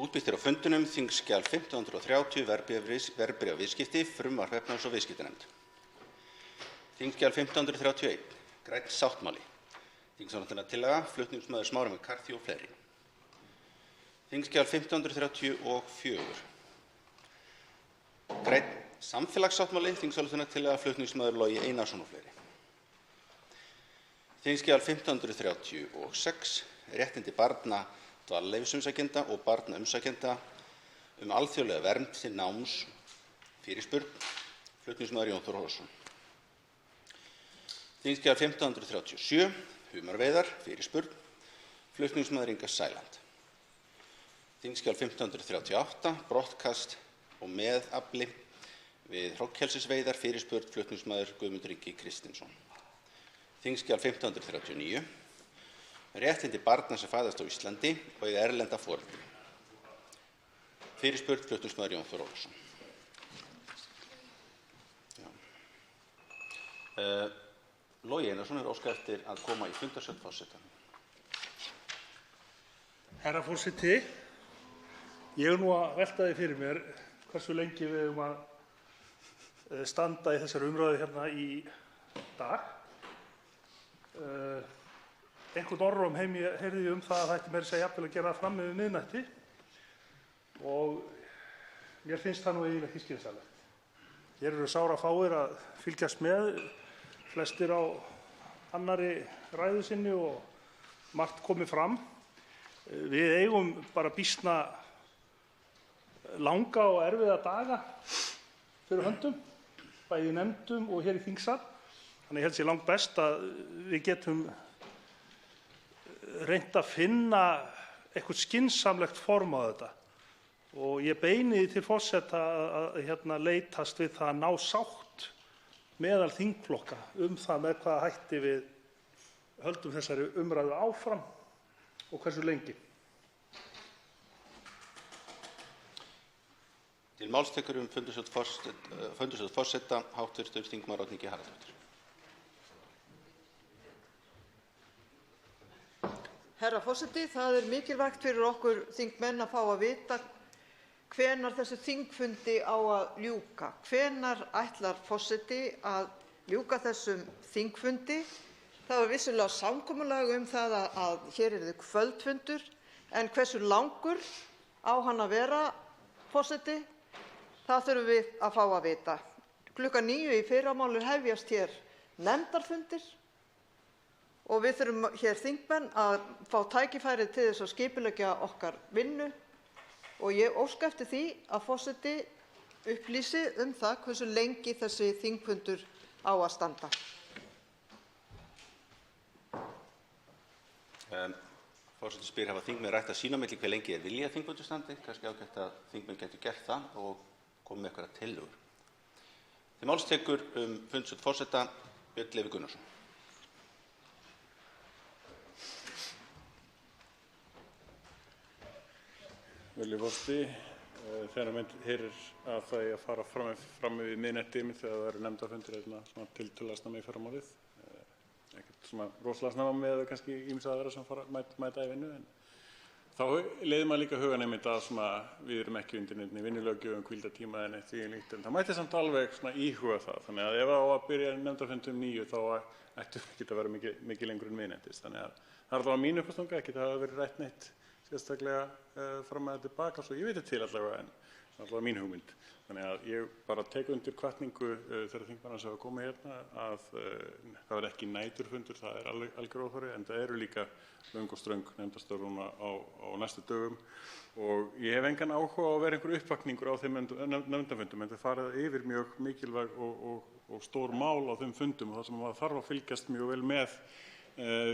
Útbýtt á fundunum þingskjal 1530 verðbréfaviðskipti, frumvarp efnahags- og viðskiptanefnd. Þingskjal 1531 grænn sáttmáli. Þingsályktunartillaga flutningsmaður Smári McCarthy og fleiri. Þingskjal 1534 grænn samfélagssáttmáli. Þingsályktunartillaga flutningsmaður Logi Einarsson og fleiri. Þingskjal 1536 réttindi barna, dvalarleyfisumsækjenda og barnaumsækjenda alþjóðlega vernd til náms, fyrirspurn, flutningsmaður Jón Þór Ólafsson. Þingskjal 1537 humarveiðar, fyrirspurn, flutningsmaður Inga Sæland. Þingskjal 1538 brottkast og meðafli við hrognkelsisveiðar, fyrirspurn, flutningsmaður Guðmundur Ingi Kristinsson. Þingskjal 1539 réttindi barna sem fæðast á Íslandi og eiga erlenda foreldra. Fyrirspurn, flutningsmaður Jón Þór Ólafsson. Logi Einarsson óskað eftir að koma í fundarsal forseta. Herra forseti, ég nú að velta því fyrir mér hversu lengi við eigum að standa í þessari umræðu hérna í dag. Einhvern orðróm heyrði ég það að það ætti meira að segja jafnvel að gera það fram yfir miðnætti og mér finnst það nú eiginlega ekki skynsamlegt. Hér eru sárafáir að fylgjast með, flestir á annarri ræðu sinni og margt komið fram. Við eigum bara býsna langa og erfiða daga fyrir höndum, bæði í nefndum og hér í þingsal. Þannig ég held sér langt best að við getum reynt að finna eitthvað skynsamlegt form á þetta og ég beini því til forseta að leitast við það að ná sátt meðal þingflokka það með hvaða hætti við höldum þessari umræðu áfram og hversu lengi. Til máls tekur fundarsal forseta hv. þingmaður Oddný G. Harðardóttir. Herra forseti, það mikilvægt fyrir okkur þingmenn að fá að vita hvenær þessu þingfundi á að ljúka. Hvenær ætlar forseti að ljúka þessum þingfundi? Það var vissulega samkomulag það að hér yrði kvöldfundur, en hversu langur á hann að vera, forseti? Það þurfum við að fá að vita. Klukkan 9 í fyrramálið hefjast hér nefndarfundir og við þurfum hér þingmenn að fá tækifæri til þess að skipuleggja okkar vinnu og ég óska eftir því að forseti upplýsi það hversu lengi þessi þingfundur á að standa. Forseti spyr hafa þingmenn rætt að sín á milli hve lengi vilji að þingfundur standi. Kannski ágætt að þingmenn gætu gert það og komið með einhverjar tillögur. Til máls tekur fundarsal forseta Björn Leví Gunnarsson. Virðulegi forseti, þegar menn heyrir að það eigi að fara fram yfir miðnætti þegar það eru nefndarfundir svona tiltölulega snemma í fyrramálið. Ekkert svona rosalega snemma með kannski ýmsa aðra sem mæta í vinnu, en þá leiðir maður líka hugann einmitt að við erum ekki undir neinni vinnulöggjöf hvíldartíma en því líkt, en það mætti samt alveg íhuga það. Þannig að ef á að byrja nefndarfund 9 þá ættu ekki að vera mikið lengur en miðnættis. Þannig að það allavega mín uppástanga, ekki það hafa verið rætt neitt sérstaklega fram að tilbaka, svo ég veit til allavega, en allavega mín hugmynd. Þannig að ég bara tek undir hvatningu þeirra þingmanna sem hafa komið hérna að það verði ekki næturfundur, það algjör óþarfi, en það eru líka löng og ströng nefndarstörf núna á næstu dögum og ég hef engan áhuga á að vera einhver uppvakningur á þeim nefndarfundum, en það farið yfir mjög mikilvæg og stór mál á þeim fundum og það sem maður þarf að fylgjast mjög vel með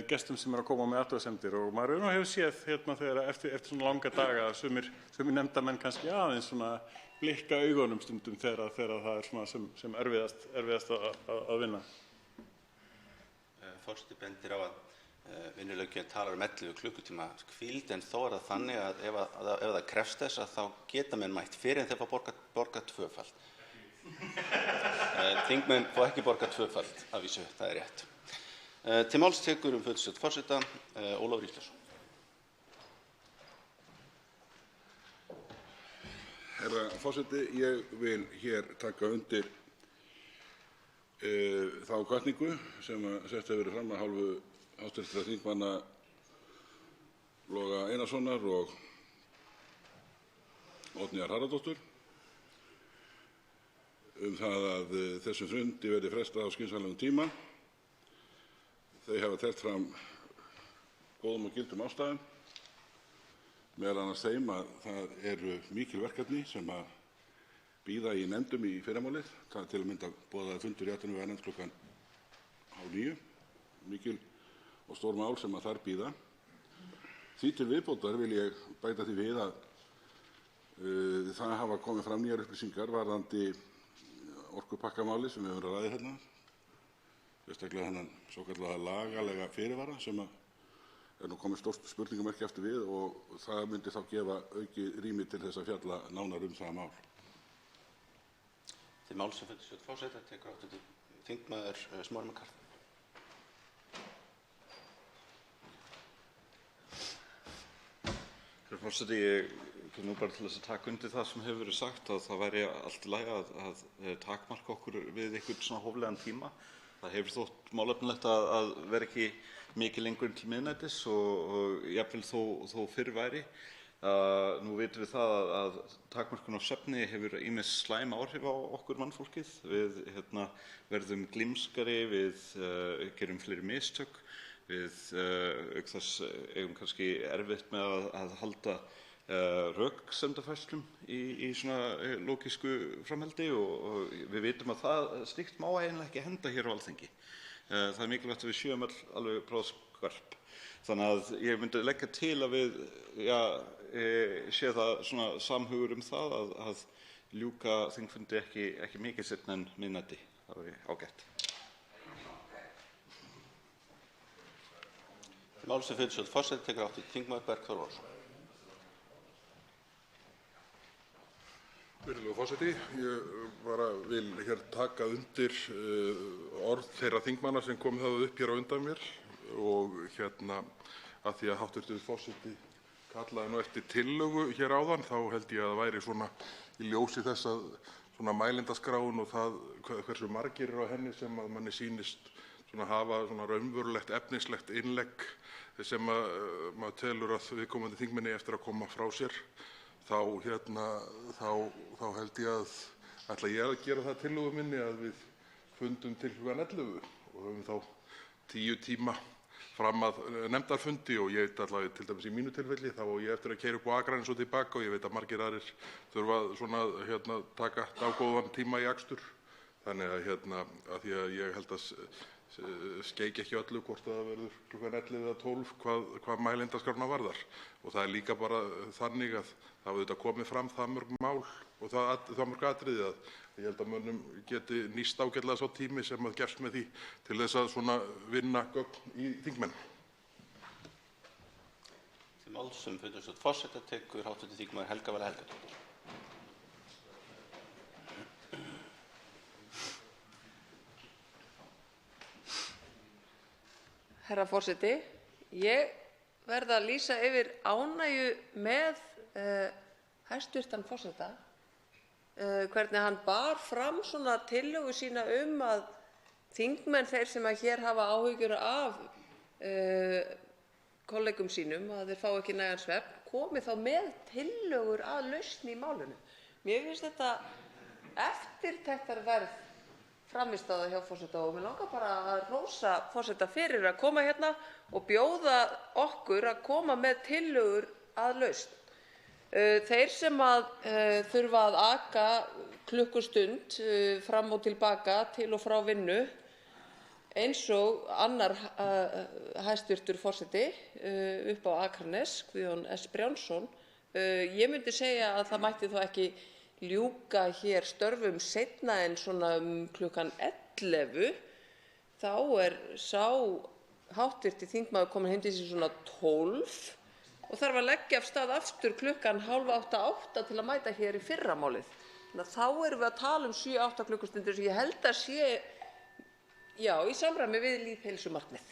gestum sem að koma með athugasemdir og maður hefur séð þegar eftir svona langa daga að sumir nefndarmenn kannski aðeins svona blikka augunum stundum þegar það svona sem erfiðast að vinna. Forseti bendir á að vinnulöggjöfin talar 11 klukkutíma hvíld, en þó það þannig að ef það krefst þess að þá geta menn mætt fyrir en þeir fá borga tvöfalt. Þingmenn fá ekki borga tvöfalt að vísu, það rétt. Til máls tekur fundarsal forseta Ólafur Ísleifsson. Herra forseti. Ég vil hér taka undir þá hvatningu sem sett hefur verið fram af hálfu hv. þingmanna Loga Einarssonar og Oddnýjar Harðardóttur það að þessum fundi verði frestað á skynsamlegum tíma. Þau hafa teflt fram góðum og gildum ástæðum, meðal annars þeim að það eru mikil verkefni sem bíða í nefndum í fyrramálið. Það er til að mynda boðaður fundur í atvinnuveganefnd klukkan 8:30, mikil og stór mál sem þar bíða. Því til viðbótar vil ég bæta því við að það hafa komið fram nýjar upplýsingar varðandi orkupakkamálið sem við höfum verið að ræða hérna, sérstaklega þennan svokallaða lagalega fyrirvara sem er nú komið stórt spurningamerki aftur við og það myndi þá gefa aukið rými til þess að fjalla nánar það mál. Til máls sem fundarstjórn forseta tekur hv. þingmaður Smári McCarthy. Herra forseti, ég kem nú bara til þess að taka undir það sem hefur verið sagt, að það væri allt í lagi að takmarka okkur við einhvern svona hóflegan tíma. Það hefur þótt málefnilegt að vera ekki mikið lengur en til miðnættis og jafnvel þó fyrr væri. Nú vitum við það að takmörkun á svefni hefur ýmis slæm áhrif á okkur mannfólkið. Við verðum glímskari, við gerum fleiri mistök, við auk þess eigum kannski erfitt með að halda röksemdafærslum í svona lógísku framhaldi og við vitum að slíkt má eiginlega ekki henda hér á Alþingi. Það er mikilvægt að við séum öll alveg bráðskvörp. Þannig að ég myndi leggja til að við sé það svona samhugur það að ljúka þingfundi ekki mikið seinna en miðnætti. Það væri ágætt. Máls sem fundarstjórn forseta tekur hv. þingmaður Bergþór Ólason. Virðulegur forseti. Ég vil hér taka undir orð þeirra þingmanna sem komið hafa upp hér á undan mér og að því að hv. forseti kallaði nú eftir tillögu hér áðan, þá held ég að það væri svona í ljósi þess að svona mælindaskráin og það hversu margir eru á henni sem að manni sýnist svona hafa svona raunverulegt efnislegt innlegg sem maður telur að viðkomandi þingmenni eftir að koma frá sér, þá held ég ætla ég að gera það tillögu minni að við fundum til klukkan 11 og höfum þá 10 tíma fram að nefndarfundi og ég veit allavega til dæmis í mínu tilfelli þá á ég eftir að keyra upp á Akranes og til baka og ég veit að margir aðrir þurfa svona taka dágóðan tíma í akstur. Þannig að því að ég held að skeik ekki öllu hvort það verður klukkan 11 eða 12 hvað mælindaskrána varðar. Og það er líka bara þannig að það hafa auðvitað komið fram það mörg mál og það mörg atriði að ég held að mönnum geti nýst ágætlega sá tími sem að gefst með því til þess að svona vinna gögn í þingmenn. Til máls sem fundarstjórn forseta tekur hv. þingmaður Helga Vala Helgadóttir. Herra forseti, ég verð að lýsa yfir ánægju með hæstv. Forseta, hvernig hann bar fram svona tillögu sína að þingmenn þeir sem hér hafa áhyggjur af kollegum sínum, að þeir fá ekki nægan svefn, komi þá með tillögur að lausn í málinu. Mér finnst þetta eftirtektarverð frammistaða hjá forseta og mig langar bara að hrósa forseta fyrir að koma hérna og bjóða okkur að koma með tillögur að lausn. Þeir sem þurfa að aka klukkustund fram og til baka til og frá vinnu, eins og annar hæstv. Forseti upp á Akranes, Guðjón S. Brjánsson, ég myndi segja að það mætti þó ekki ljúka hér störfum seinna en svona klukkan 11, þá sá hv. þingmaður kominn heim til sín svona 12 og þarf að leggja af stað aftur klukkan 7:30 til að mæta hér í fyrramálið. Þannig að þá erum við að tala um 7-8 klukkustundir sem ég held að sé í samræmi við lýðheilsumarkmið.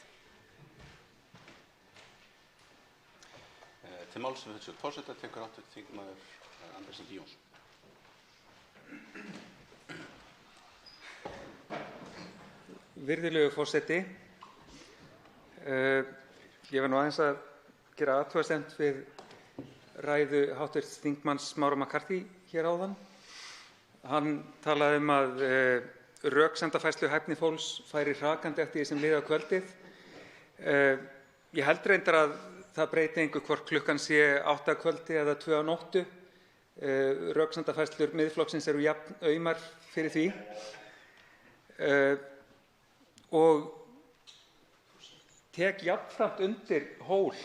Til máls sem fundarstjórn forseta tekur hv. þingmaður Andrés Ingi Jónsson. Virðulegur forseti. Ég var nú aðeins að gera athugasemd við ræðu hv. þingmanns Smára McCarthy hér áðan. Hann talaði um að röksemdafærsluhæfni fólks færi hrakandi eftir því sem liði á kvöldið. Ég held reyndar að það breyti engu hvort klukkan sé 8 að kvöldi eða 2 að nóttu. Röksemdafærslur Miðflokksins eru jafn aumar fyrir því. Og tek jafnframt undir hól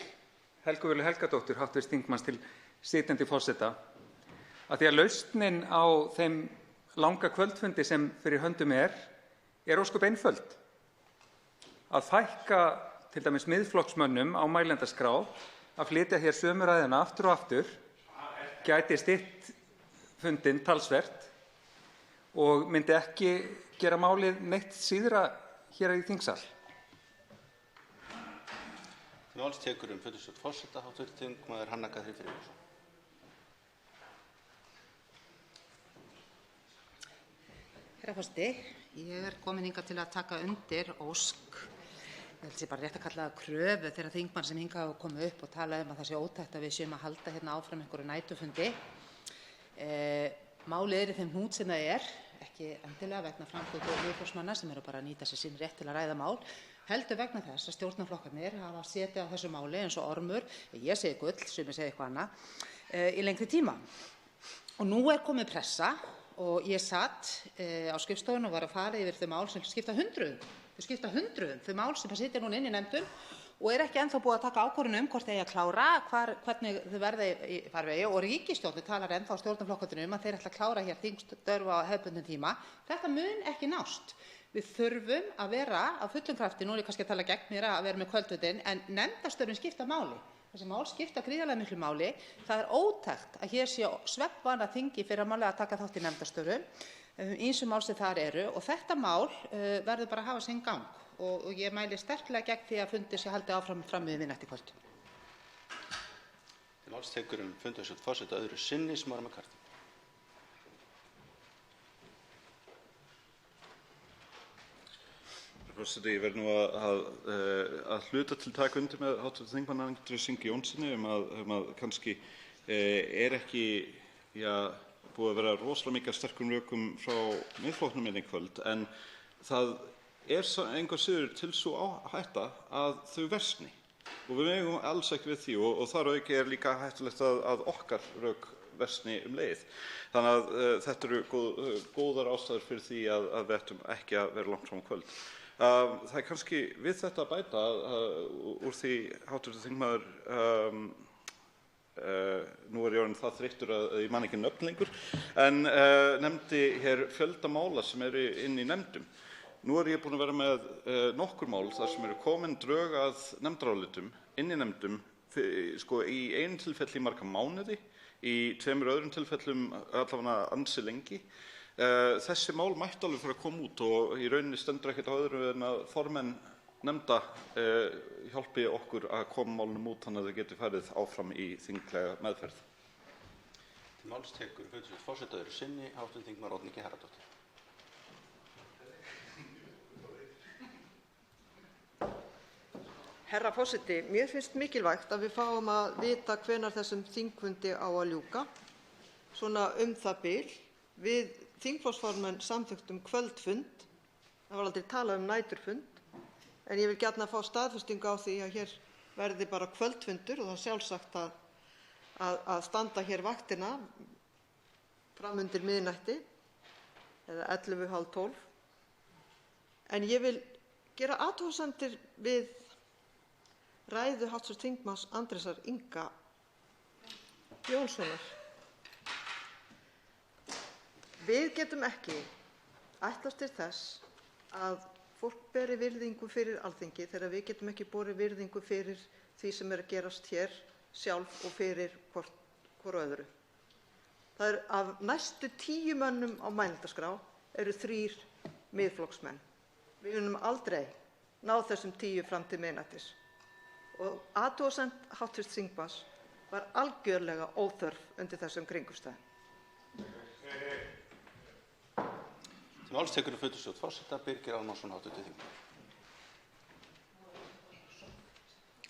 Helgu Völu Helgadóttur, hv. þingmanns til sitjandi forseta, að því að lausnin á þeim langa kvöldfundi sem fyrir höndum er ósköp einföld. Að fækka til dæmis Miðflokksmönnum á mælendaskrá, að flytja hér sömu ræðuna aftur og aftur, gæti stytt fundinn talsvert og myndi ekki gera málið neitt síðra hér í þingsal. Til máls tekur fundarstjórn forseta hv. þingmaður Hanna Katrín Friðriksson. Herra forseti, ég komin hingað til að taka undir ósk, ég held sé bara rétt að kalla það kröfu þeirra þingmanna sem hingað hafa komið upp og talað að það sé ótækt að við séum að halda hérna áfram einhverju næturfundi. Málið í þeim hnút sem það ekki endilega vegna framgöngu Miðflokksmanna sem eru bara að nýta sér sinn rétt til að ræða mál, heldur vegna þess að stjórnarflokkarnir hafa setið á þessu máli eins og ormur, ég segi gull, sumir segja eitthvað annað, í lengri tíma. Og nú komið pressa og ég satt á skrifstofunni og var að fara yfir þau mál sem skipta hundruðum. Þau skipta hundruðum, þau mál sem sitja núna inni í nefndum og ekki ennþá búið að taka ákvörðun hvort eigi að klára, hvernig þau verði í farvegi, og ríkisstjórnin talar ennþá stjórnarflokkarnir að þeir ætla að klára hér þingstörf á hefðbundnum tíma. Þetta mun ekki nást. Við þurfum að vera á fullum krafti, nú ég kannski að tala gegn mér að vera með kvöldfundinn, en nefndastörfin skipta máli. Þessi mál skipta gríðarlega miklu máli. Það ótækt að hér sé svefnvana þingi fyrir máli að taka þátt í nefndastörfum, ýmsum mál sem þar eru, og þetta mál verður bara að hafa sinn gang. Og ég mæli sterklega gegn því að fundur sé haldið áfram fram við miðnætti í kvöld. Til máls tekur fundarstjórn forseta öðru sinni Smára McCarthy. Forseti, ég verð nú að hluta til taka undir með hv. þingmanni Andrési Inga Jónssyni að kannski ekki búið að vera rosalega mikið af sterkum rökum frá Miðflokknum í kvöld, en það engu að síður til sú hætta að þau versni og við megum alls ekki við því, og þar að auki líka hættulegt að okkar rök versni leið. Þannig að þetta eru góðar ástæður fyrir því að við ættum ekki að vera langt fram á kvöld. Það kannski við þetta að bæta úr því hv. þingmaður, nú ég orðinn það þreyttur að ég man ekki nöfn lengur, en nefndi hér fjölda mála sem eru inni í nefndum. Nú ég búinn að vera með nokkur mál þar sem eru komin drög að nefndarálitum inn í nefndum, í einu tilfelli í marga mánuði, í tveimur öðrum tilfellum allavega ansi lengi. Þessi mál mætti alveg fara að koma út og í rauninni stendur ekkert á öðru en að formenn nefnda hjálpi okkur að koma málunum út þannig að þau geti farið áfram í þinglega meðferð. Til máls tekur fundarstjórn forseta öðru sinni hv. þingmaður Oddný G. Harðardóttir. Herra forseti, mér finnst mikilvægt að við fáum að vita hvenær þessum þingfundi á að ljúka, svona það bil. Við þingflokksformenn samþykktum kvöldfund, það var aldrei talað um næturfund, en ég vil gjarnan fá staðfestingu á því að hér verði bara kvöldfundur og það sjálfsagt að standa hér vaktina fram undir miðnætti eða 11:30. En ég vil gera athugasemdir við ræðu hv. þingmanns Andrésar Inga Jónssonar. Við getum ekki ætlast til þess að fólk beri virðingu fyrir Alþingi þegar við getum ekki borið virðingu fyrir því sem að gerast hér sjálf og fyrir hvoru öðru. Það af næstu 10 mönnum á mælendaskrá eru 3 Miðflokksmenn. Við munum aldrei ná þessum 10 fram til miðnættis. Og athugasemd hv. þingmanns var algjörlega óþörf undir þessum kringumstæðum. máls tekur fundarstjórn forseta Birgir Ármannsson, hv. þingmaður.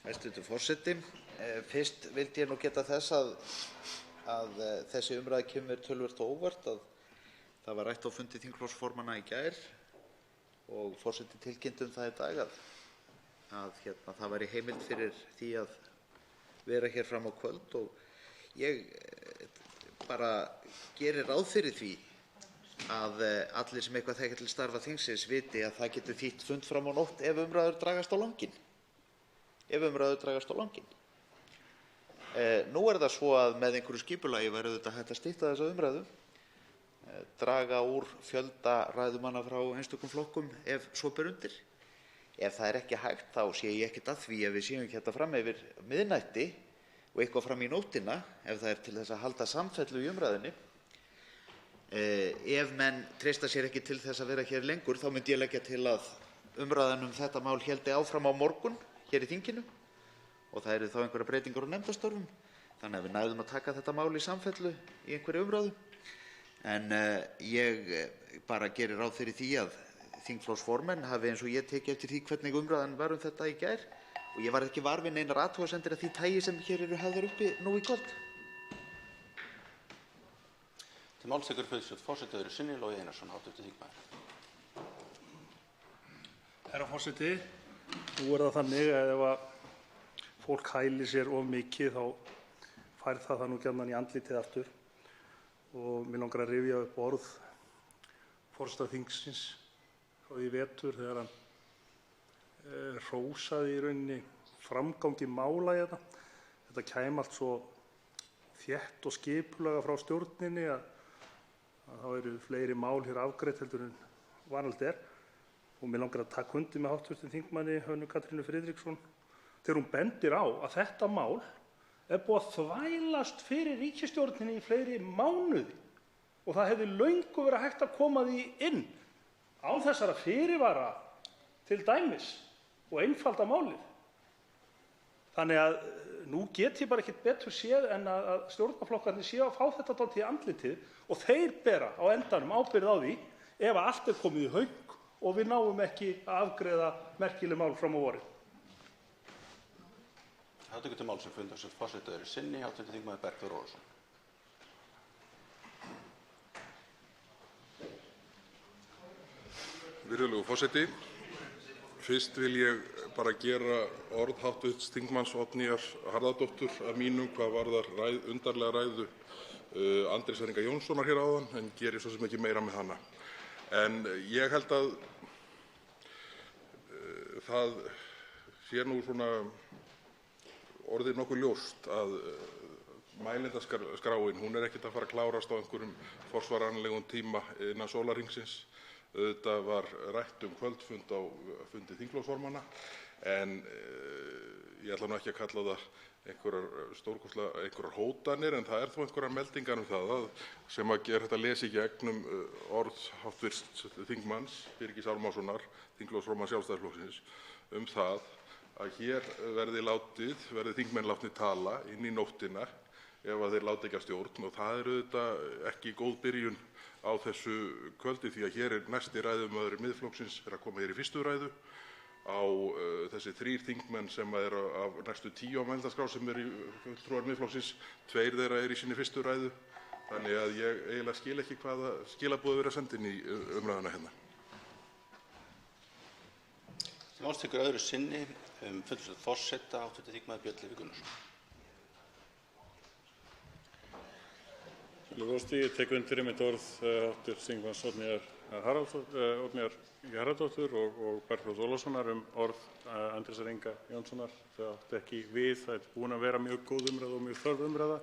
Hæstv. forseti. Fyrst vildi ég geta þess að þessi umræða kemur töluvert á óvart, að það var rætt á fundi þingflokksformanna í gær og forseti tilkynnti það í dag að það væri heimild fyrir því að vera hér fram á kvöld, og ég bara geri ráð fyrir því að allir sem eitthvað þekkja til starfa þingsins viti að það getur þýtt fund fram á nótt ef umræður dragast á langinn. Nú það svo að með einhverju skipulagi væri auðvitað hægt að stytta þessa umræðu, draga úr fjölda ræðumanna frá einstökum flokkum ef svo ber undir. Ef það ekki hægt þá sé ég ekkert að því að við séum hérna fram yfir miðnætti og eitthvað fram í nóttina, ef það til þess að halda samfellu í umræðunni. Ef menn treysta sér ekki til þess að vera hér lengur þá myndi ég leggja til að umræðan þetta mál héldi áfram á morgun hér í þinginu, og það eru þá einhverjar breytingar á nefndastörfum, þannig að við næðum að taka þetta mál í samfellu í einhverju umræðu. En ég bara geri ráð fyrir því að þingflokksformenn hafi eins og ég tekið eftir því hvernig umræðan var þetta í gær, og ég var ekki var við neinar athugasemdir af því tagi sem hér eru hafðar uppi nú í kvöld. Til máls tekur fundarstjórn forseta öðru sinni Logi Einarsson, hv. þingmaður. Herra forseti, nú það þannig að ef fólk hælir sér of mikið þá fær það nú gjarnan í andlitið aftur, og mig langar að rifja upp orð forseta þingsins frá í vetur þegar hann hrósaði í rauninni framgangi mála í þetta. Þetta kæmi allt svo þétt og skipulega frá stjórninni að þá eru fleiri mál hér afgreidd heldur en vanalegt er, og mig langar að taka undir með hv. þingmanni Hönnu Katrínu Friðriksson þegar hún bendir á að þetta mál búið að þvælast fyrir ríkisstjórninni í fleiri mánuði og það hefði löngu verið hægt að koma því inn án þessara fyrirvara til dæmis og einfalda málið. Þannig að nú get ég bara ekkert betur séð en að stjórnarflokkarnir séu að fá þetta dálítið í andlitið, og þeir bera á endanum ábyrgð á því ef allt komið í hauk og við náum ekki að afgreiða merkileg mál fram á vorið. Það tekur til máls sem fundarstjórn forseta öðru sinni hv. þingmaður Bergþór Ólason. Virðulegur forseti. Fyrst vil ég bara gera orð hv. þingmanns Oddnýjar Harðardóttur að mínum hvað varðar undarlega ræðu Andrésar Inga Jónssonar hér áðan, en geri svo sem ekki meira með hana. En ég held að það sé nú svona orðið nokkuð ljóst að mælendaskráin, hún ekkert að fara að klárast á einhverjum forsvaranlegum tíma innan sólarhringsins. Þetta var rætt kvöldfund á fundi þingflokksformanna, en ég ætla nú ekki að kalla það einhverjar hótanir, en það þó einhverjar meldingar það sem er hægt að lesa í gegnum orð hv. þingmanns Birgis Ármannssonar, þingflokksformanns Sjálfstæðisflokksins, það að hér verði þingmenn látnir tala inn í nóttina ef að þeir láta ekki af stjórn, og það auðvitað ekki góð byrjun á þessu kvöldi, því að hér næsti ræðumaður Miðflokksins að koma hér í fyrstu ræðu á þessi 3 þingmenn sem eru af næstu 10 á mælendaskrá sem eru fulltrúar Miðflokksins, 2 þeirra eru í sinni fyrstu ræðu, þannig að ég eiginlega skil ekki hvaða skilaboð verið að senda inn í umræðuna hérna. Til máls tekur öðru sinni fundarstjórn forseta hv. þingmaður Björn Leví Gunnarsson. Ég tek undir einmitt orð hv. þingmanns Oddnýjar Harðardóttur og Bergþórs Ólasonar orð Andrésar Inga Jónssonar. Það átti ekki við, það búin að vera mjög góð umræða og mjög þörf umræða.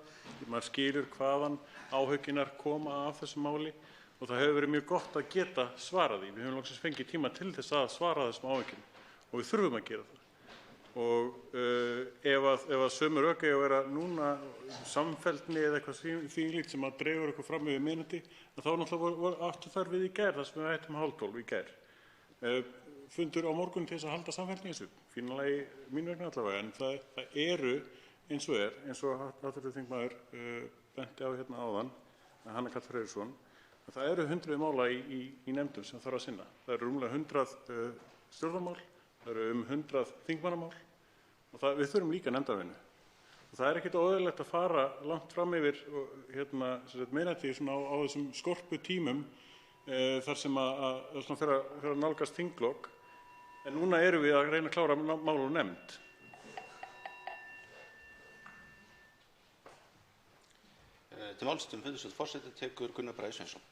Maður skilur hvaðan áhyggjurnar koma af þessu máli, og það hefur verið mjög gott að geta svarað því. Við höfum loksins fengið tíma til þess að svara þessum áhyggjum og við þurfum að gera það. Og ef að sömu rök eiga að vera núna samfelldni eða eitthvað þvílíkt sem að dregur eitthvað fram yfir mínúti, þá náttúrulega áttu þar við í gær, þar sem við ættum 11:30 í gær. Fundur á morgun til þess að halda samfelldni í þessu, fínulega í mín vegna allavega, en það eru eins og hv. þingmaður benti á hérna áðan, Hanna Katrín Friðriksson, Það eru hundruð mála í nefndum sem þarf að sinna. Það eru rúmlega 100 stjórnarmál, það eru 100 þingmannamál og við þurfum líka nefndarvinnu. Og það er ekkert óeðlilegt að fara langt fram yfir miðnætti á þessum skorpu tímum þar sem að fer að nálgast þinglok. En núna erum við að reyna að klára mál og nefnd. Til máls fundarstjórn forseta tekur Gunnar Bragi Sveinsson.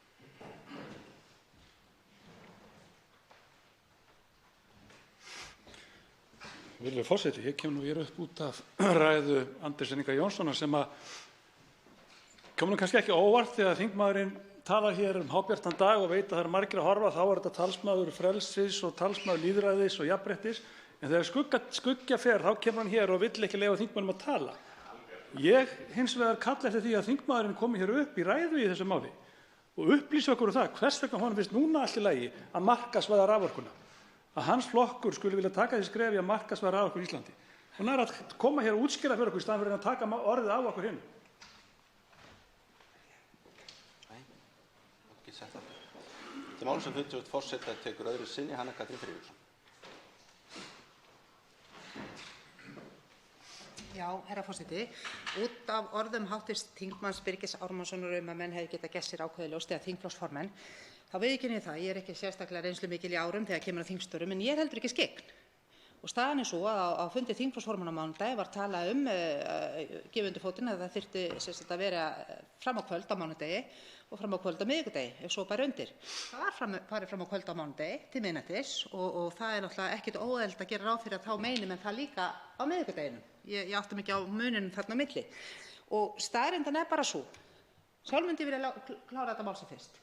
Virðulegur forseti, ég kem nú hér upp út af ræðu Andrésar Inga Jónssonar sem kom nú kannski ekki óvart þegar þingmaðurinn talar hér hábjartan dag og veit að það eru margir að horfa, þá er þetta talsmaður frelsis og talsmaður lýðræðis og jafnréttis, en þegar skuggja fer þá kemur hann hér og vill ekki leyfa þingmönnum að tala. Ég hins vegar kalla eftir því að þingmaðurinn komi hér upp í ræðu í þessu máli og upplýsi okkur það hvers vegna honum finnst núna allt í lagi að markaðsvæða raforkuna, að hans flokkur skuli vilja taka því skrefi að markaðsvæða raforku í Íslandi. Og nær að koma hér og útskýra fyrir okkur í staðinn fyrir að taka orðið af okkur hinn. Til máls fundarstjórn forseta tekur öðru sinni Hanna Katrín Friðriksson. Já, herra forseti, út af orðum hv. þingmanns Birgis Ármannssonar að menn hefði getað gert sér ákveðið ljóst eða þingflokksformenn, þá viðurkenni ég það, ég er ekki sérstaklega reynslumikil í árum þegar kemur að þingstörfum, en ég er heldur ekki skyggn. Og staðan er svo að á fundi þingflokksformanna á mánudaginn var talað gefið undir fótinn að það þyrfti að vera fram á kvöld á mánudegi og fram á kvöld á miðvikudegi, ef svo bæri undir. Það var farið fram á kvöld á mánudegi til miðnættis og það er náttúrulega ekkert óeðlilegt að gera ráð fyrir að þá meini menn það líka á miðvikudeginum. Ég átta mig ekki á muninum þarna á milli. Og staðreyndin er bara sú. Sjálf myndi ég vilja klára þetta mál sem fyrst.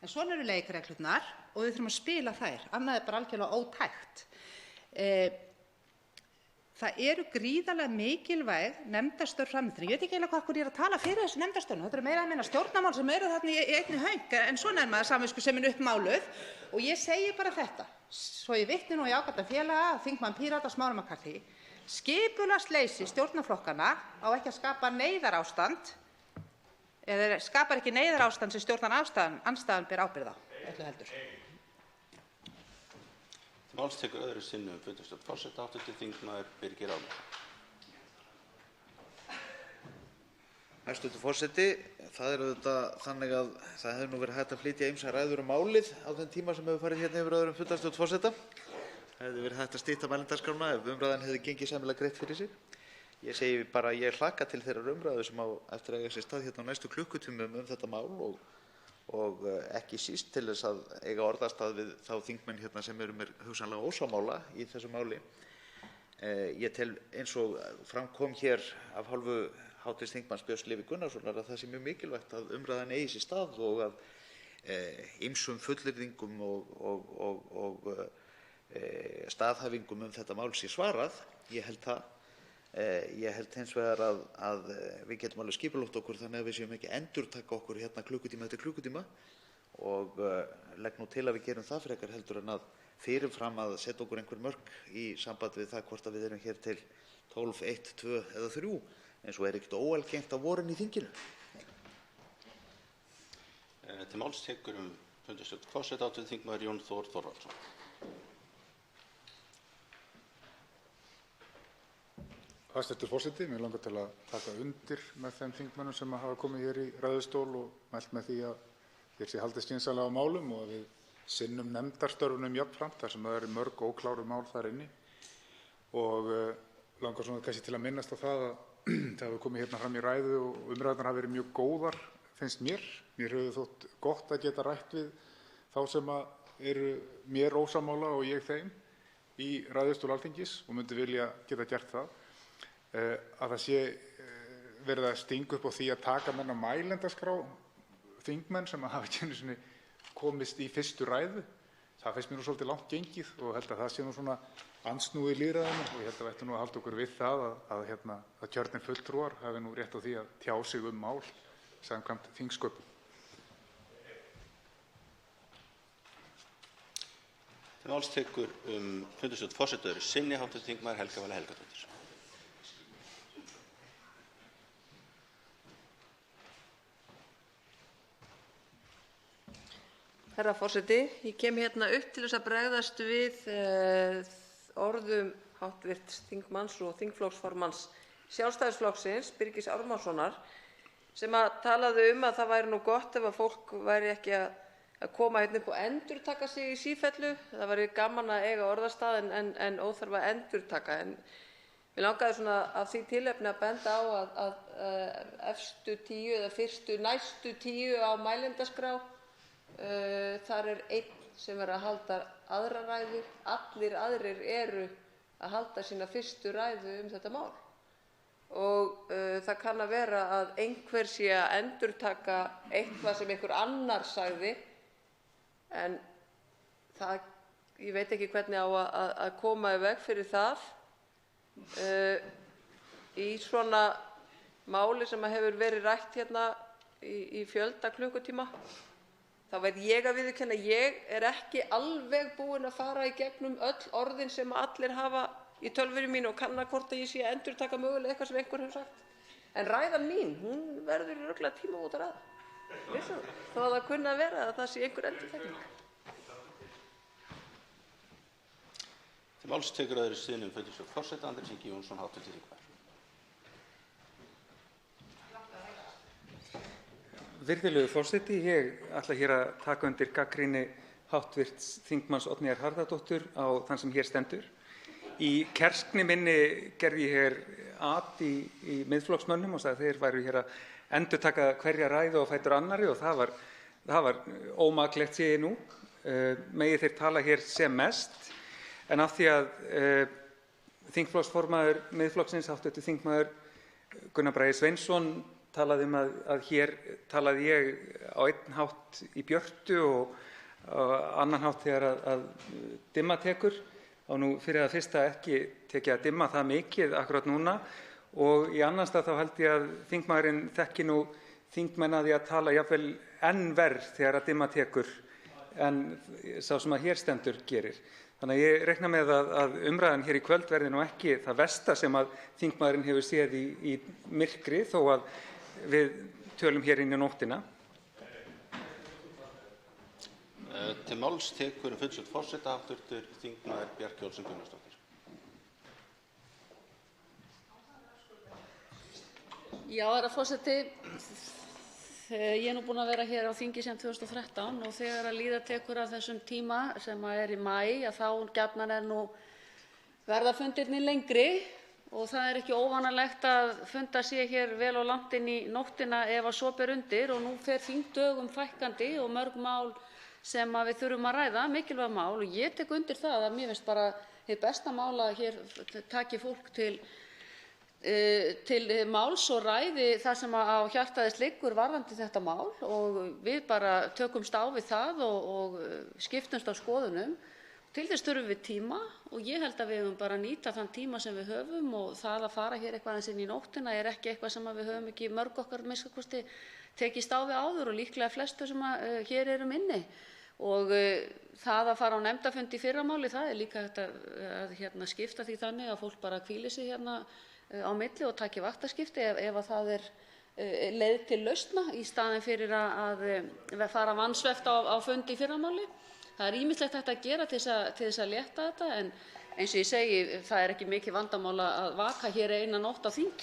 En svona eru leikreglurnar og við þurfum að spila þær. Annað er bara algjörlega ótækt. Það eru gríðarlega mikilvæg nefndarstörf framöndan. Ég veit ekki eiginlega hvað ég er að tala fyrir þessu nefndarstörfum. Þetta eru meira að minna stjórnarmál sem eru þarna í einni höng, en svona er maður samviskusemin upp máluð. Og ég segi bara þetta, svo ég vitni nú í ágætan félaga, þingmann Pírata Smára McCarthy, skipulagsleysi stjórnarflokkanna á ekki að skapa neyðarástand, eða skapar ekki neyðarástand sem stjórnarandstaðan ber ábyrgð á, öllu heldur. Til máls tekur öðru sinni fundarstjórn forseta hv. þingmaður Birgir Ármannsson. Hæstv. forseti, það er auðvitað þannig að það hefði nú verið hægt að flytja ýmsar ræður málið á þeim tíma sem hefur farið hérna yfir öðrum fundarstjórn forseta. Það hefði verið hægt að stytta mælendaskránna ef umræðan hefði gengið sæmilega greitt fyrir sig. Ég segi bara að ég hlakka til þeirrar umræðu sem á eftir að eiga sér stað hérna á næstu klukkutímum þetta mál og ekki síst til þess að eiga orðastað við þá þingmenn hérna sem eru mér hugsanlega ósammála í þessu máli. Ég tel eins og fram kom hér af hálfu hv. þingmanns Björns Leví Gunnarssonar að það sé mjög mikilvægt að umræðan eigi sér stað og að ýmsum fullyrðingum og staðhæfingum þetta mál sé svarað. Ég held það. Ég held hins vegar að við getum alveg skipulagt okkur þannig að við séum ekki endurtaka okkur hérna klukkutíma eftir klukkutíma og legg nú til að við gerum það frekar heldur en að fyrirfram að setja okkur einhver mörk í samband við það hvort að við erum hér til 12, 1, 2 eða 3 eins og er ekkert óalgengt á vorin í þinginu. Til máls tekur fundarstjórn forseta hv. þingmaður Jón Þór Þorvaldsson. Hæstv. forseti, mér langar til að taka undir með þeim þingmönnum sem hafa komið hér í ræðustól og mælt með því að hér sé haldið skynsamlega á málum og að við sinnum nefndarstörfunum jafnframt þar sem það eru mörg ókláruð mál þar inni. Og langar svona kannski til að minnast á það að það hefur komið hérna fram í ræðu og umræðurnar hafa verið mjög góðar, finnst mér. Mér hefur þótt gott að geta rætt við þá sem eru mér ósammála og ég þeim í ræðustól Alþingis og myndi vilja geta gert það. Að það sé verið að stinga upp á því að taka menn á mælendaskrá þingmenn sem hafa ekki einu sinni komist í fyrstu ræðu. Það finnst mér nú svolítið langt gengið og held að það sé nú svona andsnúið lýðræðinu og ég held að við ættum nú að halda okkur við það að kjörnir fulltrúar hafi nú rétt á því að tjá sig mál samkvæmt þingsköpum. Til máls tekur fundarstjórn forseta öðru sinni hv. þingmaður Helga Vala Helgadóttir. Herra forseti. Ég kem hérna upp til þess að bregðast við orðum hv. þingmanns og þingflokksformanns Sjálfstæðisflokksins, Birgis Ármannssonar, sem talaði að það væri nú gott ef að fólk væri ekki að koma hérna upp og endurtaka sig í sífellu. Það væri gaman að eiga orðastað en óþarf að endurtaka. En mig langaði svona af því tilefni að benda á að efstu 10 eða næstu 10 á mælendaskrá, þar einn sem að halda aðra ræðu. Allir aðrir eru að halda sína fyrstu ræðu þetta mál. Og það kann að vera að einhver sé að endurtaka eitthvað sem einhver annar sagði, en ég veit ekki hvernig á að koma í veg fyrir það. Í svona máli sem hefur verið rætt hérna í fjölda klukkutíma, þá verð ég að viðurkenna að ég ekki alveg búin að fara í gegnum öll orðin sem allir hafa í tölvunni mínu og kanna hvort að ég sé að endurtaka mögulega eitthvað sem einhver hefur sagt. En ræðan mín, hún verður örugglega tímamótaræða. Þó að það kunni að vera að það sé einhver endurtekning. Til máls tekur öðru siðnum fundarstjórn forseta Andrés Ingi Jónsson, hv. þingmaður. Virðulegur forseti, ég ætla hér að taka undir gagnrýni hv. þingmanns Oddnýjar Harðardóttur á þann sem hér stendur. Í kerskni minni gerði ég hér at í Miðflokksmönnum og sagði að þeir væru hér að endurtaka hverja ræðu á fætur annarri og það var ómaklegt, sé ég nú. Megi þeir tala hér sem mest, en af því að þingflokksformaður Miðflokksins, hv. þingmaður Gunnar Bragi Sveinsson, talaði að hér talaði ég á einn hátt í björtu og annan hátt þegar að dimma tekur. Og nú fyrir það fyrsta ekki tekið að dimma það mikið akkurat núna og í annan stað þá held ég að þingmaðurinn þekki nú þingmenn að því að tala jafnvel enn verr þegar að dimma tekur en sá sem að hér stendur gerir. Þannig að ég reikna með að umræðan hér í kvöld verði nú ekki það versta sem að þingmaðurinn hefur séð í myrkri þó að við tölum hér inn í nóttina. Til máls tekur fundarstjórn forseta hv. þingmaður Bjarkey Olsen Gunnarsdóttir. Já, herra forseti, ég er nú búin að vera hér á þingi síðan 2013 og þegar að líða tekur af þessum tíma sem er í maí að þá gjarnan nú verða fundirnir lengri og það er ekki óvanalegt að funda sé hér vel og langt inn í nóttina ef að svo ber undir og nú fer þingdögum fækkandi og mörg mál sem við þurfum að ræða, mikilvæg mál og ég tek undir það að mér finnst bara hið besta mál að hér taki fólk til máls og ræði það sem á hjarta þess liggur varðandi þetta mál og við bara tökumst á við það og skiptumst á skoðunum. Til þess þurfum við tíma og ég held að við höfum bara að nýta þann tíma sem við höfum og það að fara hér eitthvað aðeins inn í nóttina er ekki eitthvað sem við höfum ekki mörg okkar minnsta tekist á við áður og líklega flestur sem hér erum inni. Og það að fara á nefndarfund í fyrramáli, það er líka hægt að skipta því þannig að fólk bara hvíli sig hérna á milli og taki vaktaskipti ef að það er leið til lausna í staðinn fyrir að fara vansveft á fundi í fyrramáli. Það er ýmislegt hægt að gera til þess að létta þetta en eins og ég segi, það er ekki mikið vandamál að vaka hér eina nótt á þing.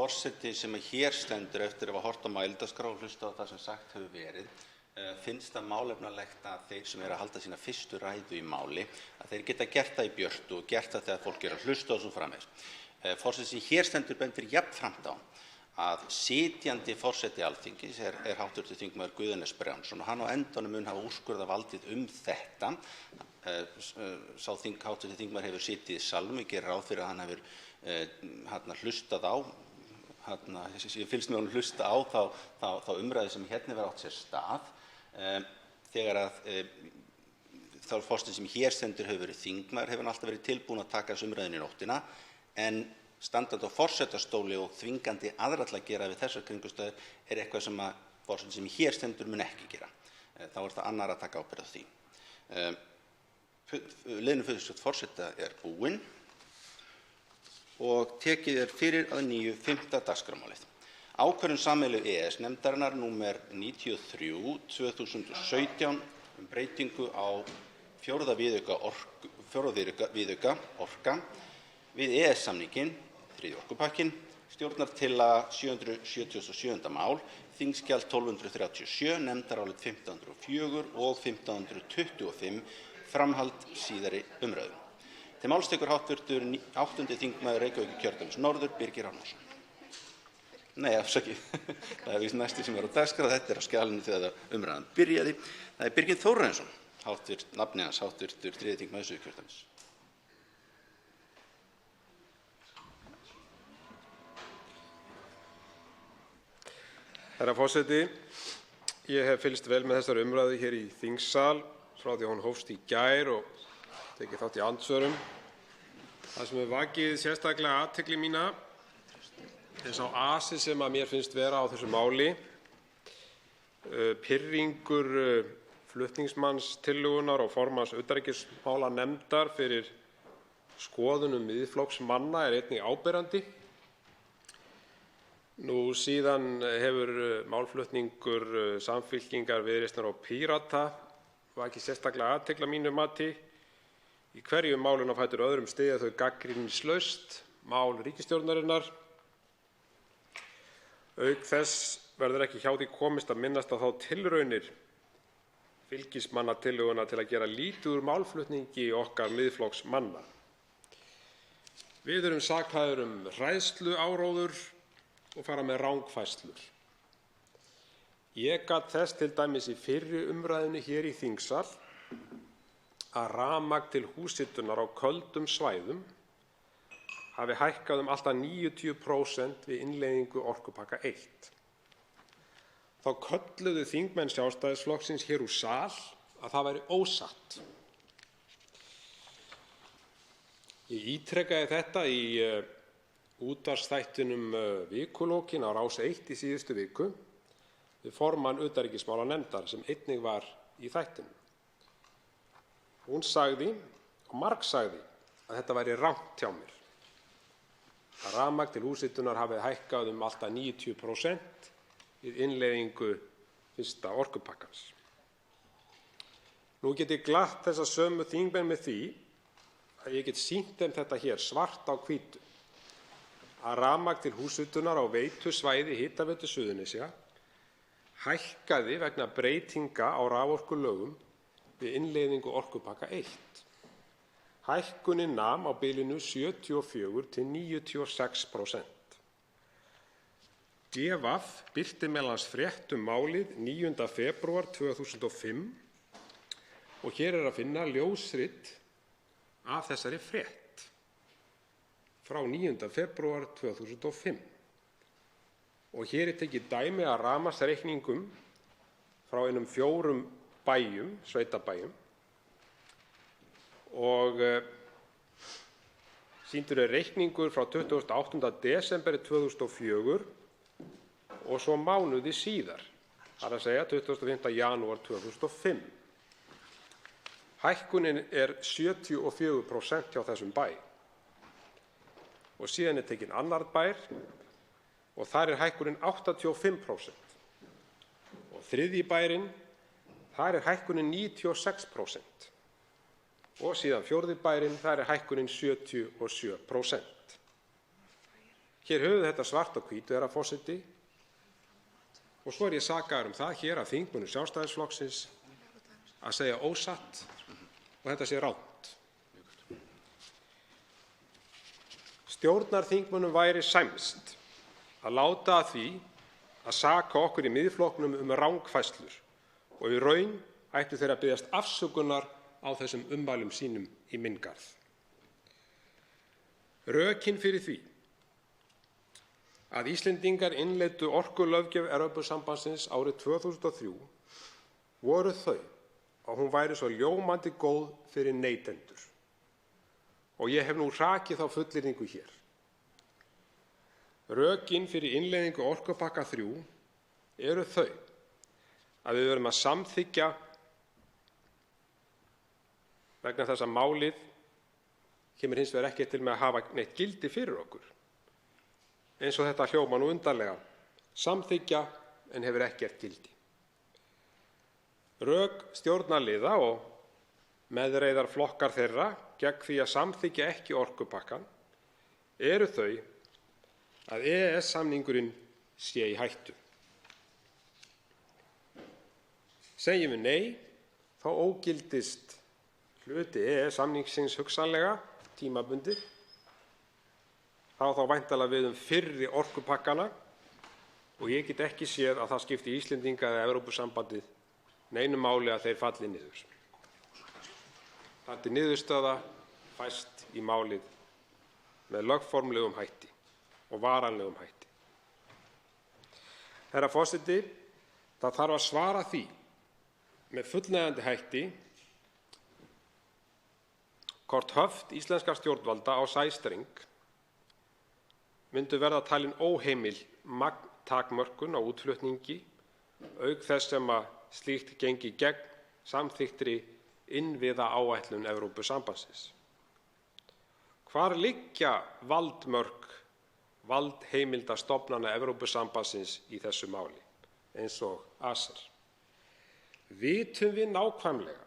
Forseti sem hér stendur eftir að hafa horft á mælendaskrá og hlustað á það sem sagt hefur verið, finnst það málefnalegt að þeir sem eru að halda sína fyrstu ræðu í máli, að þeir geta gert það í björtu og gert það þegar fólk er að hlusta og svo framvegis. Forseti sem hér stendur bendir jafnframt á að sitjandi forseti Alþingis er hv. þingmaður Guðjón S. Brjánsson og hann á endanum mun hafa úrskurðarvaldið þetta. Sá hv. þingmaður hefur sitið í salnum, ég geri ráð fyrir að hann hefur hlustað á ég fylgst með honum hlusta á þá umræðu sem hérna hefur átt sér stað þegar að þá forseti sem hér stendur hefur verið þingmaður hefur hann alltaf verið tilbúinn að taka þessu umræðunni í nóttina en standandi á forsetastóli og þvingandi aðra til að gera við þessar kringumstæður er eitthvað sem að forseti sem hér stendur mun ekki gera. Þá er það annar að taka ábyrgð á því. Liðnum fundarstjórn forseta er búinn og tekið er fyrir að nýju 5. dagskrármálið. Ákvörðun sameiginlegu EES-nefndarinnar númer 93/2017 breytingu á 4. viðauka orka við EES-samninginn, 3. orkupakkinn, stjórnartillaga 777. mál, þingskjal 1237, nefndarálit 1504 og 1525, framhald síðari umræðu. Til máls tekur hv. 8. þingmaður Reykjavíkurkjördæmis norður, Birgir Ármannsson. Nei, afsakið. Það víst næsti sem á dagskrá. Þetta á skjalinu þegar umræðan byrjaði. Það Birgir Þórarinsson, nafni hans, hv. 3. þingmaður Suðurkjördæmis. Herra forseti, ég hef fylgst vel með þessari umræðu hér í þingsal frá því að hún hófst í gær og tekið þátt í andsvörum. Það sem hefur vakið sérstaklega athygli mína er sá asi sem að mér finnst vera á þessu máli, pirringur flutningsmanns tillögunnar og formanns utanríkismálanefndar fyrir skoðunum Miðflokksmanna er einnig áberandi. Nú síðan hefur málflutningur Samfylkingar, Viðreisnar og Pírata vakið sérstaklega athygli að mínu mati. Í hverju málinu á fætur öðrum styðja þau gagnrýnislaust mál ríkisstjórnarinnar. Auk þess verður ekki hjá því komist að minnast á þá tilraunir fylgismanna tillöguna til að gera lítið úr málflutningi okkar Miðflokksmanna. Við erum sakaðir hræðsluáróður og fara með rangfærslur. Ég gat þess til dæmis í fyrri umræðunni hér í þingsal að rafmagn til húshitunar á köldum svæðum hafi hækkað allt að 90% við innleiðingu orkupakka 1. Þá kölluðu þingmenn Sjálfstæðisflokksins hér úr sal að það væri ósatt. Ég ítrekaði þetta í útvarpsþættinum Vikulokin á Rás 1 í síðustu viku við formann utanríkismálanefndar sem einnig var í þættinum. Hún sagði og margsagði að þetta væri rangt hjá mér, að rafmagn til húshitunar hafi hækkað allt að 90% við innleiðingu 1. orkupakkans. Nú get ég glatt þessa sömu þingmenn með því að ég get sýnt þeim þetta hér svart á hvítu, að rafmagn til húshitunar á veitusvæði Hitaveitu Suðurnesja hækkaði vegna breytinga á raforkulögum við innleiðingu orkupakka 1. Hækkunin nam á bilinu 74 til 96%. DV birti meðal annars frétt málið 9. febrúar 2005 og hér er að finna ljósrit af þessari frétt frá 9. febrúar 2005. Og hér er tekið dæmi af rafmagnsreikningum frá einum 4 bæjum, sveitabæjum, og sýndur er reikningur frá 28. desember 2004 og svo mánuði síðar, það er að segja 25. janúar 2005. Hækkunin er 74% hjá þessum bæ. Og síðan er tekinn annar bær og þar er hækkunin 85%. Og þriðji bærinn, þar er hækkunin 96%. Og síðan fjórði bærinn, þar er hækkunin 77%. Hér höfum við þetta svart á hvítu, herra forseti, og svo er ég sakaður það hér af þingmönnum Sjálfstæðisflokksins að segja ósatt og þetta sé rangt. Stjórnarþingmönnum væri sæmst að láta að því að saka okkur í Miðflokknum rangfærslur og í raun ættu þeir að biðjast afsökunar á þessum ummælum sínum í minn garð. Rökin fyrir því að Íslendingar innleiddu orkulöggjöf Evrópusambandsins árið 2003 voru þau að hún væri svo ljómandi góð fyrir neytendur. Og ég hef nú rakið þá fullyrðingu hér. Rökin fyrir innleiðingu orkupakka 3 eru þau að við verðum að samþykkja vegna þess að málið kemur hins vegar ekki til með að hafa neitt gildi fyrir okkur. Eins og þetta hljómar nú undarlega samþykkja en hefur ekkert gildi. Rök stjórnarliða og meðreiðarflokkar þeirra gegn því að samþykkja ekki orkupakkann eru þau að EES-samningurinn sé í hættu. Segjum við nei, þá ógildist hluti EES-samningsins hugsanlega tímabundið. Það á þá væntanlega við fyrri orkupakkana og ég get ekki séð að það skipti Íslendinga eða Evrópusambandið neinu máli að þeir falli niður. Þar til niðurstaða fæst í málið með lögformlegum hætti og varanlegum hætti. Herra forseti, það þarf að svara því með fullnægjandi hætti hvort höft íslenskra stjórnvalda á sæstreng myndu verða talin óheimil magntakmörkun á útflutningi auk þess sem að slíkt gengi gegn samþykktri innviðaáætlun Evrópusambandsins. Hvar liggja valdmörk valdheimilda stofnana Evrópusambandsins í þessu máli, eins og ACER? Vitum við nákvæmlega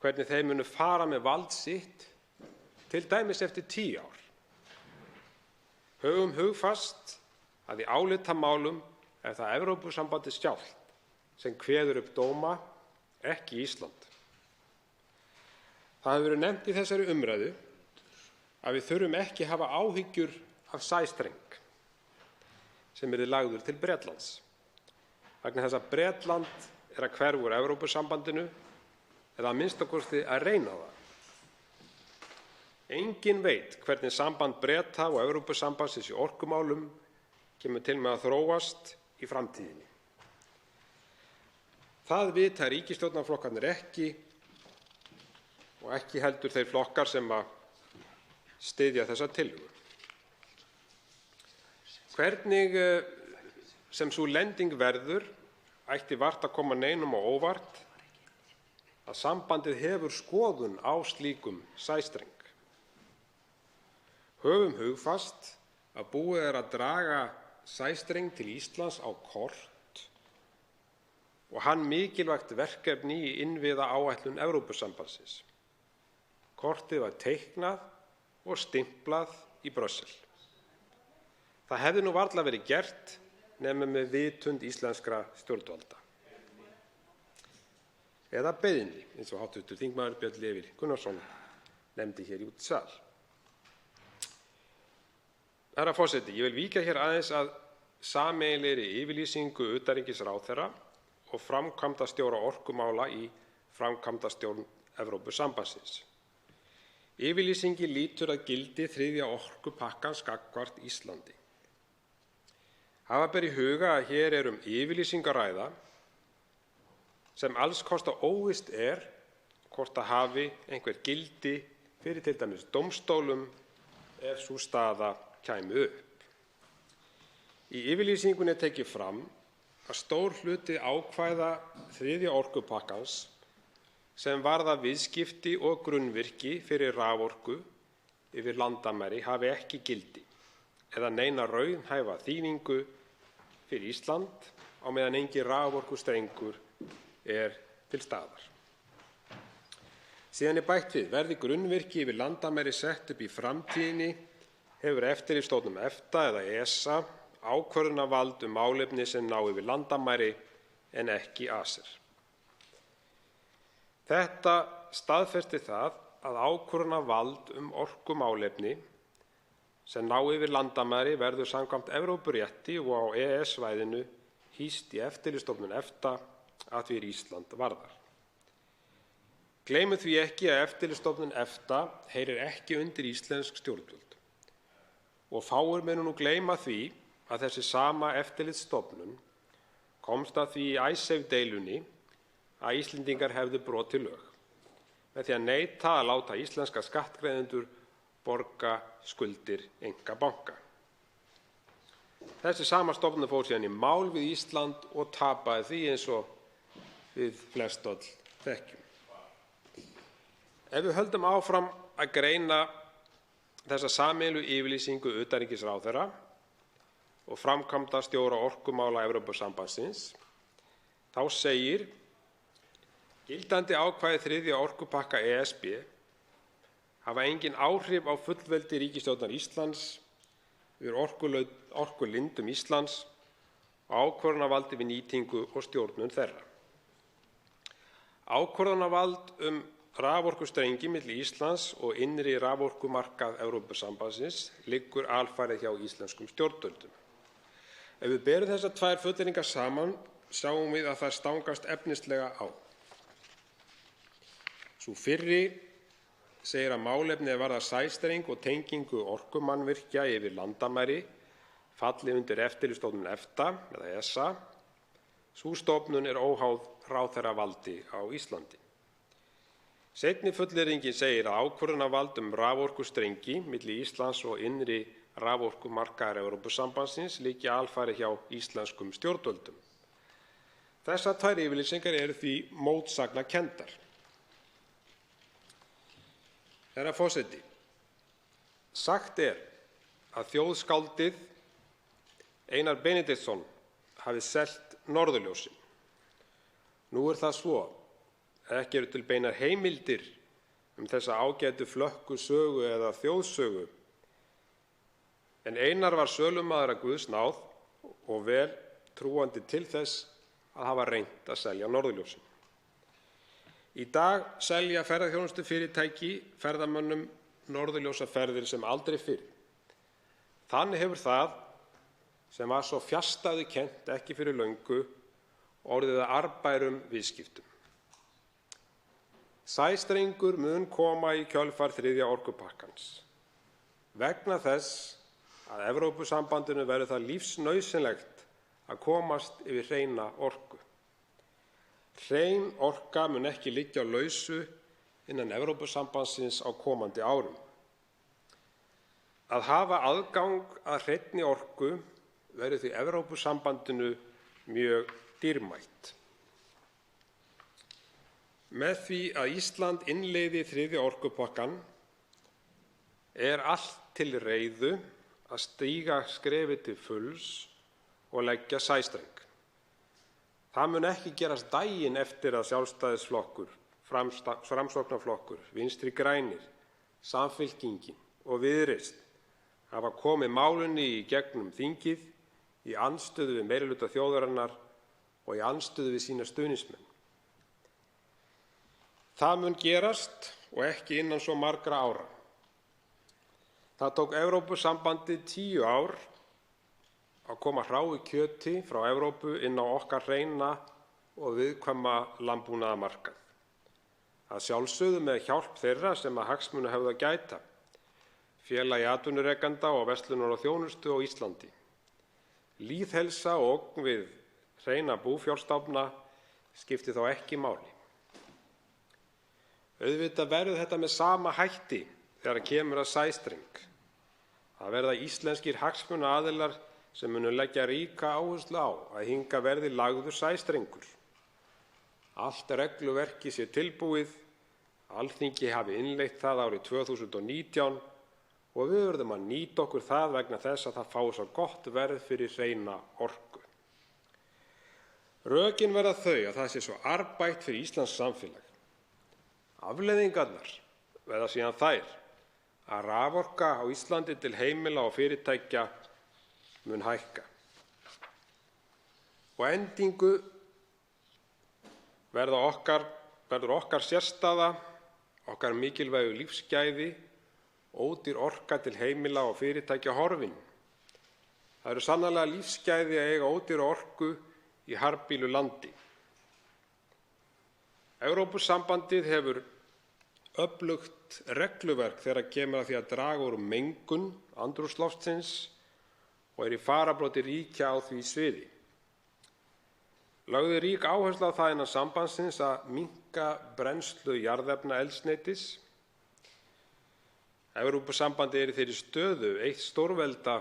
hvernig þeir munu fara með vald sitt, til dæmis eftir 10 ár? Höfum hugfast að í álitamálum er það Evrópusambandið sjálft sem kveður upp dóma, ekki Ísland. Það hefur verið nefnt í þessari umræðu að við þurfum ekki að hafa áhyggjur af sæstreng sem yrði lagður til Bretlands, vegna þess að Bretland er að hverfa úr Evrópusambandinu eða að minnsta kosti að reyna það. Enginn veit hvernig samband Breta og Evrópusambandsins í orkumálum kemur til með að þróast í framtíðinni. Það vita ríkisstjórnarflokkarnir ekki og ekki heldur þeir flokkar sem að styðja þessa tillögu. Hvernig sem sú lending verður ætti vart að koma neinum á óvart að sambandið hefur skoðun á slíkum sæstreng. Höfum hugfast að búið er að draga sæstreng til Íslands á kort og hann mikilvægt verkefni í innviðaáætlun Evrópusambandsins. Kortið var teiknað og stimplað í Brussel. Það hefði nú varla verið gert nema með vitund íslenskra stjórnvalda. Eða beiðni, eins og hv. þingmaður Björn Leví Gunnarsson nefndi hér í útsal. Herra forseti, ég vil víkja hér aðeins að sameiginlegri yfirlýsingu utanríkisráðherra og framkvæmdastjóra orkumála í framkvæmdastjórn Evrópusambandsins. Yfirlýsingin lýtur að gildi 3. orkupakkans gagnvart Íslandi. Hafa ber í huga að hér er yfirlýsingu að ræða sem alls kostar óvíst er hvort það hafi einhver gildi fyrir til dæmis dómstólum ef sú staða kæmi upp. Í yfirlýsingunni er tekið fram að stór hluti ákvæða 3. orkupakkans sem varða viðskipti og grunnvirki fyrir raforku yfir landamæri hafi ekki gildi eða neina raunhæfa þýðingu fyrir Ísland á meðan enginn raforkustrengur er til staðar. Síðan er bætt við, verði grunnvirki yfir landamæri sett upp í framtíðinni hefur eftirlitsstofnun EFTA eða ESA ákvörðunarvald málefni sem ná yfir landamæri en ekki ACER. Þetta staðfestir það að ákvörðunarvald orkumálefni sem ná yfir landamæri verður samkvæmt Evrópurétti og á EES-svæðinu hýst í eftirlitsstofnun EFTA að því Ísland varðar. Gleymum því ekki að eftirlitsstofnun EFTA heyrir ekki undir íslensk stjórnvöld og fáir munu nú gleyma því að þessi sama eftirlitsstofnun komst að því í Icesave-deilunni að Íslendingar hefðu brotið lög með því að neita að láta íslenska skattgreiðendur borga skuldir einkabanka. Þessi sama stofnun fór síðan í mál við Ísland og tapaði því eins og við flestöll þekkjum. Ef við höldum áfram að greina þessa sameiginlegu yfirlýsingu utanríkisráðherra og framkvæmdastjóra orkumála Evrópusambandsins. Þá segir: Gildandi ákvæði 3. orkupakka ESB hafa engin áhrif á fullveldi ríkisstjórnar Íslands yfir orkulindum Íslands og ákvörðunarvaldi við nýtingu og stjórnun þeirra. Ákvörðunarvald raforkustrengi milli Íslands og innri raforkumarkað Evrópusambandsins liggur alfarið hjá íslenskum stjórnvöldum. Ef við berum þessar tvær fullyrðingar saman sjáum við að þær stangast efnislega á. Sú fyrri segir að málefni varða sæstreng og tengingu orkumannvirkja yfir landamæri falli undir eftirlitsstofnun EFTA eða ESA. Sú stofnun óháð ráðherravaldi á Íslandi. Seinni fullyrðingin segir að ákvörðunarvald raforkustrengi milli Íslands og innri raforkumarkaðar Evrópusambandsins liggi alfarið hjá íslenskum stjórnvöldum. Þessar tvær yfirlýsingar eru því mótsagnakenndar. Herra forseti, sagt að þjóðskáldið Einar Benediktsson hafi selt norðurljósin. Nú það svo að ekki eru til beinar heimildir þessa ágætu flökku sögu eða þjóðsögu, en Einar var sölumaður að Guðs náð og vel trúandi til þess að hafa reynt að selja norðurljósin. Í dag selja ferðaþjónustufyrirtæki ferðamönnum norðurljósaferðir sem aldrei fyrr. Þannig hefur það, sem var svo fjarstæðukennt ekki fyrir löngu, orðið að arðbærum viðskiptum. Sæstrengur mun koma í kjölfar 3. orkupakkans. Vegna þess að Evrópusambandinu verður það lífsnauðsynlegt að komast yfir hreina orku. Hrein orka mun ekki liggja á lausu innan Evrópusambandsins á komandi árum. Að hafa aðgang að hreinni orku verður því Evrópusambandinu mjög dýrmætt. Með því að Ísland innleiði 3. orkupakkann allt til reiðu að stíga skrefið til fulls og leggja sæstreng. Það mun ekki gerast daginn eftir að Sjálfstæðisflokkur, Framsóknarflokkur, Vinstri grænir, Samfylkingin og Viðreisn hafa komið málinu í gegnum þingið í andstöðu við meirihluta þjóðarinnar og í andstöðu við sína stuðningsmenn. Það mun gerast og ekki innan svo margra ára. Það tók Evrópusambandið 10 ár að koma hráu kjöti frá Evrópu inn á okkar hreina og viðkvæma landbúnaðarmarkað. Að sjálfsögðu með hjálp þeirra sem að hagsmuna höfðu að gæta, Félagi atvinnurekenda og verslunar og þjónustu á Íslandi. Lýðheilsa og ógn við hreina búfjárstofna skiptir þá ekki máli. Auðvitað verður þetta með sama hætti þegar kemur að sæstreng. Það verða íslenskir hagsmunaaðilar sem munu leggja ríka áherslu á að hingað verði lagður sæstrengur. Allt regluverkið sé tilbúið, Alþingi hafi innleitt það árið 2019 og við verðum að nýta okkur það vegna þess að það fái svo gott verð fyrir hreina orku. Rökin verða þau að það sé svo arðbært fyrir íslenskt samfélag. Afleiðingarnar verða síðan þær að raforka á Íslandi til heimila og fyrirtækja mun hækka. Og endingu verður okkar sérstaða, okkar mikilvægu lífsgæði, ódýr orka til heimila og fyrirtækja horfin. Það eru sannarlega lífsgæði að eiga ódýra orku í harðbýlu landi. Evrópusambandið hefur öflugt regluverk þegar kemur að því að draga úr mengun andrúmsloftsins og í fararbroddi ríkja á því sviði. Lögð rík áhersla á það innan sambandsins að minnka brennslu jarðefnaeldsneytis. Evrópusambandið í þeirri stöðu eitt stórvelda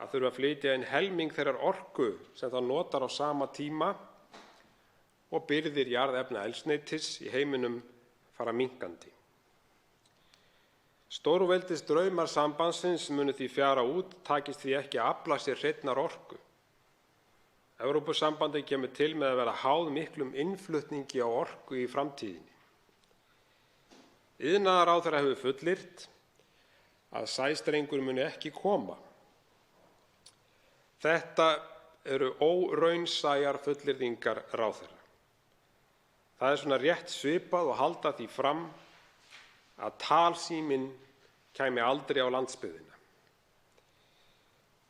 að þurfa að flytja inn helming þeirrar orku sem það notar á sama tíma og birgðir jarðefnaeldsneytis í heiminum fara minnkandi. Stórveldisdraumar sambandsins munu því fjara út takist því ekki að afla sér hreinnar orku. Evrópusambandið kemur til með að vera háð miklum innflutningi á orku í framtíðinni. Iðnaðarráðherra hefur fullyrt að sæstrengur muni ekki koma. Þetta eru óraunsæjar fullyrðingar ráðherra. Það er svona rétt svipað og halda því fram að talsíminn kæmi aldrei á landsbyggðina.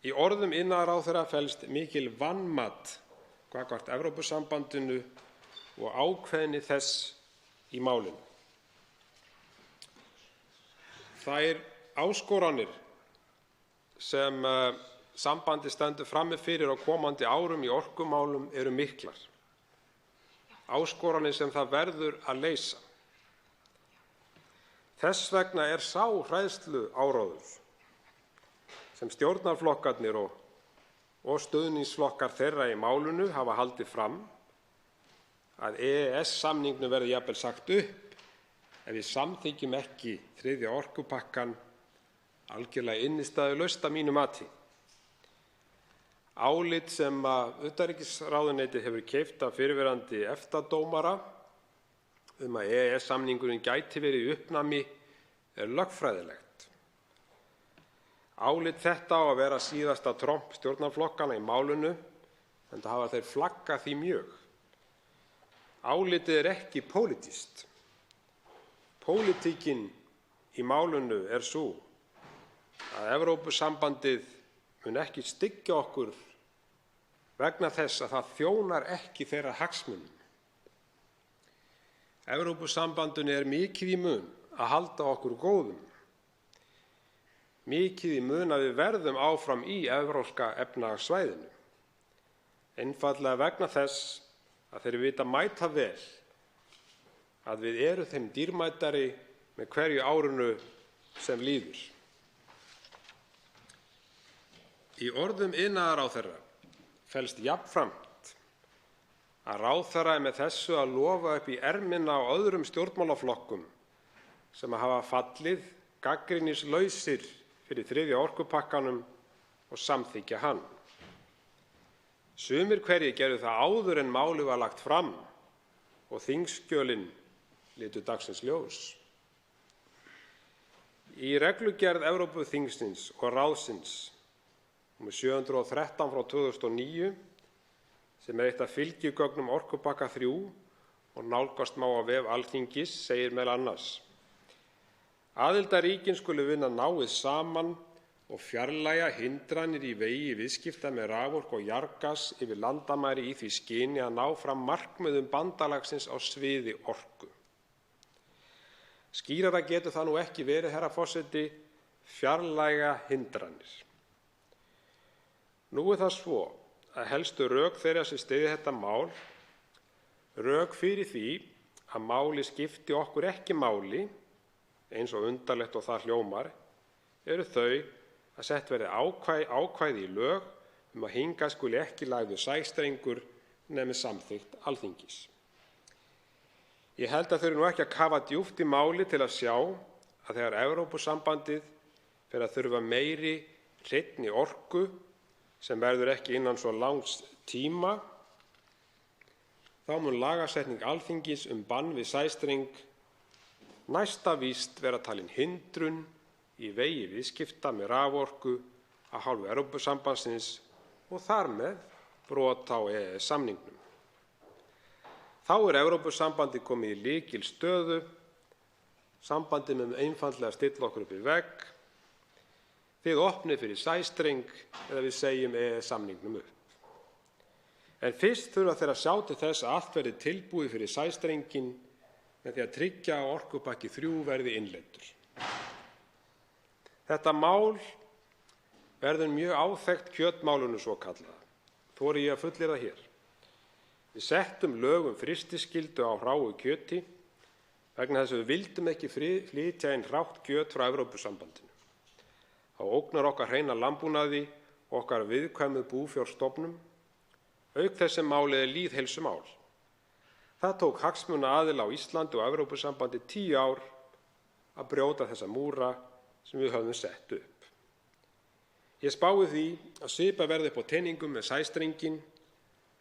Í orðum iðnaðarráðherra felst mikil vanmat gagnvart Evrópusambandinu og ákveðni þess í málinu. Þær áskoranir sem sambandið stendur frammi fyrir á komandi árum í orkumálum eru miklar. Áskoranir sem það verður að leysa. Þess vegna er sá hræðsluáróður sem stjórnarflokkarnir og stuðningsflokkar þeirra í málinu hafa haldið fram að EES-samningnum verði jafnvel sagt upp ef við samþykkjum ekki þriðja orkupakkann algjörlega innistæðulaust að mínu mati. Álit sem utanríkisráðuneytið hefur keypt af fyrrverandi EFTA-dómara að EES-samningurinn gæti verið í uppnámi er lögfræðilegt. Álit þetta á að vera síðasta tromp stjórnarflokkanna í málinu, enda hafa þeir flaggað því mjög. Álitið er ekki pólitískt. Pólitíkin í málinu er sú að Evrópusambandið mun ekki styggja okkur vegna þess að það þjónar ekki þeirra hagsmunum. Evrópusambandinu er mikið í mun að halda okkur góðum. Mikið í mun að við verðum áfram í evrópska efnahagssvæðinu. Einfaldlega vegna þess að þeir vita mæta vel að við erum þeim dýrmætari með hverju árinu sem líður. Í orðum iðnaðarráðherra felst jafnframt að ráðherra er með þessu að lofa upp í ermina á öðrum stjórnmálaflokkum sem hafa fallið gagnrýnislausir fyrir þriðja orkupakkanum og samþykkja hann. Sumir hverjir gerðu það áður en málið var lagt fram og þingskjölin litu dagsins ljós. Í reglugerð Evrópuþingsins og ráðsins nr. 713 frá 2009, sem er eitt af fylgigögnum orkupakka 3 og nálgast má á vef Alþingis, segir meðal annars: Aðildarríkin skulu vinna náið saman og fjarlægja hindranir í vegi viðskipta með raforku og jarðgas yfir landamæri í því skyni að ná fram markmiðum bandalagsins á sviði orku. Skýrara getur það nú ekki verið, herra forseti, fjarlægja hindranir. Nú er það svo að helstu rök þeirra sem styðja þetta mál, rök fyrir því að máli skipti okkur ekki máli, eins og undarlegt og það hljómar, eru þau að sett verði ákvæði í lög að hingað skuli ekki lagður sæstrengur nema samþykkt Alþingis. Ég held að þau eru nú ekki að kafa djúpt í máli til að sjá að þegar Evrópusambandið fer að þurfa meiri hreinni orku sem verður ekki innan svo langs tíma, þá mun lagasetning Alþingis bann við sæstreng næsta víst vera talin hindrun í vegi viðskipta með raforku af hálfu Evrópusambandsins og þar með brot á EES-samningnum. Þá er Evrópusambandið komið í lykilstöðu. Sambandið mun einfaldlega stilla okkur upp í vegg. Þið opnið fyrir sæstreng eða við segjum EES-samningnum upp. En fyrst þurfa þeir að sjá til þess að allt verði tilbúið fyrir sæstrenginn með því að tryggja að orkupakki 3 verði innleiddur. Þetta mál verður mjög áþekkt kjötmálinu svokallaða, þori ég að fullyrða hér. Við settum lög frystiskyldu á hráu kjöti vegna þess að við vildum ekki flytja inn hrátt kjöt frá Evrópusambandinu. Það ógnar okkar hreina landbúnaði og okkar viðkvæmu búfjárstofnum, auk þess sem málið er lýðheilsumál. Það tók hagsmunaaðila á Íslandi og Evrópusambandi 10 ár að brjóta þessa múra sem við höfðum sett upp. Ég spái því að svipað verði upp á teningum með sæstrenginn.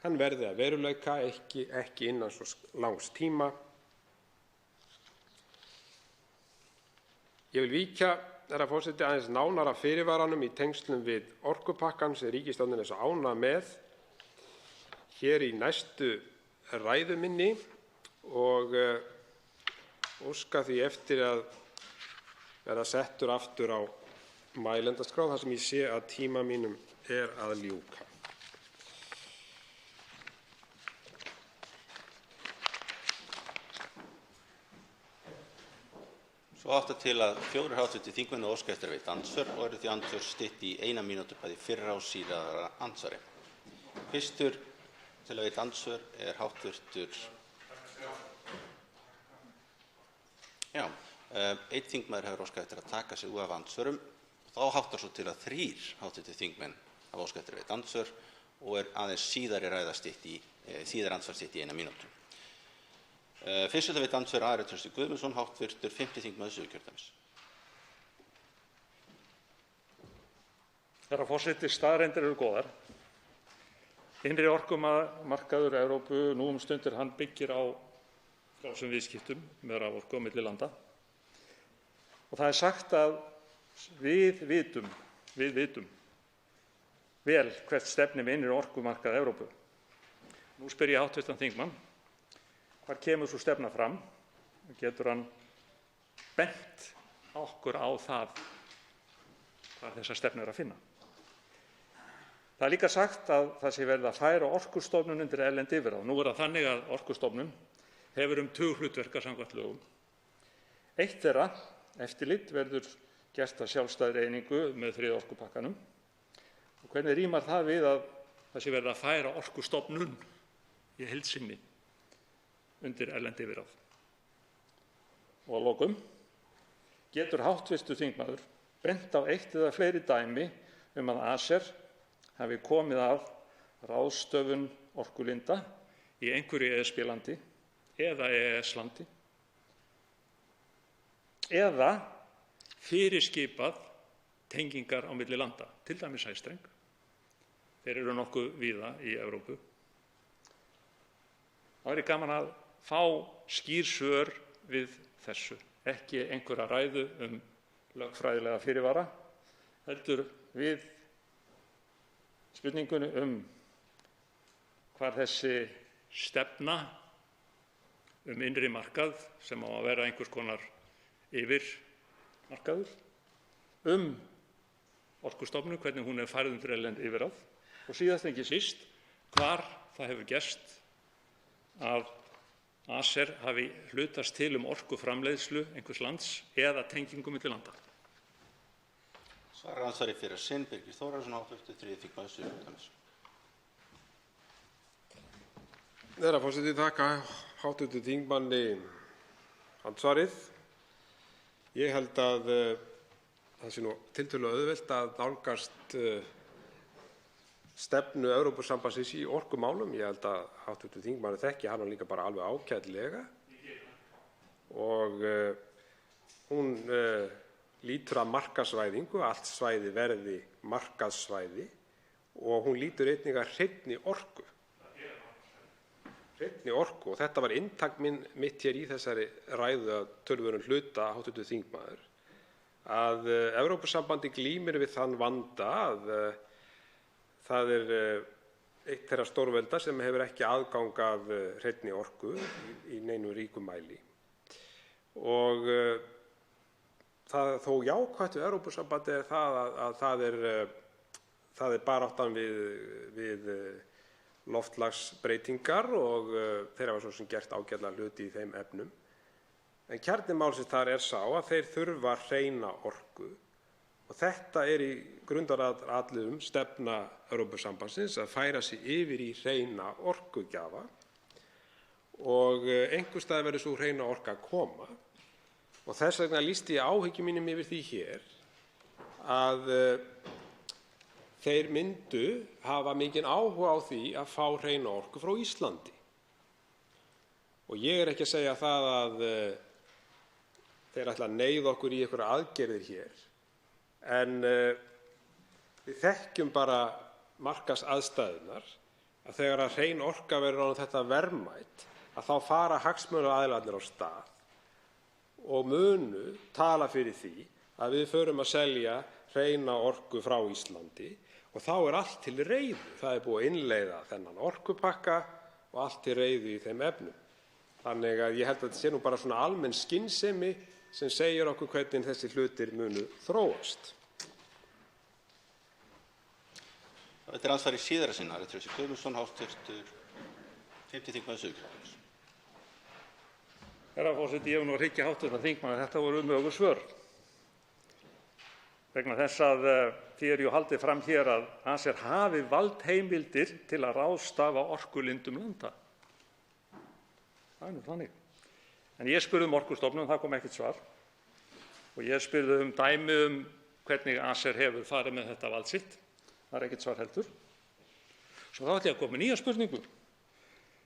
Hann verði að veruleika ekki innan svo langs tíma. Ég vil víkja, herra forseti, aðeins nánar að fyrirvaranum í tengslum við orkupakkann sem ríkisstjórnin er svo ánægð með hér í næstu ræðu minni og óska því eftir að verða settur aftur á mælendaskrá þar sem ég sé að tíma mínum er að ljúka. Svo áttar til að 4 hv. þingmenn óska eftir að veita andsvör og eru því andsvör stytt í 1 mínútu bæði fyrra og síðara andsvari. Fyrstur til að veita andsvör er einn þingmaður hefur óskað eftir að taka sig af andsvörum. Þá háttar svo til að 3 hv. þingmenn hafa óskað eftir að veita andsvör og er aðeins síðari andsvar stytt í 1 mínútu. Fyrst til að veita andsvör Ari Trausti Guðmundsson, hv. 5. þingmaður Suðurkjördæmis. Herra forseti, staðreyndir eru góðar. Innri orkumarkaður Evrópu nú stundir hann byggir á frjálsum viðskiptum með raforku á milli landa. Og það er sagt að við vitum vel hvert stefnir með innri orkumarkað Evrópu. Nú spyr ég hv. þingmann, hvar kemur sú stefna fram? Getur hann bent okkur á það hvað þessa stefnu er að finna? Það er líka sagt að það sé verið að færa Orkustofnun undir erlend yfirráð. Nú er það þannig að Orkustofnun hefur 2 hlutverka samkvæmt lögum. Eitt þeirra, eftirlit, verður gert að sjálfstæðri einingu með 3. orkupakkanum. Og hvernig rímar það við að það sé verið að færa Orkustofnun í heild sinni undir erlend yfirráð? Og að lokum, getur hv. þingmaður bent á eitt eða fleiri dæmi að Acer hafi komið að ráðstöfun orkulinda í einhverju ESB-landi eða EES-landi eða fyrirskipað tengingar á milli landa, til dæmis sæstreng. Þeir eru nokkuð víða í Evrópu. Það væri gaman að fá skýr svör við þessu, ekki einhverja ræðu lögfræðilega fyrirvara, heldur við spurningunni hvar þessi stefna innri markað sem á að vera einhvers konar yfirmarkaður, Orkustofnun, hvernig hún er færð undir erlend yfirráð og síðast en ekki síst, hvar það hefur gerst að Acer hafi hlutast til orkuframleiðslu einhvers lands eða tengingu milli landa. Svarar andsvari fyrir sinn Birgir Þórarinsson, hv. 3. þingmaður Suðurkjördæmis. Herra forseti, þakka hv. þingmanni andsvarið. Ég held að það sé nú tiltölulega auðvelt að nálgast stefnu Evrópusambandsins í orkumálum. Ég held að hv. þingmaður þekki hana líka bara alveg ágætlega og hún lítur að markaðsvæðingu, allt svæði verði markaðssvæði og hún lítur einnig að hreinni orku. Og þetta var inntak mitt hér í þessari ræðu að töluverðum hluta hv. þingmaður, að Evrópusambandið glímir við þann vanda að það er eitt þeirra stórvelda sem hefur ekki aðgang að hreinni orku í neinum ríkum mæli. Og það þó jákvætt við Evrópusambandið er það að það er baráttan við loftslagsbreytingar og þeir hafa svo sem gert ágætlega hluti í þeim efnum. En kjarni málsins þar er sá að þeir þurfa hreina orku og þetta er í grundvallaratriðum stefna Evrópusambandsins að færa sig yfir í hreina orkugjafa og einhvers staðar verður sú hreina orka að koma. Og þess vegna lýsti ég áhyggjum mínum yfir því hér að þeir myndu hafa mikinn áhuga á því að fá hreina orku frá Íslandi. Og ég er ekki að segja það að þeir ætla að neyða okkur í einhverjar aðgerðir hér, En við þekkjum bara markaðsaðstæðurnar að þegar hrein orka verður orðin þetta verðmæt þá fara hagsmunaaðilarnir á stað og munu tala fyrir því að við förum að selja hreina orku frá Íslandi og þá er allt til reiðu. Það er búið að innleiða þennan orkupakka og allt til reiðu í þeim efnum. Þannig að ég held að þetta sé nú bara svona almenn skynsemi sem segir okkur hvernig þessi hlutir munu þróast. Þetta er andsvar í síðara sinna. Ari Trausti Guðmundsson, hv. 5. þingmaður Suðurkjördæmis. Herra forseti, ég vil nú hryggja hv. þingmann að þetta voru umögur svör. Vegna þess að því er haldið fram hér að ACER hafi valdheimildir til að ráðstafa orkulindum landa. Það er nú þannig. En ég spurði Orkustofnun, það kom ekkert svar. Og ég spurði dæmi hvernig ACER hefur farið með þetta vald sitt. Það er ekkert svar heldur. Svo þá ætla ég að koma með nýja spurningu.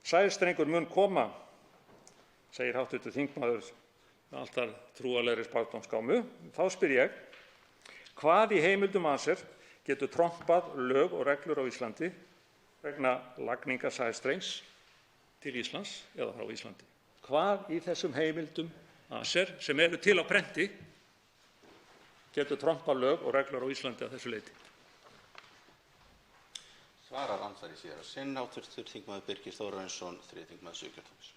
Sæstrengur mun koma, segir hv. þingmaður alltaf trúarlegri spádómsgámu. Þá spyr ég, hvað í heimildum ACER getur trompað lög og reglur á Íslandi vegna lagningar sæstrengs til Íslands eða frá Íslandi? Hvað í þessum heimildum ACER sem eru til á prenti getur trompað lög og reglur á Íslandi að þessu leyti? Svarar andsvar í síðara sinn, hv. þingmaður Birgir Þórarinsson, 3. þingmaður Suðurkjördæmis.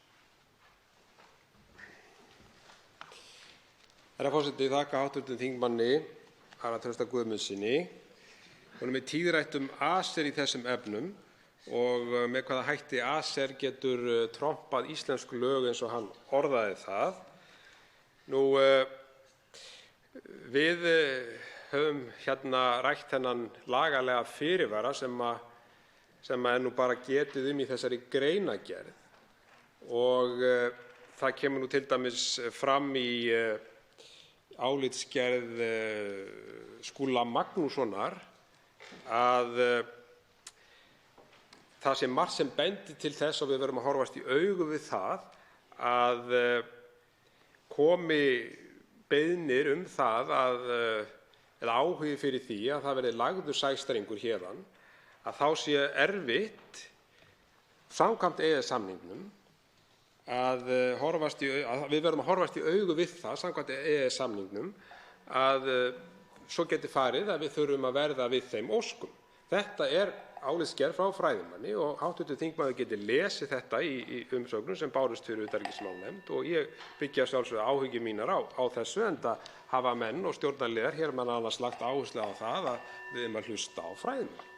Herra forseti, ég þakka hv. þingmanni Ara Trausta Guðmundssyni. Honum er tíðrætt ACER í þessum efnum og með hvaða hætti ACER getur trompað íslensk lög eins og hann orðaði það. Nú, við höfum hérna rætt þennan lagalega fyrirvara sem er nú bara getið í þessari greinargerð og það kemur nú til dæmis fram í álitsgerð Skúla Magnússonar að það sé margt sem bendir til þess og við verðum að horfast í augu við það að komi beiðnir það eða áhugi fyrir því að það verði lagður sæstrengur héðan að þá sé erfitt samkvæmt EES-samningnum að við verðum að horfast í augu við það samkvæmt EES-samningnum að svo geti farið að við þurfum að verða við þeim óskum. Þetta er álitsgerð frá fræðimanni og hv. þingmaður geti lesið þetta í umsögnum sem bárust fyrir utanríkismálanefnd og ég byggja sjálfsögðu áhyggjur mínar á þessu enda hafa menn og stjórnarliðar hér meðal annars lagt áherslu á það að við erum að hlusta á fræðimann.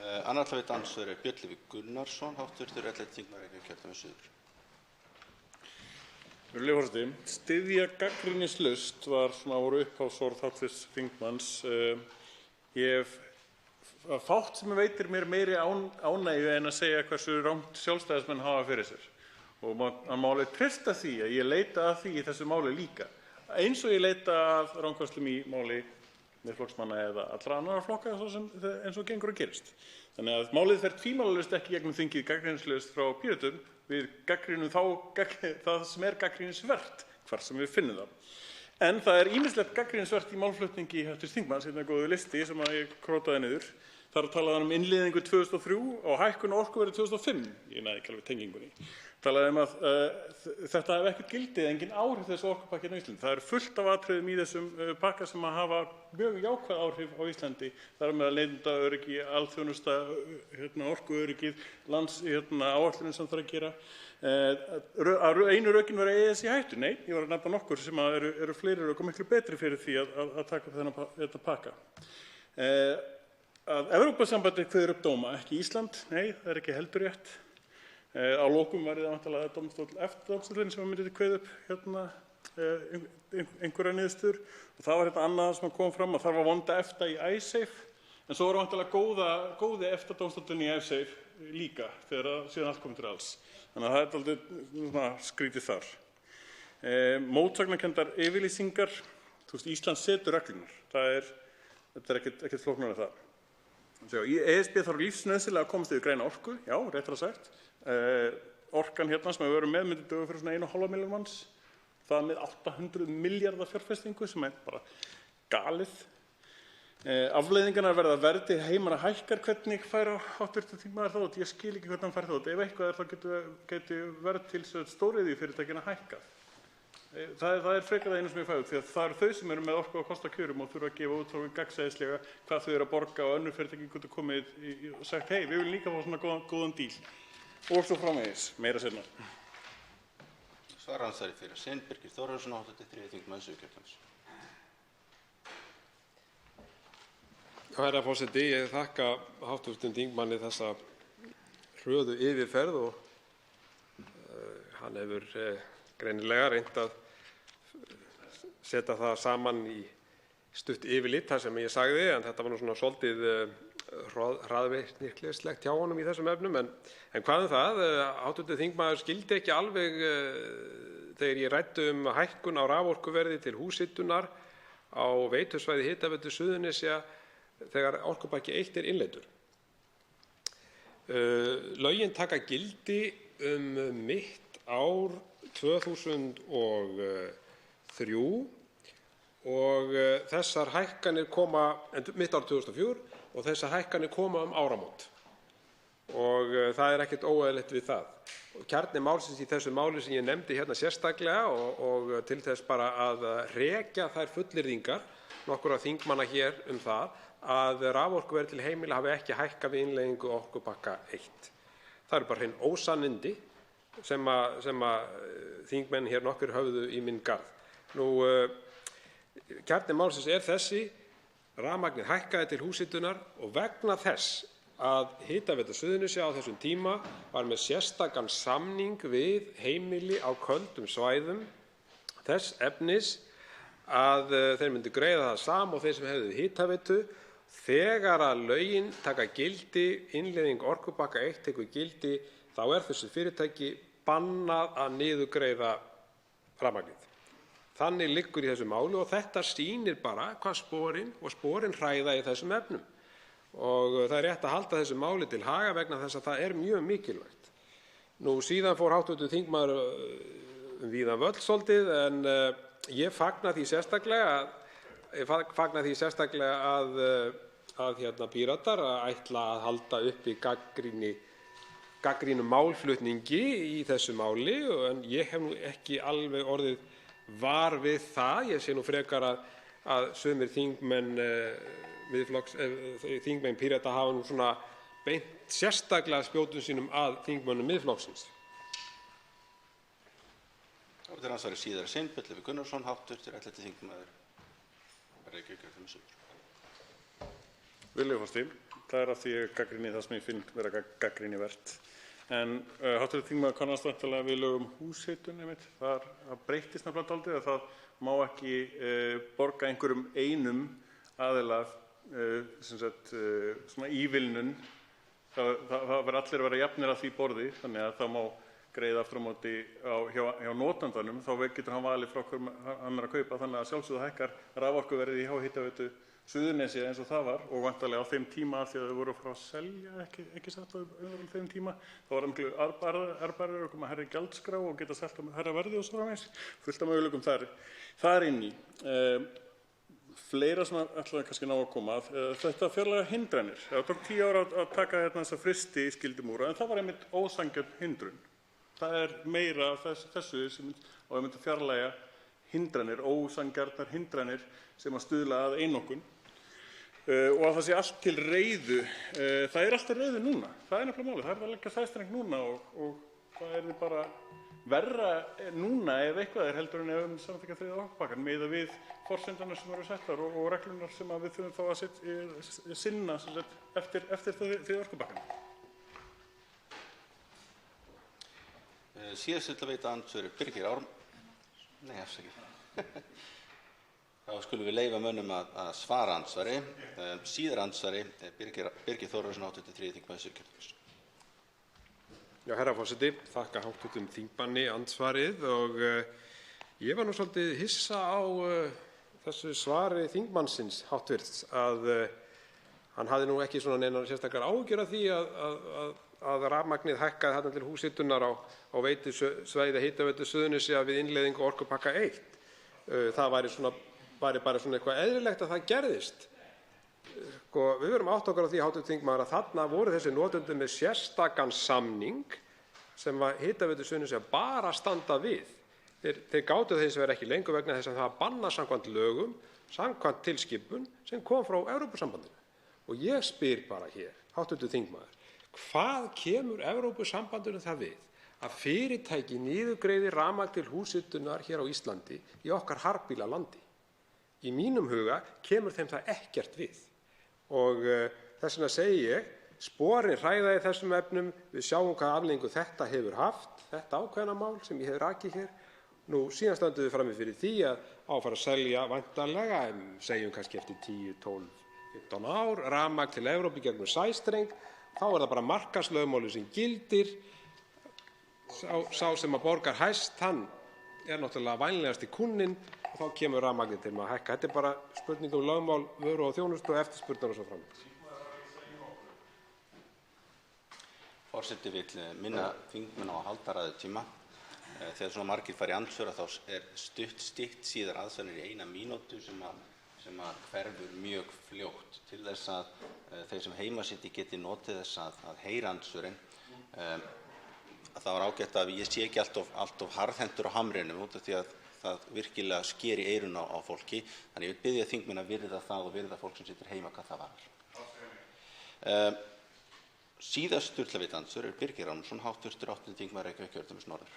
Annar ætla að veita andsvar er Björn Leví Gunnarsson, hv. 11. þingmaður Reykjavíkurkjördæmis suður. Virðulegi forseti, styðja gagnrýnislaust voru upphafsorð hv. þingmanns. Ég hef fátt sem veitir mér meiri ánægju en að segja hversu rangt sjálfstæðismenn hafa fyrir sér. Og maður má alveg treysta því að ég leita að því í þessu máli líka. Eins og ég leita að rangfærslum í máli Miðflokksmanna eða allra annarra flokka eins og gengur og gerist. Þannig að málið fer tvímælalaust ekki gegnum þingið gagnrýnislaust frá Pírötum. Við gagnrýnum það sem er gagnrýnisvert, hvar sem við finnum það. En það er ýmislegt gagnrýnisvert í málflutningi hv. þingmanns, hérna góður listi sem ég krótaði niður. Þar talaði innleiðingu 2003 og hækkun á orkuverði 2005. Ég næði ekki alveg tengingunni. Talaði að þetta hefði ekkert gildi, engin áhrif þessu orkupakki á Íslandi. Það er fullt af atriðum í þessum pakka sem hafa mjög jákvæð áhrif á Íslandi. Það er með að neytendaöryggi, alþjónusta, orkuöryggið, áætlunin sem þarf að gera. Einu rökin vera EES í hættu. Nei, ég var að nefna nokkur sem eru fleiri rök og miklu betri fyrir því að taka upp þetta pakka. Að Evrópusambandið kveður upp dóma, ekki Ísland. Nei, það er ekki heldur rétt. Á lokum væri það væntanlega EFTA-dómstóllinn sem myndi kveða upp einhverjar niðurstöður og það var annað sem kom fram að þarf að vonda EFTA í Icesave en svo var væntanlega góði EFTA-dómstóllinn í Icesave líka þegar síðan allt kom til alls. Þannig að það er dálítið skrítið þar. Mótsagnarkenndar yfirlýsingar, Ísland setur reglurnar. Þetta er ekkert flóknara en það. Í ESB þarf lífsnauðsynlega að komast yfir græna orku, já, réttara sagt. Orkan hérna sem við verum með myndi duga fyrir svona 1,5 milljón manns. það með 800 milljarða fjárfestingu sem bara galið. Afleiðingarnar verða verði heimana hækkar. Hvernig fær hv. þingmaður það út? Ég skil ekki hvernig hann fær það út. Ef eitthvað þá gæti verð til stóriðjufyrirtækjanna hækkað. Það er frekar það einu sem ég fæ út, því að það eru þau sem eru með orku á kostakjörum og þurfa að gefa út þá gagnsæðislega hvað þau eru að borga og önnur fyrirtæki getur komið og sagt hei, við viljum líka fá svona góðan díl og svo framvegis, meira seinna. Svarandsari fyrir sinn, Birgir Þórðarson, 3. þingmaður Suðurkjördæmis. Herra forseti, ég þakka hv. þingmanni þessa hröðu yfirferð og hann hefur greinilega reynt að setja það saman í stutt yfirlit þar sem ég sagði, en þetta var nú svona svolítið hraðvirknislegt hjá honum í þessum efnum. En hvað það? Hv. þingmaður skildi ekki alveg þegar ég ræddi hækkun á raforkuverði til húshitunar á veitusvæði Hitaveitu Suðurnesja þegar orkupakki 1 er innleiddur. Lögin taka gildi mitt ár 2003 og þessar hækkanir koma mitt ár 2004 og þessar hækkanir koma áramót og það er ekkert óeðlilegt við það. Kjarni málsins í þessu máli sem ég nefndi hérna sérstaklega og til þess bara að hrekja þær fullyrðingar nokkurra þingmanna hér það að raforkuverð til heimila hafi ekki hækkað við innleiðingu orkupakka 1. Það eru bara hrein ósannindi sem þingmenn hér nokkur höfðu í minn garð. Kjarni málsins er þessi: rafmagnið hækkaði til húshitunar og vegna þess að Hitaveita Suðurnesja á þessum tíma var með sérstakan samning við heimili á köldum svæðum þess efnis að þeir myndu greiða það sama og þeir sem hefðu hitaveitu. Þegar að lögin taka gildi, innleiðing orkupakka 1 tekur gildi, þá er þessu fyrirtæki bannað að niðurgreiða rafmagnið. Þannig liggur í þessu máli og þetta sýnir bara hvað sporin hræða í þessum efnum. Og það er rétt að halda þessu máli til haga vegna þess að það er mjög mikilvægt. Síðan fór hv. þingmaður víðan völl svolítið, en ég fagna því sérstaklega að Píratar ætla að halda uppi gagnrýnum málflutningi í þessu máli, en ég hef nú ekki alveg orðið var við það. Ég sé nú frekar að sumir þingmenn Pírata hafa nú svona beint sérstaklega spjótum sínum að þingmönnum Miðflokksins. Það er ansvari síðara sinn, Björn Gunnarsson, hv. 11. þingmaður Reykjavíkurkjördæmis suður. Virðulegur forseti, það er af því ég gagnrýni það sem ég finn vera gagnrýnivert. En hv. þingmaður kannast væntanlega við lög húshitun einmitt. Það breyttist nefnilega dálítið að það má ekki borga einhverjum einum aðila svona ívilnun. Það verður allir að vera jafnir að því borði, þannig að það má greiða aftur á móti hjá notandanum, þá getur hann valið frá hverjum hann er að kaupa, þannig að sjálfsögðu hækkar raforkuverðið hjá Hitaveitu Suðurnesja eins og það var, og væntanlega á þeim tíma af því að þau voru frá að selja, ekki satt á þeim tíma, þá var miklu arðbærara að koma hærri gjaldskrá og geta selt á hærra verði og svo framvegis, fullt af möguleikum þar inn í. Fleira sem ætlaði kannski ná að koma að þetta fjarlæga hindranir. Það tók 10 ár að taka þessa fristi í skildumúra, en það var einmitt ósanngjörn hindrun. Það er meira af þessu sem á einmitt að fjarlæga hindranir, ósanngjarnar hindranir sem að stuðla að einokun og að það sé allt til reiðu. Það er alltaf reiðu núna. Það er nefnilega málið. Það er að leggja sæstreng núna og það er bara verra núna ef eitthvað er heldur en ef við samþykkja 3. orkupakkann miðað við forsendanir sem eru settar og reglunar sem við þurfum þá að sinna eftir 3. orkupakkann. Síðast til að veita andsvöru Birgir Nei, afsakið. Þá skulum við leyfa mönnum að svara andsvari. Síðar andsvari Birgir Þórðarson, hv. 3. þingmaður Suðurkjördæmis. Já, herra forseti, þakka hv. þingmanni andsvarið og ég var nú svolítið hissa á þessu svari þingmannsins hv. að Hann hafði nú ekki neinar sérstakar áhyggjur af því að rafmagnið hækkaði þarna til húshitunar á veitusvæði Hitaveitu Suðurnesja við innleiðingu orkupakka 1. Það væri bara eitthvað eðlilegt að það gerðist. Við verðum að átta okkur á því, hv. þingmaður, að þarna voru þessir notendur með sérstakan samning sem Hitaveitu Suðurnesja bara standa við. Þeir gátu hins vegar ekki lengur vegna þess að það var bannað samkvæmt lögum, samkvæmt tilskipun sem kom frá Evrópusambandinu. Og ég spyr bara hér, hv. þingmaður, hvað kemur Evrópusambandinu það við að fyrirtæki niðurgreiði rafmagn til húshitunar hér á Íslandi í okkar harðbýla landi? Í mínum huga kemur þeim það ekkert við. Og þess vegna segi ég, sporin hræða í þessum efnum, við sjáum hvað afleiðingu þetta hefur haft, þetta ákveðna mál sem ég hef rakið hér. Nú síðan stöndum við frammi fyrir því að fara að selja væntanlega, segjum kannski eftir 10, 12, 15 ár, rafmagn til Evrópu gegnum sæstreng. Þá það bara markaðslögmálið sem gildir. Sá sem að borgar hæst, hann náttúrulega vænlegasti kúnninn og þá kemur rafmagnið til að hækka. Þetta bara spurning lögmál, vöru og þjónustu og eftirspurnar og svo framvegis. Forseti vill minna þingmenn á að halda ræðutíma. Þegar svona margir fara í andsvör þá stytt síðar aðsvörnir í 1 mínútu sem að hverfur mjög fljótt til þess að þeir sem heima sitji geti notið þess að heyra andsvörin. Það var ágætt að ég sé ekki alltof harðhentur á hamrinum út af því að það virkilega sker í eyrun á fólki. Þannig ég vil biðja þingmenn að virða það og virða fólk sem situr heima hvað það varðar. Síðastur til að veita andsvör Birgir Ármannsson, hv. 8. þingmaður Reykjavíkurkjördæmis norður.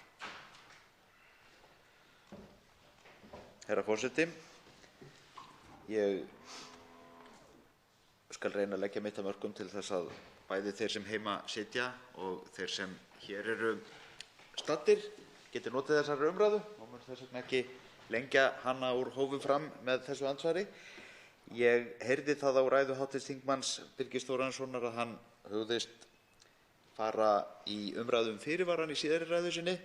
Herra forseti, ég skal reyna að leggja mitt af mörkum til þess að bæði þeir sem heima sitja og þeir sem hér eru staddir geti notið þessari umræðu og mun þess vegna ekki lengja hana úr hófi fram með þessu andsvari. Ég heyrði það á ræðu hv. þingmanns Birgis Þórarinssonar að hann hugðist fara í umræðu fyrirvarann í síðari ræðu sinni.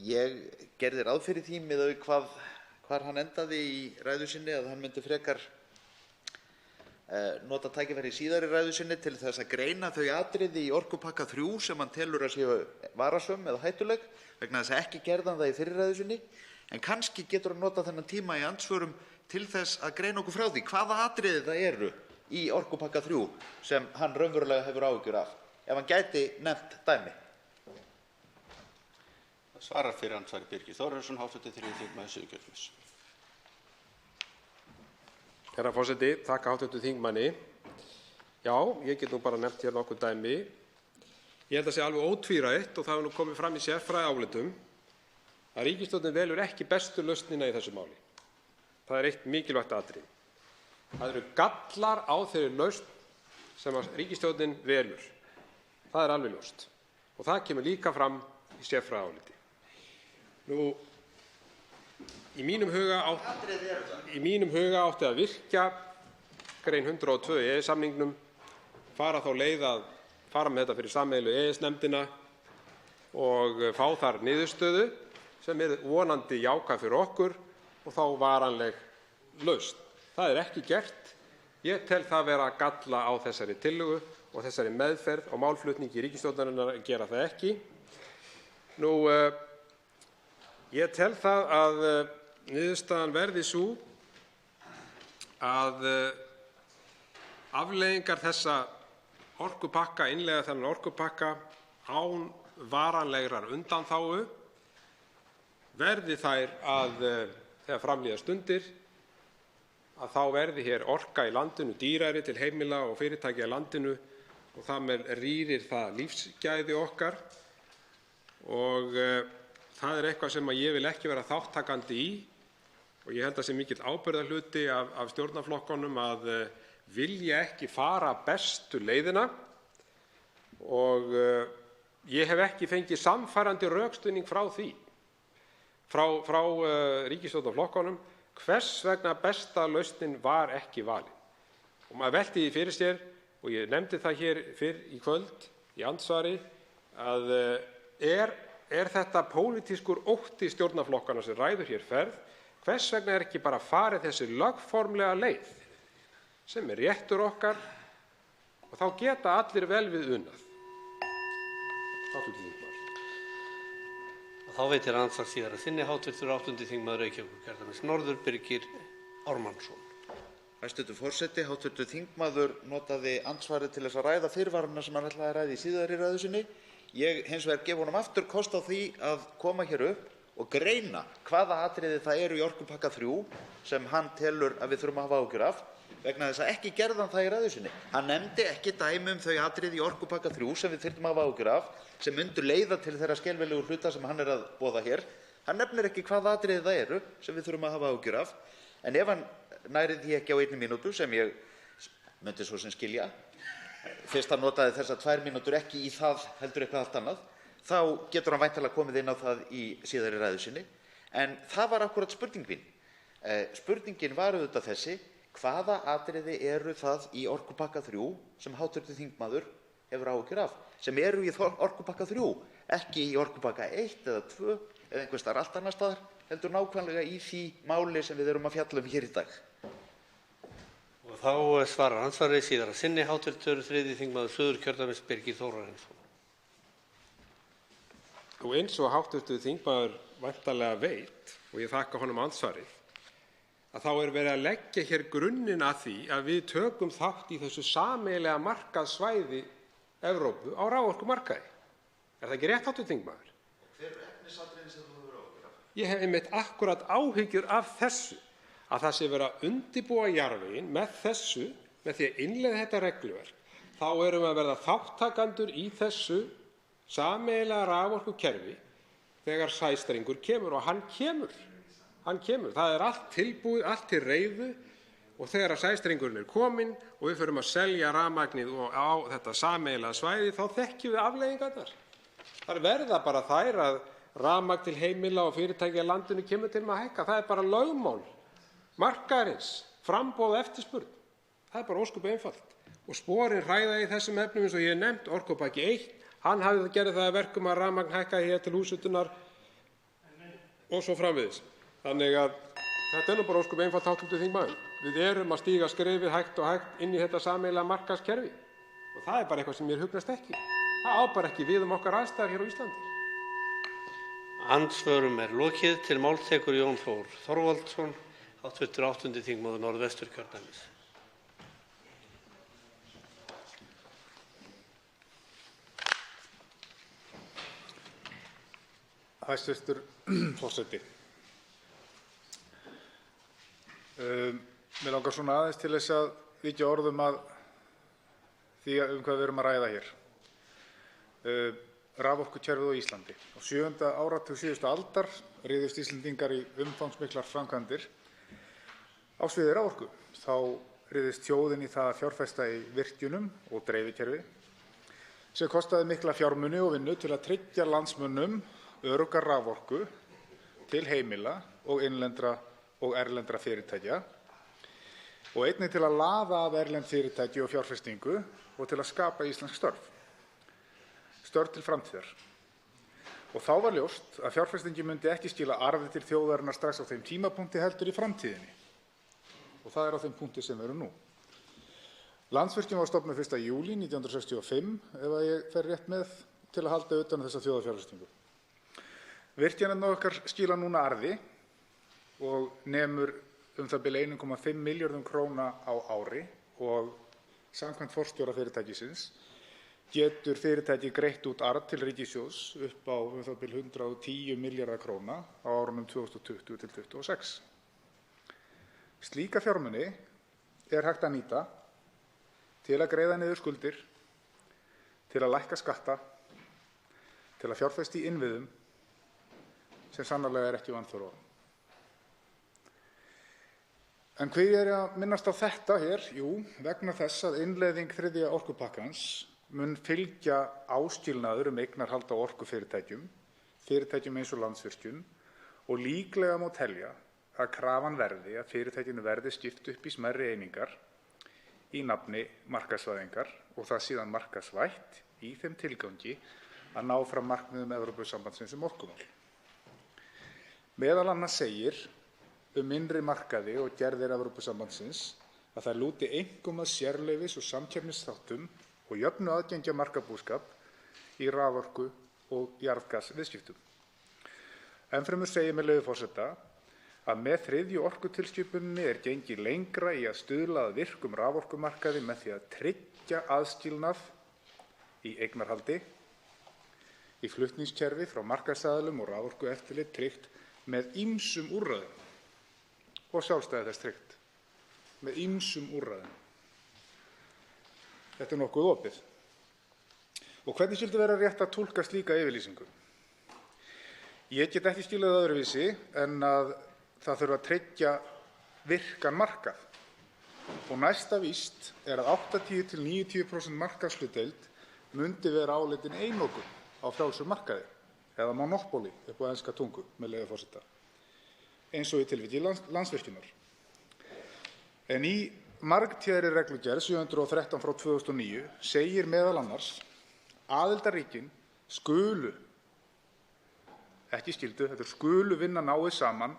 Ég gerði ráð fyrir því miðað við hvar hann endaði í ræðu sinni að hann myndi frekar nota tækifæri í síðari ræðu sinni til þess að greina þau atriði í orkupakka 3 sem hann telur að séu varasöm eða hættuleg vegna þess að ekki gerði hann það í fyrri ræðu sinni. En kannski getur hann nota þennan tíma í andsvörum til þess að greina okkur frá því hvaða atriði það eru í orkupakka 3 sem hann raunverulega hefur áhyggjur af, ef hann gæti nefnt dæmi. Það svarar fyrir andsvari Birgir Þórarinsson, hv. 3. þingmaður Suðurkjördæmis. Herra forseti, þakka hv. þingmanni. Já, ég get nú bara nefnt hér nokkur dæmi. Ég held að sé alveg ótvírætt og það hefur nú komið fram í sérfræðiálitum að ríkisstjórnin velur ekki bestu lausnina í þessu máli. Það eitt mikilvægt atriði. Það eru gallar á þeirri lausn sem ríkisstjórnin velur. Það alveg ljóst. Og það kemur líka fram í sérfræðiáliti. Nú, í mínum huga átti að virkja grein 102 í EES-samningnum, fara þá leið að fara með þetta fyrir sameiginlegu EES-nefndina og fá þar niðurstöðu sem vonandi jákvæð fyrir okkur og þá varanleg lausn. Það ekki gert. Ég tel það vera galla á þessari tillögu og þessari meðferð og málflutningi ríkisstjórnarinnar að gera það ekki. Nú, ég tel það að niðurstaðan verði sú að afleiðingar þessa orkupakka, innleiða þennan orkupakka án varanlegrar undanþágu verði þær að þegar fram líða stundir að þá verði hér orka í landinu dýrari til heimila og fyrirtækja í landinu og þar með rýrir það lífsgæði okkar og það eitthvað sem ég vil ekki vera þátttakandi í og ég held að sé mikill ábyrgðarhluti af stjórnarflokkunum að vilja ekki fara bestu leiðina og ég hef ekki fengið sannfærandi rökstuðning frá því, frá ríkisstjórnarflokkunum, hvers vegna besta lausnin var ekki valin. Og maður velti því fyrir sér, og ég nefndi það hér fyrr í kvöld í andsvari, að er þetta pólitískur ótti stjórnarflokkanna sem ræður hér ferð, hvers vegna ekki bara farið þessi lögformlega leið sem er réttur okkar og þá geta allir vel við unað. Hv. þingmaður. Þá veitir andsvar síðara sinni hv. 8. þingmaður Reykjavíkurkjördæmis norður, Birgir Ármannsson. Hæstv. forseti. Hv. þingmaður notaði andsvarið til þess að ræða fyrirvarana sem hann ætlaði að ræða í síðari ræðu sinni. Ég hins vegar gef honum aftur kost á því að koma hér upp og greina hvaða atriði það eru í orkupakka 3 sem hann telur að við þurfum að hafa áhyggjur af, vegna þess að ekki gerði hann það í ræðu sinni. Hann nefndi ekki dæmi þau atriði í orkupakka 3 sem við þyrftum að hafa áhyggjur af, sem myndu leiða til þeirra skelfilegu hluta sem hann er að boða hér. Hann nefnir ekki hvaða atriði það eru sem við þurfum að hafa áhyggjur af, en ef hann næri því ekki á 1 mínútu, sem ég myndi svo sem skilja, fyrst hann notaði þessar 2 mínútur ekki í það heldur eitthvað allt annað, þá getur hann væntanlega komið inn á það í síðari ræðu sinni. En það var akkúrat spurning mín. Spurningin var auðvitað þessi: hvaða atriði eru það í orkupakka 3 sem hv. þingmaður hefur áhyggjur af, sem eru í orkupakka 3, ekki í orkupakka 1 eða 2 eða einhvers staðar allt annars staðar, heldur nákvæmlega í því máli sem við erum að fjalla hér í dag. Og þá svarar andsvarið síðara sinni hv. 3. þingmaður Suðurkjördæmis Birgir Þórarinsson. Og eins og hv. þingmaður væntanlega veit, og ég þakka honum andsvarið, að þá er verið að leggja hér grunninn að því að við tökum þátt í þessu sameiginlega markaðssvæði Evrópu á raforkumarkaði. Er það ekki rétt, hv. þingmaður? Hver eru efnisatriðin sem þú hefur áhyggjur af? Ég hef einmitt akkúrat áhyggjur af þessu, að það sé verið að undirbúa jarðveginn með þessu, með því að innleiða þetta regluverk. Þá erum við að verða þáttakendur í þessu sameiginlega raforkukerfi þegar sæstrengur kemur, og hann kemur. Það er allt tilbúið, allt til reiðu, og þegar sæstrengurinn er kominn og við förum að selja rafmagnið á þetta sameiginlega svæði, þá þekkjum við afleiðingarnar. Það verða bara þær að rafmagn til heimila og fyrirtækja í landinu kemur til með að hækka. Það er bara lögmál markaðarins, framboð og eftirspurn. Það er bara ósköp einfalt. Og sporin hræða í þessum efnum, eins og ég hef nefnt, orkupakki 1, hann hafði gerði það að verkum að rafmagn hækkaði hér til húshitunar og svo framvegis. Þannig að þetta er nú bara ósköp einfalt, hv. þingmaður. Við erum að stíga skrefið hægt og hægt inn í þetta sameiginlega markaðskerfi. Og það er bara eitthvað sem mér hugnast ekki. Það á bara ekki við okkar aðstæður hér á Íslandi. Andsvörum er lokið. Til máls tekur Jón Þór Þorvaldsson, hv. 8. þingmaður Norðvesturkjördæmis. Hæstv. forseti. Mér langar svona aðeins til þess að víkja orðum að því hvað við erum að ræða hér. Raforkukerfið á Íslandi. Á 7. áratug síðustu aldar réðust Íslendingar í umfangsmiklar framkvæmdir á sviði raforku. Þá réðist þjóðin í það að fjárfesta í virkjunum og dreifikerfi sem kostaði mikla fjármuni og vinnu til að tryggja landsmönnum örugga raforku til heimila og innlendra og erlendra fyrirtækja, og einnig til að laða að erlend fyrirtæki og fjárfestingu og til að skapa íslensk störf til framtíðar. Og þá var ljóst að fjárfestingi myndi ekki skila arði til þjóðarinnar strax á þeim tímapunkti heldur í framtíðinni. Og það er á þeim punkti sem við erum nú. Landsvirkjun var stofnuð 1. júlí 1965, ef ég fer rétt með, til að halda utan þessa þjóðarfjárfestingu. Virkjanirnar okkar skila núna arði og nemur það bil 1,5 milljörðum króna á ári, og samkvæmt forstjóra fyrirtækisins getur fyrirtæki greitt út arð til ríkissjóðs upp á það bil 110 milljarða króna á árunum 2020 til 2026. Slíka fjármuni er hægt að nýta til að greiða niður skuldir, til að lækka skatta, til að fjárfesta í innviðum sem sannarlega er ekki vanþörf á. En hver er að minnast á þetta hér? Jú, vegna þess að innleiðing 3. orkupakkans mun fylgja áskilnaður eignarhald á orkufyrirtækjum eins og Landsvirkjun, og líklega má telja að krafan verði að fyrirtækinu verði skipt upp í smærri einingar í nafni markaðsvæðingar og það síðan markaðsvætt í þeim tilgangi að ná fram markmiðum Evrópusambandsins orkumál. Meðal annars segir innri markaði og gerðir Evrópusambandsins að þær lúti einkum að sérleyfis- og samkeppnisþáttum og jöfnu aðgengi að markaðsbúskap í raforku- og jarðgasviðskiptum. Ennfremur segir með leyfi forseta að með 3. orkutilskipuninni er gengið lengra í að stuðla að virkum raforkumarkaði með því að tryggja aðskilnað í eignarhaldi í flutningskerfi frá markaðsaðilum og raforkueftirlit tryggt með ýmsum úrræðum og sjálfstæði þess tryggt með ýmsum úrræðum. Þetta er nokkuð opið. Og hvernig skyldi vera rétt að túlka slíka yfirlýsingu? Ég get ekki skilið það öðruvísi en að það þurfi að tryggja virkan markað. Og næsta víst er að 80–90% markaðshlutdeild myndi vera álitin einokun á frjálsum markaði eða monopóli upp á enska tungu, með leyfi forseta, eins og í tilviki Landsvirkjunar. En í margtíðari reglugerð 713 frá 2009 segir meðal annars aðildarríkin skulu, ekki skyldu, þetta skulu vinna náið saman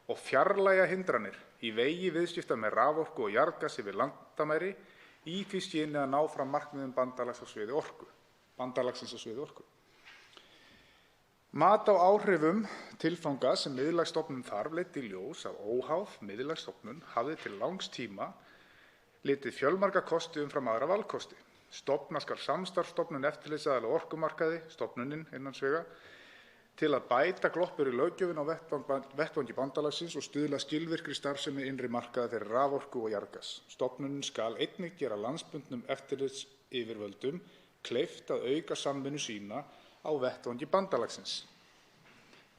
og fjarlægja hindranir í vegi viðskipta með raforku og jarðgas yfir landamæri í því skyni að ná fram markmiðum bandalagsins á sviði orku. Mat á áhrifum tilfanga sem miðlægsstofnun þarf leiddi í ljós að óháð miðlægsstofnun hafði til langs tíma litið fjölmarga kosti umfram aðra valkosti. Stofna skal samstarfsstofnun eftirlitsaðila á orkumarkaði, stofnunin innan svega, til að bæta gloppur í löggjöfin á vettvangi bandalagsins og stuðla skilvirkri starfsemi innri markaði fyrir raforku og jarðgas. Stofnunin skal einnig gera landsbundnum eftirlitsyfirvöldum kleift að auka samvinnu sína á vettvangi bandalagsins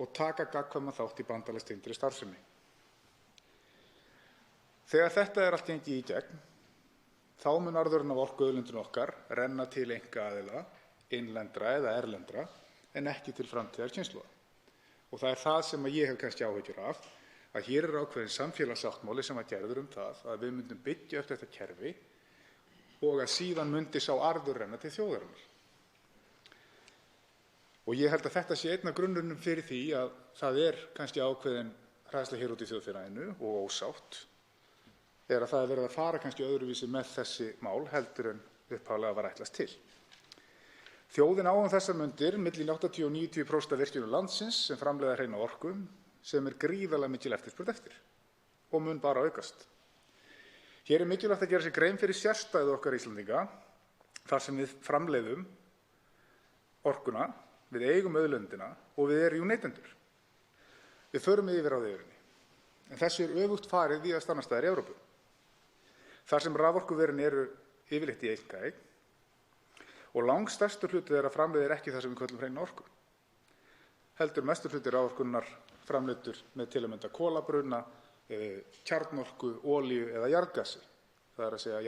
og taka gagnkvæman þátt í bandalagstengdri starfsemi. Þegar þetta er allt gengið í gegn, þá mun arðurinn af orkuauðlindum okkar renna til einkaaðila, innlendra eða erlendra, en ekki til framtíðarkynslóða. Og það er það sem ég hef kannski áhyggjur af, að hér er ákveðinn samfélagssáttmáli sem var gerður það að við myndum byggja upp þetta kerfi og að síðan myndi sá arður renna til þjóðarinnar. Og ég held að þetta sé einn af grunnunum fyrir því að það er kannski ákveðin hræðsla hér út í þjóðfélaginu og ósátt, er að það er verið að fara kannski öðruvísi með þessi mál heldur en upphaflega var ætlast til. Þjóðin á þessar mundir milli 80 og 90% af virkjunum landsins sem framleiða hreina orku sem er gríðarlega mikil eftirspurn eftir og mun bara aukast. Hér er mikilvægt að gera sér grein fyrir sérstæðu okkar Íslendinga þar sem við framleiðum orkuna, við eigum auðlindina og við erum neytendur. Við förum yfir á yfirinni. En þessu er öfugt farið víðast annars staðar í Evrópu. Þar sem raforkuverin eru yfirleitt í einkaeign og langstærstur hluti þeirra framleiðir ekki það sem við köllum hreina orku. Heldur mestur hluti raforkunnar framleiddur með til að mynda kolabruna, kjarnorku, olíu eða jarðgasi, það er að segja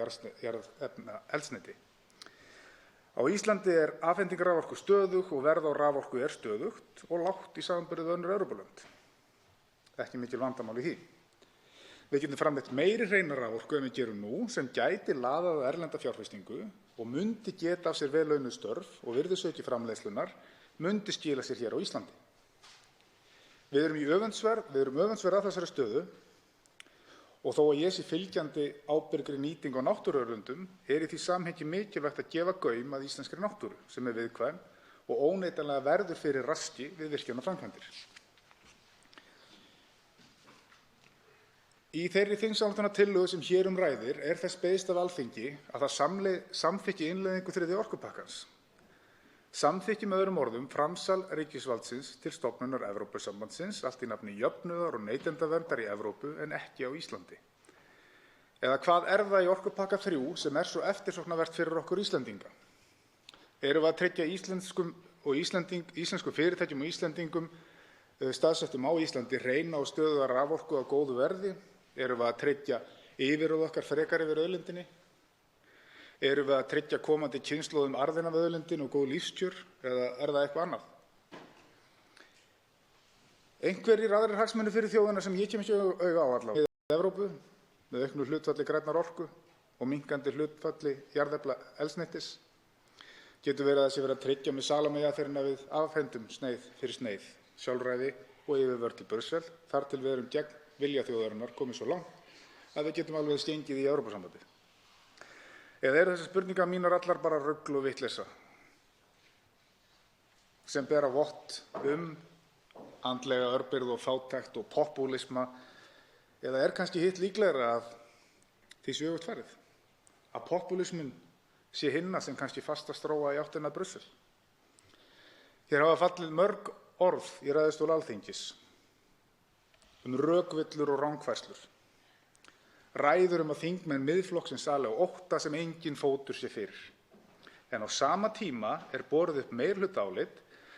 jarðefnaeldsneyti. Á Íslandi er afhending raforku stöðug og verð á raforku er stöðugt og lágt í samanburði við önnur Evrópulönd. Ekki mikil vandamál í því. Við getum framleitt meiri hreina raforku en við gerum nú sem gæti laðað að erlenda fjárfestingu og mundi geta af sér vel launuð störf og virðisauki framleiðslunnar mundi skila sér hér á Íslandi. Við erum öfundsverð af þessari stöðu og þó að ég sé fylgjandi ábyrgri nýtingu á náttúruauðlindum er í því samhengi mikilvægt að gefa gaum að íslenskri náttúru sem er viðkvæm og óneitanlega verður fyrir raski við virkjunarframkvæmdir. Í þeirri þingsályktunartillögu sem hér ræðir er þess beiðst af Alþingi að það samþykki innleiðingu 3. orkupakkans. Samþykki með öðrum orðum framsal ríkisvaldsins til stofnunar Evrópusambandsins allt í nafni jöfnuðar og neytendaverndar í Evrópu en ekki á Íslandi. Eða hvað er það í orkupakka 3 sem er svo eftirsóknarvert fyrir okkur Íslendinga? Erum við að tryggja íslenskum fyrirtækjum og Íslendingum staðsettum á Íslandi hreina og stöðuga raforku á góðu verði? Erum við að tryggja yfirráð okkar frekar yfir auðlindinni? Erum við að tryggja komandi kynslóðum arðinn af auðlindinni og góð lífskjör eða er það eitthvað annað? Einhverjir aðrir hagsmunir fyrir þjóðina sem ég kem ekki auga á allavega. Með Evrópu, með auknu hlutfalli grænnar orku og minnkandi hlutfalli jarðefnaeldsneytis getur verið að sé verið að tryggja með Salómeyjaferðina við afhendum sneið fyrir sneið, sjálfræði og yfirvörð til Brussel þar til við erum gegn vilja þjóðarinnar komið svo langt að við getum alveg gengið í Evrópusambandið? Eða eru þessar spurningar mínar allar bara rugl og vitleysa sem bera vott andlega örbirgð og fátækt og popúlisma, eða er kannski hitt líklegra að því sé öfugt farið, að popúlisminn sé hinna sem kannski fastast róa í áttina að Brussel? Hér hafa fallið mörg orð í ræðustól Alþingis rökvillur og rangfærslur, ræður að þingmenn Miðflokksins sali á ótta sem enginn fótur sé fyrir. En á sama tíma borið upp meirihlutaálit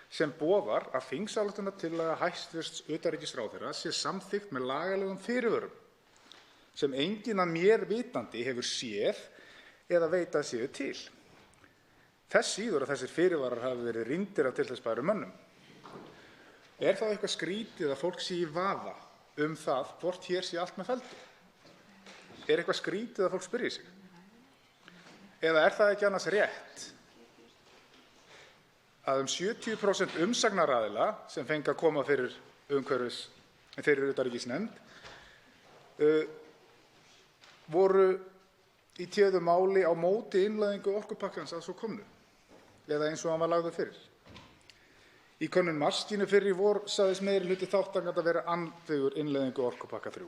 sem boðar að þingsályktunartillaga hæstvirts utanríkisráðherra sé samþykkt með lagalegum fyrirvörum sem enginn að mér vitandi hefur séð eða veit að séu til. Þess síður að þessir fyrirvarar hafi verið rýndir af til þess bærum mönnum. Er þá eitthvað skrítið að fólk sé í vafa það hvort hér sé allt með felldu? Er eitthvað skrítið að fólk spyrji sig? Eða er það ekki annars rétt að 70% umsagnaraðila sem fengu að koma fyrir utanríkisnefnd voru í téðu máli á móti innleiðingu orkupakkans að svo komnu, eða eins og hann var lagður fyrir? Í könnun Maskínu fyrr í vor sagðist meirihluti þátttakenda vera andvígur innleiðingu orkupakka 3.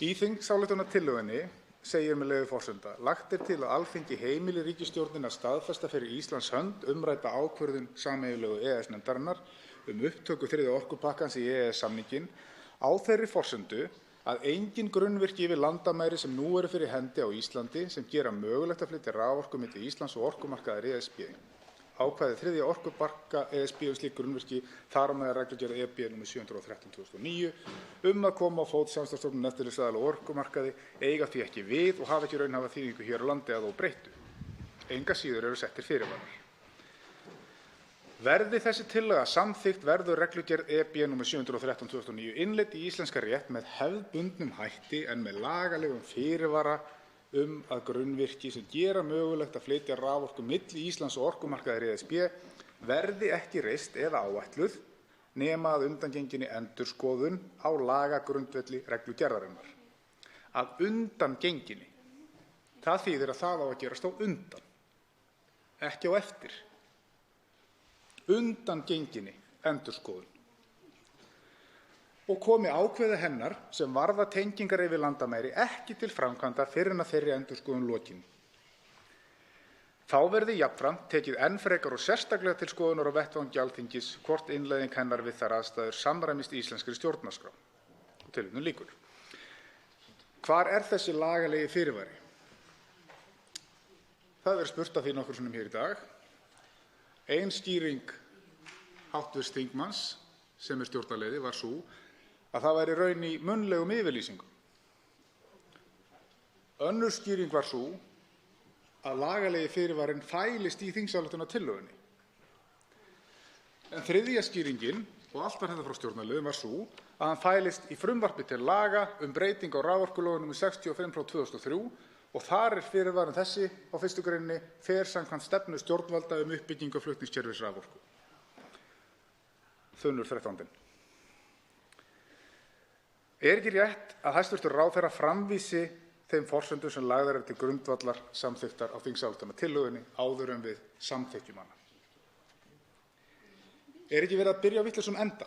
Í þingsályktunartillögunni segir með leyfi forseta: lagt til að Alþingi heimili ríkisstjórninni að staðfesta fyrir Íslands hönd umrædda ákvörðun sameiginlegu EES-nefndarinnar upptöku 3. orkupakkans í EES-samninginn á þeirri forsendu að engin grunnvirki yfir landamæri sem nú eru fyrir hendi á Íslandi sem gera mögulegt að flytja raforku milli Íslands og orkumarkaðar ESB. Ákvæði 3. orkupakka ESB slík grunnvirki, þar á meðal reglugerð EB nr. 713/2009 að koma á fót samstarfsstofnun eftirlitsaðila á orkumarkaði, eiga því ekki við og hafa ekki raunhæfa þýðingu hér á landi að óbreyttu. Engu að síður eru settir fyrirvarar. Verði þessi tillaga samþykkt verður reglugerð EB nr. 713/2009 innleidd í íslenska rétt með hefðbundnum hætti en með lagalegum fyrirvara að grunnvirki sem gera mögulegt að flytja raforku milli Íslands og orkumarkaðar ESB verði ekki reist eða áætluð nema að undangenginni endurskoðun á lagagrundvelli reglugerðarinnar. Að undangenginni. Það þýðir að það á að gerast á undan, ekki á eftir. Undangenginni endurskoðun. Og komi ákvæði hennar sem varða tengingar yfir landamæri ekki til framkvæmda fyrr en að þeirri endurskoðun lokinni. Þá verði jafnframt tekið enn frekar og sérstaklega til skoðunar á vettvangi Alþingis hvort innleiðing hennar við þær aðstæður samræmist íslenskri stjórnarskrá. Tilvitnun lýkur. Hvar er þessi lagalegi fyrirvari? Það verður spurt af því nokkrum sinnum hér í dag. Ein skýring hv. þingmanns sem stjórnarliði var sú að það væri raun í munnlegum yfirlýsingum. Önnur skýring var sú að lagalegi fyrirvarinn fælist í þingsályktunartillögunni. En þriðja skýringin, og allt var þetta frá stjórnarliðum, var sú að hann fælist í frumvarpi til laga breyting á raforkulögum nr. 65/2003 og þar fyrirvarinn þessi á 1. greininni fer samkvæmt stefnu stjórnvalda uppbyggingu og flutningskerfis raforku. Þunnur 13. Er ekki rétt að hæstv. Ráðherra framvísi þeim forsendum sem lagðar eru til grundvallar samþykktar á þingsályktunartillögunni áður en við samþykkjum hana? Er ekki verið að byrja á vitlausum enda?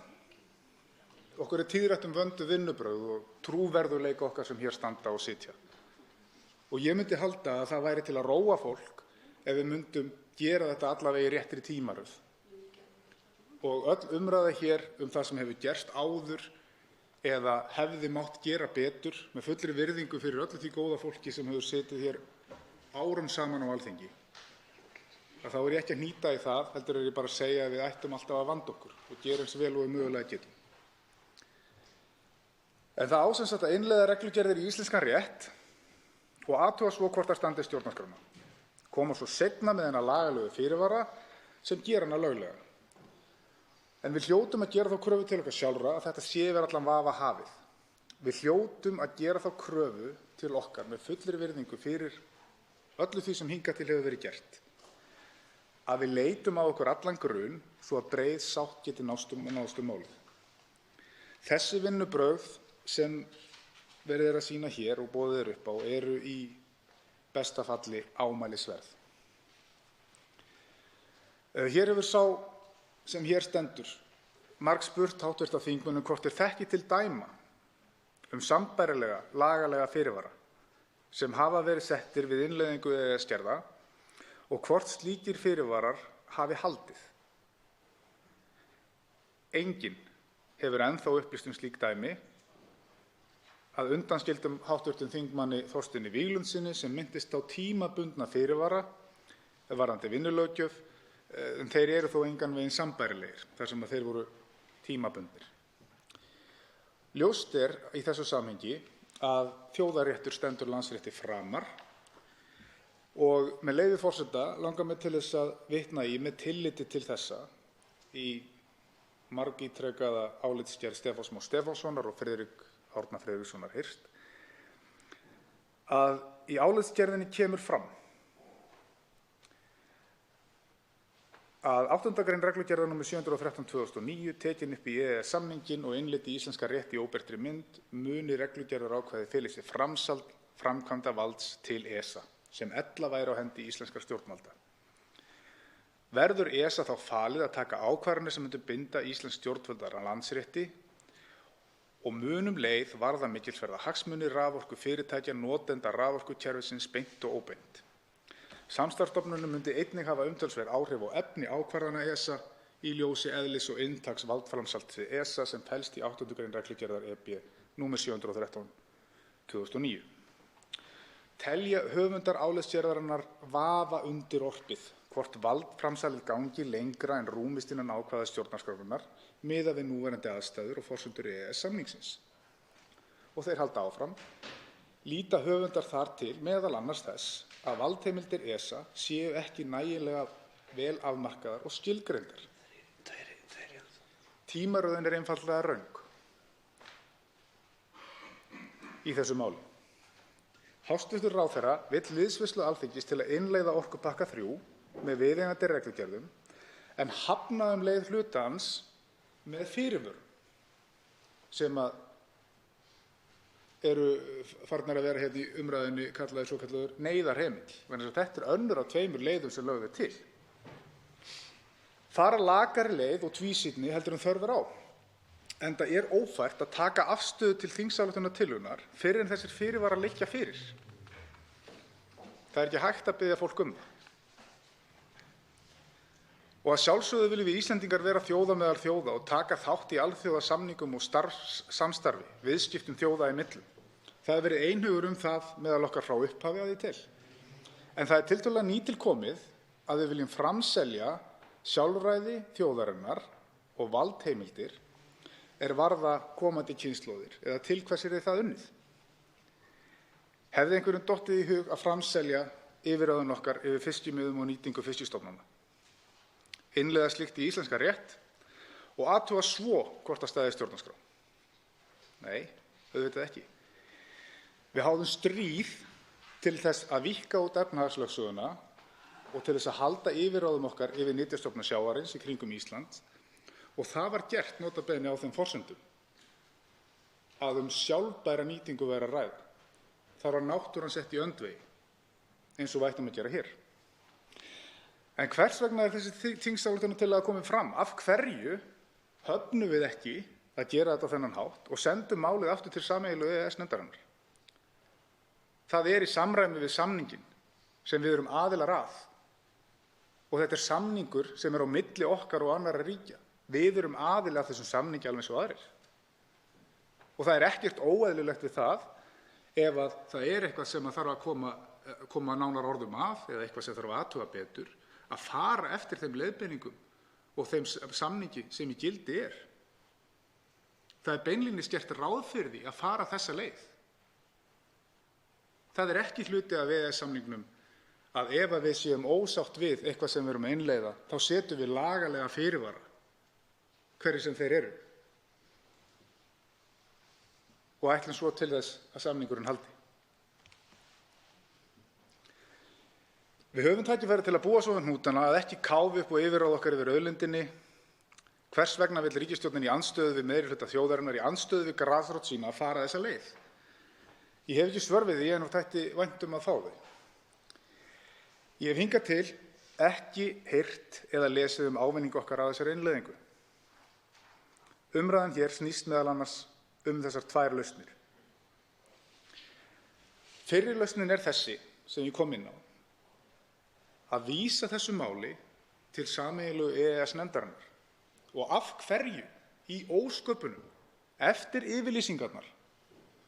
Okkur tíðrætt vönduð vinnubrögð og trúverðugleika okkar sem hér standa og sitja. Og ég myndi halda að það væri til að róa fólk ef við myndum gera þetta allavega í réttri tímaröð. Og öll umræða hér það sem hefur gerst áður eða hefði mátt gera betur með fullri virðingu fyrir öllu því góða fólki sem hefur setið hér árum saman á Alþingi. Þá er ég ekki að hnýta í það, heldur er ég bara að segja að við ættum alltaf að vanda okkur og gera eins vel og við mögulega getum. En það á sem sagt að innleiða reglugerðir í íslenskan rétt og athuga svo hvort það standist stjórnarskrána. Koma svo seinna með þennan lagalegu fyrirvara sem gera hana löglega. En við hljótum að gera þá kröfu til okkar sjálfra að þetta sé yfir allan vafa hafið. Við hljótum að gera þá kröfu til okkar með fullri virðingu fyrir öllu því sem hingað til hefur verið gert. Að við leitum á okkur allan grun svo að breið sátt geti náðst málið. Þessi vinnubrögð sem verið að sýna hér og boðið upp á eru í besta falli ámælisverð. Hér hefur sá sem hér stendur margspurt hv. þingmönnum hvort þeir þekki til dæma sambærilega lagalega fyrirvara sem hafa verið settir við innleiðingu EES-gerða og hvort slíkir fyrirvarar hafi haldið. Enginn hefur ennþá upplýst slík dæmi að undanskildum hv. þingmanni Þorsteini Víglundssyni sem minntist á tímabundna fyrirvara varðandi vinnulöggjöf, en þeir eru þó engan veginn sambærilegir þar sem þeir voru tímabundnir. Ljóst í þessu samhengi að þjóðaréttur stendur landsrétti framar og með leyfi forseta langar mig til þess að vitna í með tilliti til þessa í margítrekaða álitsgerð Stefáns Más Stefánssonar og Friðrik Árna Friðrikssonar Hirst að í álitsgerðinni kemur fram að 8. grein reglugerðar nr. 713/2009 tekin upp í EES-samninginn og innleidd í íslenska rétt í óbreyttri mynd muni reglugerðarákvæði feli í sér framsal framkvæmdarvalds til ESA sem ella væri á hendi íslenskra stjórnvalda. Verður ESA þá falið að taka ákvarðanir sem myndu binda íslensk stjórnvöld að landsrétti og mun leið varða mikilsverða hagsmuni raforkufyrirtækja notenda raforkukerfisins beint og óbeint. Samstarfsstofnunum myndi einnig hafa umtalsverð áhrif á efni ákvarðana ESA í ljósi eðlis og inntaks valdframsals til ESA sem felst í 8. grein reglugerðar EB nr. 713/2009. Telja höfundar álitsgerðarinnar vafa undirorpið hvort valdframsalið gangi lengra en rúmist innan ákvæða stjórnarskrárinnar miðað við núverandi aðstæður og forsendur EES-samningsins. Og þeir halda áfram. Líta höfundar þar til meðal annars þess að valdheimildir ESA séu ekki nægilega vel afmarkaðar og skilgreindar. Tímaröðin einfaldlega röng í þessu máli. Hæstvirtur ráðherra vill liðsvörslu Alþingis til að innleiða orkupakka 3 með viðeigandi reglugerðum en hafna leið hluta hans með fyrirvörum sem eru farnar að vera í umræðunni kallaðir svokallaður neyðarheimill. Þetta önnur af 2 leiðum sem lögð til. Fara lakari leið og tvísýnni heldur en þörf á, enda ófært að taka afstöðu til þingsályktunartillögunnar fyrr en þessir fyrirvarar liggja fyrir. Það ekki hægt að biðja fólk það. Og að sjálfsögðu viljum við Íslendingar vera þjóða meðal þjóða og taka þátt í alþjóðasamningum og samstarfi, viðskiptum þjóða í millum. Það hefur verið einhugur það meðal okkar frá upphafi að því til. En það tiltölulega nýtilkomið að við viljum framselja sjálfræði þjóðarinnar og valdheimildir varða komandi kynslóðir eða til hvers það unnið. Hefði einhverjum dottið í hug að framselja yfirráðin okkar yfir fiskimiðum og nýtingu fiskistofnanna? Innleiða slíkt í íslenska rétt og athuga svo hvort það stæði stjórnarskrá? Nei, auðvitað ekki. Við háðum stríð til þess að víkka út efnahagslögsöguna og til þess að halda yfirráðum okkar yfir nytjastofna sjávarins í kringum Ísland og það var gert nota bene á þeim forsendum að sjálfbæra nýtingu væri að ræða. Þar var náttúran sett í öndvegi eins og við ættum að gera hér. En hvers vegna þessi þingsályktunartillaga komin fram? Af hverju höfnum við ekki að gera þetta á þennan hátt og sendum málið aftur til sameiginlegu EES-nefndarinnar? Það í samræmi við samninginn sem við erum aðilar að og þetta samningur sem á milli okkar og annarra ríkja. Við erum aðilar að þessum samningi alveg eins og aðrir. Og það ekkert óeðlilegt við það ef það eitthvað sem þarf að koma nánar orðum af eða eitthvað sem þarf að athuga betur, að fara eftir þeim leiðbeiningum og þeim samningi sem í gildi Það beinlínis gert ráð fyrir því að fara þessa leið. Það ekki hluti af EES-samningnum að ef við séum ósátt við eitthvað sem við erum að innleiða, þá setjum við lagalega fyrirvara, hverjir sem þeir eru, og ætlum svo til þess að samningurinn haldi. Við höfum tækifæri til að búa svo um hnútana að ekki káfi upp og yfirráð okkar yfir auðlindinni, Hvers vegna vill ríkisstjórnin í andstöðu við meirihluta þjóðarinnar, í andstöðu við grasrót sína, fara þessa leið? Ég hef ekki svör við því en þætti vænt að fá þau. Ég hef hingað til ekki heyrt eða lesið ávinning okkar af þessari innleiðingu. Umræðan hér snýst meðal annars þessar tvær lausnir. Fyrri lausnin þessi sem ég kom inn á, að vísa þessu máli til sameiginlegu EES-nefndarinnar. Og af hverju í ósköpunum eftir yfirlýsingarnar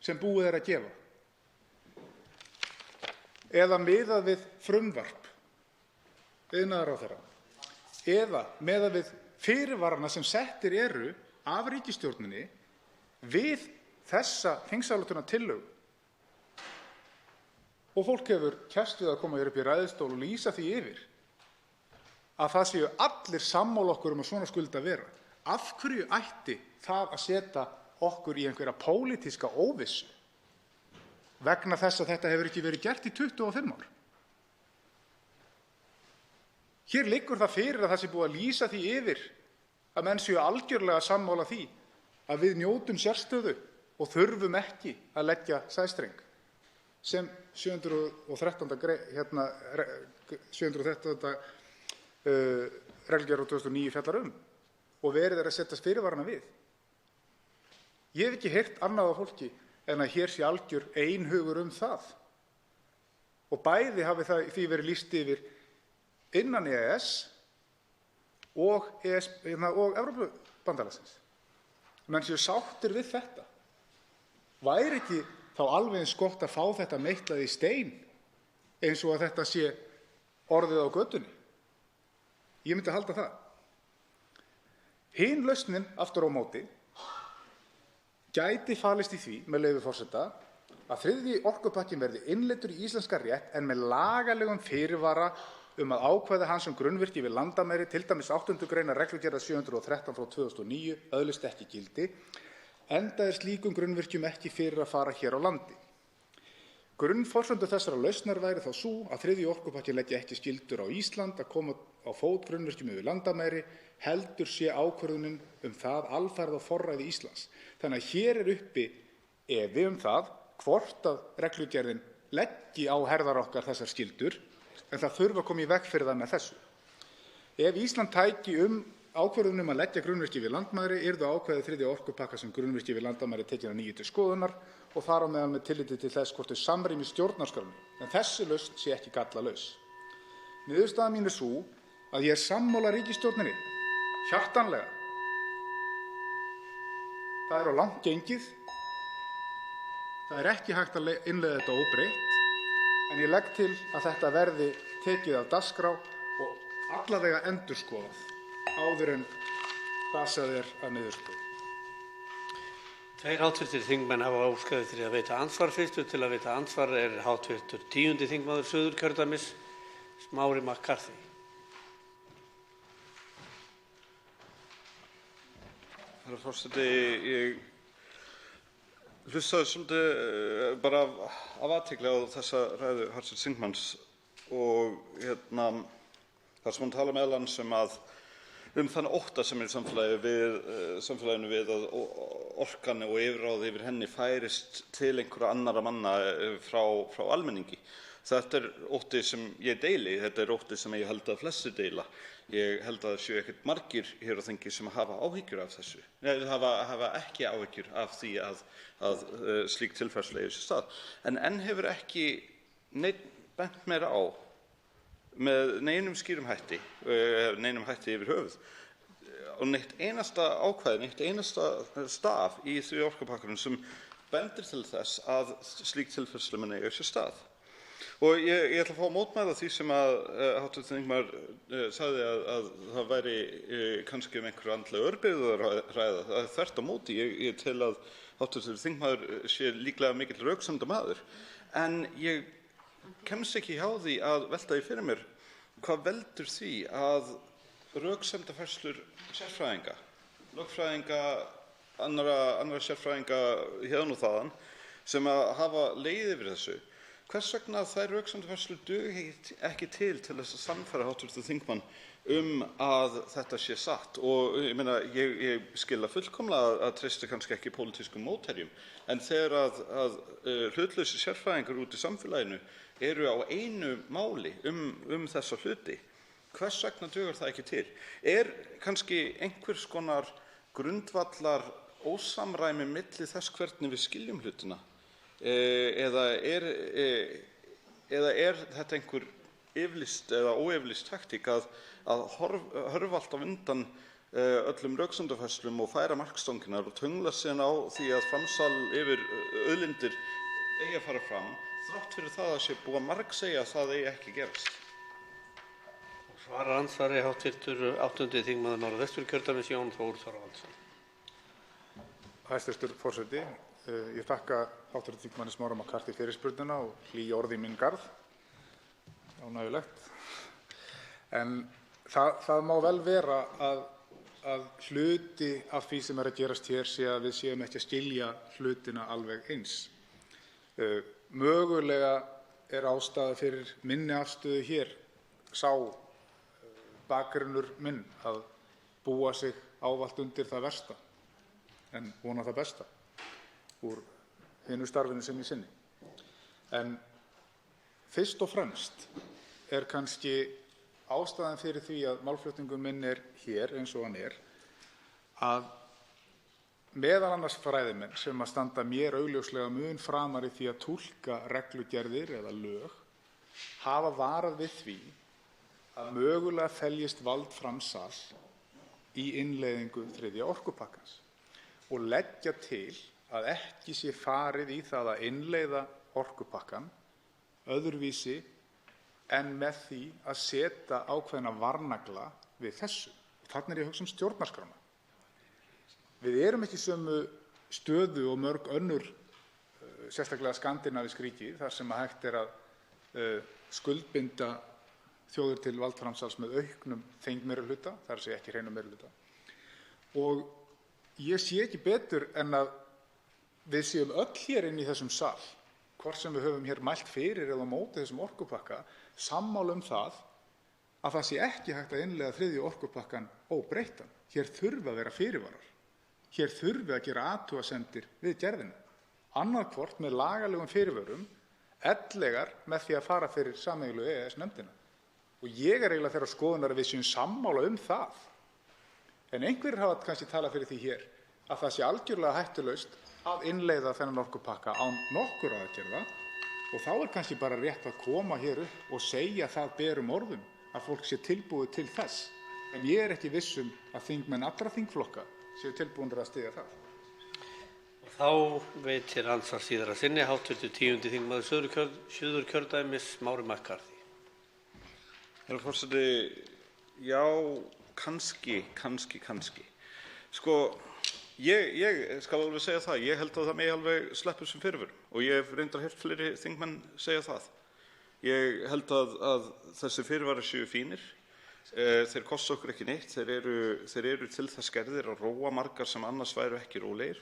sem búið að gefa, eða miðað við frumvarp iðnaðarráðherra, eða miðað við fyrirvarana sem settir eru af ríkisstjórninni við þessa þingsályktunartillögu. Og fólk hefur kæst við að koma hér upp í ræðustól og lýsa því yfir að það séu allir sammála okkur að svona skyldi að vera. Af hverju ætti það að setja okkur í einhverja pólitíska óvissu vegna þess að þetta hefur ekki verið gert í 25 ár? Hér liggur það fyrir að það sé búið að lýsa því yfir að menn séu algjörlega sammála því að við njótum sérstöðu og þurfum ekki að leggja sæstreng sem 713. reglugerð frá 2009 fjallar og verið að setjast fyrirvarana við. Ég hef ekki heyrt annað af fólki en að hér sé algjör einhugur það. Og bæði hafi því verið lýst yfir innan EES og Evrópubandalagsins. Menn séu sáttir við þetta. Væri ekki þá alveg eins gott að fá þetta meitlað í stein eins og að þetta sé orðið á götunni? Ég myndi halda það. Hin lausnin aftur á móti gæti falist í því, með leyfi forseta, að þriðji orkupakkinn verði innleiddur í íslenskan rétt en með lagalegum fyrirvara að ákvæði hans grunnvirki við landamæri, til dæmis 8. grein reglugerðar 713 frá 2009, öðlist ekki gildi, enda slíkum grunnvirkjum ekki fyrir að fara hér á landi. Grunnforsendur þessara lausnar væri þá sú að þriðji orkupakkinn leggi ekki skyldur á Ísland að koma á fót grunnvirkjum yfir landamæri, heldur sé ákvörðunin það alfarið á forræði Íslands. Þannig að hér uppi efi það hvort að reglugerðin leggi á herðar okkar þessar skyldur, en það þurfi að koma í veg fyrir það með þessu. Ef Ísland tæki ákvörðun að leggja grunnvirki við landamæri yrðu ákvæði þriðja orkupakka sem grunnvirki við landamæri tekin að nýju til skoðunar og þar á meðal með tilliti til þess hvort þau samrýmist stjórnarskránni, en þessi lausn sé ekki gallalaus. Niðurstaða mín sú að ég sammála ríkisstjórninni hjartanlega. Það á langt gengið. Það ekki hægt að innleiða þetta óbreytt, en ég legg til að þetta verði tekið af dagskrá og allavega endurskoðað áður en basað að niðurstöðu. Tveir hv. þingmenn hafa óskað eftir að veita andsvar. Fyrstur til að veita andsvar hv. 10. þingmaður Suðurkjördæmis, Smári McCarthy. Herra forseti, ég hlustaði svolítið bara af athygli á þessa ræðu hv. þingmanns og þar sem hann talar meðal annars þann ótta sem í samfélaginu við að orkan og yfirráð yfir henni færist til einhverra annarra manna frá almenningi. Þetta ótti sem ég deili, þetta ótti sem ég held að flestir deila. Ég held að það séu ekkert margir hér á þingi sem hafa áhyggjur af þessu. Nei, hafa ekki áhyggjur af því að slík tilfærsla eigi sér stað. En enn hefur ekki neinn bent mér á með neinum skýrum hætti, neinum hætti yfir höfuð, og neitt einasta ákvæði, neitt einasta staf í þriðja orkupakkanum sem bendir til þess að slík tilfærsla muni eiga sér stað. Og ég ætla að fá að mótmæla því sem hv. þingmaður sagði að það væri kannski einhverja andlega örbirgð að ræða. Það þvert á móti. Ég tel að hv. þingmaður sé líklega mikill röksemdamaður, en ég kemst ekki hjá því að velta því fyrir mér hvað veldur því að röksemdafærslur sérfræðinga, lögfræðinga, annarra sérfræðinga héðan og þaðan sem hafa legið yfir þessu, hvers vegna þær röksemdafærslur dugi ekki til þess að sannfæra hv. þingmann að þetta sé satt. Og ég meina, ég skil fullkomlega að treysti kannski ekki pólitískum mótherjum, en þegar að hlutlausir sérfræðingar út í samfélaginu eru á einu máli þessa hluti, hvers vegna dugar það ekki til? Kannski einhvers konar grundvallar ósamræmi milli þess hvernig við skiljum hlutina? Eða þetta einhver yfirlýst eða óyfirlýst taktík að hörfa alltaf undan öllum röksemdafærslum og færa markstanginnar og töngla síðan á því að framsal yfir auðlindir eigi að fara fram, þrátt fyrir það að sé búið að margsegja að það eigi ekki gerast? Svarar andsvari hv. 8. þingmaður Norðvesturkjördæmis, Jón Þór Þorvaldsson. Hæstv. forseti, ég þakka hv. þingmanni Smára McCarthy fyrirspurnina og hlý orð í minn garð. Ánægjulegt. En það má vel vera að hluti af því sem að gerast hér sé að við séum ekki að skilja hlutina alveg eins. Mögulega ástæða fyrir minni afstöðu hér sá bakgrunnur minn að búa sig ávallt undir það versta en vona það besta úr hinu starfinu sem ég sinni. En fyrst og fremst kannski ástæðan fyrir því að málflutningur minn hér eins og hann að meðal annars fræðimenn sem að standa mér augljóslega mun framar í því að túlka reglugerðir eða lög hafa varað við því að mögulega feljist valdframsal í innleiðingu 3. orkupakkans og leggja til að ekki sé farið í það að innleiða orkupakkann öðruvísi en með því að setja ákveðna varnagla við þessu. Þarna ég að hugsa stjórnarskrána. Við erum ekki í sömu stöðu og mörg önnur, sérstaklega skandinavísk ríki, þar sem hægt að skuldbinda þjóðir til valdframsals með auknum þingmeirihluta, þar sé ekki hreinum meirihluta. Og ég sé ekki betur en að við séum öll hér inni í þessum sal, hvort sem við höfum hér mælt fyrir eða á móti þessum orkupakka, sammála það að það sé ekki hægt að innleiða 3. orkupakkann óbreyttan. Hér þurfi að vera fyrirvarar. Hér þurfi að gera athugasemdir við gerðina. Annaðhvort með lagalegum fyrirvörum, ellegar með því að fara fyrir sameiginlegu EES-nefndina. Og ég eiginlega þeirrar skoðunar að við séum sammála það. En einhverjir hafa kannski talað fyrir því hér að það sé algjörlega hættulaust að innleiða þennan orkupakka án nokkurra aðgerða og þá kannski bara rétt að koma hér upp og segja það berum orðum að fólk sé tilbúið til þess. En ég ekki viss að þingmenn allra þingflokka séu tilbúnir að styðja það. Og þá veitir andsvar síðar að sinni hv. 10. þingmaður Suðurkjördæmis, Smári McCarthy. Herra forseti, já, kannski. Sko, ég skal alveg segja það, ég held að það megi alveg sleppa þessum fyrirvörum og ég hef reyndar heyrt fleiri þingmenn segja það. Ég held að þessi fyrirvarar séu fínir, þeir kosta okkur ekki neitt, þeir eru til þess gerðir að róa margar sem annars væru ekki rólegir,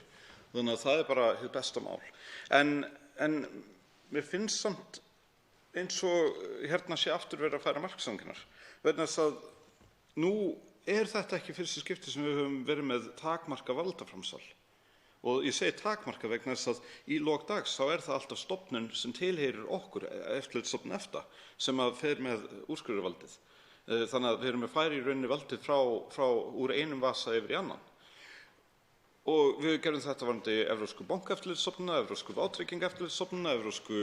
þannig að það bara hið besta mál. En mér finnst samt eins og hérna sé aftur verið að færa marksanginar, vegna þess að nú þetta ekki fyrsta skipti sem við höfum verið með takmarka valdaframsal. Og ég segi takmarka vegna þess að í lok dags þá það alltaf stofnun sem tilheyrir okkur, eftirlitsstofnun EFTA, sem að fer með úrskurðarvaldið. Þannig að við erum að færa í rauninni valdið frá úr einum vasa yfir í annan. Og við gerðum þetta varðandi Evrópsku bankaeftirlitsstofnunina, Evrópsku vátryggingaeftirlitsstofnunina, Evrópsku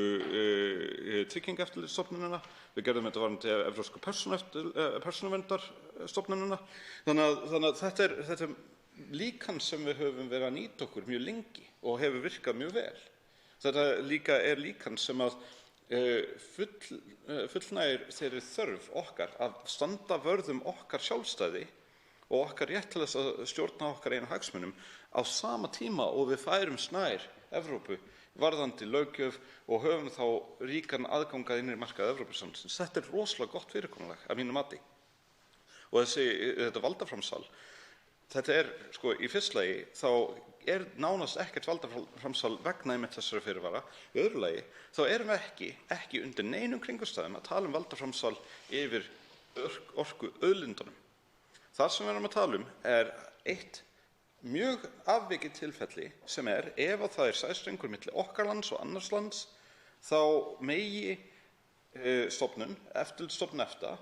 tryggingaeftirlitsstofnunina. Við gerðum þetta varðandi Evrópsku persónuverndarstofnunina. Þannig að þetta líkan sem við höfum verið að nýta okkur mjög lengi og hefur virkað mjög vel. Þetta líkan sem að fullnægir þeirri þörf okkar að standa vörð okkar sjálfstæði og okkar rétt til þess að stjórna okkar einu hagsmunum á sama tíma og við færumst nær Evrópu varðandi löggjöf og höfum þá ríkan aðgang að innri markað Evrópusambandsins. Þetta rosalega gott fyrirkomulag að mínu mati. Og þetta valdaframsal, þetta sko, í fyrsta lagi þá nánast ekkert valdaframsal vegna einmitt þessara fyrirvara. Í öðru lagi þá erum við ekki undir neinum kringumstæðum að tala valdaframsal yfir orkuauðlindunum. Það sem við erum að tala eitt mjög afvikið tilfelli sem ef að það sæstrengur milli okkar lands og annars lands, þá megi eftirlitsstofnun EFTA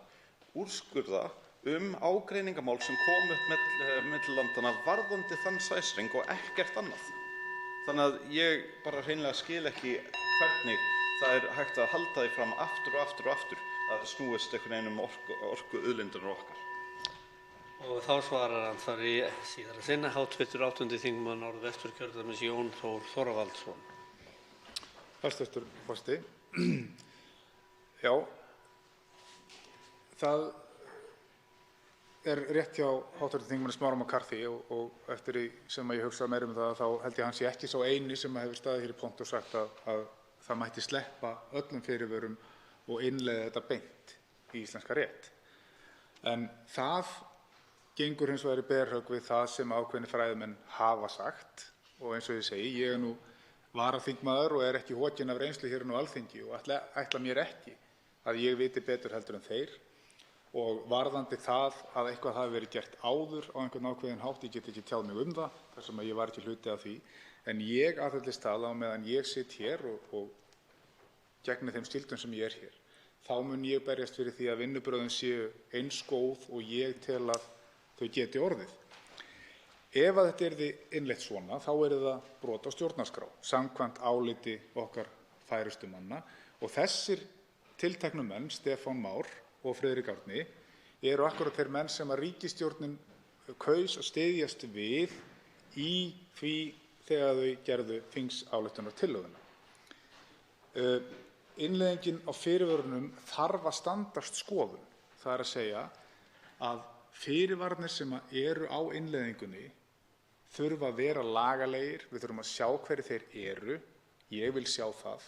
úrskurða ágreiningamál sem kom upp milli landanna varðandi þann sæstreng og ekkert annað. Þannig að ég bara hreinlega skil ekki hvernig það hægt að halda því fram aftur og aftur og aftur að það snúist einhvern veginn orkuauðlindirnar okkar. Og þá svarar andsvari síðara sinna hv. 8. þingmaður Norðvesturkjördæmis Jón Þór Þorvaldsson. Hæstv. forseti. Já, það rétt hjá hv. þingmanni Smára McCarthy og eftir því sem ég hugsa meira það þá held ég hann sé ekki sá eini sem hefur staðið hér í pontu og sagt að það mætti sleppa öllum fyrirvörum og innleiða þetta beint í íslenska rétt. En það gengur hins vegar í berhögg við það sem ákveðnir fræðimenn hafa sagt og eins og ég segi, ég nú varaþingmaður og ekki hokinn af reynslu hér á Alþingi og ætla mér ekki að ég viti betur heldur en þeir. Og varðandi það að eitthvað hafi verið gert áður á einhvern ákveðinn hátt, ég get ekki tjáð mig það, þar sem ég var ekki hluti af því, en ég aðhyllist það á meðan ég sit hér og gegni þeim skyldum sem ég hér, þá mun ég berjast fyrir því að vinnubrögðin séu eins góð og ég tel að þau geti orðið. Ef að þetta yrði innleitt svona, þá það brot á stjórnarskrá, samkvæmt áliti okkar færustu manna og þessir tilteknu menn, Stefán Már og Friðrik Árni, eru akkúrat þeir menn sem að ríkisstjórnin kaus að styðjast við í því þegar þau gerðu þingsályktunartillöguna. Innleiðingin á fyrirvörunum þarf að standast skoðun. Það að segja að fyrirvarnir sem eru á innleiðingunni þurfa að vera lagalegir, við þurfum að sjá hverjir þeir eru, ég vil sjá það,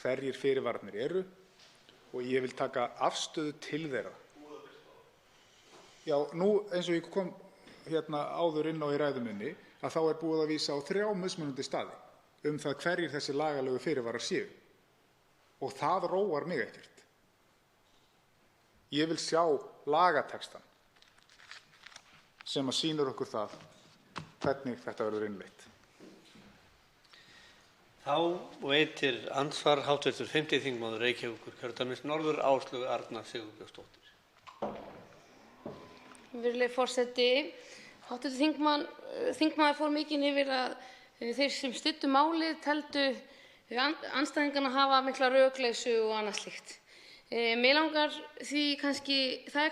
hverjir fyrirvarnir eru og ég vil taka afstöðu til þeirra. Já, nú eins og ég kom áður inn á í ræðu minni, að þá búið að vísa á 3 mismunandi staði það hverjir þessi lagalegu fyrirvarar séu. Og það róar mig ekkert. Ég vil sjá lagatextann sem að sýnir okkur það hvernig þetta verður innleitt. Þá veitir andsvar hv. 5. þingmaður Reykjavíkurkjördæmis norður Áslaug Arna Sigurbjörnsdóttir. Virðulegi forseti, hv. þingmaður fór mikinn yfir að þeir sem studdu málið teldu andstæðingana hafa mikla rökleysu og annað slíkt. Mig langar það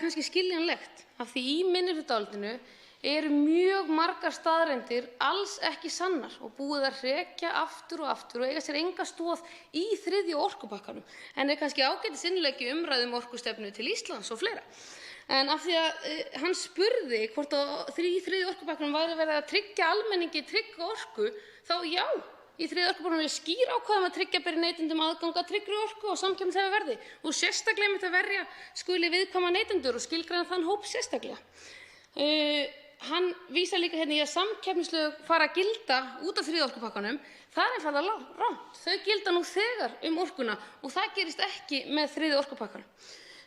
kannski skiljanlegt af því í minnihlutaálitinu eru mjög margar staðreyndir alls ekki sannar og búið að hrekja aftur og eiga sér enga stoð í 3. orkupakkanum, en kannski ágætisinnleggi umræðu orkustefnu til Íslands og fleira. En af því að hann spurði hvort í 3. orkupakkanum væri verið að tryggja almenningi trygga orku, þá já, í 3. orkupakkanum skýr ákvæði að tryggja beri neytendum aðgang að tryggri orku og samkeppnishæfu verði og sérstaklega einmitt að verja skuli viðkvæma neytendur og skilgreina þann hóp sérstaklega. Hann vísar líka í að samkeppnislög fara að gilda út af 3. orkupakkanum. Það einfaldlega rangt. Þau gilda nú þegar orkuna og það gerist ekki með 3. orkupakkanum.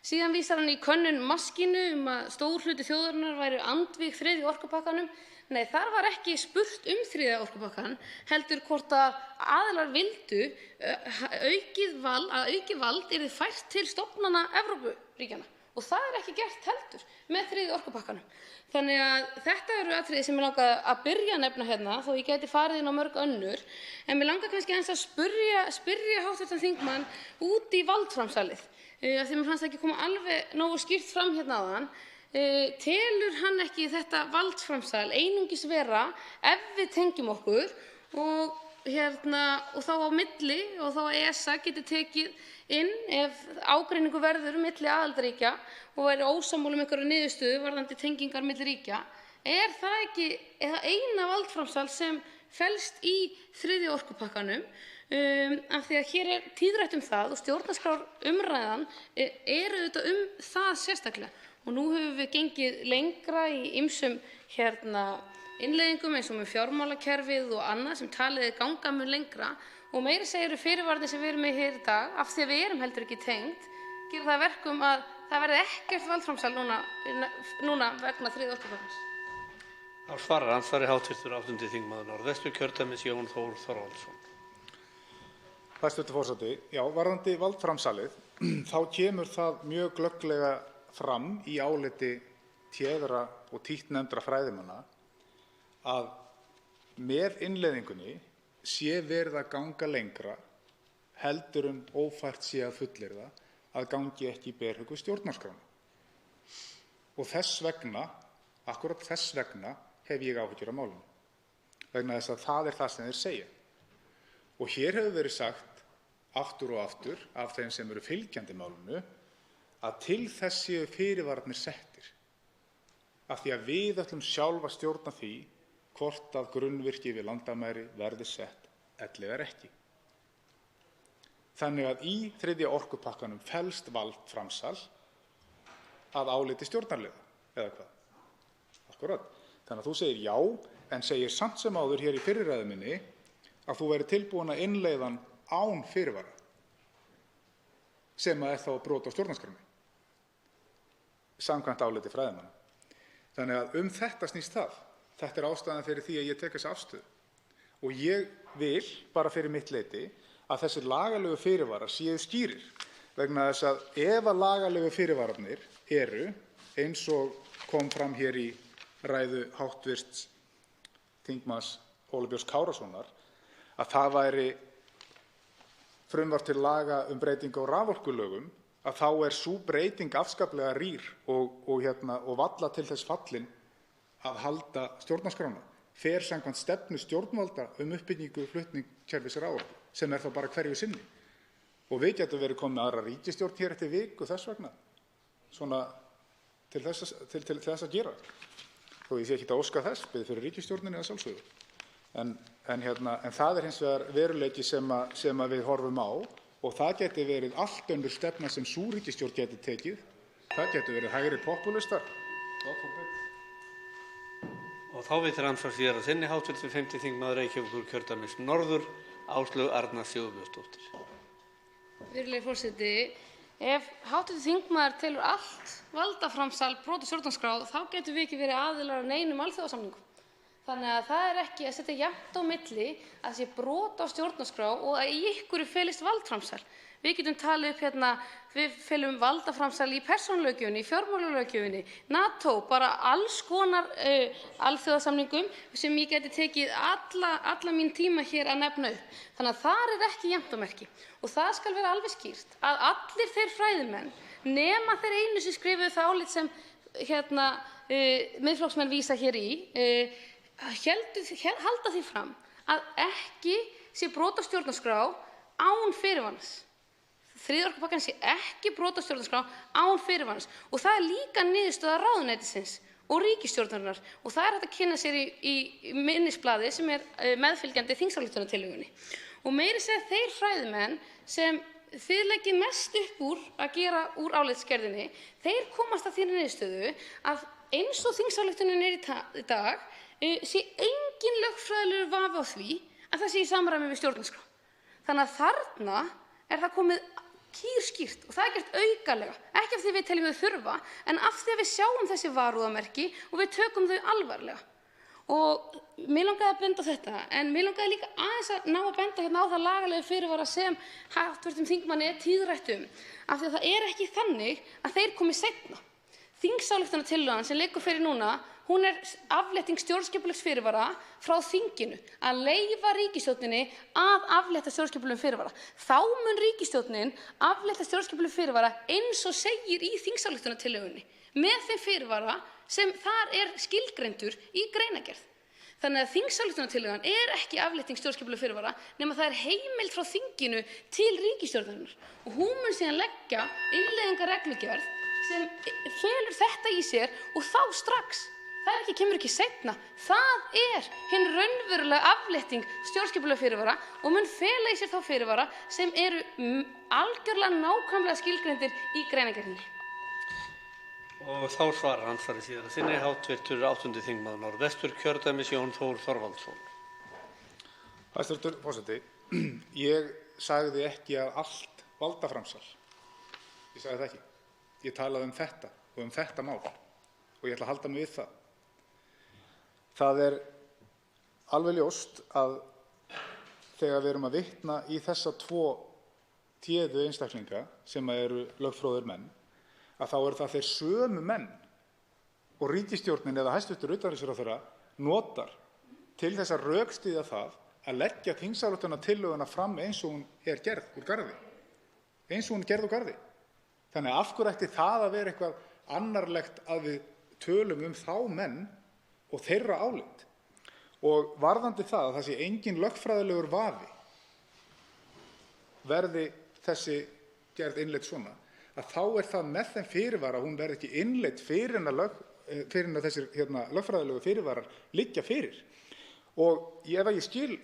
Síðan vísar hann í könnun Maskínu að stór hluti þjóðarinnar væri andvíg 3. orkupakkanum. Nei, þar var ekki spurt 3. orkupakkann, heldur hvort að aðilar vildu aukið vald yrði fært til stofnana Evrópuríkjanna. Og það ekki gert heldur með 3. orkupakkanum. Þannig að þetta eru atriði sem ég langaði að byrja að nefna hérna, þó ég gæti farið inn á mörg önnur. En mér langar kannski aðeins að spyrja hv. þingmann út í valdframsalið. Af því mér fannst það ekki koma alveg nógu skýrt fram hérna áðan. Telur hann ekki þetta valdframsal einungis vera ef við tengjum okkur og þá á milli og þá að ESA geti tekið inn ef ágreiningur verður milli aðildarríkja og væri ósammála einhverja niðurstöðu varðandi tengingar milli ríkja, það ekki eina valdframsal sem felst í 3. orkupakkanum? Af því að hér tíðrætt það og stjórnarskrárumræðan auðvitað það sérstaklega og nú höfum við gengið lengra í ýmsum innleiðingum eins og með fjármálakerfið og annað sem talið ganga mun lengra og meira segja eru fyrirvararnir sem við erum með hér í dag, af því að við erum heldur ekki tengd, gera það að verkum að það verði ekkert valdframsal núna vegna 3. orkupakkans. Þá svarar andsvari hv. 8. þingmaður Norðvesturkjördæmis Jón Þór Þorvaldsson. Hæstv. forseti. Já, varðandi valdframsalið, þá kemur það mjög glögglega fram í áliti téðra og títtnefndra fræðimanna að með innleiðingunni sé verið að ganga lengra heldur en ófært sé að fullyrða að gangi ekki í berhögg við stjórnarskrána. Og þess vegna, akkúrat þess vegna, hef ég áhyggjur af málinu. Vegna þess að það er það sem þeir segja. Og hér hefur verið sagt aftur og aftur af þeim sem eru fylgjandi málinu að til þess séu fyrirvararnir settir. Af því að við ætlum sjálf að stjórna því hvort að grunnvirki við landamæri verði sett ellegar ekki. Þannig að í 3. orkupakkanum felst valdframsal að áliti stjórnarliða, eða hvað? Akkúrat. Þannig að þú segir já, en segir samt sem áður hér í fyrri ræðu minni að þú værir tilbúin að innleiða hann án fyrirvara, sem er þá brot á stjórnarskránni, samkvæmt áliti fræðimanna. Þannig að þetta snýst það. Þetta er ástæðan fyrir því að ég tek þessa afstöðu. Og ég vil, bara fyrir mitt leyti, að þessir lagalegu fyrirvarar séu skýrir. Vegna þess að ef að lagalegu fyrirvararnir eru, eins og kom fram hér í ræðu hv. þingmanns Óla Björns Kárasonar, að það væri frumvarp til laga breytingu á raforkulögum, að þá er sú breyting afskaplega rýr og varla til þess fallin að halda stjórnarskrána, fer samkvæmt stefnu stjórnvalda uppbyggingu flutningskerfis raforku, sem er þá bara hverju sinni. Og við getum verið komin með aðra ríkisstjórn hér eftir viku þess vegna, svona til þess að gera. Þó ég sé ekki að óska þess, bið fyrir ríkisstjórninni að sjálfsögðu. En það er hins vegar veruleiki sem við horfum á, og það geti verið allt önnur stefna sem sú ríkisstjórn geti tekið. Það geti verið hægri popúlistar. Og þá veitir andsvar síðara sinni hv. 5. þingmaður Reykjavíkurkjördæmis norður Áslaug Arna Sigurbjörnsdóttir. Virðulegi forseti, ef hv. þingmaður telur allt valdaframsal brot á stjórnarskrá, þá getum við ekki verið aðilar að neinum alþjóðasamningum. Þannig að það er ekki að setja jafnt á milli að sé brot á stjórnarskrá og að í einhverju felist valdframsal. Við getum talið upp við felum valdaframsal í persónulöggjöfinni, í fjármálalöggjöfinni, NATO, bara alls konar alþjóðasamningum sem ég geti tekið alla mín tíma hér að nefna upp. Þannig að þar er ekki jafnt á merki. Og það skal vera alveg skýrt að allir þeir fræðimenn, nema þeir einu sem skrifuðu það álit sem Miðflokksmenn vísa hér í, halda því fram að ekki sé brot á stjórnarskrá án fyrirvarans. 3. orkupakkan sé ekki brot á stjórnarskrá án fyrirvarans. Og það er líka niðurstaða ráðuneytisins og ríkisstjórnarinnar. Og það er hægt að kynna sér í minnisblaði sem er meðfylgjandi þingsályktunartillögunni. Og meira segja þeir fræðimenn sem þið leggið mest upp úr að gera úr álitsgerðinni, þeir komast að því niðurstöðu að eins og þingsályktunin er í dag, sé engin lögfræðilegur vafi á því að það sé í samræmi við stjórnarskrá. Þannig að þarna er það komið kýrskýrt og það er gert aukalega, ekki af því við teljum þau þurfa, en af því að við sjáum þessi varúðarmerki og við tökum þau alvarlega. Og mér langaði að benda á þetta, en mér langaði líka aðeins að ná að benda á það lagalegu fyrirvara sem hv. þingmanni er tíðrætt af því að það er ekki þannig að þeir komi seinna. Þingsályktunartillagan sem liggur fyrir núna, hún er aflétting stjórnskipulegs fyrirvara frá þinginu, að leyfa ríkisstjórninni að aflétta stjórnskipulegum fyrirvara. Þá mun ríkisstjórnin aflétta stjórnskipulegum fyrirvara eins og segir í þingsályktunartillögunni, með þeim fyrirvara sem þar er skilgreindur í greinargerð. Þannig að þingsályktunartillagan er ekki aflétting stjórnskipulegs fyrirvara nema það er heimild frá þinginu til ríkisstjórnarinnar. Og hún mun síðan leggja innleiðingarreglugerð sem felur þetta í sér og þá strax. Það kemur ekki seinna. Það er hin raunverulega aflétting stjórnskipulegs fyrirvara og mun fela í sér þá fyrirvara sem eru algjörlega nákvæmlega skilgreindir í greinargerðinni. Og þá svarar andsvari síðara sinni hv. 8. þingmaður Norðvesturkjördæmis Jón Þór Þorvaldsson. Hæstv. forseti. Ég sagði ekki að allt valdaframsal. Ég sagði það ekki. Ég talaði um þetta og þetta mál og ég ætla að halda mig við það. Það er alveg ljóst að þegar við erum að vitna í þessa tvo téðu einstaklinga sem eru lögfróðir menn, að þá eru það þeir sömu menn og ríkisstjórnin eða hæstv. utanríkisráðherra notar til þess að rökstyðja það að leggja þingsályktunartillöguna fram eins og hún er gerð úr garði. Eins og hún er gerð úr garði. Þannig að af hverju ætti það að vera eitthvað annarlegt að við tölum um þá menn og þeirra álit. Og varðandi það að það sé engin lögfræðilegur vafi verði þessi gerð innleidd svona, að þá er það með þeim fyrirvara að hún verði ekki innleidd fyrr en að þessir lögfræðilegu fyrirvarar liggja fyrir. Og ef ég skil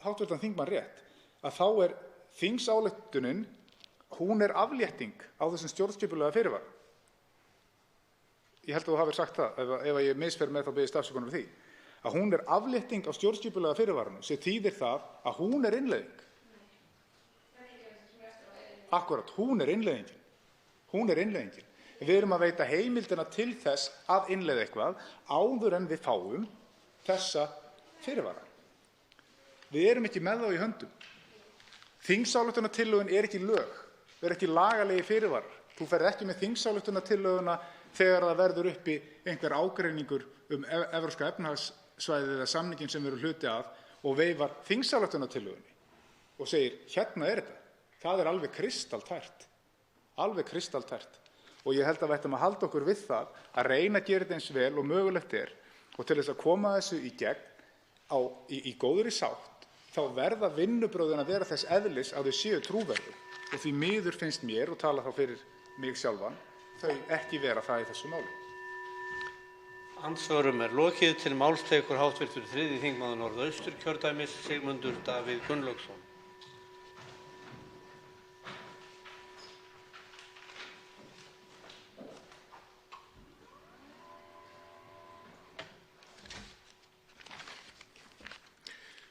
hv. þingmann rétt, að þá er þingsályktunin, hún er aflétting á þessum stjórnskipulega fyrirvara. Ég held að þú hafir sagt það, ef ég misfer með þá biðjist afsökunar við því. Að hún er aflétting á stjórnskipulega fyrirvaranum sem þýðir það að hún er innleiðing. Akkúrat, hún er innleiðingin. Hún er innleiðingin. Við erum að veita heimildina til þess að innleiða eitthvað áður en við fáum þessa fyrirvara. Við erum ekki með þá í höndum. Þingsályktunartillögun er ekki lög, er ekki lagalegi fyrirvarar. Þú ferð ekki með þingsályktunartillöguna þegar það verður uppi einhver ágreiningur evrópska efnahagssvæðið eða samninginn sem við erum hluti af og veifar þingsályktunartillögunni og segir, hérna er þetta. Það er alveg kristaltært. Alveg kristaltært. Og ég held að við ættum að halda okkur við það að reyna að gera þetta eins vel og mögulegt er og til þess að koma þessu í gegn í góðri sátt, þá verða vinnubrögðin að vera þess eðlis að þau séu trúverðug. Og því miður finnst mér, og tala þá fyrir mig sjálfan, þau ekki vera það í þessu máli. Andsvörum lokið. Til máls tekur hv. 3. þingmaður Norðausturkjördæmis Sigmundur Davíð Gunnlaugsson.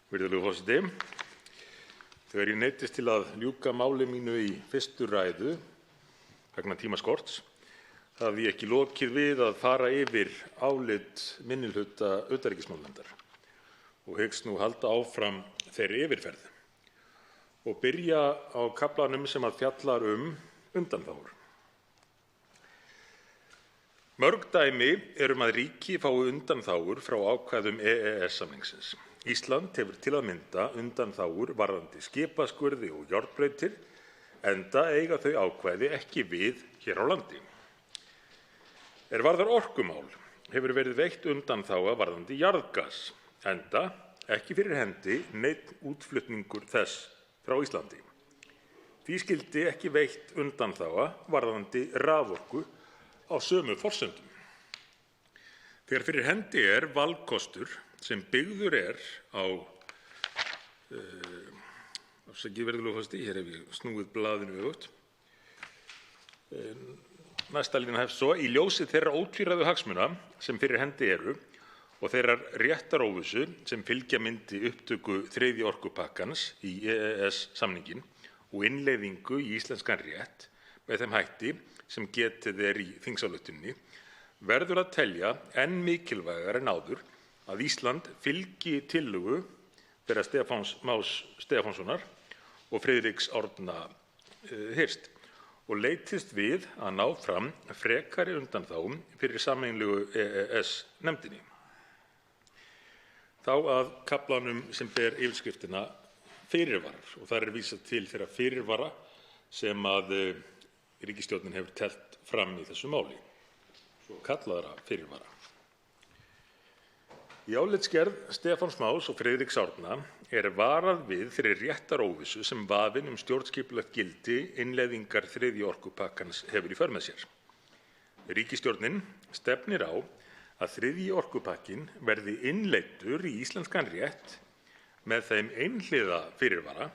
Virðulegur forseti. Þegar ég neyddist til að ljúka máli mínu í fyrstu ræðu vegna tímaskorts hafði ég ekki lokið við að fara yfir álit minnihluta utanríkismálanefndar og hyggst nú halda áfram þeirri yfirferð og byrja á kaflanum sem að fjallar undanþágur. Mörg dæmi að ríki fái undanþágur frá ákvæðum EES-samningsins. Ísland hefur til að mynda undanþágur varðandi skipaskurði og járnbrautir, enda eiga þau ákvæði ekki við hér á landi. Varðar orkumál hefur verið veitt undanþága varðandi jarðgas, enda ekki fyrir hendi neinn útflutningur þess frá Íslandi. Því skyldi ekki veitt undanþága varðandi raforku á sömu forsendum. Þegar fyrir hendi valkostur sem byggður á afsakið virðulegur forseti, hér hef ég snúið blaðinu öfugt. Næsta lína hefst svo: í ljósi þeirra ótvíræðu hagsmuna sem fyrir hendi eru og þeirrar réttaróvissu sem fylgja myndi upptöku 3. orkupakkans í EES-samninginn og innleiðingu í íslenskan rétt með þeim hætti sem getið í þingsályktuninni, verður að telja enn mikilvægara en áður að Ísland fylgi tillögu þeirra Stefáns Más Stefánssonar og Friðriks Árna Hirst og leitist við að ná fram frekari undanþágum fyrir sameiginlegu EES-nefndinni. Þá að kaflanum sem ber yfirskriftina fyrirvarar, og þar vísað til þeirra fyrirvara sem að ríkisstjórnin hefur teflt fram í þessu máli, svo kallaðra fyrirvara. Í álitsgerð Stefáns Más og Friðriks Árna varað við þeirri réttaróvissu sem vafinn stjórnskipulegt gildi innleiðingar 3. orkupakkans hefur í för með sér. Ríkisstjórnin stefnir á að 3. orkupakkinn verði innleiddur í íslenskan rétt með þeim einhliða fyrirvara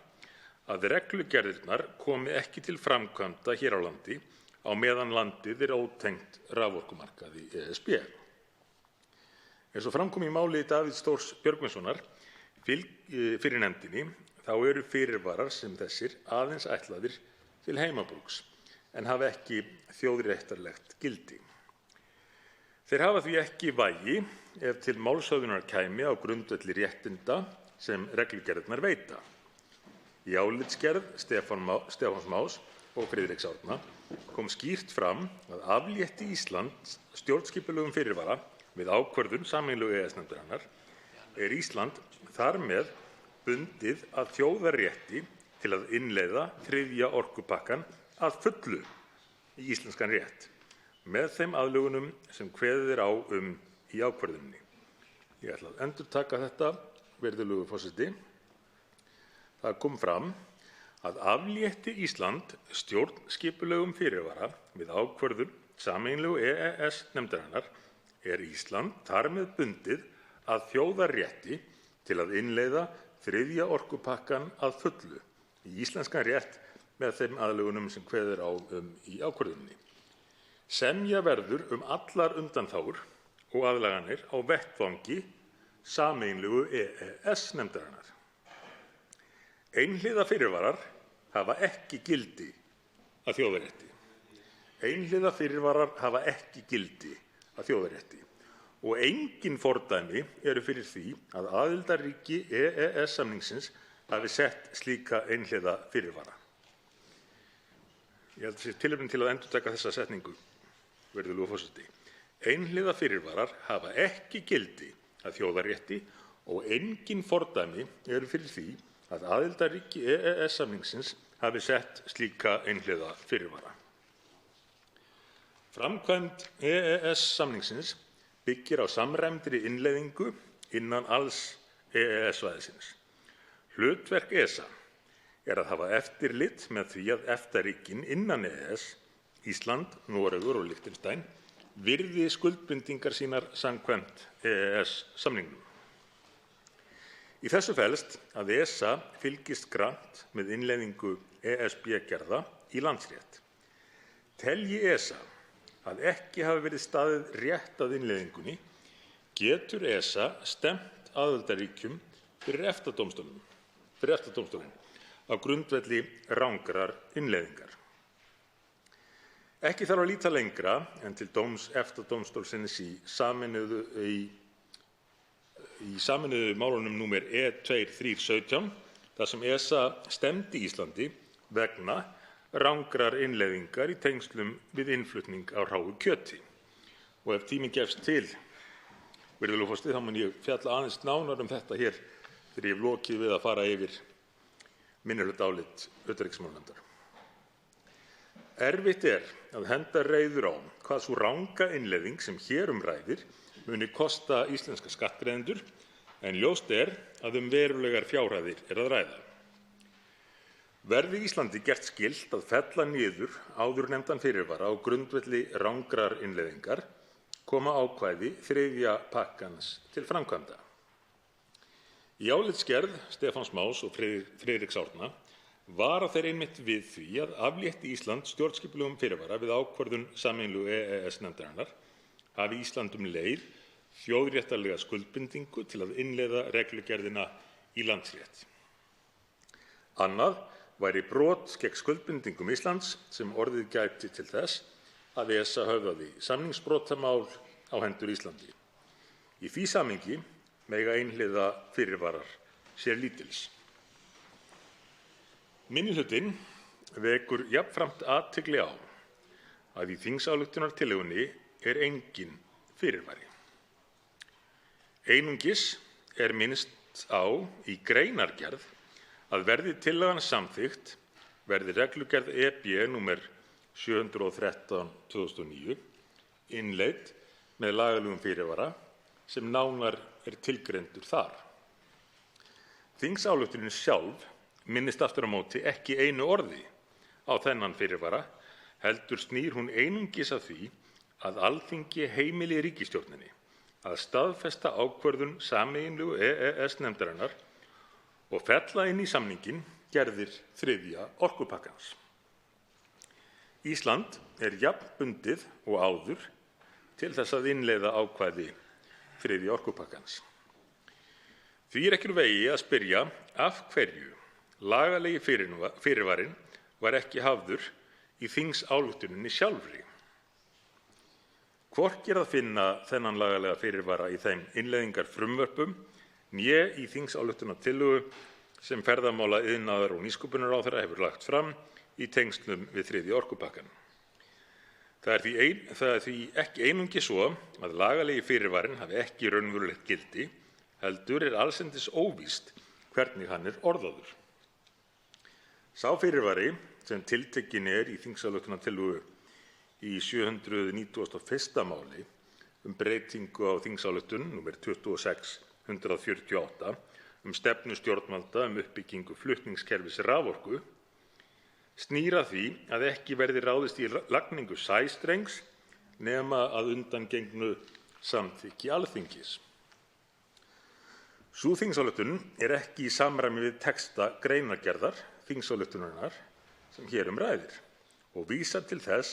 að reglugerðirnar komi ekki til framkvæmda hér á landi á meðan landið er ótengt raforkumarkaði ESB. Eins og fram kom í máli Davíðs Þórs Björgvinssonar fyrir nefndinni þá eru fyrirvarar sem þessir aðeins ætlaðir til heimabrúks en hafa ekki þjóðréttarlegt gildi. Þeir hafa því ekki vægi ef til málshöfðunar kæmi á grundvelli réttinda sem reglugerðirnar veita. Í álitsgerð Stefáns Más og Friðriks Árna kom skýrt fram að aflétti Ísland stjórnskipulegum fyrirvara við ákvörðun sameiginlegu EES-nefndarinnar er Ísland þar með bundið að þjóðarrétti til að innleiða 3. orkupakkann að fullu í íslenskan rétt með þeim aðlögunum sem kveðið er á í ákvörðuninni. Ég ætla að endurtaka þetta, virðulegur forseti. Það kom fram að aflétti Ísland stjórnskipulegum fyrirvara við ákvörðun sameiginlegu EES-nefndarinnar er Ísland þar með bundið að þjóðarrétti til að innleiða 3. orkupakkann að fullu í íslenskan rétt með þeim aðlögunum sem kveðið er á í ákvörðuninni. Semja verður allar undanþágur og aðlaganir á vettvangi sameiginlegu EES-nefndarinnar. Einhliða fyrirvarar hafa ekki gildi að þjóðarrétti. Einhliða fyrirvarar hafa ekki gildi að þjóðarrétti og engin fordæmi eru fyrir því að aðildarríki EES-samningsins hafi sett slíka einhliða fyrirvara. Ég held að sé tilefni til að endurtaka þessa setningu, virðulegur forseti. Einhliða fyrirvarar hafa ekki gildi að þjóðarrétti og engin fordæmi eru fyrir því að aðildarríki EES-samningsins hafi sett slíka einhliða fyrirvara. Framkvæmd EES-samningsins byggir á samræmdri innleiðingu innan alls EES-svæðisins. Hlutverk ESA er að hafa eftirlit með því að EFTA-ríkin innan EES, Ísland, Noregur og Liechtenstein, virði skuldbindingar sínar samkvæmt EES-samningnum. Í þessu felst að ESA fylgist grannt með innleiðingu ESB-gerða í landsrétt. Telji ESA að ekki hafi verið staðið rétt að innleiðingunni, getur ESA stefnt aðildarríkjum fyrir EFTA-dómstólinn á grundvelli rangrar innleiðingar. Ekki þarf að líta lengra en til dóms EFTA-dómstólsins í sameinuðu málunum númer E2317 þar sem ESA stefndi Íslandi vegna rangrar innleiðingar í tengslum við innflutning á hráu kjöti. Og ef tíminn gefst til, virðulegur forseti, þá mun ég fjalla aðeins nánar þetta hér þegar ég hef lokið við að fara yfir minnihlutaálit utanríkismálanefndar. Erfitt er að henda reiður á hvað sú ranga innleiðing sem hér ræðir muni kosta íslenska skattgreiðendur en ljóst er að verulegar fjárhæðir er að ræða. Verði Íslandi gert skylt að fella niður áðurnefndan fyrirvara á grundvelli rangrar innleiðingar koma ákvæði 3. pakkans til framkvæmda. Í álitsgerð Stefáns Más og Friðriks Árna vara þeir einmitt við því að aflétti Ísland stjórnskipulegum fyrirvara við ákvörðun sameiginlegu EES-nefndarinnar hafi Ísland leið þjóðréttarlega skuldbindingu til að innleiða reglugerðina í landsrétt. Annað væri brot gegn skuldbindingum Íslands sem orðið gæti til þess að ESA höfðaði samningsbrotamál á hendur Íslandi. Í því samhengi mega einhliða fyrirvarar sér lítils. Minnihlutinn vekur jafnframt athygli á að í þingsályktunartillögunni er enginn fyrirvari. Einungis er minnst á í greinargerð að verði tillagan samþykkt verði reglugerð EB nr. 713/2009 innleidd með lagalegum fyrirvara sem nánar er tilgreindur þar. Þingsályktunin sjálf minnist aftur á móti ekki einu orði á þennan fyrirvara, heldur snýr hún einungis að því að Alþingi heimili ríkisstjórninni að staðfesta ákvörðun sameiginlegu EES-nefndarinnar og fella inn í samninginn gerðir 3. orkupakkans. Ísland er jafn bundið og áður til þess að innleiða ákvæði 3. orkupakkans. Því er ekki úr vegi að spyrja af hverju lagalegi fyrirvarinn var ekki hafður í þingsályktuninni sjálfri. Hvorki er að finna þennan lagalega fyrirvara í þeim innleiðingarfrumvörpum né í þingsályktunartillögu sem ferðamála-, iðnaðar- og nýsköpunarráðherra hefur lagt fram í tengslum við 3. orkupakkann. Það er því ekki einungis svo að lagalegi fyrirvarinn hafi ekki raunverulegt gildi, heldur er allsendis óvíst hvernig hann er orðaður. Sá fyrirvari sem tiltekinn er í þingsályktunartillögu í 791. máli breytingu á þingsályktun nr. 26/148 stefnu stjórnvalda uppbyggingu flutningskerfis raforku snýr að því að ekki verði ráðist í lagningu sæstrengs nema að undangengnu samþykki Alþingis. Sú þingsályktun er ekki í samræmi við texta greinargerðar þingsályktunarinnar sem hér ræðir og vísar til þess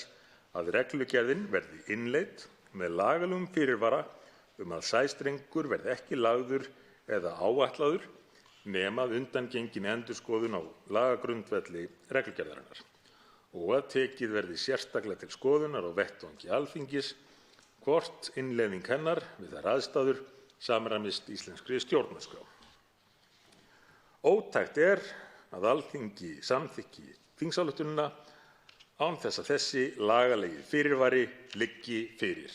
að reglugerðin verði innleidd með lagalegum fyrirvara að sæstrengur verði ekki lagður eða áætlaður nema að undangengin endurskoðun á lagagrundvelli reglugerðarinnar og að tekið verði sérstaklega til skoðunar á vettvangi Alþingis hvort innleiðing hennar við þær aðstæður samræmist íslenskri stjórnarskrá. Ótækt er að Alþingi samþykki þingsályktunina án þess að þessi lagalegi fyrirvari liggi fyrir.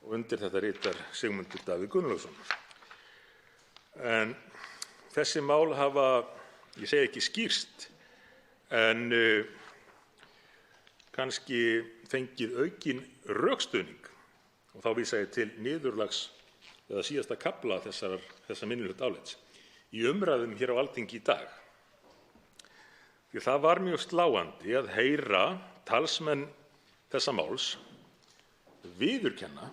Og undir þetta ritar Sigmundur Davíð Gunnlaugsson. En þessi mál hafa, ég segi ekki skýrst, en kannski fengið aukinn rökstuðning og þá vísa ég til niðurlags eða síðasta kafla þessa minnihlutaálits í umræðum hér á Alþingi í dag. Því það var mjög sláandi að heyra talsmenn þessa máls viðurkenna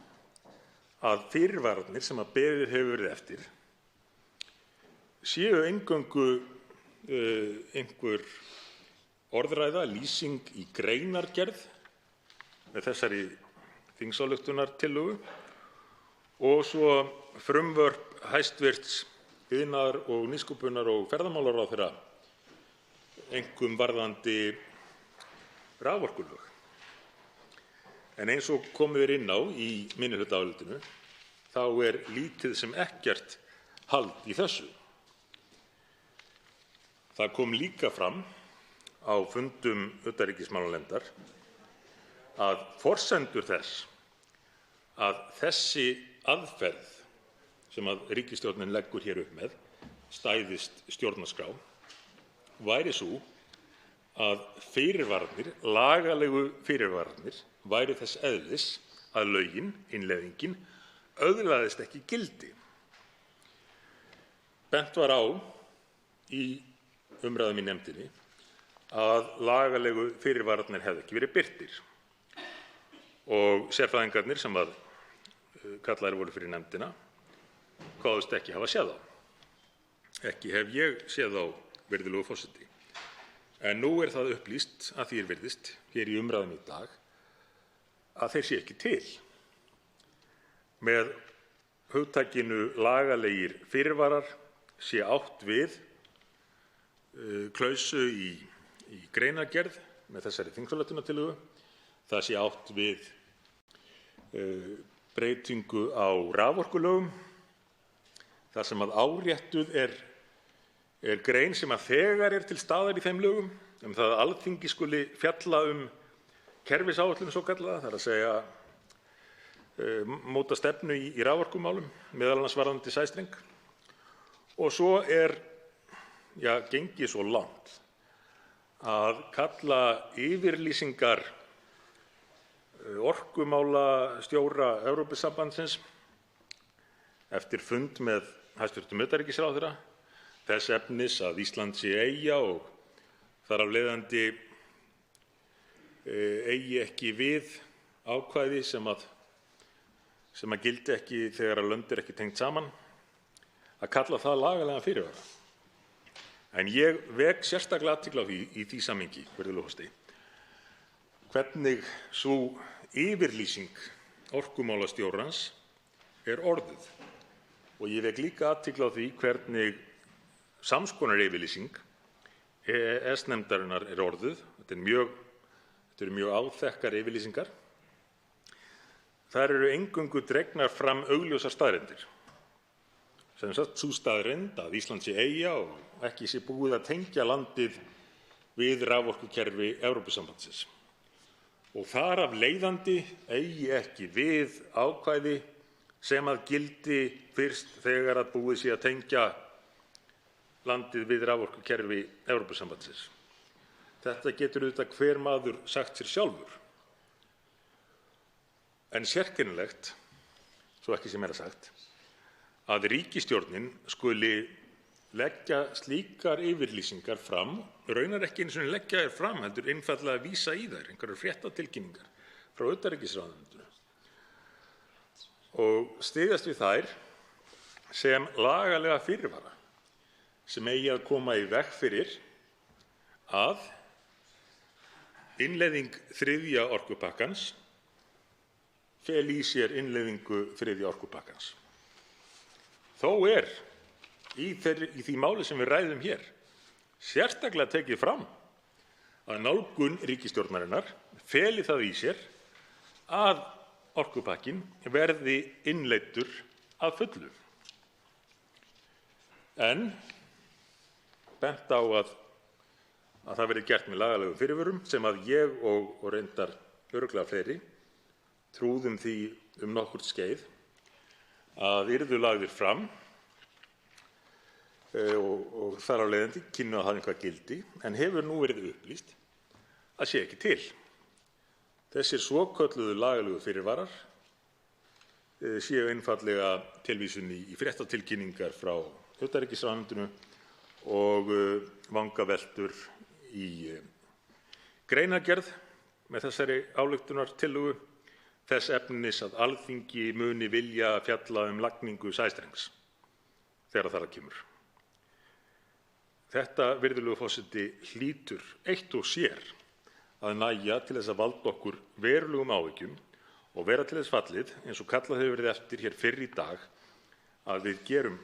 að fyrirvararnir sem að beðið hefur verið eftir séu eingöngu einhver orðræða, lýsing í greinargerð með þessari þingsályktunartillögu og svo frumvörp hæstvirts iðnaðar- og nýsköpunar- og ferðamálaráðherra einkum varðandi raforkulög. En eins og komið er inn á í minnihlutaálitinu þá er lítið sem ekkert hald í þessu. Það kom líka fram á fundum utanríkismálanefndar að forsendur þess að þessi aðferð sem að ríkisstjórnin leggur hér upp með stæðist stjórnarskrá væri sú að fyrirvararnir, lagalegu fyrirvararnir, væru þess eðlis að lögin, innleiðingin, öðlaðist ekki gildi. Bent var á í umræðum í nefndinni að lagalegu fyrirvararnir hefðu ekki verið birtir og sérfræðingarnir sem að kallaðir voru fyrir nefndina kváðust ekki hafa séð þá. Ekki hef ég séð þá, virðulegur forseti. En nú er það upplýst að því virðist hér í umræðum í dag að þeir séu ekki til. Með hugtakinu lagalegir fyrirvarar sé átt við klausu í greinargerð með þessari þingsályktunartillögu. Það sé átt við breytingu á raforkulögum þar sem að áréttuð er grein sem að þegar er til staðar í þeim lögum það að Alþingi skuli fjalla kerfisáætlun svokallaða, það er að segja móta stefnu í raforkumálum, meðal annars varðandi sæstreng. Og svo er gengið svo langt að kalla yfirlýsingar orkumálastjóra Evrópusambandsins eftir fund með hæstv. Utanríkisráðherra þess efnis að Ísland sé eyja og þar af leiðandi eigi ekki við ákvæði sem að gildi ekki þegar lönd eru ekki tengt saman, að kalla það lagalega fyrirvara. En ég vek sérstaklega athygli á því í því samhengi, virðulegur forseti, hvernig sú yfirlýsing orkumálastjórans er orðuð. Og ég vek líka athygli á því hvernig sams konar yfirlýsing EES-nefndarinnar er orðuð. Þetta eru mjög áþekkar yfirlýsingar. Þar eru eingöngu dregnar fram augljósar staðreyndir. Sem sagt, sú staðreynd að Ísland sé eyja og ekki sé búið að tengja landið við raforkukerfi Evrópusambandsins. Og þar af leiðandi eigi ekki við ákvæði sem að gildi fyrst þegar að búið sé að tengja landið við raforkukerfi Evrópusambandsins. Þetta getur auðvitað hver maður sagt sér sjálfur. En sérkennilegt, svo ekki sé meira sagt, að ríkisstjórnin skuli leggja slíkar yfirlýsingar fram, raunar ekki einu sinni leggja þær fram, heldur einfaldlega vísa í þær, einhverjar fréttatilkynningar frá utanríkisráðuneytinu og styðjast við þær sem lagalega fyrirvara sem eigi að koma í veg fyrir að innleiðing þriðja orkupakkans feli í sér innleiðingu þriðja orkupakkans. Þó er í því máli sem við ræðum hér sérstaklega tekið fram að nálgun ríkisstjórnarinnar feli það í sér að orkupakkinn verði innleiddur að fullu. En bent á að það verði gert með lagalegum fyrirvörum sem að ég og reyndar örugglega fleiri trúðum því nokkurt skeið að yrðu lagðir fram og þar af leiðandi kynnu að hafa eitthvað gildi, en hefur nú verið upplýst að sé ekki til. Þessir svokölluðu lagalegu fyrirvarar séu einfaldlega tilvísun í fréttatilkynningar frá utanríkisráðuneytinu og vangaveltur í greinargerð með þessari ályktunartillögu þess efnis að Alþingi muni vilja fjalla lagningu sæstrengs þegar þar að kemur. Þetta, virðulegur forseti, hlýtur eitt og sér að nægja til þess að valda okkur verulegum áhyggjum og vera til þess fallið, eins og kallað hefur verið eftir hér fyrr í dag, að við gerum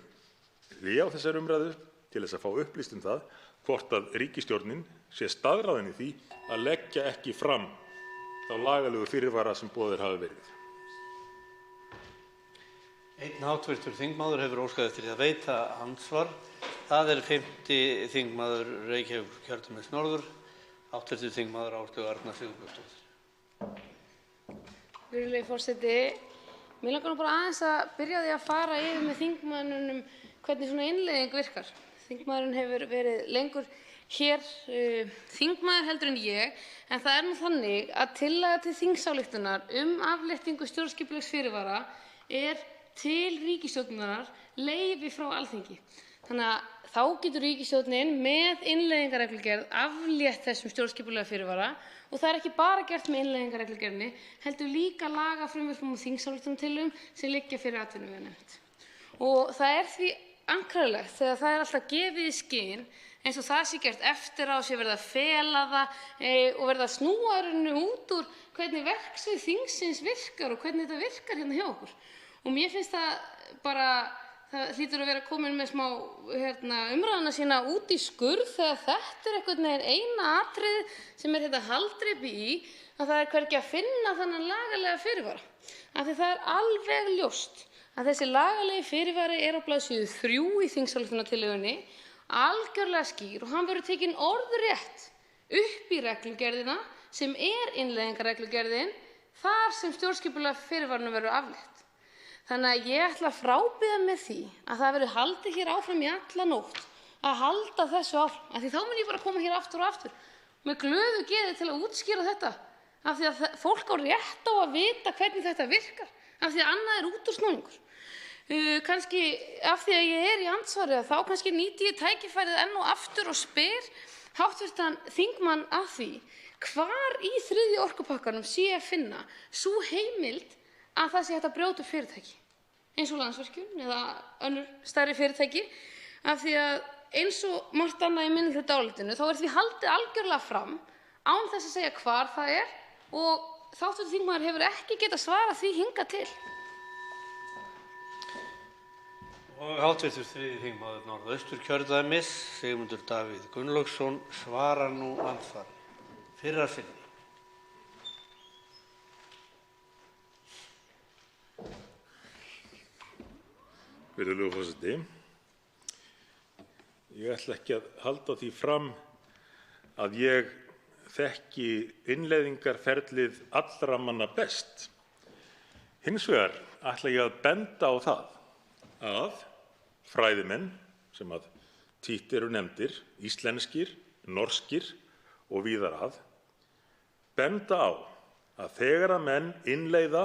hlé á þessari umræðu til þess að fá upplýst það hvort að ríkisstjórnin sé staðráðin í því að leggja ekki fram þá lagalegu fyrirvara sem boðaðir hafa verið. Einn hv. þingmaður hefur óskað eftir því að veita andsvar. Það er 5. þingmaður Reykjavíkurkjördæmis norður, hv. þingmaður Áslaug Arna Sigurbjörnsdóttir. Virðulegi forseti, mig langar nú bara aðeins að byrja á því að fara yfir með þingmönnunum hvernig svona innleiðing virkar. Þingmaðurinn hefur verið lengur hér þingmaður heldur en ég, en það er nú þannig að tillaga til þingsályktunar afléttingu stjórnskipulegs fyrirvara er til ríkisstjórnarinnar leyfi frá Alþingi. Þannig að þá getur ríkisstjórnin með innleiðingarreglugerð aflétt þessum stjórnskipulega fyrirvara og það er ekki bara gert með innleiðingarreglugerðinni, heldur líka lagafrumvörpum og þingsályktunartillögum sem liggja fyrir atvinnuveganefnd. Og það er því ankralegt þegar það er alltaf gefið í skyn eins og það sé gert eftir á, sé verið að fela það og verið að snúa út úr hvernig verksvið þingsins virkar og hvernig þetta virkar hérna hjá okkur. Og mér finnst það bara, það hlýtur að vera komin með smá umræðuna sína út í skurð þegar þetta er einhvern veginn eina atriði sem er þetta haldreipi í að það er hvergi að finna þannig lagalega fyrirvara. Af því það er alveg ljóst að þessi lagalegi fyrirvari er á blaðsíðu 3 í þingsályktunartillögunni, algjörlega skýr og hann verður tekinn orðrétt upp í reglugerðina sem er innleiðingarreglugerðin þar sem stjórnskipulega fyrirvarinu verður aflétt. Þannig að ég ætla að frábiðja með því að það verði haldið hér áfram í alla nótt að halda þessu áfram, af því þá mun ég bara koma hér aftur og aftur með glöðu geði til að útskýra þetta, af því að fólk á rétt á að vita hvernig þetta virkar, af því að annað er útúrsnúningur. Kannski af því að ég er í andsvari þá kannski nýti ég tækifærið enn og aftur og spyr hv. þingmann að því hvar í þriðja orkupakkanum sé að finna sú heimild að það sé hægt að brjóta upp fyrirtæki eins og Landsvirkjun eða önnur stærri fyrirtæki, af því að eins og margt annað í minnihlutaálitinu þá er því haldið algjörlega fram án þess að segja hvar það er og hv. þingmaður hefur ekki getað svarað því hingað til. Og hv. 3. þingmaður Norðausturkjördæmis, Sigmundur Davíð Gunnlaugsson, svarar nú andsvari. Fyrra sinni. Virðulegur forseti. Ég ætla ekki að halda því fram að ég þekki innleiðingarferlið allra manna best. Hins vegar ætla ég að benda á það að fræðimenn sem að títt eru nefndir, íslenskir, norskir og víðar að, benda á að þegar að menn innleiða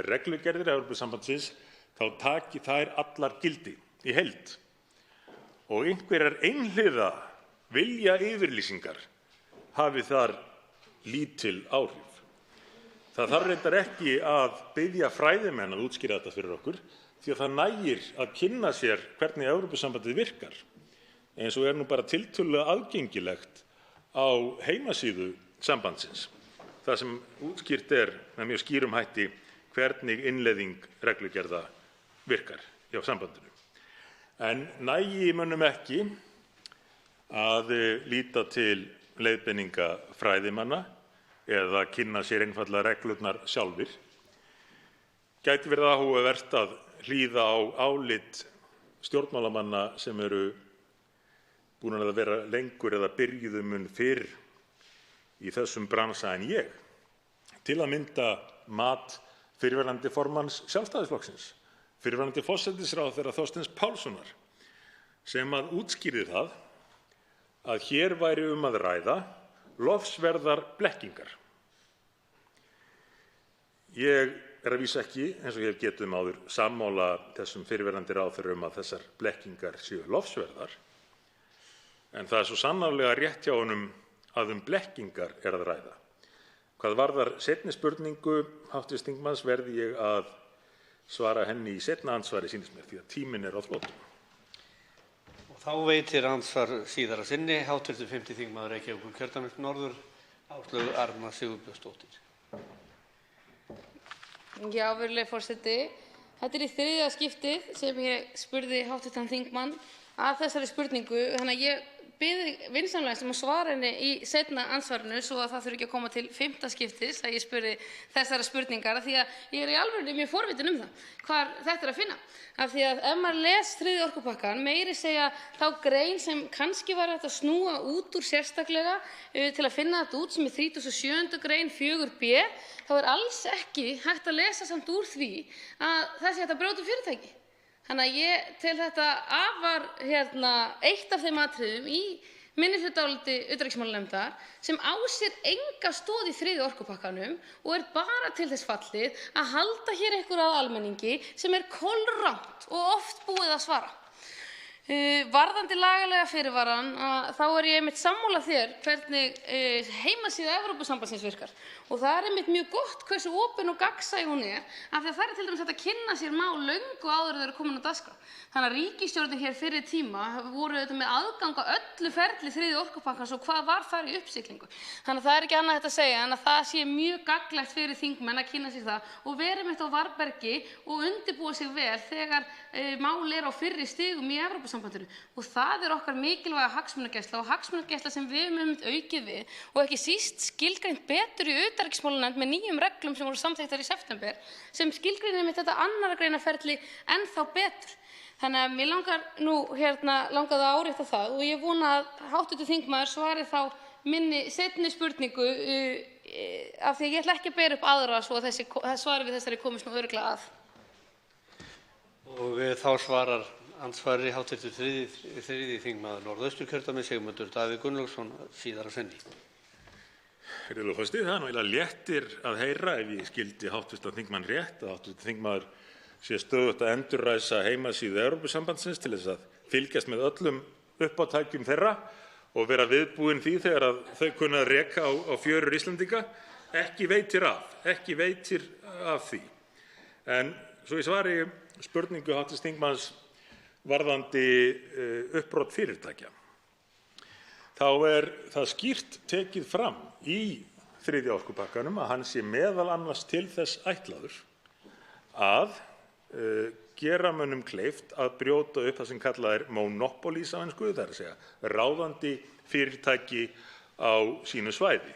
reglugerðir Evrópusambandsins þá taki þær allar gildi í heild og einhverjar einhliða viljayfirlýsingar hafi þar lítil áhrif. Það þarf reyndar ekki að biðja fræðimenn að útskýra þetta fyrir okkur því að það nægir að kynna sér hvernig Evrópusambandið virkar, eins og nú bara tiltölulega aðgengilegt á heimasíðu sambandsins, þar sem útskýrt með mjög skýrum hætti hvernig innleiðing reglugerða virkar hjá sambandinu. En nægi mönnum ekki að líta til leiðbeininga fræðimanna eða kynna sér einfaldlega reglurnar sjálfir. Gæti verið áhugavert að hlýða á álit stjórnmálamanna sem eru búin að vera lengur eða byrjuðu mun fyrr í þessum bransa en ég. Til að mynda mat fyrrverandi formanns Sjálfstæðisflokksins, fyrrverandi forsætisráðherra Þorsteins Pálssonar, sem að útskýrði það að hér væri að ræða lofsverðar blekkingar. Ég að vísu ekki, eins og ég hef getið áður, sammála þessum fyrrverandi ráðherrum að þessar blekkingar séu lofsverðar, en það svo sannarlega rétt hjá honum að blekkingar að ræða. Hvað varðar seinni spurningu hv. þingmanns verði ég að svara henni í seinna andsvari, sýnist mér, því að tíminn á þrotum. Og þá veitir andsvar síðara sinni hv. 5. þingmaður Reykjavíkurkjördæmis norður, Áslaug Arna Sigurbjörnsdóttir. Já, virðulegi forseti. Þetta í 3. skiptið sem ég spurði hv. þingmann að þessari spurningu, þannig að ég biði vinsamlega að svara henni í seinna andsvarinu svo að það þurfi ekki að koma til 5. skiptis að ég spurði þessara spurningar, því að ég í alvörunni mjög forvitin það hvar þetta að finna. Af því að ef maður les 3. orkupakkann, meiri segja þá grein sem kannski var hægt að snúa út úr sérstaklega til að finna þetta út, sem 37. grein 4b, þá alls ekki hægt að lesa samt úr því að þessi hægt að brjóta fyrirtæki. Þannig að ég tel þetta afar eitt af þeim atriðum í minnihlutaáliti utanríkismálanefndar sem á sér enga stoð í 3. orkupakkanum og bara til þess fallið að halda hér einhverju að almenningi sem kolrangt og oft búið að svara. Varðandi lagalega fyrirvarann, þá ég einmitt sammála þér hvernig heimasíða Evrópusambandsins virkar. Og það einmitt mjög gott hversu opin og gagnsæ hún af því að það til dæmis hægt að kynna sér mál löngu áður en þau eru komin á dagskrá. Þannig að ríkisstjórnin hér fyrir tíma voru með aðgang að öllu ferli 3. orkupakkans og hvað var þar í uppsiglingu. Þannig að það ekki annað hægt að segja en að það sé mjög gagnlegt fyrir þingmenn að kynna sér það og vera einmitt á varðbergi og undirbúa sig vel þegar mál á fyrri stigum í Evrópusambandinu. Og það okkar mikilvæga hagsmunagæsla og hagsmunagæsla sem við höfum aukið við og ekki síst skilgreint betur í utanríkismálanefnd með nýjum reglum sem voru samþykktar í september sem skilgreinir einmitt þetta annarra greina ferli ennþá betur. Þannig að mér langaði að árétta það og ég vona að hv. þingmaður svari þá minni seinni spurningu af því að ég ætla ekki að bera upp aðra svo að svari við þessari komist nú örugglega að. Og þá svarar andsvari hv. 3. þingmaður Norðausturkjördæmis Sigmundur Davíð Gunnlaugsson síðara sinni. Virðulegur forseti, það nú eiginlega léttir að heyra ef ég skildi hv. þingmann rétt að hv. þingmaður sé stöðugt að endurræsa heimasíðu Evrópusambandsins til þess að fylgjast með öllum uppátækjum þeirra og vera viðbúin því þegar að þau kunna reka á fjörur Íslendinga. Ekki veitir af því. En svo ég svari spurningu hv. þingmanns varðandi uppbrot fyrirtækja. Þá það skýrt tekið fram í þriðja orkupakkanum að hann sé meðal annars til þess ætlaður að gera mönnum kleift að brjóta upp það sem kallað er monopolies á ensku, það er að segja ráðandi fyrirtæki á sínu svæði.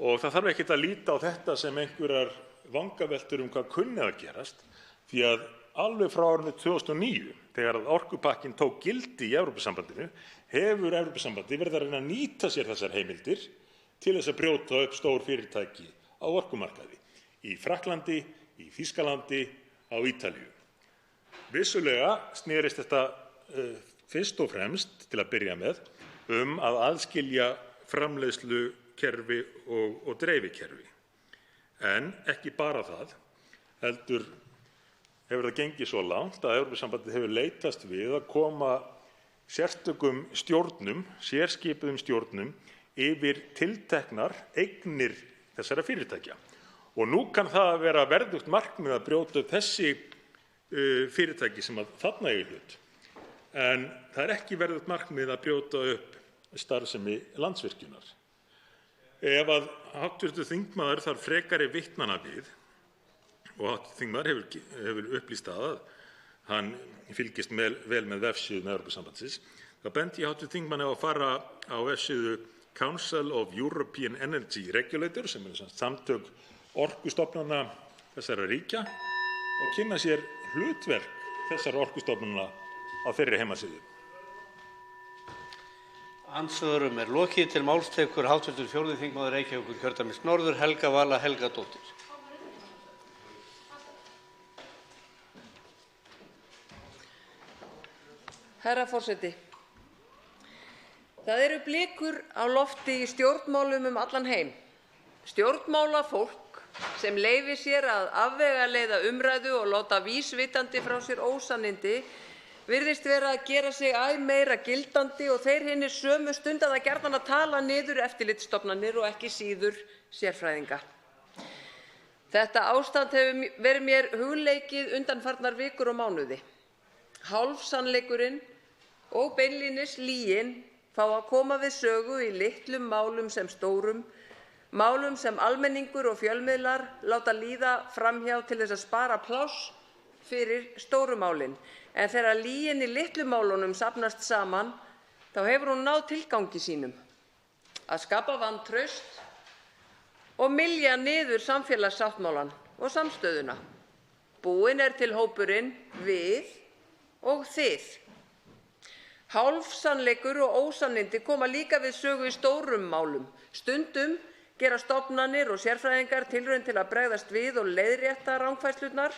Og það þarf ekkert að líta á þetta sem einhverjar vangaveltur hvað kunni að gerast, því að alveg frá árinu 2009, þegar orkupakkinn tók gildi í Evrópusambandinu, hefur Evrópusambandið verið að reyna að nýta sér þessar heimildir til þess að brjóta upp stór fyrirtæki á orkumarkaði í Frakklandi, í Þýskalandi, á Ítalíu. Vissulega snerist þetta fyrst og fremst til að byrja með að aðskilja framleiðslukerfi og dreifikerfi. En ekki bara það, heldur hefur það gengið svo langt að Evrópusambandið hefur leitast við að koma sérstökum stjórnum, sérskipuðum stjórnum yfir tilteknar eignir þessara fyrirtækja. Og nú kann það að vera verðugt markmið að brjóta upp þessi fyrirtæki sem að þarna eiga í hlut. En það er ekki verðugt markmið að brjóta upp starfsemi Landsvirkjunar. Ef að hv. þingmaður þarf frekari vitnanna við, og hv. þingmaður hefur upplýst að hann fylgist vel með vefsíðu Evrópusambandsins, þá bendi ég hv. þingmanni á að fara á vefsíðu Council of European Energy Regulators, sem eru samtök orkustofnana þessara ríkja, og kynna sér hlutverk þessara orkustofnana á þeirri heimasíðu. Andsvörum lokið. Til máls tekur hv. 4. þingmaður Reykjavíkurkjördæmis norður, Helga Vala Helgadóttir. Herra forseti. Það eru blikur á lofti í stjórnmálum allan heim. Stjórnmálafólk sem leyfir sér að afvegaleiða umræðu og láta vísvitandi frá sér ósannindi virðist vera að gera sig æ meira gildandi og þeir hinir sömu stunda það gjarnan að tala niður eftirlitsstofnanir og ekki síður sérfræðinga. Þetta ástand hefur verið mér hugleikið undanfarnar vikur og mánuði. Hálfsannleikurinn og beinlínis lygin fá að koma við sögu í litlum málum sem stórum, málum sem almenningur og fjölmiðlar láta líða framhjá til þess að spara pláss fyrir stóru málin. En þegar lygin í litlu málunum safnast saman, þá hefur hún náð tilgangi sínum, að skapa vantraust og mylja niður samfélagssáttmálann og samstöðuna. Búinn er til hópurinn við og þið. Hálfsannleikur og ósannindi koma líka við sögu í stórum málum. Stundum gera stofnanir og sérfræðingar tilraun til að bregðast við og leiðrétta rangfærslurnar,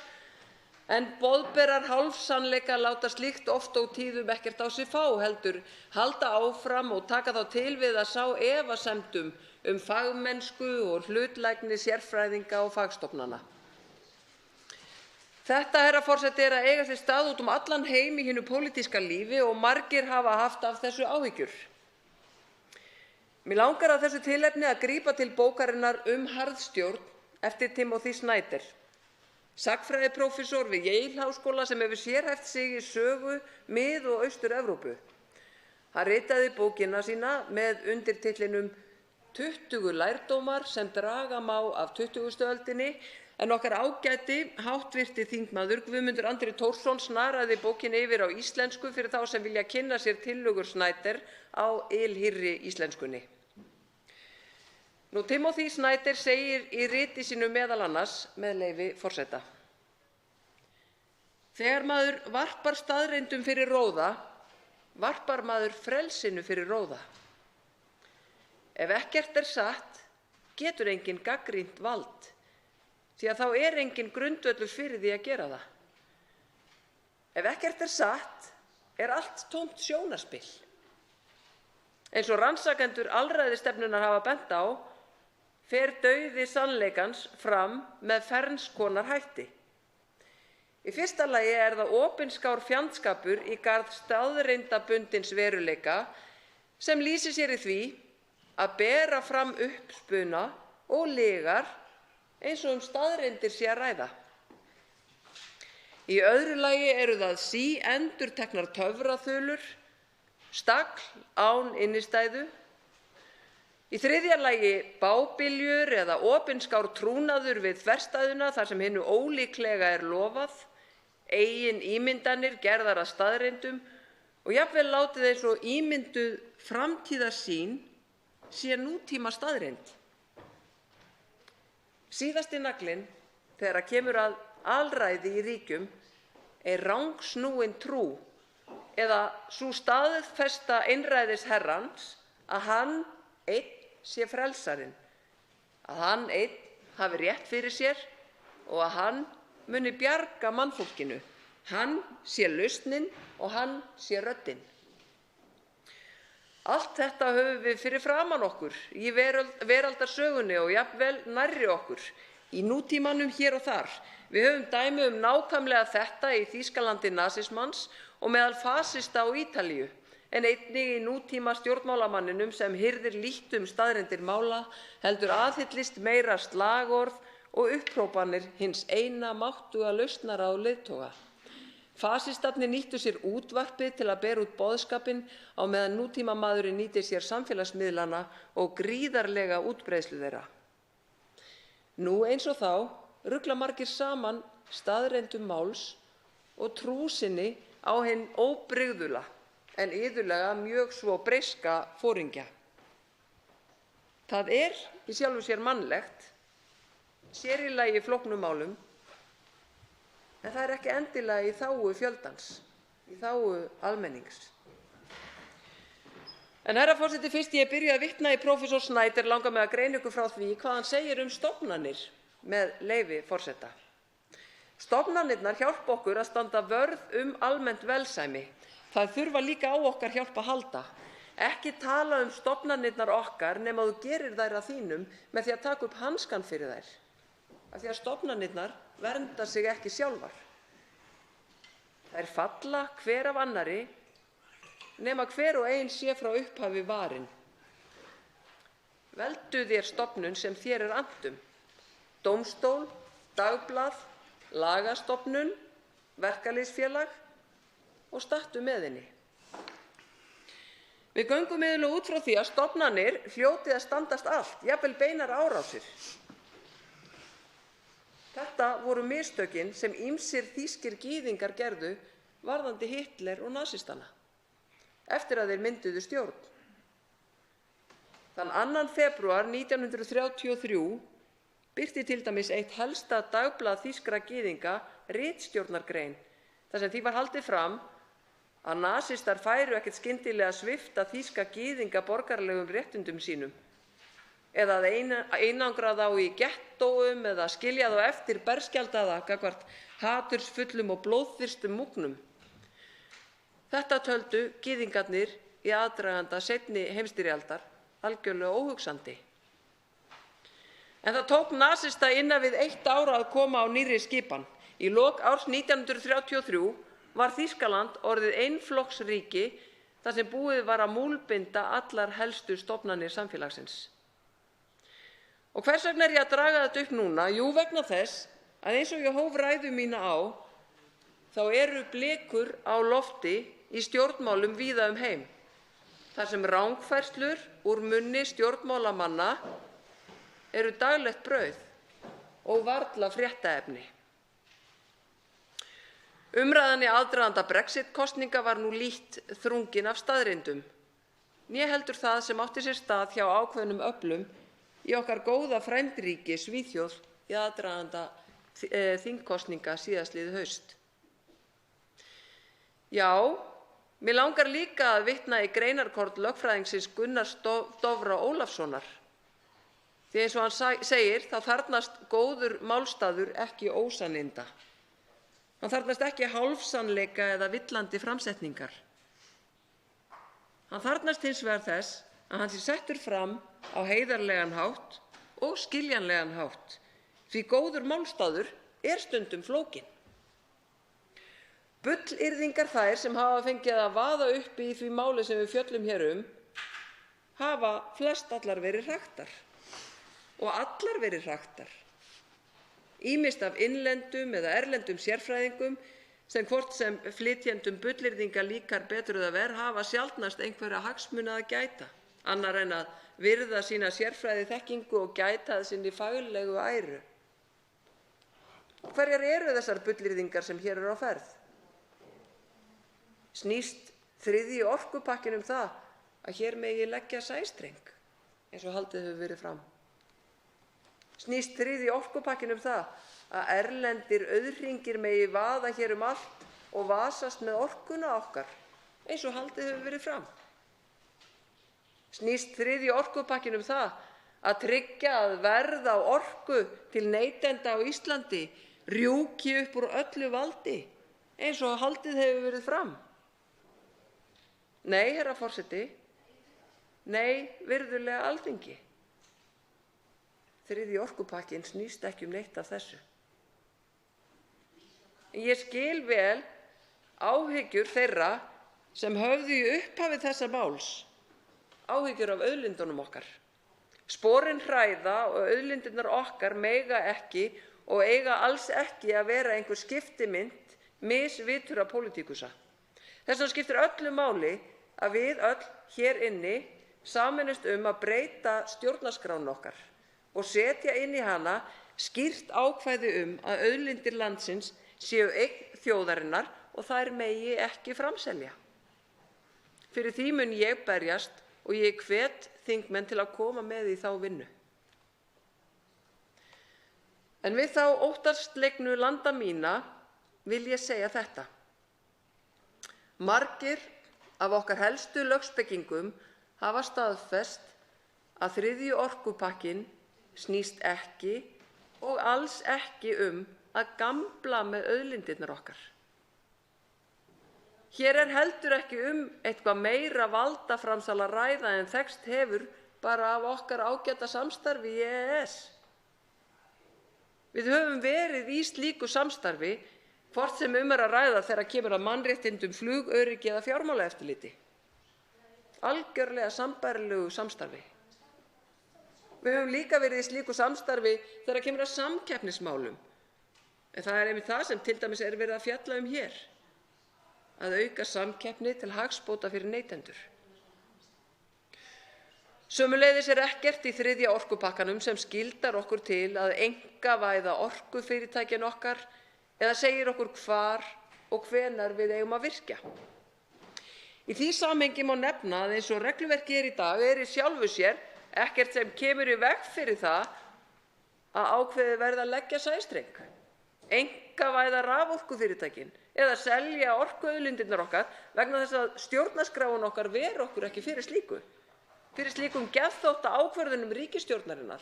en boðberar hálfsannleika láta slíkt oft og tíðum ekkert á sig fá, heldur halda áfram og taka þá til við að sá efasemdum fagmennsku og hlutlægni sérfræðinga og fagstofnana. Þetta, herra forseti, er að eiga sér stað út allan heim í hinu pólitíska lífi og margir hafa haft af þessu áhyggjur. Mig langar af þessu tilefni að grípa til bókarinnar harðstjórn eftir Timothy Snyder, sagnfræðiprófessor við Yale-háskóla sem hefur sérhæft sig í sögu Mið- og Austur-Evrópu. Hann ritaði bókina sína með undirtitlinum 20 lærdómar sem draga má af 20. öldinni, en okkar ágæti háttvirti þingmaður Guðmundur Andri Thorsson snaraði bókinni yfir á íslensku fyrir þá sem vilja kynna sér tillögur Snyder á ylhýrri íslenskunni. Timothy Snyder segir í riti sínu meðal annars, með leyfi forseta: Þegar maður varpar staðreyndum fyrir róða, varpar maður frelsinu fyrir róða. Ef ekkert er satt, getur enginn gagnrýnt vald, því að þá er enginn grundvöllur fyrir því að gera það. Ef ekkert er satt, er allt tómt sjónarspil. Eins og rannsakendur alræðisstefnunnar hafa bent á, fer dauði sannleikans fram með ferns konar hætti. Í fyrsta lagi er það opinskár fjandskapur í garð staðreyndabundins veruleika sem lýsir sér í því að bera fram uppspuna og lygar eins og staðreyndir sé að ræða. Í öðru lagi eru það síendurteknar töfraþulur, stagl án innistæðu, Í þriðja lagi bábiljur eða opinskár trúnaður við þverstæðuna þar sem hinu ólíklega er lofað, eigin ímyndanir gerðar að staðreyndum og jafnvel látið eins og ímynduð framtíðarsýn sé nútíma staðreynd. Síðasti naglinn þegar kemur að alræði í ríkjum er rangsnúin trú eða sú staðfesta einræðis herrans að hann einn sé frelsarinn, að hann einn hafi rétt fyrir sér og að hann muni bjarga mannfólkinu. Hann sé lausnin og hann sé röddin. Allt þetta höfum við fyrir framan okkur í veraldarsögunni og jafnvel nærri okkur, í nútímanum hér og þar. Við höfum dæmi nákvæmlega þetta í Þýskalandi nasismans og meðal fasista á Ítalíu, en einnig í nútíma stjórnmálamanninum sem hirðir lítt staðreyndir mála, heldur aðhyllist meira slagorð og upphrópanir hins eina máttuga lausnara og leiðtoga. Fasistarnir nýttu sér útvarpið til að bera út boðskapinn á meðan nútímamaðurinn nýtir sér samfélagsmiðlana og gríðarlega útbreiðslu þeirra. Nú eins og þá rugla margir saman staðreyndum máls og trú sinni á hinn óbrigðula en iðulega mjög svo breyska foringja. Það er í sjálfu sér mannlegt, sér í lagi í flóknum málum, en það er ekki endilega í þágu fjöldans, í þágu almennings. En herra forseti, fyrst ég byrja að vitna í prófessor Schneider langar mig að greina ykkur frá því hvað hann segir stofnanir með leyfi forseta. Stofnanirnar hjálpa okkur að standa vörð almennt velsæmi. Það þurfa líka á okkar hjálp að halda. Ekki tala stofnanirnar okkar nema þú gerir þær að þínum með því að taka upp hanskann fyrir þær. Af því að stofnanirnar vernda sig ekki sjálfar. Þær falla hver af annari nema hver og ein sé frá upphafi varin. Veldu þér stofnun sem þér annt dómstól, dagblað, lagastofnun, verkalýðsfélag og stattu með henni. Við göngum iðulega út frá því að stofnanir hljóti að standast allt, jafnvel beinar árásir. Þetta voru mistökin sem ýmsir þýskir gyðingar gerðu varðandi Hitler og nasistana, eftir að þeir mynduðu stjórn. Þann 2. febrúar 1933 birti til dæmis eitt helsta dagblað þýskra gyðinga ritstjórnargrein, þar sem því var haldið fram að nasistar færu ekkert skyndilega svipta þýska gyðinga borgaralegum réttindum sínum, eða að einangra þá í gettóum eða skilja þá eftir berskjaldaða gagnvart hatursfullum og blóðþyrstum múgnum. Þetta töldu gyðingarnir í aðdraganda seinni heimsstyrjaldar algjörlega óhugsandi. En það tók nasista innan við 1 ár að koma á nýrri skipan. Í lok árs 1933 var Þýskaland orðið einflokksríki þar sem búið var að múlbinda allar helstu stofnanir samfélagsins. Og hvers vegna ég að draga þetta upp núna? Jú, vegna þess að eins og ég hóf ræðu mína á, þá eru blikur á lofti í stjórnmálum víða heim, þar sem rangfærslur úr munni stjórnmálamanna eru daglegt brauð og varla fréttaefni. Umræðan í aðdraganda Brexit-kosninga var nú lítt þrungin af staðreyndum, né heldur það sem átti sér stað hjá ákveðnum öflum í okkar góða frændríki Svíþjóð í aðdraganda þingkosninga síðastliðið haust. Já, mér langar líka að vitna í greinarkorn lögfræðingsins Gunnars Dofra Ólafssonar. Því eins og hann segir, þá þarfnast góður málstaður ekki ósanninda. Hann þarfnast ekki hálfsannleika eða villandi framsetningar. Hann þarfnast hins vegar þess að hann sé settur fram á heiðarlegan hátt og skiljanlegan hátt, því góður málstaður er stundum flókinn. Bullyrðingar þær sem hafa fengið að vaða uppi í því máli sem við fjöllum hér hafa flestallar verið hraktar og allar verið hraktar. Ýmist af innlendum eða erlendum sérfræðingum sem hvort sem flytjendum bullyrðinga líkar betur eða verr hafa sjaldnast einhverja hagsmuna að gæta annar en að virða sína sérfræðiþekkingu og gæta að sinni faglegu æru. Hverjar eru þessar bullyrðingar sem hér eru á ferð? Snýst þriðji orkupakkinn um það að hér megi leggja sæstreng, eins og haldið hefur verið fram? Snýst þriðji orkupakkinn um það að erlendir auðhringir megi vaða hér um allt og vasast með orkuna okkar, eins og haldið hefur verið fram? Snýst þriðji orkupakkinn um það að tryggja að verð á orku til neytenda á Íslandi rjúki upp úr öllu valdi, eins og haldið hefur verið fram? Nei, herra forseti. Nei, virðulega Alþingi. Þriðji orkupakkinn snýst ekki um neitt af þessu. Ég skil vel áhyggjur þeirra sem höfðu í upphafi þessa máls áhyggjur af auðlindunum okkar. Sporin hræða og auðlindirnar okkar mega ekki og eiga alls ekki að vera einhver skiptimynt misvitura pólitíkusa. Þess vegna skiptir öllu máli að við öll hér inni sameinumst að breyta stjórnarskránni okkar og setja inn í hana skýrt ákvæði að auðlindir landsins séu eign þjóðarinnar og þær megi ekki framselja. Fyrir því mun ég berjast og ég hvet þingmenn til að koma með í þá vinnu. En við þá óttaslegnu landa mína vil ég segja þetta. Margir af okkar helstu lögspekingum hafa staðfest að þriðji orkupakkinn snýst ekki og alls ekki að gambla með auðlindirnar okkar. Hér heldur ekki eitthvað meira valdaframsal að ræða en þekkst hefur bara af okkar ágæta samstarfi í EES. Við höfum verið í slíku samstarfi, hvort sem er að ræða þegar kemur að mannréttindum, flugöryggi eða fjármálaeftirliti. Algjörlega sambærilegu samstarfi. Við höfum líka verið í slíku samstarfi þegar kemur að samkeppnismálum. En það er einmitt það sem til dæmis er verið að fjalla hér. Að auka samkeppni til hagsbóta fyrir neytendur. Sömuleiðis er ekkert í þriðja orkupakkanum sem skyldar okkur til að einkavæða orkufyrirtækin okkar eða segir okkur hvar og hvenær við eigum að virkja. Í því samhengi má nefna að eins og regluverkið í dag í sjálfu sér ekkert sem kemur í veg fyrir það að ákveðið verði að leggja sæstreng, einkavæða raforkufyrirtækin eða selja orkuauðlindirnar okkar vegna þess að stjórnarskráin okkar ver okkur ekki fyrir slíku. Fyrir slíkum geðþótta ákvörðunum ríkisstjórnarinnar.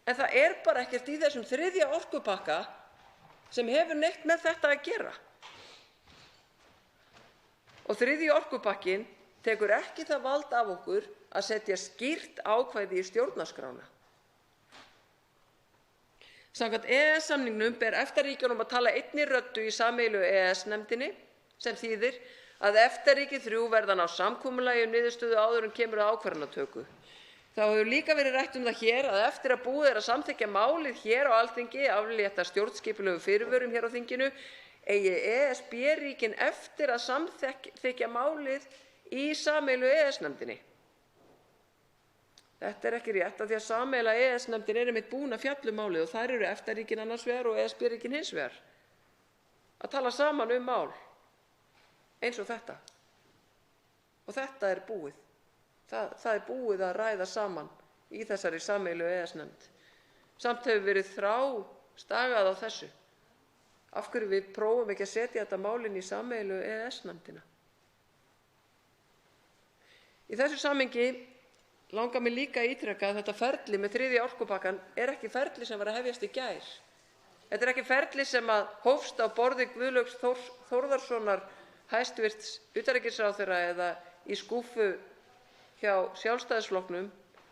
En það er bara ekkert í þessum þriðja orkupakka sem hefur neitt með þetta að gera. Og þriðji orkupakkinn tekur ekki það vald af okkur að setja skýrt ákvæði í stjórnarskrána. Samkvæmt EES-samningnum ber EFTA-ríkjunum að tala einni röddu í sameiginlegu EES-nefndinni sem þýðir að EFTA-ríki 3 verða að ná samkomulagi niðurstöðu áður en kemur að ákvarðanatöku. Þá hefur líka verið rætt það hér að eftir að búið að samþykkja málið hér á Alþingi aflétta stjórnskipulegu fyrirvörum hér á þinginu eigi ESB-ríkin eftir að samþykkja málið í sameiginlegu EES-nefndinni. Þetta er ekki rétt af því að sameiginlega EES-nefndin einmitt búin að fjalla málið og þar eru EFTA-ríkin annars vegar og ESB-ríkin hins vegar að tala saman mál eins og þetta. Og þetta er búið. Það er búið að ræða saman í þessari sameiginlegu EES-nefnd. Samt hefur verið þrástagað á þessu. Af hverju við prófum ekki að setja þetta mál inn í sameiginlegu EES-nefndina? Í þessu samhengi langar mig líka að ítreka að þetta ferli með þriðja orkupakkann er ekki ferli sem var að hefjast í gær. Þetta er ekki ferli sem hófst á borði Guðlaugs Þórðarsonar hæstvirts utanríkisráðherra eða í skúffu hjá Sjálfstæðisflokknum,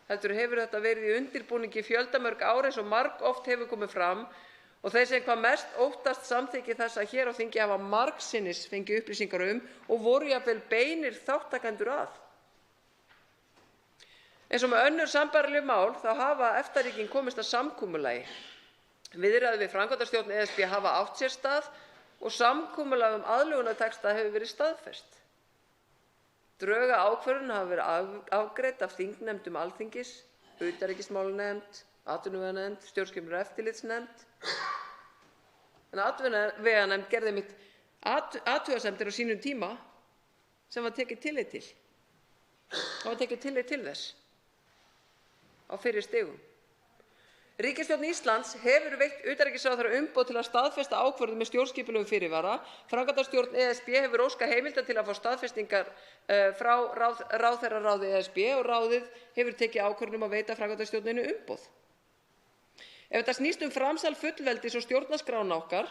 heldur hefur þetta verið í undirbúningi fjöldamörg ár eins og margoft hefur komið fram og þeir sem hvað mest óttast samþykki þess að hér á þingi hafa margsinnis fengið upplýsingar og voru jafnvel beinir þátttakendur að. Eins og með önnur sambærileg mál þá hafa EFTA-ríkin komist að samkomulagi. Viðræður við framkvæmdastjórn ESB hafa átt sér stað og samkomulag aðlögunartexta hefur verið staðfest. Drög að ákvörðun hafa verið afgreidd af þingnefndum Alþingis, utanríkismálanefnd, atvinnuveganefnd, stjórnskipunar- og eftirlitsnefnd. En atvinnuveganefnd gerði einmitt athugasemdir á sínum tíma sem var tekið tillit til. Það var tekið tillit til þess á fyrri stigum. Ríkisstjórn Íslands hefur veitt utanríkisráðherra umboð til að staðfesta ákvörðun með stjórnskipulegum fyrirvara. Framkvæmdastjórn ESB hefur óskað heimilda til að fá staðfestingar frá ráðherraráði ESB og ráðið hefur tekið ákvörðun að veita framkvæmdastjórninni umboð. Ef þetta snýst framsal fullveldis og stjórnarskrána okkar,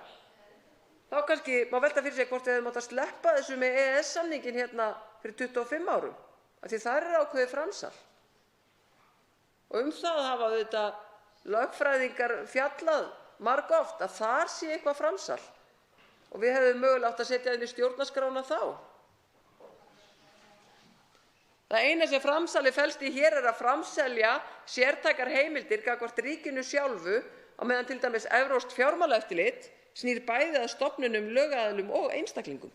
þá kannski má velta fyrir sig hvort við hefðum átt að sleppa þessu með EES-samninginn hérna fyrir 25 árum, af því þar ákveðið framsal. Og það hafa auðvitað lögfræðingar fjallað margoft að þar sé eitthvað framsal og við hefðum mögulega átt að setja inn í stjórnarskrána þá. Það eina sem framsalið felst í hér að framselja sértækar heimildir gagnvart ríkinu sjálfu á meðan til dæmis evrópskt fjármálaeftirlit snýr bæði að stofnunum, lögaðilum og einstaklingum.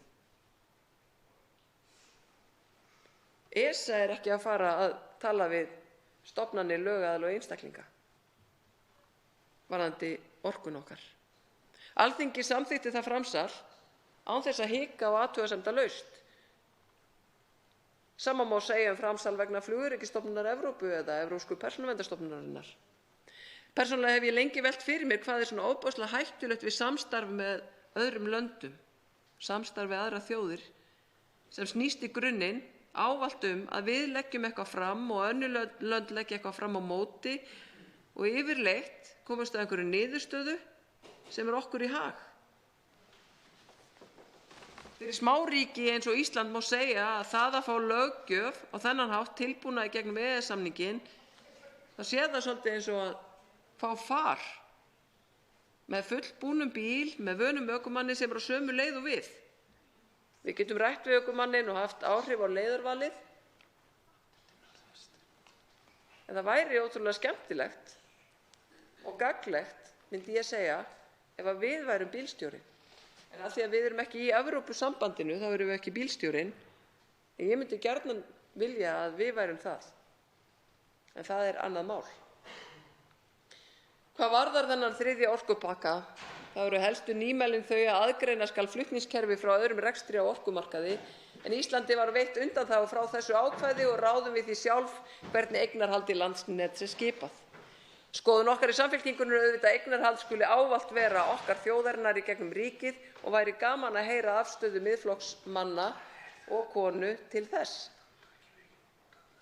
ESA er ekki að fara að tala við stofnanir, lögaðila og einstaklinga varðandi orkun okkar. Alþingi samþykkti það framsal án þess að hika og athugasemdalaust. Sama má segja framsal vegna Flugöryggisstofnunar Evrópu eða Evrópsku persónuverndarstofnunarinnar. Persónulega hef ég lengi velt fyrir mér hvað svona ofboðslega hættulegt við samstarf með öðrum löndum, samstarf við aðrar þjóðir, sem snýst í grunninn ávallt að við leggjum eitthvað fram og önnur lönd leggja eitthvað fram á móti og yfirleitt komast að einhverju niðurstöðu sem okkur í hag. Fyrir smáríki eins og Ísland má segja að það að fá löggjöf á þennan hátt tilbúna í gegnum EES-samninginn, það sé það svolítið eins og að fá far með fullbúnum bíl með vönum ökumanni sem á sömu leið og við. Við getum rætt við ökumanninn og haft áhrif á leiðarvalið. En það væri ótrúlega skemmtilegt og gagnlegt, myndi ég segja, ef að við værum bílstjórinn. En af því að við erum ekki í Evrópusambandinu, þá erum við ekki bílstjórinn. En ég myndi gjarnan vilja að við værum það. En það er annað mál. Hvað varðar þennan þriðja orkupakka, þá eru helstu nýmælin þau að aðgreina skal flutningskerfi frá öðrum rekstri á orkumarkaði, en Íslandi var veitt undanþága frá þessu ákvæði og ráðum við því sjálf hvernig eignarhaldi Landsnets er skipað. Skoðun okkar í Samfylkingunni er auðvitað að eignarhald skuli ávallt vera okkar þjóðarinnar í gegnum ríkið og væri gaman að heyra afstöðu Miðflokksmanna og konu til þess.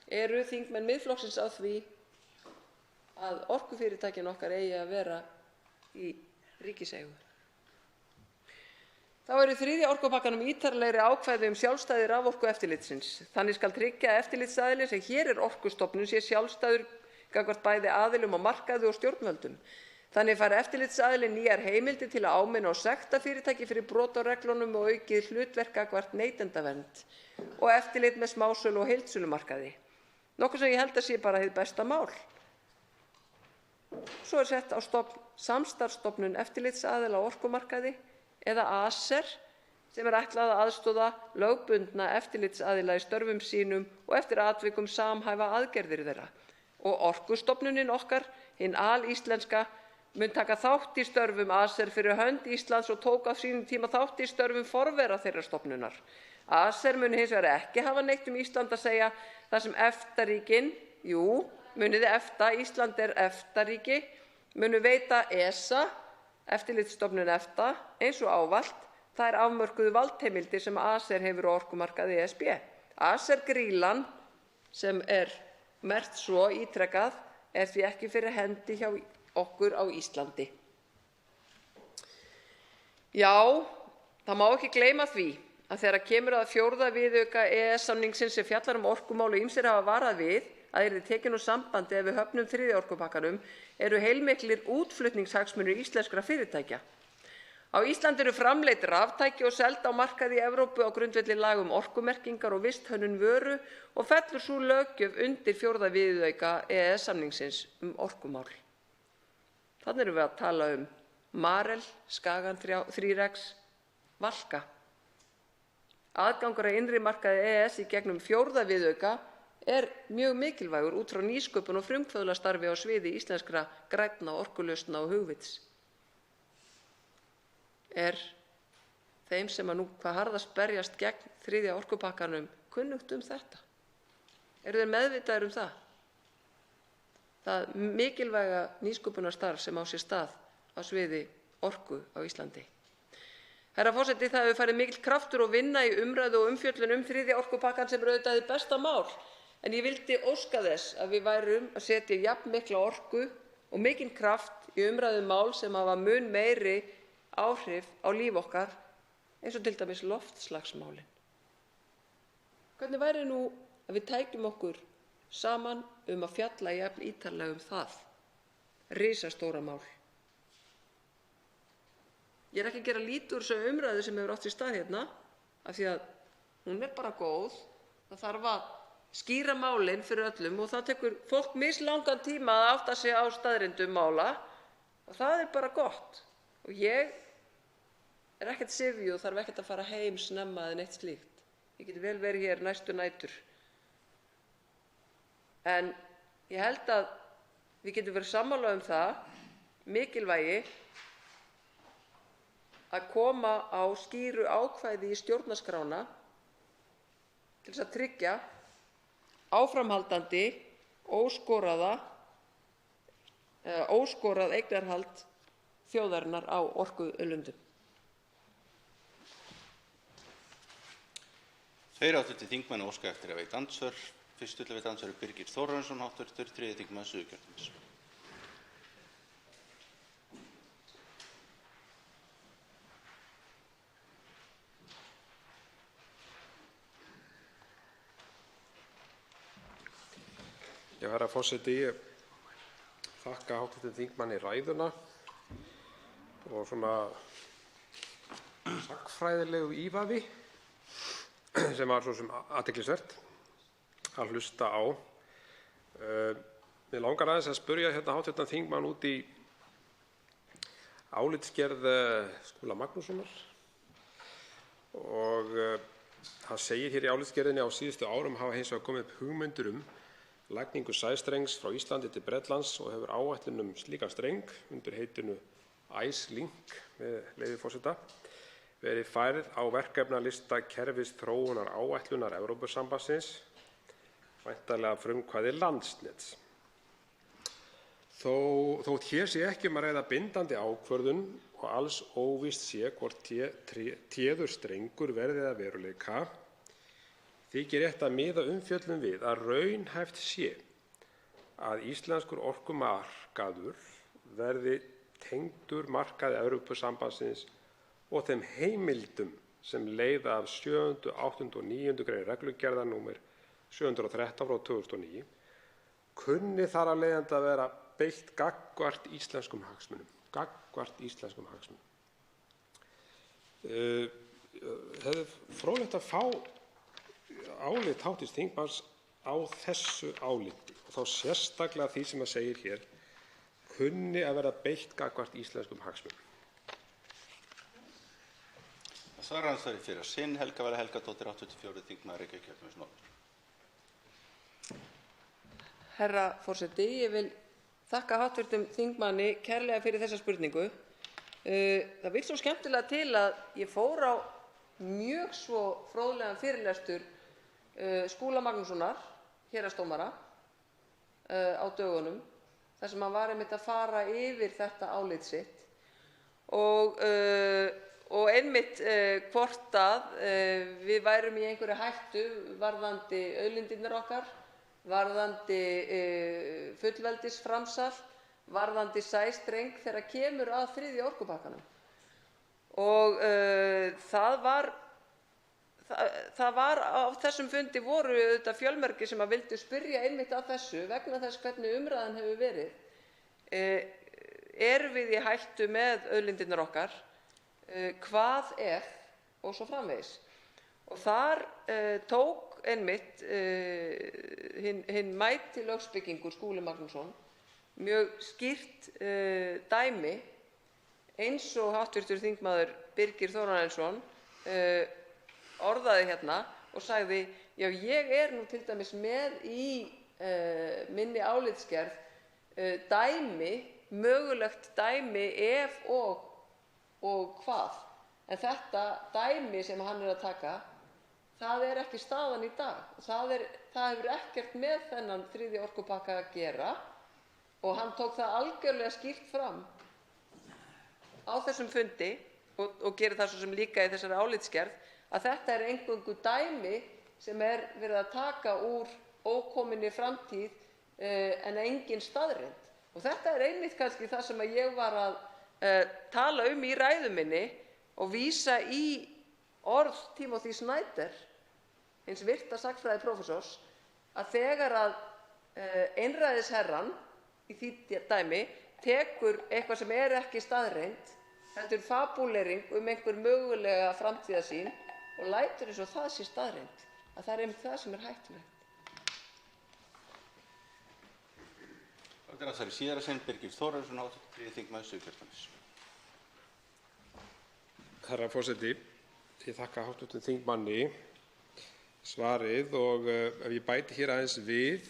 Eru þingmenn Miðflokksins á því að orkufyrirtækin okkar eigi að vera í ríkiseigu? Þá eru í þriðja orkupakkanum ítarlegri ákvæði sjálfstæði raforkueftirlitsins. Þannig skal tryggja að eftirlitsaðili sem hér er Orkustofnun sé sjálfstæður gagnvart bæði aðilum á markaði og stjórnvöldum. Þannig fær eftirlitsaðili nýjar heimildir til að áminna og sekta fyrirtæki fyrir brot á reglunum og aukið hlutverk gagnvart neytendavernd og eftirlit með smásölu og heildsölumarkaði. Nokkuð sem ég held að sé bara hið besta mál. Svo er sett á stofn samstarfsstofnun eftirlitsaðila á orkumarkaði eða ACER sem er ætlað að aðstoða lögbundna eftirlitsaðila í störfum sínum og eftir atvikum samhæfa aðgerðir þeirra. Og Orkustofnunin okkar, hin alíslenska, mun taka þátt í störfum ACER fyrir hönd Íslands og tók á sínum tíma þátt í störfum forvera þeirrar stofnunar. ACER mun hins vegar ekki hafa neitt Ísland að segja þar sem EFTA-ríkin, muniði EFTA, Ísland er EFTA-ríki, munu veita ESA, eftirlitsstofnun EFTA, eins og ávallt, þær afmörkuðu valdheimildir sem ACER hefur á orkumarkaði ESB. ACER-grýlan, sem er merkt svo ítrekað, er því ekki fyrir hendi hjá okkur á Íslandi. Já, það má ekki gleyma því að þegar kemur að 4. viðauka EES-samningsins sem fjallar orkumál og ýmsir hafa varað við að yrði tekin úr sambandi ef við höfnum 3. orkupakkanum, eru heilmiklir útflutningshagsmunir íslenskra fyrirtækja. Á Íslandi eru framleidd raftæki og seld á markaði í Evrópu á grundvelli laga orkumerkingar og visthönnun vöru og fellur sú löggjöf undir 4. viðauka EES-samningsins orkumál. Þarna erum við að tala Marel, Skagann 3X, Valka. Aðgangur að innri markaði EES í gegnum 4. viðauka er mjög mikilvægur út frá nýsköpun og frumkvöðlastarfi á sviði íslenskra grænna orkulausna og hugvits. Er þeim sem nú hvað harðast berjast gegn 3. orkupakkanum kunnugt um þetta? Eru þeir meðvitaðir um það? Það mikilvæga nýsköpunarstarf sem á sér stað á sviði orku á Íslandi. Herra forseti, það hefur farið mikill kraftur og vinna í umræðu og umfjöllun um 3. orkupakkann sem er auðvitað hið besta mál, en ég vildi óska þess að við værum að setja jafn mikla orku og mikinn kraft í umræðu mál sem hafa mun meiri áhrif á líf okkar, eins og til dæmis loftslagsmálin. Hvernig væri nú að við tækjum okkur saman um að fjalla jafn ítarlega um það risastóra mál? Ég er ekki að gera lítið úr þessu umræðu sem hefur átt sér stað hérna, af því að hún er bara góð. Það þarf að skýra málin fyrir öllum og það tekur fólk mislangan tíma að átta sig á staðreyndum mála og það er bara gott. Og ég er ekkert syfjuð og þarf ekkert að fara heim snemma eða neitt slíkt. Ég geti vel verið hér næstu nætur. En ég held að við getum verið sammála um það mikilvægi að koma á skýru ákvæði í stjórnarskrána til þess að tryggja áframhaldandi óskorað eignarhald þjóðarinnar á orkuauðlindum. Tveir hv. þingmenn óska eftir að veita andsvör. Fyrstu til að veita andsvör er Birgir Þórarinsson, hv. 3. þingmaður Suðurkjördæmis. Já, herra forseti, ég þakka hv. þingmanni ræðuna og svona sagnfræðilegu ívafi sem var svo sem athyglisvert að hlusta á. Mig langar aðeins að spyrja hérna hv. þingmann út í álitsgerð Skúla Magnússonar og það segir hér í álitsgerðinni: á síðustu árum hafa hins vegar komið upp hugmyndir lagningu sæstrengs frá Íslandi til Bretlands og hefur áætlun slíkan streng undir heitinu IceLink, með leyfi forseta, verið færð á verkefnalista kerfisþróunar áætlunar Evrópusambandsins, væntanlega frumkvæði Landsnets. Þótt hér sé ekki að ræða bindandi ákvörðun og alls óvíst sé hvort téður strengur verði að veruleika, þykir rétt að miða umfjöllun við að raunhæft sé að íslenskur orkumarkaður verði tengdur markaði Evrópusambandsins og þeim heimildum sem leiða af 7., 8. og 9. grein reglugerðar nr. 713 frá 2009 kunni þar af leiðandi að vera beitt gagnvart íslenskum hagsmunum. Hefði fróðlegt að fá álit hv. þingmanns á þessu áliti og þá sérstaklega því sem segir hér kunni að vera beitt gagnvart íslenskum hagsmunum. Það svarar andsvari fyrir sinn Helga Vala Helgadóttir, 84. þingmaður Reykjavíkurkjördæmis norður. Herra forseti, ég vil þakka hv. þingmanni kærlega fyrir þessa spurningu. Það vill svo skemmtilega til að ég fór á mjög svo fróðlegan fyrirlestur Skúla Magnússonar, héraðsdómara, á dögunum, þar sem hann var einmitt að fara yfir þetta álit sitt og einmitt hvort að við værum í einhverju hættu varðandi auðlindirnar okkar, varðandi fullveldisframsal, varðandi sæstreng þegar kemur að 3. orkupakkanum. Og það var á þessum fundi voru auðvitað fjölmargir sem vildu spyrja einmitt að þessu vegna þess hvernig umræðan hefur verið. Erum við í hættu með auðlindirnar okkar? Hvað ef? Og svo framvegis. Og þar tók einmitt hinn mæti lögspekingur Skúli Magnússon mjög skýrt dæmi eins og hv. þingmaður Birgir Þórarinsson orðaði hérna og sagði: já, ég er nú til dæmis með í minni álitsgerð dæmi, mögulegt dæmi ef og hvað. En þetta dæmi sem hann er að taka, það er ekki staðan í dag. Það hefur ekkert með þennan þriðja orkupakka að gera og hann tók það algjörlega skýrt fram á þessum fundi og gerir það svo sem líka í þessari álitsgerð, að þetta er eingöngu dæmi sem er verið að taka úr ókominni framtíð en engin staðreynd. Og þetta er einmitt kannski það sem ég var að tala um í ræðu minni og vísa í orð Timothy Snyder, hins virta sagnfræðiprófessors, að þegar að einræðisherrann í því dæmi tekur eitthvað sem er ekki staðreynd, heldur fabúlering einhver mögulega framtíðarsýn og lætur eins og það sé staðreynd, að það er einmitt það sem er hættulegt. Það er síðara sinn Birgir Þórarinsson, hv. þingmaður Suðurkjördæmis. Herra forseti, ég þakka hv. þingmanni svarið og ef ég bæti hér aðeins við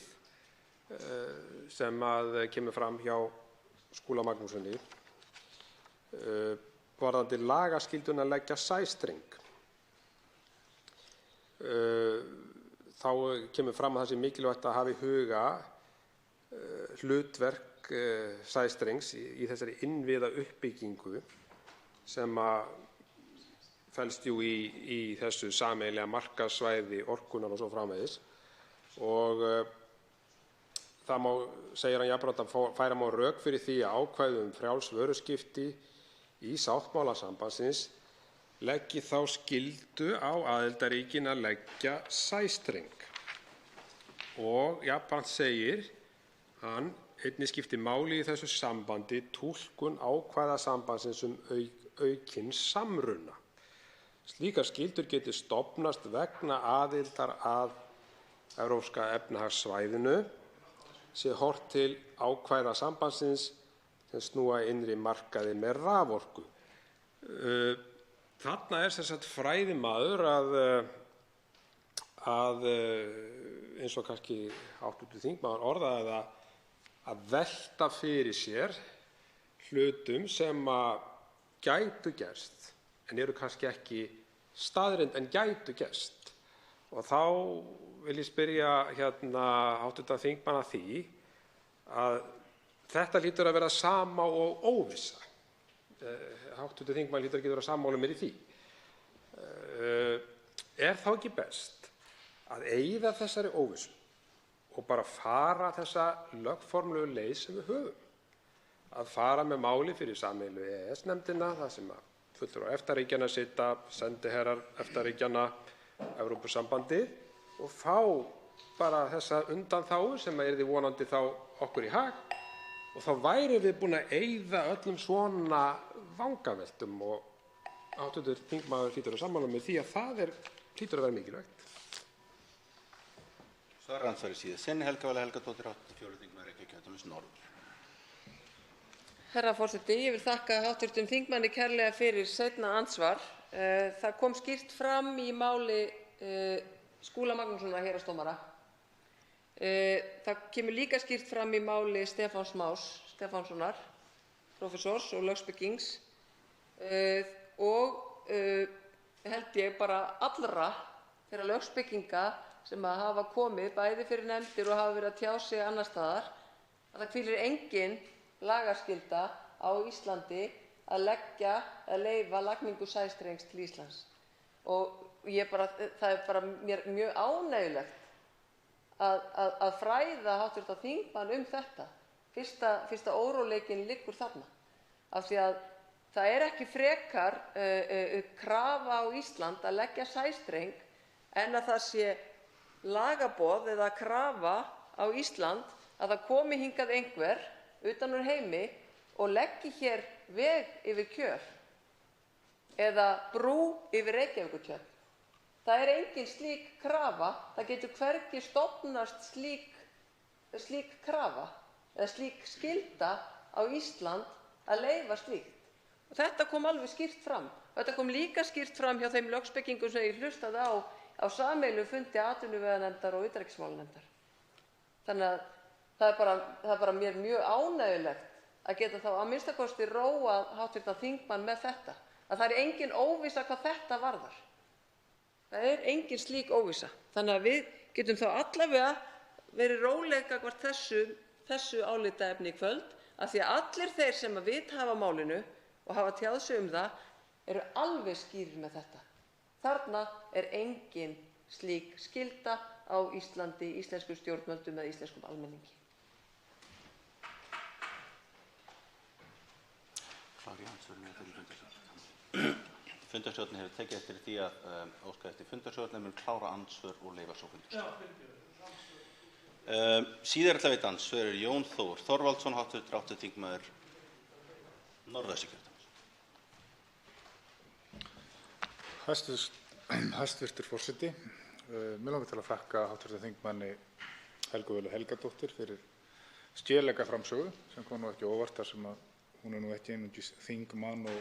sem að kemur fram hjá Skúla Magnússsyni varðandi lagaskylduna að leggja sæstreng. Þá kemur fram að það sé mikilvægt að hafa í huga hlutverk sæstrengs í þessari innviðauppbyggingu sem felst jú í þessu sameiginlega markaðssvæði orkunnar og svo framvegis. Og það má, segir hann jafnframt, að færa má rök fyrir því að ákvæði frjáls vöruskipti í sáttmála sambandsins leggi þá skyldu á aðildarríkin að leggja sæstreng. Og jafnframt segir hann: einnig skiptir máli í þessu sambandi túlkun ákvæða sambandsins aukinn samruna. Slíkar skyldur geti stofnast vegna aðildar að Evrópska efnahagssvæðinu sé horft til ákvæða sambandsins sem snúa innri markaði með raforku. Þarna er sem sagt fræðimaður að eins og kannski hv. þingmaður orðaði það, að velta fyrir sér hlutum sem gætu gerst en eru kannski ekki staðreynd en gætu gerst. Og þá vil ég spyrja hv. þingmann að því að þetta hlýtur að vera sama og óvissa. Hv. þingmann hlýtur ekki að vera sammála mér í því. Er þá ekki best að eyða þessari óvissu og bara fara þessa lögformlegu leið sem við höfum? Að fara með máli fyrir sameiginlegu EES-nefndina, þar sem fulltrúar EFTA-ríkjanna sitja, sendiherrar EFTA-ríkjanna, Evrópusambandið, og fá bara þessa undanþágu sem yrði vonandi þá okkur í hag, og þá værum við búin að eyða öllum svona vangaveltum. Og hv. þingmaður hlýtur að sammála með því að það hlýtur að vera mikilvægt. Andsvari síðar sinni Helga Vala Helgadóttir, hv. 4. þingmaður Reykjavíkurkjördæmis norður. Herra forseti, ég vil þakka hv. þingmanni kærlega fyrir seinna andsvar. Það kom skýrt fram í máli Skúla Magnússonar héraðsdómara. Það kemur líka skýrt fram í máli Stefáns Más Stefánssonar, prófessors og lögspekings, og held ég bara allra þeirra lögspekinga sem hafa komið bæði fyrir nefndir og hafa verið að tjá sig annars staðar, að það hvílir engin lagaskylda á Íslandi að leyfa lagningu sæstrengs til Íslands. Og það er bara mér mjög ánægjulegt að fræða hv. þingmann um þetta, fyrsta óróleikinn liggur þarna. Af því að það er ekki frekar krafa á Ísland að leggja sæstreng en að það sé lagaboð eða krafa á Ísland að það komi hingað einhver utan úr heimi og leggi hér veg yfir Kjöl eða brú yfir Reykjavíkurtjörn. Það er engin slík krafa, það getur hvergi stofnast slík krafa eða slík skylda á Ísland að leyfa slíkt. Og þetta kom alveg skýrt fram Þetta kom líka skýrt fram hjá þeim lögspekingum sem ég hlustaði á sameiginlegum fundi atvinnuveganefndar og utanríkismálanefndar. Þannig að það er bara mér mjög ánægjulegt að geta þá að minnsta kosti róað hv. þingmann með þetta, að það er engin óvissa hvað þetta varðar. Það er engin slík óvissa. Þannig að við getum þá allavega verið róleg gagnvart þessu álitaefni í kvöld, af því að allir þeir sem að vita hafa málinu og hafa tjáð sig um það eru alveg skýrir með þetta. Þarna er engin slík skylda á Íslandi, íslenskum stjórnvöldum eða íslenskum almenningi. Fundarstjórnin hefur tekið eftir því að óska eftir fundarstjórnin mun klára andsvör og leyfa svo fundarstjórn. Síðar ætla að veita andsvör Jón Þór Þorvaldsson, hv. þingmaður Norðvesturkjördæmis. Hæstvirtur forseti, mig langar til að þakka hv. þingmanni Helgu Völu Helgadóttur fyrir skelega framsögu sem kom nú ekki óvart þar sem að hún er nú ekki einungis þingmann og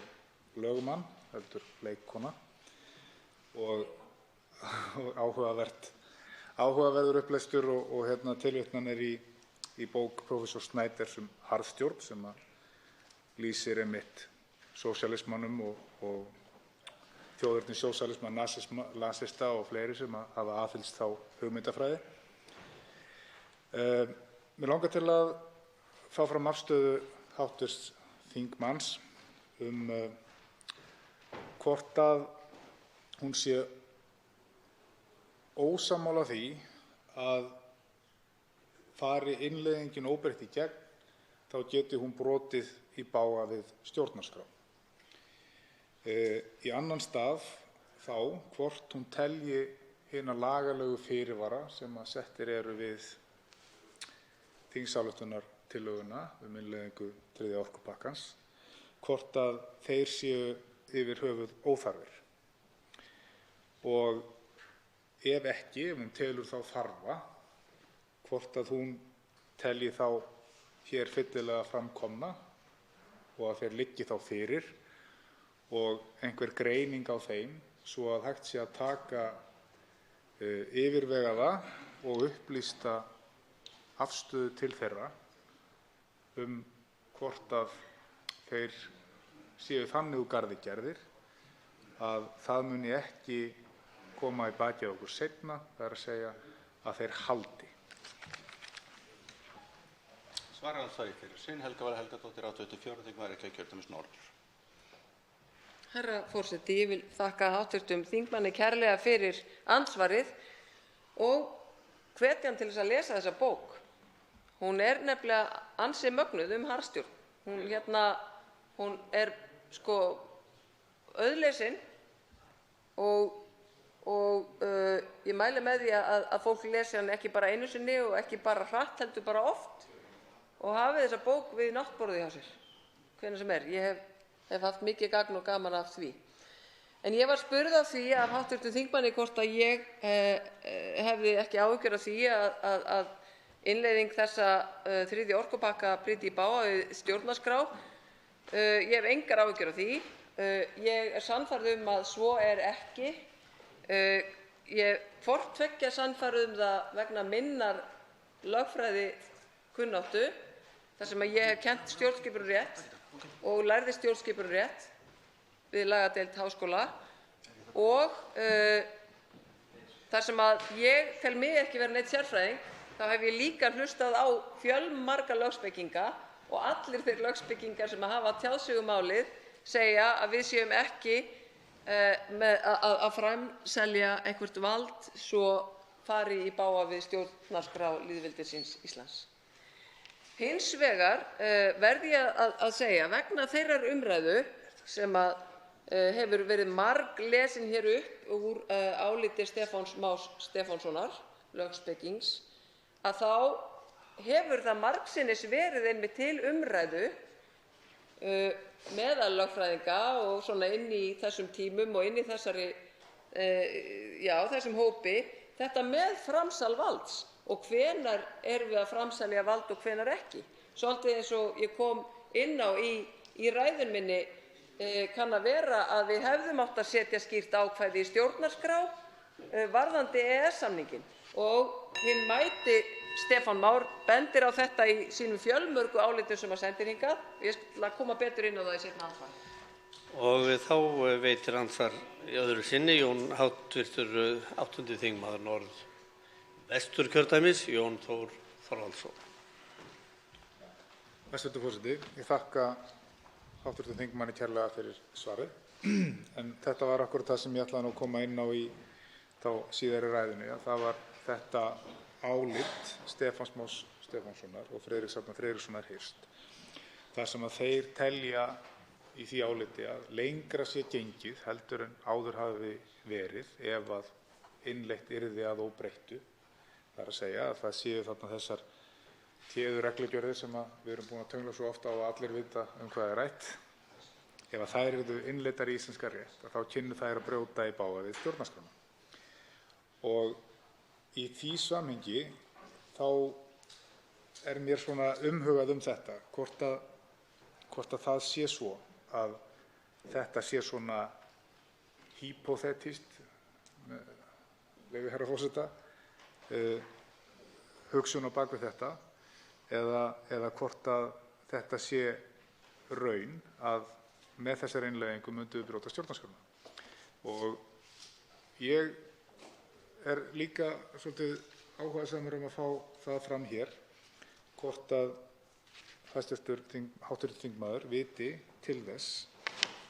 lögmann, heldur leikkona og áhugaverður upplestur og tilvitnanir í bók prófessors Snæders Harðstjórn sem að lýsir einmitt sósíalismanum og þjóðernissósíalisma, nasista og fleiri sem hafa aðfyllst þá hugmyndafræði. Mig langar til að fá fram afstöðu hv. þingmanns hvort að hún sé ósammála því að fari innleiðingin óbreytt í gegn, þá geti hún brotið í bága við stjórnarskrá. Í annan stað þá hvort hún telji hina lagalegu fyrirvara sem að settir eru við þingsályktunartillöguna innleiðingu 3. orkupakkans, hvort að þeir séu yfir höfuð óþarfir. Og ef ekki, ef hún telur þá þarfa, hvort að hún telji þá hér fyllilega framkomna og að þeir liggi þá fyrir og einhver greining á þeim svo að hægt sé að taka yfirvegaða og upplýsta afstöðu til þeirra hvort að þeir séu þannig úr garði gerðir að það muni ekki koma í bakið á okkur seinna, það er að segja að þeir haldi. Svarar andsvari fyrir sinn Helga Vala Helgadóttir, 84. þingmaður Reykjavíkurkjördæmis norður. Herra forseti, ég vil þakka hv. þingmanni kærlega fyrir andsvarið og hvetja hann til þess að lesa þessa bók. Hún er nefnilega ansi mögnuð harðstjórn. Hún er auðlesin og ég mæli með því að fólk lesi hann ekki bara einu sinni og ekki bara hratt, heldur bara oft og hafi þessa bók við náttborðið hjá sér, hvenær sem er. Ég hef haft mikið gagn og gaman af því. En ég var spurð af því af hv. þingmanni hvort að ég hefði ekki áhyggjur af því að innleiðing þessa 3. orkupakka bryti í bága við stjórnarskrá. Ég hef engar áhyggjur af því. Ég er sannfærð að svo er ekki. Ég hvort tveggja sannfærð það vegna minnar lögfræðikunnáttu, þar sem ég hef kennt stjórnskipunarrétt og lærði stjórnskipunarrétt við lagadeild háskóla og þar sem að ég tel mig ekki vera neitt sérfræðing, þá hef ég líka hlustað á fjölmarga lögspekinga og allir þeir lögspekingar sem hafa tjáð sig málið segja að við séum ekki að framselja eitthvert vald svo fari í bága við stjórnarskrá lýðveldisins Íslands. Hins vegar verð ég að segja vegna þeirrar umræðu sem hefur verið marglesin hér upp úr áliti Stefáns Más Stefánssonar, lögspekings, að þá hefur það margsinnis verið einmitt til umræðu meðal lögfræðinga og svona inn í þessum tímum og inn í þessum hópi þetta með framsal valds og hvenær erum við að framselja vald og hvenær ekki. Svolítið eins og ég kom inn á í ræðu minni kann að vera að við hefðum átt að setja skýrt ákvæði í stjórnarskrá varðandi EES-samninginn og hinn mæti Stefán Már bendir á þetta í sínum fjölmörgu álitum sem hann sendir hingað. Ég skal koma betur inn á það í seinna andsvari. Og þá veitir andsvar í öðru sinni hv. 8. þingmaður Norðvesturkjördæmis, Jón Þór Þorvaldsson. Hæstv. forseti, ég þakka hv. þingmanni kærlega fyrir svarið. En þetta var akkúrat það sem ég ætlaði nú að koma inn á í þá síðari ræðunni, að það var þetta álit Stefáns Más Stefánssonar og Friðriks Arnar Friðrikssonar Hirst, þar sem að þeir telja í því áliti að lengra sé gengið heldur en áður hafi verið ef að innleitt yrði að óbreyttu. Það er að segja að það séu þarna þessar téðu reglugerðir sem við erum búin að töngla svo ofta á að allir vita hvað er rætt. Ef að þær yrðu innleiddar í íslenska rétt, þá kynnu þær að brjóta í bága við stjórnarskrána. Og í því samhengi þá mér svona umhugað þetta, hvort að það sé svo að þetta sé svona hypothetískt, leyfi herra forseta, hugsun á bak við þetta, eða hvort að þetta sé raun að með þessari innleiðingu myndum við brjóta stjórnarskrána. Og ég líka svolítið áhugasamur að fá það fram hér, hvort að hv. þingmaður viti til þess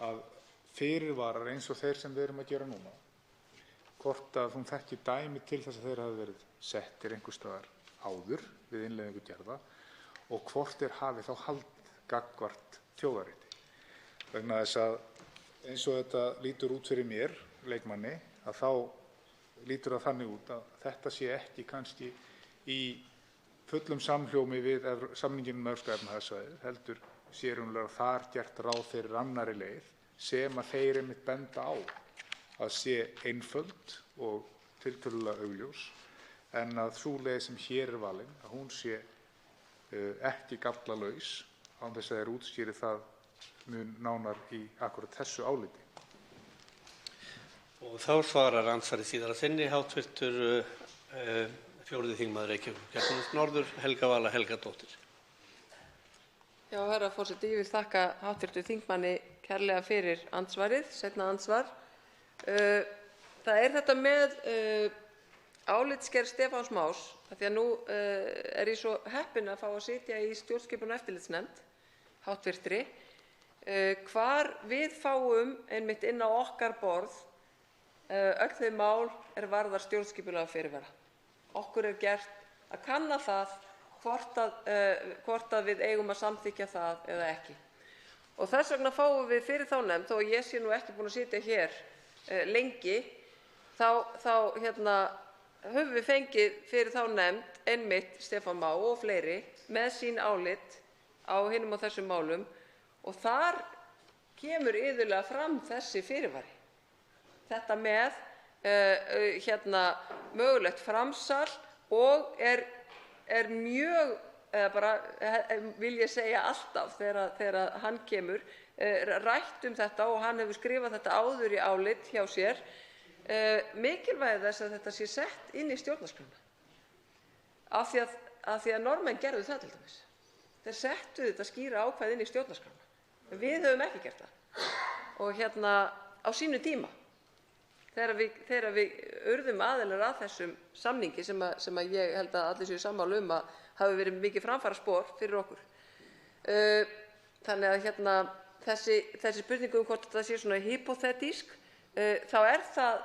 að fyrirvarar eins og þeir sem við erum að gera núna, hvort að hún þekki dæmi til þess að þeir hafi verið settir einhvers staðar áður við innleiðingu gerða og hvort þeir hafi þá haldið gagnvart þjóðarétti. Vegna þess að eins og þetta lítur út fyrir mér, leikmanni, að þá lítur það þannig út að þetta sé ekki kannski í fullum samhljómi við samninginn um Evrópska efnahagssvæðið, heldur sé raunverulega þar gert ráð fyrir annarri leið sem að þeir einmitt benda á að sé einföld og tiltölulega augljós, en að sú leið sem hér er valin, að hún sé ekki gallalaus án þess að þeir útskýri það mun nánar í akkúrat þessu áliti. Og þá svarar andsvari síðar að sinni hv. 4. þingmaður Reykjavíkurkjördæmis norður, Helga Vala Helgadóttir. Já, herra forseti, ég vil þakka hv. þingmanni kærlega fyrir andsvarið, seinna andsvar. Það er þetta með álitsgerð Stefáns Más, af því að nú ég svo heppin að fá að sitja í stjórnskipunar- og eftirlitsnefnd, hv. Hvar við fáum einmitt inn á okkar borð öll þau mál varðar stjórnskipulega fyrirvara. Okkur er gert að kanna það hvort að við eigum að samþykkja það eða ekki. Og þess vegna fáum við fyrir þá nefnd, þó ég sé nú ekki búin að sitja hér lengi, þá höfum við fengið fyrir þá nefnd einmitt Stefán Má og fleiri með sín álit á hinum og þessum málum og þar kemur iðulega fram þessi fyrirvari. Þetta með mögulegt framsal og er mjög, bara vil ég segja alltaf þegar hann kemur, rætt þetta og hann hefur skrifað þetta áður í álit hjá sér, mikilvægi þess að þetta sé sett inn í stjórnarskrána. Af því að Norðmenn gerðu það til dæmis. Þeir settu þetta skýra ákvæði inn í stjórnarskrána. Við höfum ekki gert það. Og á sínu tíma, þegar við urðum aðilar að þessum samningi sem ég held að allir séu sammála að hafi verið mikið framfaraspor fyrir okkur. Þannig að þessi spurning hvort þetta sé svona hypothetísk, þá það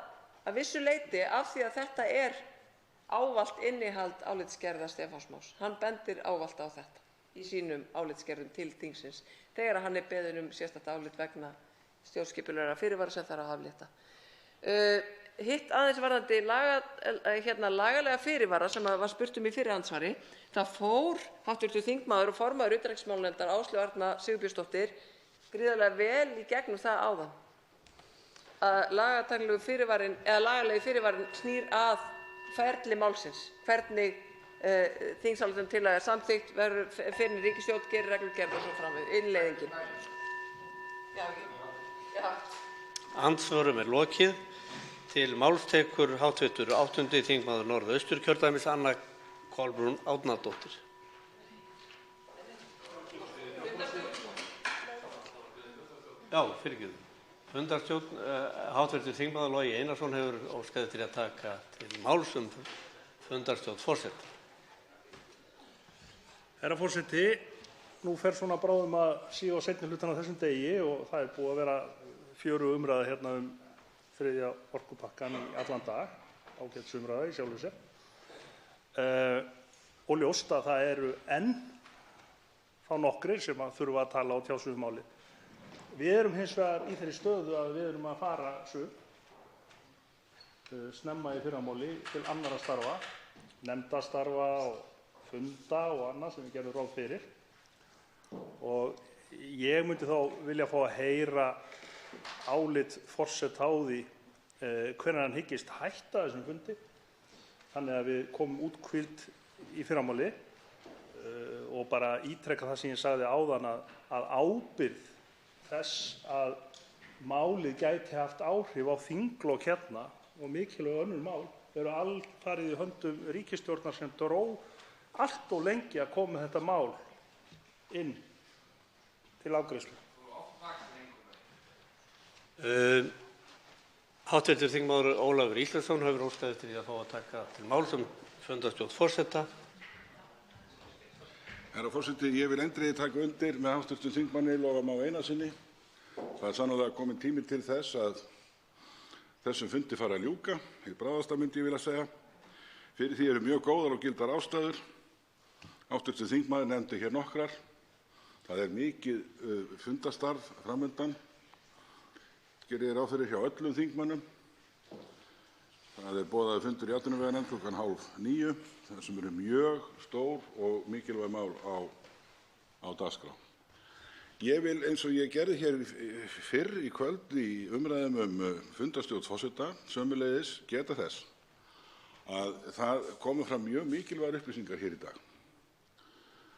að vissu leyti af því að þetta ávallt innihald álitsgerða Stefáns Más. Hann bendir ávallt á þetta í sínum álitsgerðum til þingsins þegar hann beðinn sérstakt álit vegna stjórnskipulegra fyrirvara sem þarf að aflétta. Hitt aðeins varðandi lagalega fyrirvara sem var spurt í fyrri andsvari, það fór hv. þingmaður og formaður utanríkismálanefndar Áslaug Arna Sigurbjörnsdóttir gríðarlega vel í gegnum það áðan að lagalegi fyrirvarinn snýr að ferli málsins, hvernig þingsályktunartillaga samþykkt verður fyrir ríkisstjórn, gerir reglugerð og svo framvegis, innleiðingin. Andsvörum er lokið. Til máls tekur hv. 8. þingmaður Norðausturkjördæmis, Anna Kolbrún Árnadóttir. Já, fyrirgefðu. Fundarstjórn, hv. þingmaður Logi Einarsson hefur óskað eftir að taka til máls fundarstjórn forseta. Herra forseti, nú fer svona bráðum að síga á seinni hlutann á þessum degi og það búið að vera fjörug umræða hérna þriðja orkupakkann í allan dag, ágætisumræða í sjálfu sér. Og ljóst að það eru enn þá nokkrir sem þurfa að tala og tjá sig máli. Við erum hins vegar í þeirri stöðu að við erum að fara snemma í fyrramáli til annarra starfa, nefndastarfa og funda og annað sem við gerum ráð fyrir. Og ég myndi þá vilja fá að heyra álit forseta á því hvenær hann hyggist hætta þessum fundi, þannig að við komum úthvíld í fyrramáli og bara ítreka það sem ég sagði áðan að ábyrgð þess að málið gæti haft áhrif á þinglok hérna og mikilvæg önnur mál eru alfarið í höndum ríkisstjórnar sem dró allt og lengi að koma þetta mál inn til afgreiðslu. Hv. þingmaður Ólafur Ísleifsson hefur óskað eftir því að fá að taka til máls fundarstjórn forseta. Herra forseti, ég vil eindregið taka undir með hv. þingmanni Loga Má Einarssyni. Það er sannarlega kominn tími til þess að þessum fundi fari að ljúka, hið bráðasta myndi ég vilja segja. Fyrir því eru mjög góðar og gildar ástæður. Hv. þingmaður nefndi hér nokkrar. Það er mikið fundastarf fram undan, geri ég ráð fyrir, hjá öllum þingmönnum. Það er boðaður fundur í atvinnuveganefnd klukkan 8:30, þar sem eru mjög stór og mikilvæg mál á dagskrá. Ég vil, eins og ég gerði hér fyrr í kvöld í umræðum fundarstjórn forseta, sömuleiðis geta þess að það komu fram mjög mikilvægar upplýsingar hér í dag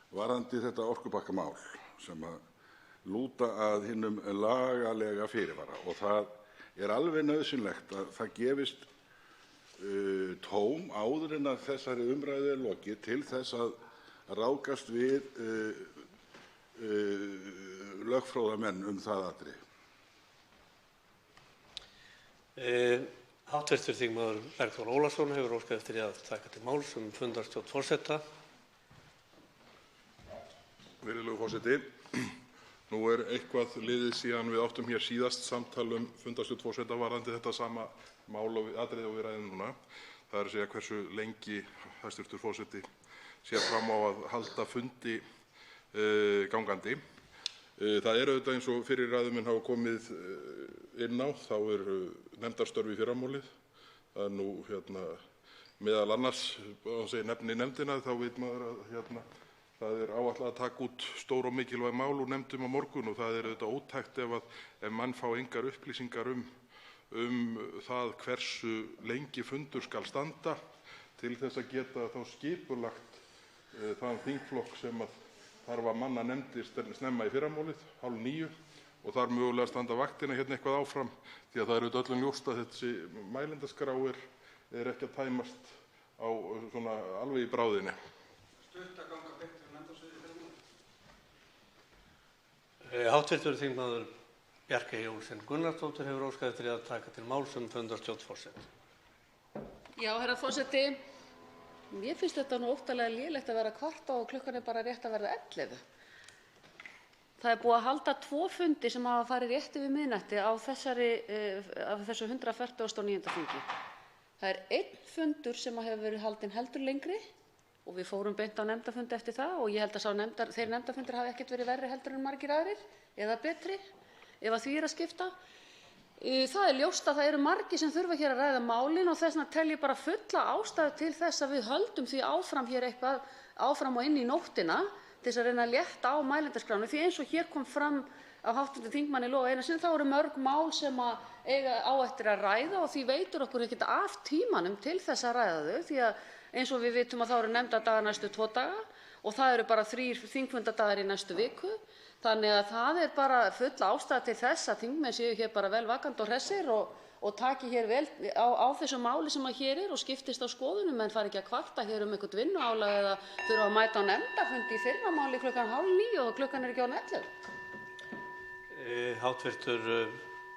varðandi þetta orkupakkamál sem lúta að hinum lagalega fyrirvara, og það er alveg nauðsynlegt að það gefist tóm áður en að þessari umræðu er lokið til þess að ráðgast við lögfróðamenn það atriði. Hv. þingmaður Bergþór Ólason hefur óskað eftir því að taka til máls fundarstjórn forseta. Virðulegur forseti, nú er eitthvað liðið síðan við áttum hér síðast samtal fundarstjórn forseta varðandi þetta sama mál og atriði og við ræðum núna. Það er að segja hversu lengi hæstv. Forseti sér fram á að halda fundi gangandi. Það er auðvitað, eins og fyrri ræðumenn hafa komið inn á, þá eru nefndarstörf í fyrramálið. Það er nú meðal annars, nefni nefndina, þá veit maður að það er áætlað að taka út stór og mikilvæg mál úr nefndum á morgun, og það er auðvitað ótækt ef menn fá engar upplýsingar það hversu lengi fundur skal standa til þess að geta þá skipulagt þann þingflokk sem þarf að manna nefndir snemma í fyrramálið, 8:30, og þar mögulega standa vaktina eitthvað áfram, því að það er auðvitað öllum ljóst að þessi mælendaskrá er ekki að tæmast á svona alveg í bráðinni. Stutt að ganga beint fyrir nefndasviði fyrramálið. Hv. þingmaður Bjarkey Olsen Gunnarsdóttir hefur óskað eftir að taka til máls fundarstjórn forseta. Já, herra forseti, mér finnst þetta nú óttalega lélegt að vera að kvarta og klukkan er bara rétt að verða 11. Það er búið að halda 2 fundi sem hafa farið rétt yfir miðnætti á þessu 149. þingi. Það er 1 fundur sem hefur verið haldinn heldur lengri og við fórum beint á nefndarfundi eftir það, og ég held að þeir nefndarfundir hafi ekkert verið verri heldur en margir aðrir eða betri, ef að því er að skipta. Það er ljóst að það eru margir sem þurfa hér að ræða málin, og þess vegna tel ég bara fulla ástæðu til þess að við höldum því áfram hér eitthvað áfram og inn í nóttina til þess að reyna að létta á mælendaskránni, því eins og hér kom fram af hv. þingmanni Loga Einarssyni, þá eru mörg mál sem eiga á eftir að ræða, og því veitir okkur ekkert af tímanum til þess að ræða þau, því að eins og við vitum að þá eru nefndadagar næstu 2 daga og það eru bara 3 þingfundadagar í næstu viku. Þannig að það er bara full ástæða til þess að þingmenn séu hér bara vel vakandi og hressir og taki hér vel á þessu máli sem hér er og skiptist á skoðunum, en fari ekki að kvarta hér eitthvert vinnuálag eða þurfa að mæta á nefndarfund í fyrramáli klukkan 8:30 og klukkan er ekki orðin 11. Hv.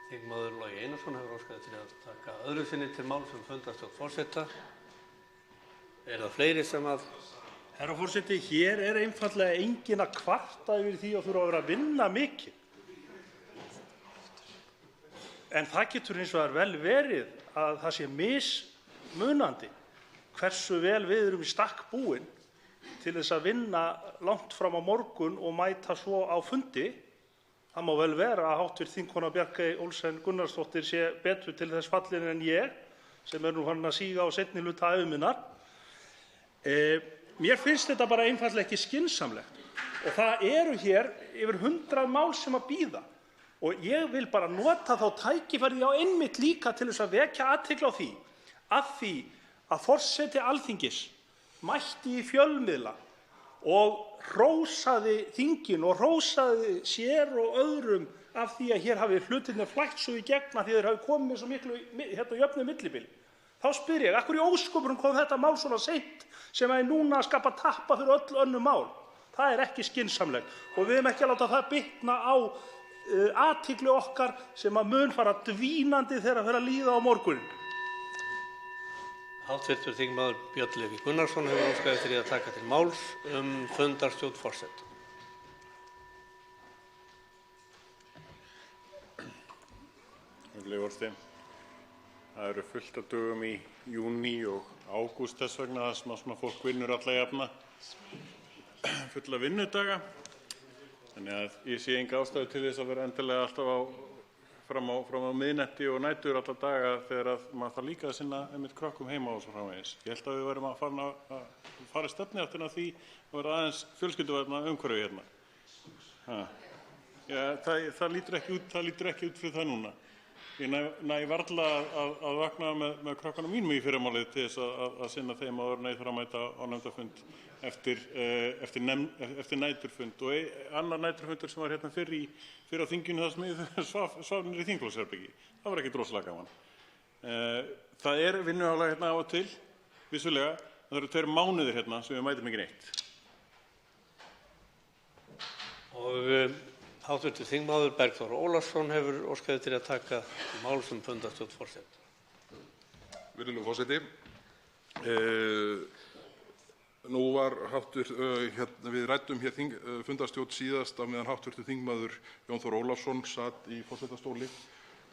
þingmaður Logi Einarsson hefur óskað eftir að taka öðru sinni til máls fundarstjórn forseta. Það fleiri sem að... Herra forseti, hér er einfaldlega enginn að kvarta yfir því að þurfa að vera að vinna mikið. En það getur hins vegar vel verið að það sé mismunandi hversu vel við erum í stakk búin til þess að vinna langt fram á morgun og mæta svo á fundi. Það má vel vera að hv. þingkona Bjarkey Olsen Gunnarsdóttir sé betur til þess fallin en ég, sem er nú farin að síga á seinni hluta ævi minnar. Mér finnst þetta bara einfaldlega ekki skynsamlegt og það eru hér yfir 100 mál sem að bíða og ég vil bara nota þá tækifærið á einmitt líka til þess að vekja athygli á því að forseti Alþingis mætti í fjölmiðla og hrósaði þinginu og hrósaði sér og öðrum af því að hér hafi hlutirnir flætt svo í gegn af því að þeir hafi komið með svo miklu jöfnu millibili. Þá spyr ég, af hverju í ósköpunum kom þetta mál svona seint sem er núna að skapa tappa fyrir öll önnur mál? Það er ekki skynsamlegt og við eigum ekki að láta það bitna á athygli okkar sem að mun fara dvínandi þegar fer að líða á morguninn. Hv. þingmaður Björn Leví Gunnarsson hefur óskað eftir að taka til máls fundarstjórn forseta. Það eru fullt af dögum í júní og ágúst þess vegna þar sem svona fólk vinnur alla jafna fulla vinnudaga. Þannig að ég sé enga ástæðu til þess að vera endilega alltaf fram á miðnætti og nætur alla daga þegar að maður þarf líka að sinna einmitt krökkum heima og svo framvegis. Ég held að við verðum að fara stefnuáttina því að vera aðeins fjölskylduvænna umhverfi hérna. Það lítur ekki út fyrir það núna. Ég næ varla að vakna með krökkunum mínum í fyrramálið til þess að sinna þeim áður en ég þarf að mæta á nefndarfund eftir næturfund og annar næturfundur sem var hérna fyrr á þinginu þar sem ég svaf niður í þingflokksherbergi. Það var ekkert rosalega gaman. Það er vinnuálag hérna á og til, vissulega, en það eru 2 mánuðir hérna sem við mætum ekki neitt. Og hv. þingmaður Bergþór Ólason hefur óskað eftir að taka til máls fundarstjórn forseta. Virðulegur forseti, nú var við ræddum hér fundarstjórn síðast á meðan hv. þingmaður Jón Þór Ólafsson sat í forsetastóli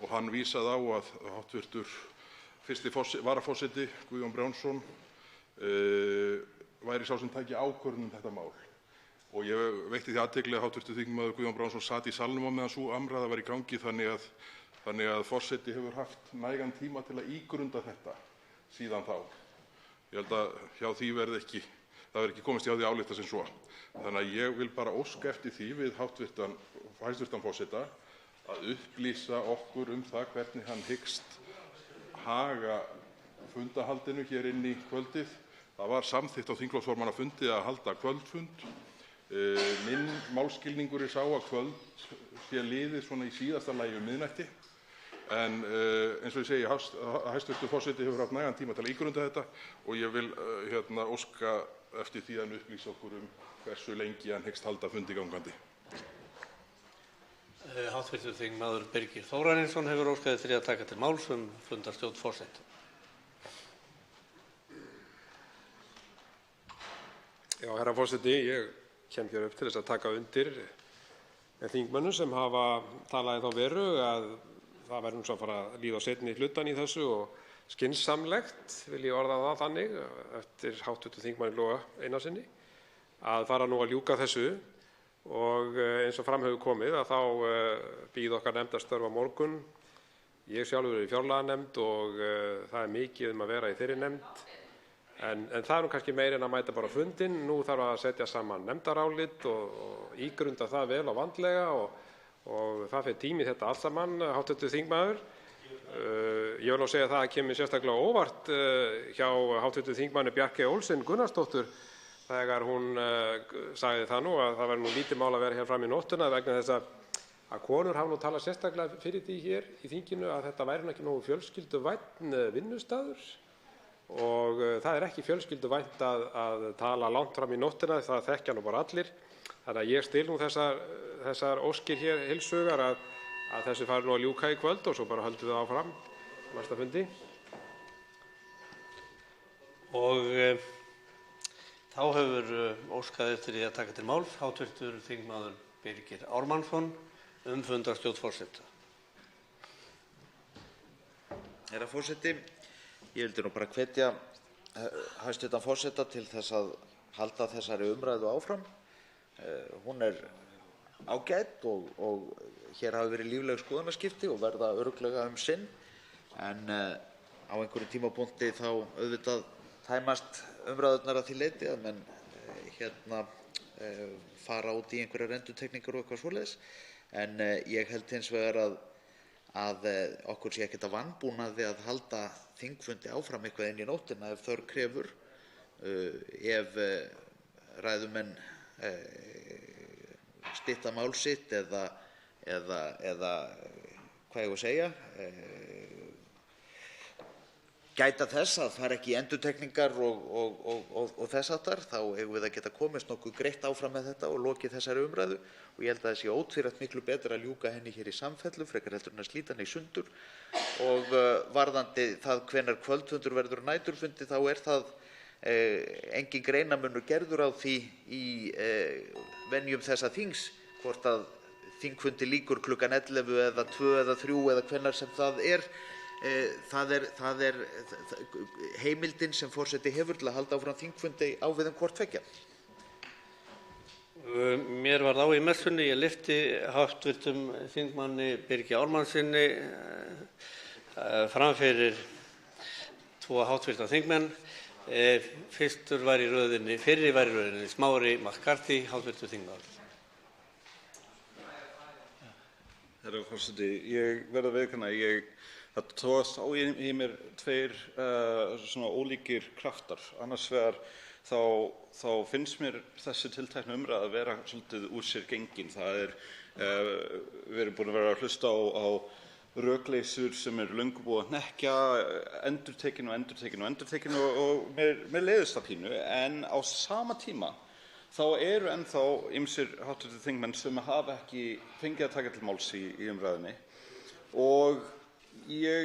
og hann vísaði á að hv. fyrsti varaforseti Guðjón Brjánsson væri sá sem tæki ákvörðun þetta mál. Og ég veitti því athygli að hv. þingmaður Guðjón Brjánsson sat í salnum á meðan sú umræða var í gangi þannig að forseti hefur haft nægan tíma til að ígrunda þetta síðan þá. Ég held að hjá því verði ekki komist hjá því álykta sem svo. Þannig að ég vil bara óska eftir því við hæstv. forseta að upplýsa okkur það hvernig hann hyggst haga fundahaldinu hér inn í kvöldið. Það var samþykkt á þingflokksformannafundi að halda kvöldfund. Minn málskilningur er sá að kvöld sé liðið svona í síðasta lagi miðnætti en eins og ég segi, hæstv. forseti hefur haft nægan tíma til að ígrunda þetta og ég vil óska eftir því að hann upplýsi okkur hversu lengi hann hyggst halda fundi gangandi. Hv. þingmaður Birgir Þórarinsson hefur óskað eftir að taka til máls fundarstjórn forseta. Já, herra forseti, ég kem hér upp til þess að taka undir með þingmönnum sem hafa talað í þá veru að það verður svo að fara að líða á seinni hlutann í þessu og skynsamlegt, vil ég orða það þannig, eftir hv. þingmanni Loga Einarssyni, að fara nú að ljúka þessu og eins og fram hefur komið að þá bíða okkar nefndarstörf á morgun. Ég sjálfur er í fjárlaganefnd og það er mikið að vera í þeirri nefnd. En það er nú kannski meira en að mæta bara á fundinn. Nú þarf að setja saman nefndarálit og ígrunda það vel og vandlega og það fer tími í þetta allt saman, hv. þingmaður. Ég vil nú segja það að kemur sérstaklega óvart hjá hv. þingmanni Bjarkey Olsen Gunnarsdóttur þegar hún sagði það nú að það væri nú lítið mál að vera hér fram í nóttina vegna þess að konur hafa nú talað sérstaklega fyrir því hér í þinginu að þetta væri ekki nógu fjölskylduvænn vinnustaður og það er ekki fjölskylduvænt að tala langt fram í nóttina, það þekkja nú bara allir. Þannig að ég stil nú þessar óskir hér heils hugar að þessu fari nú að ljúka í kvöld og svo bara höldum við áfram næsta fundi. Og þá hefur óskað eftir því að taka til máls hv. þingmaður Birgir Ármannsson fundarstjórn forseta. Herra forseti, ég vildi nú bara hvetja hæstv. Forseta til þess að halda þessari umræðu áfram. Hún er ágæt og hér hafa verið lífleg skoðanaskipti og verða örugglega sinn, en á einhverjum tímapunkti þá auðvitað tæmast umræðurnar að því leyti að menn fara út í einhverjar endurtekningar og eitthvað svoleiðis. En ég held hins vegar að okkur sé ekkert að vanbúnaði að halda þingfundi áfram eitthvað inn í nóttina ef þörf krefur, ef ræðumenn stytta mál sitt eða hvað ég að segja, gæta þess að fara ekki í endurtekningar og þess háttar, þá eigum við að geta komist nokkuð greitt áfram með þetta og lokið þessari umræðu. Og ég held að það sé ótvírætt miklu betra að ljúka henni hér í samfellu frekar heldur en að slíta henni í sundur. Og varðandi það hvenær kvöldfundur verður á næturfundi, þá er það engin greinarmunur gerður á því í venjum þessa þings hvort að þingfundi lýkur klukkan 11 eða 2 eða 3 eða hvenær sem það er. Það er heimildin sem forseti hefur til að halda áfram þingfundi á við hvort tveggja. Mér varð á í messunni, ég lyfti hv. þingmanni Birgi Ármannssyni fram fyrir 2 hv. þingmenn. Fyrri var í röðinni Smári McCarthy, hv. þingmaður. Herra forseti, ég verð að viðurkenna að það togast á í mér tveir svona ólíkir kraftar. Annars vegar þá finnst mér þessi tiltekna umræða að vera svolítið úr sér gengin. Það við erum búin að vera að hlusta á rökleysur sem löngu búið að hnekkja, endurtekin og mér leiðist það pínu, en á sama tíma þá eru ennþá ýmsir hv. þingmenn sem hafa ekki fengið að taka til máls í umræðunni og ég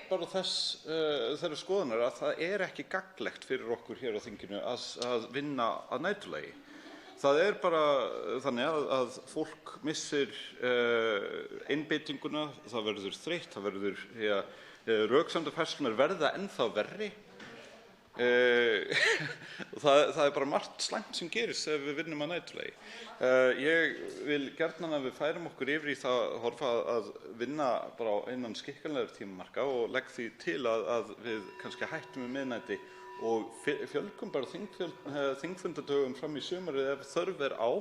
bara þeirrar skoðunar að það ekki gagnlegt fyrir okkur hér á þinginu að vinna að næturlagi. Það bara þannig að fólk missir einbeitinguna, það verður þreytt, það verður röksemdafærslurnar verða ennþá verri. Það bara margt slæmt sem gerist ef við vinnum að næturlagi. Ég vil gjarnan að við færum okkur yfir í það horfa að vinna bara innan skikkanlegra tímamarka og legg því til að við kannski hættum miðnætti og fjölgum bara þingfundadögum fram í sumarið ef þörf á.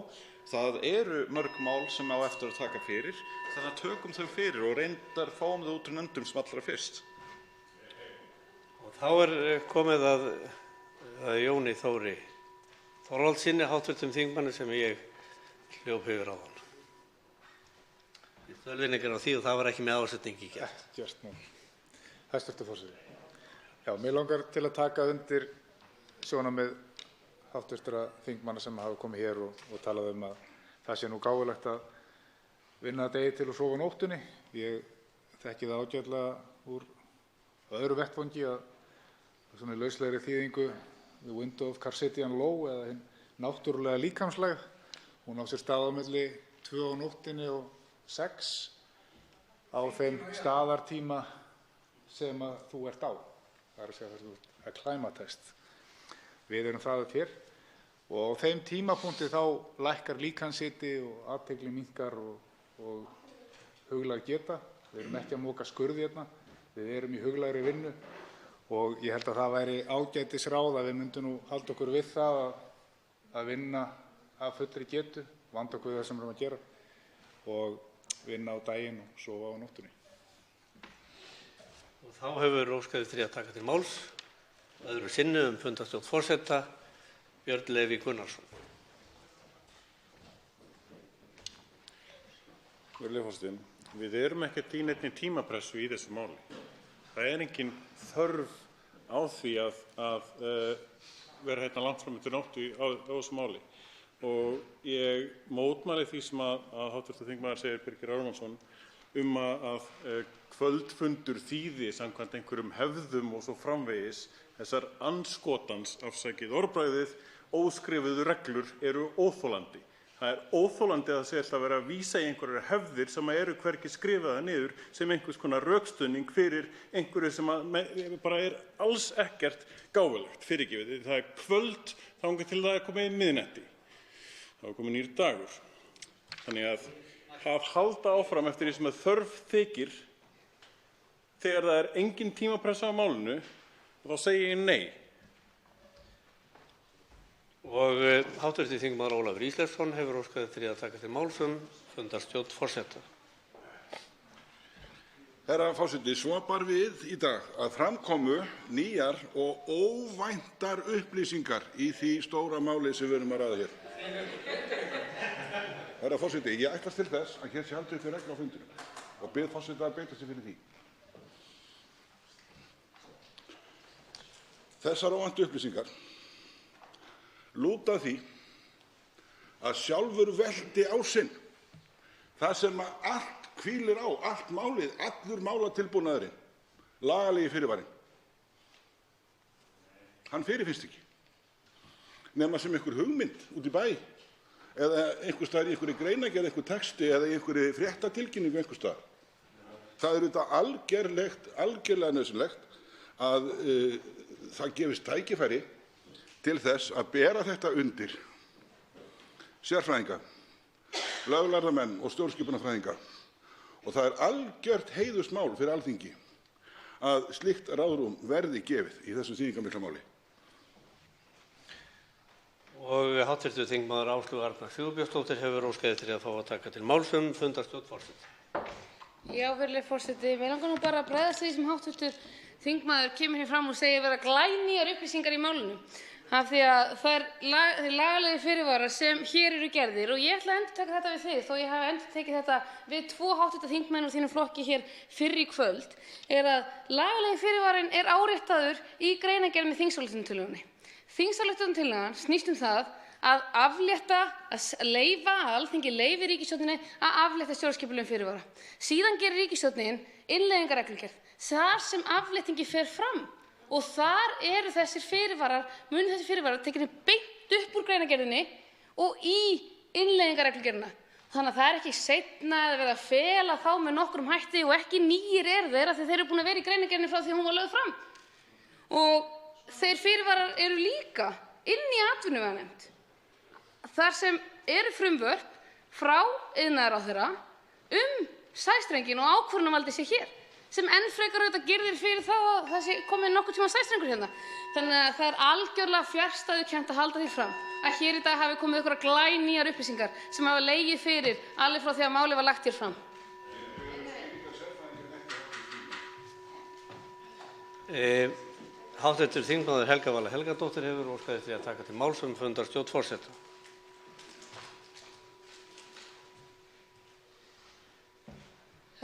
Það eru mörg mál sem á eftir að taka fyrir, þannig að tökum þau fyrir og reyndar fáum þau út úr nefndum sem allra fyrst. Þá komið að Jóni Þóri Þorvaldssyni, hv. þingmanni, sem ég hljóp yfir áðan. Þölvinningar á því og það var ekki með ásetning í gær. Gjört nú. Hæstv. forseti. Já, mig langar til að taka undir sjónarmið hv. þingmanna sem hafa komið hér og talað að það sé nú gáfulegt að vinna degi til og sofa á nóttunni. Ég þekki það ágætlega úr öðru vettvangi að svona lauslegri þýðingu The Window of Carcittian Law eða hinn náttúrulega líkamslægð. Hún á sér stað á milli 2 á nóttinni og 6 á þeim staðartíma sem að þú ert á. Það að segja þess að þú ert að climatest. Við erum það hér og á þeim tímapunkti þá lækkar líkamshiti og athygli minnkar og huglag geta. Við erum ekki að moka skurði hérna. Við erum í huglægri vinnu og ég held að það væri ágætis ráð að við myndum nú halda okkur við það að vinna af fullri getu, vanda okkur við það sem við erum að gera og vinna á daginn og sofa á nóttunni. Og þá hefur óskað eftir því að taka til máls öðru sinni fundarstjórn forseta Björn Leví Gunnarsson. Virðulegur forseti, við erum ekkert í neinni tímapressu í þessu máli. Það er engin þörf á því að vera hérna langt fram eftir nóttu á þessu máli. Og ég mótmæli því sem að hv. þingmaður segir, Birgir Ármannsson, að kvöldfundur þýði samkvæmt einhverjum hefðum og svo framvegis. Þessar andskotans, afsakið orðbragðið, óskrifuðu reglur eru óþolandi. Það er óþolandi að það sé alltaf verið að vísa í einhverjar hefðir sem eru hvergi skrifaðar niður sem einhvers konar rökstuðning fyrir einhverju sem bara er alls ekkert gáfulegt, fyrirgefið. Það er kvöld þangað til það er komið miðnætti. Það er komið nýr dagur. Þannig að halda áfram eftir því sem að þörf þykir þegar það er engin tímapressa á málinu, og þá segi ég nei. Og hv. þingmaður Ólafur Ísleifsson hefur óskað eftir að taka til máls fundarstjórn forseta. Herra forseti, svo bar við í dag að fram komu nýjar og óvæntar upplýsingar í því stóra máli sem við erum að ræða hér. Herra forseti, ég ætlast til þess að hér sé haldið upp við reglu á fundinum og bið forseta að beita sig fyrir því. Þessar óvæntu upplýsingar lúta því að sjálfur velti ásinn, það sem allt hvílir á, allt málið, allur málatilbúnaðurinn, lagalegi fyrirvarinn. Hann fyrirfinnst ekki, nema sem einhver hugmynd út í bæ eða einhvers staðar í einhverri greinargerð, einhver texti eða í einhverri fréttatilkynningu einhvers staðar. Það er auðvitað algerlega nauðsynlegt að það gefist tækifæri til þess að bera þetta undir sérfræðinga, löglærða menn og stjórnskipunarfræðinga. Og það er algjört heiðursmál fyrir Alþingi að slíkt ráðrúm verði gefið í þessu þýðingarmikla máli. Og hv. þingmaður Áslaug Arna Sigurbjörnsdóttir hefur óskað eftir að fá að taka til máls fundarstjórn forseta. Já, virðulegi forseti, mig langar nú bara að bregðast við því sem hv. þingmaður kemur hér fram og segir vera glænýjar upplýsingar í málinu. Af því að það er lagalegi fyrirvarar sem hér eru gerðir og ég ætla að endurtaka þetta við þig, þó ég hafi endurtekið þetta við 2 hv. þingmenn úr þínum flokki hér fyrr í kvöld, er að lagalegi fyrirvarinn er áréttaður í greinargerð með þingsályktunartillögunni. Þingsályktunartillagan snýst það að leyfa að Alþingi leyfi ríkisstjórninni að aflétta stjórnskipulegum fyrirvara. Síðan gerir ríkisstjórnin innleiðingarreglugerð þar sem afléttingin fer fram. Og þar eru þessir fyrirvarar tekinir beint upp úr greinargerðinni og í innleiðingarreglugerðina. Þannig að það er ekki seinna eða verið að fela þá með nokkrum hætti og ekki nýir eru þeir af því þeir eru búin að vera í greinargerðinni frá því að hún var lögð fram. Og þeir fyrirvarar eru líka inni í atvinnuveganefnd. Þar sem eru frumvörp frá iðnaðarráðherra sæstrenginn og ákvörðunarvaldið sé hér, sem enn frekar auðvitað girðir fyrir það að það sé komið nokkurn tímann sæstrengur hérna. Þannig að það er algjörlega fjarstæðukennt að halda því fram að hér í dag hafi komið einhverjar glænýjar upplýsingar sem hafa legið fyrir alveg frá því að málið var lagt hér fram. Hv. þingmaður Helga Vala Helgadóttir hefur óskað eftir að taka til máls fundarstjórn forseta.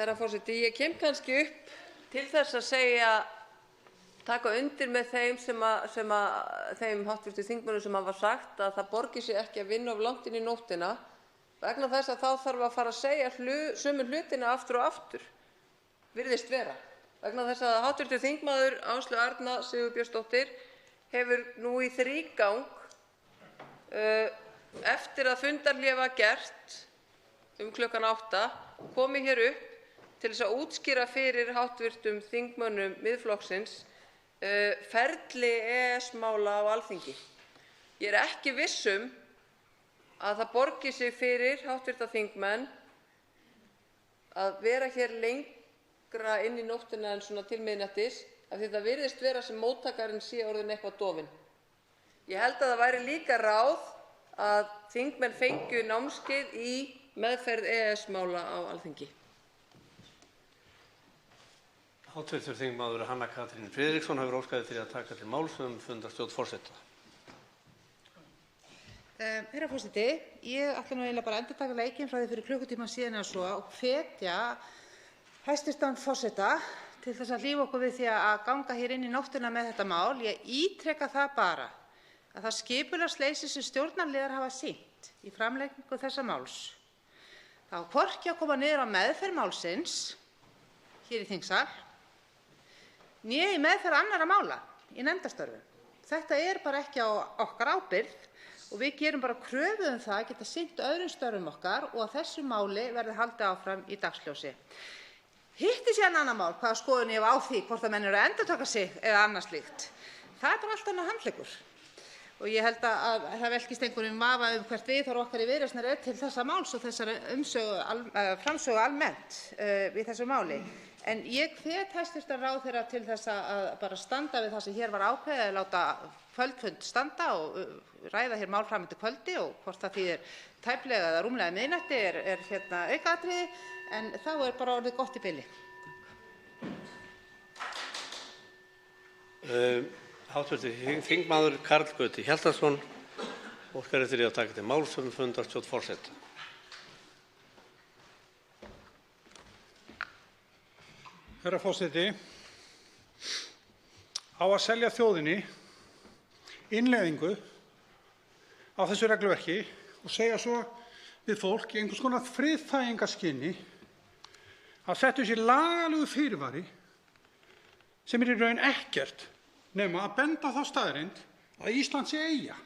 Herra forseti, ég kem kannski upp til þess að taka undir með þeim hv. þingmönnum sem hafa sagt að það borgi sig ekki að vinna of langt inn í nóttina vegna þess að þá þarf að fara að segja sömu hlutina aftur og aftur, virðist vera. Vegna þess að hv. þingmaður Áslaug Arna Sigurbjörnsdóttir hefur nú í þrígang eftir að fundarhlé var gert klukkan 8 komið hér upp til þess að útskýra fyrir hv. þingmönnum Miðflokksins ferli EES-mála á Alþingi. Ég er ekki viss að það borgi sig fyrir hv. þingmenn að vera hér lengra inn í nóttina en svona til miðnættis, af því það virðist vera sem móttakarinn sé orðinn eitthvað dofinn. Ég held að það væri líka ráð að þingmenn fengju námskeið í meðferð EES-mála á Alþingi. Hv. þingmaður Hanna Katrín Friðriksson hefur óskað eftir að taka til máls fundarstjórn forseta. Herra forseti, ég ætla nú eiginlega bara að endurtaka leikinn frá því fyrir klukkutíma síðan eða svo og hvetja hæstv. Forseta til þess að hlífa okkur við því að ganga hér inn í nóttina með þetta mál. Ég ítreka það bara að það skipulagsleysi sem stjórnarliðar hafa sýnt í framlagningu þessa máls, það á hvorki að koma niður á meðferð málsins hér í þingsal né í meðferð annarra mála í nefndastörfum. Þetta er bara ekki á okkar ábyrgð og við gerum bara kröfu það að geta sinnt öðrum störfum okkar og að þessu máli verði haldið áfram í dagsljósi. Hitt er síðan annað mál hvaða skoðun ég hef á því hvort að menn eru að endurtaka sig eða annað slíkt. Það er bara allt annað handleggur. Og ég held að það velkist einhverjum vafa hvert viðhorf okkar í Viðreisn er til þessa máls og þessari framsögu almennt við þessu máli. En ég hvet hæstv. Ráðherra til þess að bara standa við það sem hér var ákveðið að láta kvöldfund standa og ræða hér mál fram eftir kvöldi og hvort það þýðir tæplega eða rúmlega miðnætti er aukaatriði, en þá er bara orðið gott í bili. Hv. þingmaður Karl Gauti Hjaltason óskar eftir því að taka til máls fundarstjórn forseta. Herra forseti, á að selja þjóðinni innleiðingu á þessu regluverki og segja svo við fólk í einhvers konar friðþægingarskyni að setja sér lagalegu fyrirvari sem er í raun ekkert nema að benda þá staðreynd að Ísland sé eyja.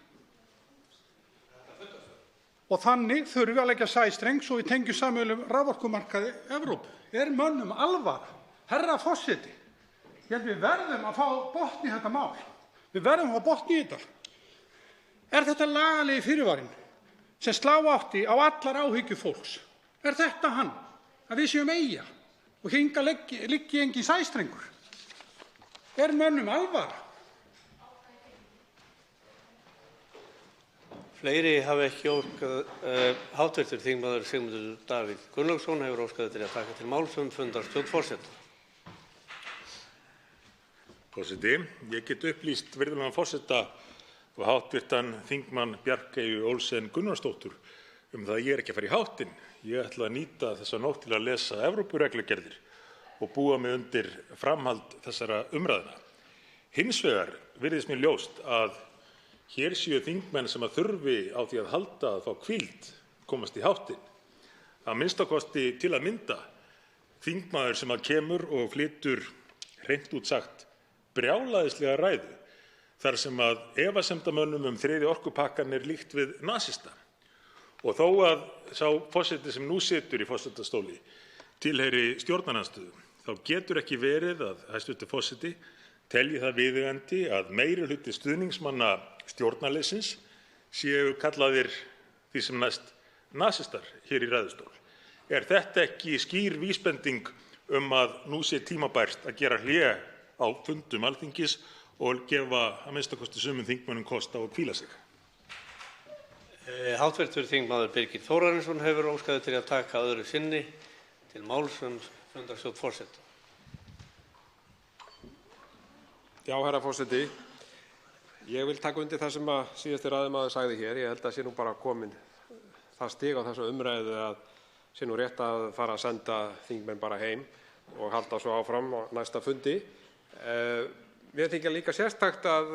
Og þannig þurfum við að leggja sæstreng svo við tengjum sameiginlegum raforkumarkaði Evrópu. Er mönnum alvara? Herra forseti, ég held við verðum að fá botn í þetta mál. Við verðum að fá botn í þetta. Er þetta lagalegi fyrirvarinn sem slá átti á allar áhyggjur fólks? Er þetta hann að við séum eyja og hingað liggi enginn sæstrengur? Er mönnum alvara? Fleiri hafa ekki óskað. Hv. þingmaður Sigmundur Davíð Gunnlaugsson hefur óskað eftir að taka til máls fundarstjórn forseta. Forseti, ég get upplýst virðulegan forseta og hv. þingmann Bjarkeyju Olsen Gunnarsdóttur það að ég er ekki að fara í háttinn. Ég ætla að nýta þessa nótt til að lesa Evrópureglugerðir og búa mig undir framhald þessara umræðna. Hins vegar virðist mér ljóst að hér séu þingmenn sem að þurfi á því að halda að fá hvíld komast í háttinn. Að minnsta kosti til að mynda þingmaður sem að kemur og flytur hreint út sagt brjálæðislega ræðu þar sem að efasemdamönnum þriðja orkupakkann er líkt við nasista. Og þó að sá forseti sem nú situr í forsetastóli tilheyri stjórnarandstöðu, þá getur ekki verið að hæstv. Forseti telji það viðeigandi að meirihluti stuðningsmanna stjórnarliðsins séu kallaðir því sem næst nasistar hér í ræðustól. Er þetta ekki skýr vísbending að nú sé tímabært að gera hlé á fundum Alþingis og gefa að minnsta kosti sumum þingmönnum kost á að hvíla sig? Hv. þingmaður Birgir Þórarinsson hefur óskað eftir að taka öðru sinni til máls fundarstjórn forseta. Já, herra forseti. Ég vil taka undir það sem síðasti ræðumaður sagði hér. Ég held að sé nú bara komin það stig á þessa umræðu að sé nú rétt að fara að senda þingmenn bara heim og halda svo áfram á næsta fundi. Mér þykir líka sérstakt að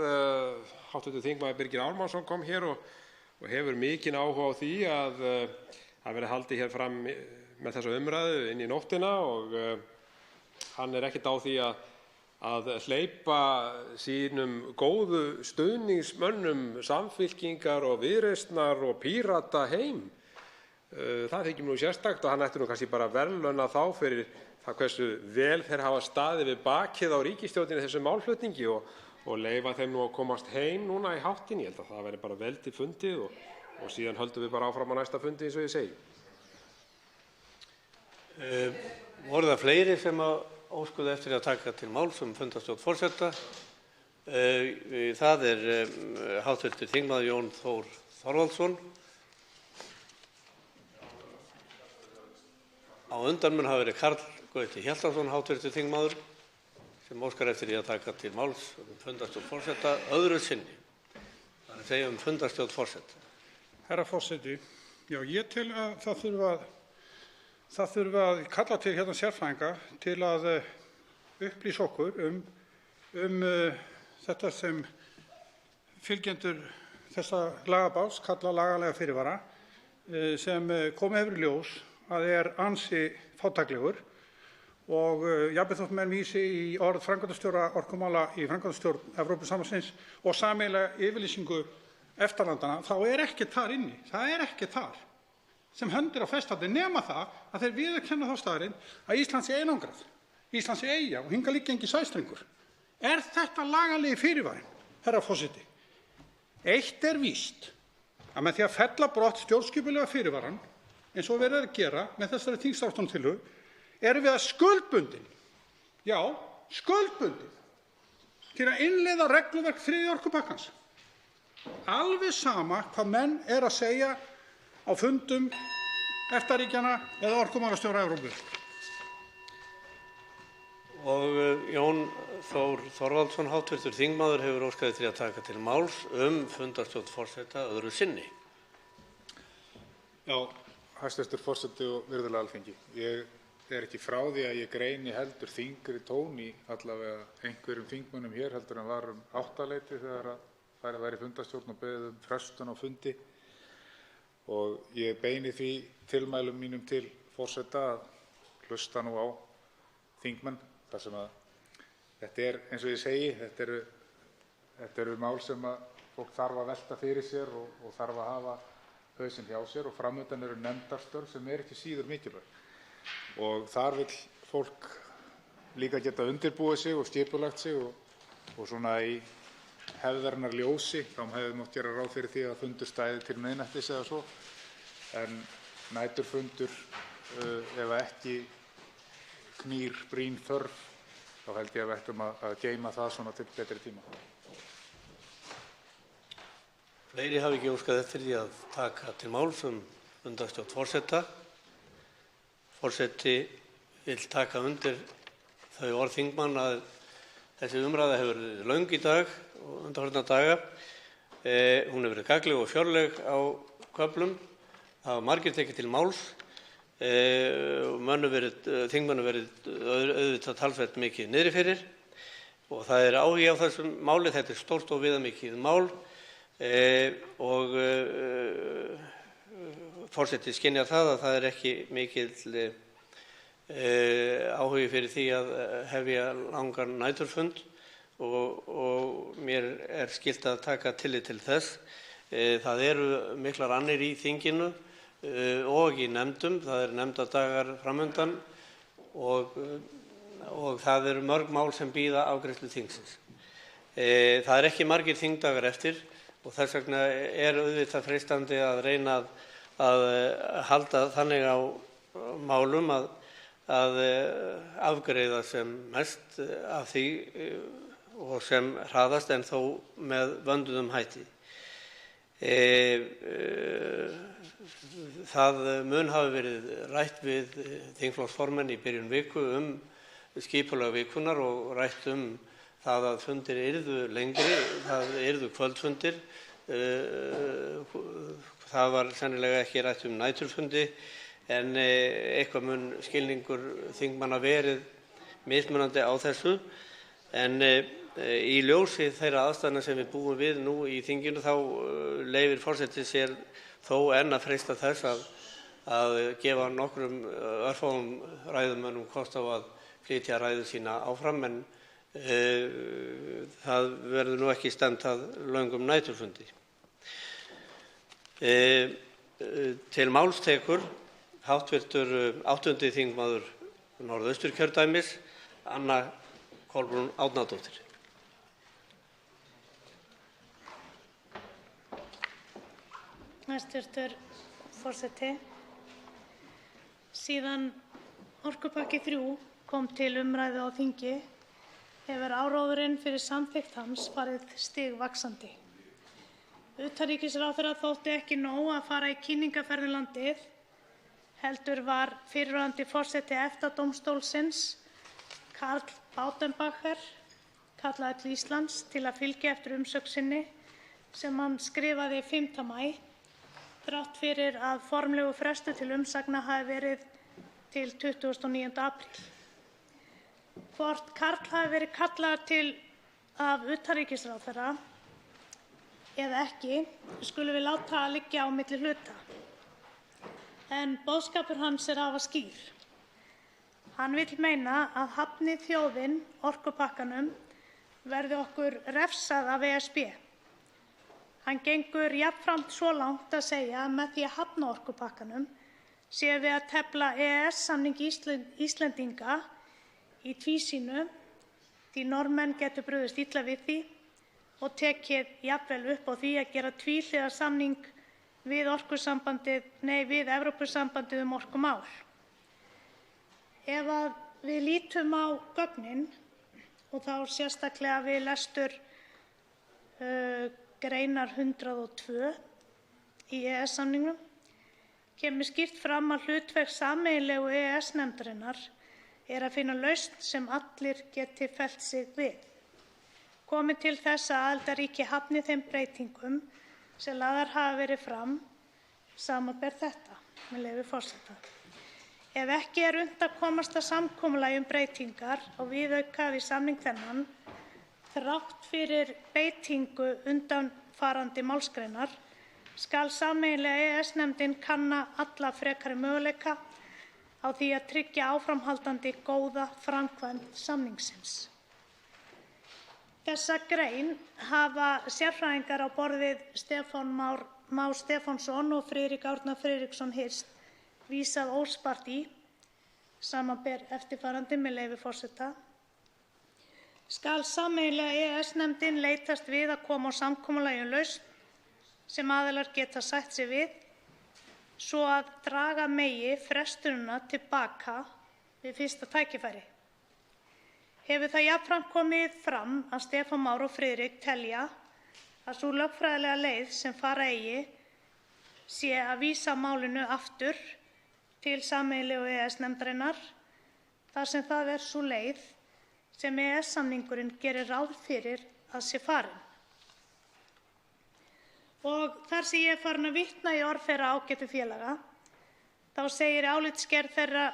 hv. þingmaður Birgir Ármannsson kom hér og hefur mikinn áhuga á því að það verði haldið hér fram með þessa umræðu inn í nóttina og hann er ekkert á því að hleypa sínum góðu stuðningsmönnum Samfylkingar og Viðreisnar og Pírata heim. Það þykir mér nú sérstakt og hann ætti nú kannski bara að verðlauna þá fyrir það hversu vel þeir hafa staðið við bakið á ríkisstjórninni þessum málflutningi og leyfa þeim nú að komast heim núna í háttinn. Ég held að það verði bara vel til fundið og síðan höldum við bara áfram á næsta fundi eins og ég segi. Voru það fleiri sem óskuðu eftir að taka til máls fundarstjórn forseta? Það er hv. þingmaður Jón Þór Þorvaldsson. Á undan mun hafa verið Karl Gauti Hjaltason, hv. þingmaður, sem óskar eftir því að taka til máls fundarstjórn forseta öðru sinni. Það er að segja fundarstjórn forseta. Herra forseti. Já, ég tel að það þurfi að kalla til hérna sérfræðinga til að upplýsa okkur þetta sem fylgjendur þessa lagabálks kalla lagalega fyrirvara sem komið hefur í ljós að er ansi fátæklegur og jafnvel þótt menn vísi í orð framkvæmdastjóra orkumála í framkvæmdastjórn Evrópusambandsins og sameiginlega yfirlýsingu EFTA-landanna, þá er ekkert þar inni. Það er ekkert þar sem hendir á festhaldi nema það að þeir viðurkenna þá staðreynd að Ísland sé einangrað, Ísland sé eyja og hingað liggi enginn sæstrengur. Er þetta lagalegi fyrirvari, herra forseti? Eitt er víst að með því að fella brott stjórnskipulega fyrirvarann eins og verið að gera með þessari þingsályktunartillögu erum við að skuldbundin, já, skuldbundin til að innleiða regluverk þriðja orkupakkans. Alveg sama hvað menn er að segja á fundum EFTA-ríkjanna eða orkumálastjóra Evrópu. Og Jón Þór Þorvaldsson, hv. þingmaður, hefur óskað eftir að taka til máls fundarstjórn forseta öðru sinni. Já, hæstv. Forseti og virðulega Alþingi. Ég er ekki frá því að ég greini heldur þyngri tón í allavega einhverjum þingmönnum hér heldur en var 8-leyti þegar farið var í fundarstjórn og beðið frestun á fundi. Og ég beini því tilmælum mínum til forseta að hlusta nú á þingmenn þar sem að þetta er, eins og ég segi, þetta eru mál sem að fólk þarf að velta fyrir sér og þarf að hafa hausinn hjá sér og framundan eru nefndarstörf sem ekki síður mikilvæg. Og þar vill fólk líka geta undirbúið sig og skipulagt sig og svona í hefðarinnar ljósi, þá hefði mátt gera ráð fyrir því að fundur stæði til miðnættis eða svo, en næturfundur, ef ekki knýr brýn þörf, þá held ég að við ættum að geyma það svona til betri tíma. Fleiri hafa ekki óskað eftir því að taka til máls fundarstjórn forseta. Forseti vill taka undir þau orð þingmanna að þessi umræða hefur verið löng í dag og undanfarna daga. Hún hefur verið gagnleg og fjörleg á köflum. Það hafa margir tekið til máls. Þingmönnum verið auðvitað talsvert mikið niðri fyrir og það er áhugi á þessum máli. Þetta er stórt og viðamikið mál og forseti skynjar það að það er ekki mikill áhugi fyrir því að hefja langan næturfund og mér er skylt að taka tillit til þess. Það eru miklar annir í þinginu og í nefndum. Það eru nefndadagar framundan og það eru mörg mál sem bíða afgreiðslu þingsins. Það er ekki margir þingdagar eftir og þess vegna er auðvitað freistandi að reyna að halda þannig á málum að afgreiða sem mest af því og sem hraðast en þó með vönduðum hætti. Það mun hafa verið rætt við þingflokksformenn í byrjun viku skipulag vikunnar og rætt það að fundir yrðu lengri, það yrðu kvöldfundir. Það var sennilega ekki rætt næturfundi en eitthvað mun skilningur þingmanna verið mismunandi á þessu. En í ljósi þeirra aðstæðna sem við búum við nú í þinginu þá leyfir forseti sér þó enn að freista þess að gefa nokkrum örfáum ræðumönnum kost á að flytja ræðu sína áfram en það verður nú ekki stefnt að löngum næturfundi. Til máls tekur hv. 8. þingmaður Norðausturkjördæmis, Anna Kolbrún Árnadóttir. Hæstv. forseti. Síðan orkupakki 3 kom til umræðu á þingi hefur áróðurinn fyrir samþykkt hans farið stigvaxandi. Utanríkisráðherra þótti ekki nóg að fara í kynningarferð um landið, heldur var fyrrverandi forseti EFTA-dómstólsins, Karl Baudenbacher, kallaður til Íslands til að fylgja eftir umsögn sinni sem hann skrifaði 5. maí þrátt fyrir að formlegur frestur til umsagna hafi verið til 29. apríl. Hvort Karl hafi verið kallaður til af utanríkisráðherra eða ekki skulum við láta liggja á milli hluta. En boðskapur hans er afar skýr. Hann vill meina að hafni þjóðin orkupakkanum verði okkur refsað af ESB. Hann gengur jafnframt svo langt að segja að með því að hafna orkupakkanum séum við að tefla EES-samning Íslendinga í tvísýnu því Norðmenn getur brugðist illa við því og tekið jafnvel upp á því að gera tvíhliða samning við Evrópusambandið orkumál. Ef að við lítum á gögnin og þá sérstaklega við lestur greinar 102 í EES-samningnum kemur skýrt fram að hlutverk sameiginlegu EES-nefndarinnar er að finna lausn sem allir geti fellt sig við. Komi til þess að aðildarríki hafni þeim breytingum sem lagðar hafa verið fram, samanber þetta, með leyfi forseta. Ef ekki er unnt að komast að samkomulagi breytingar á viðauka við samning þennan, þrátt fyrir beitingu undanfarandi málsgreinar, skal sameiginlega EES-nefndin kanna alla frekari möguleika á því að tryggja áframhaldandi góða framkvæmd samningsins. Þessa grein hafa sérfræðingar á borð við Stefán Má Stefánsson og Friðrik Árna Friðriksson Hirst vísað óspart í, samanber eftirfarandi með leyfi forseta. Skal sameiginlega EES-nefndin leitast við að koma á samkomulagi lausn sem aðilar geta sætt sig við, svo að draga megi frestunina til baka við fyrsta tækifæri. Hefur það jafnframt komið fram að Stefán Már og Friðrik telja að sú lögfræðilega leið sem fara eigi sé að vísa málinu aftur til sameiginlegu EES-nefndarinnar þar sem það er sú leið sem EES-samningurinn gerir ráð fyrir að sé farin. Og þar sem ég er farin að vitna í orð þeirra ágætu félaga, þá segir í álitsgerð þeirra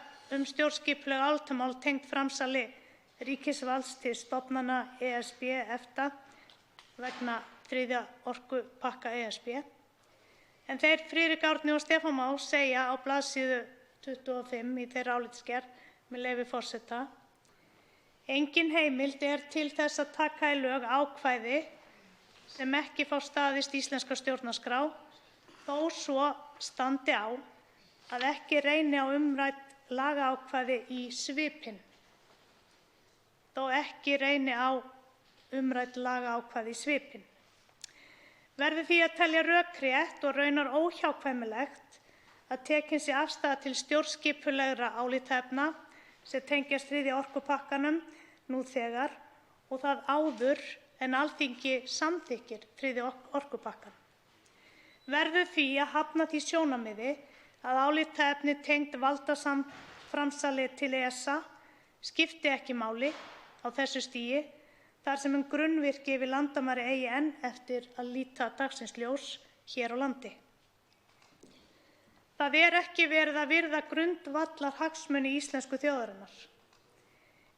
stjórnskipuleg álitamál tengd framsali ríkisvalds til stofnana ESB EFTA vegna 3. orkupakka ESB. En þeir Friðrik Árni og Stefán Má segja á blaðsíðu 25 í þeirra álitsgerð með leyfi forseta: engin heimild er til þess að taka í lög ákvæði sem ekki fá staðist íslenska stjórnarskrá, þó svo standi á að ekki reyni á umrædd lagaákvæði í svipinn. Þó ekki reyni á umrædd lagaákvæði í svipinn. Verður því að telja rökrétt og raunar óhjákvæmilegt að tekin sé afstaða til stjórnskipulegra álitaefna sem tengjast 3. orkupakkanum nú þegar og það áður en Alþingi samþykkir 3. orkupakkann. Verður því að hafna því sjónarmiði að álitaefni tengd valdaframsali til ESA skipti ekki máli á þessu stigi þar sem grunnvirki yfir landamæri eigi enn eftir að líta dagsins ljós hér á landi. Það er ekki verið að virða grundvallarhagsmuni íslensku þjóðarinnar.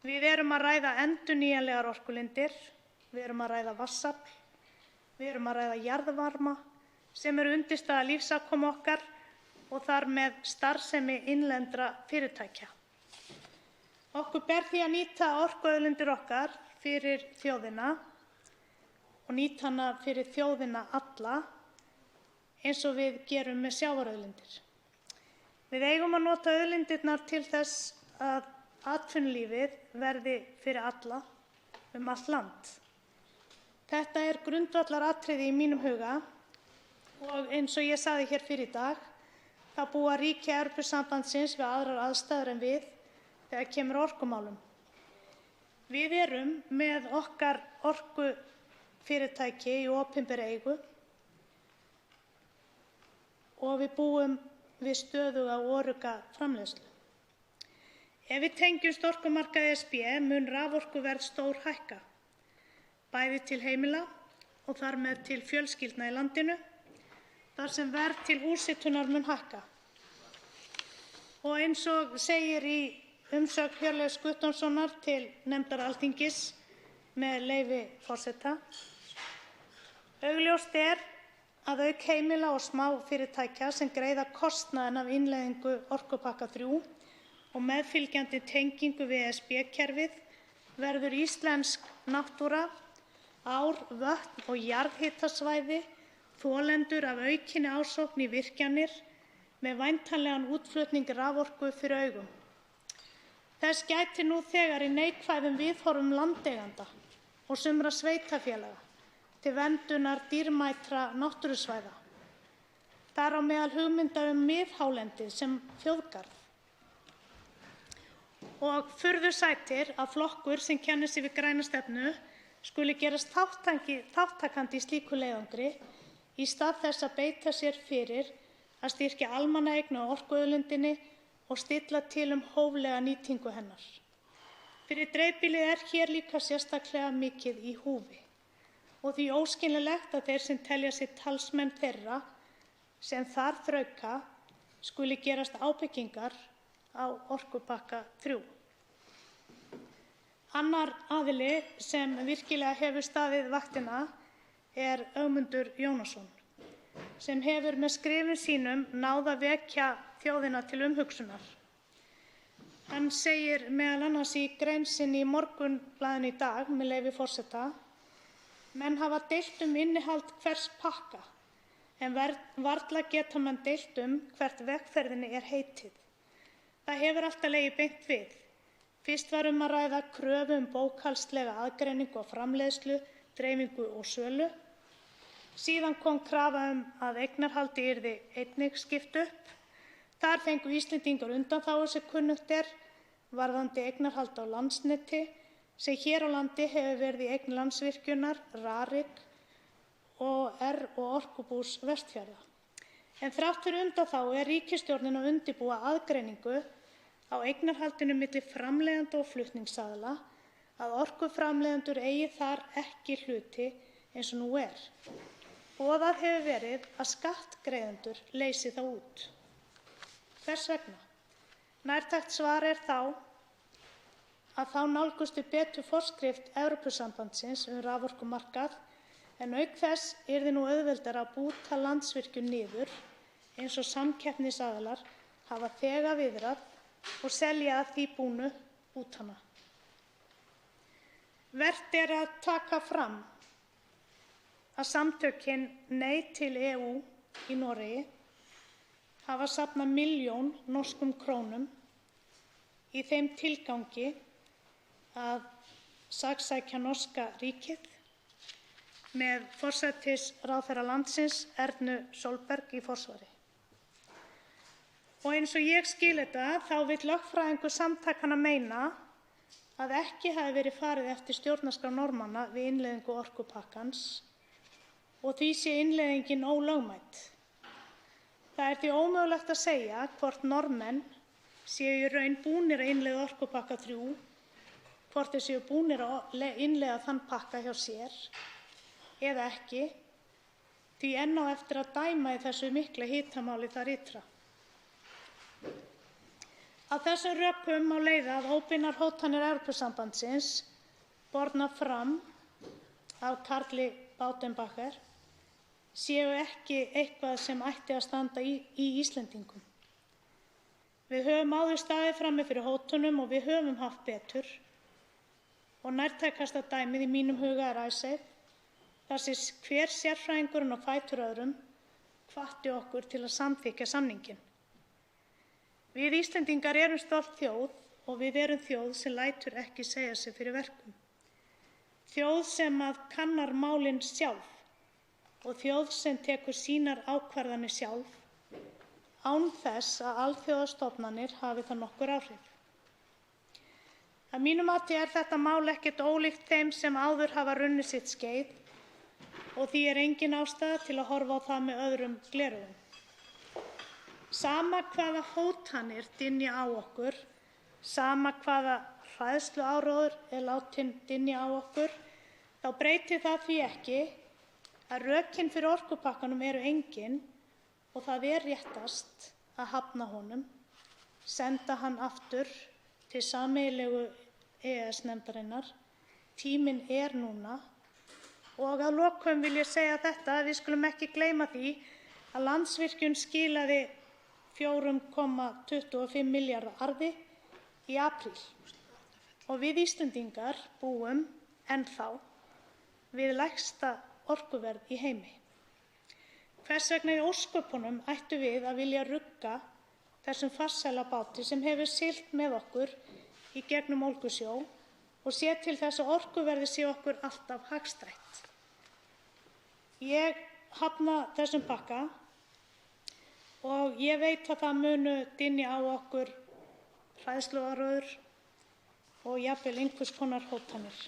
Við erum að ræða endurnýjanlegar orkulindir, við erum að ræða vatnsafl, við erum að ræða jarðvarma sem eru undirstaða lífsafkomu okkar og þar með starfsemi innlendra fyrirtækja. Okkur ber því að nýta orkuauðlindir okkar fyrir þjóðina og nýta hana fyrir þjóðina alla eins og við gerum með sjávarauðlindir. Við eigum að nota auðlindirnar til þess að atvinnulífið verði fyrir alla allt land. Þetta er grundvallaratriði í mínum huga og eins og ég sagði hér fyrr í dag, þá búa ríki Evrópusambandsins við aðrar aðstæður en við þegar kemur að orkumálum. Við erum með okkar orkufyrirtæki í opinberri eigu og við búum við stöðuga og örugga framleiðslu. Ef við tengjumst orkumarkaði ESB mun raforkuverð stórhækka, bæði til heimila og þar með til fjölskyldna í landinu þar sem verð til húshitunar mun hækka. Og eins og segir í umsögn Hjörleifs Guttormssonar til nefndar Alþingis, með leyfi forseta: augljóst er að auk heimila og smáfyrirtækja sem greiða kostnaðinn af innleiðingu orkupakka 3 og meðfylgjandi tengingu við ESB-kerfið verður íslensk náttúra, ár, vötn og jarðhitasvæði þolendur af aukinni ásókn í virkjanir með væntanlegan útflutning raforku fyrir augum. Þess gætir nú þegar í neikvæðum viðhorfum landeiganda og sumra sveitarfélaga til verndunar dýrmætra náttúrusvæða, þar á meðal hugmynda miðhálendið sem þjóðgarð. Og furðu sætir að flokkur sem kennir sig við græna stefnu skuli gerast þátttakandi í slíku leiðangri í stað þess að beita sér fyrir að styrkja almannaeign á orkuauðlindinni og stilla til hóflega nýtingu hennar. Fyrir dreifbýlið hér líka sérstaklega mikið í húfi og því óskiljanlegt að þeir sem telja sig talsmenn þeirra sem þar þrauka skuli gerast ábyggingar á orkupakka 3. Annar aðili sem virkilega hefur staðið vaktina er Ögmundur Jónasson, sem hefur með skrifum sínum náð að vekja þjóðina til umhugsunar. Hann segir meðal annars í grein sinni í Morgunblaðinu í dag, með leyfi forseta: menn hafa deilt innihald hvers pakka, en varla geta menn deilt hvert vegferðinni er heitið. Það hefur alltaf legið beint við. Fyrst var að ræða kröfu bókhaldslega aðgreiningu á framleiðslu, dreifingu og sölu. Síðan kom krafa að eignarhaldi yrði einnig skipt upp. Þar fengu Íslendingar undanþágu sem kunnugt er varðandi eignarhald á Landsneti, sem hér á landi hefur verið í eign Landsvirkjunar, Rarik, OR og Orkubús Vestfjarða. En þrátt fyrir undanþágu er ríkisstjórnin að undirbúa aðgreiningu á eignarhaldinu milli framleiðenda og flutningsaðila, að orkuframleiðendur eigi þar ekki hluti eins og nú er. Boðað hefur verið að skattgreiðendur leysi það út. Hvers vegna? Nærtækt svar er að þá nálgustu betur forskrift Evrópusambandsins raforkumarkað, en auk þess yrði nú auðveldara að búta Landsvirkjun niður eins og samkeppnisaðilar hafa þegar viðrað og selja að því búnu bútana. Vert er að taka fram að samtökin Nei til EU í Noregi hafa safnað 1 milljón norskum krónum í þeim tilgangi að saksækja norska ríkið með forsætisráðherra landsins, Ernu Solberg, í forsvari. Og eins og ég skil þetta, þá vill lögfræðingur samtakanna meina að ekki hafi verið farið eftir stjórnarskrá Norðmanna við innleiðingu orkupakkans og því sé innleiðingin ólögmæt. Það er því ómögulegt að segja hvort Norðmenn séu í raun búnir að innleiða orkupakka 3, hvort þeir séu búnir að innleiða þann pakka hjá sér eða ekki, því enn á eftir að dæma í þessu mikla hitamáli þar ytra. Af þessum rökum má leiða að óbeinar hótanir Evrópusambandsins, bornar fram af Karli Baudenbacher, séu ekki eitthvað sem ætti að standa í Íslendingum. Við höfum áður staðið frammi fyrir hótunum og við höfum haft betur. Og nærtækasta dæmið í mínum huga er Icesave, þar sem hver sérfræðingurinn á fætur öðrum hvatti okkur til að samþykkja samninginn. Við Íslendingar erum stolt þjóð og við erum þjóð sem lætur ekki segja sig fyrir verkum. Þjóð sem kannar málin sjálf og þjóð sem tekur sínar ákvarðanir sjálf án þess að alþjóðastofnanir hafi það nokkur áhrif. Að mínu mati er þetta mál ekkert ólíkt þeim sem áður hafa runnið sitt skeið og því er engin ástæða til að horfa á það með öðrum gleraugum. Sama hvaða hótanir dynja á okkur, sama hvaða hræðsluáróður er látin dynja á okkur, þá breytir það því ekki að rökin fyrir orkupakkanum eru engin og það réttast að hafna honum, senda hann aftur til sameiginlegu EES-nefndarinnar. Tíminn núna. Og að lokum vil ég segja þetta: við skulum ekki gleyma því að Landsvirkjun skilaði 4,25 milljarða arði í apríl og við Íslendingar búum ennþá við lægsta orkuverð í heimi. Hvers vegna í ósköpunum ættum við að vilja rugga þessum farsæla báti sem hefur siglt með okkur í gegnum ólgusjó og sé til þess að orkuverðið sé okkur alltaf hagstætt? Ég hafna þessum pakka og ég veit að það munu dynja á okkur hræðsluáróður og jafnvel einhvers konar hótanir.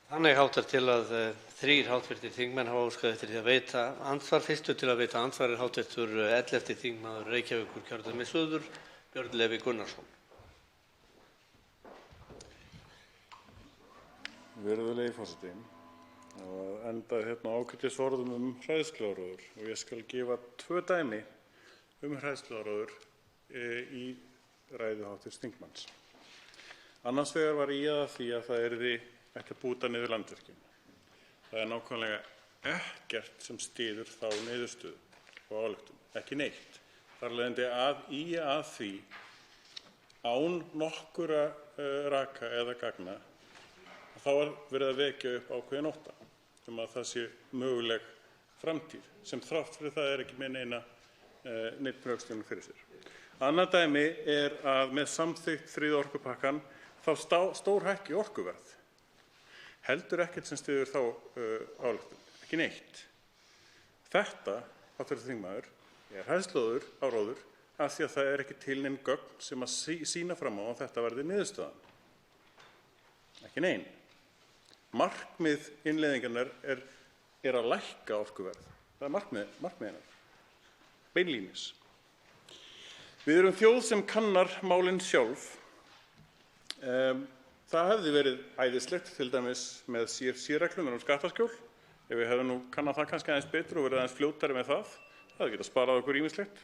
Þannig háttar til að 3 hv. þingmenn hafa óskað eftir því að veita andsvar. Fyrstur til að veita andsvar er hv. 11. þingmaður Reykjavíkurkjördæmis suður, Björn Leví Gunnarsson. Virðulegi forseti, og enda ágætisorðum hræðsluáróður og ég skal gefa 2 dæmi hræðsluáróður í ræðu hv. þingmanns. Annars vegar var ýjað að því að það ætti að búta niður Landsvirkjun. Það er nákvæmlega ekkert sem styður þá niðurstöðu og ályktun, ekki neitt. Þar af leiðandi að ýja að því án nokkurra raka eða gagna þá er verið að vekja upp ákveðin ótta að það sé möguleg framtíð sem þrátt fyrir það er ekki með neinn rökstuðning fyrir sér. Annað dæmi er að með samþykkt 3. orkupakkann þá stórhækki orkuverð. Heldur ekkert sem styður þá ályktun, ekki neitt. Þetta, hv. þingmaður, er hræðsluáróður af því að það er ekki til nein gögn sem að sýna fram á að þetta verði niðurstaðan. Ekki nein. Markmið innleiðingarinnar er að lækka orkuverð. Það er markmið hennar. Beinlínis. Við erum þjóð sem kannar málin sjálf. Það hefði verið æðislegt til dæmis með sérreglum skattaskjól. Ef við hefðum kannað það kannski aðeins betur og verið aðeins fljótari með það. Það hefði getað sparað okkur ýmislegt.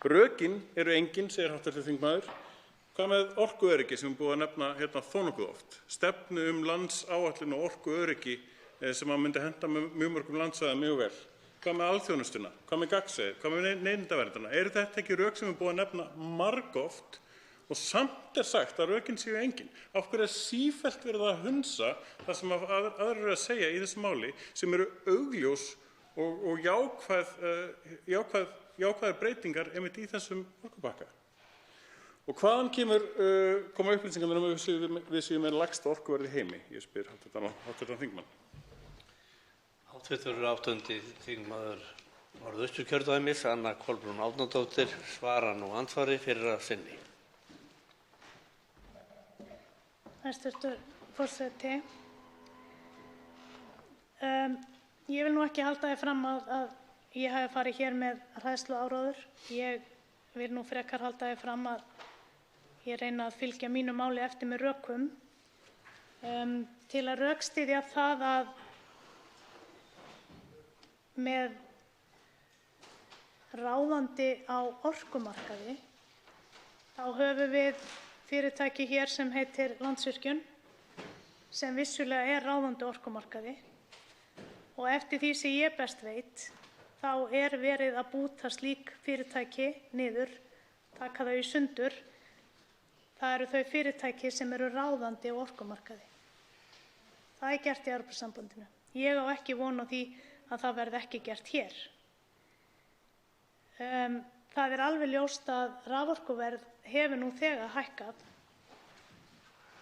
Rökin eru engin, segir hv. þingmaður. Hvað með orkuöryggi sem búið að nefna þó nokkuð oft? Stefnu landsáætlun og orkuöryggi sem að myndi henta mjög mörgum landsvæðum mjög vel. Hvað með alþjónustuna? Hvað með gagnsæið? Hvað með neytendaverndina? Eru þetta ekki rök sem búið að nefna margoft og samt sagt að rökin séu engin? Af hverju er sífellt verið að hunsa það sem aðrir eru að segja í þessu máli sem eru augljós og jákvæðar breytingar einmitt í þessum orkupakka? Og hvaðan koma upplýsingarnar við séum með lægsta orkuverð í heimi? Ég spyr hv. þingmann. Hv. 8. þingmaður Norðausturkjördæmis, Anna Kolbrún Árnadóttir, svarar nú andsvari fyrir að sinni. Hæstv. forseti. Ég vil nú ekki halda því fram að ég hafi farið hér með hræðsluáróður. Ég vil nú frekar halda því fram að ég reyna að fylgja mínu máli eftir með rökum til að rökstyðja það að með ráðandi á orkumarkaði þá höfum við fyrirtæki hér sem heitir Landsvirkjun sem vissulega ráðandi á orkumarkaði og eftir því sem ég best veit þá verið að búta slík fyrirtæki niður, taka þau í sundur. Það eru þau fyrirtæki sem eru ráðandi á orkumarkaði. Það er gert í Evrópusambandinu. Ég á ekki von á því að það verði ekki gert hér. Það er alveg ljóst að raforkuverð hefur nú þegar hækkað.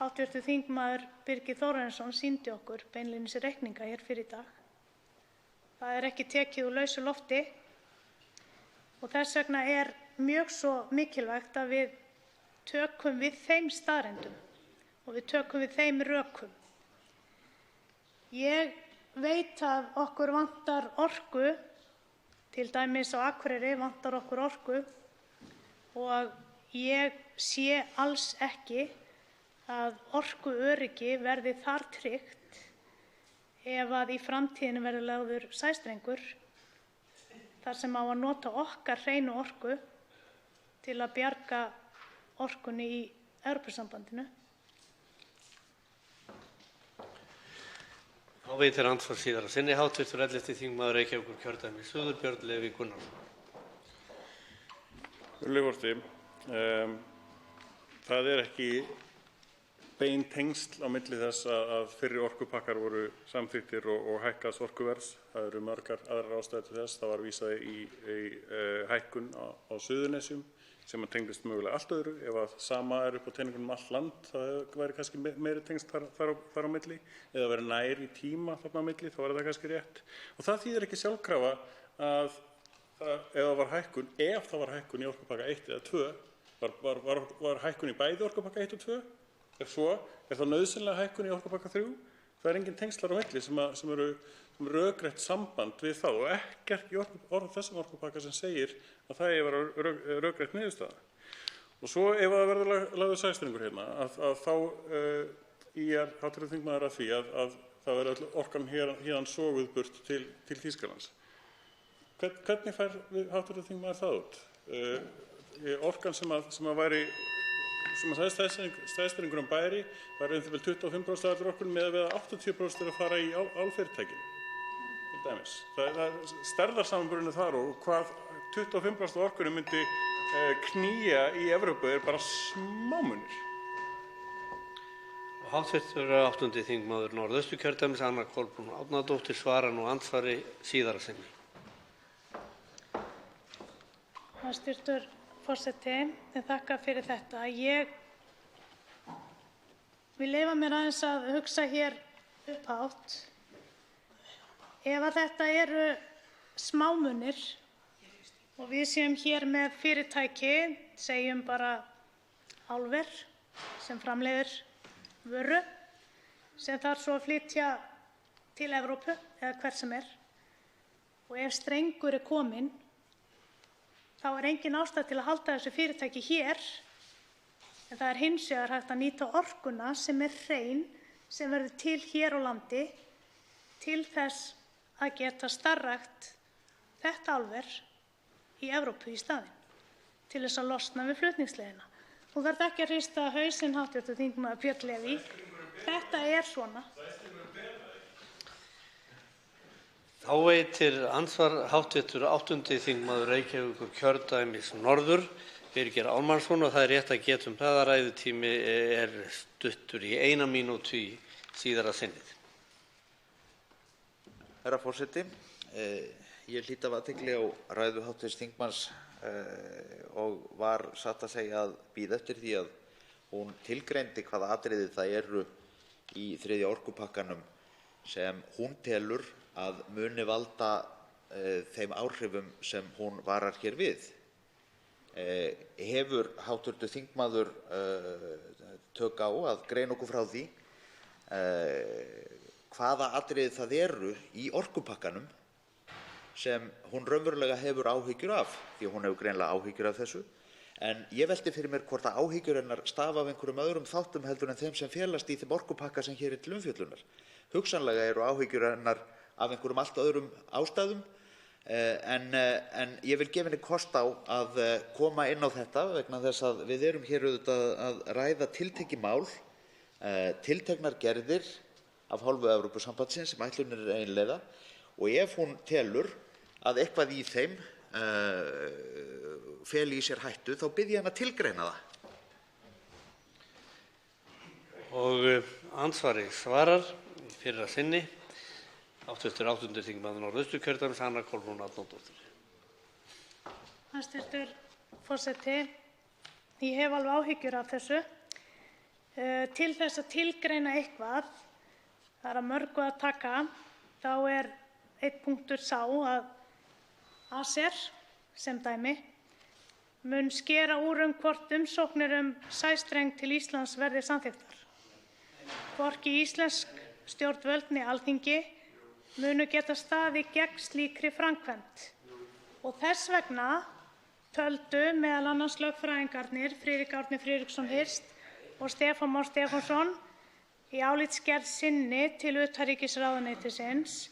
Hv. þingmaður Birgir Þórarinsson sýndi okkur beinlínis reikninga hér fyrr í dag. Það er ekki tekið úr lausu lofti og þess vegna er mjög svo mikilvægt að við tökum við þeim staðreyndum og við tökum við þeim rökum. Ég veit að okkur vantar orku, til dæmis á Akureyri vantar okkur orku og ég sé alls ekki að orkuöryggi verði þar tryggt ef að í framtíðinni verður lagður sæstrengur þar sem á að nota okkar hreinu orku til að bjarga orkunni í Evrópusambandinu? Þá veitir andsvar síðar að sinni hv. 11. þingmaður Reykjavíkurkjördæmis suður, Björn Leví Gunnarsson. Virðulegur forseti, það er ekki bein tengsl á milli þess að fyrri orkupakkar voru samþykktir og hækkaðs orkuverðs. Það eru margar aðrar ástæður til þess. Það var vísað í hækkun á Suðurnesjum sem tengdist mögulega allt öðru. Ef að sama er upp á teningunum allt land, það væri kannski meiri tengsl þar á milli, eða verið nær í tíma þarna á milli, þá var það kannski rétt. Og það þýðir ekki sjálfkrafa að ef það var hækkun í orkupakka 1 eða 2, var hækkun í bæði orkupakka 1 og 2? Ef svo, er það nauðsynlega hækkun í orkupakka 3? Það er engin tengslar á milli sem eru rökrétt samband við það og ekkert í þessum orkupakka sem segir að það eigi að vera rökrétt niðurstaða. Og svo ef það verður lagður sæstrengur hérna, að þá ýjar hv. þingmaður að því að það verður öll orkan héðan soguð burt til Þýskalands. Hvernig fær hv. þingmaður það út? Orkan sem sæstrengurum bæri væri um 25% af allri orkunni miðað við að 80% er að fara í álfyrirtækin. Til dæmis. Það er stærðarsamanburðurinn þar og hvað 25% af orkunni myndi knýja í Evrópu er bara smámunir. Hv. 8. þingmaður Norðausturkjördæmis, Anna Kolbrún Árnadóttir, svarar nú andsvari síðar að sinni. Hæstv. Forseti, ég þakka fyrir þetta. Ég vil leyfa mér aðeins að hugsa hér upphátt. Ef að þetta eru smámunir og við séum hér með fyrirtæki, segjum bara álver sem framleiðir vöru sem þarf svo að flytja til Evrópu eða hvert sem er, og ef strengur er kominn þá er engin ástæða til að halda þessu fyrirtæki hér, en það er hins vegar hægt að nýta orkuna sem er hrein, sem verður til hér á landi, til þess að geta starfrækt þetta álver í Evrópu í staðinn, til þess að losna við flutningsleiðina. Þú þarft ekki að hrista hausinn, hv. þingmaður Björn Leví. Þetta er svona. Þá veitir andsvar hv. 8. þingmaður Reykjavíkurkjördæmis norður, Birgir Ármannsson, og það er rétt að geta það að ræðutími er stuttur í 1 mínútu í síðara sinnið. Herra forseti, ég hlýt af athygli á ræðu hv. þingmanns og var satt að segja að bíða eftir því að hún tilgreindi hvaða atriði það eru í 3. orkupakkanum sem hún telur að muni valda þeim áhrifum sem hún varar hér við. Hefur hv. þingmaður tök á að greina okkur frá því hvaða atriði það eru í orkupakkanum sem hún raunverulega hefur áhyggjur af, því hún hefur greinilega áhyggjur af þessu, en ég velti fyrir mér hvort að áhyggjur hennar stafa af einhverjum öðrum þáttum heldur en þeim sem felast í þeim orkupakka sem hér er til umfjöllunar. Hugsanlega eru áhyggjur hennar af einhverjum allt öðrum ástæðum, en ég vil gefa henni kost á að koma inn á þetta vegna þess að við erum hér auðvitað að ræða tiltekið mál, tilteknar gerðir af hálfu Evrópusambandsins sem ætlunin er að innleiða, og ef hún telur að eitthvað í þeim feli í sér hættu, þá bið ég hana að tilgreina það. Og andsvari svarar í fyrra sinni hv. 8. þingmaður Norðausturkjördæmis, Anna Kolbrún Árnadóttir. Hæstv. forseti, ég hef alveg áhyggjur af þessu. Til þess að tilgreina eitthvað, það er að mörgu að taka, þá er einn punktur sá að ACER, sem dæmi, mun skera úr hvort umsóknir sæstreng til Íslands verði samþykktar. Hvorki íslensk stjórnvöld né Alþingi munu geta staðið gegn slíkri framkvæmd og þess vegna töldu meðal annars lögfræðingarnir Friðrik Árni Friðriksson Hirst og Stefán Már Stefánsson í álitsgerð sinni til utanríkisráðuneytisins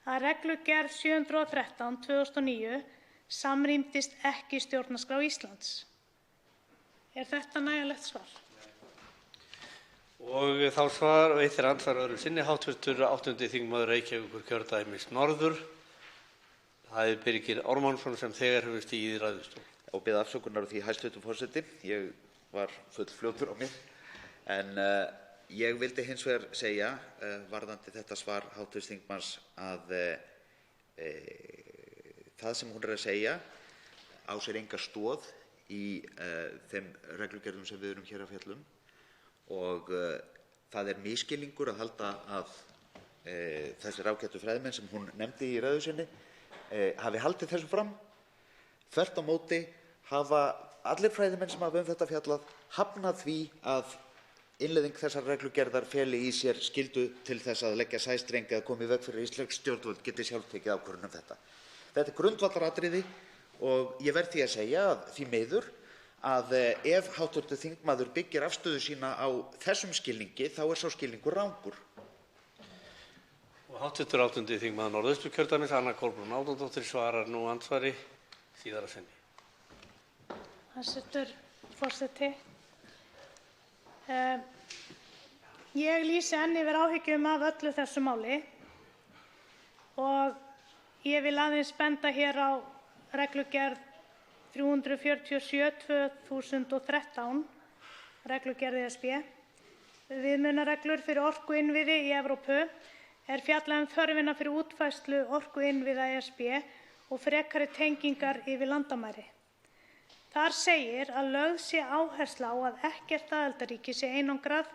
að reglugerð 713/2009 samrýmdist ekki stjórnarskrá Íslands. Er þetta nægjanlegt svar? Og þá veitir andsvar öðru sinni hv. 8. þingmaður Reykjavíkurkjördæmis norður. Það er Birgir Ármannsson sem þegar hefur stigið í ræðustól. Og bið afsökunar á því, hæstv. Forseti, ég var fullfljótur á mig, en ég vildi hins vegar segja varðandi þetta svar hv. þingmanns að það sem hún að segja á sér enga stoð í þeim reglugerðum sem við erum hér að fjalla um, og það er misskilningur að halda að þessir ágætu fræðimenn sem hún nefndi í ræðu sinni hafi haldið þessu fram. Þvert á móti hafa allir fræðimenn sem hafa þetta fjallað hafnað því að innleiðing þessar reglugerðar feli í sér skyldu til þess að leggja sæstreng eða koma í veg fyrir að íslensk stjórnvöld geti sjálf tekið ákvörðun um þetta. Þetta er grundvallaratriði og ég verð því að segja að því miður að ef hv. þingmaður byggir afstöðu sína á þessum skilningi þá er sá skilningur rangur. Og hv. 8. þingmaður Norðausturkjördæmis, Anna Kolbrún Árnadóttir, svarar nú andsvari síðara sinni. Hæstv. Forseti. Ég lýsi enn yfir áhyggjum af öllu þessu máli og ég vil aðeins benda hér á reglugerð 347/2013, reglugerð ESB, viðmiðunarreglur fyrir orkuinnviði í Evrópu, er fjallað um þörfina fyrir útfærslu orkuinnviða ESB og frekari tengingar yfir landamæri. Þar segir að lögð sé áhersla á að ekkert aðildarríki sé einangrað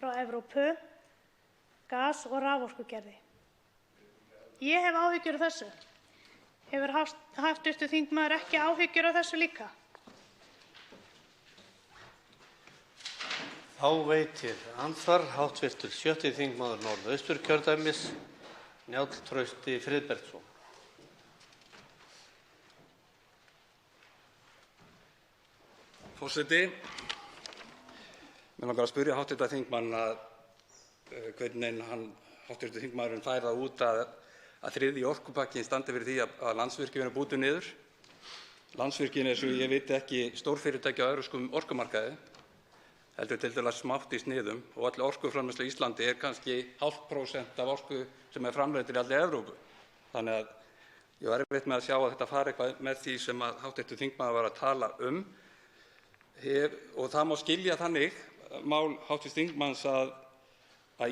frá Evrópu, gas- og raforkugerði. Ég hef áhyggjur af þessu. Hefur hv. þingmaður ekki áhyggjur af þessu líka? Þá veitir andsvar hv. 7. þingmaður Norðausturkjördæmis, Njáll Trausti Friðbertsson. Forseti, mig langar að spyrja hv. þingmann hvernig hv. þingmaðurinn fær það út að þriðji orkupakkinn standi fyrir því að Landsvirkjun er bútur niður. Landsvirkjun er, svo ég veit, ekki stórfyrirtæki á evrópskum orkumarkaði, heldur tiltölulega smátt í sniðum og öll orkuframleiðsla á Íslandi er kannski 0,5% af orku sem er framleidd í allri Evrópu. Þannig að ég var erfitt með að sjá að þetta fari eitthvað með því sem að hv. þingmaður var að tala um. Og það má skilja þannig mál hv. þingmanns að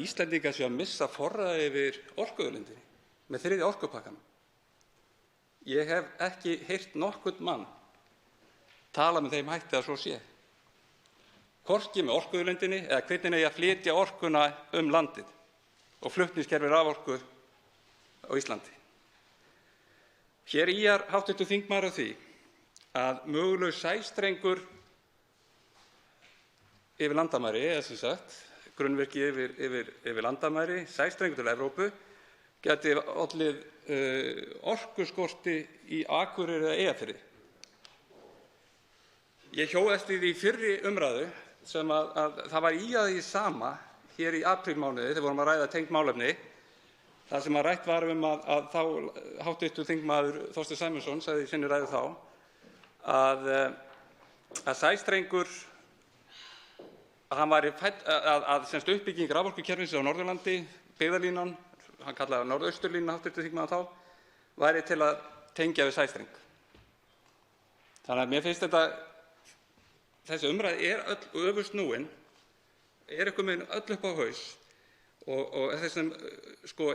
Íslendingar séu að missa forræði yfir orkuauðlindinni með þriðja orkupakkanum. Ég hef ekki heyrt nokkurn mann tala með þeim hætti að svo sé. Hvorki með orkuauðlindinni eða hvernig eigi að flytja orkuna um landið og flutningskerfi raforku á Íslandi. Hér ýjar hv. þingmaður að því að mögulegur sæstrengur yfir landamæri, eða sem sagt grunnvirki yfir landamæri, sæstrengur til Evrópu, gæti ollið orkuskorti í Akureyri eða Eyjafirði. Ég hjó eftir því í fyrri umræðu sem að það var ýjað í sama hér í aprílmánuði þegar vorum að ræða tengd málefni, þar sem að rætt var að þá hv. þingmaður Þorsteinn Sæmundsson sagði í sinni ræðu þá að sæstrengur að uppbygging raforkukerfisins á Norðurlandi, byggðalínan, hann kallaði það Norðausturlínu hv. þingmaður þá, væri til að tengja við sæstreng. Þannig að mér finnst þessi umræða er öll öfugsnúin, er einhvern veginn öll upp á haus og þessum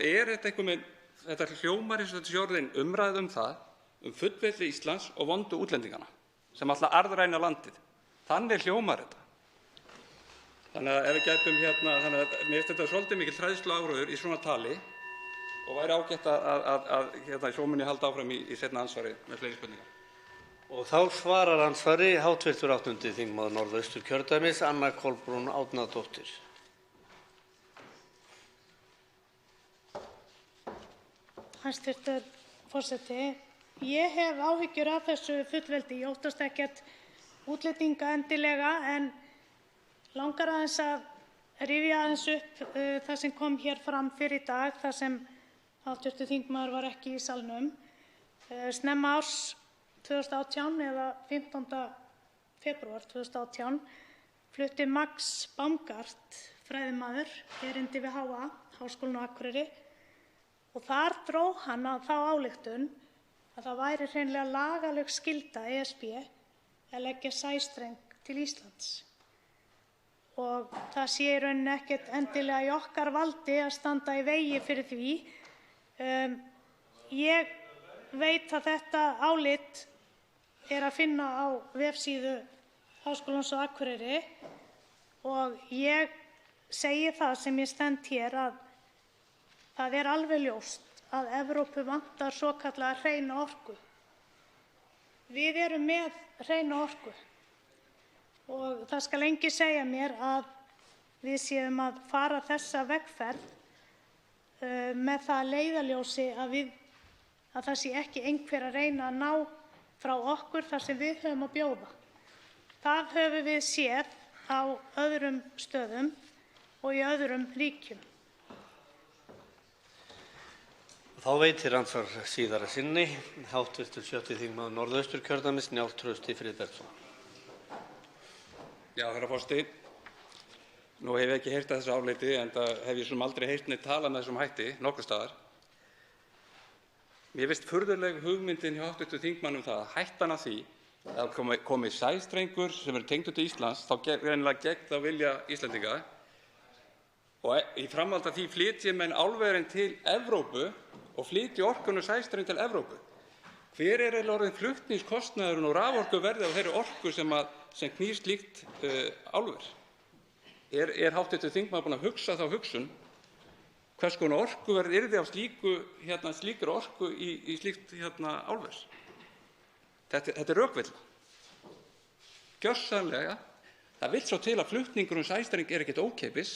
er þetta einhvern veginn, þetta hljómar eins og þetta sé orðin umræða það, fullveldi Íslands og vondu útlendingana sem ætla að arðræna landið. Þannig hljómar þetta. Þannig að ef við gætum þannig að mér finnst þetta svolítið mikill hræðsluáróður í svona tali og væri ágætt að svo mun ég halda áfram í seinna andsvari með fleiri spurningar. Og þá svarar andsvari hv. 8. þingmaður Norðausturkjördæmis, Anna Kolbrún Árnadóttir. Hæstv. Forseti, ég hef áhyggjur af þessu fullveldi. Ég óttast ekkert útlendinga endilega en langar aðeins að rifja aðeins upp það sem kom hér fram fyrr í dag, þar sem hv. þingmaður var ekki í salnum. Snemma árs 2018 eða 15. febrúar 2018 flutti Max Baumgart, fræðimaður, erindi við HA, Háskólann á Akureyri, og þar dró hann þá ályktun að það væri hreinlega lagaleg skylda ESB að leggja sæstreng til Íslands. Og það sé í rauninni ekkert endilega í okkar valdi að standa í vegi fyrir því. Ég veit að þetta álit er að finna á vefsíðu Háskólans á Akureyri og ég segi það sem ég stend hér að það er alveg ljóst að Evrópu vantar svokallaða hreina orku. Við erum með hreina orku og það skal enginn segja mér að við séum að fara þessa vegferð með það að leiðarljósi að það sé ekki einhver að reyna að ná frá okkur þar sem við höfum að bjóða. Það höfum við séð á öðrum stöðum og í öðrum ríkjum. Þá veitir andsvar síðara sinni hv. 7. þingmaður Norðausturkjördæmis, Njáll Trausti Friðbertsson. Já, herra forseti. Nú hef ég ekki heyrt þessu áliti, enda hef ég aldrei heyrt neitt tala með þessum hætti nokkurs staðar. Mér finnst furðuleg hugmyndin hjá hv. þingmanni það að hættan af því að komi sæstrengur sem tengdur til Íslands, þá greinilega gegn þá vilja Íslendinga, og í framhaldi af því flytji menn álverin til Evrópu og flytji orkuna sæstreng til Evrópu. Hver er eiginlega orðinn flutningskostnaðurinn og raforkuverðið á þeirri orku sem knýr slíkt álver? Er hv. þingmaður búinn að hugsa þá hugsun hvers konar orkuverð yrði af slíkri orku í slíkt álvers? Þetta er rökvilla. Gjörsamlega. Það vill svo til að flutningurinn sæstreng er ekkert ókeypis.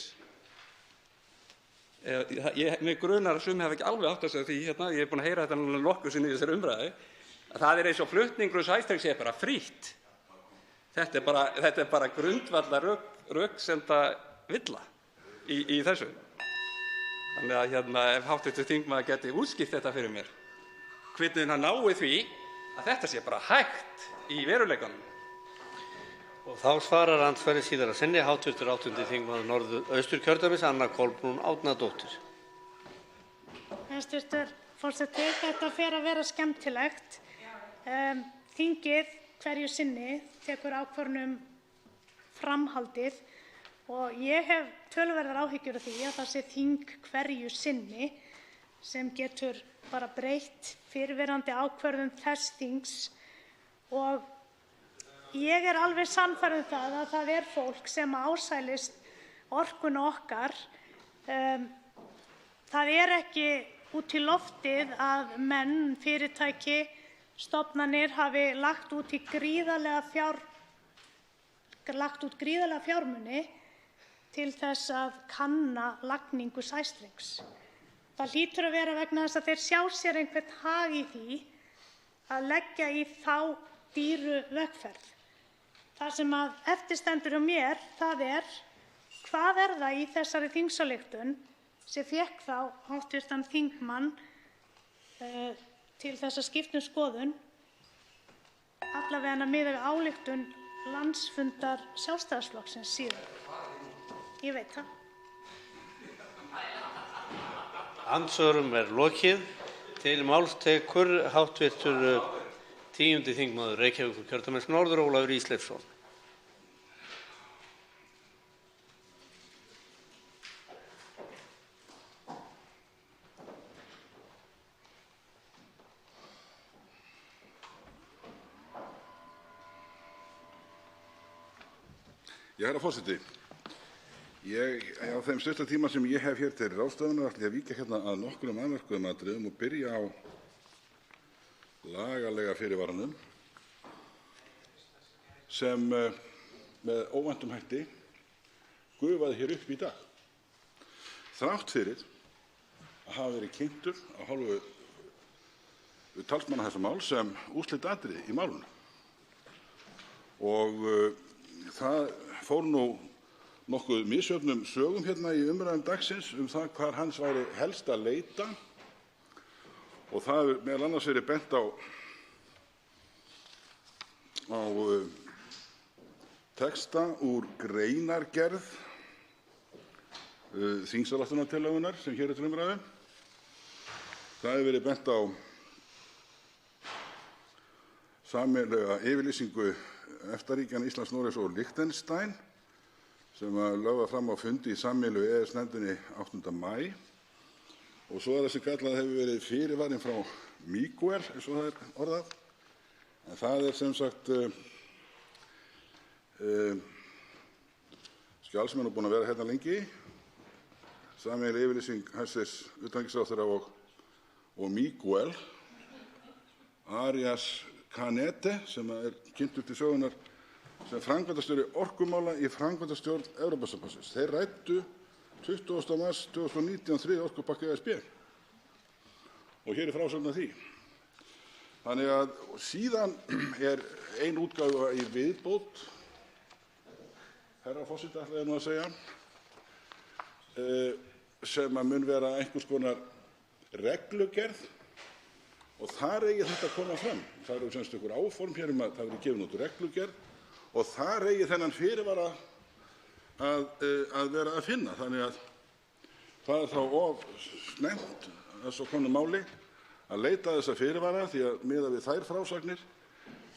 Mig grunar að sumir hafa ekki alveg áttað sig á því, ég er búinn að heyra þetta nokkuð sinnum í þessari umræðu, að það er eins og flutningurinn sæstreng sé bara frítt. Þetta er bara grundvallar röksemda villa í þessu. Þannig að ef hv. þingmaður geti útskýrt þetta fyrir mér, hvernig hann nái því að þetta sé bara hægt í veruleikanum. Og þá svarar andsvari síðara sinni hv. 8. þingmaður Norðausturkjördæmis, Anna Kolbrún Árnadóttir. Hæstv. forseti, þetta fer að vera skemmtilegt. Þingið hverju sinni tekur ákvörðun framhaldið og ég hef töluverðar áhyggjur af því að það sé þing hverju sinni sem getur bara breytt fyrrverandi ákvörðun þess þings og ég er alveg sannfærð að það er fólk sem ásælist orkuna okkar. Það er ekki út í loftið að menn, fyrirtæki, stofnanir hafi lagt út gríðarlega fjármuni til þess að kanna lagningu sæstrengs. Það hlýtur að vera vegna þess að þeir sjá sér einhvern hag í því að leggja í þá dýru vegferð. Það sem eftir stendur hjá mér, það er hvað er það í þessari þingsályktun sem fékk þá hv. þingmann til þess að skipta um skoðun, allavega miðað við ályktun landsfundar Sjálfstæðisflokksins síðan. Ég veit það. Andsvörum er lokið. Til máls tekur hv. 10. þingmaður Reykjavíkurkjördæmis norður, Ólafur Ísleifsson. Herra forseti, á þeim stutta tíma sem ég hef hér til ráðstöfunar ætla ég að víkja hérna að nokkrum afmörkuðum atriðum og byrja á lagalega fyrirvaranum sem með óvæntum hætti gufaði hér upp í dag. Þrátt fyrir að hafa verið kynntur af hálfu talsmanna þessa máls sem úrslitaatriði í málinu. Og það fór nú nokkuð misjöfnum sögum hérna í umræðum dagsins það hvar hans væri helst að leita og það hefur meðal annars verið bent á texta úr greinargerð þingsályktunartillögunnar sem hér til umræðu. Það hefur verið bent á sameiginlega yfirlýsingu EFTA-ríkjanna Íslands, Noregs og Liechtenstein sem lögð var fram á fundi í sameiginlegu EES-nefndinni 8. maí. Og svo það sem kallað hefur verið fyrirvarinn frá Miguel, eins og það orðað. En það sem sagt skjal sem nú búin að vera hérna lengi, sameiginleg yfirlýsing hæstv. Utanríkisráðherra og Miguel Arias Canete, sem kynntur til sögunnar sem framkvæmdastjóri orkumála í framkvæmdastjórn Evrópusambandsins. Þeir ræddu 20. mars 2019 þriðja orkupakka ESB og hér frásögn af því. Þannig að síðan ein útgáfa í viðbót, herra forseti ætla ég nú að segja, sem mun vera einhvers konar reglugerð og þar eigi þetta að koma fram. Það eru semst einhver áform hér að það verði gefin út reglugerð og þar eigi þennan fyrirvara að vera að finna. Þannig að það þá of snemmt að svo komnu máli að leita þessa fyrirvara því að miðað við þær frásagnir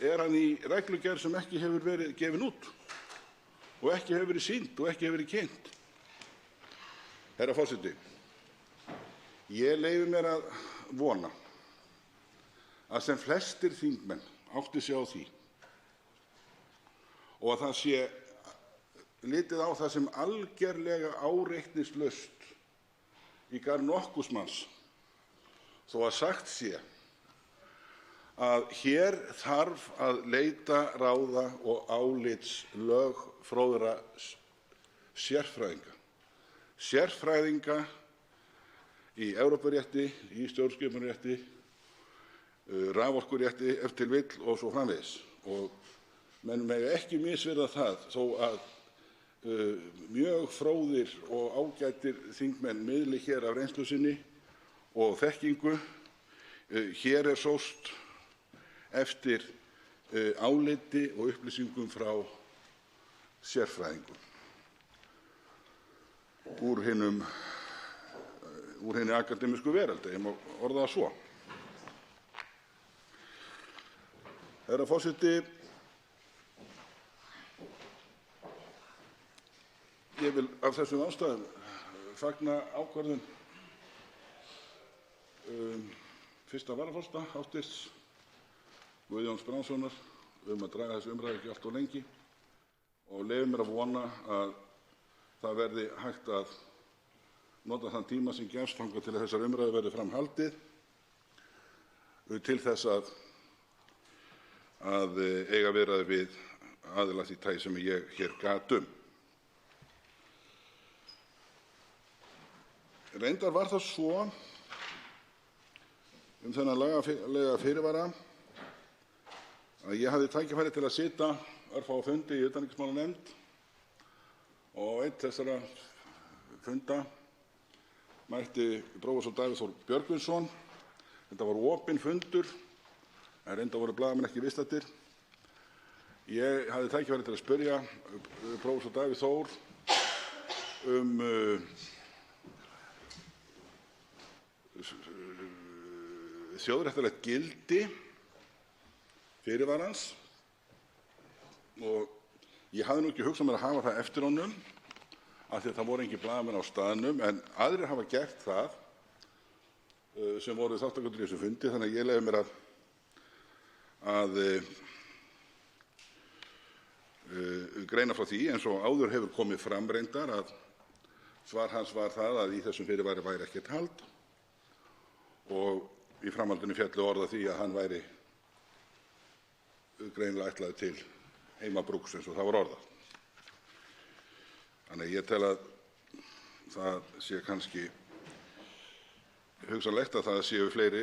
hann í reglugerð sem ekki hefur verið gefin út og ekki hefur verið sýnd og ekki hefur verið kynnt. Herra forseti, ég leyfi mér að vona að sem flestir þingmenn átti sig á því og að það sé litið á það sem algerlega áreitnislaust í garð nokkurs manns þó að sagt sé að hér þarf að leita ráða og álits lögfróðra sérfræðinga í Evrópurétti, í stjórnskipunarrétti, raforkurétti ef til vill og svo framvegis. Og menn mega ekki misvirða það þó að mjög fróðir og ágætir þingmenn miðli hér af reynslu sinni og þekkingu. Hér sóst eftir áliti og upplýsingum frá sérfræðingum úr hinni akademísku veröld, ef ég má orða það svo. Herra forseti, ég vil af þessum ástæðum fagna ákvörðun fyrsta varaforseta, hv. Guðjóns Brjánssonar, að draga þessi umræðu ekki allt of lengi og leyfi mér að vona að það verði hægt að nota þann tíma sem gefst þangað til að þessar umræður verði fram haldið til þess að eiga viðræður við aðila því tagi sem ég hér gat um. Reyndar var það svo þennan lagalega fyrirvara að ég hafði tækifæri til að sitja örfáa fundi í utanríkismálanefnd og einn þessara funda mætti prófessor Davíð Þór Björgvinsson. Þetta var opinn fundur en reyndar voru blaðamenn ekki viðstaddir. Ég hafði tækifæri til að spyrja prófessor Davíð Þór þjóðréttarlegt gildi fyrirvarans og ég hafði nú ekki hugsað mér að hafa það eftir honum af því að það voru engin blaðamenn á staðnum en aðrir hafa gert það sem voru þátttakendur í þessum fundi, þannig að ég leyfi mér að greina frá því eins og áður hefur komið fram reyndar að svar hans var það að í þessum fyrirvari væri ekkert hald og í framhaldinu féllu orð að því að hann væri greinilega ætlaður til heimabrúks eins og það var orðað. Þannig að ég tel að það sé kannski hugsanlegt að það séu fleiri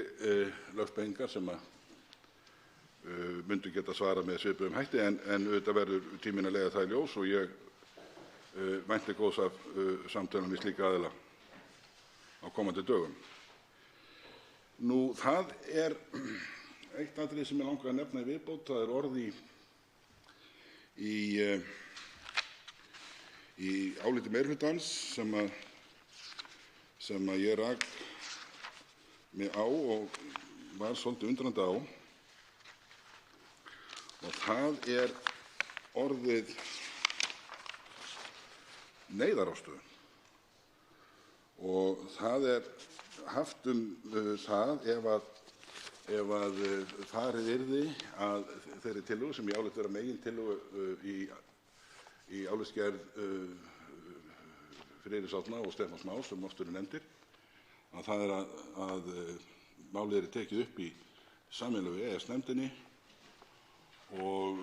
lögfræðingar sem myndu geta svarað með svipuðum hætti en auðvitað verður tíminn að leiða það í ljós og ég vænti góðs af samtölum við slíka aðila á komandi dögum. Það er eitt atriði sem mig langar að nefna í viðbót. Það er orð í áliti meirihlutans sem ég rak mig á og var svolítið undrandi á, og það er orðið neyðarástöðun. Og það er haft það ef að farið yrði að þeirri tillögu sem ég álít vera megintillögu í álitsgerð Friðriks Árna og Stefáns Más sem oft eru nefndir, að það er að málið er tekið upp í sameiginlegu EES-nefndinni og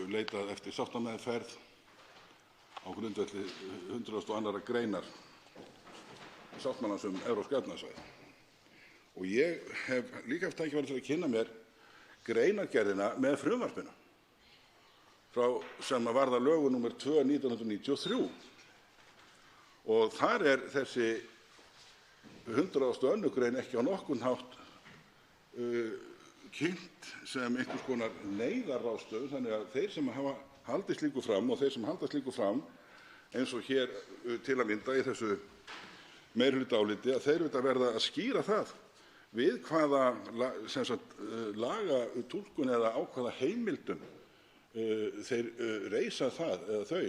leitað eftir sáttameðferð á grundvelli 102. greinar sáttmálans Evrópska efnahagssvæðið. Og ég hef líka haft tækifæri til að kynna mér greinargerðina með frumvarpinu sem varð að lögum nr. 2/1993. Og þar er þessi 102. grein ekki á nokkurn hátt kynnt sem einhvers konar neyðarráðstöfun, þannig að þeir sem hafa haldið slíku fram og þeir sem halda slíku fram, eins og hér til að mynda í þessu meirihlutaáliti, að þeir verða að skýra það við hvaða lagatúlkun eða á hvaða heimildum þeir reisa það eða þau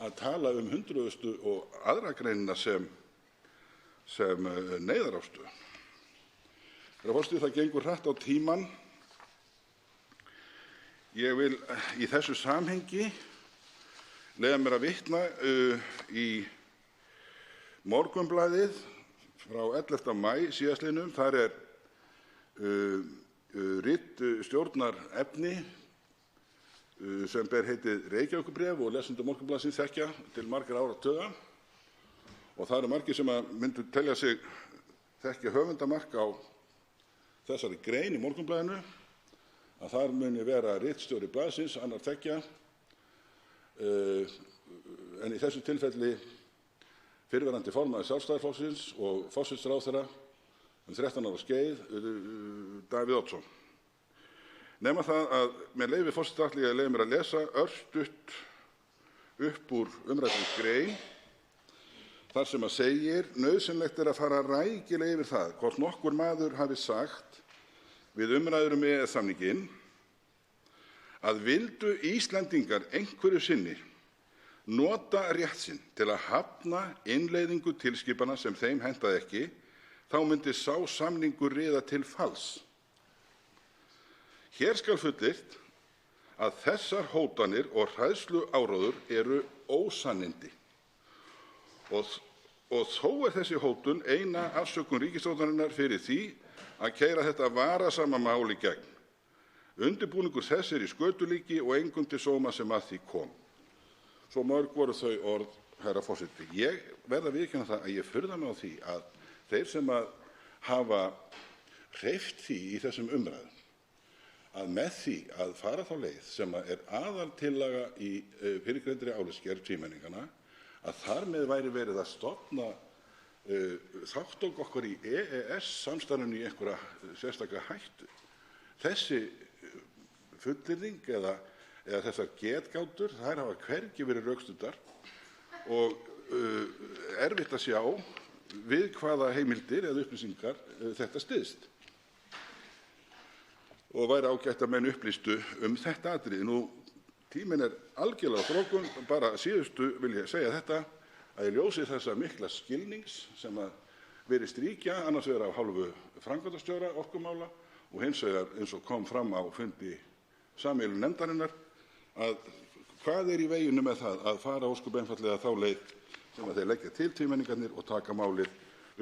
að tala 102. greinina sem neyðarástöðun. Herra forseti, það gengur hratt á tímann. Ég vil í þessu samhengi leyfa mér að vitna í Morgunblaðið frá 11. maí síðastliðnum. Þar er ritstjórnarefni sem ber heitið Reykjavíkurbréf og lesendur Morgunblaðsins þekkja til margra áratuga. Og það eru margir sem myndu telja sig þekkja höfundamark á þessari grein í Morgunblaðinu, að þar muni vera ritstjóri blaðsins annar tveggja, en í þessu tilfelli fyrrverandi formaður Sjálfstæðisflokksins og forsætisráðherra 13 ára skeið, Davíð Oddsson. Nema það að með leyfi forseta ætla ég að leyfa mér að lesa örstutt upp úr umræddri grein þar sem að segir: nauðsynlegt er að fara rækilega yfir það hvort nokkur maður hafi sagt við umræður EES-samninginn að vildu Íslendingar einhverju sinni nota rétt sinn til að hafna innleiðingu tilskipana sem þeim hentaði ekki, þá myndi sá samningur riða til falls. Hér skal fullyrt að þessar hótanir og hræðsluáróður eru ósannindi og þó er þessi hótun eina afsökun ríkisstjórnarinnar fyrir því að keyra þetta varasama mál í gegn. Undirbúningur þess er í skötulíki og engum til sóma sem að því kom. Svo mörg voru þau orð, herra forseti. Ég verð að viðurkenna það að ég furða mig á því að þeir sem að hafa hreyft því í þessum umræðum að með því að fara þá leið sem er aðaltillaga í fyrrgreindri álitsgerð tvímenninganna, að þar með væri verið að stofna þátttöku okkar í EES-samstarfinu í einhverja sérstaka hættu. Þessi fullyrðing eða þessar getgátur, þær hafa hvergi verið rökstuddar og erfitt að sjá við hvaða heimildir eða upplýsingar þetta styðst. Og væri ágætt að menn upplýstu þetta atriði. Nú, tíminn er algjörlega á þrotum, bara síðustu vil ég segja þetta, að í ljósi þessa mikla skilnings sem að virðist ríkja, annars vegar af hálfu framkvæmdastjóra orkumála og hins vegar eins og kom fram á fundi sameiginlegu nefndarinnar, að hvað er í veginu með það að fara ósköp einfaldlega þá leið sem að þeir leggja til tvímenningarnir og taka málið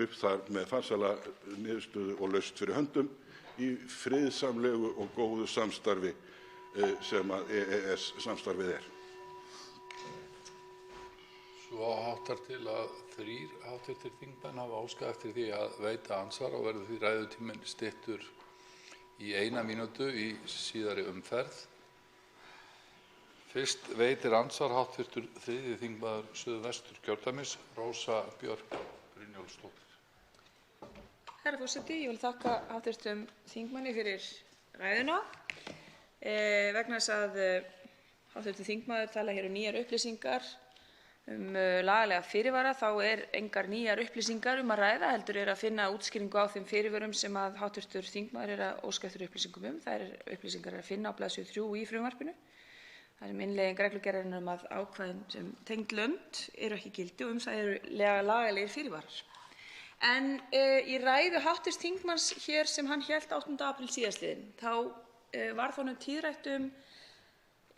upp þar með farsæla niðurstöðu og lausn fyrir höndum í friðsamlegu og góðu samstarfi sem að EES-samstarfið er. Svo háttar til að 3 hv. þingmenn hafa óskað eftir því að veita andsvar og verður því ræðutíminn styttur í 1 mínútu í síðari umferð. Fyrst veitir andsvar hv. 3. þingmaður Suðvesturkjördæmis, Rósa Björk Brynjólfsdóttir. Herra forseti, ég vil þakka hv. þingmanni fyrir ræðuna. Vegna þess að hv. þingmaður talar hér nýjar upplýsingar lagalega fyrirvara, þá engar nýjar upplýsingar að ræða, heldur að finna útskýringu á þeim fyrirvörum sem að hv. þingmaður að óska eftir upplýsingum Þær upplýsingar að finna á blaðsíðu 3 í frumvarpinu. Það innleiðing reglugerðarinnar að ákvæðin sem tengd lönd eru ekki gildi og það eru lagalegir fyrirvarar. En í ræðu hv. þingmanns hér sem hann hélt 8. apríl síðastliðinn, þá var honum tíðrætt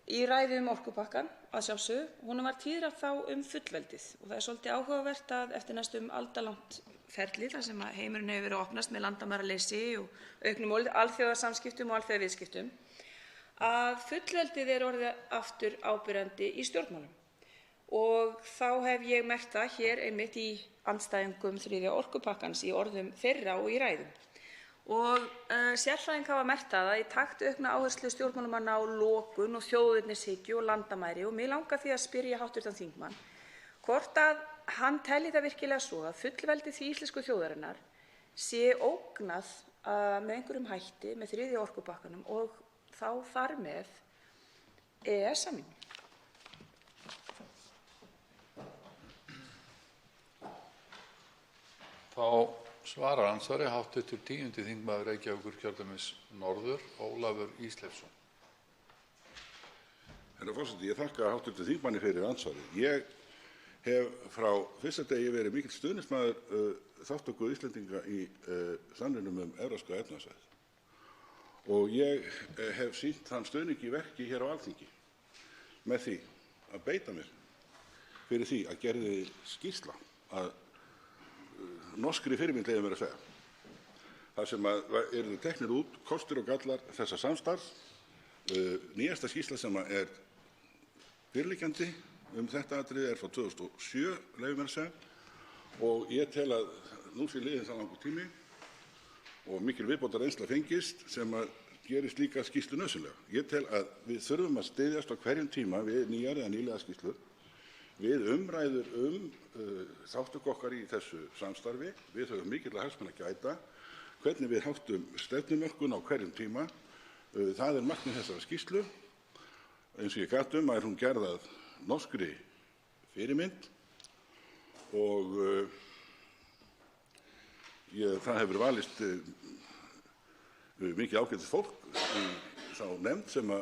í ræðu orkupakkann að sjálfsögðu, honum var tíðrætt þá fullveldið og það svolítið áhugavert að eftir næstum aldarlangt ferli þar sem heimurinn hefur verið að opnast með landamæraleysi og auknum alþjóðasamskiptum og alþjóðaviðskiptum, að fullveldið orðið aftur áberandi í stjórnmálum. Og þá hef ég merkt það hér einmitt í andstæðingum 3. orkupakkans í orðum þeirra og í ræðum. Og sérfræðingar hafa merkt það að í takt við aukna áherslu stjórnmálamanna á lokun og þjóðernishyggju og landamæri, og mig langar því að spyrja hv. þingmann hvort að hann telji það virkilega svo að fullveldi því íslensku þjóðarinnar sé ógnað með einhverjum hætti með 3. orkupakkanum og þá þar með EES-samningnum. Þá svarar andsvari hv. 10. þingmaður Reykjavíkurkjördæmis norður, Ólafur Ísleifsson. Herra forseti, ég þakka hv. þingmanni fyrir ansvarið. Ég hef frá fyrsta degi verið mikill stuðningsmaður þátttöku Íslendinga í samningnum Evrópska efnahagssvæðið og ég hef sýnt þann stuðning í verki hér á Alþingi með því að beita mér fyrir því að gerði skýrsla að norskri fyrirmynd, leyfi mér að segja, þar sem yrðu teknir út kostir og gallar þessa samstarfs. Nýjasta skýrsla sem fyrirliggjandi þetta atriði frá 2007, leyfi mér að segja, og ég tel að nú sé liðinn það langur tími og mikil viðbótarreynsla fengist sem gerir slíka skýrslu nauðsynlega. Ég tel að við þurfum að styðjast á hverjum tíma við nýjar eða nýlega skýrslur, við umræður þátttöku okkar í þessu samstarfi. Við höfum mikilla hagsmuna að gæta, hvernig við háttum stefnumörkun á hverjum tíma. Það markmið þessarar skýrslu. Eins og ég gat að hún gerð að norskri fyrirmynd og það hefur valist mikið ágætis fólk í þá nefnd sem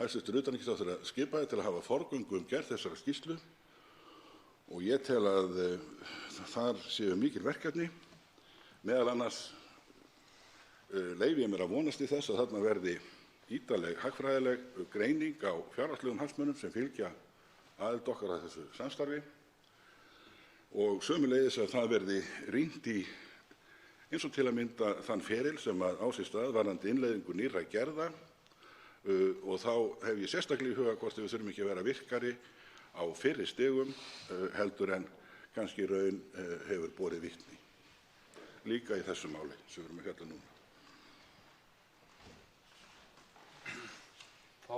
hæstv. utanríkisráðherra skipaði til að hafa forgöngu gerð þessarar skýrslu og ég tel að þar séu mikil verkefni. Meðal annars leyfi ég mér að vonast til þess að þarna verði ítarleg hagfræðileg greining á fjárhagslegum hagsmunum sem fylgja aðild okkar að þessu samstarfi og sömuleiðis að það verði rýnt í eins og til að mynda þann feril sem á sér stað varðandi innleiðingu nýrra gerða og þá hef ég sérstaklega í huga hvort við þurfum ekki að vera virkari á fyrri stigum heldur en kannski raun hefur borið vitni. Líka í þessu máli sem við erum að fjalla núna. Þá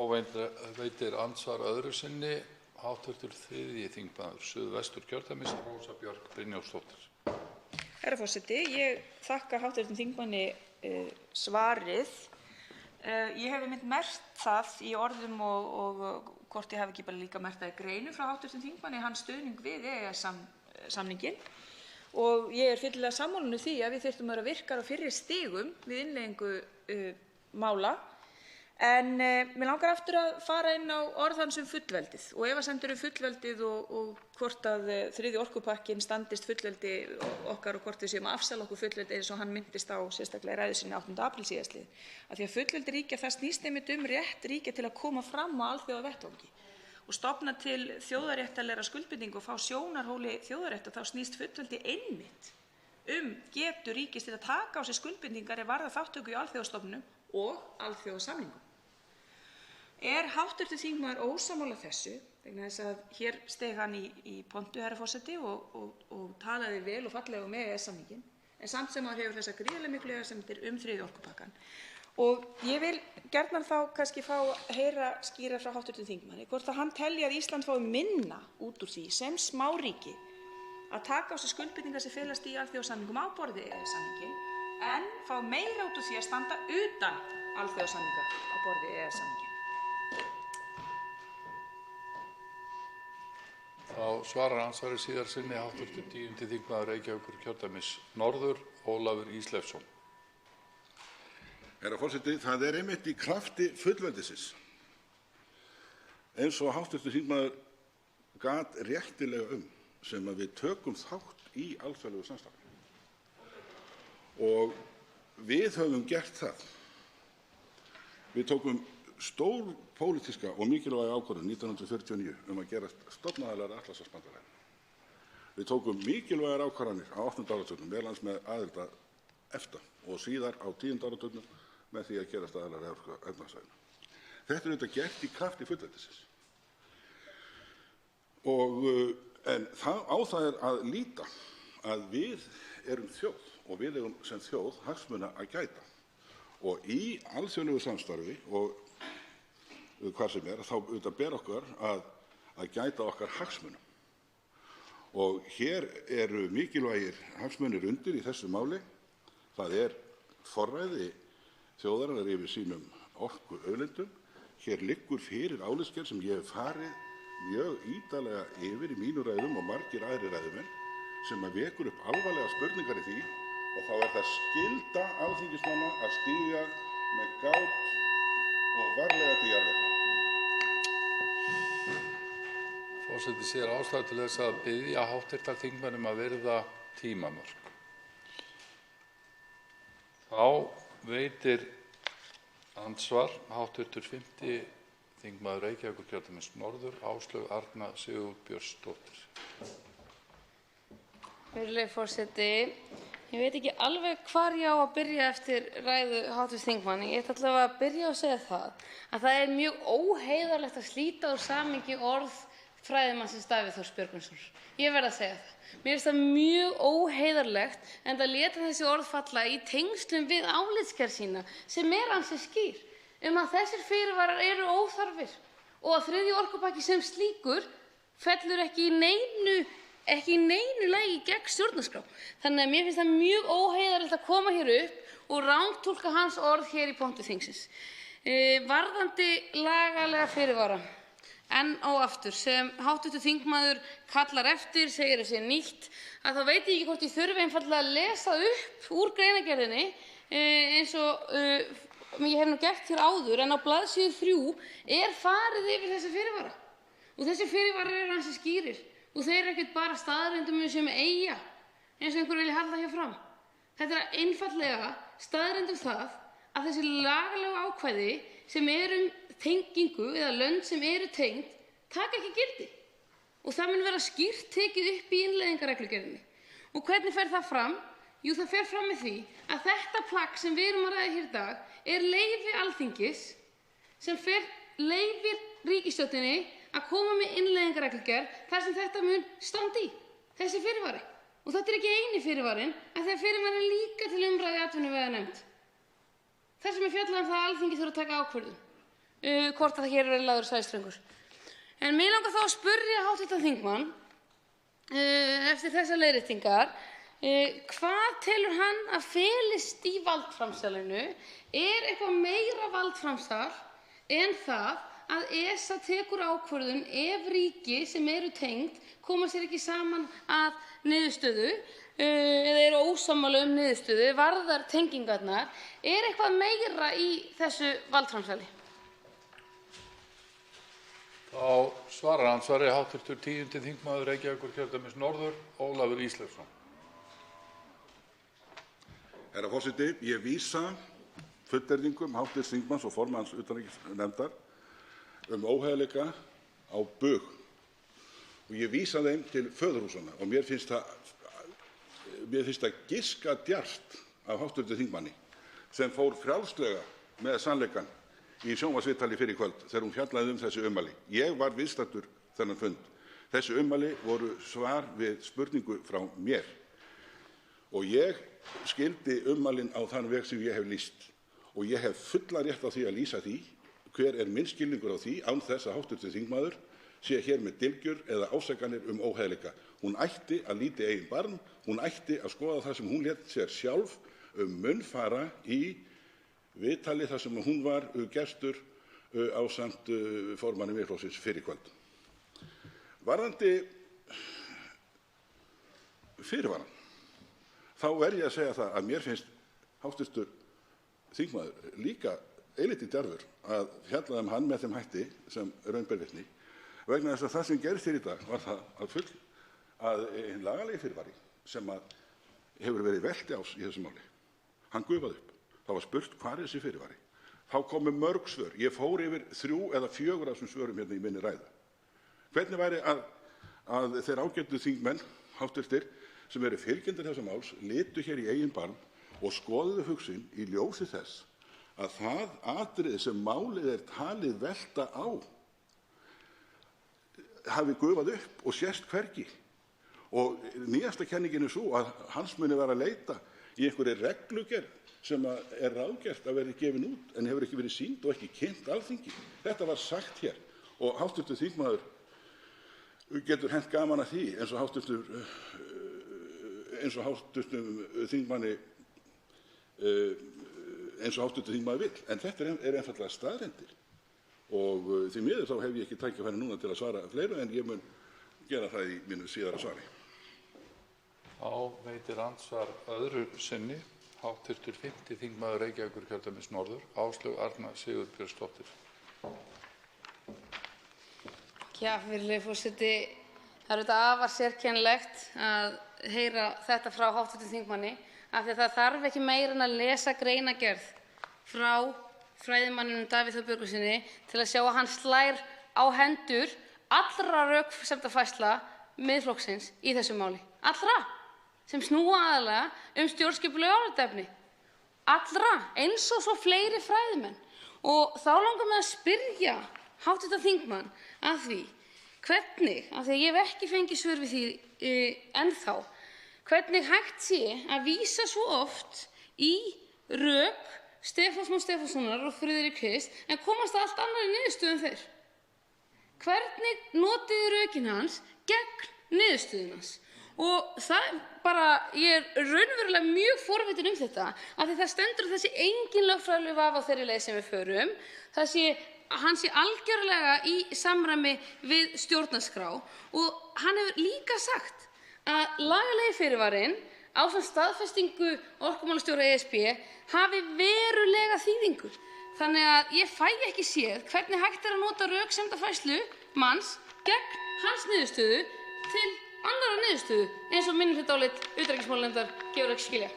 veitir andsvar öðru sinni hv. 3. þingmaður Suðvesturkjördæmis, Rósa Björk Brynjólfsdóttir. Herra forseti, ég þakka hv. þingmanni svarið. Ég hef einmitt merkt það í orðum og hvort ég hafi ekki bara líka merkt það í greinu frá hv. þingmanni hans stuðning við EES-samninginn og ég fyllilega sammála því að við þyrftum að vera virkar á fyrri stigum við innleiðingu mála. En mig langar aftur að fara inn á orð hans fullveldið og efasemdir fullveldið og hvort að 3. orkupakkinn standist fullveldi okkar og hvort við séum að afsala okkur fullveldi eins og hann minntist á sérstaklega í ræðu sinni 8. apríl síðastliðinn. Af því að fullveldi ríkja það snýst einmitt rétt ríkja til að koma fram á alþjóðavettvangi og stofna til þjóðaréttarlegra skuldbindinga og fá sjónarhóli þjóðaréttar, þá snýst fullveldi einmitt getu ríkis til að taka á sig skuldbindingar er varða þátttöku í alþjóðastofnunum og alþjóðasamningum. Er hv. þingmaður ósammála þessu vegna þess að hér steig hann í pontu, herra forseti, og talaði vel og fallega EES-samninginn en samt sem hann hefur þessar gríðarlega miklu efasemdir 3. orkupakkann Og ég vil gjarnan þá kannski fá að heyra skýra frá hv. þingmanni hvort að hann telji að Ísland fái minna út úr því sem smáríki að taka á sig skuldbindingar sem felast í alþjóðasamningum á borð við EES-samninginn en fá meira út úr því að standa utan alþjóðasamninga á borð við EES-samninginn. Þá svarar andsvari síðar sinni hv. 10. þingmaður Reykjavíkurkjördæmis norður, Ólafur Ísleifsson. Herra forseti, það einmitt í krafti fullveldisins, eins og hv. þingmaður gat réttilega sem að við tökum þátt í alþjóðlegu samstarfi. Og við höfum gert það. Við tókum stór pólitíska og mikilvæga ákvörðun 1949 að gerast stofnaðilar að Atlantshafsbandalaginu. Við tókum mikilvægar ákvarðanir á 8. áratugnum, meðal annars með aðild að EFTA og síðar á 10. áratugnum með því að gerast aðilar að Evrópska efnahagssvæðinu. Þetta auðvitað gert í krafti fullveldisins. En á það að líta að við erum þjóð og við eigum sem þjóð hagsmuna að gæta. Og í alþjóðlegu samstarfi og hvar sem þá auðvitað ber okkur að gæta okkar hagsmunum. Og hér eru mikilvægir hagsmunir undir í þessu máli. Það forræði þjóðarinnar yfir sínum orkuauðlindum. Hér liggur fyrir álitsgerð sem ég hef farið mjög ítarlega yfir í mínu ræðum og margir aðrir ræðumenn sem vekur upp alvarlegar spurningar í því og þá það skylda alþingismanna að stíga með gát og varlega til jarðar. Forseti sér ástæðu til þess að biðja hv. þingmenn að virða tímamörk. Þá veitir andsvar hv. 5. þingmaður Reykjavíkurkjördæmis norður, Áslaug Arna Sigurbjörnsdóttir. Virðulegi forseti, ég veit ekki alveg hvar ég á að byrja eftir ræðu hv. þingmanns. Ég ætla allavega að byrja á að segja að það mjög óheiðarlegt að slíta úr samhengi orð fræðimannsins Davíðs Þórs Björgvinssonar. Ég verð að segja það. Mér finnst það mjög óheiðarlegt enda léti þessi orð falla í tengslum við álitsgerð sína sem ansi skýr að þessir fyrirvarar eru óþarfir og að þriðji orkupakki sem slíkur fellur ekki í neinu lagi gegn stjórnarskrá. Þannig að mér finnst það mjög óheiðarlegt að koma hér upp og rangtúlka hans orð hér í pontu þingsins. Varðandi lagalega fyrirvara, enn og aftur, sem hv. þingmaður kallar eftir, segir að sé nýtt, að þá veit ég ekki hvort ég þurfi einfaldlega að lesa upp úr greinargerðinni eins og ég hef gert hér áður, en á blaðsíðu 3 farið yfir þessi fyrirvara. Og þessi fyrirvarar eru ansi skýrir og þeir eru ekkert bara staðreyndum sem eiga, eins og einhver vilja halda hér fram. Þetta einfaldlega staðreyndum það að þessi lagalegu ákvæði sem tengingu eða lönd sem eru tengd taka ekki gildi. Og það mun vera skýrt tekið upp í innleiðingarreglugerðinni. Og hvernig fer það fram? Jú, það fer fram með því að þetta plagg sem við erum að ræða hér í dag leyfi Alþingis sem leyfir ríkisstjórninni að koma með innleiðingarreglugerð þar sem þetta mun standa í, þessi fyrirvari. Og þetta ekki eini fyrirvarinn, að þegar fyrirvarinn líka til umræðu í atvinnuveganefnd. Þar sem fjallað það að Alþingi þurfi að taka ákvörðun hvort að hér lagður sæstrengur. En mig langar þá að spyrja hv. þingmann eftir þessar leiðréttingar, hvað telur hann að felist í valdframsalinu? Eitthvað meira valdframsal en það að ESA tekur ákvörðun ef ríki sem eru tengd koma sér ekki saman að niðurstöðu eða eru ósammála niðurstöðu varðar tengingarnar? Eitthvað meira í þessu valdframsali? Þá svarar andsvari hv. 10. þingmaður Reykjavíkurkjördæmis norður, Ólafur Ísleifsson. Herra forseti, ég vísa fullyrðingum hv. þingmanns og formanns utanríkisnefndar óheiðarleika á bug og ég vísa þeim til föðurhúsanna og mér finnst það giska djarft af hv. þingmanni sem fór frjálslega með sannleikann í sjónvarpsviðtali fyrr í kvöld þegar hún fjallaði þessi ummæli. Ég var viðstaddur þennan fund. Þessi ummæli voru svar við spurningu frá mér og ég skildi ummælin á þann veg sem ég hef lýst og ég hef fullan rétt á því að lýsa því hver er minn skilningur á því án þess að hv. þingmaður sé hér með dylgjur eða ásakanir óheiðarleika. Hún ætti að líta í eigin barm, hún ætti að skoða það sem hún lét sér sjálf munnfara í viðtali þar sem hún var gestur ásamt formanni Miðflokksins fyrr í kvöld. Varðandi fyrirvarann, þá ég að segja það að mér finnst hv. þingmaður líka eilítið djarfur að fjalla hann með þeim hætti sem raun ber vitni, vegna þess að það sem gerist hér í dag var það að hinn lagalegi fyrirvari sem hefur verið velti ás í þessu máli, hann gufaði upp. Það var spurt hvar þessi fyrirvari. Þá komu mörg svör. Ég fór yfir 3 eða 4 af þessum svörum hérna í minni ræðu. Hvernig væri að þeir ágætu þingmenn, háttvirtir, sem eru fylgjendur þessa máls, litu hér í eigin barm og skoðuðu hug sinn í ljósi þess að það atriði sem málið talið velta á hafi gufað upp og sést hvergi. Og nýjasta kenningin svo að hans muni vera að leita í einhverri reglugerð sem ráðgert að verði gefin út en hefur ekki verið sýnd og ekki kynnt Alþingi. Þetta var sagt hér og hv. þingmaður getur hent gaman að því eins og hv. þingmanni eins og hv. þingmaður vill, en þetta einfaldlega staðreyndir og því miður þá hef ég ekki tækifæri núna til að svara fleira en ég mun gera það í mínu síðara svari. Þá veitir andsvar öðru sinni hv. 5. þingmaður Reykjavíkurkjördæmis norður, Áslaug Arna Sigurbjörnsdóttir. Virðulegi forseti, það er afar sérkennilegt að heyra þetta frá hv. þingmanni af því að það þarf ekki meira en að lesa greinargerð frá fræðimanninum Davíð Þór Björgvinssyni til að sjá að hann slær á hendur allra röksemdafærsla Miðflokksins í þessu máli. Allra sem snúa aðallega stjórnskipuleg álitaefni. Allra, eins og svo fleiri fræðimenn. Og þá langar mig að spyrja hv. þingmann að því hvernig, af því að ég hef ekki fengið svör við því ennþá, hvernig hægt sé að vísa svo oft í rök Stefáns Más Stefánssonar og Friðrik Kvist en komast að allt annarri niðurstöðu en þeir. Hvernig notiði rökin hans gegn niðurstöðunum hans? Og það ég raunverulega mjög forvitin þetta af því það stendur að það sé engin lögfræðileg vafi á þeirri leið sem við förum, hann sé algjörlega í samræmi við stjórnarskrá og hann hefur líka sagt að lagalegi fyrirvarinn ásamt staðfestingu orkumálastjóra ESB hafi verulega þýðingu. Þannig að ég fæ ekki séð hvernig hægt að nota röksemdafærslu manns gegn hans niðurstöðu til annarra niðurstöðu eins og minnihlutaálit utanríkismálanefndar gefur ekki skilja.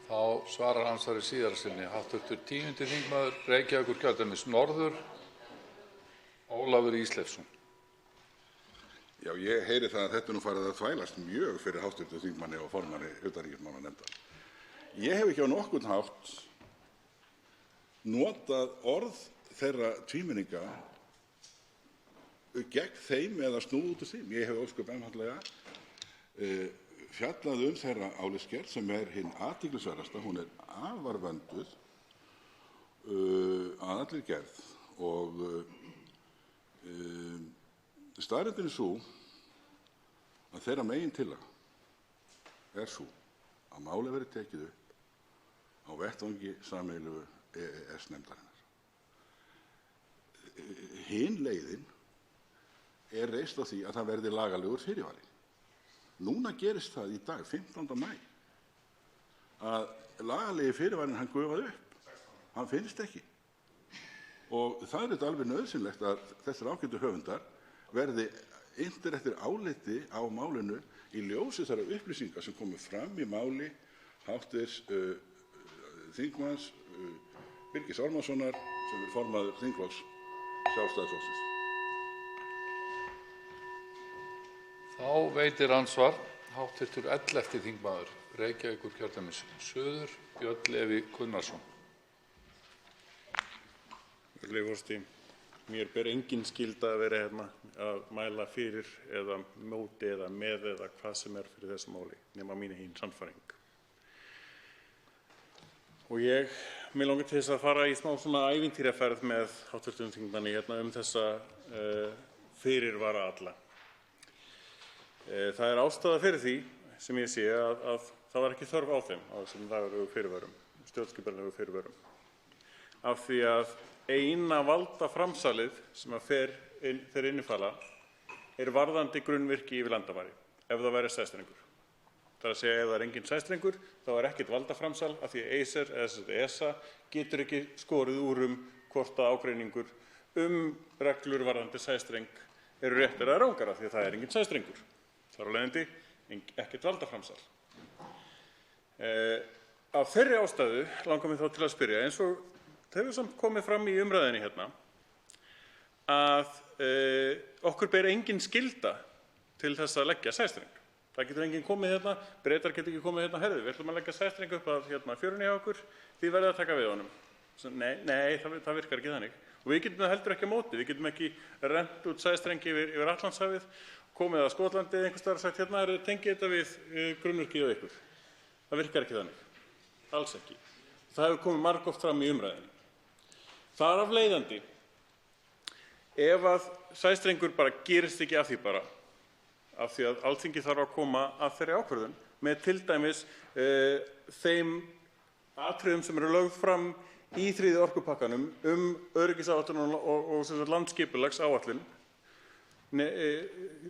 Þá svarar andsvari síðara sinni hv. 10. þingmaður Reykjavíkurkjördæmis norður, Ólafur Ísleifsson. Já, ég heyri það að þetta farið að þvælast mjög fyrir hv. þingmanni og formanni utanríkismálanefndar. Ég hef ekki á nokkurn hátt notað orð þeirra tvímenninga gegn þeim eða snúið út úr þeim. Ég hef ósköp einfaldlega fjallað þeirra álitsgerð sem hin athyglisverðasta. Hún afar vönduð að allri gerð og staðreyndin sú að þeirra megintillaga sú að málið verði tekið upp á vettvangi sameiginlegu EES-nefndarinnar. Hin leiðin reist á því að það verði lagalegur fyrirvari. Núna gerist það í dag, 15. maí, að lagalegi fyrirvarinn hann gufaði upp. Hann finnst ekki. Og það þetta alveg nauðsynlegt að þessir ágætu höfundar verði inntir eftir áliti á málinu í ljósi þeirra upplýsingar sem komu fram í máli hv. þingmanns Birgis Ármannssonar sem formaður þingflokks Sjálfstæðisflokksins. Þá veitir andsvar hv. 11. þingmaður Reykjavíkurkjördæmis suður, Björn Leví Gunnarsson. Virðulegi forseti, mér ber engin skylda að vera hérna að mæla fyrir eða móti eða með eða hvað sem fyrir þessu máli nema mín eigin sannfæring. Og mig langar til þess að fara í smá svona ævintýraferð með hv. þingmanni þessa fyrirvara alla. Það er ástæða fyrir því sem ég sé að það var ekki þörf á þeim á þessum lagalegu fyrirvörum, stjórnskipunarlegu fyrirvörum. Af því að eina valdaframsalið sem þeir innifala varðandi grunnvirki yfir landamæri, ef það væri sæstrengur. Það er að segja ef það er engin sæstrengur, þá er ekkert valdaframsal af því að Acer eða ESA getur ekki skorið úr hvort að ágreiningur reglur varðandi sæstreng eru réttar eða rangar af því að það er engin sæstrengur. Þar af leiðandi ekkert valdaframsal. Af þeirri ástæðu langar mig þá til að spyrja, eins og það hefur samt komið fram í umræðinni að okkur ber engin skylda til þess að leggja sæstreng. Það getur enginn komið Bretar getur ekki komið herðu, við ætlum að leggja sæstreng upp að fjörunni hjá okkur, þið verðið að taka við honum. Nei, það virkar ekki þannig. Og við getum það heldur ekki á móti, við getum ekki rennt út sæstrengi yfir Atlantshafið, komið að Skotlandi eða einhvers staðar og sagt tengið þetta við grunnvirkið á ykkur. Það virkar ekki þannig, alls ekki. Það hefur komið margoft fram í umræðinni. Þar af leiðandi, ef að sæstrengur bara gerist ekki af því af því að Alþingi þarf að koma að þeirri ákvörðun með til dæmis þeim atriðum sem eru lögð fram í 3. orkupakkanum öryggisáætlun og landsskipulagsáætlun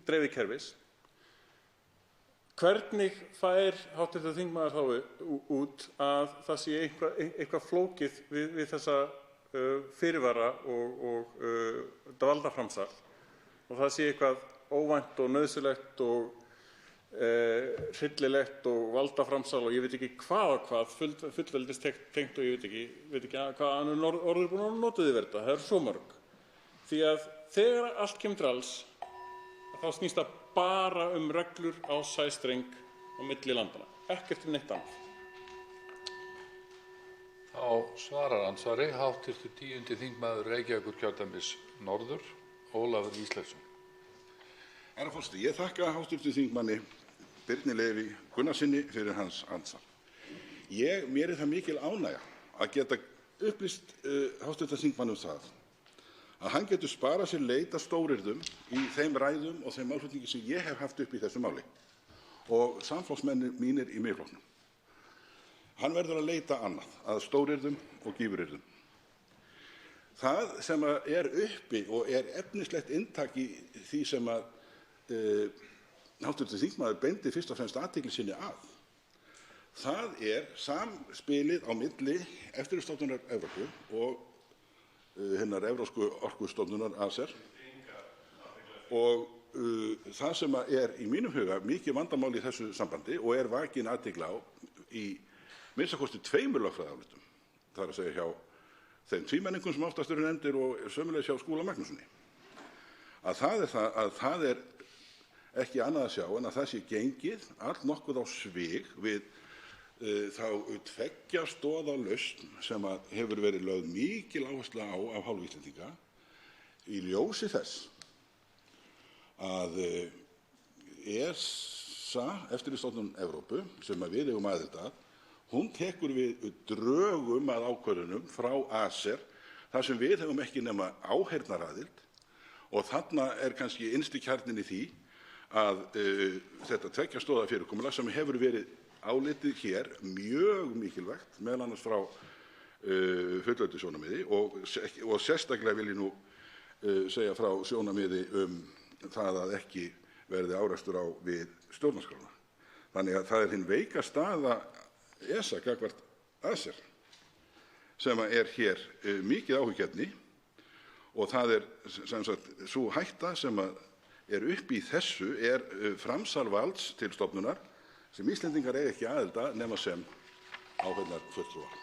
dreifikerfis. Hvernig fær hv. þingmaður þá út að það sé eitthvað flókið við þessa fyrirvara og valdaframsal og það sé eitthvað óvænt og nauðsynlegt og hryllilegt og valdaframsal og ég veit ekki hvað fullveldistengt og ég veit ekki hvað annar orð er búin að nota yfir þetta. Það svo mörg. Því að þegar allt kemur til alls þá snýst það bara reglur á sæstreng á milli landanna, ekkert neitt annað. Þá svarar andsvari hv. 10. þingmaður Reykjavíkurkjördæmis norður, Ólafur Ísleifsson. Herra forseti, ég þakka hv. þingmanni Birni Leví Gunnarssyni fyrir hans andsvar. Mér það mikil ánægja að geta upplýst hv. þingmann það að hann getur sparað sér leit að stóryrðum í þeim ræðum og þeim málflutningi sem ég hef haft upp í þessu máli og samflokksmenn mínir í Miðflokknum. Hann verður að leita annað, að stóryrðum og gífuryrðum. Það sem uppi og efnislegt inntak í því sem hv. þingmaður beindi fyrst og fremst athygli sinni að, það samspilið á milli Eftirlitsstofnunar Evrópu og hinnar Evrópsku orkustofnunar ACER og það sem í mínum huga mikið vandamál í þessu sambandi og vakin athygli á í minnsta kosti 2 lögfræðiálitum, það að segja hjá þeim tvímenningum sem oftast eru nefndir og sömuleiðis hjá Skúla Magnússsyni, að það ekki annað að sjá en að það sé gengið allnokkuð á svig við þá 2 stoða lausn sem hefur verið lögð mikil áhersla á af hálfu Íslendinga í ljósi þess að ESA, Eftirlitsstofnun Evrópu, sem við eigum aðild að, hún tekur við drögum að ákvörðunum frá ACER þar sem við hefum ekki nema áheyrnaraðild og þarna kannski innsti kjarninn í því að þetta 2 stoða fyrirkomulag sem hefur verið álitið hér mjög mikilvægt, meðal annars frá fullveldissjónarmiði og sérstaklega vil ég nú segja frá sjónarmiði það að ekki verði árekstur á við stjórnarskrána. Þannig að það hin veika staða ESA gagnvart ACER sem hér mikið áhyggjuefni og það sem sagt sú hætta sem uppi í þessu framsal valds til stofnunar sem Íslendingar eiga ekki aðild að nema sem áheyrnarfulltrúar.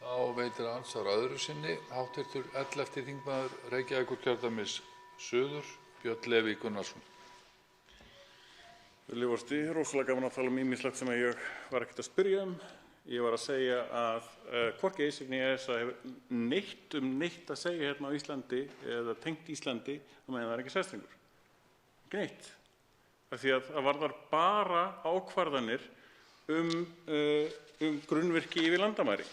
Þá veitir andsvar öðru sinni hv. 11. þingmaður Reykjavíkurkjördæmis suður, Björn Leví Gunnarsson. Virðulegur forseti, rosalega gaman að tala ýmislegt sem ég var ekkert að spyrja Ég var að segja að hvorki ACER né ESA hefur neitt að segja hérna á Íslandi eða tengt Íslandi á meðan það ekki sæstrengur. Ekki neitt. Af því að það varðar bara ákvarðanir um grunnvirki yfir landamæri.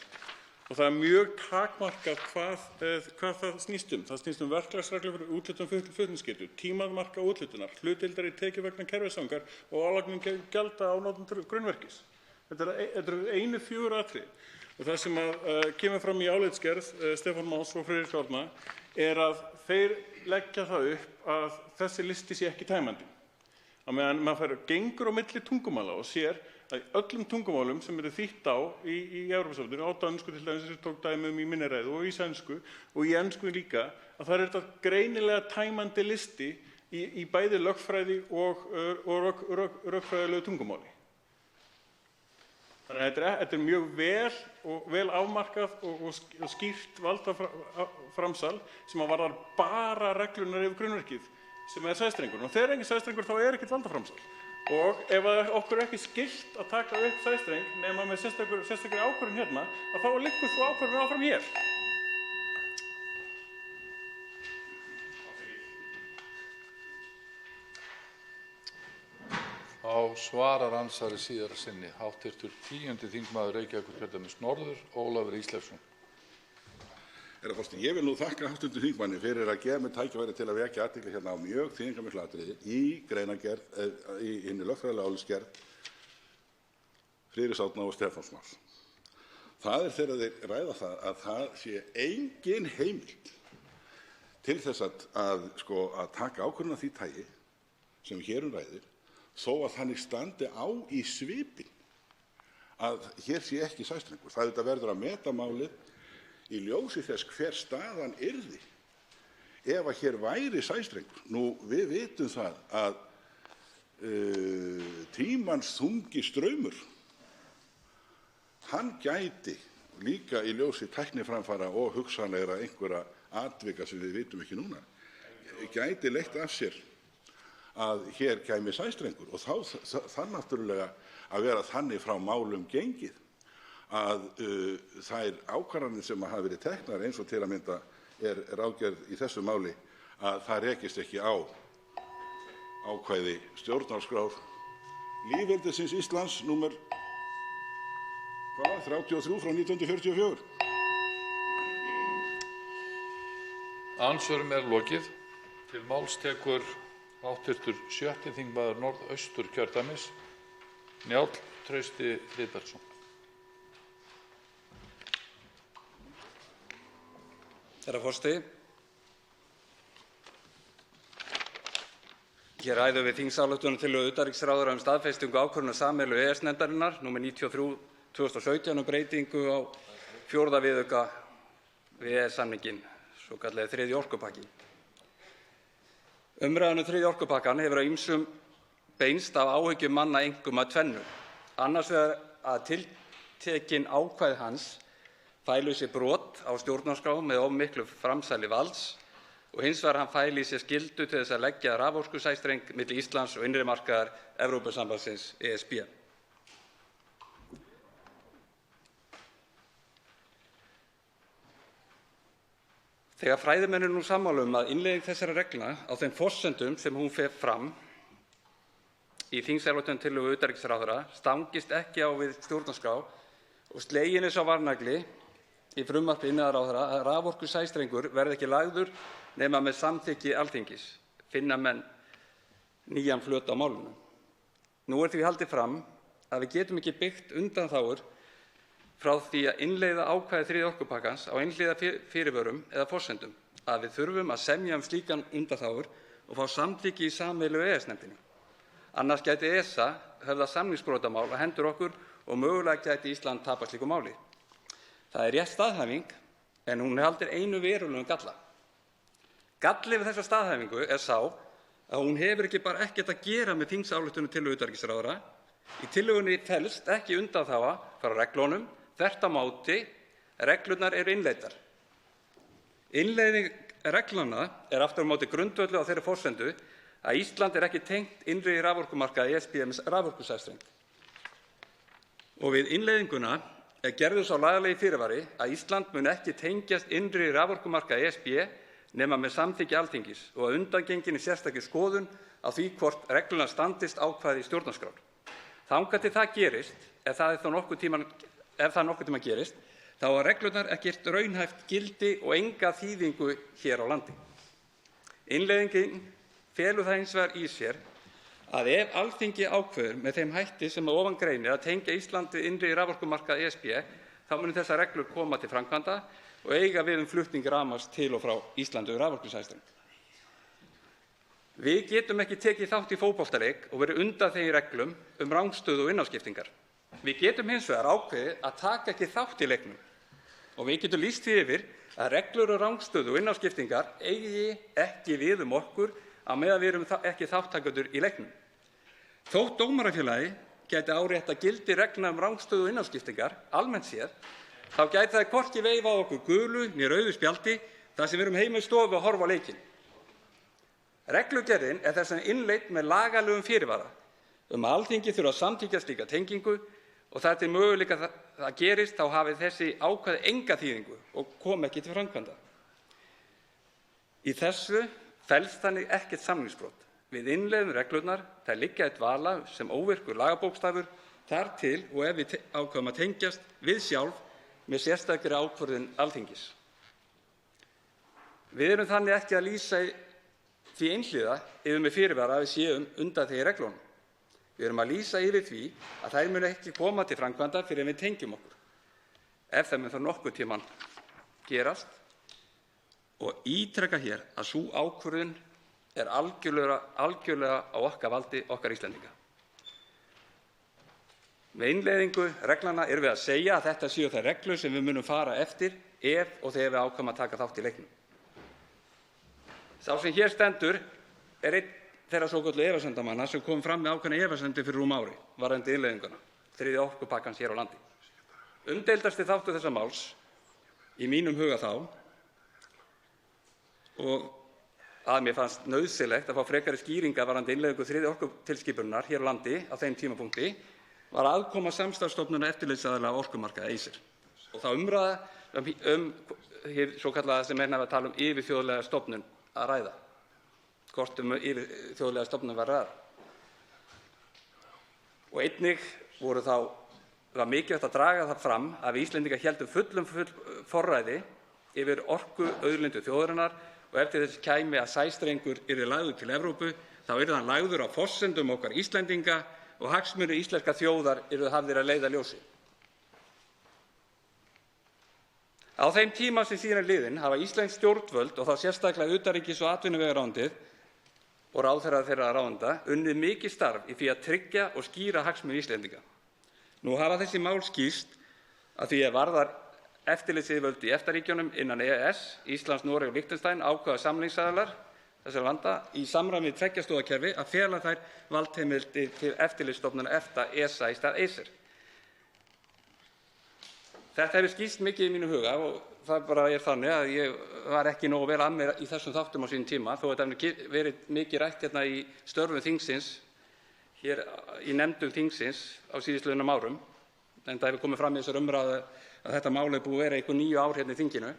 Og það er mjög takmarkað hvað það snýst um. Það snýst um verklagsreglur fyrir úthlutun flutningsgetu, tímamarka úthlutunar, hlutdeildar í tekjur vegna kerfisfangar og álagning gjalda á notendur grunnverkis. Þetta eru einu 4 atriði. Og það sem kemur fram í álitsgerð Stefán Más og Friðrik Árna er að þeir leggja það upp að þessi listi sé ekki tæmandi. Á meðan maður gengur á milli tungumála og sér að í öllum tungumálum sem eru þýtt á í Evrópusambandinu, á dönsku til dæmis sem tók dæmi í minni ræðu og í sænsku og í ensku líka, að það er þetta greinilega tæmandi listi í bæði lögfræði og rökfræðilegu tungumáli. Þannig að þetta er mjög vel afmarkað og skýrt valdaframsal sem að varðar bara reglunar yfir grunnverkið sem er sæstrengur. Og þegar engin sæstrengur þá er ekkert valdaframsal. Og ef okkur er ekki skylt að taka upp sæstreng nema með sérstakri ákvörðun hérna, að þá liggur þú ákvörðun áfram hér. Þá svarar andsvari síðara sinni hv. 10. þingmaður Reykjavíkurkjördæmis norður, Ólafur Ísleifsson. Herra forseti, ég vil nú þakka hv. þingmanni fyrir að gefa mér tækifæri til að vekja athygli hérna á mjög þýðingarmiklu atriði í greinargerð, í hinni lögfræðilegu álitsgerð Friðriks Árna og Stefáns Más. Það er þegar þeir ræða það að það sé engin heimild til þess að taka ákvörðun af því tagi sem hér ræðir, þó að þannig standi á í svipinn að hér sé ekki sæstrengur. Það verður að meta málið í ljósi þess hver staðan yrði ef að hér væri sæstrengur. Nú, við vitum það að tímans þungi straumur, hann gæti líka í ljósi tækniframfara og hugsanlegra einhverja atvika sem við vitum ekki núna, gæti leitt af sér að hér kæmi sæstrengur og þá náttúrulega að vera þannig frá málum gengið að þær ákvarðanir sem hafa verið teknar eins og til að mynda er ráðgerð í þessu máli að það rekist ekki á ákvæði stjórnarskrár lýðveldisins Íslands númer 33 frá 1944. Andsvörum er lokið. Til máls tekur hv. 7. þingmaður Norðausturkjördæmis, Njáll Trausti Friðbertsson. Herra forseti, hér ræðum við þingsályktunartillögu utanríkisráðherra um staðfestingu ákvörðunar sameiginlegu EES-nefndarinnar nr. 93/2017 um breytingu á 4. viðauka við EES-samninginn, svokallaði 3. orkupakki. Umræðan um 3. orkupakkann hefur á ýmsum beinst af áhyggjum manna einkum að tvennu. Annars vegar að tiltekin ákvæði hans fælu í sér brot á stjórnarskrá með of miklu framsali valds og hins vegar hann fæli í sér skyldu til þess að leggja raforkusæstreng milli Íslands og innri markaðar Evrópusambandsins ESB. Þegar fræðimenn eru nú sammála að innleiðing þessara reglna á þeim forsendum sem hún fer fram í þingsályktunartillögu utanríkisráðherra stangist ekki á við stjórnarskrá og sleginn er sá varnagli í frumvarpi iðnaðarráðherra að raforkusæstrengur verði ekki lagður nema með samþykki Alþingis, finna menn nýjan flöt á málinu. Nú er því haldið fram að við getum ekki byggt undanþágur frá því að innleiða ákvæði 3. orkupakkans á einhliða fyrirvörum eða forsendum, að við þurfum að semja slíkan undanþágur og fá samþykki í sameiginlegu EES-nefndinni. Annars gæti ESA höfðað samningsbrotamál á hendur okkur og mögulega gæti Ísland tapað slíku máli. Það er rétt staðhæfing en hún haldir einu verulegum galla. Galli við þessa staðhæfingu er sá að hún hefur ekki bara ekkert að gera með þingsályktunartillögu utanríkisráðherra. Í tillögunni felst ekki undanþága frá reglunum, þvert á móti, reglurnar eru innleiddar. Innleiðing reglnanna er aftur á móti grundvölluð á þeirri forsendu að Ísland er ekki tengt innri raforkumarkaði ESB með raforkusæstreng. Og við innleiðinguna er gerður sá lagalegi fyrirvari að Ísland mun ekki tengjast innri raforkumarkaði ESB nema með samþykki Alþingis og að undangenginni sérstakri skoðun á því hvort reglurnar standist ákvæði stjórnarskrár. Þangað til það gerist ef það nokkurn tímann gerist, þá hafa reglurnar ekkert raunhæft gildi og enga þýðingu hér á landi. Innleiðingin felur það hins vegar í sér að ef Alþingi ákveður með þeim hætti sem að ofan greinir að tengja Ísland við innri raforkumarkað ESB, þá munu þessar reglur koma til framkvæmda og eiga við flutning rafmagns til og frá Íslandi við raforkusæstreng. Við getum ekki tekið þátt í fótboltaleik og verið undanþegin reglum rangstöðu og innáskiptingar. Við getum hins vegar ákveðið að taka ekki þátt í leiknum og við getum lýst því yfir að reglur rangstöðu og innáskiptingar eigi ekki við okkur á meðan við erum ekki þátttakendur í leiknum. Þótt dómarafélagi gæti áréttað gildi reglna rangstöðu og innáskiptingar almennt séð, þá gæti það hvorki veifað okkur gulu né rauðu spjaldi þar sem við erum heima í stofu að horfa á leikinn. Reglugerðin er þess vegna innleidd með lagalegum fyrirvara að Alþingi þurfi að samþykkja slíka tengingu og þar til möguleika það gerist þá hafi þessi ákvæði enga þýðingu og komi ekki til framkvæmda. Í þessu felst þannig ekkert samningsbrot. Við innleiðum reglurnar, þær liggja í dvala sem óvirkur lagabókstafur þar til og ef við ákveðum að tengjast við sjálf með sérstakri ákvörðun Alþingis. Við erum þannig ekki að lýsa því einhliða yfir með fyrirvara að við séum undanþegin reglunum. Við erum að lýsa yfir því að þær munu ekki koma til framkvæmda fyrr en við tengjum okkur. Ef það mun þá nokkurn tímann gerast og ítreka hér að sú ákvörðun er algjörlega á okkar valdi, okkar Íslendinga. Með innleiðingu reglnanna erum við að segja að þetta séu þær reglur sem við munum fara eftir ef og þegar við ákveðum að taka þátt í leiknum. Sá sem hér stendur er einn þeirra svokölluðu efasemdamanna sem kom fram með ákveðnar efasemdir fyrir rúmu ári varðandi innleiðinguna, þriðja orkupakkans hér á landi. Umdeildasti þáttur þessa máls í mínum huga þá og að mér fannst nauðsynlegt að fá frekari skýringar varðandi innleiðingu þriðju orkutilskipunarinnar hér á landi á þeim tímapunkti var aðkoma samstarfsstofnunar eftirlitsaðila orkumarkaði ACER og þá umræða hið svokallaða sem menn hafa að tala yfirþjóðlega stofnun að ræða, hvort yfirþjóðlega stofnun var að ræða. Og einnig var mikilvægt að draga það fram að við Íslendingar héldum fullum forræði yfir orkuauðlindu þjóðarinnar og eftir þess kæmi að sæstrengur yrði lagður til Evrópu, þá yrði hann lagður á forsendum okkar Íslendinga og hagsmunir íslenskrar þjóðar yrðu hafðir að leiðarljósi. Á þeim tíma sem síðan er liðinn hafa íslensk stjórnvöld og þá sérstaklega utanríkis- og atvinnuvegaráðuneytið og ráðherrar þeirra ráðuneyta unnið mikið starf í því að tryggja og skýra hagsmuni Íslendinga. Nú hafa þessi mál skýrst að því varðar eftirlitsyfirvöld í EFTA-ríkjunum innan EES, Íslands, Noregs og Liechtenstein ákveða samningsaðilar þessara landa í samræmi við tveggja stoðakerfi að fela þær valdheimildir til eftirlitsstofnunar EFTA, ESA í stað ACER. Þetta hefur skýrst mikið í mínum huga og það bara er þannig að ég var ekki nógu vel að mér í þessum þáttum á sínum tíma þó að þetta hefur verið mikið rætt hérna í störfum þingsins, hér í nefndum þingsins á síðastliðnum árum, en það hefur komið fram í þessar umræðu að þetta mál er búið að vera einhver 9 ár hérna í þinginu.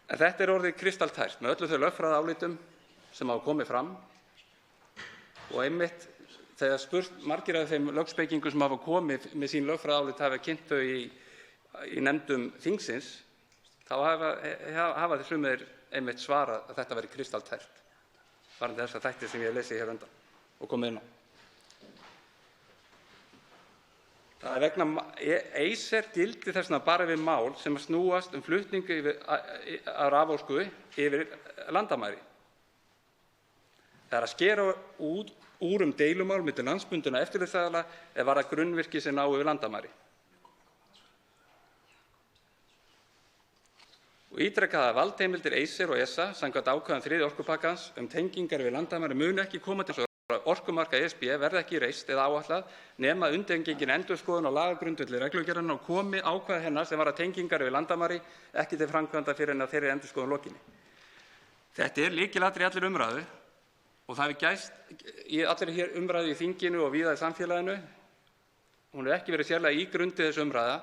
En þetta er orðið kristaltært með öllu þau lögfræðiálitum sem hafa komið fram og einmitt þegar spurt margir af þeim lögspekingum sem hafa komið með sín lögfræðiálit hafa kynnt þau í nefndum þingsins, þá hafa þeir sumir einmitt svarað að þetta veri kristaltært varðandi þessa þætti sem ég hef lesið hér undan og komið inn á. Það er vegna ACER gildi þess vegna bara við mál sem snúast flutningu af raforku yfir landamæri. Það er að skera úr deilumál milli landsbundinna eftirlitsaðila ef varðar grunnvirki sem ná yfir landamæri. Og ítrekað að valdheimildir ACER og ESA samkvæmt ákvæðum þriðja orkupakkans tengingar yfir landamæri munu ekki koma til orkumarkað ESB verði ekki reist eða áætlað nema undangengin endurskoðun á lagagrundvelli reglugerðarinnar og komi ákvæði hennar sem varðar tengingar yfir landamæri ekki til framkvæmda fyrr en að þeirri endurskoðun lokinni. Þetta er lykilatriði í allri umræðu og það hefur gæst í allri hér umræðu í þinginu og víða í samfélaginu. Hún hefur ekki verið sérlega ígrundið þessu umræða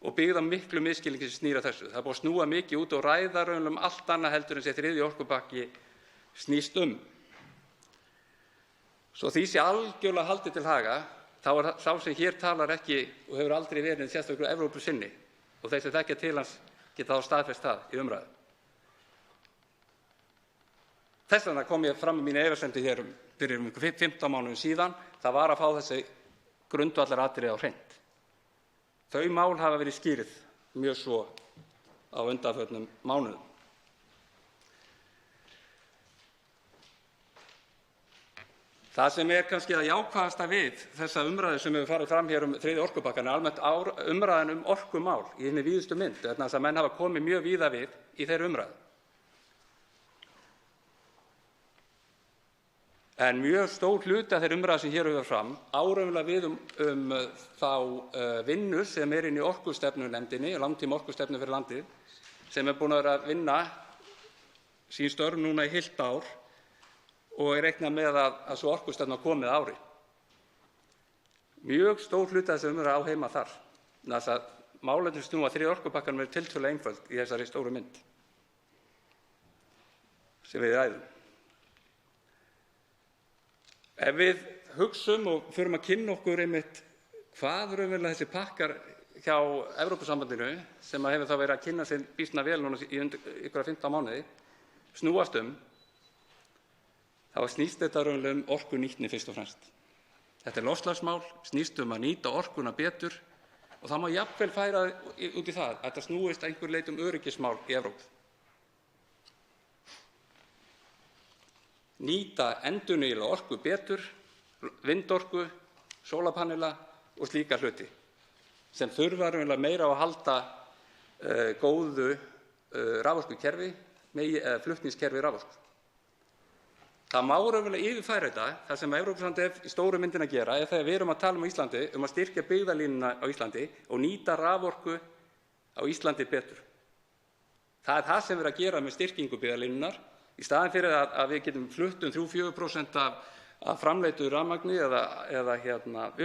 og byggð á miklu misskilningi sem snýr að þessu. Það er búið að snúa mikið út og ræða raunum allt annað heldur en sem þriðji orkupakki snýst um. Svo því sé algjörlega haldið til haga, þá er sá sem hér talar ekki og hefur aldrei verið sérstaklega Evrópusinni og þeir sem þekkja til hans geta þá staðfest það í umræðu. Þess vegna kom ég fram með mína efasemdir hér fyrir 15 mánuðum síðan. Það var að fá þessi grundvallaratriði á hreint. Þau mál hafa verið skýrð mjög svo á undanförnum mánuðum. Það sem er kannski það jákvæðasta við þessa umræðu sem hefur farið fram hér þriðja orkupakkann er almennt umræðan orkumál í hinni víðustu mynd, vegna þess að menn hafa komið mjög víða við í þeirri umræðu. En mjög stór hluti af þeirri umræðu sem hér hefur fram áraunverulega við þá vinnu sem er inn í orkustefnunefndinni, langtíma orkustefnu fyrir landið, sem er búin að vera að vinna sín störf núna í heilt ár og er reiknað með að svo orkustefna komið ári. Mjög stór hluti af þessu umræðu á heima þar. Þess að málefni sem snúa að þriðja orkupakkanum er tiltölulega einföld í þessari stóru mynd sem við ræðum. Ef við hugsum og förum að kynna okkur einmitt hvað raunverulega þessi pakkar hjá Evrópusambandinu, sem hefur þá verið að kynna sér býsna vel núna í ykkur 15 mánuði, snúast þá snýst þetta raunverulega orkunýtni fyrst og fremst. Þetta er loftslagsmál, snýst að nýta orkuna betur og það má jafnvel færa út í það að þetta snúist að einhverju leyti öryggismál í Evrópu. Nýta endurnýjanlega orku betur, vindorku, sólarpanela og slíka hluti sem þurfa raunverulega meira á að halda góðu raforkukerfi, flutningskerfi raforku. Það má raunverulega yfirfæra þetta, það sem Evrópusambandið er í stóru myndinni að gera, er þegar við erum að tala um Íslandi, að styrkja byggðalínuna á Íslandi og nýta raforku á Íslandi betur. Það er það sem við erum að gera með styrkingu byggðalínunnar. Í staðinn fyrir að við getum flutt 3–4% af framleiddu rafmagni eða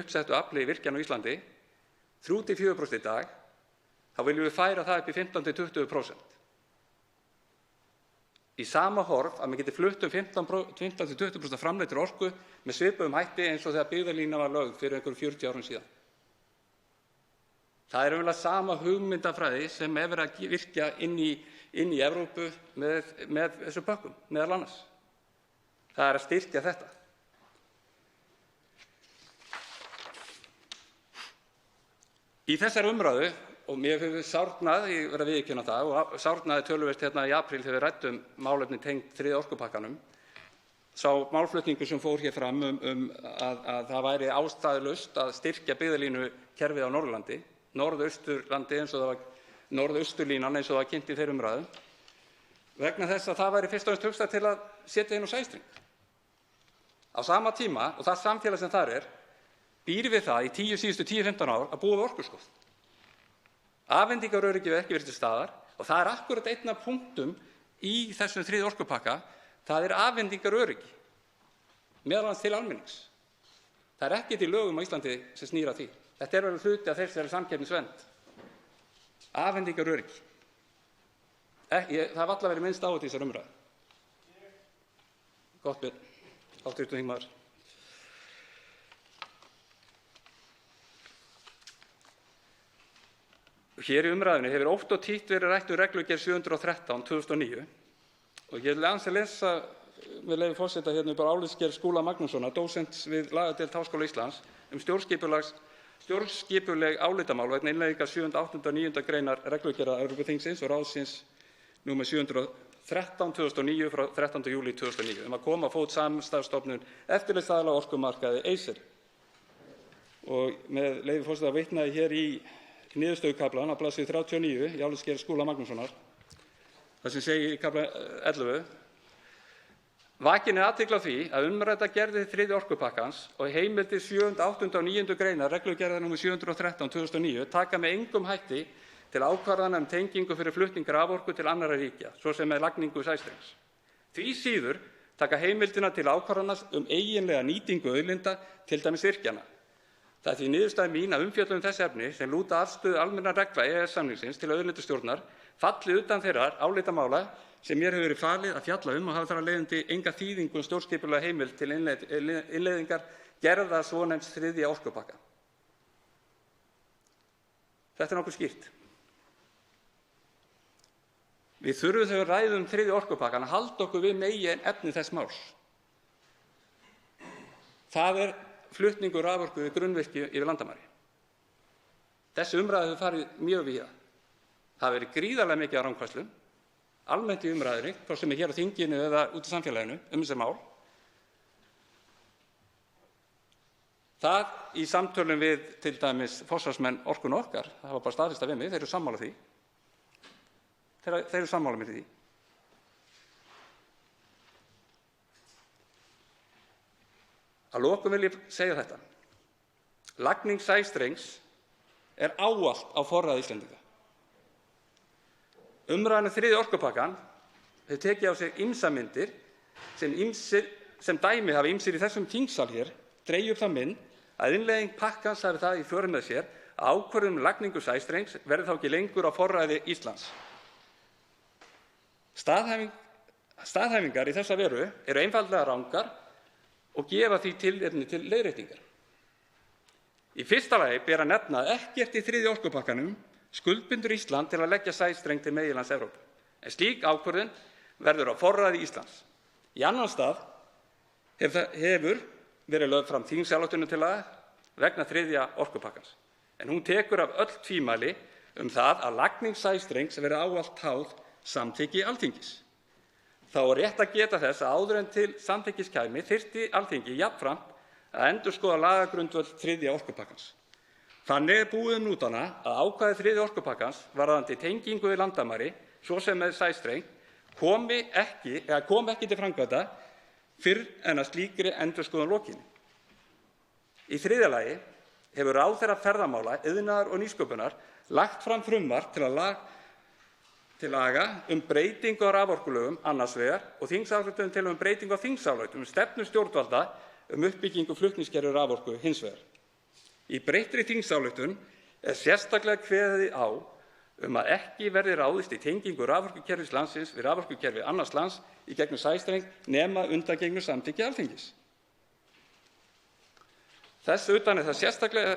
uppsettu afli virkjana á Íslandi, 3–4% í dag, þá viljum við færa það upp í 15–20%. Í sama horf að við getum flutt 15–20% af framleiddri orku með svipuðum hætti eins og þegar byggðalínan var lögð fyrir einhverjum 40 árum síðan. Það er raunverulega sama hugmyndafræði sem er verið að virkja inn í Evrópu með þessum pökkum, meðal annars. Það er að styrkja þetta. Í þessari umræðu, og mér hefur sárnað, ég verð að viðurkenna það, og sárnaði töluvert hérna í apríl þegar við ræddum málefni tengd þriðja orkupakkanum, sá málflutningur sem fór hér fram að það væri ástæðulaust að styrkja byggðalínukerfið á Norðurlandi, Norðausturlandi eins og það var Norðausturlínan eins og það var kynnt í þeirri umræðu, vegna þess að það væri fyrst og fremst hugsað til að setja inn á sæstreng. Á sama tíma, og það samfélag sem þar er, býr við það í síðustu 10–15 ár að búa við orkuskort. Afhendingaröryggi hefur ekki verið til staðar og það er akkúrat einn af punktum í þessum þriðja orkupakka, það er afhendingaröryggi, meðal annars til almennings. Það er ekkert í lögum á Íslandi sem snýr að því. Þetta er alveg hluti af þessari samkeppnisvernd. Afhendingaröryggi. Það hafa alla verið minnst á þetta í þessari umræðu. Gott, Björn. Hv. þingmaður. Hér í umræðunni hefur oft og títt verið rætt reglugerð 713/2009 og ég vil aðeins að lesa með leyfi forseta hérna bara álitsgerð Skúla Magnússonar, dósents við lagadeild Háskóla Íslands, stjórnskipuleg álitamál vegna innleiðingar 7., 8. og 9. greinar reglugerðar Evrópuþingsins og ráðsins nr. 713/2009 frá 13. júlí 2009 að koma á fót samstarfsstofnun eftirlitsaðila á orkumarkaði ACER. Og með leyfi forseta vitnaði hér í niðurstöðukaflann á blaðsíðu 39 í álitsgerð Skúla Magnússonar, þar sem segir í kafla 11: Vakin er athygli á því að umræddar gerðir þriðja orkupakkans og heimildir 7., 8. og 9. greinar reglugerðar nr. 713/2009 taka með engum hætti til ákvarðana tengingu fyrir flutning raforku til annarra ríkja, svo sem með lagningu sæstrengs. Því síður taka heimildina til ákvarðana eiginlega nýtingu auðlinda, til dæmis virkjana. Það er því niðurstaða mín að umfjöllun þess efni sem lúta afstöðu almennra reglna EES-samningsins til auðlindastjórnar falli utan þeirra álitamála sem mér hefur verið falið að fjalla og hafa þar af leiðandi enga þýðingu stjórnskipulega heimild til innleiðingar gerða svonefnds þriðja orkupakka. Þetta nokkuð skýrt. Við þurfum þegar við ræðum þriðja orkupakkann að halda okkur við meginefni þess máls. Það flutningur raforku við grunnvirki yfir landamæri. Þessi umræða hefur farið mjög víða. Það hefur verið gríðarlega mikið af rangfærslum, almennt í umræðunni, hvort sem hér á þinginu eða út í samfélaginu þessi mál. Það í samtölum við til dæmis forsvarsmenn Orkuna okkar, það var bara staðfest við mig, þeir eru sammála því. Þeir eru sammála mér í því. Að lokum vil ég segja þetta. Lagning sæstrengs ávallt á forræði Íslendinga. Umræðan þriðja orkupakkann hefur tekið á sig ýmsar myndir sem dæmi hafa ýmsir í þessum þingsal hér dregið upp þá mynd að innleiðing pakkans hafi það í för með sér að ákvörðun um lagningu sæstrengs verði þá ekki lengur á forræði Íslands. Staðhæfingar í þessa veru eru einfaldlega rangar og gefa því tilefni til leiðréttingar. Í fyrsta lagi ber að nefna að ekkert í þriðja orkupakkanum skuldbindur Ísland til að leggja sæstreng til meginlands Evrópu, en slík ákvörðun verður á forræði Íslands. Í annan stað hefur verið lögð fram þingsályktunartillaga vegna þriðja orkupakkans, en hún tekur af öll tvímæli það að lagning sæstrengs verði ávallt háð samþykki Alþingis. Þá rétt að geta þess að áður en til samþykkis kæmi þyrfti Alþingi jafnframt að endurskoða lagagrundvöll þriðja orkupakkans. Þannig búið hnútana að ákvæði þriðja orkupakkans varðandi tengingu við landamæri, svo sem með sæstreng, kom ekki til framkvæmda fyrr en að slíkri endurskoðun lokinni. Í þriðja lagi hefur ráðherra ferðamála, iðnaðar og nýsköpunar lagt fram frumvarp til laga breytingu á raforkulögum annars vegar og þingsályktunartillögu breytingu á þingsályktun stefnu stjórnvalda uppbyggingu flutningskerfis raforku hins vegar. Í breyttri þingsályktun sérstaklega kveðið á að ekki verði ráðist í tengingu raforkukerfis landsins við raforkukerfi annars lands í gegnum sæstreng nema undangengnu samþykki Alþingis. Þess utan það sérstaklega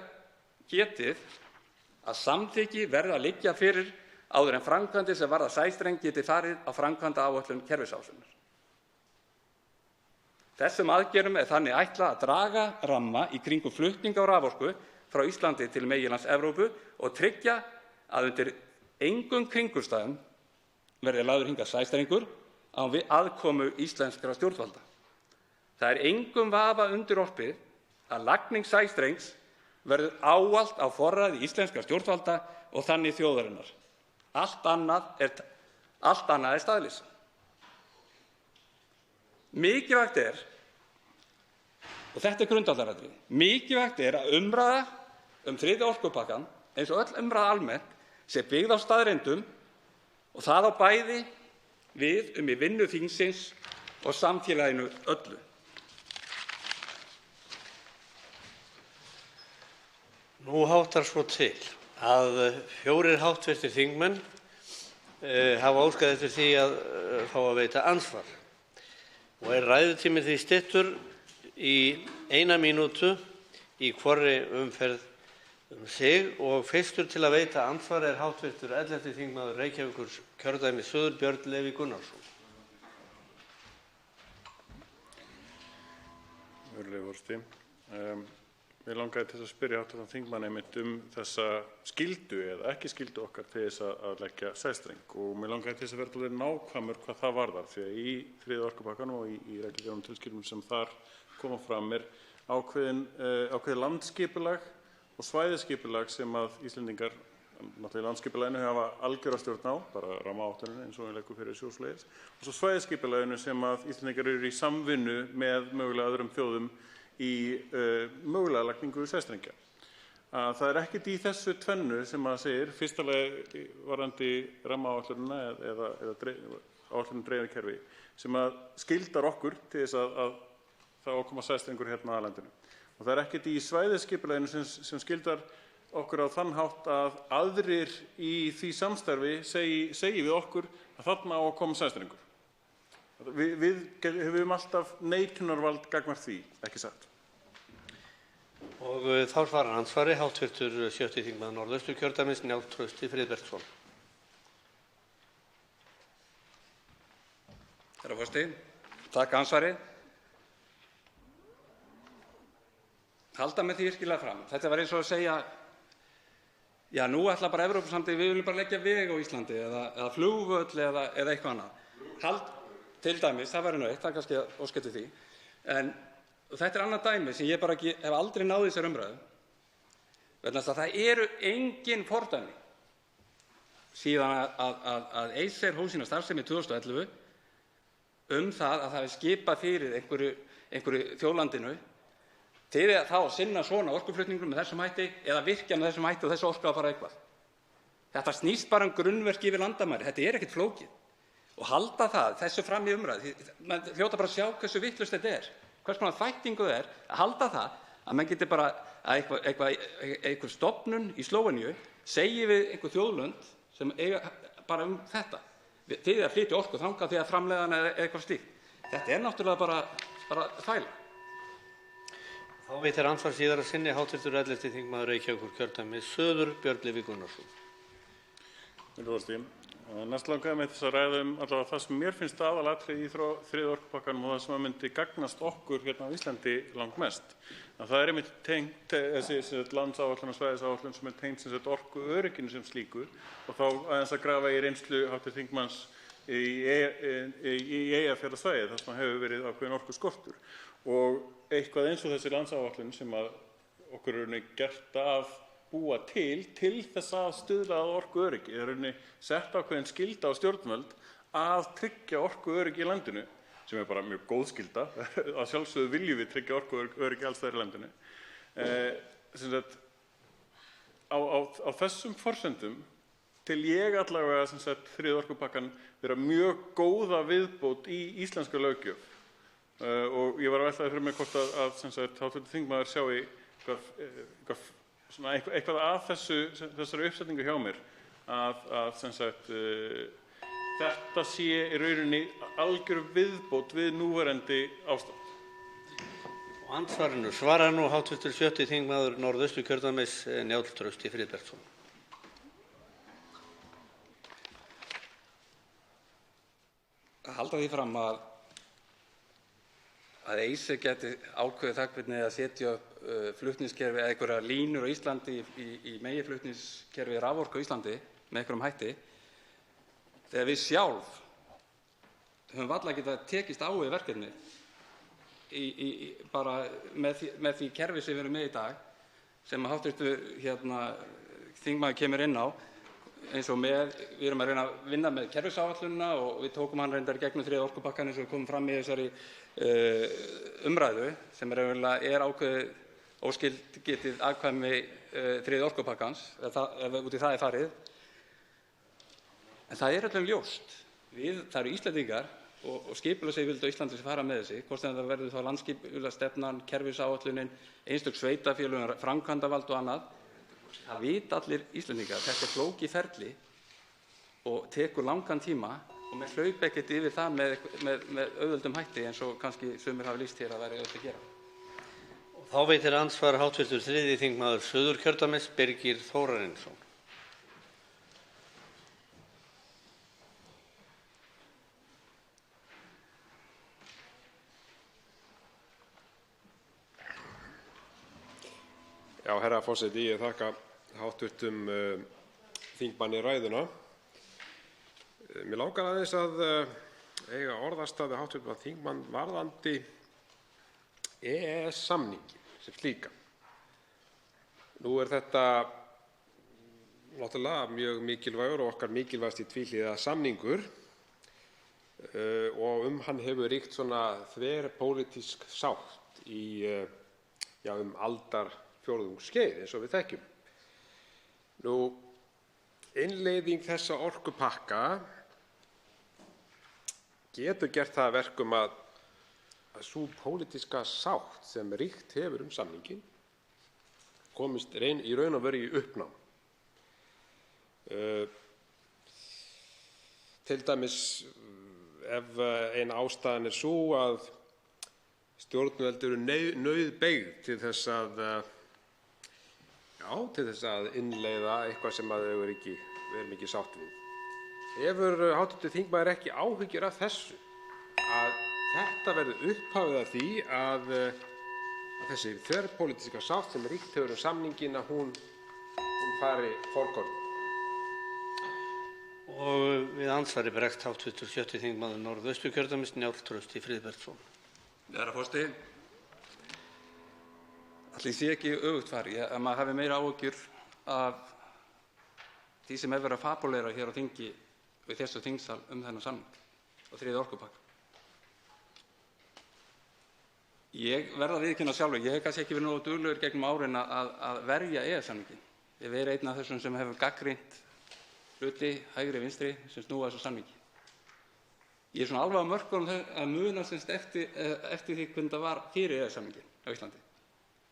getið að samþykki verði að liggja fyrir áður en framkvæmdir sem varða sæstreng geti farið á framkvæmdaáætlun kerfisáætlunar. Þessum aðgerðum þannig ætlað að draga ramma í kringum flutning á raforku frá Íslandi til meginlands Evrópu og tryggja að undir engum kringumstæðum verði lagður hingað sæstrengur án aðkomu íslenskra stjórnvalda. Það engum vafa undirorpið að lagning sæstrengs verður ávallt á forræði íslenskra stjórnvalda og þannig þjóðarinnar. Allt annað er staðleysa. Mikilvægt og þetta grundvallaratriði, mikilvægt að umræða þriðja orkupakkann eins og öll umræða almennt sé byggð á staðreyndum og það á bæði við í vinnu þingsins og samfélaginu öllu. Nú háttar svo til að 4 hv. þingmenn hafa óskað eftir því að fá að veita andsvar og ræðutími því styttur í 1 mínútu í hvorri umferð sig og fyrstur til að veita andsvar hv. 11. þingmaður Reykjavíkurkjördæmis suður Björn Leví Gunnarsson. Virðulegi forseti. Mig langaði til að spyrja hv. þingmann einmitt þessa skyldu eða ekki skyldu okkar til þess að leggja sæstreng og mig langaði til þess að vera dálítið nákvæmur hvað það varðar því að í þriðja orkupakkanum og í reglugerðum og tilskipunum sem þar koma fram ákveðið landskipulag og svæðisskipulag sem að Íslendingar náttúrulega í landsskipulaginu hafa algjöra stjórn á, bara rammaáætluninni eins og við leggjum fyrir sjósleiðis og svo svæðisskipulaginu sem að Íslendingar eru í samvinnu með mögulega öðrum þjóðum í mögulega lagningu sæstrengja. Það ekkert í þessu tvennu sem að segir, fyrsta lagi varðandi rammaáætlunina eða áætlun dreifikerfi sem að skyldar okkur til þess að það koma sæstrengur hérna að landinu. Og það ekkert í svæðisskipulaginu sem skyldar okkur á þann hátt að aðrir í því samstarfi segi við okkur að þarna á að koma sæstrengur. Við höfum alltaf neitunarvald gagnvart því, ekki satt. Og þá svarar andsvari hv. 7. þingmaður Norðausturkjördæmis, Njáll Trausti Friðbertsson. Herra forseti, takk ansvarið. Halda með því virkilega fram. Þetta var eins og að segja, já, nú ætla bara Evrópusambandið, við viljum bara leggja veg á Íslandi eða flugvöll eða eitthvað annað. Til dæmis, það væri nú eitt, það er kannski að óska eftir því. En þetta er annað dæmi sem ég bara hef aldrei náð í þessari umræðu. Vegna þess að það eru engin fordæmi síðan að Acer hóf sína starfsemi 2011 það að það er skipað fyrir einhverju þjóðlandinu til þá að sinna svona orkuflutningum með þessum hætti eða virkja með þessum hætti og þessu orku að fara eitthvað. Þetta snýst bara grunnverk yfir landamæri. Þetta er ekkert flókið. Og halda þessu fram í umræðu. Menn hljóta bara að sjá hversu vitlaust þetta er. Hvers konar þvættingu það er að halda það að menn geti bara að einhver stofnun í Slóveníu segi við einhver þjóðlönd sem eiga bara þetta. Þið að flytja orku þangað því að framleiða hana eða eitthvað slíkt. Þetta er náttúrulega bara þvæla. Þá veitir andsvar síðar að sinni hv. 11. þingmaður Reykjavíkurkjördæmis Suður, Björn Leví Gunnarsson. Næst langaði mig þess að ræða allavega það sem mér finnst aðalatriði í þriðja orkupakkanum og það sem myndi gagnast okkur hérna á Íslandi langmest. Það er einmitt tengt þessi landsáætlun og svæðisáætlun sem er tengt orkuörygginu sem slíku og þá aðeins að grafa í reynslu hv. þingmanns í Eyjafjarðarsvæði þar sem hefur verið ákveðinn orkuskortur. Og eitthvað eins og þessi landsáætlun sem að okkur er gert að búa til þess að stuðla að orkuöryggi. Það er sett ákveðin skylda á stjórnvöld að tryggja orkuöryggi í landinu, sem er bara mjög góð skylda. Að sjálfsögðu viljum við tryggja orkuöryggi alls staðar í landinu. Á þessum forsendum til ég allavega þriðja orkupakkan vera mjög góða viðbót í íslenska löggjöf. Og ég var að velta fyrir mig hvort að hv. þingmaður sjái eitthvað að þessari uppsetningu hjá mér að þetta sé í rauninni algjör viðbót við núverandi ástand. Og andsvarinu svarar nú hv. 7. þingmaður Norðausturkjördæmis Njáll Trausti Friðbertsson. Að halda því fram að Acer geti ákveðið það hvernig að setja upp flutningskerfi eða einhverjar línur á Íslandi í meginflutningskerfi raforku á Íslandi með einhverjum hætti þegar við sjálf höfum varla getað tekist á við verkefnið bara með því kerfi sem við erum með í dag sem hv. Þingmaður kemur inn á eins og við erum að reyna að vinna með kerfisáætlunina og við tókum hann reyndar gegnum þriðja orkupakkann eins og við komum fram í þessari umræðu sem er ákveðið óskilgetið afkvæmi þriðja orkupakkans ef út í það er farið. En það er öllum ljóst. Það eru Íslendingar og skipulagsyfirvöld á Íslandi sem fara með þessi, hvort sem það verður þá landsskipulagsstefnan, kerfisáætlunin, einstök sveitarfélög, framkvæmdavald og annað. Það vita allir Íslendingar að þetta er flókið ferli og tekur langan tíma og menn hlaupa ekkert yfir það með auðveldum hætti eins og kannski sumir hafa lýst hér að væri auðvelt að gera. Og þá veitir andsvar hv. 3. þingmaður Suðurkjördæmis Birgir Þórarinsson. Já, herra forseti, ég þakka hv. þingmanni ræðuna. Mig langar aðeins að eiga orðastað við hv. þingmann varðandi EES-samninginn sem slíkan. Nú er þetta náttúrulega mjög mikilvægur og okkar mikilvægasti tvíhliða samningur og hann hefur ríkt svona þverpólitísk sátt í aldarfjórðungsskeið eins og við þekkjum. Nú, innleiðing þessa orkupakka getur gert það að verkum að sú pólitíska sátt sem ríkt hefur samninginn komist í raun og veru í uppnám. Til dæmis ef ein ástæðan sú að stjórnvöld eru nauðbeygð til þess að innleiða eitthvað sem þau eru ekki sátt við. Hefur hv. þingmaður ekki áhyggjur af þessu, að þetta verði upphafið að því að þessi þverpólitíska sátt sem ríkt hefur samninginn að hún fari forgörðum? Og við andsvari bregst hv. 7. þingmaður Norðausturkjördæmis, Njáll Trausti Friðbertsson. Herra forseti, ætli sé ekki öfugt fari að maður hafi meira áhyggjur af því sem hefur verið að fabúlera hér á þingi við þessu þingsal þennan samning og 3. orkupakka. Ég verð að viðurkenna sjálfur, ég hef kannski ekki verið nógu duglegur gegnum árin að verja EES-samninginn. Ég hef verið einn af þessum sem hefur gagnrýnt hluti hægri vinstri sem snúa þessu samningi. Ég er svona alveg á mörkunum að muna eftir því hvernig það var fyrir EES-samninginn á Íslandi.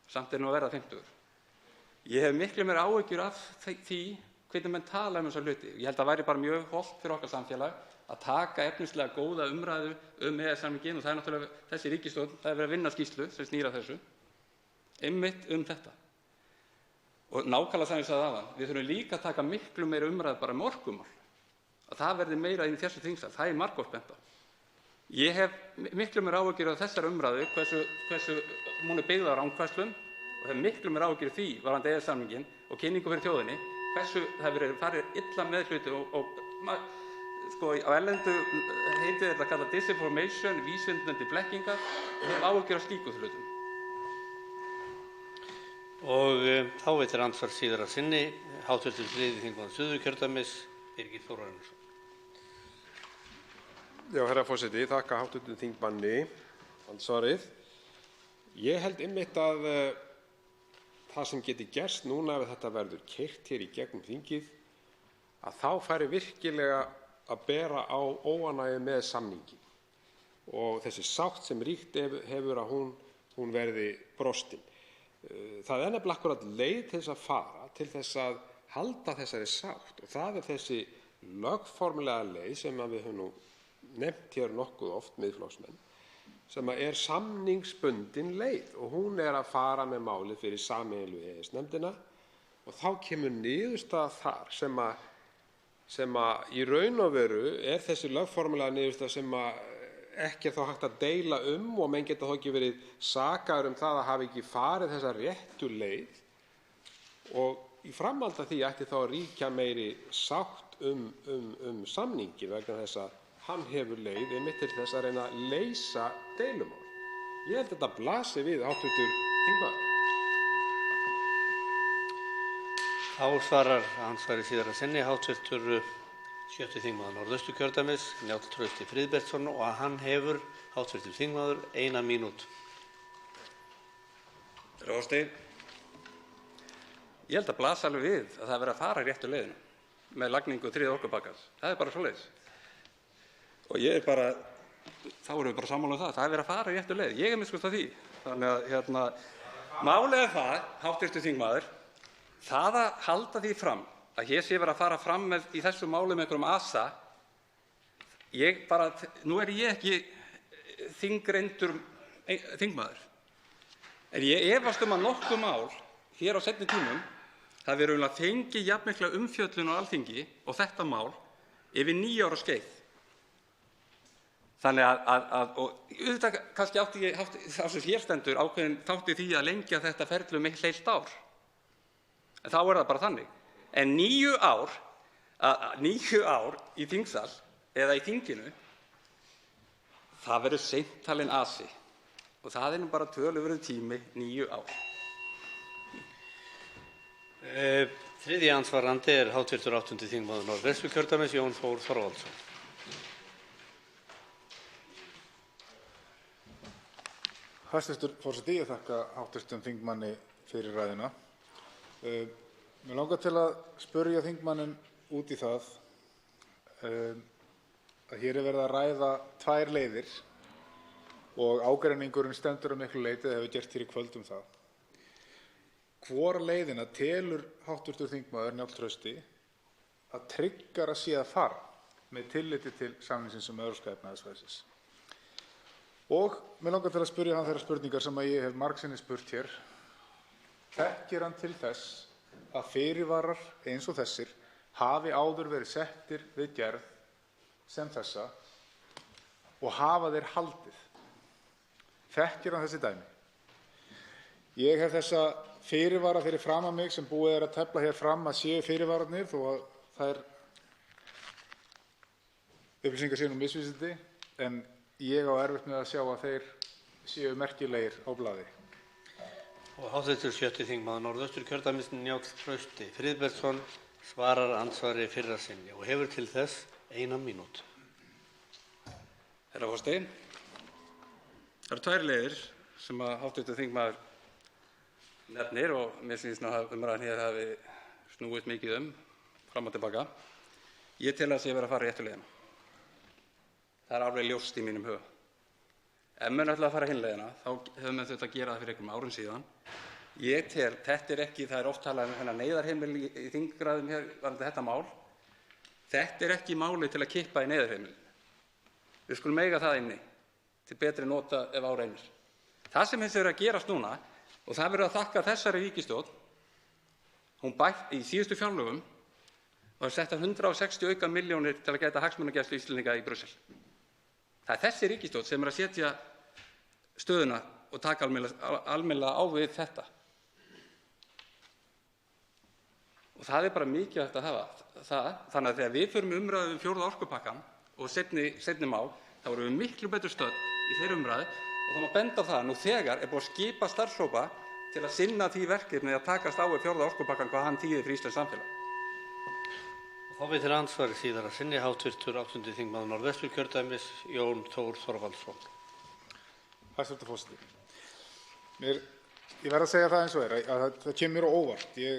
Samt nú að verða 50. Ég hef miklu meira áhyggjur af því hvernig menn tala þessa hluti. Ég held að það væri bara mjög hollt fyrir okkar samfélag að taka efnislega góða umræðu EES-samninginn, og það náttúrulega þessi ríkisstjórn, það verið að vinna skýrslu sem snýr að þessu, einmitt þetta. Og nákvæmlega sem ég sagði áðan, við þurfum líka að taka miklu meira umræðu bara orkumál, að það verði meira í þessu þingsal, það er margoft bent á. Ég hef miklu meira áhyggjur af þessari umræðu, hversu hún er byggð á rangfærslum, og hef miklu meira áhyggjur af því varðandi EES-samninginn og kynningu fyrir þjóðinni, hversu það hefur farið illa með hluti og sko á erlendu heitir þetta kallað disinformation, vísvitandi blekkingar, og hef áhyggjur af slíku hlutum. Og þá veitir andsvar síðar að sinni hv. 3. þingmaður Suðurkjördæmis, Birgir Þórarinsson. Já, herra forseti, þakka hv. þingmanni andsvarið. Ég held einmitt að það sem geti gerst núna ef þetta verður keyrt hér í gegnum þingið, að þá færi virkilega að bera á óánægju með samninginn og þessi sátt sem ríkt hefur að hún verði brostin. Það er nefnilega akkúrat leið til þess að fara til þess að halda þessari sátt, og það er þessi lögformlega leið sem við höfum nú nefnt hér nokkuð oft, Miðflokksmenn, sem er samningsbundin leið, og hún er að fara með málið fyrir sameiginlegu EES-nefndina, og þá kemur niðurstaða þar sem í raun og veru er þessi lögformlega niðurstaða sem ekki er þá hægt að deila og menn geta þá ekki verið sakaður það að hafa ekki farið þessa réttu leið, og í framhaldi af því ætti þá að ríkja meiri sátt samninginn vegna þess að hann hefur leið einmitt til þess að reyna að leysa deilumál. Ég held að þetta blasi við, hv. þingmaður. Þá svarar andsvari síðar að sinni hv. 7. þingmaður Norðausturkjördæmis, Njáll Trausti Friðbertsson, og að hann hefur, hv. þingmaður, 1 mínútu. Herra forseti, ég held að blasi alveg við að það verði að fara réttu leiðina með lagningu 3. orkupakkans. Það er bara svoleiðis. Og ég er bara, þá erum við bara sammála það er verið að fara réttu leið. Ég er miskunnst á því. Þannig að málið er það, hv. þingmaður, það að halda því fram að hér sé verið að fara fram með í þessu máli með einhverjum asa, nú er ég ekki þingreyndur þingmaður, en ég efast að nokkuð mál hér á seinni tímum hafi raunverulega fengið jafn mikla umfjöllun á Alþingi og þetta mál yfir 9 ára skeið. Þannig og auðvitað kannski átti ég þá sem hér stendur ákveðinn þátt í því að lengja þetta ferli heilt ár. En þá er það bara þannig. En 9 ár í þingsal eða í þinginu, það verður seint talinn asi. Og það er nú bara töluverður tími, 9 ár. Þriðji andsvarandi er hv. 8. þingmaður Norðvesturkjördæmis, Jón Þór Þorvaldsson. Hæstv. forseti, ég þakka hv. þingmanni fyrir ræðuna. Mig langar til að spyrja þingmanninn út í það að hér er verið að ræða 2 leiðir og ágreiningurinn stendur að miklu leyti, hefur gert hér í kvöld það. hvora leiðina telur hv. þingmaður Njáll Trausti að tryggara sé að fara með tilliti til samningsins um Evrópska efnahagssvæðisins? Og mig langar til að spyrja hann þeirra spurningar sem ég hef margsinnis spurt hér. Þekkir hann til þess að fyrirvarar eins og þessir hafi áður verið settir við gerð sem þessa og hafa þeir haldið? Þekkir hann þessi dæmi? Ég hef þessa fyrirvara fyrir framan mig sem búið er að tefla hér fram að séu fyrirvararnir þó að þær upplýsingar séu nú misvísandi, en ég á erfitt með að sjá að þeir séu merkilegir á blaði. Og hv. 7. þingmaður Norðausturkjördæmis Njáll Trausti Friðbertsson svarar andsvari fyrra sinni og hefur til þess 1 mínútu. Herra forseti, það eru 2 leiðir sem að hv. þingmaður nefnir og mér finnst að umræðan hér hafi snúist mikið fram og tilbaka. Ég tel að það sé verið að fara réttu leiðina. Það er alveg ljóst í mínum huga. Ef menn ætla að fara hinn leiðina, þá hefur menn þurft að gera það fyrir einhverjum árum síðan. Ég tel, þetta er ekki, það er oft talað þennan neyðarheimil í þingræðum hér varðandi þetta mál. Þetta er ekki málið til að kippa í neyðarheimilinu. Við skulum eiga það inni til betri nota ef á reynir. Það sem hins vegar að gerast núna, og það verður að þakka þessari ríkisstjórn, hún bætt í síðustu fjárlögum og það setta 160 auka milljónir til að gæta hagsmunagæslu Íslendinga í Brussel. Það er þessi ríkisstjórn sem er að setja stöðuna og taka almennilega á við þetta. Og það er bara mikilvægt að hafa það. Þannig að þegar við förum umræðu 4. orkupakkann og seinni mál, þá erum við miklu betur stödd í þeirri umræðu og það má benda á það að nú þegar er búið að skipa starfshópa til að sinna því verkefni að takast á við 4. orkupakkann hvað hann þýðir fyrir íslenskt samfélag. Þá veitir andsvari síðar að sinni hv. 8. þingmaður Norðvesturkjördæmis Jón Þór Þorvaldsson. Hæstv. forseti. Ég verð að segja það eins og að það kemur mér á óvart. Ég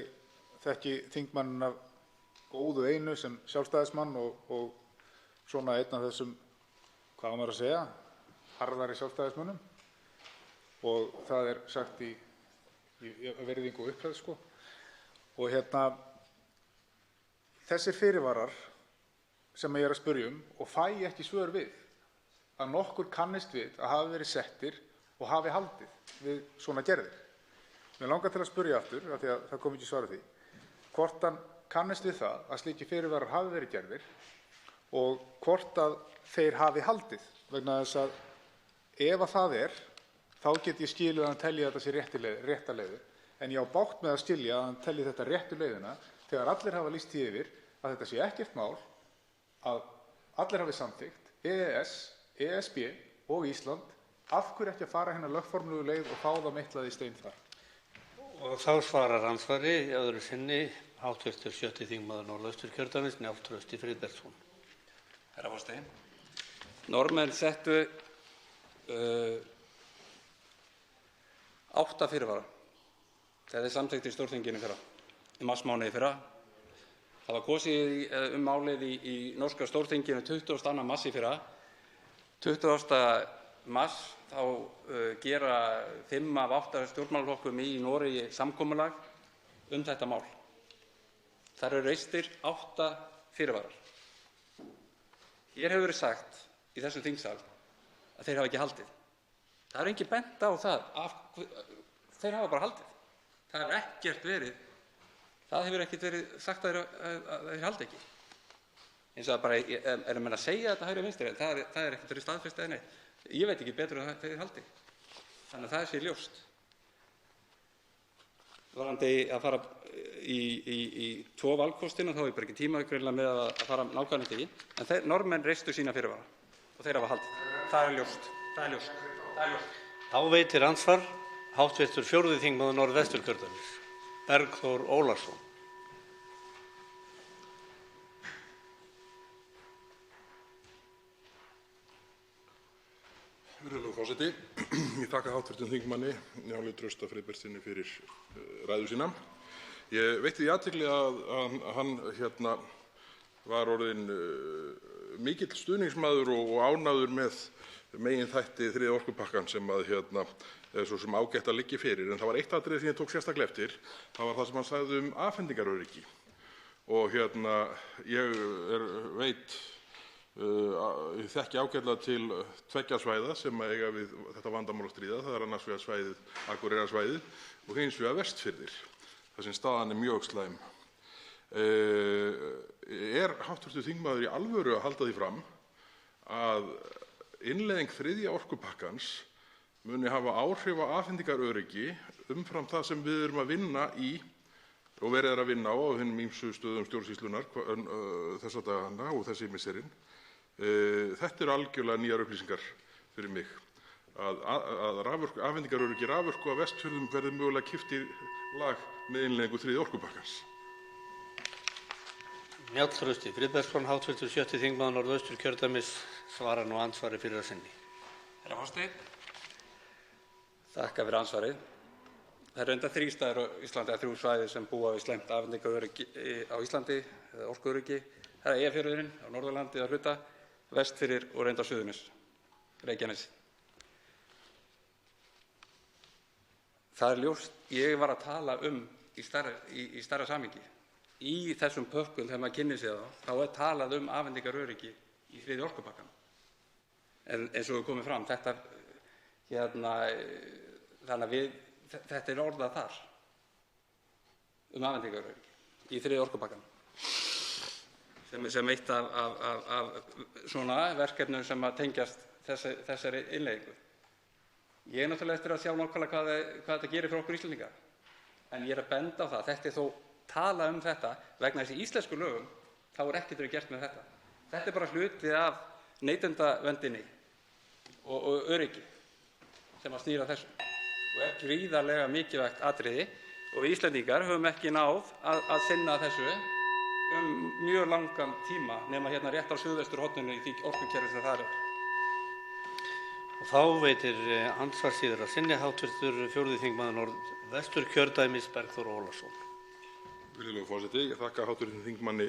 þekki þingmanninn af góðu einu sem sjálfstæðismann og svona einn af þessum, hvað á maður að segja, harðari sjálfstæðismönnum. Og það er sagt í virðingu og upphefð, sko. Og þessir fyrirvarar sem ég er að spyrja og fæ ekki svör við, að nokkur kannist við að hafi verið settir og hafi haldið við svona gerðir. Mér langar til að spyrja aftur, af því að það kom ekki svar við því, hvort hann kannist við það að slíkir fyrirvarar hafi verið gerðir og hvort að þeir hafi haldið, vegna þess að ef að það er, þá get ég skilið að hann telji þetta sé rétta leiði, en ég á bágt með að skilja að hann telji þetta réttu leiðina þegar allir hafa lýst því yfir að þetta sé ekkert mál, að allir hafi samþykkt, EES, ESB og Ísland, af hverju ekki að fara hérna lögformlegu leið og fá það meitlað í stein þar? Og þá svarar andsvari öðru sinni hv. 7. þingmaður Norðausturkjördæmis Njáll Trausti Friðbertsson. Herra forseti, Norðmenn settu 8 fyrirvara þegar þeir samþykktu í Stórþinginu fyrra, í marsmánuði fyrra. Það var kosið málið í norska Stórþinginu 22. mars í fyrra. 20. mars þá gera 5 af 8 stjórnmálaflokkum í Noregi samkomulag þetta mál. Þar eru reistir 8 fyrirvarar. Hér hefur verið sagt í þessum þingsal að þeir hafa ekki haldið. Það er engin bent á það. Þeir hafa bara haldið. Það hefur ekkert verið sagt að þeir haldi ekki. Eins og bara erum menn að segja að þetta hægri vinstri, það er ekkert verið staðfest eða neitt. Ég veit ekki betur að þeir haldi. Þannig að það sé ljóst. Varðandi að fara í 2 valkostina, þá er bara ekki tíma greinilega með að fara nákvæmlega eftir því. En Norðmenn reistu sína fyrirvara og þeir hafa haldið. Það er ljóst. Þá veitir andsvar hv. 4. þingmaður Norðvesturkjördæmis Bergþór Ólason. Virðulegur forseti, ég þakka hv. þingmanni Njáli Trausta Friðbertssyni fyrir ræðu sína. Ég veitti því athygli að hann var orðinn mikill stuðningsmaður og ánægður með meginþætti 3. orkupakkann sem svo sem ágætt að liggi fyrir. En það var eitt atriði sem ég tók sérstaklega eftir. Það var það sem hann sagði um afhendingaröryggi. Og ég ég þekki ágætlega til tveggja svæða sem eiga við þetta vandamál að stríða. Það er annars vegar svæðið, Akureyrasvæðið, og hins vegar Vestfirðir, þar sem staðan er mjög slæm. Er hv. þingmaður í alvöru að halda því fram að innleiðing þriðja orkupakkans muni hafa áhrif á afhendingaröryggi umfram það sem við erum að vinna í og verið er að vinna á hinum ýmsu stöðum stjórnsýslunnar þessa dagana og þessi misserin? Þetta eru algjörlega nýjar upplýsingar fyrir mig, að afhendingaröryggi raforku á Vestfjörðum verði mögulega kippt í lag með innleiðingu þriðja orkupakkans. Njáll Trausti Friðbertsson, hv. 7. þingmaður Norðausturkjördæmis, svarar nú andsvari fyrir að sinni. Herra forseti, þakka fyrir ansvarið. Það eru enda 3 staðir á Íslandi, eða 3 svæði sem búa við slæmt afhendingaröryggi á Íslandi, eða orkuöryggi. Það er Eyjafjörðurinn á Norðurlandi að hluta, Vestfirðir og reyndar Suðurnes, Reykjanes. Það er ljóst, ég var að tala í stærra samhengi. Í þessum pökkum, þegar maður kynnir sig þá er talað um afhendingaröryggi í þriðja orkupakkanum. En eins og við komum fram, þetta er orðað þar um afhendingaröryggi í þriðja orkupakkanum sem eitt af svona verkefnum sem að tengjast þessari innleiðingu. Ég er náttúrulega eftir að sjá nákvæmlega hvað þetta gerir fyrir okkur Íslendinga, en ég er að benda á það. Þetta er þó tala um þetta vegna þess að í íslensku lögum þá er ekkert verið gert með þetta. Þetta er bara hluti af neytendaverndinni og öryggi sem að snýr að þessu og er gríðarlega mikilvægt atriði, og við Íslendingar höfum ekki náð að sinna þessu mjög langan tíma nema hérna rétt á suðvesturhorninu í því orkukerfi sem þar er. Og þá veitir andsvar síðar að sinni hv. 4. þingmaður Norðvesturkjördæmis, Bergþór Ólason. Virðulegur forseti, ég þakka hv. þingmanni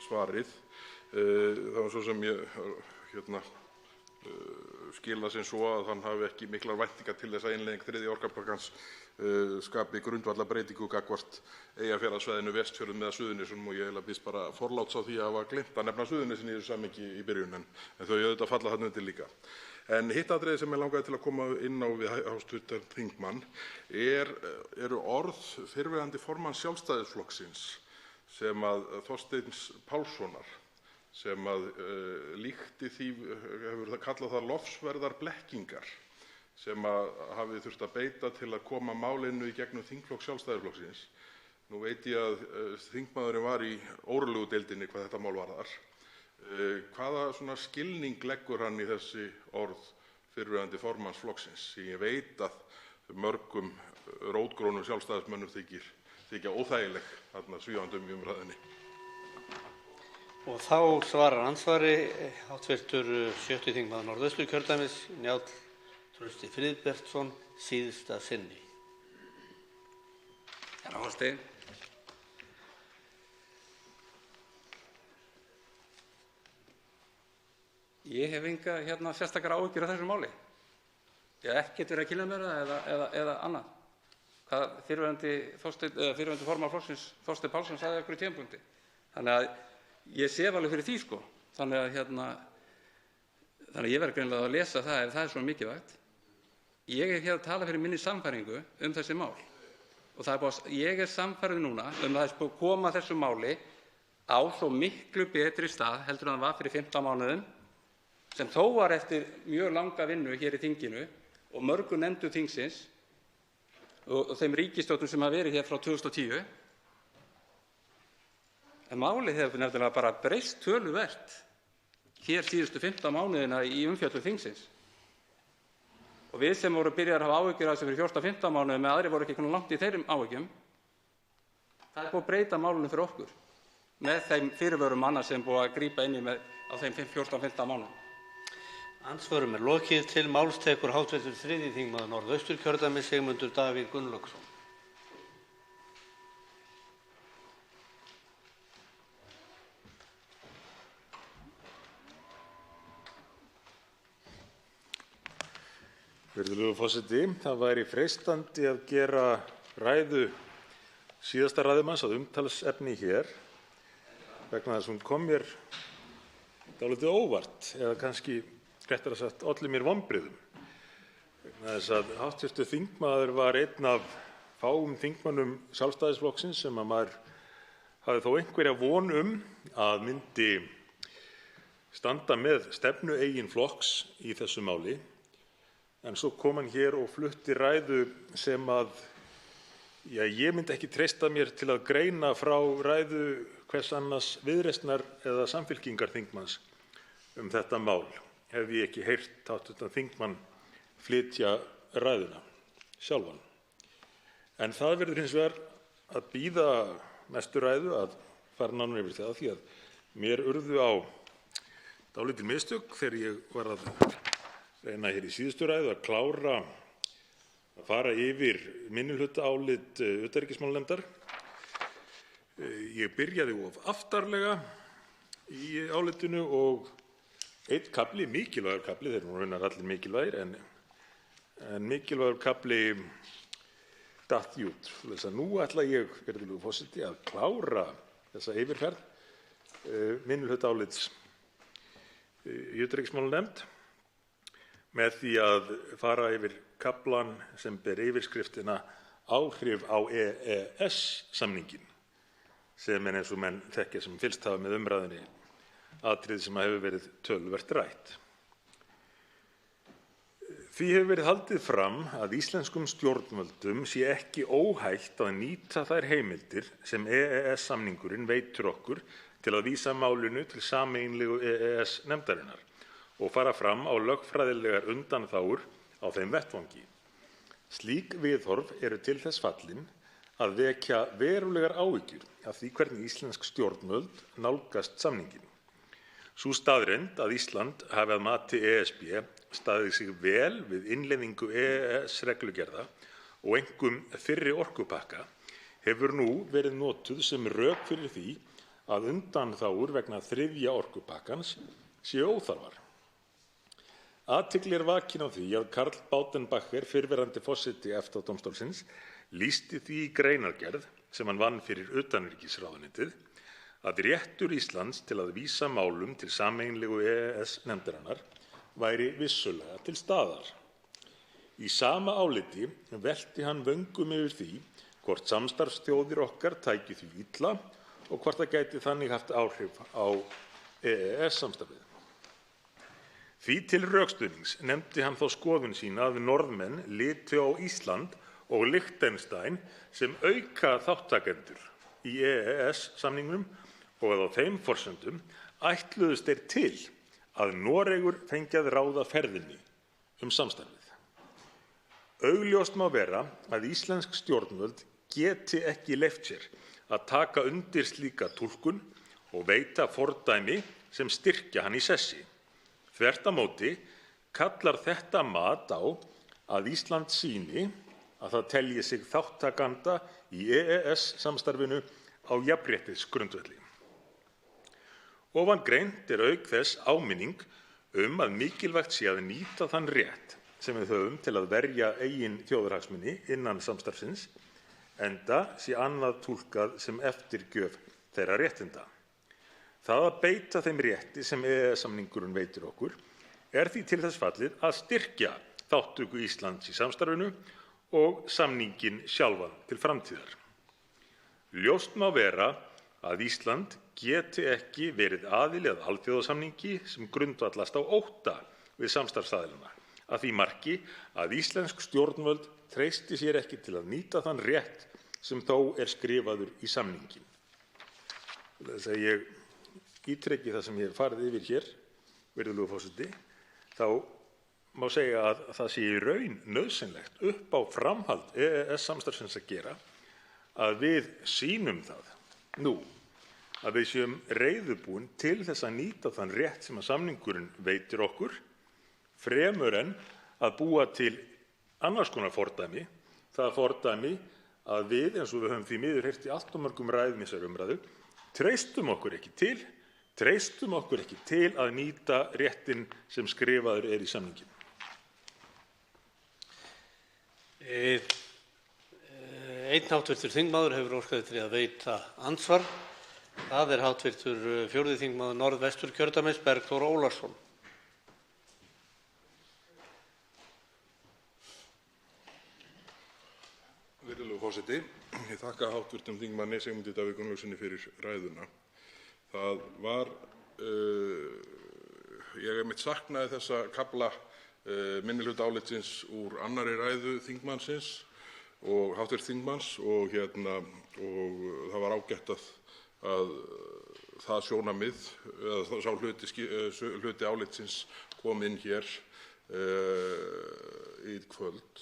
svarið. Það var svo sem ég skila sem svo að hann hafi ekki miklar væntingar til þess að innleiðing þriðja orkupakkans skapi grundvallarbreytingu gagnvart Eyjafjarðarsvæðinu, Vestfjörðum eða Suðurnesjum, og ég biðst bara forláts á því að hafa gleymt að nefna Suðurnesin í þessu samhengi í byrjun, en þau auðvitað falla þarna undir líka. En hitt atriði sem ég langaði til að koma inn á við hv. þingmann eru orð fyrrverandi formanns Sjálfstæðisflokksins, sem að Þorsteins Pálssonar, sem að líkti því, hefur kallað það lofsverðar blekkingar sem að hafi þurft að beita til að koma málinu í gegnum þingflokk Sjálfstæðisflokksins. Nú veit ég að þingmaðurinn var í órólegu deildinni hvað þetta mál varðar. Hvaða svona skilning leggur hann í þessi orð fyrrverandi formanns flokksins, sem ég veit að mörgum rótgrónum sjálfstæðismönnum þykja óþægileg þarna svífandi í umræðunni? Og þá svarar andsvari hv. 7. þingmaður Norðausturkjördæmis, Njáll Trausti Friðbertsson, síðst að sinni. Herra forseti, ég hef enga sérstakar áhyggjur af þessu máli. Ég hef ekkert verið að kynna mér það eða annað. Hvað fyrrverandi formaður flokksins, Þorsteinn Pálsson, sagði á einhverjum tímapunkti. Þannig að ég sef alveg fyrir því, sko. Þannig að ég verð greinilega að lesa það ef það er svo mikilvægt. Ég er hér að tala fyrir minni sannfæringu þessi mál. Og ég er sannfærður núna að það er búið að koma þessu máli á svo miklu betri stað heldur en það var fyrir 15 mánuðum, sem þó var eftir mjög langa vinnu hér í þinginu og mörgum nefndum þingsins og þeim ríkisstjórnum sem hafa verið hér frá 2010. En málið hefur nefnilega bara breyst töluvert hér síðustu 15 mánuðina í umfjöllun þingsins. Og við sem vorum byrjaðir að hafa áhyggjur af þessu fyrir 14-15 mánuðum, með aðrir voru ekki komin langt í þeirrum áhyggjum, það er búið að breyta málinu fyrir okkur með þeim fyrirvörum manna sem búið að grípa inn í á þeim 14-15 mánuðum. Andsvörum er lokið. Til máls tekur hv. 3. þingmaður Norðausturkjördæmis, Sigmundur Davíð Gunnlaugsson. Virðulegur forseti. Það væri freistandi að gera ræðu síðasta ræðumanns að umtalsefni hér vegna þess að hún kom mér dálítið óvart eða kannski réttara sagt olli mér vonbrigðum. Vegna þess að hv. þingmaður var einn af fáum þingmönnum Sjálfstæðisflokksins sem að maður hafði þó einhverja von að myndi standa með stefnu eigin flokks í þessu máli. En svo kom hann hér og flutti ræðu sem að ég myndi ekki treysta mér til að greina frá ræðu hvers annars Viðreisnar eða Samfylkingarþingmanns þetta mál. Hefði ég ekki heyrt hv. þingmann flytja ræðuna sjálfan. En það verður hins vegar að bíða næstu ræðu að fara nánar yfir það því að mér urðu á dálítil mistök þegar ég var að reyna hér í síðustu ræðu að klára að fara yfir minnihlutaálit utanríkismálanefndar. Ég byrjaði of aftarlega í álitinu og einn kafli, mikilvægur kafli, þeir eru raunar allir mikilvægir, en mikilvægur kafli datt út. Þess að nú ætla ég, virðulegur forseti, að klára þessa yfirferð minnihlutaálits í utanríkismálanefnd með því að fara yfir kaflann sem ber yfirskriftina áhrif á EES-samninginn, sem eins og menn þekkja sem fylgst hafa með umræðunni atriði sem hefur verið töluvert rætt. Því hefur verið haldið fram að íslenskum stjórnvöldum sé ekki óhætt að nýta þær heimildir sem EES-samningurinn veitir okkur til að vísa málinu til sameiginlegu EES-nefndarinnar og fara fram á lögfræðilegar undanþágur á þeim vettvangi. Slík viðhorf eru til þess fallin að vekja verulegar áhyggjur af því hvernig íslensk stjórnvöld nálgast samninginn. Sú staðreynd að Ísland hafi að mati ESB staðið sig vel við innleiðingu EES-reglugerða og einkum fyrri orkupakka hefur nú verið notuð sem rök fyrir því að undanþágur vegna þriðja orkupakkans séu óþarfar. Athygli er vakin á því að Karl Baudenbacher, fyrrverandi forseti EFTA-dómstólsins, lýsti því í greinargerð sem hann vann fyrir utanríkisráðuneytið að réttur Íslands til að vísa málum til sameiginlegu EES-nefndarinnar væri vissulega til staðar. Í sama áliti velti hann vöngum yfir því hvort samstarfsþjóðir okkar tækju því illa og hvort það gæti þannig haft áhrif á EES-samstarfið. Því til rökstuðnings nefndi hann þá skoðun sína að Norðmenn litu á Ísland og Liechtenstein sem auka þáttakendur í EES-samningnum og að á þeim forsendum ætluðust þeir til að Noregur fengi að ráða ferðinni samstarfið. Augljóst má vera að íslensk stjórnvöld geti ekki leyft sér að taka undir slíka túlkun og veita fordæmi sem styrkja hann í sessi. Þvert á móti kallar þetta mat á að Ísland sýni að það telji sig þátttakanda í EES-samstarfinu á jafnréttisgrundvelli. Ofangreint auk þess áminning að mikilvægt sé að nýta þann rétt sem við höfum til að verja eigin þjóðarhagsmuni innan samstarfsins, enda sé annað túlkað sem eftirgjöf þeirra réttinda. Það að beita þeim rétti sem EES-samningurinn veitir okkur því til þess fallið að styrkja þátttöku Íslands í samstarfinu og samninginn sjálfan til framtíðar. Ljóst má vera að Ísland geti ekki verið aðili að alþjóðasamningi sem grundvallast á ótta við samstarfsaðilana, að því marki að íslensk stjórnvöld treysti sér ekki til að nýta þann rétt sem þó skrifaður í samninginn. Þess að ég ítreki það sem ég hef farið yfir hér, virðulegur forseti, þá má segja að það sé í raun nauðsynlegt upp á framhald EES-samstarfsins að gera að við sýnum það nú að við séum reiðubúin til þess að nýta þann rétt sem að samningurinn veitir okkur fremur en að búa til annars konar fordæmi, það fordæmi að við, eins og við höfum því miður heyrt í allt of mörgum ræðum í þessari umræðu, treystum okkur ekki til að nýta réttinn sem skrifaður í samninginn. Einn hv. þingmaður hefur óskað eftir því að veita andsvar. Það er hv. 4. þingmaður Norðvesturkjördæmis, Bergþór Ólason. Virðulegur forseti. Ég þakka hv. þingmanni Sigmundi Davíð Gunnlaugssyni fyrir ræðuna. Það var, ég einmitt saknaði þessa kafla minnihlutaálitsins úr annarri ræðu þingmannsins og hv. þingmanns og það var ágætt að það sjónarmið eða sá hluti álitsins kom inn hér í kvöld.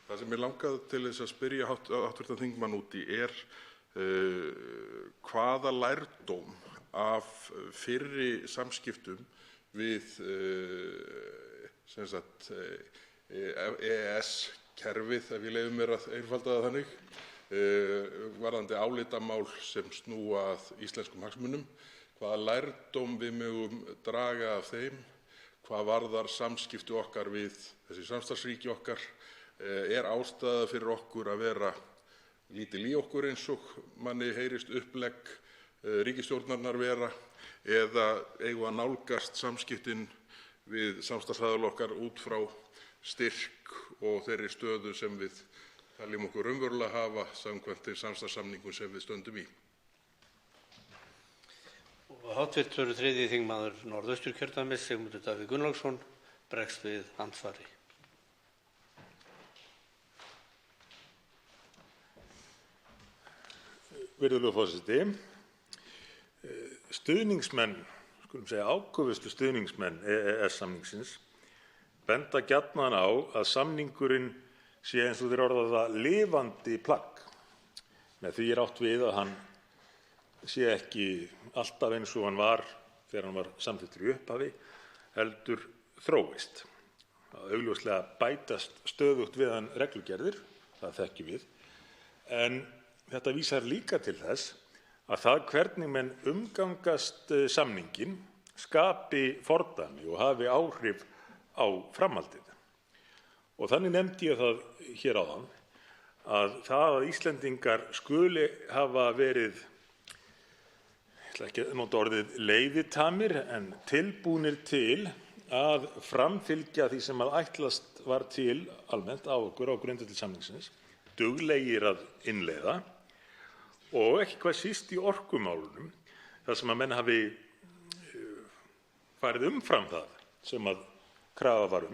Það sem ég langaði til þess að spyrja hv. þingmann út í hvaða lærdóm af fyrri samskiptum við EES-kerfið, ef ég leyfi mér að einfalda það þannig, varðandi álitamál sem snúa að íslenskum hagsmunum, hvaða lærdóm við megum draga af þeim, hvað varðar samskipti okkar við þessi samstarfsríki okkar, ástæða fyrir okkur að vera lítil í okkur eins og manni heyrist upplegg ríkisstjórnarinnar vera, eða eigum að nálgast samskiptin við samstarfsaðila okkar út frá styrk og þeirri stöðu sem við teljum okkur raunverulega hafa samkvæmt þeim samstarfssamningum sem við stöndum í. Hv. 3. þingmaður Norðausturkjördæmis, Sigmundur Davíð Gunnlaugsson, bregst við andsvari. Virðulegur forseti. Stuðningsmenn, skulum segja áköfustu stuðningsmenn EES-samningsins, benda gjarnan á að samningurinn sé, eins og þeir orða það, lifandi plagg. Með því átt við að hann sé ekki alltaf eins og hann var þegar hann var samþykktur í upphafi, heldur þróist. Það augljóslega bætast stöðugt við hann reglugerðir, það þekkjum við, en þetta vísar líka til þess að það hvernig menn umgangast samninginn skapi fordæmi og hafi áhrif á framhaldið. Og þannig nefndi ég það hér áðan að það að Íslendingar skuli hafa verið, ég ætla ekki að nota orðið leiðitamir, en tilbúnir til að framfylgja því sem að ætlast var til almennt á okkur á grundvelli samningsins, duglegir að innleiða, og ekki hvað síst í orkumálunum, þar sem að menn hafi farið umfram það sem að krafa var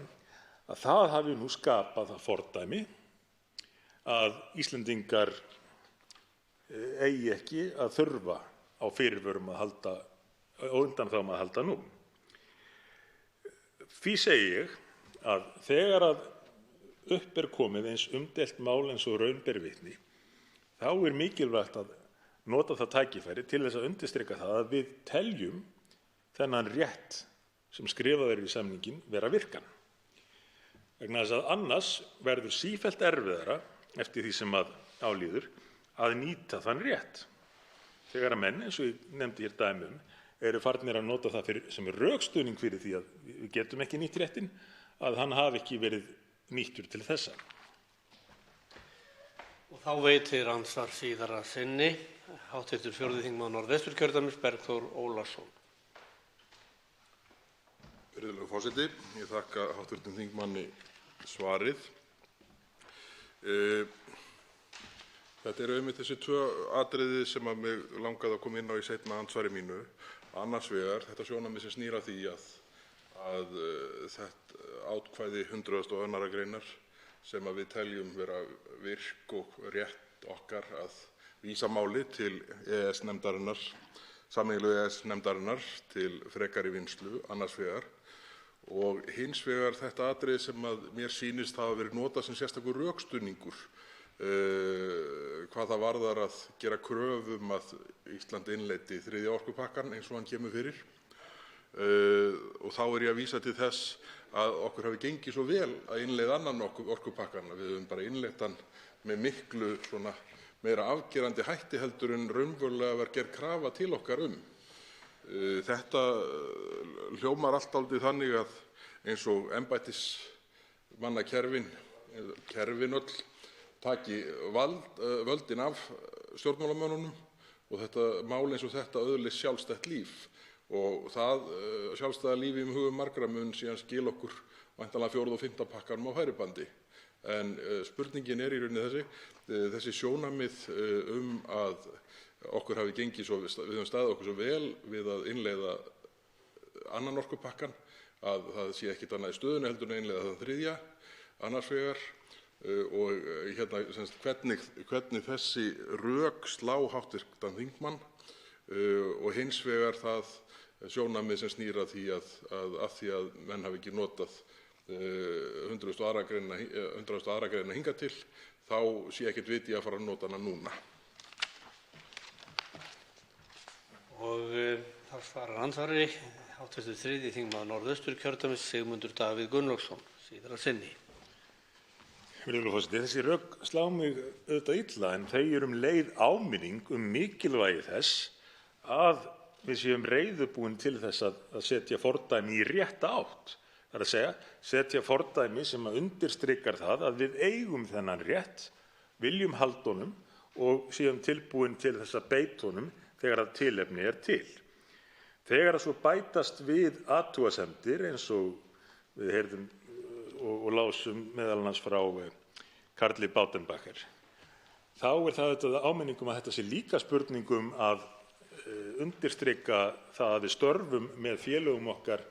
að það hafi nú skapað það fordæmi að Íslendingar eigi ekki að þurfa á fyrirvörum að halda og undanþágum að halda nú. Því segi ég að þegar að upp komið eins umdeilt mál eins og raun ber vitni, þá mikilvægt að nota það tækifæri til þess að undirstrika það að við teljum þennan rétt sem skrifað í samninginn vera virkan. Vegna þess að annars verður sífellt erfiðara eftir því sem að álíður að nýta þann rétt. Þegar að menn, eins og ég nefndi hér dæmi eru farnir að nota það sem rökstuðning fyrir því að við getum ekki nýtt réttinn, að hann hafi ekki verið nýttur til þessa. Og þá veitir andsvar síðara sinni hv. 4. þingmaður Norðvesturkjördæmis, Bergþór Ólason. Virðulegur forseti. Ég þakka hv. þingmanni svarið. Þetta eru einmitt þessi tvö atriði sem að mig langaði að koma inn á í seinna andsvari mínu. Annars vegar þetta sjónarmið sem snýr að því að þetta ákvæði 102. greinar sem að við teljum vera virk og rétt okkar að vísa máli til EES-nefndarinnar, sameiginlegu EES-nefndarinnar til frekari vinnslu annars vegar, og hins vegar þetta atriði sem að mér sýnist hafa verið notað sem sérstakur rökstuðningur hvað það varðar að gera kröfu að Ísland innleiddi 3. orkupakkann eins og hann kemur fyrir. Og þá ég að vísa til þess að okkur hafi gengið svo vel að innleiða annan orkupakkann að við höfum bara innleitt hann með miklu svona meira afgerandi hætti heldur en raunverulega var gerð krafa til okkar Þetta hljómar allt dálítið þannig að eins og embættismannakerfin kerfin öll taki völdin af stjórnmálamönnunum og þetta mál eins og þetta öðlist sjálfstætt líf. Og það sjálfstæða líf í hugum margra mun síðan skila okkur væntanlega 4. og 5. pakkanum á færibandi. En spurningin í rauninni þessi sjónarmið að okkur hafi gengið svo, við höfum staðið okkur svo vel við að innleiða annan orkupakkann, að það sé ekkert annað í stöðunni heldur en að innleiða þann 3. annars vegar. Og hvernig þessi rök slá hv. þingmann og hins vegar það sjónarmið sem snýr að því að menn hafi ekki notað 102. greina hingað til, þá sé ekkert vit í að fara að nota hana núna. Og þá svarar andsvari hv. 3. þingmaður Norðausturkjördæmis Sigmundur Davíð Gunnlaugsson, síðar að sinni. Virðulegur forseti, þessi rök slá mig auðvitað illa en þau eru leið áminning mikilvægi þess að við séum reiðubúin til þess að setja fordæmi í rétta átt. Það er að segja, setja fordæmi sem undirstrikar það að við eigum þennan rétt, viljum halda honum og séum tilbúin til þess að beita honum þegar að tilefni er til. Þegar að svo bætast við athugasemdir eins og við heyrðum og lásum meðal annars frá Karli Baudenbacher, þá er það auðvitað áminning að þetta sé líka spurningum að undirstrika það að við störfum með félögum okkar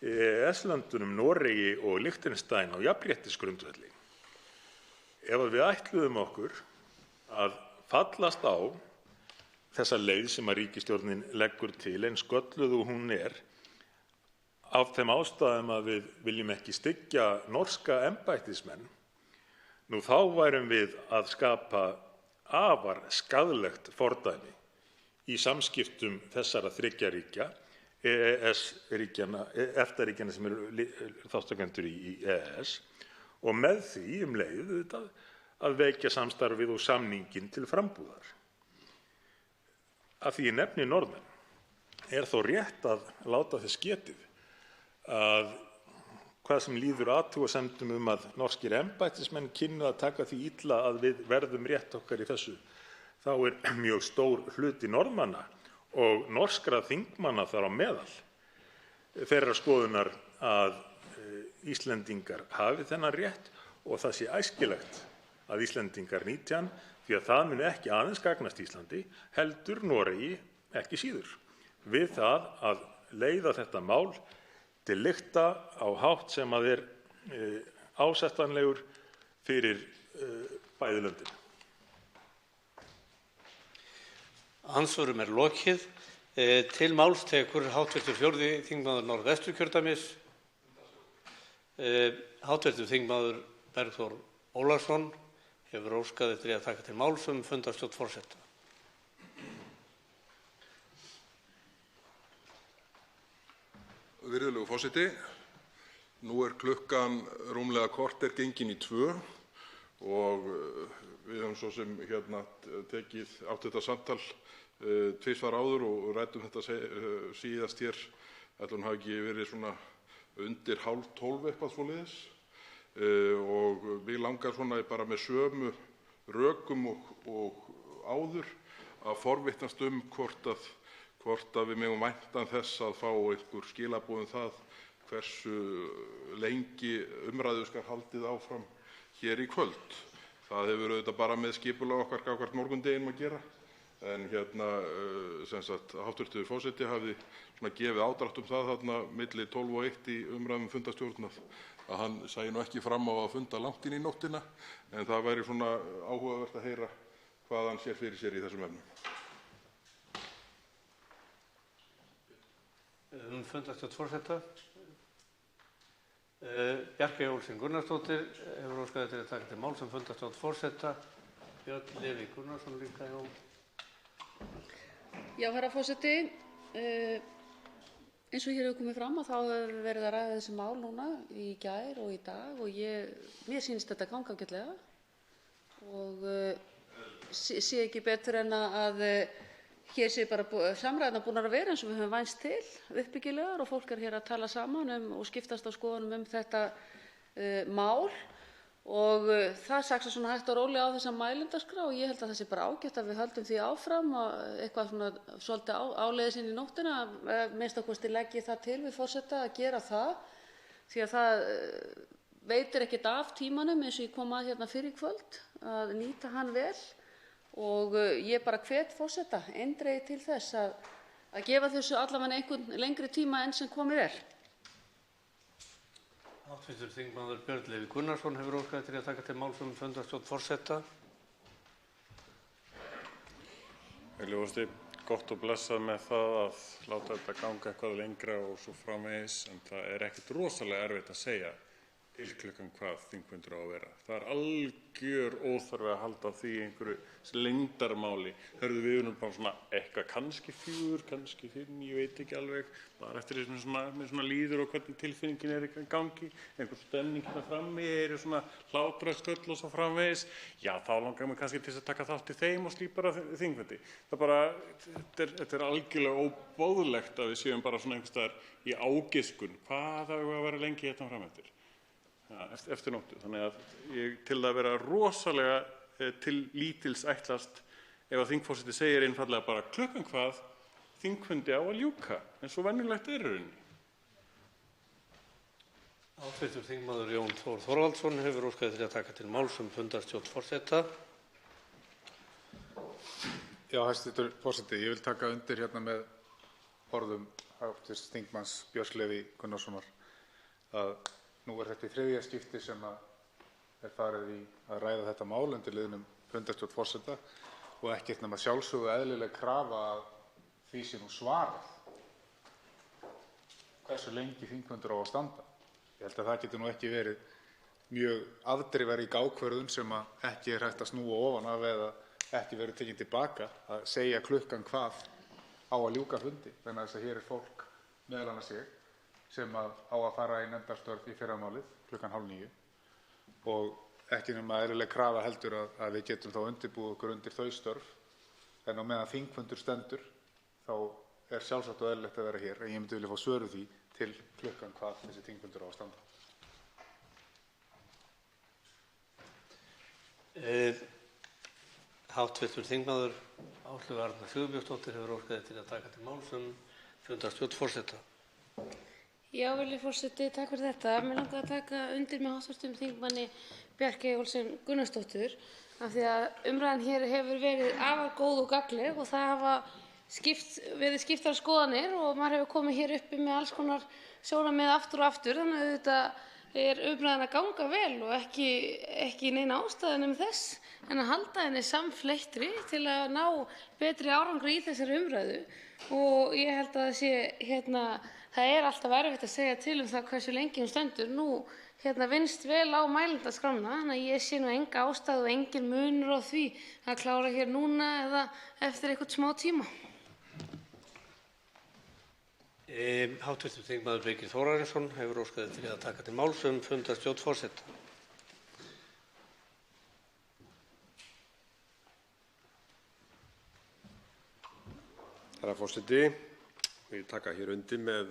EES-löndunum Noregi og Liechtenstein á jafnréttisgrundvelli. Ef við ætluðum okkur að fallast á þessa leið sem að ríkisstjórnin leggur til, eins gölluð og hún er, af þeim ástæðum að við viljum ekki styggja norska embættismenn, nú þá værum við að skapa afar skaðlegt fordæmi í samskiptum þessara 3 ríkja, EES-ríkjanna, EFTA-ríkjanna sem eru þátttakendur í EES, og með því leið að vekja samstarfið og samninginn til frambúðar. Af því ég nefni Norðmenn er þó rétt að láta þess getið að hvað sem líður athugasemdum að norskir embættismenn kynnu að taka því illa að við verðum rétt okkar í þessu, þá er mjög stór hluti Norðmanna og norskra þingmanna þar á meðal þeirrar skoðunar að Íslendingar hafi þennan rétt og það sé æskilegt að Íslendingar nýti hann, því að það muni ekki aðeins gagnast Íslandi, heldur Noregi ekki síður, við það að leiða þetta mál til lykta á hátt sem að er ásættanlegur fyrir bæði löndin. Andsvörum er lokið. Til máls tekur hv. 4. þingmaður Norðvesturkjördæmis, hv. þingmaður Bergþór Ólason hefur óskað eftir að taka til máls fundarstjórn forseta. Virðulegur forseti, nú er klukkan rúmlega korter gengin í 2 og við höfum svo sem tekið átt þetta samtal tvisvar áður og ræddum þetta síðast hér, ætli hún hafi ekki verið svona undir 11:30 eitthvað svoleiðis, og mig langar svona bara með sömu rökum og áður að forvitnast hvort að við megum vænta þess að fá einhver skilaboð það hversu lengi umræðu skal haldið áfram hér í kvöld. Það hefur auðvitað bara með skipulag okkar gagnvart morgundeginum að gera, en sem sagt hv. forseti hafði svona gefið ádrátt það þarna milli 12 og 1 í umræðum fundarstjórnar að hann sæi nú ekki fram á að funda langt inn í nóttina, en það væri svona áhugavert að heyra hvað hann sér fyrir sér í þessum efnum. Fundarstjórn forseta. Bjarkey Olsen Gunnarsdóttir hefur óskað eftir að taka til máls fundarstjórn forseta. Björn Leví Gunnarsson líka. Já, herra forseti, eins og hér hefur komið fram þá hefur verið að ræða þessi mál núna í gær og í dag og mér sýnist þetta ganga ágætlega og sé ekki betur en að hér sé bara samræðurnar búnar að vera eins og við höfum vænst til, uppbyggilegar, og fólk hér að tala saman og skiptast á skoðunum þetta mál Og það saksa svona hægt og rólega á þessa mælendaskrá og ég held að það sé bara ágætt að við höldum því áfram og eitthvað svona svolítið áleiðis inn í nóttina, minnst okkur legg ég það til við forseta að gera það því að það veitir ekkert af tímanum eins og ég kom að hérna fyrir í kvöld að nýta hann vel og ég bara hvet forseta eindregið til þess að gefa þessu allavega einhvern lengri tíma enn sem komið er. Hv. þingmaður Björn Leví Gunnarsson hefur óskað eftir að taka til máls fundarstjórn forseta. Virðulegur forseti, gott og blessað með það að láta þetta ganga eitthvað lengra og svo framvegis, en það er ekkert rosalega erfitt að segja til klukkan hvað þingfundur á að vera. Það er algjör óþarfi að halda því einhverju leyndarmáli. Hörðu, við erum bara svona eitthvað kannski 4, kannski 5, ég veit ekki alveg, bara eftir því með svona líður og hvernig tilfinningin er í gangi, einhver stemning hérna frammi, eru svona hlátrasköll og svo framvegis, já, þá langar mig kannski til þess að taka þátt í þeim og slípa þingfundi. Það bara, þetta er algjörlega óboðlegt að við séum bara svona einhvers staðar í ágiskun, hvað það er að vera lengi hérna fram eftir. Ja, eftir nóttu, þannig að ég til að vera rosalega til lítils ætlast ef að þingforseti segir einfaldlega bara klukkan hvað þingfundi á að ljúka, en svo venjulegt er rauninni. Hv. þingmaður Jón Þór Þorvaldsson hefur óskað eftir að taka til máls fundarstjórn forseta. Já, hæstv. Forseti, ég vil taka undir hérna með orðum hv. þingmanns Björns Leví Gunnarssonar að nú er þetta í þriðja skipti sem er farið í að ræða þetta mál undir liðnum fundarstjórn forseta og ekkert nema sjálfsögðu eðlileg krafa að því sé nú svarað hversu lengi þingfundur á að standa. Ég held að það getur nú ekki verið mjög afdrifarík ákvörðun sem ekki er hægt að snúa ofan af eða ekki verið tekin tilbaka að segja klukkan hvað á að ljúka fundi, vegna þess að hér er fólk meðal annars ég sem á að fara í nefndarstörf í fyrramálið klukkan 8:30 og ekki nema eðlileg krafa heldur að við getum þá undirbúið okkur undir þau störf, en á meðan þingfundur stendur þá er sjálfsagt og eðlilegt að vera hér, en ég myndi vilja fá svör við því til klukkan hvað þessi þingfundur á að standa. Hv. þingmaður Áslaug Arna Sigurbjörnsdóttir hefur óskað eftir að taka til máls fundarstjórn forseta. Já, virðulegi forseti, takk fyrir þetta. Mig langar að taka undir með hv. þingmanni Bjarkeyju Olsen Gunnarsdóttur af því að umræðan hér hefur verið afar góð og gagnleg og það hafa verið skiptar skoðanir og maður hefur komið hér uppi með alls konar sjónarmið aftur og aftur, þannig að auðvitað er umræðan að ganga vel og ekki neina ástæða nema þess en að halda henni samfleyttri til að ná betri árangri í þessari umræðu og ég held að það er alltaf erfitt að segja til það hversu lengi hún stendur. Nú vinnst vel á mælendaskrána, þannig að ég sé nú enga ástæðu og engin munur á því að klára hér núna eða eftir einhvern smá tíma. Hv. þingmaður Birgir Þórarinsson hefur óskað eftir að taka til máls fundarstjórn forseta. Herra forseti, ég taka hér undir með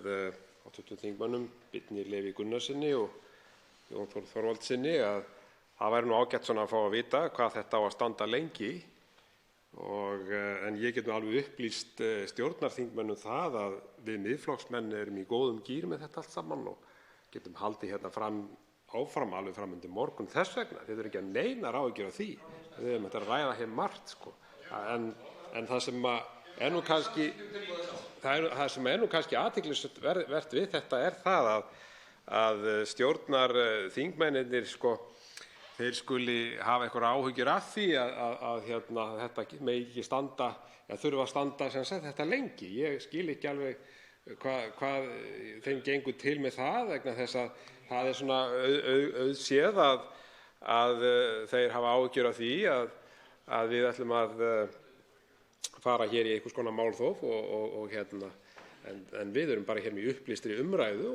hv. þingmönnum Birni Leví Gunnarssyni og Jón Þór Þorvaldssyni að það væri nú ágætt svona að fá að vita hvað þetta á að standa lengi en ég get nú alveg upplýst stjórnarþingmönnum það að við Miðflokksmenn erum í góðum gír með þetta allt saman og getum haldið hérna áfram alveg fram undir morgun þess vegna. Þið eru ekki að neinar áhyggjur af því. Við höfum þetta að ræða hér margt sko. En það sem er nú kannski athyglisvert við þetta er það að stjórnarþingmennirnir sko, þeir skuli hafa einhverjar áhyggjur af því að þetta megi ekki standa, eða þurfa að standa sem sagt þetta lengi. Ég skil ekki alveg hvað þeim gengur til með það, vegna þess að það er svona auðséð að þeir hafa áhyggjur af því að við ætlum að fara hér í einhvers konar málþóf en við erum bara hér með upplýstri umræðu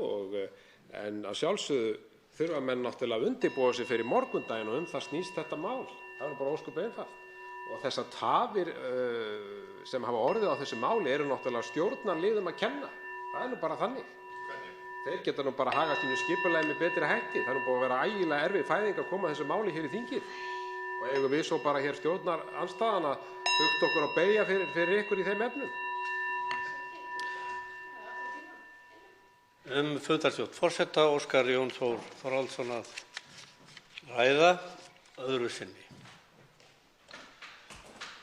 en að sjálfsögðu þurfa menn náttúrulega að undirbúa sig fyrir morgundaginn og það snýst þetta mál. Það er bara ósköp einfalt. Og þessar tafir sem hafa orðið á þessu máli eru náttúrulega stjórnarliðum að kenna. Það er nú bara þannig. þeir geta nú bara hagað sínu skipulagi með betri hætti. Það er nú búið að vera ægilega erfið fæðing að koma þessu máli hér í þingið. Og eigum við svo bara hér stjórnarandstaðan að bugta okkur og beygja fyrir ykkur í þeim efnum? Fundarstjórn forseta óskar Jón Þór Þorvaldsson að ræða öðru sinni.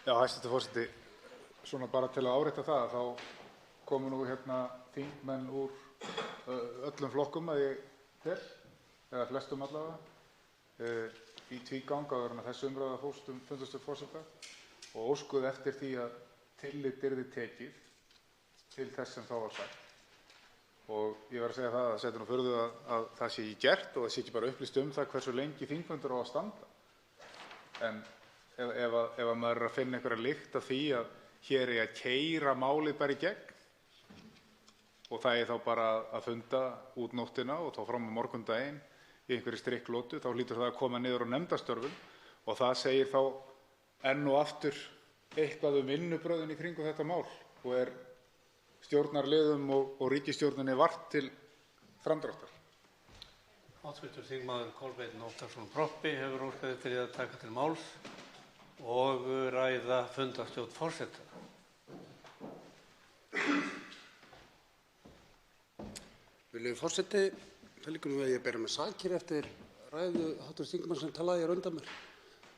Já, hæstv. Forseti, svona bara til að árétta það, þá komu nú hérna þingmenn úr öllum flokkum að ég tel, eða flestum allavega, í tvígang áður en þessi umræða hófst fundarstjórn forseta og óskuðu eftir því að tillit yrði tekið til þess sem þá var sagt. Og ég verð að segja það að setur nú furðu að það sé ekki gert og það sé ekki bara upplýst það hversu lengi þingfundur á að standa. En ef maður er að finna einhverja lykt af því að hér er að keyra málið bara í gegn og það er þá bara að funda út nóttina og þá fram á morgundaginn í einhverri strikklotu, þá hlýtur það að koma niður á nefndastörfum og það segir þá enn og aftur eitthvað vinnubrögðin í kringum þetta mál og er stjórnarliðum og ríkisstjórninni vart til framdráttar. Hv. þingmaður Kolbeinn Óttarsson Proppé hefur óskað eftir því að taka til máls og ræða fundarstjórn forseta. Virðulegur forseti, það liggur nú að ég bera með sakir eftir ræðu hv. þingmanns sem talaði hér undan mér.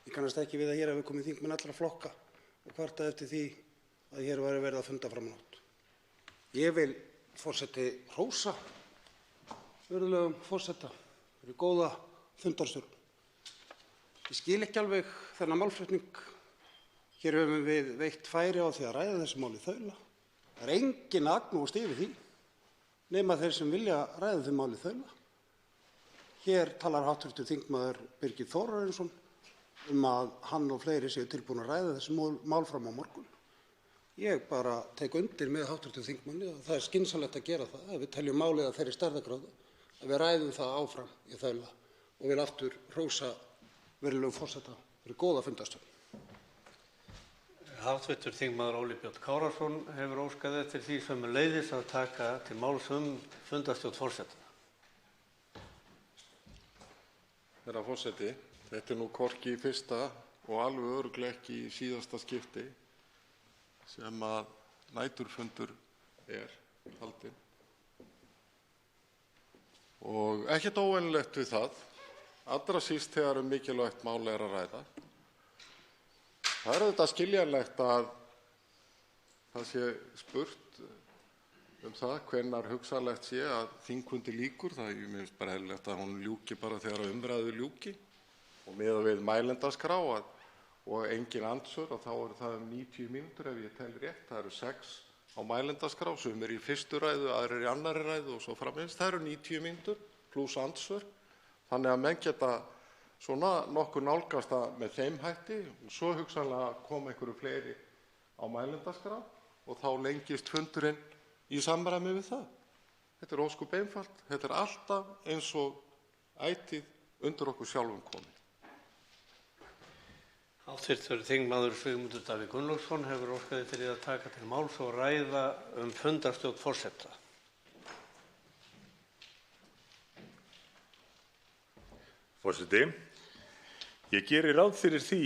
Ég kannast ekki við að hér hafi komið þingmenn allra flokka og kvartað eftir því að hér væri verið að funda fram á nótt. Ég vil, forseti, hrósa virðulegum forseta fyrir góða fundarstjórn. Ég skil ekki alveg þennan málflutning. Hér höfum við veitt færi á því að ræða þessi mál í þaula. Það er engin agnúast yfir því nema þeir sem vilja ræða þau mál í þaula. Hér talar hv. þingmaður Birgir Þórarinsson að hann og fleiri séu tilbúin að ræða þessi mál fram á morgun. Ég bara tek undir með hv. þingmanni að það er skynsamlegt að gera það, að við teljum málið að þeirri stærðargráðu, að við ræðum það áfram í þaula og vil aftur hrósa virðulegum forseta fyrir góða fundarstjórn. Hv. þingmaður Óli Björn Kárason hefur óskað eftir því sömuleiðis að taka til máls fundarstjórn forseta. Herra forseti, þetta er nú hvorki í fyrsta og alveg örugglega ekki í síðasta skipti sem að næturfundur er haldinn. Og ekkert óvenjulegt við það, allra síst þegar mikilvægt mál er að ræða. Það er auðvitað skiljanlegt að það sé spurt það hvenær hugsanlegt sé að þingfundi lýkur. Það er mér finnst bara eðlilegt að hún ljúki bara þegar umræðu ljúki og miðað við mælendaskrá og engin andsvör og þá eru það 90 mínútur ef ég tel rétt. Það eru 6 á mælendaskrá, sumir í fyrstu ræðu, aðrir í annarri ræðu og svo framvegis. Það eru 90 mínútur plús andsvör. Þannig að menn geta svona nokkuð nálgast það með þeim hætti og svo hugsanlega koma einhverju fleiri á mælendaskrá og þá lengist fundurinn í samræmi við það. Þetta er ósköp einfalt. Þetta er alltaf eins og ætíð undir okkur sjálfum komið. Hv. þingmaður Sigmundur Davíð Gunnlaugsson hefur óskað eftir því að taka til máls og ræða fundarstjórn forseta. Forseti, ég geri ráð fyrir því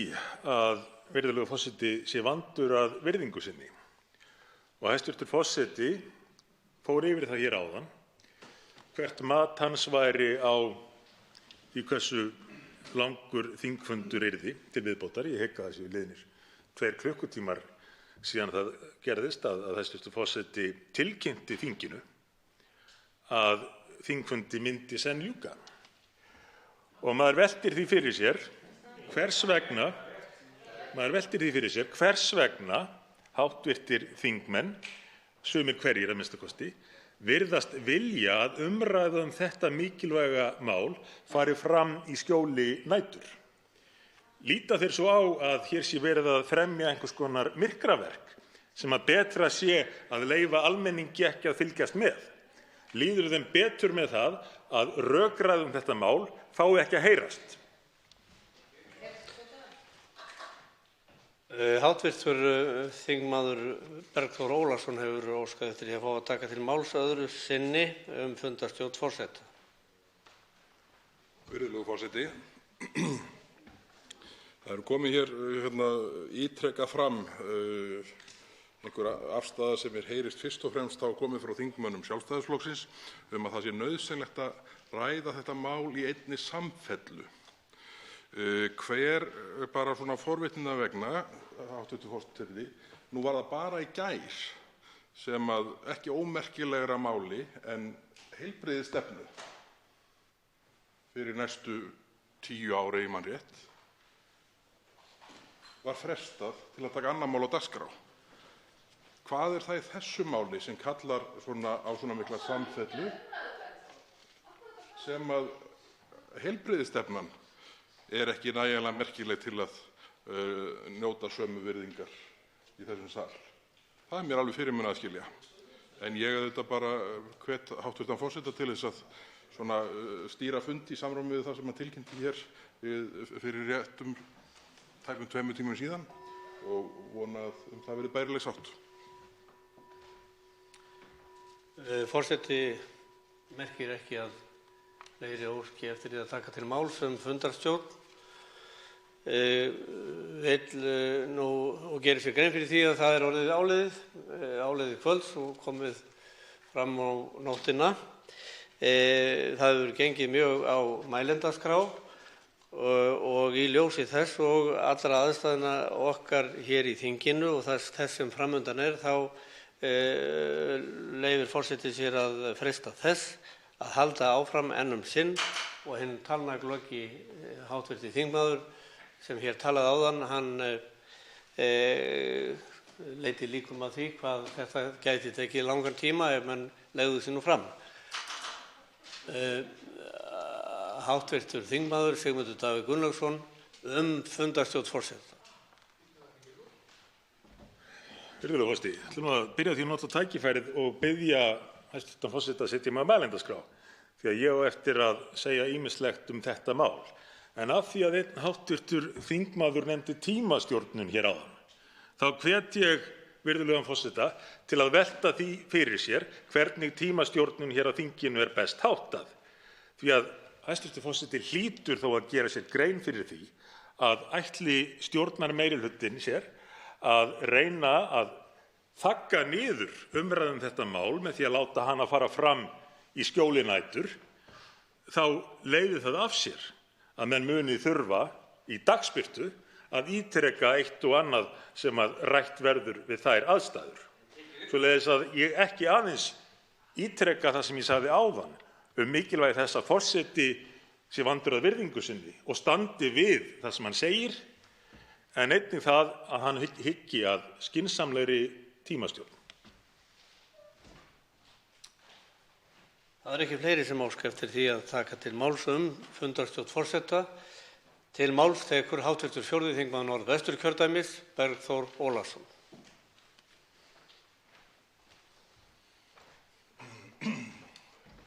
að virðulegur forseti sé vandur að virðingu sinni og hæstv. Forseti fór yfir það hér áðan hvert mat hans væri á því hversu langur þingfundur yrði til viðbótar. Ég hygg að það séu liðnir 2 klukkutímar síðan það gerðist að hæstv. Forseti tilkynnti þinginu að þingfundi myndi senn ljúka. Og maður veltir því fyrir sér hvers vegna háttvirtir þingmenn, sumir hverjir að minnsta kosti, virðast vilja að umræða þetta mikilvæga mál fari fram í skjóli nætur. Líta þeir svo á að hér sé verið að fremja einhvers konar myrkraverk sem að betra sé að leyfa almenningi ekki að fylgjast með? Líður þeim betur með það að rökræða þetta mál fái ekki að heyrast? Háttvirtur þingmaður Bergþór Ólason hefur óskað eftir því að fá að taka til máls öðru sinni fundarstjórn forseta. Virðulegur forseti. Það eru komið hér ítrekað fram einhver afstaða sem heyrist fyrst og fremst þá komið frá þingmönnum Sjálfstæðisflokksins að það sé nauðsynlegt að ræða þetta mál í einni samfellu. Hver bara svona forvitninnar vegna, hv. forseti, nú var það bara í gær sem að ekki ómerkilegra máli en heilbrigðisstefnu fyrir næstu 10 ár, ef ég man rétt, var frestað til að taka annað mál á dagskrá. Hvað er það í þessu máli sem kallar á svona mikla samfellu sem að heilbrigðisstefnan er ekki nægjanlega merkileg til að njóta sömu virðingar í þessum sal? Það er mér alveg fyrirmunað að skilja. En ég auðvitað bara hvet hv. forseta til þess að stýra fundi í samræmi við það sem hann tilkynnti hér fyrir réttum tæpum 2 tímum síðan og vona að það verði bærileg sátt. Forseti merkir ekki að fleiri óski eftir því að taka til máls fundarstjórn. Vill nú og gerir sér grein fyrir því að það er orðið áliðið kvölds og komið fram á nóttina. Það hefur gengið mjög á mælendaskrá og í ljósi þess og allra aðstæðna okkar hér í þinginu og þess sem framundan er þá leyfir forseti sér að freista þess að halda áfram enn sinn og hinn talnaglöggi hv. þingmaður sem hér talaði áðan, hann leiti líkum að því hvað þetta gæti tekið langan tíma ef menn legðu sig nú fram. Hv. þingmaður Sigmundur Davíð Gunnlaugsson fundarstjórn forseta. Virðulegur forseti, ætlum að byrja á því að nota tækifærið og biðja hæstv. forseta að setja mig á mælendaskrá því að ég á eftir að segja ýmislegt þetta mál. En af því að einn hv. þingmaður nefndi tímastjórnun hér áðan, þá hvet ég virðulegan forseta til að velta því fyrir sér hvernig tímastjórnun hér á þinginu er best háttað. Því að hæstv. forseti hlýtur þó að gera sér grein fyrir því að ætli stjórnarmeirihlutinn sér að reyna að þagga niður umræðu þetta mál með því að láta hana fara fram í skjóli nætur, þá leiðir það af sér að menn muni þurfa í dagsbirtu að ítreka eitt og annað sem að rætt verður við þær aðstæður. Svoleiðis að ég ekki aðeins ítreka það sem ég sagði áðan mikilvægi þess að forseti sé vandur að virðingu sinni og standi við það sem hann segir, en einnig það að hann hyggi að skynsamlegri tímastjórn. Það er ekki fleiri sem óska eftir því að taka til máls fundarstjórn forseta. Til máls tekur hv. 4. þingmaður Norðvesturkjördæmis, Bergþór Ólason.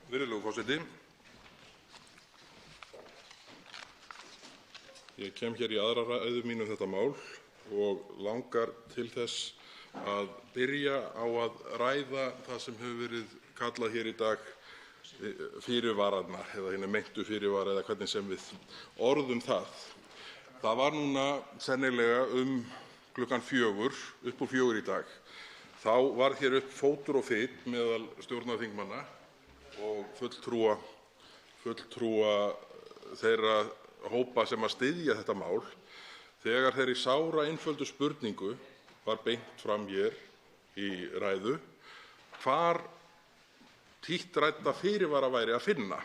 Virðulegur forseti. Ég kem hér í aðra ræðu mínu þetta mál og langar til þess að byrja á að ræða það sem hefur verið kallað hér í dag fyrirvarana eða hina meintu fyrirvara eða hvernig sem við orðum það. Það var núna sennilega klukkan 4, upp úr 4 í dag. Þá var hér upp fótur og fit meðal stjórnarþingmanna og fulltrúa þeirra hópa sem að styðja þetta mál þegar þeirri sára einföldu spurningu var beint fram hér í ræðu hvar títtrædda fyrirvara væri að finna.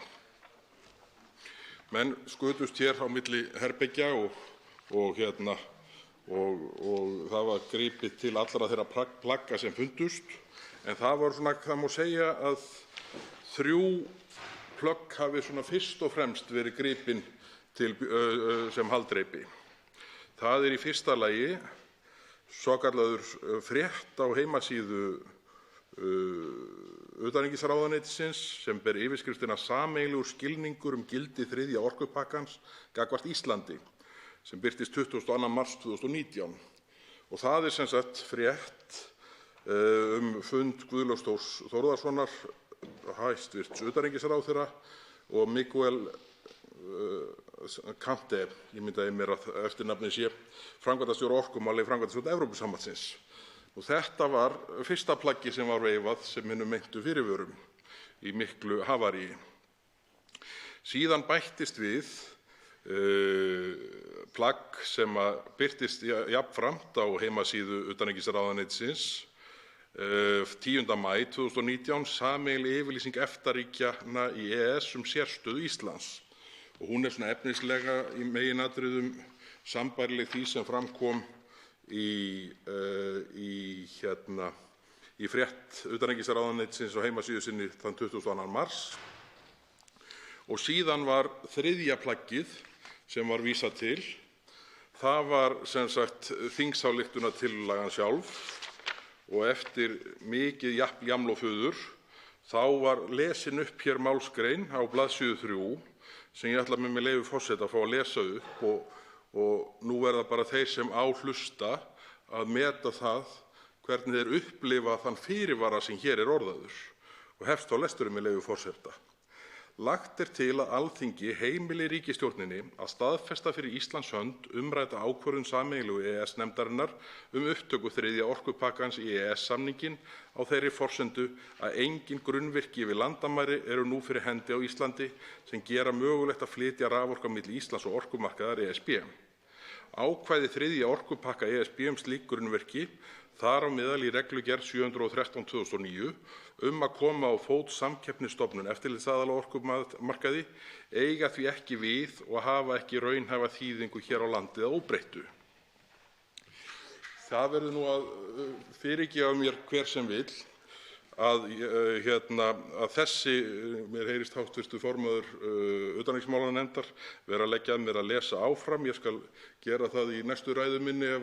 Menn skutust hér á milli herbergja og það var gripið til allra þeirra plagga sem fundust, en það má segja að 3 plögg hafi fyrst og fremst verið gripin til sem haldreipi. Það er í fyrsta lagi svokallaður frétt á heimasíðu utanríkisráðuneytisins sem ber yfirskriftina Sameiginlegur skilningur gildi 3. orkupakkans gagnvart Íslandi, sem birtist 22. mars 2019. og það er sem sagt frétt fund Guðlaugs Þórs Þórðarsonar, hæstv. Utanríkisráðherra, og Miguel Kante, ég myndaði mér að eftirnafnið sé, framkvæmdastjóri orkumála í framkvæmdastjórn Evrópusambandsins. Þetta var fyrsta plaggið sem var veifað sem hinum meintu fyrirvörum í miklu havaríi. Síðan bættist við plagg sem birtist jafnframt á heimasíðu utanríkisráðuneytisins 10. maí 2019, sameiginleg yfirlýsing EFTA-ríkjanna í EES sérstöðu Íslands. Og hún er svona efnislega í meginatriðum sambærileg því sem fram kom í frétt utanríkisráðuneytisins á heimasíðu sinni þann 22. mars. Og síðan var þriðja plaggið sem var vísað til. Það var sem sagt þingsályktunartillagan sjálf, og eftir mikið jaml og fuður þá var lesin upp hér málsgrein á blaðsíðu 3 sem ég ætla með leyfi forseta að fá að lesa upp, og nú verða bara þeir sem á hlusta að meta það hvernig þeir upplifa þann fyrirvara sem hér er orðaður, og hefst á lesturinn með leyfi forseta. Lagt er til að Alþingi heimili ríkisstjórninni að staðfesta fyrir Íslands hönd umrædda ákvörðun sameiginlegu EES-nefndarinnar upptöku 3. orkupakkans í EES-samninginn á þeirri forsendu að engin grunnvirki yfir landamæri eru nú fyrir hendi á Íslandi sem gera mögulegt að flytja raforku á milli Íslands og orkumarkaðar ESB. Ákvæði 3. orkupakka ESB slík grunnvirki, þar á meðal í reglugerð 713/2009 að koma á fót samkeppnisstofnun eftirlitsaðila á orkumarkaði, eiga því ekki við og hafa ekki raunhæfa þýðingu hér á landi að óbreyttu. Það verður nú að fyrirgefa mér hver sem vill að þessi, mér heyrist hv. formaður utanríkismálanefndar vera að leggja að mér að lesa áfram. Ég skal gera það í næstu ræðu minni ef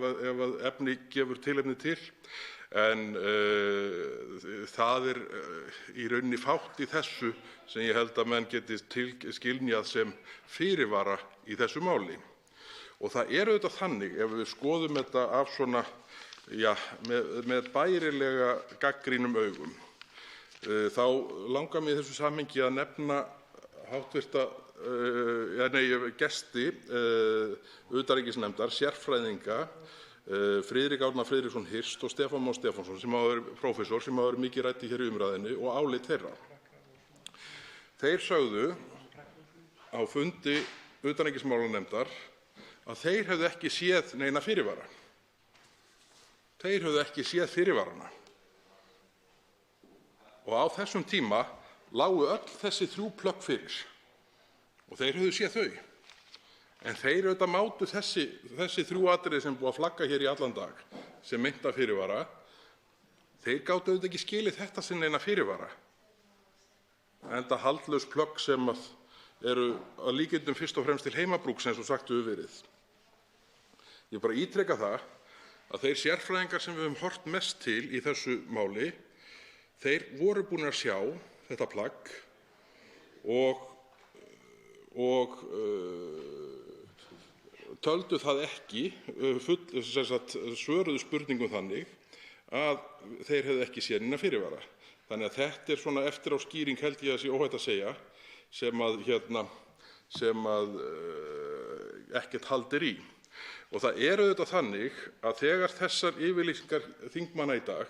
efni gefur tilefni til. En það er í rauninni fátt í þessu sem ég held að menn geti skynjað sem fyrirvara í þessu máli. Og það er auðvitað þannig, ef við skoðum þetta af svona, með bærilega gagnrýnum augum, þá langar mig í þessu samhengi að nefna gesti utanríkisnefndar, sérfræðinga, Friðrik Árna Friðriksson Hirst og Stefán Má Stefánsson, sem hafa verið prófessor, sem hafa verið mikið ræddir hér í umræðunni, og álit þeirra. Þeir sögðu á fundi utanríkismálanefndar að þeir hefðu ekki séð neina fyrirvara. Þeir hefðu ekki séð fyrirvarana. Og á þessum tíma lágu öll þessi 3 plögg fyrir og þeir hefðu séð þau. En þeir auðvitað mátu þessi 3 atriði sem búið að flagga hér í allan dag sem meinta fyrirvara, þeir gátu auðvitað ekki skilið þetta sem neina fyrirvara. Enda haldlaus plögg sem eru að líkindum fyrst og fremst til heimabrúks, eins og sagt hefur verið. Ég bara ítreka það að þeir sérfræðingar sem við höfum horft mest til í þessu máli, þeir voru búnir að sjá þetta plagg og töldu það ekki, svöruðu spurningum þannig að þeir hefðu ekki séð neina fyrirvara. Þannig að þetta er svona eftir á skýring, held ég að sé óhætt að segja, sem ekkert hald er í. Og það er auðvitað þannig að þegar þessar yfirlýsingar þingmanna í dag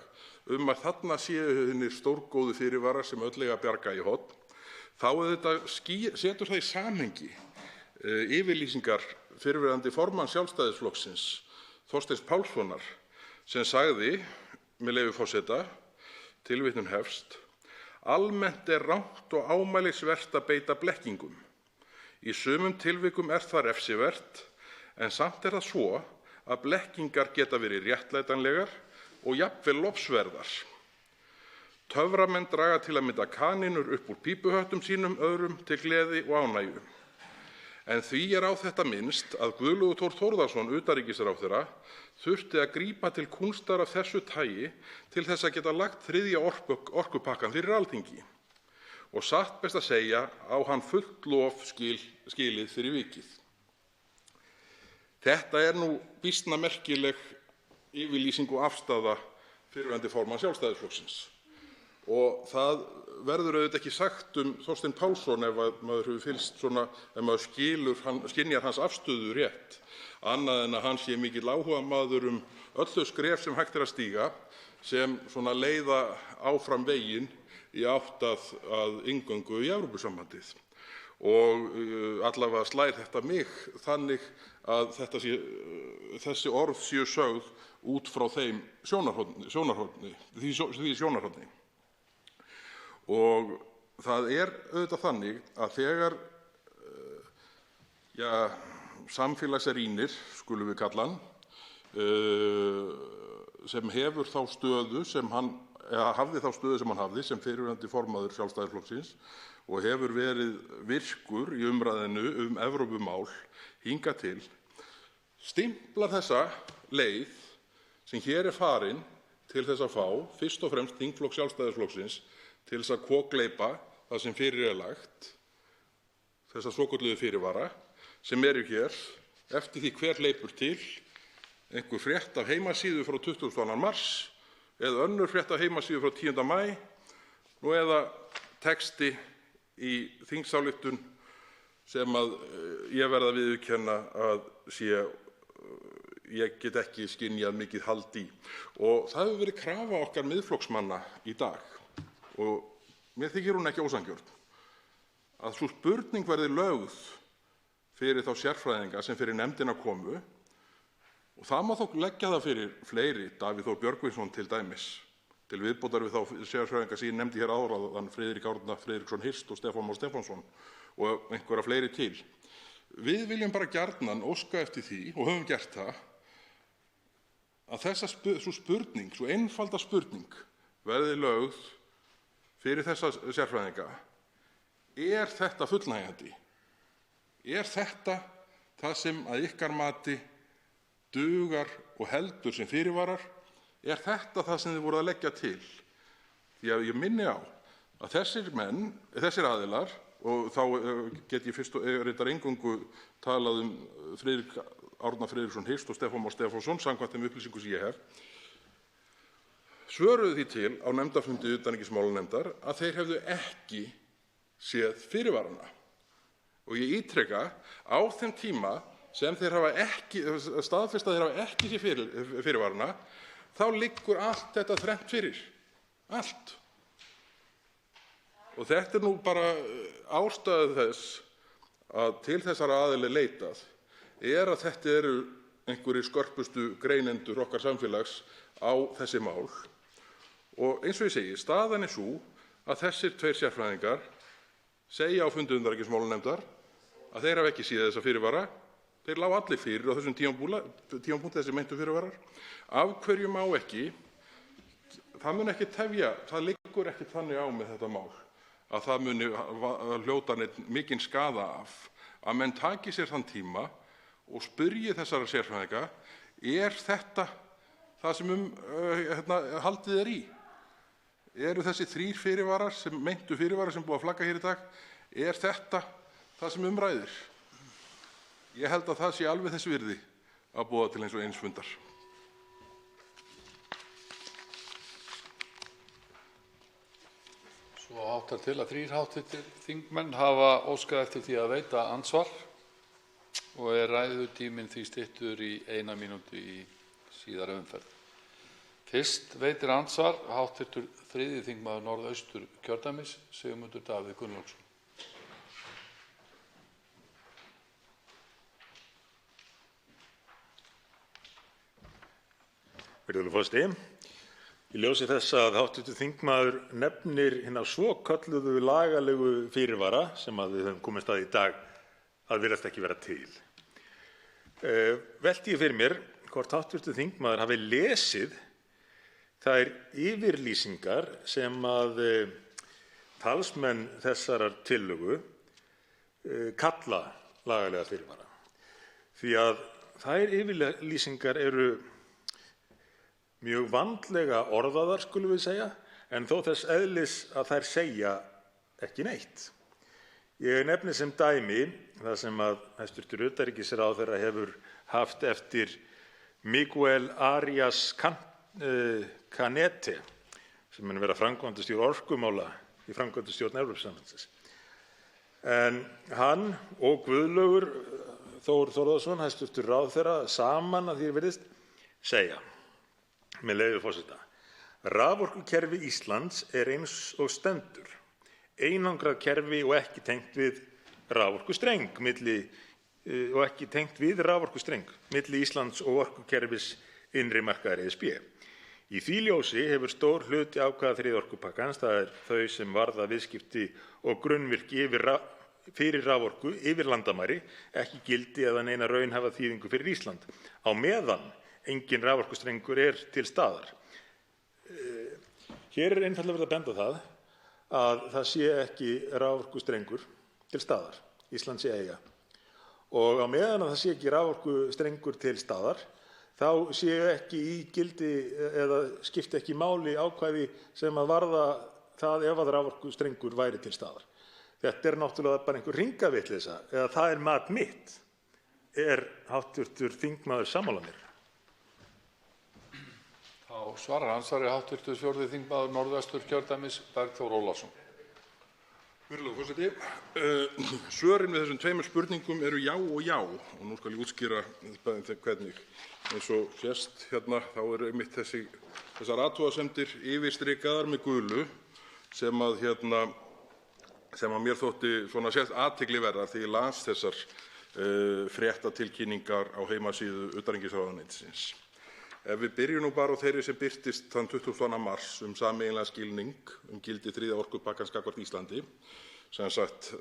að þarna séu hinir stórgóðu fyrirvarar sem öll eiga að bjarga í horn, þá auðvitað setur það í samhengi yfirlýsingar fyrrverandi formanns Sjálfstæðisflokksins, Þorsteins Pálssonar, sem sagði, með leyfi forseta, tilvitnun hefst: Almennt er rangt og ámælisvert að beita blekkingum. Í sumum tilvikum er það refsivert, en samt er það svo að blekkingar geta verið réttlætanlegar og jafnvel lofsverðar. Töframenn draga til að mynda kanínur upp úr pípuhöttum sínum öðrum til gleði og ánægju. En því er á þetta minnst að Guðlaugur Þór Þórðarson, utanríkisráðherra, þurfti að grípa til kúnstar af þessu tagi til þess að geta lagt 3. orkupakkann fyrir Alþingi. Og satt best að segja á hann fullt lof skilið fyrir vikið. Þetta er nú býsna merkileg yfirlýsing og afstaða fyrrverandi formanns Sjálfstæðisflokksins. Og það verður auðvitað ekki sagt Þorstein Pálsson ef maður hefur fylgst svona, ef maður skynjar hans afstöðu rétt, annað en að hann sé mikill áhugamaður öll þau skref sem hægt að stíga sem svona leiða áfram veginn í átt að inngöngu í Evrópusambandið. Og allavega slær þetta mig þannig að þessi orð séu sögð út frá þeim sjónarhorni. Og það auðvitað þannig að þegar samfélagsrýnir, skulum við kalla hann, sem hefur þá stöðu sem hafði þá stöðu sem hann hafði sem fyrrverandi formaður Sjálfstæðisflokksins og hefur verið virkur í umræðinu Evrópumál hingað til, stimplar þessa leið sem hér farin til þess að fá fyrst og fremst þingflokk Sjálfstæðisflokksins til þess að kokgleypa það sem fyrir lagt, þessa svokölluðu fyrirvara, sem eru hér eftir því hver hleypur til, einhver frétt af heimasíðu frá 22. mars eða önnur frétt af heimasíðu frá 10. maí, nú eða texti í þingsályktun sem ég verð að viðurkenna að ég get ekki skynjað mikið hald í. Og það hefur verið krafa okkar Miðflokksmanna í dag og mér þykir hún ekki ósanngjörn, að sú spurning verði lögð fyrir þá sérfræðinga sem fyrir nefndina komu, og það má þó leggja það fyrir fleiri, Davíð Þór Björgvinsson til dæmis, til viðbótar við þá sérfræðinga sem ég nefndi hér áðan, Friðrik Árna Friðriksson Hirst og Stefán Már Stefánsson og einhverja fleiri til. Við viljum bara gjarnan óska eftir því, og höfum gert það, að sú spurning, sú einfalda spurning verði lögð fyrir þessa sérfræðinga: er þetta fullnægjandi? Er þetta það sem að ykkar mati dugar og heldur sem fyrirvarar? Er þetta það sem þið voruð að leggja til? Því að ég minni á að þessir aðilar, og þá get ég fyrst og reyndar eingöngu talað Friðrik Árna Friðriksson Hirst og Stefán Már Stefánsson samkvæmt þeim upplýsingum sem ég hef, svöruðu því til á nefndarfundi utanríkismálanefndar að þeir hefðu ekki séð fyrirvarana. Og ég ítreka, á þeim tíma sem þeir hafa ekki staðfest að þeir hafa ekki séð fyrirvarana, þá liggur allt þetta þrennt fyrir. Allt. Og þetta nú bara ástæða þess að til þessara aðila leitað að þetta eru einhverjir skörpustu greinendur okkar samfélags á þessi mál. Og eins og ég segi, staðan sú að þessir tveir sérfræðingar segja á fundi utanríkismálanefndar að þeir hafa ekki séð þessa fyrirvara. Þeir lágu allir fyrir á þessum tímapunkti, þessi meintu fyrirvarar. Af hverju má ekki? Það mun ekki tefja, það liggur ekki þannig á með þetta mál að það muni hljóta mikinn skaða af að menn taki sér þann tíma og spyrji þessara sérfræðinga: er þetta það sem haldið í? Eru þessi þrír fyrirvarar, meintu fyrirvarar sem búið að flagga hér í dag, er þetta það sem ræður? Ég held að það sé alveg þess virði að boða til eins og eins fundar. Svo háttar til að 3 hv. þingmenn hafa óskað eftir því að veita andsvar og ræðutíminn því styttur í 1 mínútu í síðari umferð. Fyrst veitir andsvar hv. 3. þingmaður Norðausturkjördæmis, Sigmundur Davíð Gunnlaugsson. Virðulegur forseti. Í ljósi þess að hv. þingmaður nefnir hina svokölluðu lagalegu fyrirvara sem við höfum komist að í dag að virðast ekki vera til, velti ég fyrir mér hvort hv. þingmaður hafi lesið þær yfirlýsingar sem talsmenn þessarar tillögu kalla lagalega fyrirvara. Því að þær yfirlýsingar eru mjög vandlega orðaðar, skulum við segja, en þó þess eðlis að þær segja ekki neitt. Ég nefni sem dæmi það sem að hæstv. Utanríkisráðherra hefur haft eftir Miguel Arias Canete, sem mun vera framkvæmdastjóri orkumála í framkvæmdastjórn Evrópusambandsins. En hann og Guðlaugur Þór Þórðarson, hæstv. Ráðherra, saman að því er virðist, segja, með leyfi forseta: Raforkukerfi Íslands er eins og stendur, einangrað kerfi og ekki tengt við raforkustreng milli Íslands og orkukerfis innri markaðar ESB. Í því ljósi hefur stór hluti ákvæða þriðja orkupakkans, það er þau sem varða viðskipti og grunnvirki fyrir raforku yfir landamæri, ekki gildi eða neina raunhæfa þýðingu fyrir Ísland, á meðan engin raforkustrengur er til staðar. Hér er einfaldlega verið að benda á það að það sé ekki raforkustrengur til staðar, Ísland sé eiga. Og á meðan að það sé ekki raforkustrengur til staðar, þá séu ekki í gildi eða skipti ekki máli ákvæði sem að varða það ef að raforkustrengur væri til staðar. Þetta er náttúrulega bara einhver hringavitleysa, eða það er mat mitt. Er hv. þingmaður sammála mér? Þá svarar andsvari hv. 4. þingmaður Norðvesturkjördæmis, Bergþór Ólason. Virðulegur forseti, svörin við þessum tveimur spurningum eru já og já, og nú skal ég útskýra hvernig. Eins og sést hérna, þá eru einmitt þessar athugasemdir yfirstrikaðar með gulu sem að mér þótti svona sérst athyglisverðar þegar ég las þessar fréttatilkynningar á heimasíðu utanríkisráðuneytisins. Ef við byrjum nú bara á þeirri sem birtist þann 22. mars sameiginlegan skilning gildi þriðja orkupakkans gagnvart Íslandi, sem sagt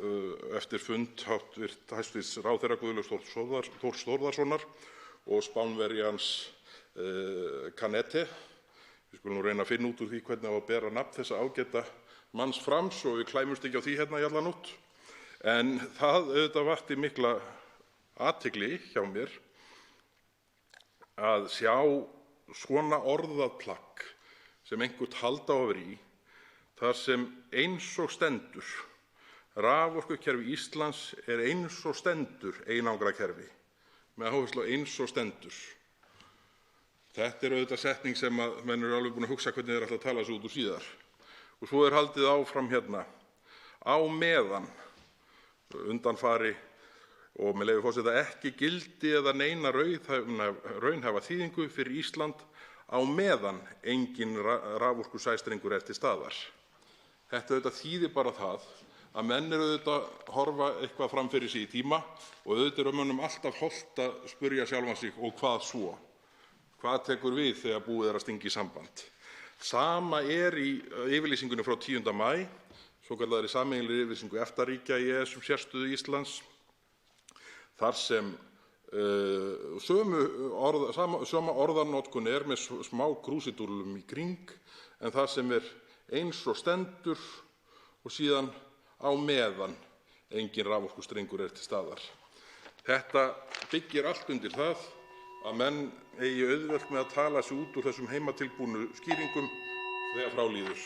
eftir fund hæstv. ráðherra Guðlaugs Þórs Þórðarsonar og Spánverjans Canete. Við skulum nú reyna að finna út úr því hvernig á að bera nafn þessa ágæta manns fram svo við klæmumst ekki á því hérna í allan út. En það auðvitað vakti mikla athygli hjá mér að sjá svona orðað plagg sem einhvern halda á að vera í, þar sem eins og stendur: raforkukerfi Íslands er eins og stendur einangrað kerfi, með áherslu á eins og stendur. Þetta er auðvitað setning sem að menn eru alveg búin að hugsa hvernig þeir ætla að tala sig út úr síðar. Og svo er haldið áfram hérna: á meðan undanfari, og með leyfi forseta, ekki gildi eða neina raunhæfa þýðingu fyrir Ísland á meðan engin raforkusæstrengur er til staðar. Þetta auðvitað þýðir bara það að menn eru auðvitað að horfa eitthvað fram fyrir sig í tíma og auðvitað er mönnum alltaf hollt að spyrja sjálfan sig: og hvað svo? Hvað tekur við þegar búið er að stinga í samband? Sama er í yfirlýsingunni frá 10. maí, svokallaðri sameiginlegri yfirlýsingu EFTA-ríkja í EES sérsstöðu Íslands, þar sem sama orðanotkun er með smá krúsidúllum í kring, en það sem er eins og stendur og síðan á meðan engin raforkustrengur er til staðar. Þetta byggir allt undir það að menn eigi auðvelt með að tala sig út úr þessum heimatilbúnu skýringum þegar frá líður.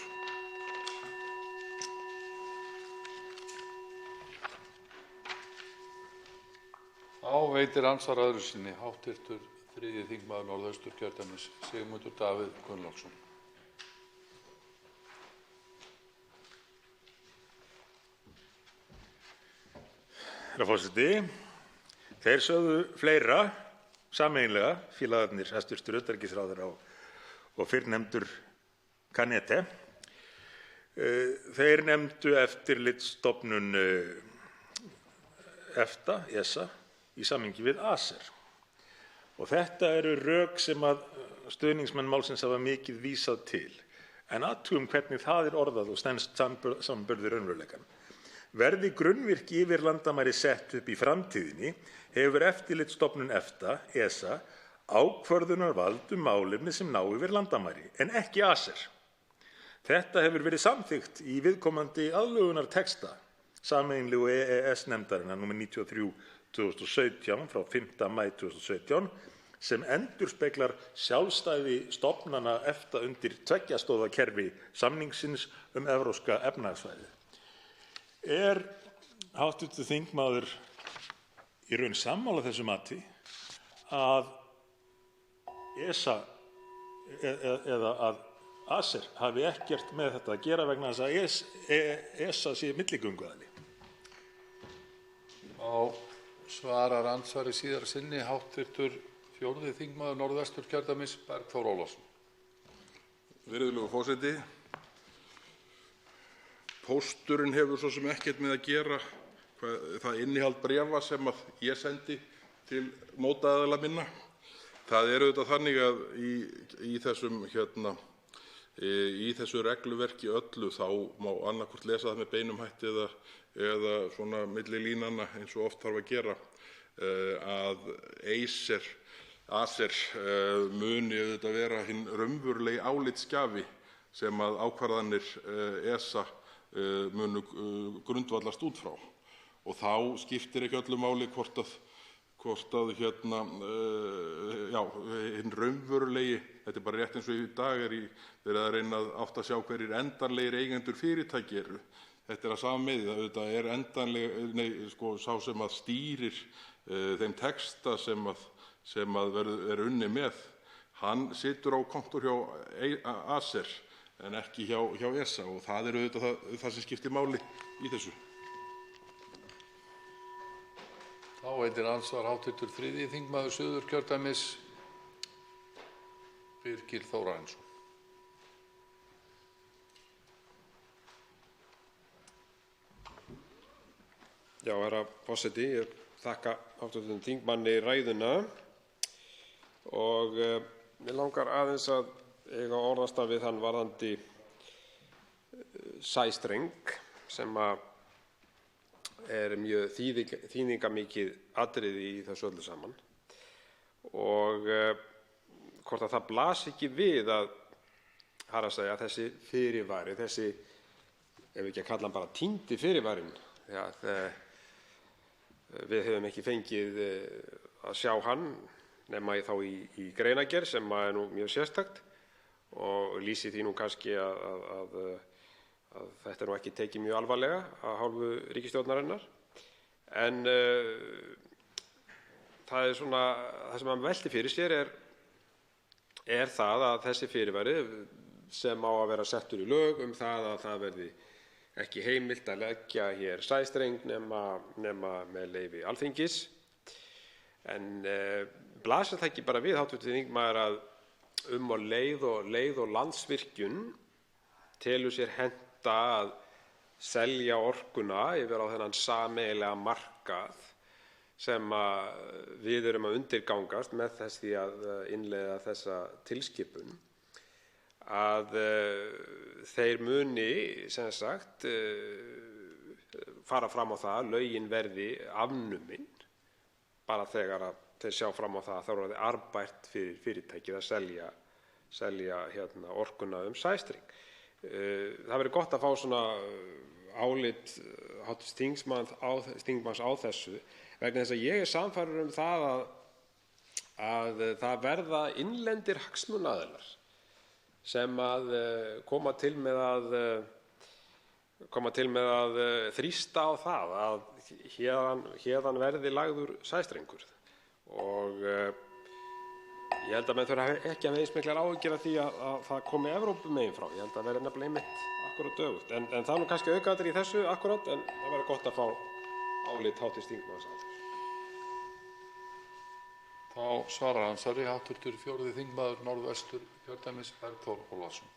Þá veitir andsvar öðru sinni hv. 3. þingmaður Norðausturkjördæmis, Sigmundur Davíð Gunnlaugsson. Herra forseti, þeir sögðu fleira sameiginlega, félagarnir hæstv. utanríkisráðherra og fyrrnefndur Canete. Þeir nefndu eftirlitsstofnun EFTA, ESA, í samhengi við ACER. Og þetta eru rök sem að stuðningsmenn málsins hafa mikið vísað til. En athugum hvernig það er orðað og stenst samanburði raunveruleikann. Verði grunnvirki yfir landamæri sett upp í framtíðinni hefur eftirlitsstofnun EFTA, ESA, ákvörðunarvald málefni sem ná yfir landamæri, en ekki ACER. Þetta hefur verið samþykkt í viðkomandi aðlögunartexta sameiginlegu EES-nefndarinnar nr. 93/2017 frá 5. maí 2017 sem endurspeglar sjálfstæði stofnana EFTA undir tveggja stoða kerfi samningsins Evrópska efnahagssvæðið. Er hv. þingmaður í raun sammála þessu mati að ESA eða að ACER hafi ekkert með þetta að gera vegna þess að ESA sé milligönguaðili? Svarar andsvari síðar sinni hv. 4. þingmaður Norðvesturkjördæmis, Bergþór Ólason. Virðulegur forseti. Pósturinn hefur svo sem ekkert með að gera það innihald bréfa sem að ég sendi til mótaðila minna. Það er auðvitað þannig að í þessu regluverki öllu þá má annaðhvort lesa það með beinum hætti eða svona milli línanna eins og oft þarf að gera, að ACER muni auðvitað vera hinn raunverulegi álitsgjafi sem að ákvarðanir ESA munu grundvallast út frá. Og þá skiptir ekki öllu máli hvort að hinn raunverulegi, þetta er bara rétt eins og í dag verið að reyna að átta að sjá hverjir endanlegir eigendur fyrirtæki eru. Þetta er að sama með því, auðvitað er sá sem að stýrir þeim texta sem að er unni með, hann situr á kontór hjá ACER en ekki hjá ESA og það er auðvitað það sem skiptir máli í þessu. Þá veitir andsvar hv. 3. þingmaður Suðurkjördæmis, Birgir Þórarinsson. Já, herra forseti, ég þakka hv. þingmanni ræðuna og mig langar aðeins að eiga orðastað við hann varðandi sæstreng sem er mjög þýðingarmikið atriði í þessu öllu saman og hvort að það blasi ekki við að þessi fyrirvari, þessi, ef ekki að kalla hann bara týndi fyrirvarinn, við höfum ekki fengið að sjá hann nema þá í greinargerð sem er nú mjög sérstakt og lýsir því nú kannski að þetta er nú ekki tekið mjög alvarlega af hálfu ríkisstjórnarinnar. En það er svona, það sem maður veltir fyrir sér er það að þessi fyrirvari sem á að vera settur í lög það að það verði ekki heimilt að leggja hér sæstreng nema með leyfi Alþingis. En blasir það ekki bara við, hv. þingmaður, að og leið og Landsvirkjun telur sér henta að selja orkuna yfir á þennan sameiginlega markað sem við erum að undirgangast með því að innleiða þessa tilskipun, að þeir muni sem sagt fara fram á það að lögin verði afnumin bara þegar að þeir sjá fram á það að það er arðbært fyrir fyrirtækið að selja orkuna sæstreng. Það verður gott að fá svona álit hv. þingmanns á þessu vegna þess að ég er sannfærður það að það verða innlendir hagsmunaaðilar sem að koma til með að þrýsta á það að héðan verði lagður sæstrengur og ég held að menn þurfa ekki að hafa eins miklar áhyggjur af því að það komi Evrópumegin frá. Ég held að verði nefnilega einmitt akkúrat öfugt. En það er nú kannski aukaatriði í þessu akkúrat, en það verður gott að fá álit hv. þingmanns á þessu. Þá svarar andsvari hv. 4. þingmaður Norðvesturkjördæmis, Bergþór Ólason.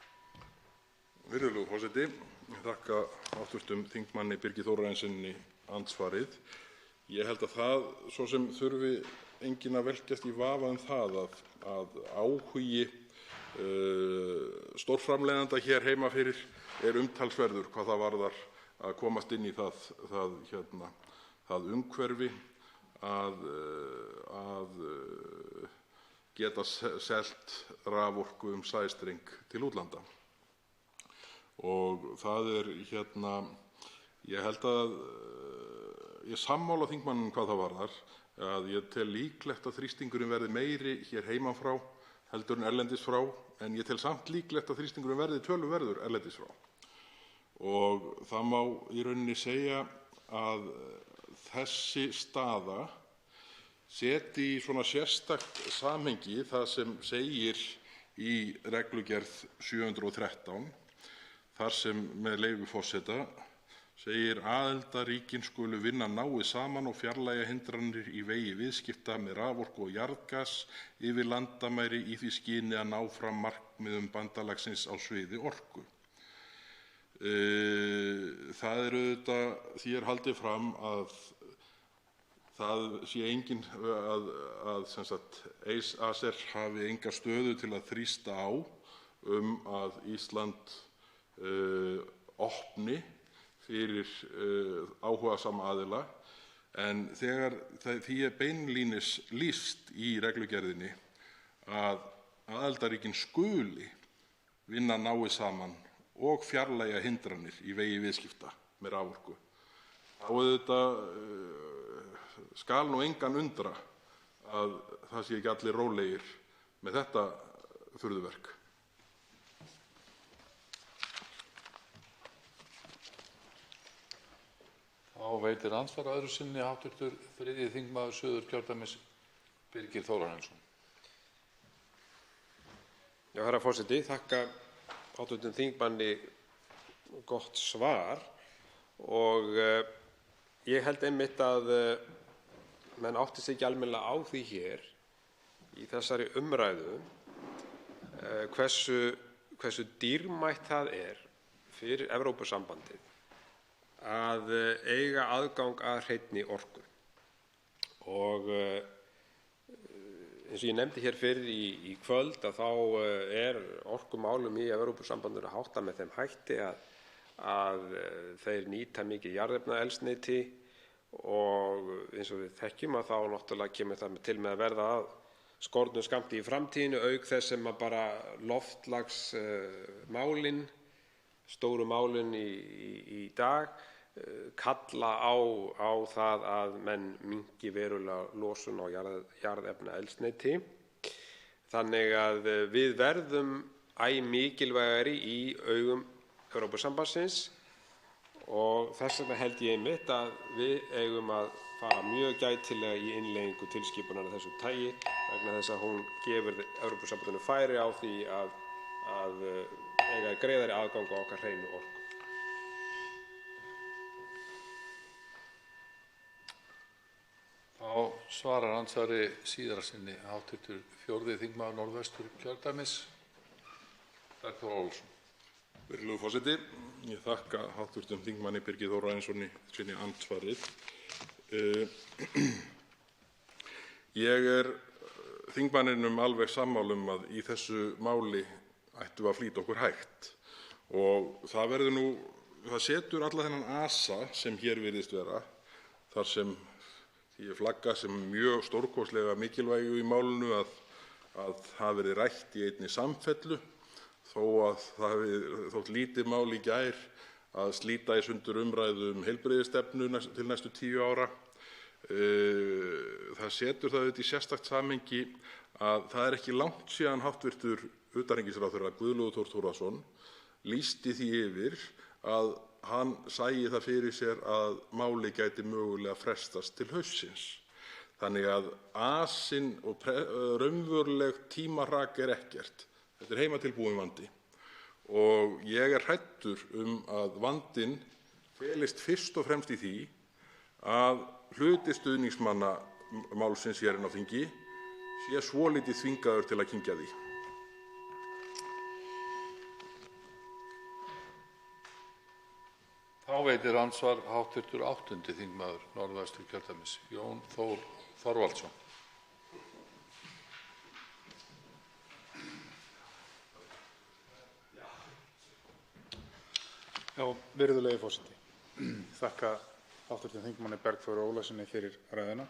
Virðulegur forseti, ég þakka hv. þingmanni Birgi Þórarinssyni andsvarið. Ég held að það svo sem þurfi enginn að velkjast í vafa það að áhugi stórframleiðenda hér heima fyrir er umtalsverður hvað það varðar að komast inn í það umhverfi að geta selt raforku sæstreng til útlanda. Og það er ég held að ég sammála þingmanninum hvað það varðar að ég tel líklegt að þrýstingurinn verði meiri hér heiman frá heldur en erlendis frá, en ég tel samt líklegt að þrýstingurinn verði töluverður erlendis frá. Og það má í rauninni segja að þessi staða setji í svona sérstakt samhengi það sem segir í reglugerð 713, þar sem, með leyfi forseta, segir: „Aðildarríkin skulu vinna náið saman og fjarlægja hindranir í vegi viðskipta með raforku og jarðgas yfir landamæri í því skyni að ná fram markmiðum bandalagsins á sviði orku.“ Það er auðvitað, því er haldið fram að það sé engin, ACER hafi enga stöðu til að þrýsta á að Ísland opni fyrir áhugasama aðila, en þegar því er beinlínis lýst í reglugerðinni að aðildarríkin skuli vinna náið saman og fjarlægja hindranir í vegi viðskipta með raforku, þá auðvitað skal nú engan undra að það sé ekki allir rólegir með þetta furðuverk. Þá veitir andsvar öðru sinni hv. 3. þingmaður Suðurkjördæmis, Birgir Þórarinsson. Já, herra forseti, þakka hv. þingmanni gott svar og ég held einmitt að menn átti sig ekki almennilega á því hér í þessari umræðu hversu dýrmætt það er fyrir Evrópusambandið að eiga aðgang að hreinni orku. Og eins og ég nefndi hér fyrr í kvöld að þá er orkumálum í Evrópusambandinu háttað með þeim hætti að þeir nýta mikið jarðefnaeldsneyti og eins og við þekkjum að þá náttúrulega kemur það til með að verða að skornum skammti í framtíðinu, auk þess sem að bara loftslagsmálin, stóru málin í dag, kalla á það að menn minnki verulega losun á jarðefnaeldsneyti. Þannig að við verðum æ mikilvægari í augum Evrópusambandsins og þess vegna held ég einmitt að við eigum að fara mjög gætilega í innleiðingu tilskipunar af þessu tagi vegna þess að hún gefur Evrópusambandinu færi á því að eiga greiðari aðgang á okkar hreinu orku. Þá svarar andsvari síðara sinni hv. 4. þingmaður Norðvesturkjördæmis, Bergþór Ólason. Virðulegur forseti, ég þakka hv. þingmanni Birgi Þórarinssyni sinni andsvarið. Ég er þingmanninum alveg sammála að í þessu máli ættum við að flýta okkur hægt og það setur alla þennan asa sem hér virðist vera, þar sem því er flaggað sem mjög stórkostlega mikilvægu í málinu að það verði rætt í einni samfellu, þó að það hafi þótt lítið mál í gær að slíta í sundur umræðu heilbrigðisstefnu til næstu 10 ára. Það setur það auðvitað í sérstakt samhengi að það er ekki langt síðan hæstv. Utanríkisráðherra Guðlaugur Þór Þórðarson lýsti því yfir að hann sæi það fyrir sér að máli gæti mögulega frestast til haustsins. Þannig að asinn og raunveruleg tímarak er ekkert. Þetta er heimatilbúinn vandi og ég er hræddur að vandinn felist fyrst og fremst í því að hluti stuðningsmanna málsins hér inni á þingi sé svolítið þvingaður til að kyngja því. Þá veitir andsvar hv. 8. þingmaður Norðvesturkjördæmis, Jón Þór Þorvaldsson. Já, virðulegi forseti. Þakka hv. þingmanni Bergþóri Ólasyni fyrir ræðuna.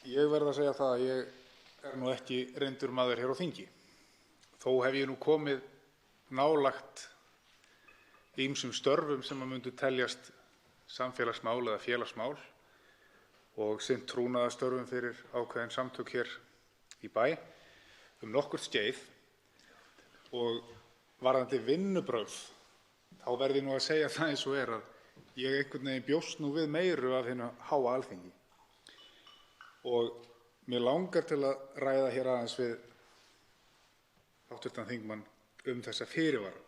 Ég verð að segja það að ég er nú ekki reyndur maður hér á þingi. Þó hef ég nú komið nálægt ýmsum störfum sem myndu teljast samfélagsmál eða félagsmál og sinnt trúnaðarstörfum fyrir ákveðin samtök hér í bæ nokkurt skeið. Og varðandi vinnubrögð þá verð ég nú að segja það eins og er að ég einhvern veginn bjóst nú við meiru af hinu háa Alþingi. Og mér langar til að ræða hér aðeins við hv. þingmann þessa fyrirvara.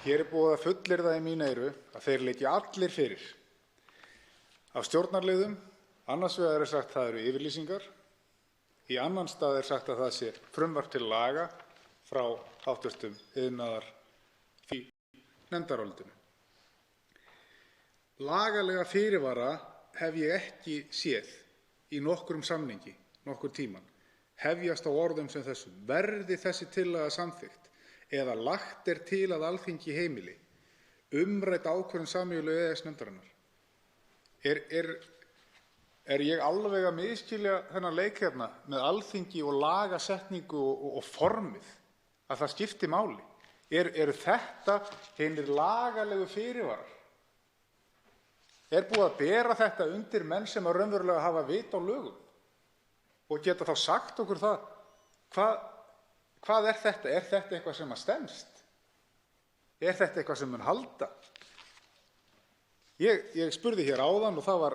Hér búið að fullyrða í mín eyru að þeir liggi allir fyrir. Af stjórnarliðum, annars vegar sagt það eru yfirlýsingar, í annan stað sagt að það sé frumvarp til laga frá hv. iðnaðar í nefndarálitinu. Lagalega fyrirvara hef ég ekki séð í nokkrum samningi, nokkurn tímann, hefjast á orðum sem þessum: verði þessi tillaga samþykkt eða lagt til að Alþingi heimili umrædd ákvörðun sameiginlegu EES-nefndarinnar. Er ég alveg að misskilja þennan leik hérna með Alþingi og lagasetningu og formið, að það skipti máli? Eru þetta hinir lagalegu fyrirvarar? Er búið að bera þetta undir menn sem að raunverulega hafa vit á lögum og geta þá sagt okkur það? Hvað er þetta? Er þetta eitthvað sem að stenst? Er þetta eitthvað sem mun halda? Ég spurði hér áðan og það var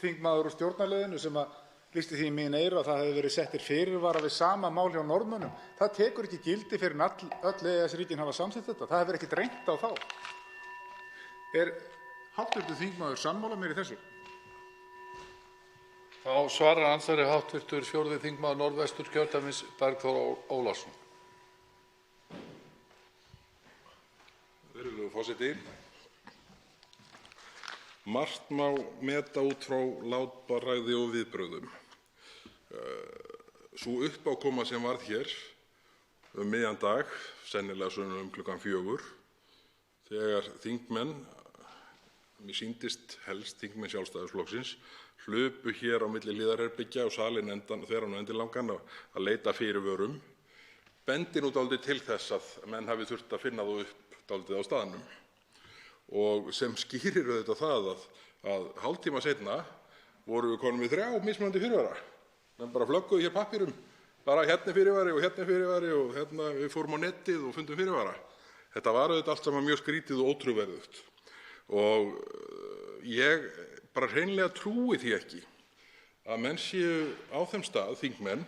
þingmaður úr stjórnarliðinu sem að lýsti því í mín eyru að það hefði verið settir fyrirvara við sama mál hjá Norðmönnum. Það tekur ekki gildi fyrr en öll EES-ríkin hafa samþykkt þetta. Það hefur ekkert reynt á þá. Er hv. þingmaður sammála mér í þessu? Þá svarar andsvari hv. 4. þingmaður Norðvesturkjördæmis, Bergþór Ólason. Virðulegur forseti. Margt má meta út frá látbragði og viðbrögðum. Sú uppákoma sem varð hér miðjan dag, sennilega svona klukkan 4, þegar þingmenn, mér sýndist helst þingmenn Sjálfstæðisflokksins, hlupu hér á milli hliðarherbergja og salinn þveran og endilangan að leita fyrirvörum, bendi nú dálítið til þess að menn hafi þurft að finna þá upp dálítið á staðnum. Og sem skýrir auðvitað það að hálftíma seinna vorum við komin með 3 mismunandi fyrirvara. Menn bara flögguðu hér pappírum, bara hérna er fyrirvari og hérna við fórum á netið og fundum fyrirvara. Þetta var auðvitað allt saman mjög skrítið og ótrúverðugt. Og ég bara hreinlega trúi því ekki að menn séu á þeim stað, þingmenn,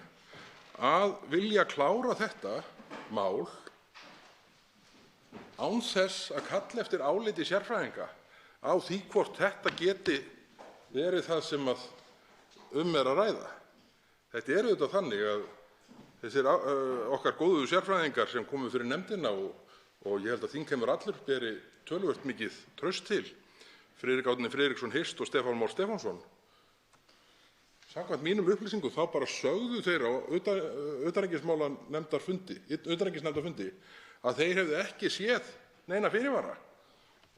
að vilja klára þetta mál án þess að kalla eftir áliti sérfræðinga á því hvort þetta geti verið það sem að er að ræða. Þetta er auðvitað þannig að þessir okkar góðu sérfræðingar sem komu fyrir nefndina og ég held að þingheimur allur beri töluvert mikið traust til, Friðrik Árni Friðriksson Hirst og Stefán Már Stefánsson, samkvæmt mínum upplýsingum þá bara sögðu þeir á utanríkisnefndarfundi að þeir hefðu ekki séð neina fyrirvara.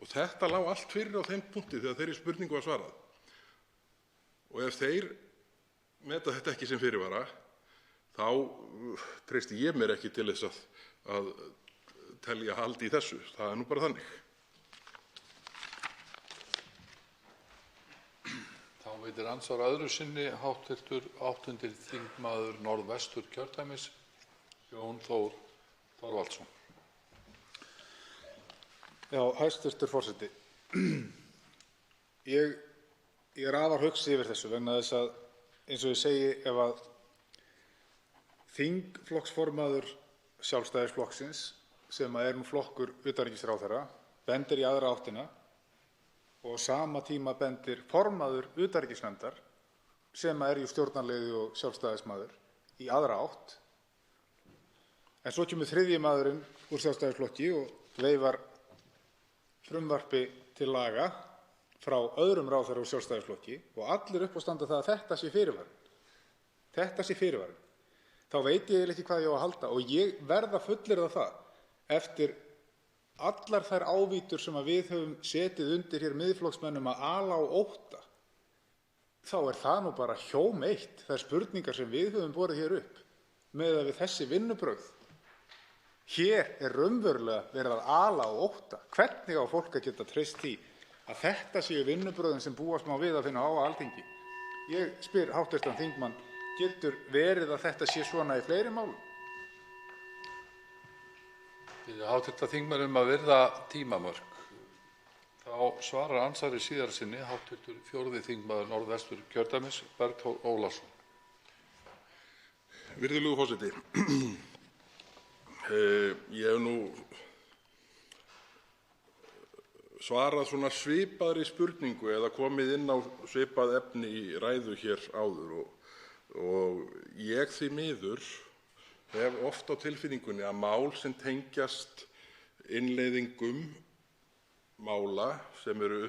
Og þetta lá allt fyrir á þeim punkti þegar þeirri spurningu var svarað. Og ef þeir meta þetta ekki sem fyrirvara, þá treysti ég mér ekki til þess að telja hald í þessu. Það er nú bara þannig. Þá veitir andsvar öðru sinni hv. 8. þingmaður Norðvesturkjördæmis, Jón Þór Þorvaldsson. Já, hæstv. forseti. Ég er afar hugsi yfir þessu vegna þess að, eins og ég segi, ef að þingflokksformaður Sjálfstæðisflokksins, sem er nú flokkur utanríkisráðherra, bendir í aðra áttina og á sama tíma bendir formaður utanríkisnefndar, sem er jú stjórnarliði og sjálfstæðismaður, í aðra átt. En svo kemur þriðji maðurinn úr Sjálfstæðisflokki og veifar frumvarpi til laga frá öðrum ráðherra úr Sjálfstæðisflokki og allir upp á standa það að þetta sé fyrirvarinn. Þetta sé fyrirvarinn. Þá veit ég ekki hvað ég á að halda og ég verð að fullyrða það eftir allar þær ávítur sem við höfum setið undir hér Miðflokksmönnum að ala á ótta. Þá er það nú bara hjóm eitt, þær spurningar sem við höfum borið hér upp með að við þessi vinnubrögð. Hér er raunverulega verið að ala á ótta. Hvernig á fólk að geta treyst því að þetta séu vinnubrögðin sem búast má við að finna á Alþingi? Ég spyr hv. þingmann, getur verið að þetta sé svona í fleiri málum? Fyrir hv. þingmann að virða tímamörk. Þá Þá svarar andsvari síðara sinni hv. 4. þingmaður Norðvesturkjördæmis, Bergþór Ólason. Virðulegur forseti. Ég hef nú svarað svona svipaðri spurningu eða komið inn á svipað efni í ræðu hér áður og ég því miður hef oft á tilfinningunni að mál sem tengjast innleiðingum mála sem eru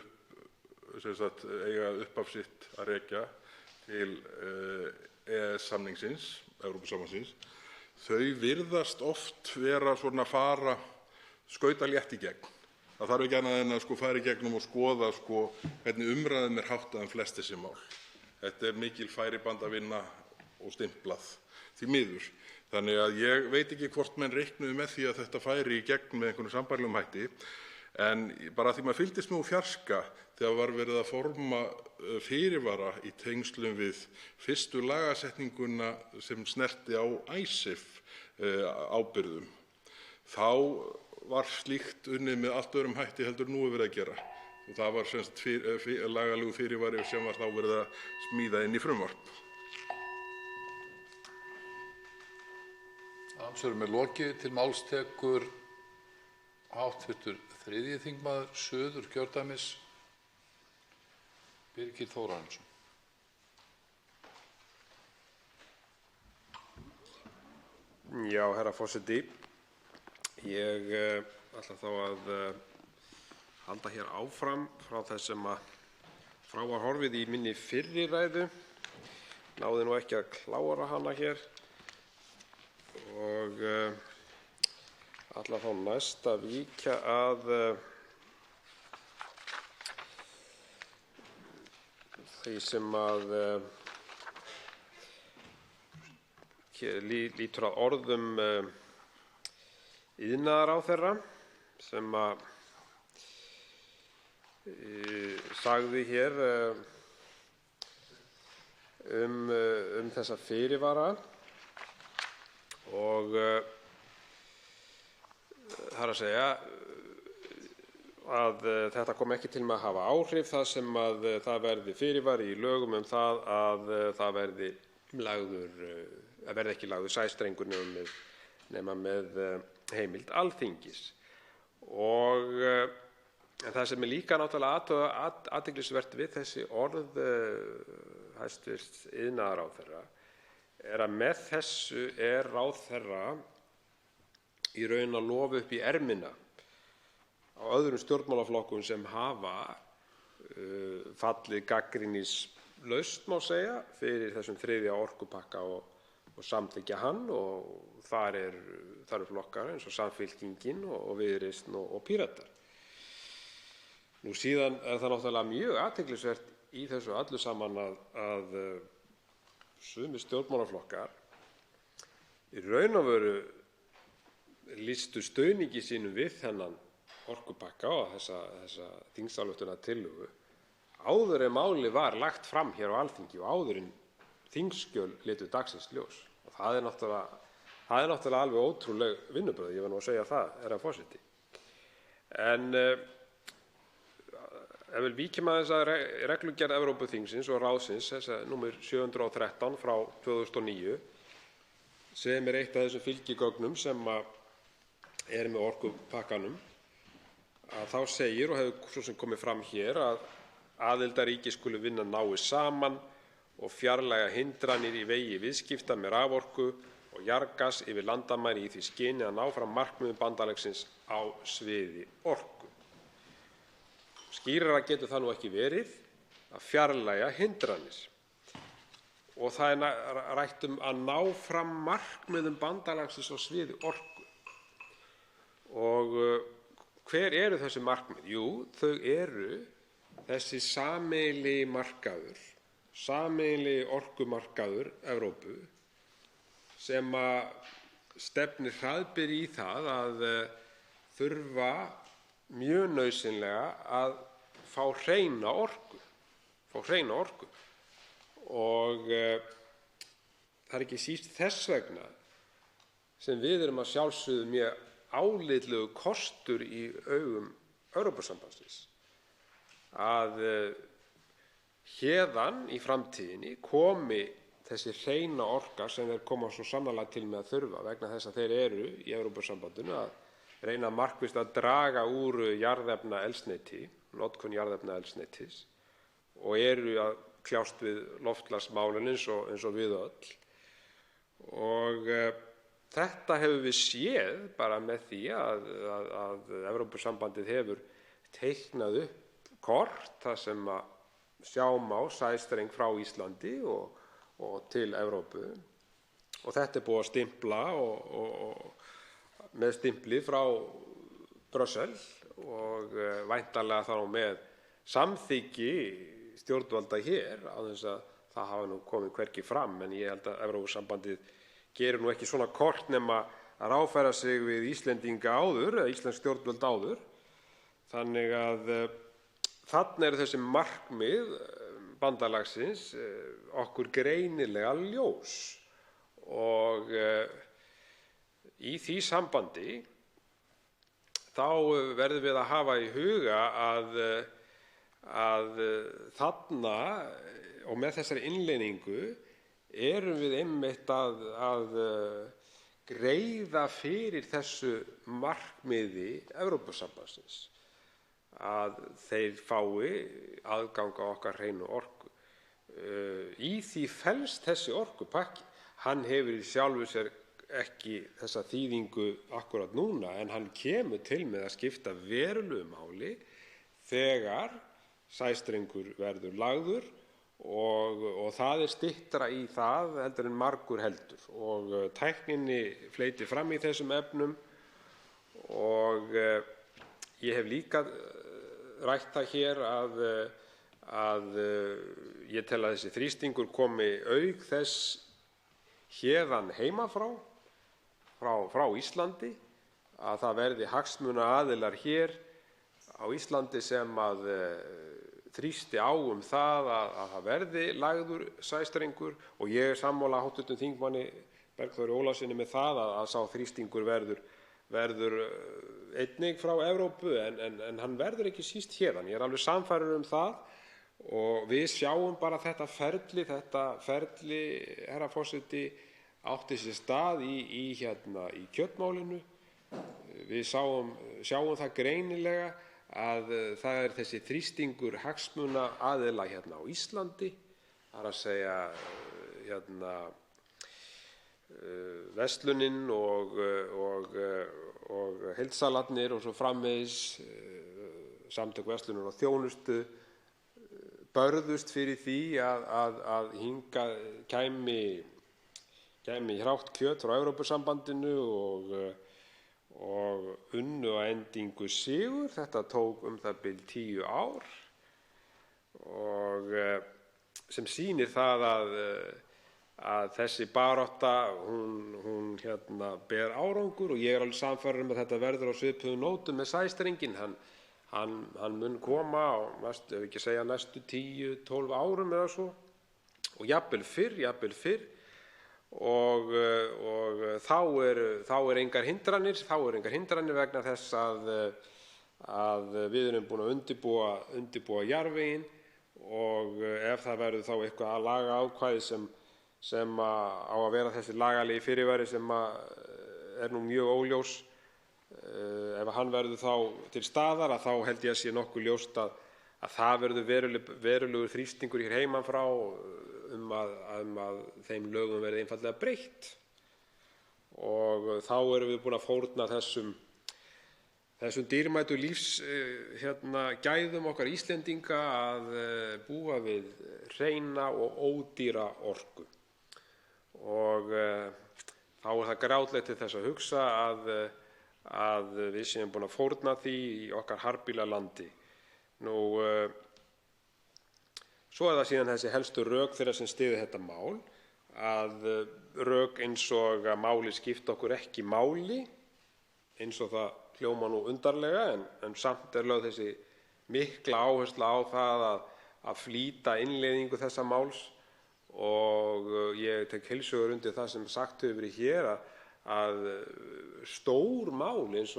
eiga upphaf sitt að rekja til EES-samningsins, Evrópusambandsins, þau virðast oft vera svona fara skauta létt í gegn. Það þarf ekki annað en að fara í gegnum og skoða hvernig umræðum háttað flest þessi mál. Þetta mikil færibandavinna og stimplað, því miður. Þannig að ég veit ekki hvort menn reiknuðu með því að þetta færi í gegn með einhvern sambærilegum hætti, en bara því maður fylgdist með úr fjarska þegar var verið að forma fyrirvara í tengslum við fyrstu lagasetninguna sem snerti á Icesave ábyrgðum. Þá var slíkt unnið með allt öðrum hætti heldur nú verið að gera. Og það var sem sagt lagalegu fyrirvari sem var þá verið að smíða inn í frumvarp. Andsvörum lokið. Til máls tekur hv. 3. þingmaður Suðurkjördæmis, Birgir Þórarinsson. Já, herra forseti. Ég ætla þá að halda hér áfram frá þess sem frá var horfið í minni fyrri ræðu. Náði nú ekki að klára hana hér og ætla þá næst að víkja að því sem lítur að orðum iðnaðarráðherra sem sagði hér þessa fyrirvara og það er að segja að þetta kom ekki til með að hafa áhrif þar sem að það verði fyrirvari í lögum það að það verði ekki lagður sæstrengur nema með heimild Alþingis. Og það sem líka náttúrulega athyglisvert við þessi orð hæstvirts iðnaðarráðherra að með þessu ráðherra í raun að lofa upp í ermina á öðrum stjórnmálaflokkum sem hafa fallið gagnrýnislaust, má segja, fyrir þessum 3. orkupakka og samþykkja hann, og þar eru flokkar eins og Samfylkingin og Viðreisn og Píratar. Nú síðan það náttúrulega mjög athyglisvert í þessu öllu saman að sumir stjórnmálaflokkar í raun og veru lýstu stuðningi sínum við þennan orkupakka og þessa þingsályktunartillögu áður en málið var lagt fram hér á Alþingi og áður en þingskjöl litu dagsins ljós. Og það er náttúrulega alveg ótrúleg vinnubrögð, ég var nú að segja það, herra forseti. En ef við víkjum að þessa reglugerð Evrópuþingsins og ráðsins, þessa númer 713 frá 2009, sem eitt af þessum fylgigögnum sem með orkupakkanum, að þá segir, og hefur svo sem komið fram hér, að aðildarríki skulu vinna náið saman og fjarlæga hindranir í vegi viðskipta með raforku og jarðgas yfir landamæri í því skyni að ná fram markmiðum bandalagsins á sviði orku. Skýrara getur það nú ekki verið að fjarlæga hindranir. Og það rætt að ná fram markmiðum bandalagsins á sviði orku. Og hver eru þessi markmið? Jú, þau eru þessi sameiginlegi markaður, sameiginlegi orkumarkaður Evrópu sem stefnir hraðbyri í það að þurfa mjög nauðsynlega að fá hreina orku. Og það er ekki síst þess vegna sem við erum að sjálfsögðu mjög álitlegur kostur í augum Evrópusambandsins að héðan í framtíðinni komi þessi hreina orka sem þeir koma svo sannarlega til með að þurfa vegna þess að þeir eru í Evrópusambandinu að reyna markvisst að draga úr jarðefnaeldsneyti, notkun jarðefnaeldsneytis og eru að kljást við loftslagsmálin eins og við öll. Og þetta hefur við séð bara með því að Evrópusambandið hefur teiknað upp kort þar sem að sjá má sæstreng frá Íslandi og til Evrópu. Og þetta er búið að stimpla með stimpli frá Brussel og væntanlega þá með samþykki stjórnvalda hér á þess að það hafa nú komið hvergi fram, en ég held að Evrópusambandið gerir nú ekki svona kort nema að ráðfæra sig við Íslendinga áður, eða íslensk stjórnvöld áður. Þannig að þarna eru þessi markmið bandalagsins okkur greinilega ljós og í því sambandi þá verðum við að hafa í huga að þarna og með þessari innleiðingu erum við einmitt að greiða fyrir þessu markmiði Evrópusambandsins að þeir fái aðgang á okkar hreinu orku. Í því felst þessi orkupakki. Hann hefur í sjálfu sér ekki þessa þýðingu akkúrat núna, en hann kemur til með að skipta verulegu máli þegar sæstrengur verður lagður og það styttra í það heldur en margur heldur og tækninni fleytir fram í þessum efnum og ég hef líka rætt það hér að ég tel að þessi þrýstingur komi auk þess héðan heima frá Íslandi, að það verði hagsmunaaðilar hér á Íslandi sem að þrýsti á það að það verði lagður sæstrengur og ég er sammála hv. þingmanni Bergþóri Ólasyni með það að sá þrýstingur verður einnig frá Evrópu en hann verður ekki síst héðan. Ég er alveg sannfærður það og við sjáum bara þetta ferli, herra forseti, átti sér stað í kjötmálinu. Við sjáum það greinilega að það er þessi þrýstingur hagsmunaaðila hérna á Íslandi, það er að segja verslunin og heildsalarnir og svo framvegis, samtök verslunar og þjónustu börðust fyrir því að hingað kæmi hrátt kjöt frá Evrópusambandinu og unnu að endingu sigur. Þetta tók það bil 10 ár og sem sýnir það að þessi barátta hún ber árangur og ég er alveg sannfærður að þetta verður á svipuðum nótum með sæstrenginn. Hann mun koma á ef ekki segja næstu 10-12 árum eða svo og jafnvel fyrr og þá er engar hindranir vegna þess að við erum búin að undirbúa jarðveginn og ef það verður þá eitthvað lagaákvæði sem á að vera þessi lagalegi fyrirvari sem er nú mjög óljós, ef hann verður þá til staðar þá held ég að sé nokkuð ljóst að það verður verulegur þrýstingur hér heiman frá að þeim lögum verði einfaldlega breytt og þá erum við búin að fórna þessum dýrmætu gæðum okkar Íslendinga að búa við hreina og ódýra orku og þá er það grátlegt til þess að hugsa að við séum búin að fórna því í okkar harðbýla landi. Svo er það síðan þessi helstu rök þeirra sem styðja þetta mál, að rök eins og að málið skipti okkur ekki máli, eins og það hljóma nú undarlega, en samt er lögð þessi mikla áhersla á það að flýta innleiðingu þessa máls og ég tek heils hugar undir það sem sagt hefur verið hér að stór mál eins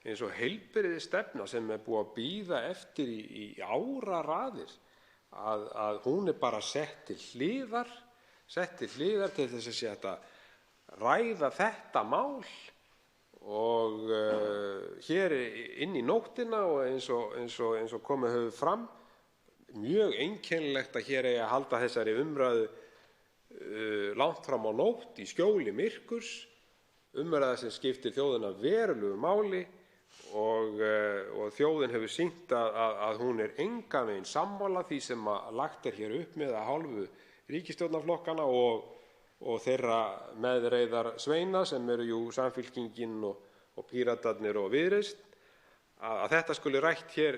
eins og heilbrigðisstefna sem búið að bíða eftir í áraraðir, að hún bara sett til hliðar til þess að sé hægt að ræða þetta mál og hér inn í nóttina, og eins og komið hefur fram, mjög einkennilegt að hér eigi að halda þessari umræðu langt fram á nótt í skjóli myrkurs, umræða sem skiptir þjóðina verulegu máli og þjóðin hefur sýnt að hún engan veginn sammála því sem lagt hér upp með af hálfu ríkisstjórnarflokkanna og þeirra meðreiðar sveina sem eru jú Samfylkingin og Píratarnir og Viðreisn. Að þetta skuli rætt hér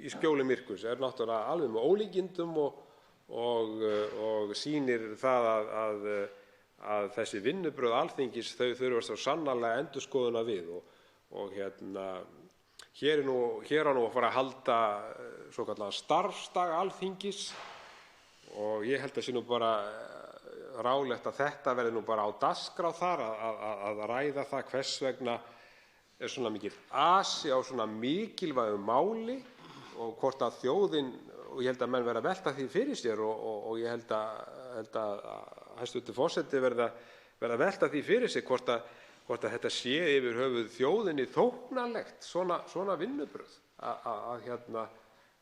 í skjóli myrkurs náttúrulega alveg með ólíkindum og sýnir það að þessi vinnubrögð Alþingis þau þurfa svo sannarlega endurskoðunar við og hér á nú að fara að halda svokallaðan starfsdag Alþingis og ég held að sé nú bara ráðlegt að þetta verði nú bara á dagskrá þar að ræða það hvers vegna svona mikill asi á svona mikilvægu máli og hvort að þjóðin, og ég held að menn verða að velta því fyrir sér og ég held að hæstv. Forseti verða að velta því fyrir sér hvort að þetta sé yfir höfuð þjóðinni þóknanlegt svona vinnubrögð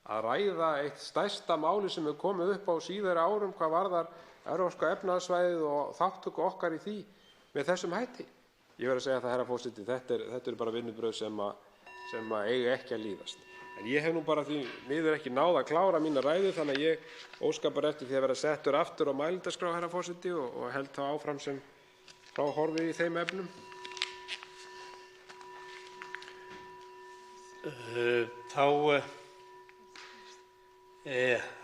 að ræða eitt stærsta máli sem er komið upp á síðari árum hvað varðar Evrópska efnahagssvæðið og þátttöku okkar í því með þessum hætti. Ég verð að segja það, herra forseti, þetta eru bara vinnubrögð sem eiga ekki að líðast. En ég hef nú bara því miður ekki náð að klára mína ræðu, þannig að ég óska bara eftir því að vera settur aftur á mælendaskrá, herra forseti, og held þá áfram sem frá horfi í þeim efnum. Þá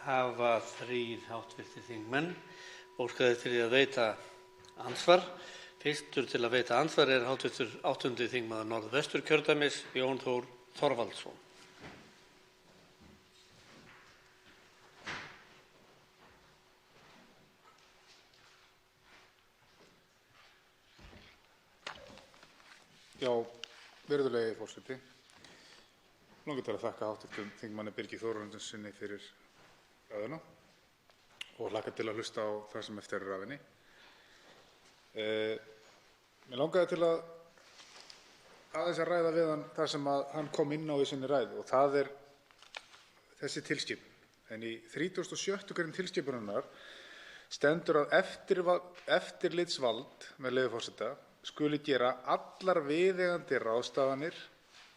hafa 3 hv. þingmenn óskað eftir því að veita andsvar. Fyrstur til að veita andsvar er hv. 8. þingmaður Norðvesturkjördæmis, Jón Þór Þorvaldsson. Já, virðulegi forseti. Mig langar til að þakka hv. þingmanni Birgi Þórarinssyni fyrir ræðuna og hlakka til að hlusta á það sem eftir er af henni. Mig langaði til að aðeins að ræða við hann það sem hann kom inn á í sinni ræðu, og það er þessi tilskipun. En í 36. grein tilskipunarinnar stendur að eftirlitsvald, með leyfi forseta, skuli gera allar viðeigandi ráðstafanir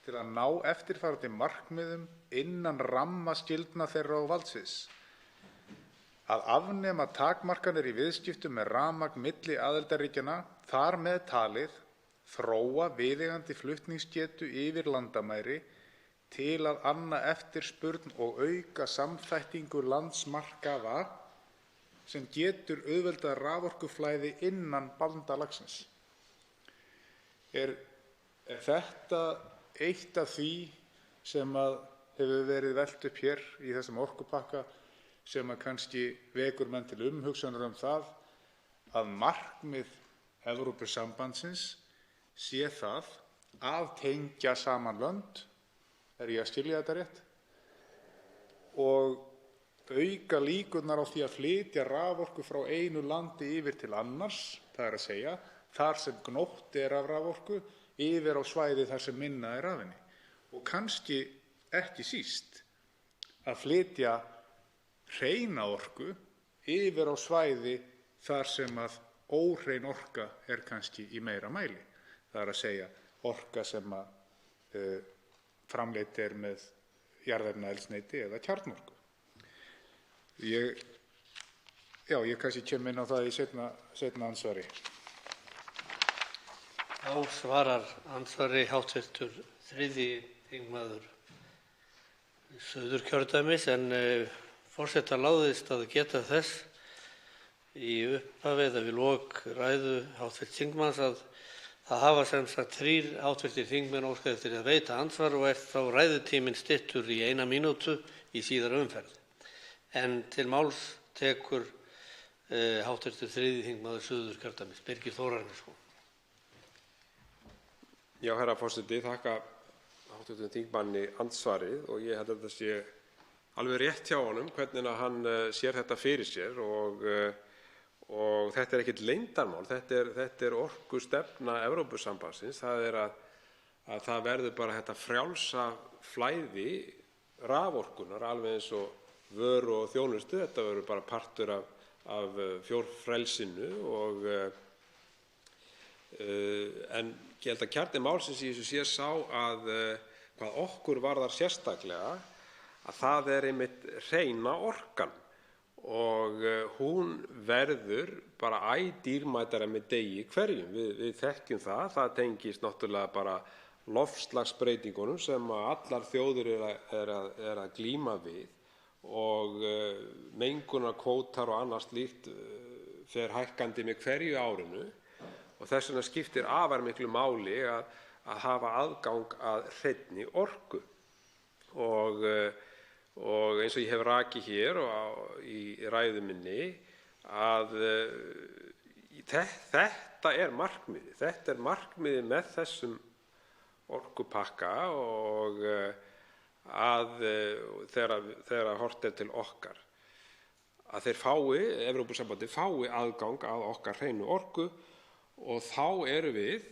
til að ná eftirfarandi markmiðum innan ramma skyldna þeirra og valdsviðs: að afnema takmarkanir í viðskiptum með rafmagn milli aðildarríkjanna, þar með talið þróa viðeigandi flutningsgetu yfir landamæri til að anna eftirspurn og auka samþættingu landsmarkaða sem getur auðveldað raforkuflæði innan bandalagsins. Er þetta eitt af því sem hefur verið velt upp hér í þessum orkupakka sem kannski vekur menn til umhugsunar það að markmið Evrópusambandsins sé það að tengja saman lönd, er ég að skilja þetta rétt, og auka líkurnar á því að flytja raforku frá einu landi yfir til annars, það er að segja þar sem gnótt er af raforku yfir á svæði þar sem minna er af henni, og kannski ekki síst að flytja hreina orku yfir á svæði þar sem að óhrein orka er kannski í meira mæli, það er að segja orka sem framleidd er með jarðefnaeldsneyti eða kjarnorku. Ég kannski kem inn á það í seinna ansvari. Þá svarar andsvari hv. 3. þingmaður Suðurkjördæmis, en forseta láðist að geta þess í upphafi eða við lok ræðu hv. þingmanns að það hafa sem sagt 3 hv. þingmenn óskað eftir að veita andsvar og er þá ræðutíminn styttur í 1 mínútu í síðari umferð. En til máls tekur hv. 3. þingmaður Suðurkjördæmis, Birgir Þórarinsson. Já, herra forseti, þakka hv. þingmanni andsvarið og ég held að þetta sé alveg rétt hjá honum hvernig hann sér þetta fyrir sér og þetta er ekkert leyndarmál. Þetta er orkustefna Evrópusambandsins. Það er að það verður bara þetta frjálsa flæði raforkunnar alveg eins og vöru og þjónustu. Þetta verður bara partur af fjórfrelsinu en ég held að kjarni málsins í þessu sé sá að hvað okkur varðar sérstaklega að það er einmitt hreina orkan og hún verður bara æ dýrmætari með degi hverjum. Við þekkjum það tengist náttúrulega bara loftslagsbreytingunum sem allar þjóðir er að glíma við og mengunarkvótar og annað slíkt fer hækkandi með hverju árinu og þess vegna skiptir afar miklu máli að hafa aðgang að hreinni orku og eins og ég hef rakið hér í ræðu minni að þetta er markmiðið. Þetta er markmiðið með þessum orkupakka og þegar horft er til okkar að Evrópusambandið fái aðgang að okkar hreinu orku og þá erum við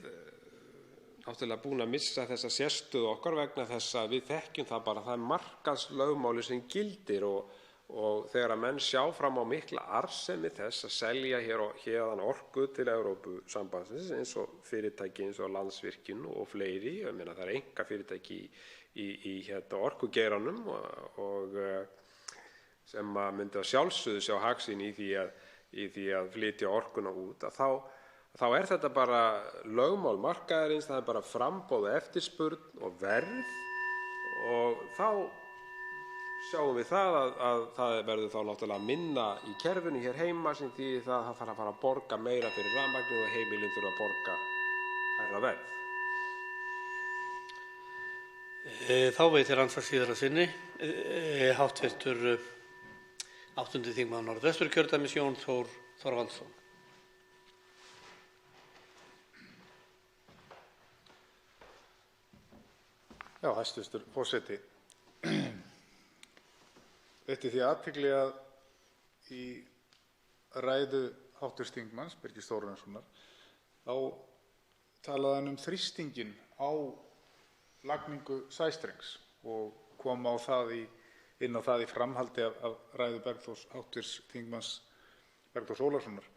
náttúrulega búin að missa þessa sérstöðu okkar vegna þess að við þekkjum það bara það er markaðslögmáli sem gildir og þegar að menn sjá fram á mikla arðsemi þess að selja héðan orku til Evrópusambandsins eins og fyrirtæki eins og Landsvirkjun og fleiri, ég meina það er einkafyrirtæki í orkugeiranum og sem að myndi að sjálfsögðu sjá hag sinn í því að flytja orkuna út að þá er þetta bara lögmál markaðarins, það er bara framboð og eftirspurn og verð og þá sjáum við að það verður þá náttúrulega minna í kerfinu hér heima sem því það þarf að fara að borga meira fyrir rafmagnið og heimilin þurfa að borga hærra verð. Þá veitir andsvar síðar að sinni háttvirtur 8. þingmaður Norðvesturkjördæmis Jón Þór Þorvaldsson. Já, hæstv. Forseti. Veitti því athygli að í ræðu hv. þingmanns Birgis Þórarinssonar þá talaði hann þrýstinginn á lagningu sæstrengs og kom inn á það í framhaldi af ræðu hv. þingmanns Bergþórs Ólasonar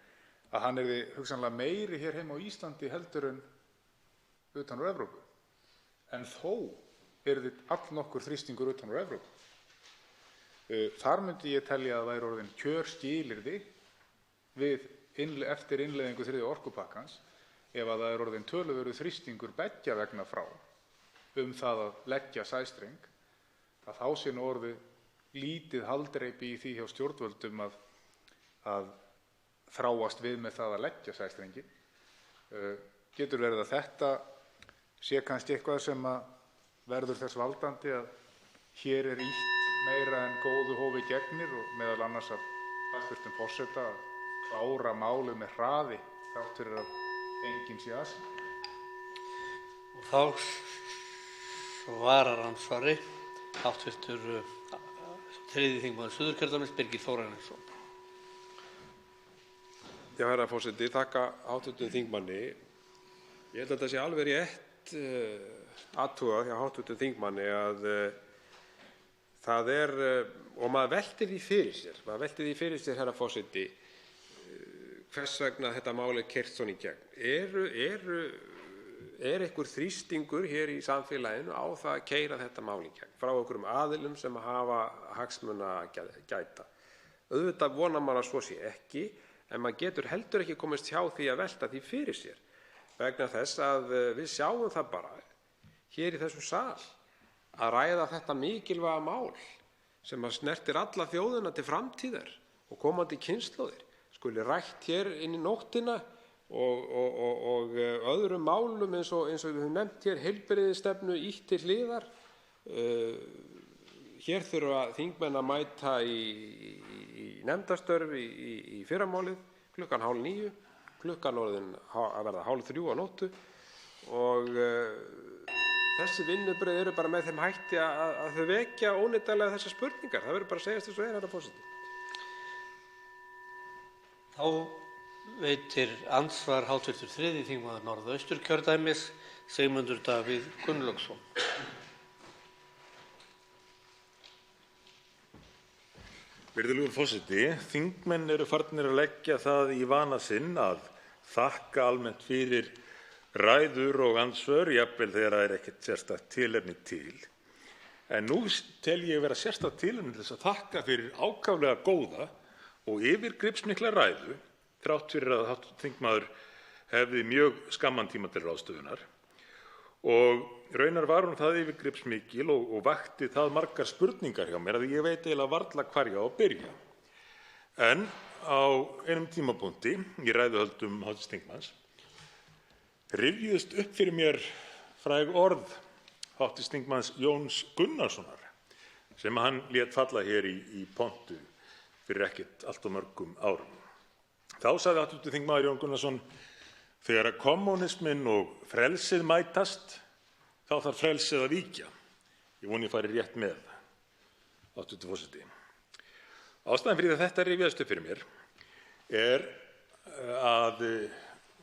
að hann yrði hugsanlega meiri hér heima á Íslandi heldur en utan úr Evrópu. En þó yrði allnokkur þrýstingur utan úr Evrópu. Þar myndi ég telja að væri orðin kjörskilyrði eftir innleiðingu 3. orkupakkans ef að það er orðin töluverður þrýstingur beggja vegna frá það að leggja sæstreng að þá sé nú orðið lítið haldreipi í því hjá stjórnvöldum að þráast við með það að leggja sæstrenginn. Getur verið að þetta sé kannski eitthvað sem að verður þess valdandi að hér er ýtt meira en góðu hófi gegnir og meðal annars af hæstv. Forseta að klára málið með hraði þrátt fyrir að enginn sé asinn. Og þá svarar andsvari hv. 3. þingmaður Suðurkjördæmis Birgir Þórarinsson. Já, herra forseti, þakka hv. þingmanni. Ég held að þetta sé alveg rétt athugað hjá hv. þingmanni að það er, og maður veltir því fyrir sér, herra forseti, hvers vegna þetta mál er keyrt svona í gegn. Er einhver þrýstingur hér í samfélaginu á það að keyra þetta mál í gegn frá einhverjum aðilum sem hafa hagsmuna að gæta? Auðvitað vonar maður að svo sé ekki, en maður getur heldur ekki komist hjá því að velta því fyrir sér vegna þess að við sjáum það bara hér í þessum sal að ræða þetta mikilvæga mál sem að snertir alla þjóðina til framtíðar og komandi kynslóðir skuli rætt hér inn í nóttina og öðrum málum eins og við höfum nefnt hér heilbrigðisstefnu ýtt til hliðar. Hér þurfa þingmenn að mæta í nefndastörf í fyrramálið klukkan 8:30, klukkan orðin að verða 8:30 á nóttu og þessi vinnubrögð eru bara með þeim hætti að þau vekja óneitanlega þessar spurningar. Það verður bara að segjast eins og er, herra forseti. Þá veitir andsvar hv. 3. þingmaður Norðausturkjördæmis, Sigmundur Davíð Gunnlaugsson. Virðulegur forseti, þingmenn eru farnir að leggja það í vana sinn að þakka almennt fyrir ræður og andsvör, jafnvel þegar það ekkert sérstakt tilefni til. En nú tel ég vera sérstakt tilefni til þess að þakka fyrir ákaflega góða og yfirgripsmikla ræðu, þrátt fyrir að hv. þingmaður hefði mjög skamman tíma til ráðstöfunar. Og raunar var hún það yfirgripsmikil og vakti það margar spurningar hjá mér að ég veit eiginlega varla hvar ég á að byrja. En á einum tímapunkti í ræðuhöldum hv. þingmanns rifjuðust upp fyrir mér fræg orð hv. þingmanns Jóns Gunnarssonar sem hann lét falla hér í pontu fyrir ekkert allt of mörgum árum. Þá sagði hv. þingmaður Jón Gunnarsson: þegar kommúnisminn og frelsið mætast, þá þarf frelsið að víkja. Ég vona ég fari rétt með, hv. forseti. Ástæðan fyrir að þetta rifjaðist upp fyrir mér er að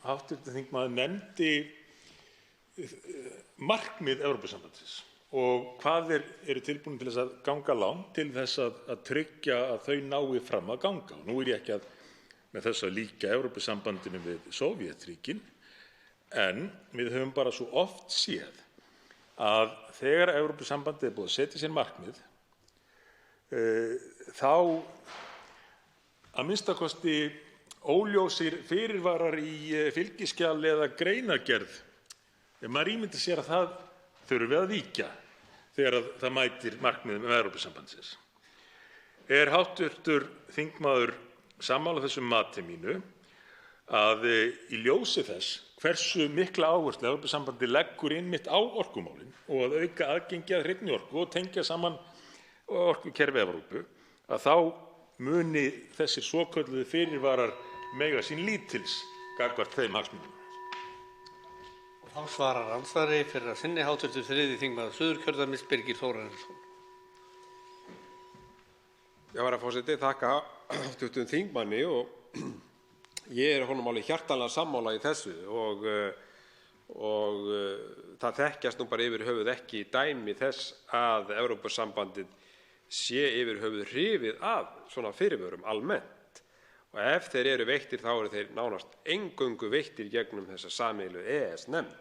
hv. þingmaður nefndi markmið Evrópusambandsins og hvað eru tilbúin til þess að ganga langt til þess að tryggja að þau nái fram að ganga. Og nú er ég ekki með þess að líka Evrópusambandinu við Sovétríkin, en við höfum bara svo oft séð að þegar Evrópusambandið er búið að setja sér markmið, þá að minnsta kosti óljósir fyrirvarar í fylgiskjali eða greinargerð, ef maður ímyndar sér að það þurfi að víkja þegar það mætir markmiðum Evrópusambandsins. Er hv. þingmaður sammála þessum mati mínu að í ljósi þess hversu mikla áherslu Evrópusambandið leggur einmitt á orkumálin og að auka aðgengi að hreinni orku og tengja saman orkukerfi Evrópu, að þá muni þessir svokölluðu fyrirvarar mega sín lítils gagnvart þeim hagsmunum? Og þá svarar andsvari fyrir að sinni hv. 3. þingmaður Suðurkjördæmis, Birgir Þórarinsson. Já, herra forseti, þakka hv. þingmanni og ég er honum alveg hjartanlega sammála í þessu og það þekkjast nú bara yfir höfuð ekki dæmi þess að Evrópusambandið sé yfir höfuð hrifið af svona fyrirvörum almennt. Og ef þeir eru veittir þá eru þeir nánast eingöngu veittir gegnum þessa sameiginlegu EES-nefnd.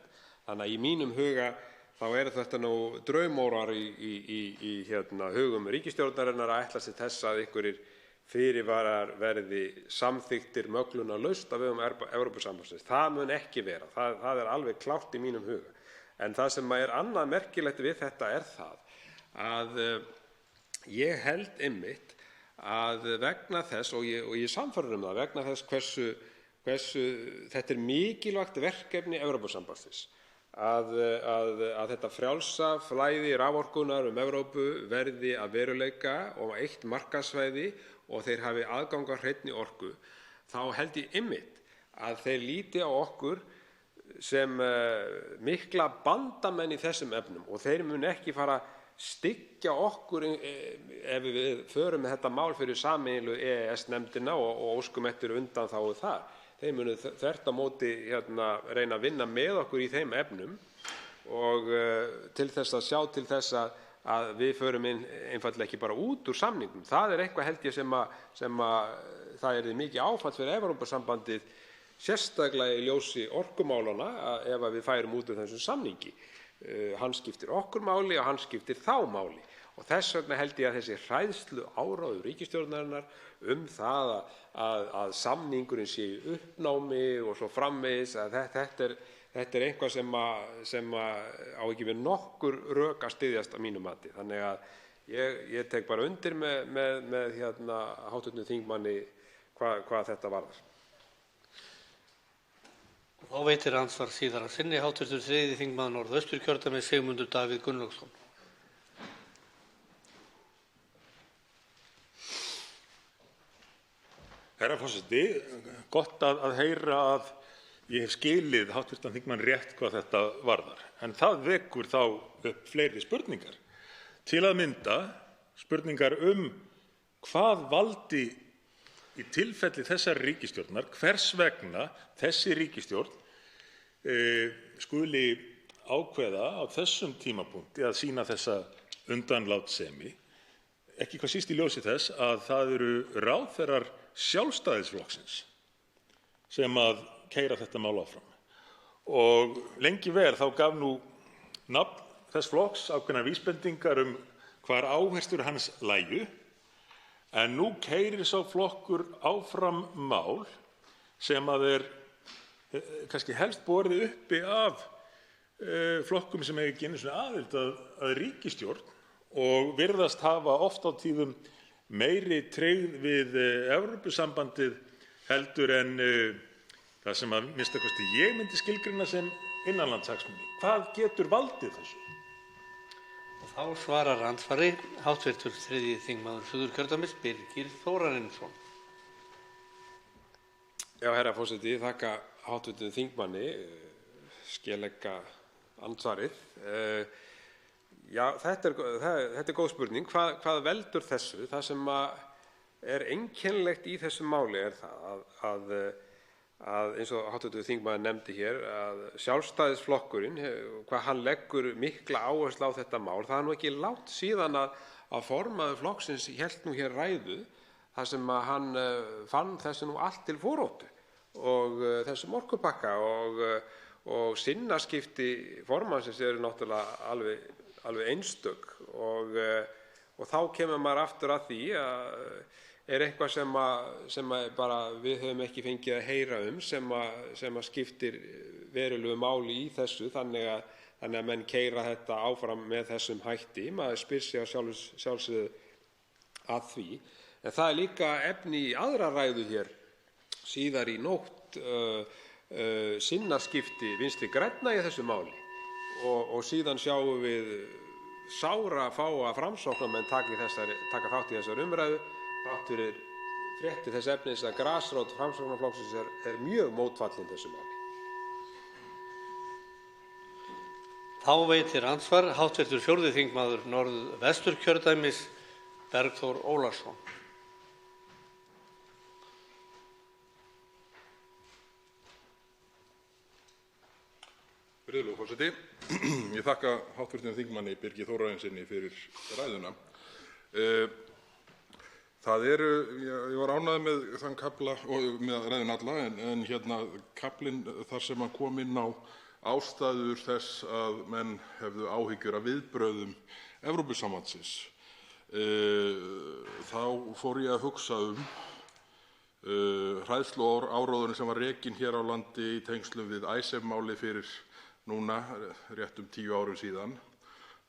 Þannig að í mínum huga þá eru þetta nú draumórar í hugum ríkisstjórnarinnar að ætla sér þess að einhverjir fyrirvarar verði samþykktir möglunarlaust af vegum Evrópusambandsins. Það mun ekki vera. Það er alveg klárt í mínum huga. En það sem er annað merkilegt við þetta er það að ég held einmitt að vegna þess, og ég sannfærður það, vegna þess hversu þetta er mikilvægt verkefni Evrópusambandsins, að þetta frjálsa flæði raforkunnar Evrópu verði að veruleika og eitt markaðssvæði og þeir hafi aðgang að hreinni orku, þá held ég einmitt að þeir líti á okkur sem mikla bandamenn í þessum efnum og þeir mun ekki fara að styggja okkur ef við förum með þetta mál fyrir sameiginlegu EES-nefndina og óskum eftir undanþágu þar. Þeir munu þvert á móti reyna að vinna með okkur í þeim efnum og til þess að sjá til þess að við förum einfaldlega ekki bara út úr samningnum. Það er eitthvað held ég sem það er mikið áfall fyrir Evrópusambandið, sérstaklega í ljósi orkumálanna ef við færum út úr þessum samningi. Hann skiptir okkur máli og hann skiptir þá máli. Og þess vegna held ég að þessi hræðslu áráður ríkisstjórnarinnar það að samningurinn sé í uppnámi og svo framvegis, að þetta er eitthvað sem á ekki við nokkur rök að styðjast að mínu mati. Þannig að ég tek bara undir með hv. þingmanni hvað þetta varðar. Þá veitir andsvar síðar að sinni hv. 3. þingmaður Norðausturkjördæmis, Sigmundur Davíð Gunnlaugsson. Herra forseti, gott að heyra að ég hef skilið hv. þingmann rétt hvað þetta varðar. En það vekur þá upp fleiri spurningar. Til að mynda spurningar hvað valdi í tilfelli þessarar ríkisstjórnar, hvers vegna þessi ríkisstjórn skuli ákveða á þessum tímapunkti að sýna þessa undanlátssemi, ekki hvað síst í ljósi þess að það eru ráðherrar Sjálfstæðisflokksins sem að keyra þetta mál áfram. Og lengi vel þá gaf nú nafn þess flokks ákveðnar vísbendingar hvar áherslur hans lægju, en nú keyrir sá flokkur áfram mál sem að kannski helst borið uppi af flokkum sem eiga ekki einu sinni aðild að ríkisstjórn og virðast hafa oft á tíðum meiri tryggð við Evrópusambandið heldur en það sem að minnsta kosti ég myndi skilgreina sem innanlandshagsmuni. Hvað getur valdið þessu? Og þá svarar andsvari hv. 3. þingmaður Suðurkjördæmis, Birgir Þórarinsson. Já, herra forseti, ég þakka hv. þingmanni skelegga andsvarið. Já, þetta er góð spurning. Hvað veldur þessu? Það sem er einkennilegt í þessu máli er það að eins og hv. þingmaður nefndi hér, að Sjálfstæðisflokkurinn, hvað hann leggur mikla áherslu á þetta mál, það er nú ekki langt síðan að formaður flokksins hélt nú hér ræðu þar sem að hann fann þessu nú allt til foráttu og þessum orkupakka og sinnaskipti formannsins eru náttúrulega alveg einstök og þá kemur maður aftur að því að er eitthvað sem bara við höfum ekki fengið að heyra sem skiptir verulegu máli í þessu þannig að menn keyra þetta áfram með þessum hætti. Maður spyr sig að sjálfsögðu að því. En það er líka efni í aðra ræðu hér síðar í nótt sinnaskipti Vinstri grænna í þessu máli og síðan sjáum við sárafáa Framsóknarmenn taka þátt í þessari umræðu þrátt fyrir fréttir þess efnis að grasrót Framsóknarflokksins er mjög mótfallin þessu máli. Þá veitir andsvar hv. 4. þingmaður Norðvesturkjördæmis, Bergþór Ólason. Virðulegur forseti, ég þakka hv. þingmanni Birgi Þórarinssyni fyrir ræðuna. Ég var ánægður með þann kafla og með ræðuna alla en kaflinn þar sem hann kom inn á ástæður þess að menn hefðu áhyggjur af viðbrögðum Evrópusambandsins. Þá fór ég að hugsa hræðsluáróðurinn sem var rekinn hér á landi í tengslum við Icesave-máli fyrir núna rétt 10 árum síðan,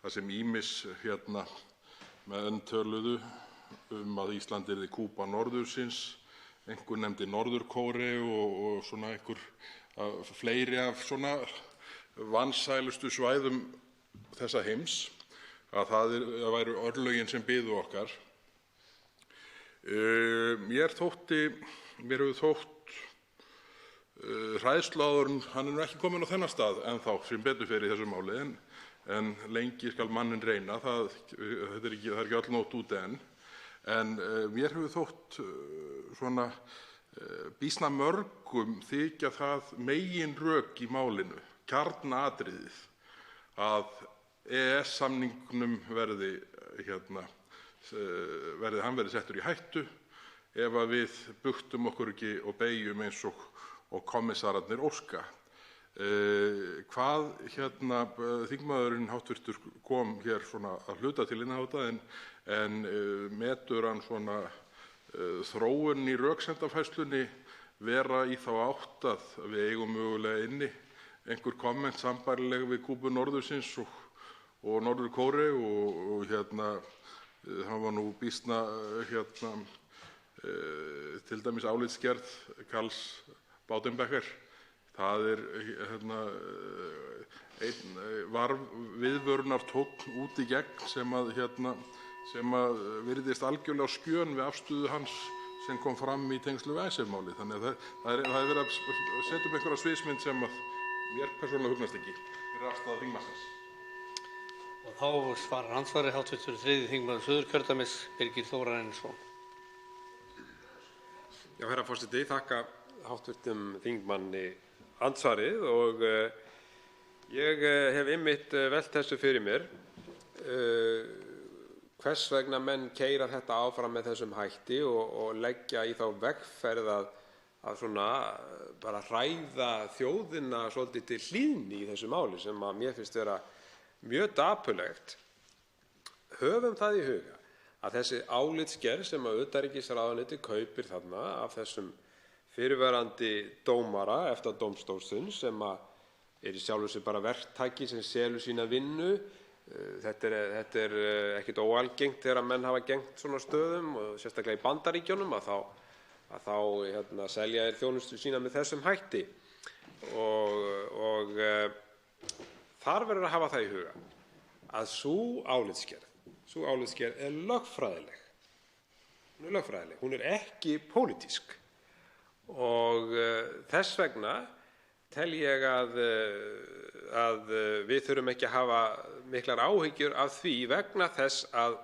þar sem ýmis menn töluðu að Ísland yrði Kúba norðursins, einhver nefndi Norður-Kóreu og svona einhver fleiri af svona vansælustu svæðum þessa heims, að það væru örlögin sem biðu okkar. Mér hefur þótt hræðsluáróðurinn, hann er ekki kominn á þennan stað ennþá sem betur fer í þessu máli en lengi skal manninn reyna, það er ekki öll nótt úti enn. En mér hefur þótt svona býsna mörgum þykja það meginrök í málinu, kjarnaatriðið, að EES-samningnum verði settur í hættu ef að við bugtum okkur ekki og beygjum eins og kommissararnir óska. Hvað þingmaðurinn hv. kom hér svona að hluta til inn á þetta en metur hann svona þróun í röksemdafærslunni vera í þá átt að við eigum mögulega inni einhver komment sambærileg við Kúbu norðursins og Norður-Kóreu og hann var nú býsna til dæmis álitsgerð Karls Baudenbacher. Það var viðvörunartónn út í gegn sem virðist algjörlega á skjön við afstöðu hans sem kom fram í tengslu við Icesave-málið. Þannig að það er verið að setja upp einhverja sviðsmynd sem að mér persónulega hugnast ekki fyrir afstaða þingmannsins. Og þá svarar andsvari hv. 3. þingmaður Suðurkjördæmis, Birgir Þórarinsson. Já, herra forseti, þakka hv. þingmanni andsvarið og ég hef einmitt velt þessu fyrir mér hvers vegna menn keyra þetta áfram með þessum hætti og leggja í þá vegferð að svona bara hræða þjóðina svolítið til hlýðni í þessu máli sem að mér finnst vera mjög dapurlegt. Höfum það í huga að þessi álitsgerð sem að utanríkisráðuneytið kaupir þarna af þessum fyrrverandi dómara EFTA-dómstólsins sem að í sjálfu sér bara verktaki sem selur sína vinnu. Þetta er ekkert óalgengt þegar menn hafa gegnt svona stöðum og sérstaklega í Bandaríkjunum að þá selja þeir þjónustu sína með þessum hætti og þar verður að hafa það í huga að sú álitsgerð er lögfræðileg. Hún er lögfræðileg, hún er ekki pólitísk og þess vegna tel ég að við þurfum ekki að hafa miklar áhyggjur af því vegna þess að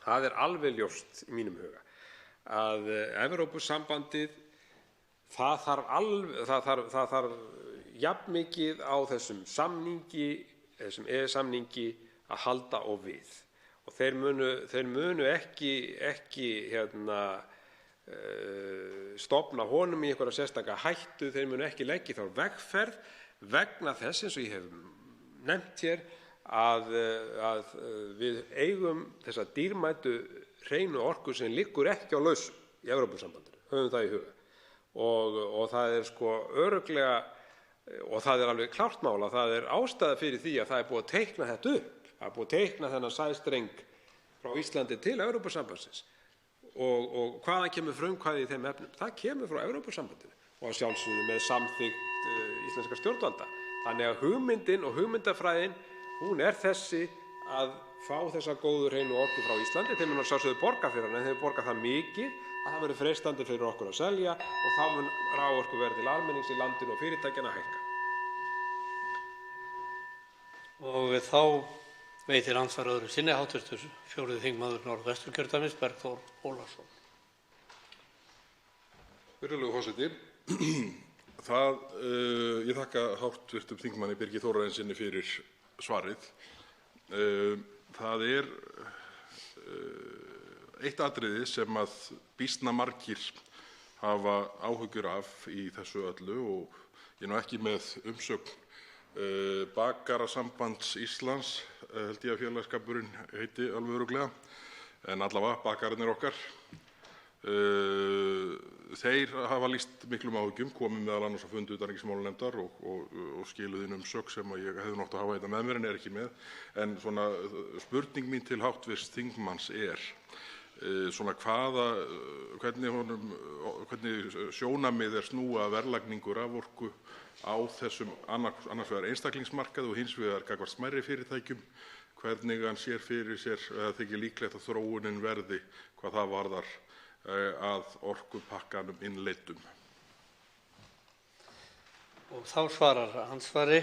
það er alveg ljóst í mínum huga að Evrópusambandið það þarf jafn mikið á þessum EES-samningi að halda og við og þeir munu ekki stofna honum í einhverja sérstaka hættu, þeir munu ekki leggja þá vegferð vegna þess eins og ég hef nefnt hér að við eigum þessa dýrmætu hreinu orku sem liggur ekki á lausu í Evrópusambandinu, höfum það í huga og það er sko örugglega og það er alveg klárt mál að það er ástæða fyrir því að það er búið að teikna þetta upp, það er búið að teikna þennan sæstreng frá Íslandi til Evrópusambandsins og hvaðan kemur frumkvæðið í þeim efnum? Það kemur frá Evrópusambandinu og að sjálfsögðu með samþykkt íslenskra stjórnvalda. Þannig að hugmyndin og hugmyndafræðin, hún er þessi að fá þessa góðu hreinu orku frá Íslandi. Þeir munu að sjálfsögðu borga fyrir hana, en þeir borga það mikið að það verður freistandi fyrir okkur að selja og þá mun raforkuverð til almennings í landinu og fyrirtækjanna hækka. Og þá veitir andsvar öðru sinni hv. 4. þingmaður Norðvesturkjördæmis, Bergþór Ólason. Virðulegur forseti, ég þakka hv. þingmanni Birgi Þórarinssyni fyrir svarið. Það er eitt atriði sem að býsna margir hafa áhyggjur af í þessu öllu og ég er nú ekki með umsögn Bakarasambands Íslands, held ég að félagsskapurinn heiti alveg örugglega, en allavega bakararnir okkar. Þeir hafa lýst miklum áhyggjum, komið meðal annars á fund utanríkismálanefndar og skiluðu inn umsögn sem ég hefði nátt að hafa þetta með mér en er ekki með. En svona spurning mín til hv. þingmanns er svona hvernig sjónarmið er snúa að verðlagningu raforku á þessum annars vegar einstaklingsmarkaði og hins vegar gagnvart smærri fyrirtækjum, hvernig hann sér fyrir sér eða þykir líklegt að þróunin verði hvað það varðar að orkupakkanum innleiddum. Og þá svarar andsvari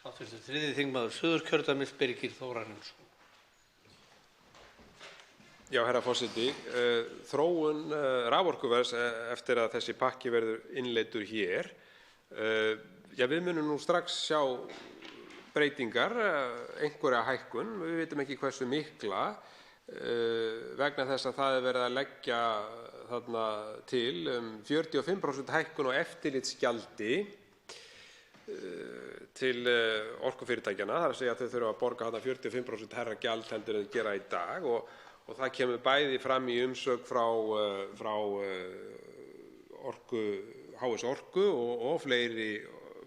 hv. 3. þingmaður Suðurkjördæmis, Birgir Þórarinsson. Já, herra forseti, þróun raforkuverðs eftir að þessi pakki verður innleiddur hér, við munum nú strax sjá breytingar, einhverja hækkun, við vitum ekki hversu mikla, vegna þess að það er verið að leggja þarna til 45% hækkun á eftirlitsgjaldi til orkufyrirtækjanna, það er að segja að þau þurfa að borga þarna 45% hærra gjald heldur en þau gera í dag og það kemur bæði fram í umsögn frá HS Orku og fleiri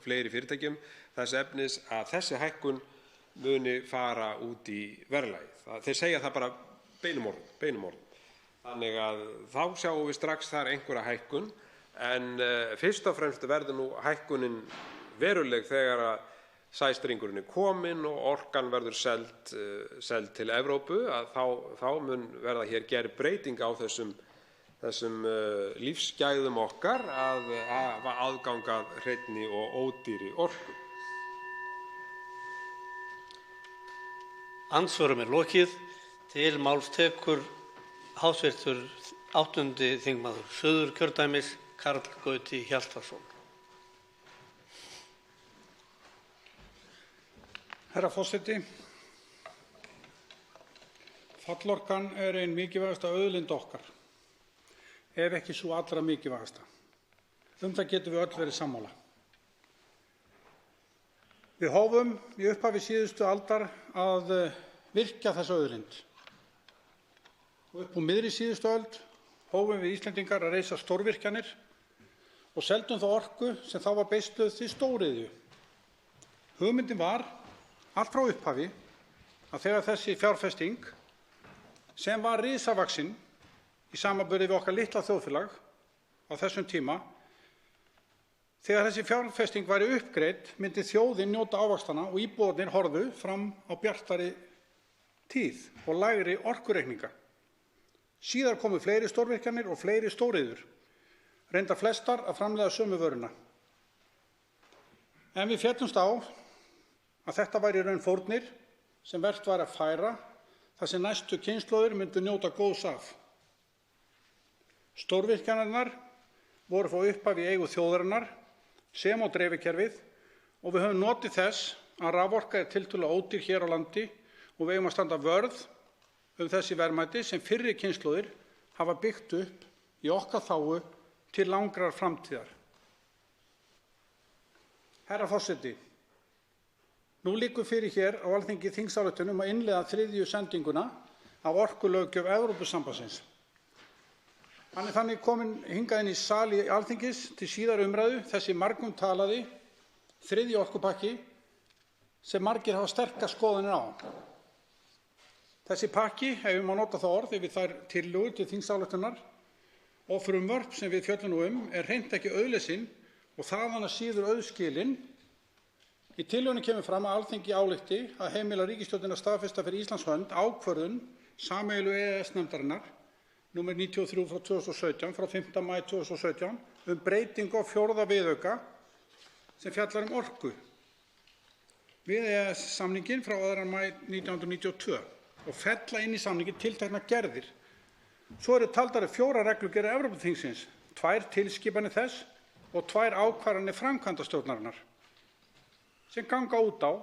fyrirtækjum þess efnis að þessi hækkun muni fara út í verðlagið. Þeir segja það bara beinum orðum. Þannig að þá sjáum við strax þar einhverja hækkun en fyrst og fremst verður nú hækkunin veruleg þegar að sæstrengurinn er kominn og orkan verður seld til Evrópu, að þá mun verða hér gerð breyting á þessum þessum lífsgæðum okkar að hafa aðgang að hreinni og ódýrri orku. Andsvörum lokið. Til máls tekur hv. 8. þingmaður Suðurkjördæmis, Karl Gauti Hjaltason. Herra forseti, fallorkan er ein mikilvægasta auðlind okkar, ef ekki sú allra mikilvægasta. Það getum við öll verið sammála. Við hófum í upphafi síðustu aldar að virkja þessa auðlind. Og upp úr miðri síðustu öld hófum við Íslendingar að reisa stórvirkjanir og seldum þá orku sem þá var beisluð til stóriðju. Hugmyndin var allt frá upphafi að þegar þessi fjárfesting, sem var risavaxin í samanburði við okkar litla þjóðfélag á þessum tíma, þegar þessi fjárfesting væri uppgreidd myndi þjóðin njóta ávaxtanna og íbúarnir horfðu fram á bjartari tíð og lægri orkureikninga. Síðar komu fleiri stórvirkjanir og fleiri stóriðjur, reyndar flestar að framleiða sömu vöruna. En við féllumst á að þetta væri í raun fórnir sem vert var að færa þar sem næstu kynslóðir myndu njóta góðs af. Stórvirkjanirnar voru frá upphafi í eigu þjóðarinnar sem á dreifikerfið og við höfum notið þess að raforka er tiltölulega ódýr hér á landi og við eigum að standa vörð þessi verðmæti sem fyrri kynslóðir hafa byggt upp í okkar þágu til langrar framtíðar. Herra forseti, nú liggur fyrir hér á Alþingi þingsályktun að innleiða 3. sendinguna af orkulöggjöf Evrópusambandsins. Hann er þannig kominn hingað inn í sal í Alþingis til síðari umræðu þessi margumtalaði 3. orkupakki sem margir hafa sterkar skoðanir á. Þessi pakki, ef við má nota það orð yfir þær tillögur til þingsályktunar og frumvörp sem við fjöllum nú er hreint ekki auðleysinn og þaðan að síður auðskilinn. Í tillögunni kemur fram að Alþingi álykti að heimila ríkisstjórninni að staðfesta fyrir Íslands hönd ákvörðun sameiginlegu EES-nefndarinnar nr. 93/2017 frá 5. maí 2017 breytingu á 4. viðauka sem fjallar orku við EES-samninginn frá 2. maí 1992 og fella inn í samninginn tilteknar gerðir. Svo eru taldar 4 reglugerðir Evrópuþingsins, 2 tilskipanir þess og 2 ákvarðanir framkvæmdastjórnarinnar sem ganga út á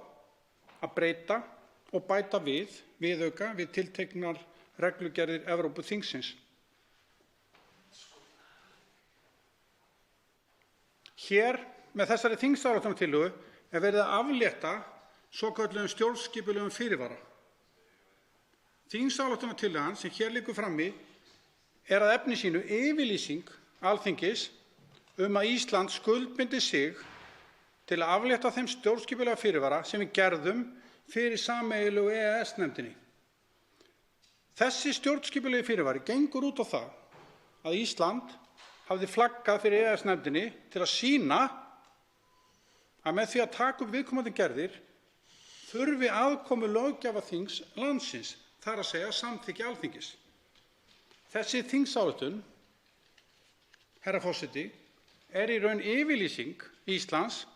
að breyta og bæta við viðauka við tilteknar reglugerðir Evrópuþingsins. Hér með þessari þingsályktunartillögu er verið að aflétta svokölluðum stjórnskipulegum fyrirvara. Þingsályktunartillagan sem hér liggur frammi er að efni sínu yfirlýsing Alþingis að Ísland skuldbindi sig til að aflétta þeim stjórnskipulega fyrirvara sem við gerðum fyrir sameiginlegu EES-nefndinni. Þessi stjórnskipulegi fyrirvari gengur út á það að Ísland hafði flaggað fyrir EES-nefndinni til að sýna að með því að taka upp viðkomandi gerðir þurfi aðkomu löggjafarþings landsins, þar að segja samþykki Alþingis. Þessi þingsályktun, herra forseti, er í raun yfirlýsing Íslands,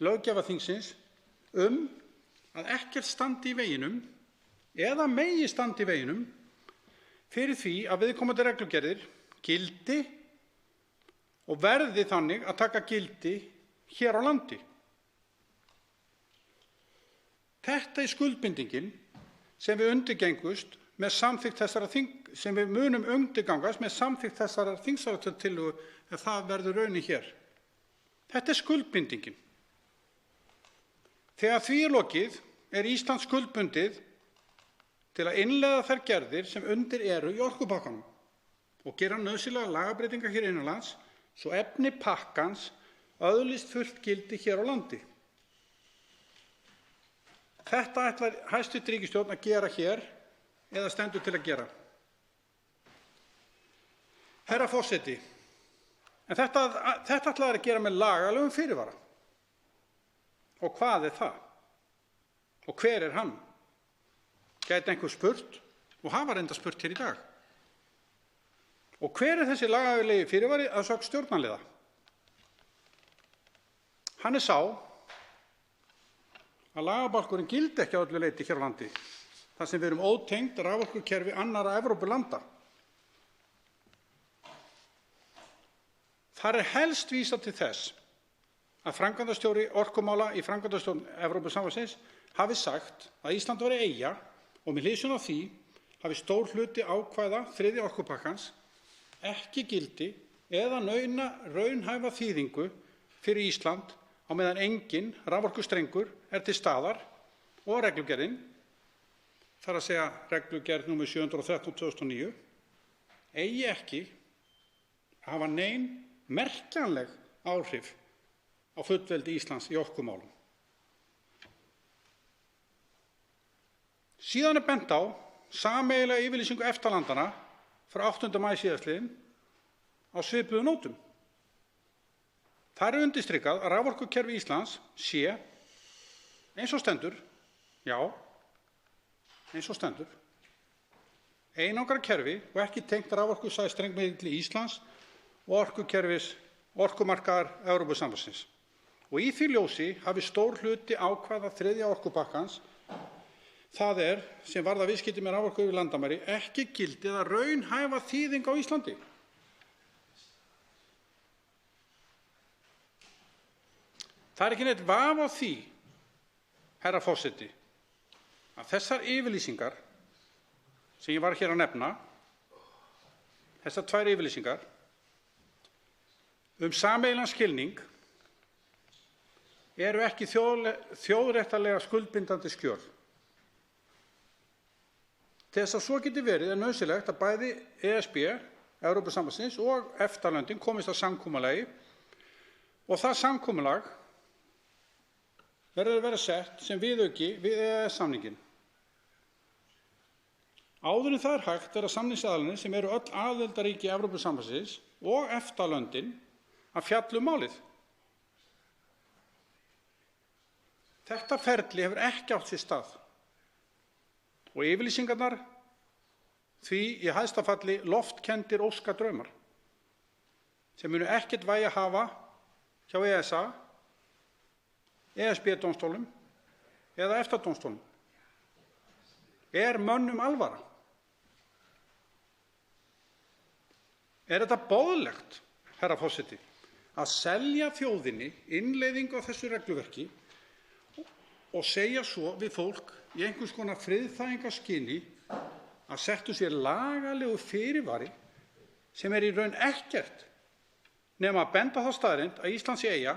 löggjafarþingsins, að ekkert standi í veginum eða megi standi í veginum fyrir því að viðkomandi reglugerðir gildi og verði þannig að taka gildi hér á landi. Þetta er skuldbindingin sem við undirgengumst með samþykkt þessara sem við munum undirgangast með samþykkt þessara þingsályktunartillögu ef það verður raunin hér. Þetta er skuldbindingin. Þegar því er lokið er Ísland skuldbundið til að innleiða þær gerðir sem undir eru í orkupakkanum og gera nauðsynlegar lagabreytingar hér innanlands svo efni pakkans öðlist fullt gildi hér á landi. Þetta ætlar hæstv. Ríkisstjórn að gera hér eða stendur til að gera. Herra forseti, en þetta ætlaði að gera með lagalegum fyrirvara. Og hvað er það? Og hver er hann? Gæti einhver spurt og hafa reynda spurt hér í dag. Og hver er þessi lagalegi fyrirvari að sögn stjórnarliða? Hann er sá að lagabálkurinn gildi ekki að öllu leyti hér á landi, þar sem við erum ótengd raforkukerfi annarra Evrópulanda. Þar er helst vísað til þess að framkvæmdastjóri orkumála í framkvæmdastjórn Evrópusambandsins hafi sagt að Ísland væri eyja og með hliðsjón af því hafi stór hluti ákvæða 3. orkupakkans ekki gildi eða raunhæfa þýðingu fyrir Ísland á meðan enginn raforkustrengur er til staðar og reglugerðin, þar að segja reglugerð nr. 713/2009, eigi ekki að hafa nein merkjanleg áhrif á fullveldi Íslands í orkumálum. Síðan er bent á sameiginlega yfirlýsingu EFTA-landanna frá 8. maí síðastliðinn á svipuðum nótum. Þar er undirstrikað að raforkukerfi Íslands sé, eins og stendur, einangrað kerfi og ekki tengt raforkusæstreng milli Íslands og orkumarkaðar Evrópusambandsins. Og í því ljósi hafi stór hluti ákvæða 3. orkupakkans, það er sem varða viðskipti með raforku yfir landamæri, ekki gildi eða raunhæfa þýðingu á Íslandi. Það er ekki neitt vafi á því, herra forseti, að þessar yfirlýsingar sem ég var hér að nefna, þessar 2 yfirlýsingar sameiginlegan skilning eru ekki þjóðréttarlega skuldbindandi skjöl. Til þess að svo geti verið er nauðsynlegt að bæði ESB, Evrópusambandsins og EFTA-löndin komist að samkomulagi og það samkomulag verður að vera sett sem viðauki við EES-samninginn. Áður en það er hægt er að samningsaðilarnir sem eru öll aðildarríki Evrópusambandsins og EFTA-löndin að fjalla um málið. Þetta ferli hefur ekki átt sér stað og yfirlýsingarnar því í hæsta falli loftkenndir óskadraumar sem munu ekkert vægi að hafa hjá ESA, ESB-dómstólum eða EFTA-dómstólum. Er mönnum alvara? Er þetta boðlegt, herra forseti, að selja þjóðinni innleiðingu á þessu regluverki og segja svo við fólk í einhvers konar friðþægingarskyni að settu sér lagalegu fyrirvari sem er í raun ekkert nema að benda þá staðreynd að Ísland sé eyja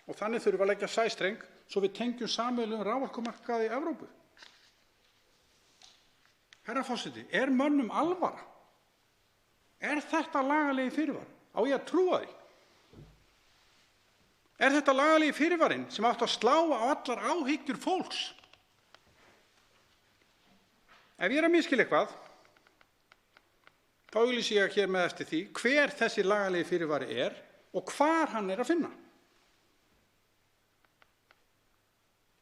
og þannig þurfum að leggja sæstreng svo við tengjum sameiginlegum raforkumarkaði í Evrópu. Herra forseti, er mönnum alvara? Er þetta lagalegi fyrirvari? Á ég að trúa því? Er þetta lagalegi fyrirvarinn sem átti að slá á allar áhyggjur fólks? Ef ég er að misskilja eitthvað, þá auglýsi ég hér með eftir því hver þessi lagalegi fyrirvari er og hvar hann er að finna.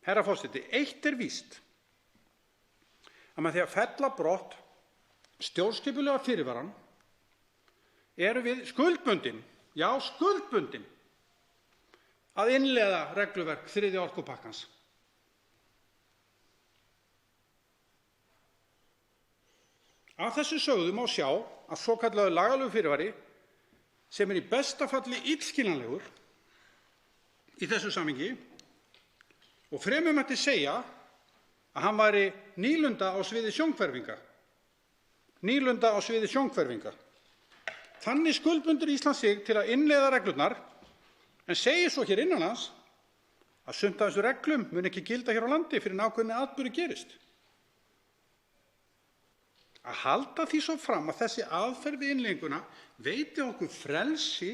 Herra forseti, eitt er víst að með því að fella brott stjórnskipulega fyrirvarann erum við skuldbundin að innleiða regluverk 3. orkupakkans. Af þessu sögðu má sjá að svokallaður lagalegur fyrirvari sem er í besta falli illskiljanlegur í þessu samhengi og fremur mætti segja að hann væri nýlunda á sviði sjónhverfinga. Þannig skuldbundur Ísland sig til að innleiða reglurnar en segir svo hér innan hans að sumt af þessu reglum mun ekki gilda hér á landi fyrir ákveðinni atburður gerist. Að halda því svo fram að þessi aðferð við innleiðinguna veiti okkur frelsi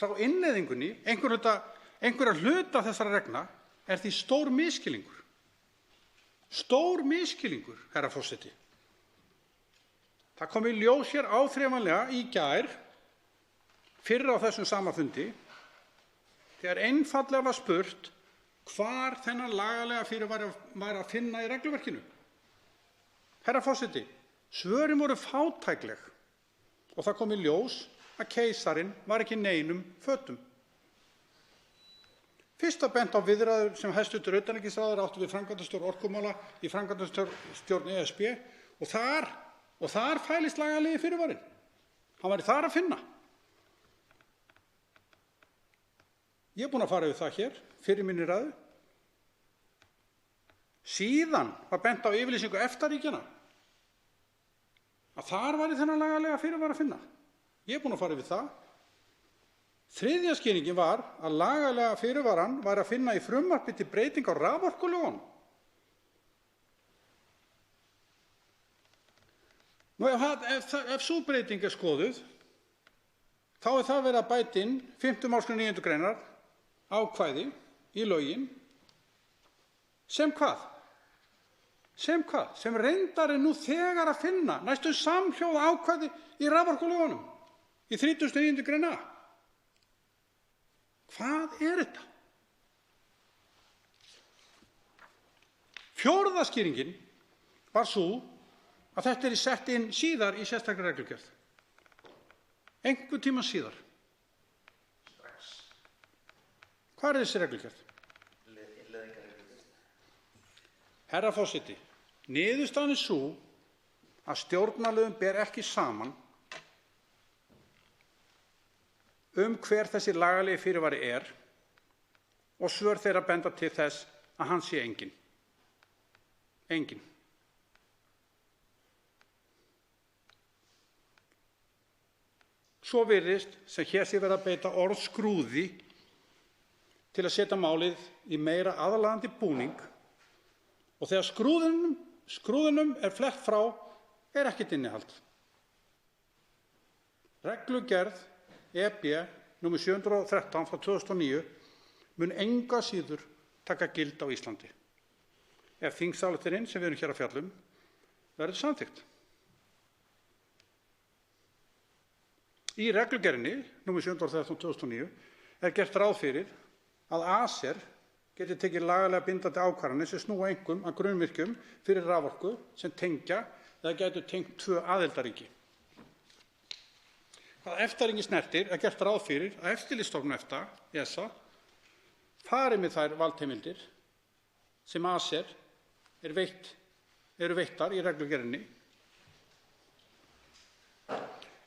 frá innleiðingunni einhverja hluta þessara reglna er því stór misskilningur. Stór misskilningur, herra forseti. Það kom í ljós hér áþreifanlega í gær fyrr á þessum sama fundi þegar einfaldlega var spurt hvar þennan lagalega fyrirvari væri að finna í regluverkinu. Herra forseti, svörin voru fátækleg og það kom í ljós að keisarinn var ekki í neinum fötum. Fyrst var bent á viðræður sem hæstv. Utanríkisráðherra átti við framkvæmdastjórn orkumála í framkvæmdastjórn ESB og þar fælist lagalegi fyrirvarinn. Hann væri þar að finna. Ég er búinn að fara yfir það hér fyrir minni ræðu. Síðan var bent á yfirlýsingu EFTA-ríkjanna að þar væri þennan lagalega fyrirvara að finna. Ég er búinn að fara yfir það. Þriðja skýringin var að lagalega fyrirvaran væri að finna í frumvarpi til breyting á raforkulögunum. Ef sú breyting er skoðuð, þá er það verið að bæta inn 5. málsgrein 9. greinar ákvæði í lögin sem hvað? Sem reyndar er nú þegar að finna næstum samhljóða ákvæði í raforkulögunum í 39. grein A. Hvað er þetta? Fjórða skýringin var sú að þetta er sett inn síðar í sérstakri reglugerð. Einhvern tíma síðar. Hvað er þessi reglugerð? Herra forseti, niðurstaðan er sú að stjórnarliðum ber ekki saman hver þessi lagalegi fyrirvari er og svör þeirra benda til þess að hann sé enginn. Enginn. Svo virðist sem hér sé verið að beita orðskrúði til að setja málið í meira aðlaðandi búning og þegar skrúðunum er flett frá er ekkert innihald. Reglugerð EB nr. 713 frá 2009 mun engu að síður taka gildi á Íslandi ef þingsályktunin sem við erum hér að fjalla verður samþykkt. Í reglugerðinni nr. 713/2009 er gert ráð fyrir að ACER geti tekið lagalega bindandi ákvarðanir sem snúa einkum að grunnvirkjum fyrir raforku sem tengja eða gætu tengt 2 aðildarríki. Hvað EFTA-ríki snertir er gert ráð fyrir að eftirlitsstofnun EFTA, ESA, fari með þær valdheimildir sem ACER eru veittar í reglugerðinni.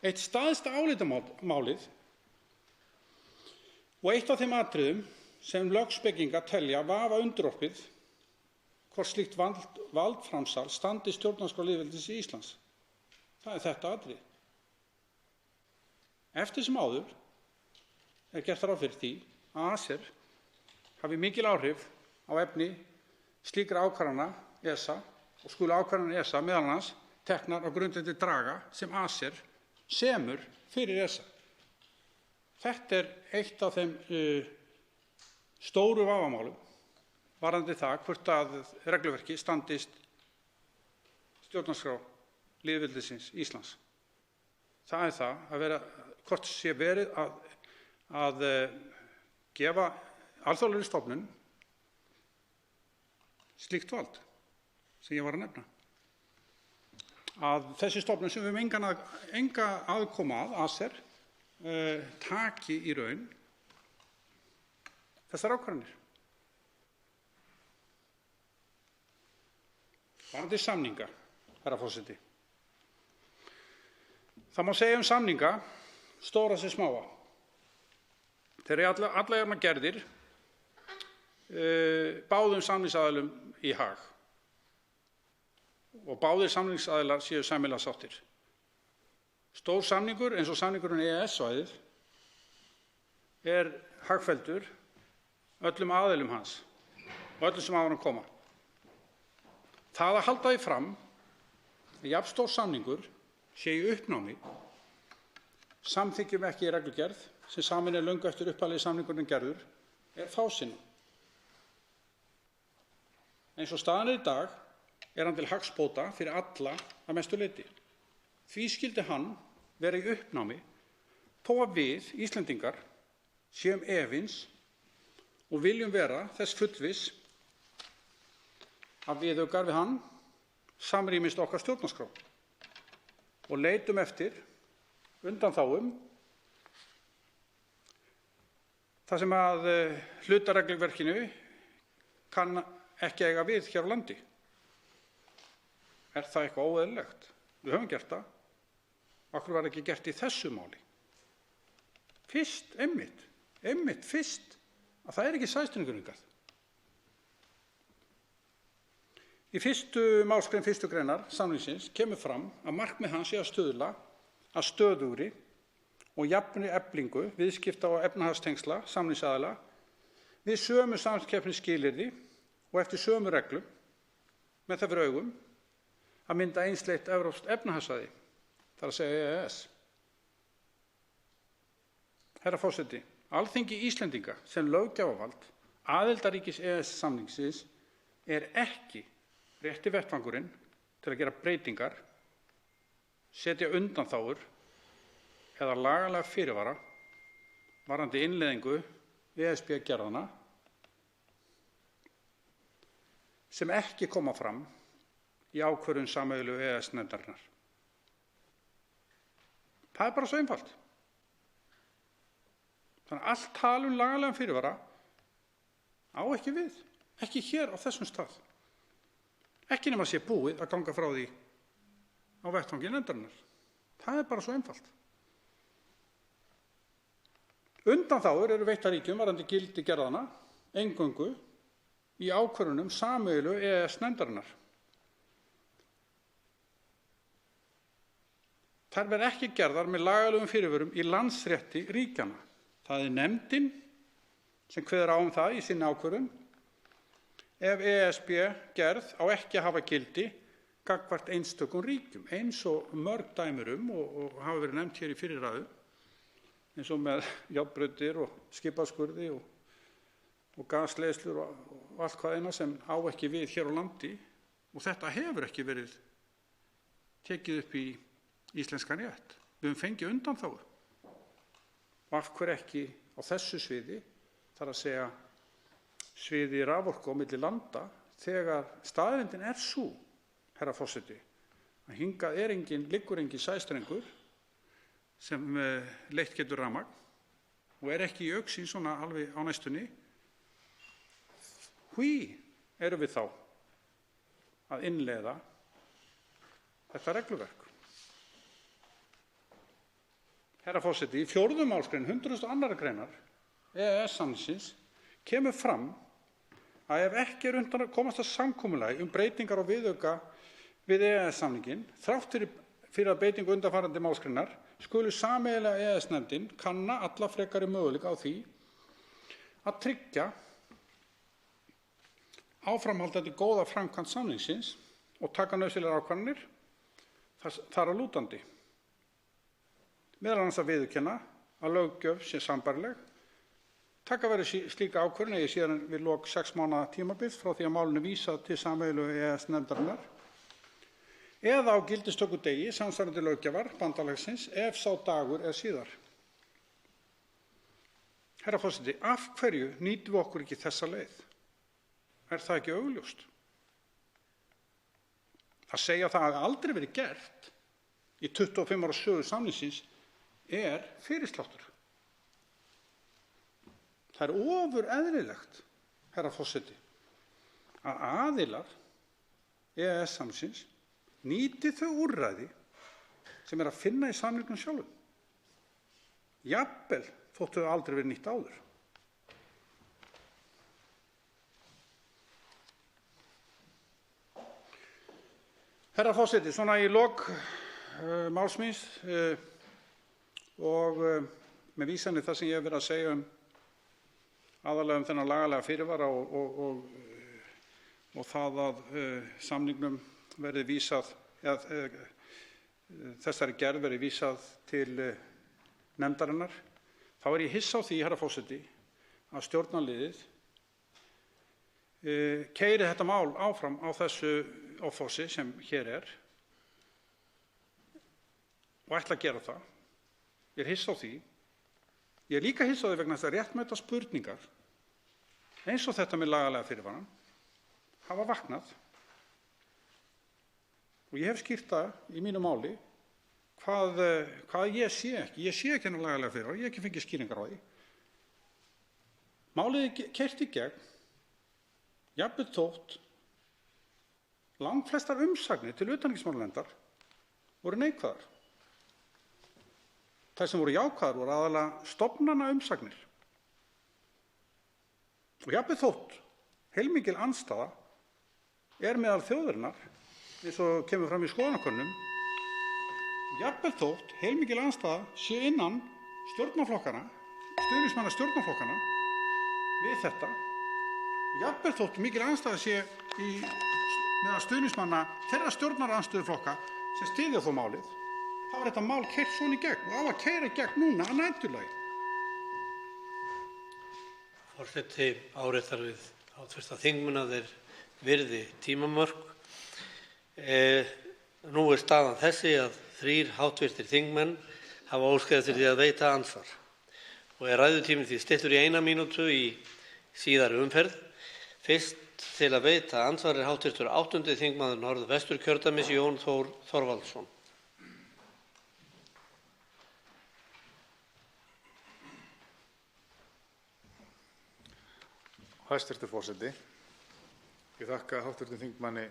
Eitt stærsta álitamálið og eitt af þeim atriðum sem lögspekingar telja vafa undirorpið hvort slíkt valdframsal standi stjórnarskrá lýðveldisins Íslands. Það er þetta atriði. Eftir sem áður er gert ráð fyrir því að ACER hafi mikil áhrif á efni slíkra ákvarðana ESA og skulu ákvarðanir ESA meðal annars teknar á grundvelli draga sem ACER semur fyrir ESA. Þetta er eitt af þeim stóru vafamálum varðandi það hvort að regluverki standist stjórnarskrá lýðveldisins Íslands. Það er það að vera hvort sé verið að gefa alþjóðlegri stofnun slíkt vald sem ég var að nefna. Að þessi stofnun sem við höfum enga aðkoma að, ACER, taki í raun þessar ákvarðanir. Varðandi samninga, herra forseti. Það má segja samninga, stóra sem smáa. Þeir eru alla jafna gerðir báðum samningsaðilum í hag og báðir samningsaðilar séu sæmilega sáttir. Stór samningur eins og samningurinn EES-svæðið er hagfelldur öllum aðilum hans og öllum sem að honum koma. Það að halda því fram að jafn stór samningur sé í uppnámi samþykkjum ekki í reglugerð sem samin er löngu eftir upphaflegi samningurinn gerður er fásinna. Eins og staðan er í dag er hann til hagsbóta fyrir alla að mestu leyti. Því skyldi hann vera í uppnámi þó að við, Íslendingar, séum efins og viljum vera þess fullviss að viðaukar við hann samrýmist okkar stjórnarskrá og leitum eftir undanþágum þar sem að hlutaregluverkinu kann ekki eiga við hér á landi. Er það eitthvað óeðlilegt? Við höfum gert það. Af hverju var ekki gert í þessu máli? Fyrst, einmitt fyrst, að það er ekki sæstrengur hingað. Í 1. málsgrein 1. greinar samningsins kemur fram að markmið hans sé að stuðla að stöðugri og jafnri eflingu viðskipta og efnahagstengsla samningsaðila við sömu samkeppnisskilyrði og eftir sömu reglum með það fyrir augum að mynda einsleitt evrópskt efnahagssvæði, þar að segja EES. Herra forseti, Alþingi Íslendinga sem löggjafavald aðildarríkis EES-samningsins er ekki rétti vettvangurinn til að gera breytingar, setja undanþágur eða lagalega fyrirvara varðandi innleiðingu ESB-gerðanna sem ekki koma fram í ákvörðun sameiginlegu EES-nefndarinnar. Það er bara svo einfalt. Þannig að allt tal lagalega fyrirvara á ekki við, ekki hér á þessum stað. Ekki nema sé búið að ganga frá því á vettvangi nefndarinnar. Það er bara svo einfalt. Undanþágur eru veittar ríkjum varðandi gildi gerðanna eingöngu í ákvörðunum sameiginlegu EES-nefndarinnar. Þær verða ekki gerðar með lagalegum fyrirvörum í landsrétti ríkjanna. Það er nefndin sem kveður á það í sinni ákvörðun ef ESB-gerð á ekki að hafa gildi gagnvart einstökum ríkjum, eins og mörg dæmi og hafa verið nefnt hér í fyrri ræðu, eins og með járnbrautir og skipaskurði og gasleiðslur og allt hvað eina sem á ekki við hér á landi, og þetta hefur ekki verið tekið upp í íslenskan rétt. Við höfum fengið undanþágur. Og af hverju ekki á þessu sviði, þar að segja sviði raforku á milli landa, þegar staðreyndin er sú, herra forseti, að hingað liggur engin sæstrengur sem leitt getur rafmagn og er ekki í augsýn svona alveg á næstunni. Hví erum við þá að innleiða þetta regluverk? Herra forseti, í 4. málsgrein 102. greinar EES-samningsins kemur fram að ef ekki er undan að komast að samkomulagi breytingar á viðauka við EES-samninginn, þrátt fyrir að beitingu undanfarandi málsgreinar, skulu sameiginlega EES-nefndin kanna alla frekari möguleika á því að tryggja áframhaldandi góða framkvæmd samningsins og taka nauðsynlegar ákvarðanir þar að lútandi. Meðal annars að viðurkenna að löggjöf sé sambærileg, taka verið slíka ákvörðun eigi síðan við lok 6 mánaða tímabils frá því að málinu vísað til sameiginlegu EES-nefndarinnar eða á gildistökudegi samsvarandi löggjafar bandalagsins ef sá dagur er síðar. Herra forseti, af hverju nýtum við okkur ekki þessa leið? Er það ekki augljóst? Að segja það hafi aldrei verið gert í 25 ára sögu samningsins er fyrirsláttur. Það er ofureðlilegt, herra forseti, að aðilar EES-samningsins nýti þau úrræði sem er að finna í samningnum sjálfum. Jafnvel þótt þau aldrei verið nýtt áður. Herra forseti, svona í lok máls míns og með vísan í það sem ég hef verið að segja aðalega þennan lagalega fyrirvara og það að samningnum verði vísað, þessari gerð verði vísað til nefndarinnar, þá er ég hissa á því, herra forseti, að stjórnarliðið keyri þetta mál áfram á þessu offorsi sem hér er og ætla að gera það. Ég er hissa á því. Ég er líka hissa á því vegna þess að réttmætar spurningar eins og þetta með lagalega fyrirvarann hafa vaknað og ég hef skýrt það í mínu máli hvað ég sé ekki. Ég sé ekki hennar lagalega fyrirvara, ég hef ekki fengið skýringar á því. Málið er keyrt í gegn, jafnvel þótt langflestar umsagnir til utanríkismálanefndar voru neikvæðar. Þær sem voru jákvæðar voru aðalega stofnana umsagnir. Og jafnvel þótt heilmikil andstaða er meðal þjóðarinnar, eins og kemur fram í skoðanakönnunum, jafnvel þótt heilmikil andstaða sé innan stjórnarflokkana, stuðningsmanna stjórnarflokkana við þetta, jafnvel þótt mikil andstaða sé meðal stuðningsmanna þeirra stjórnarandstöðuflokka sem styðja þó málið, þá er þetta mál keyrt svona í gegn og á að keyra í gegn núna að næturlagi. Forseti áréttar við hv. þingmenn að þeir virði tímamörk. Nú er staðan þessi að 3 hv. þingmenn hafa óskað eftir því að veita andsvar og er ræðutíminn því styttur í 1 mínútu í síðari umferð. Fyrst til að veita andsvar er hv. 8. þingmaður Norðvesturkjördæmis Jón Þór Þorvaldsson. Hæstvirtur forseti. Ég þakka hv. þingmanni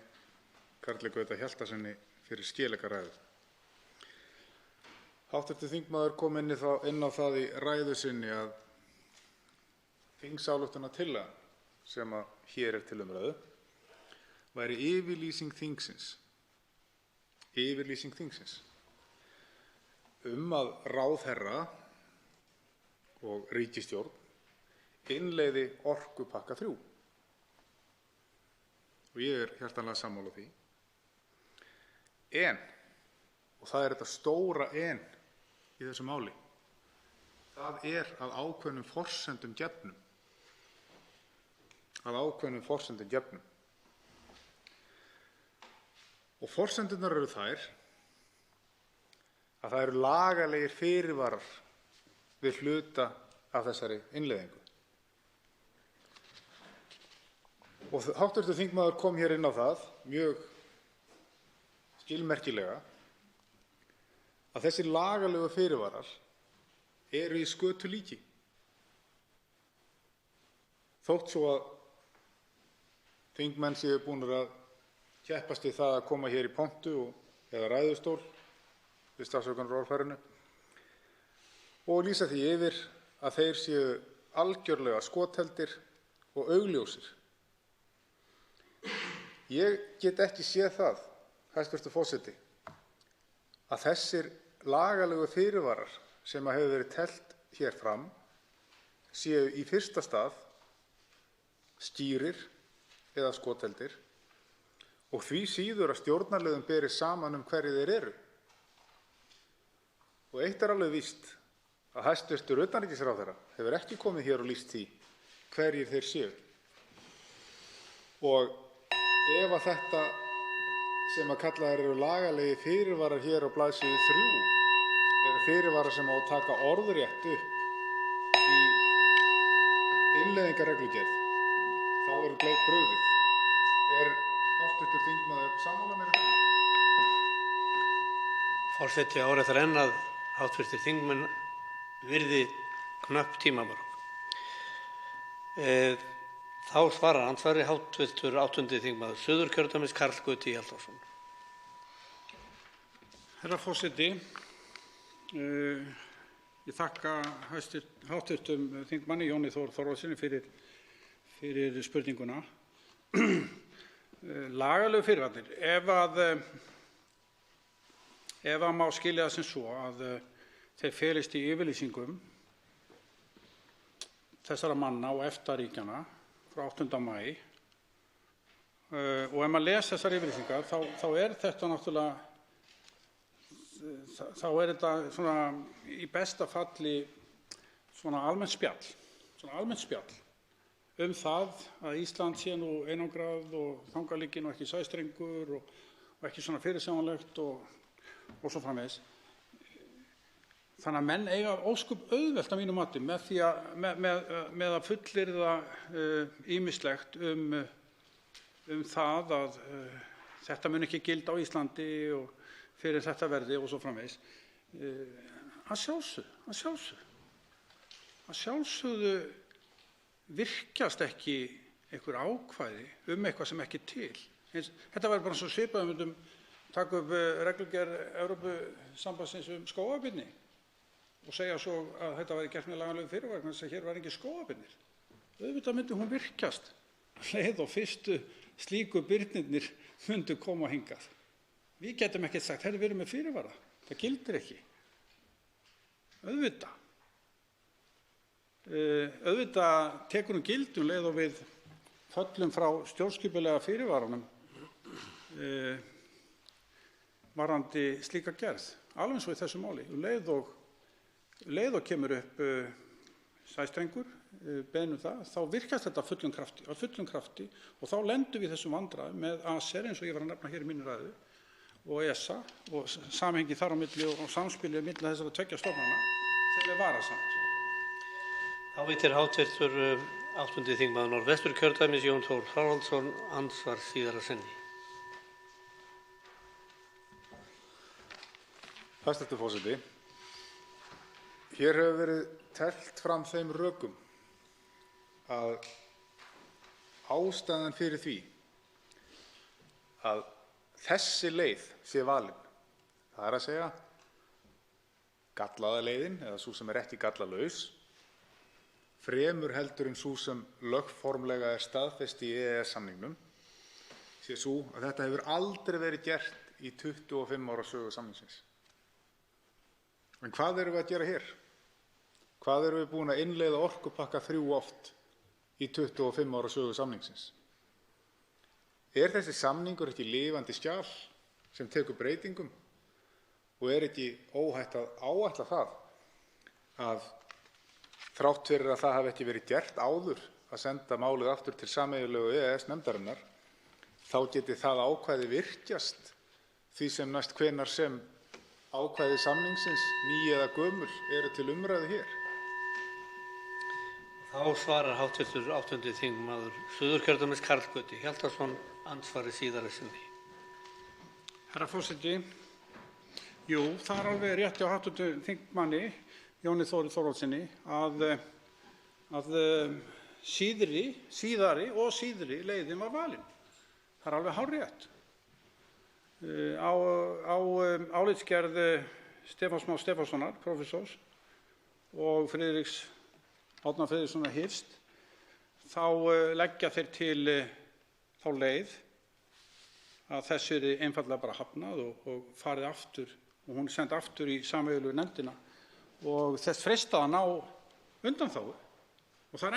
Karli Gauta Hjaltasyni fyrir skýleika ræðu. Hv. þingmaður kom inn á það í ræðu sinni að þingsályktunartillagan sem hér er til umræðu væri yfirlýsing þingsins að ráðherra og ríkisstjórn innleiði orkupakka 3. Og ég er hjartanlega sammála því. En, og það er þetta stóra en í þessu máli, það er að ákveðnum forsendum gefnum. Og forsendurnar eru þær að það eru lagalegir fyrirvarar við hluta af þessari innleiðingu. Og hv. þingmaður kom hér inn á það mjög skilmerkilega að þessir lagalegu fyrirvarar eru í skötu líki. Þótt svo að þingmenn séu búnir að keppast við það að koma hér í pontu eða ræðustól við stafsökunarorðfærinu og lýsa því yfir að þeir séu algjörlega skotheldir og augljósir. Ég get ekki séð það, hæstv. forseti, að þessir lagalegu fyrirvarar sem hefur verið teflt hér fram séu í fyrsta stað skýrir eða skotheldir og því síður að stjórnarliðum beri saman hverjir þeir eru. Og eitt er alveg víst að hæstv. utanríkisráðherra hefur ekki komið hér og lýst því hverjir þeir séu. Og ef að þetta sem að kallaðir eru lagalegi fyrirvarar hér á blaðsíðu 3 eru fyrirvarar sem á að taka orðrétt upp í innleiðingarreglugerð, þá eru gleypt brugðið. Er hv. þingmaður sammála mér um það? Forseti áréttar enn að hv. þingmenn virði knöpp tímamörk. Þá svarar andsvari hv. 8. þingmaður Suðurkjördæmis Karl Gauti Hjaltason. Herra forseti, ég þakka hv. þingmanni Jóni Þór Þorvaldssyni fyrir spurninguna. Lagalegu fyrirvarnir, ef að má skilja það sem svo að þeir felist í yfirlýsingum þessara manna og EFTA-ríkjanna frá 8. maí og ef maður les þessar yfirlýsingar þá er þetta náttúrulega svona í besta falli svona almennt spjall það að Ísland sé nú einangrað og þangað liggi nú ekki sæstrengur og ekki svona fyrirsjáanlegt og svo framvegis. Þannig að menn eiga ósköp auðvelt að mínu mati með að fullyrða ýmislegt það að þetta mun ekki gilda á Íslandi og fyrir þetta verði og svo framvegis. Að sjálfsögðu virkjast ekki einhver ákvæði eitthvað sem ekki er til. Þetta væri bara svo svipað, við myndum taka upp reglugerð Evrópusambandsins skógarbirni og segja svo að þetta væri gert með lagalegum fyrirvara vegna þess að hér var engir skógarbirnir. Auðvitað myndi hún virkjast leið og fyrstu slíku birnirnir myndu koma hingað. Við getum ekkert sagt, við erum með fyrirvara. Það gildir ekki. Auðvitað tekur hún gildi leið og við föllum frá stjórnskipulega fyrirvaranum varðandi slíka gerð. Alveg eins og í þessu máli. Leið og kemur upp sæstrengur, beiðni það, þá virkast þetta af fullum krafti og þá lendum við þessum vandræðum með ACER eins og ég var að nefna hér í minni ræðu og ESA og samhengi þar á milli og samspilið milli þessara tveggja stofnana sem er varasamt. Þá veitir hv. 8. þingmaður Norðvesturkjördæmis Jón Þór Þorvaldsson andsvar síðara sinni. Hæstv. forseti. Hér hefur verið teflt fram þeim rökum að ástæðan fyrir því að þessi leið sé valin, það er að segja gallaða leiðin eða sú sem er ekki gallalaus, fremur heldur en sú sem lögformlega er staðfest í EES-samningnum, sé sú að þetta hefur aldrei verið gert í 25 ára sögu samningsins. En hvað erum við að gera hér? Hvað erum við búin að innleiða orkupakka 3 oft í 25 ára sögu samningsins? Er þessi samningur ekki lifandi skjal sem tekur breytingum og er ekki óhætt að áætla það að þrátt fyrir að það hafi ekki verið gert áður að senda málið aftur til sameiginlegu EES-nefndarinnar, þá geti það ákvæði virkjast því sem næst hvenær sem ákvæði samningsins, ný eða gömul, eru til umræðu hér? Þá svarar hv. 8. þingmaður Suðurkjördæmis Karl Gauti Hjaltason andsvari síðara sinni. Herra forseti, jú, það er alveg rétt hjá hv. þingmanni Jóni Þóri Þorvaldssyni að síðari leiðin var valin. Það er alveg hárrétt. Á álitsgerð Stefáns Más Stefánssonar, prófessors, og Árna Friðrikssonar Hirst, þá leggja þeir til þá leið að þessu er einfaldlega bara hafnað og farið aftur og hún er send aftur í sameiginlegu nefndina og þess freistað að ná undanþágu og það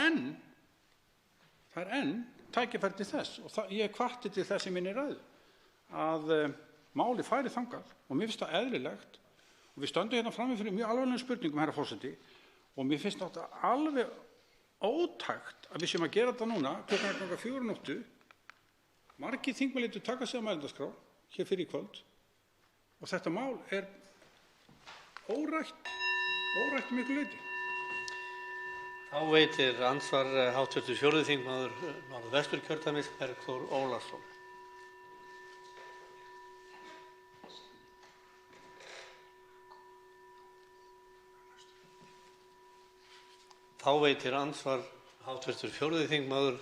er enn tækifæri til þess og ég hvatti til þess í minni ræðu að máli færi þangað og mér finnst það eðlilegt og við stöndum hérna frammi fyrir mjög alvarlegum spurningum, herra forseti, og mér finnst þetta alveg ótækt að við séum að gera þetta núna klukkan 4:00 margir þingmenn létu taka sig á mælendaskrá hér fyrir í kvöld og þetta mál er órætt miklu leyti. Þá veitir andsvar hv. 4. þingmaður Norðvesturkjördæmis Bergþór Ólason. Þá veitir andsvar hv. 4. þingmaður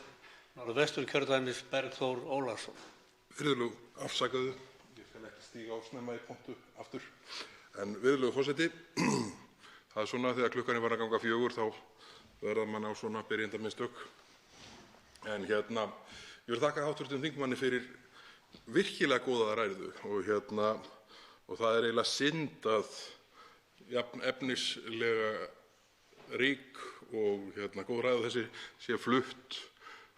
Norðvesturkjördæmis Bergþór Ólason. Virðulegur, afsakaðu, ég skal ekki stíga á snemma í pontu aftur. En virðulegur forseti, það er svona þegar klukkan er að ganga 4 þá verða mann á svona byrjendamistök. En ég vil þakka hv. þingmanni fyrir virkilega góða ræðu og það er eiginlega synd að jafn efnislega rík og góð ræða þessi sé flutt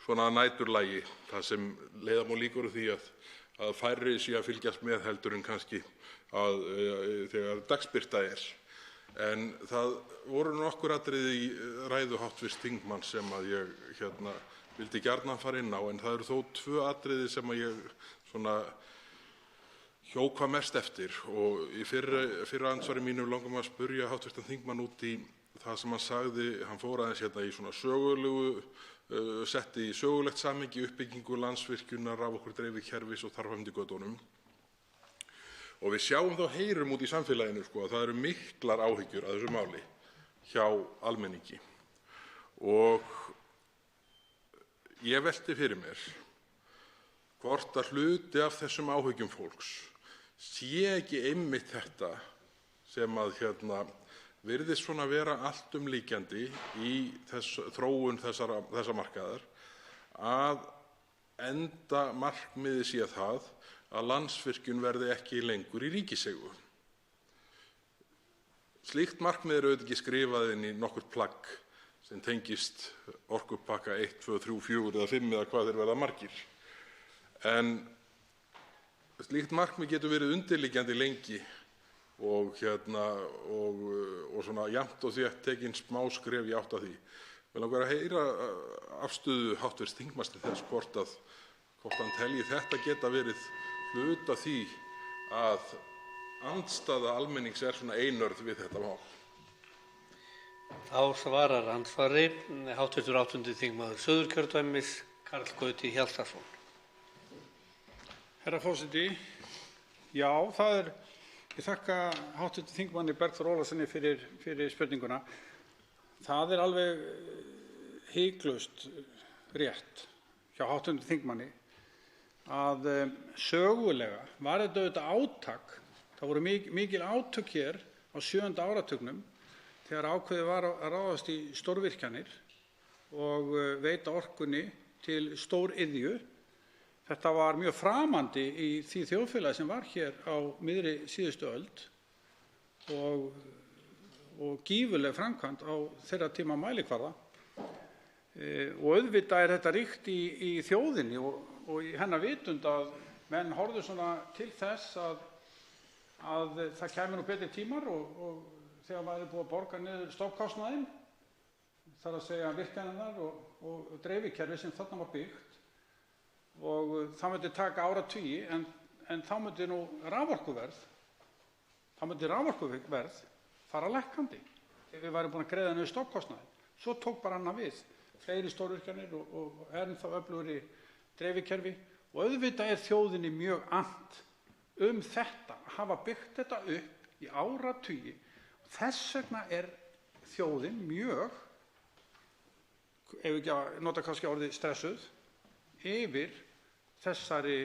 svona að næturlagi, það sem leiða má líkur því að færri sé að fylgjast með heldur en kannski þegar dagsbirta er. En það voru nokkur atriði í ræðu hv. þingmanns sem að ég vildi gjarnan fara inn á, en það eru þó 2 atriði sem að ég hjó hvað mest eftir og í fyrra andsvari mínu langar maður að spyrja hv. þingmann út í það sem hann sagði. Hann fór aðeins í svona setti í sögulegt samhengi uppbyggingu Landsvirkjunar, raforkudreifikerfis og þar fram eftir götunum. Og við sjáum þá heyrum út í samfélaginu að það eru miklar áhyggjur af þessu máli hjá almenningi. Og ég velti fyrir mér hvort að hluti af þessum áhyggjum fólks sé ekki einmitt þetta sem að virðist svona vera alltumlykjandi í þróun þessa markaðar, að enda markmiðið sé það að Landsvirkjun verði ekki lengur í ríkiseigu. Slíkt markmið er auðvitað ekki skrifað inn í nokkurt plagg sem tengist orkupakka 1, 2, 3, 4 eða 5 eða hvað þeir verða margir. En slíkt markmið getur verið undirliggjandi lengi og svona jafnt og þétt tekin smá skref í átt að því. Mig langar að heyra afstöðu hv. þingmanns til þess hvort hann telji þetta geta verið hluti af því að andstaða almennings er svona einörð við þetta mál. Þá svarar andsvari hv. 8. þingmaður Suðurkjördæmis, Karl Gauti Hjaltason. Herra forseti, já, ég þakka hv. þingmanni Bergþór Ólasyni fyrir spurninguna. Það er alveg hiklaust rétt hjá hv. þingmanni að sögulega var þetta auðvitað átak. Það voru mikil átök hér á 7. áratugnum þegar ákveðið var að ráðast í stórvirkjanir og veita orkunni til stóriðju. Þetta var mjög framandi í því þjóðfélagi sem var hér á miðri síðustu öld og gífurleg framkvæmd á þeirra tíma mælikvarða. Og auðvitað er þetta ríkt í þjóðinni og í hennar vitund að menn horfðu svona til þess að það kæmi nú betri tímar og þegar maður er búið að borga niður stofnkostnaðinn, þar að segja virkjanirnar og dreifikerfi sem þarna var byggt, og það myndi taka áratugi en þá myndi nú raforkuverð fara lækkandi ef við værum búin að greiða niður stofnkostnaðinn. Svo tók bara annað við, fleiri stórvirkjanir og ennþá öflugri dreifikerfi, og auðvitað er þjóðinni mjög annt þetta, að hafa byggt þetta upp í áratugi. Þess vegna er þjóðin mjög, ef ekki að nota kannski orðið stressuð, yfir þessari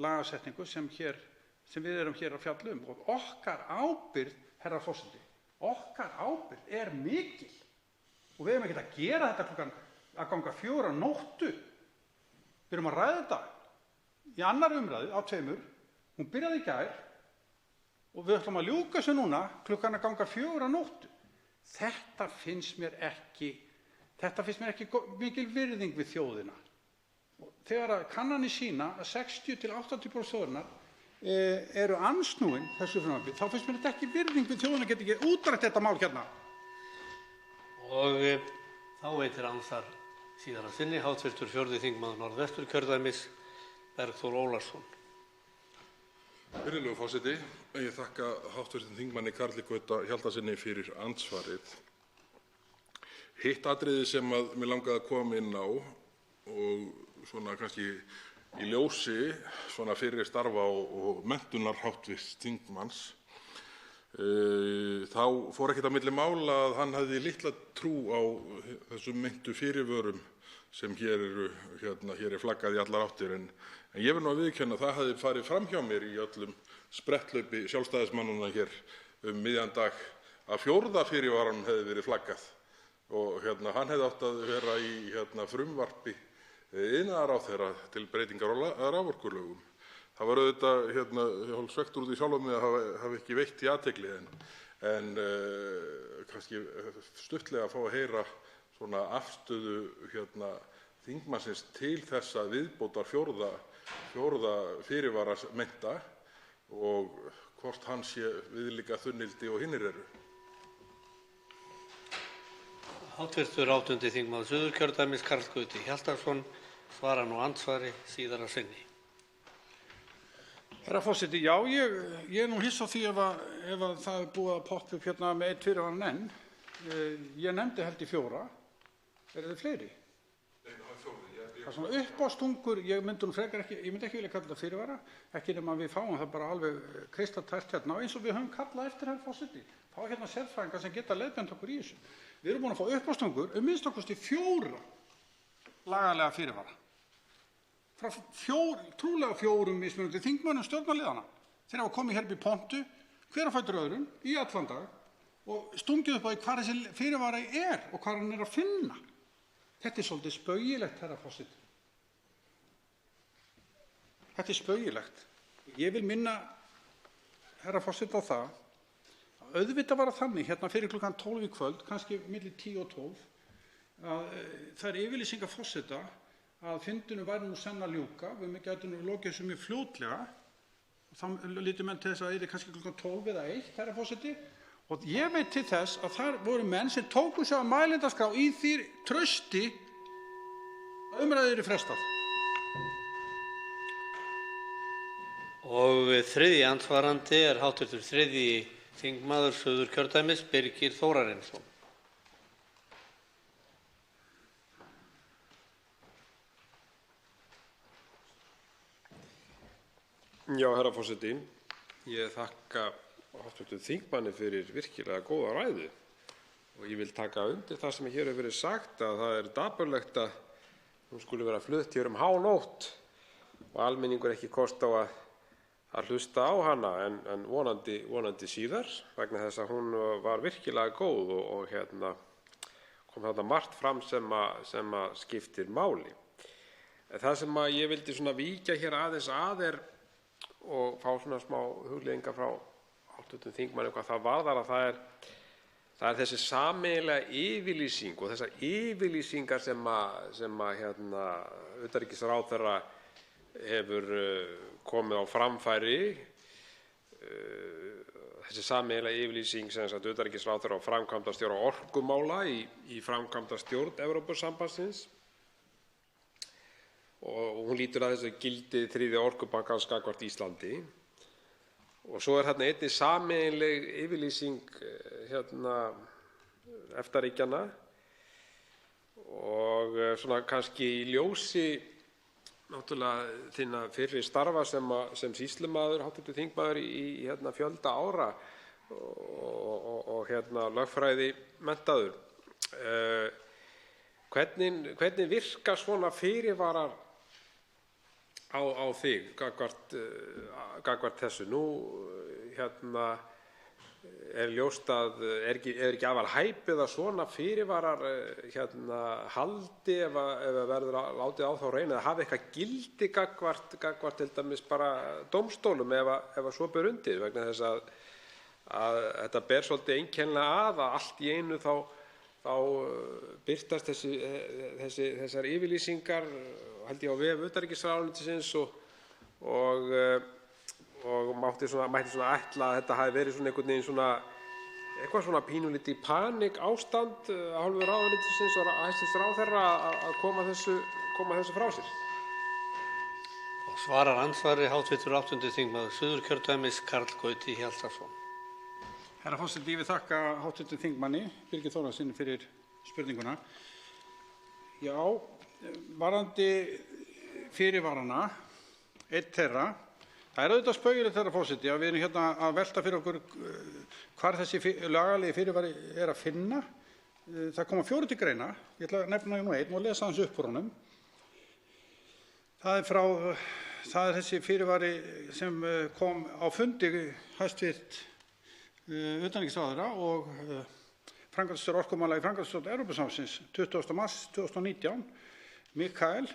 lagasetningu sem við erum hér að fjalla um. Og okkar ábyrgð, herra forseti, okkar ábyrgð er mikil. Og við erum ekki að gera þetta að ganga 4 á nóttu. Við erum að ræða þetta í annarri umræðu á 2. Hún byrjaði í gær og við ætlum að ljúka þessu núna klukkan að ganga 4 á nóttu. Þetta finnst mér ekki mikil virðing við þjóðina. Þegar kannanir sýna að 60–80% þjóðarinnar eru andsnúin þessu frumvarpi, þá finnst mér þetta ekki virðing við þjóðina, geti ekki útrætt þetta mál hérna. Og þá veitir andsvar síðar að sinni hv. 4. þingmaður Norðvesturkjördæmis, Bergþór Ólason. Virðulegur forseti, ég þakka hv. þingmanni Karli Gauta Hjaltasyni fyrir andsvarið. Hitt atriði sem mig langaði að koma inn á, og svona kannski í ljósi svona fyrri starfa og menntunar hv. þingmanns, þá fór ekkert á milli mála að hann hafði litla trú á þessum meintu fyrirvörum sem hér er flaggað í allar áttir. En ég verð nú að viðurkenna að það hafði farið fram hjá mér í öllum spretthlaupi sjálfstæðismannanna hér miðjan dag að 4. fyrirvaranum hefði verið flaggað. Og hann hefði átt að vera í frumvarpi iðnaðarráðherra til breytingar á raforkulögum. Það var auðvitað svektur út í sjálfum mig að hafa ekki veitt í athygli, en kannski stuttlega að fá að heyra svona afstöðu þingmannsins til þessa viðbótar 4. fyrirvara meinta og hvort hann sé viðlíka þunnildi og hinir eru. Hv. 8. þingmaður Suðurkjördæmis, Karl Gauti Hjaltason, svarar nú andsvari síðar að sinni. Herra forseti, já, ég er nú hissa á því ef það er búið að poppa upp hérna með 1 fyrirvara enn. Ég nefndi held í 4. Eru þið fleiri? Nei, það er 4. Það er svona uppástungur, ég myndi ekki vilja kalla þetta fyrirvara, ekki nema við fáum það bara alveg kristaltært hérna, eins og við höfum kallað eftir herra forseti, fá hérna sérfræðinga sem geta leiðbeint okkur í þessu. Við erum búin að fá uppástungur minnst okkur 4 lagalega fyrirvara. Frá trúlega 4 mismunandi þingmönnum stjórnarliðanna. Þeir hafa komið hér upp í pontu, hver á fætur öðrum, í allan dag og stungið upp á því hvað þessi fyrirvara og hvað hann að finna. Þetta er svolítið spaugilegt, herra forseti. Þetta er spaugilegt. Ég vil minna herra forseti á það að auðvitað var það þannig hérna fyrir klukkan 12 í kvöld, kannski milli 10 og 12, að það er yfirlýsingar forseta að fundinum væri nú senn að ljúka, við gætum nú lokið þessu mjög fljótlega, og þá lítum menn til þess að það er kannski klukkan 12 eða 1, herra forseti, og ég veit til þess að þar voru menn sem tóku sig á mælendaskrá í því trausti að umræðu yrði frestað. Og þriðji andsvarandi er hv. 3. þingmaður Suðurkjördæmis, Birgir Þórarinsson. Já, herra forseti, ég þakka hv. þingmanni fyrir virkilega góða ræðu og ég vil taka undir það sem hér hefur verið sagt, að það er dapurlegt að hún skuli vera flutt hér hánótt og almenningur ekki kost á að hlusta á hana, en vonandi síðar, vegna þess að hún var virkilega góð og kom þarna margt fram sem að skiptir máli. Það sem að ég vildi svona víkja hér aðeins og fá svona smá hugleiðingar frá hv. þingmanni hvað það varðar, að það er þessi sameiginlega yfirlýsing og þessar yfirlýsingar sem utanríkisráðherra hefur komið á framfæri, þessi sameiginlega yfirlýsing sem sagt utanríkisráðherra og framkvæmdastjóra orkumála í framkvæmdastjórn Evrópusambandsins, og hún lýtur að þessu gildi 3. orkupakkans gagnvart Íslandi. Og svo er þarna einnig sameiginleg yfirlýsing EFTA-ríkjanna og svona kannski í ljósi náttúrulega þinna fyrri starfa sem sýslumaður, hv. þingmaður í fjölda ára og lögfræði menntaður. Hvernig virka svona fyrirvarar á þig gagnvart þessu? Nú er ljóst að er ekki afar hæpið að svona fyrirvarar haldi ef verður látið á þá reyna, að hafa eitthvað gildi gagnvart til dæmis bara dómstólum ef svo ber undir, vegna þess að þetta ber svolítið einkennilega að allt í einu þá birtast þessar yfirlýsingar, held ég, á vef utanríkisráðuneytisins og mætti svona ætla að þetta hafi verið svona einhvern veginn eitthvað svona pínulítið panik ástand af hálfu ráðuneytisins og hæstv. ráðherra að koma þessu frá sér. Og svarar andsvari hv. 8. þingmaður Suðurkjördæmis, Karl Gauti Hjaltason. Herra forseti, ég vil þakka hv. þingmanni Birgi Þórarinssyni fyrir spurninguna. Já, varðandi fyrirvarana, einn þeirra, það er auðvitað spaugilegt, herra forseti, að við erum hérna að velta fyrir okkur hvar þessi lagalegi fyrirvari er að finna. Það koma 4 til greina, ég ætla að nefna nú einn og lesa hans upp úr honum. Það er þessi fyrirvari sem kom á fundi hæstv. Utanríkisráðherra og framkvæmdastjóra orkumála í framkvæmdastjórn Evrópusambandsins 20. mars 2019, Mikael.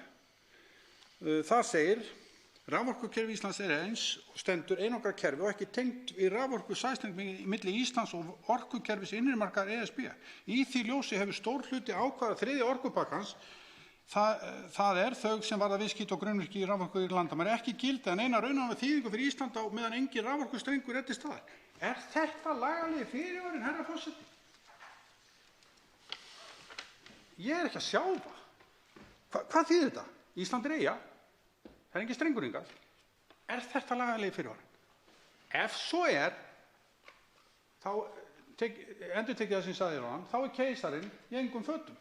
Það segir: raforkukerfi Íslands er eins og stendur einangrað kerfi og ekki tengt við raforkusæstreng milli Íslands og orkukerfis innri markaðar ESB. Í því ljósi hefur stór hluti ákvæða 3. orkupakkans, það er þau sem varða viðskipti og grunnvirki í raforku í landamæri, ekki gilda en eina raunhæfa þýðingu fyrir Ísland á meðan engin raforkustrengur er til staðar. Er þetta lagalegi fyrirvarinn, herra forseti? Ég er ekki að sjá það. Hvað þýðir þetta? Ísland er eyja, það er engin strengur hingað. Er þetta lagalegi fyrirvarinn? Ef svo er, þá endurtekið það sem ég sagði áðan, þá er keisarinn í engum fötum.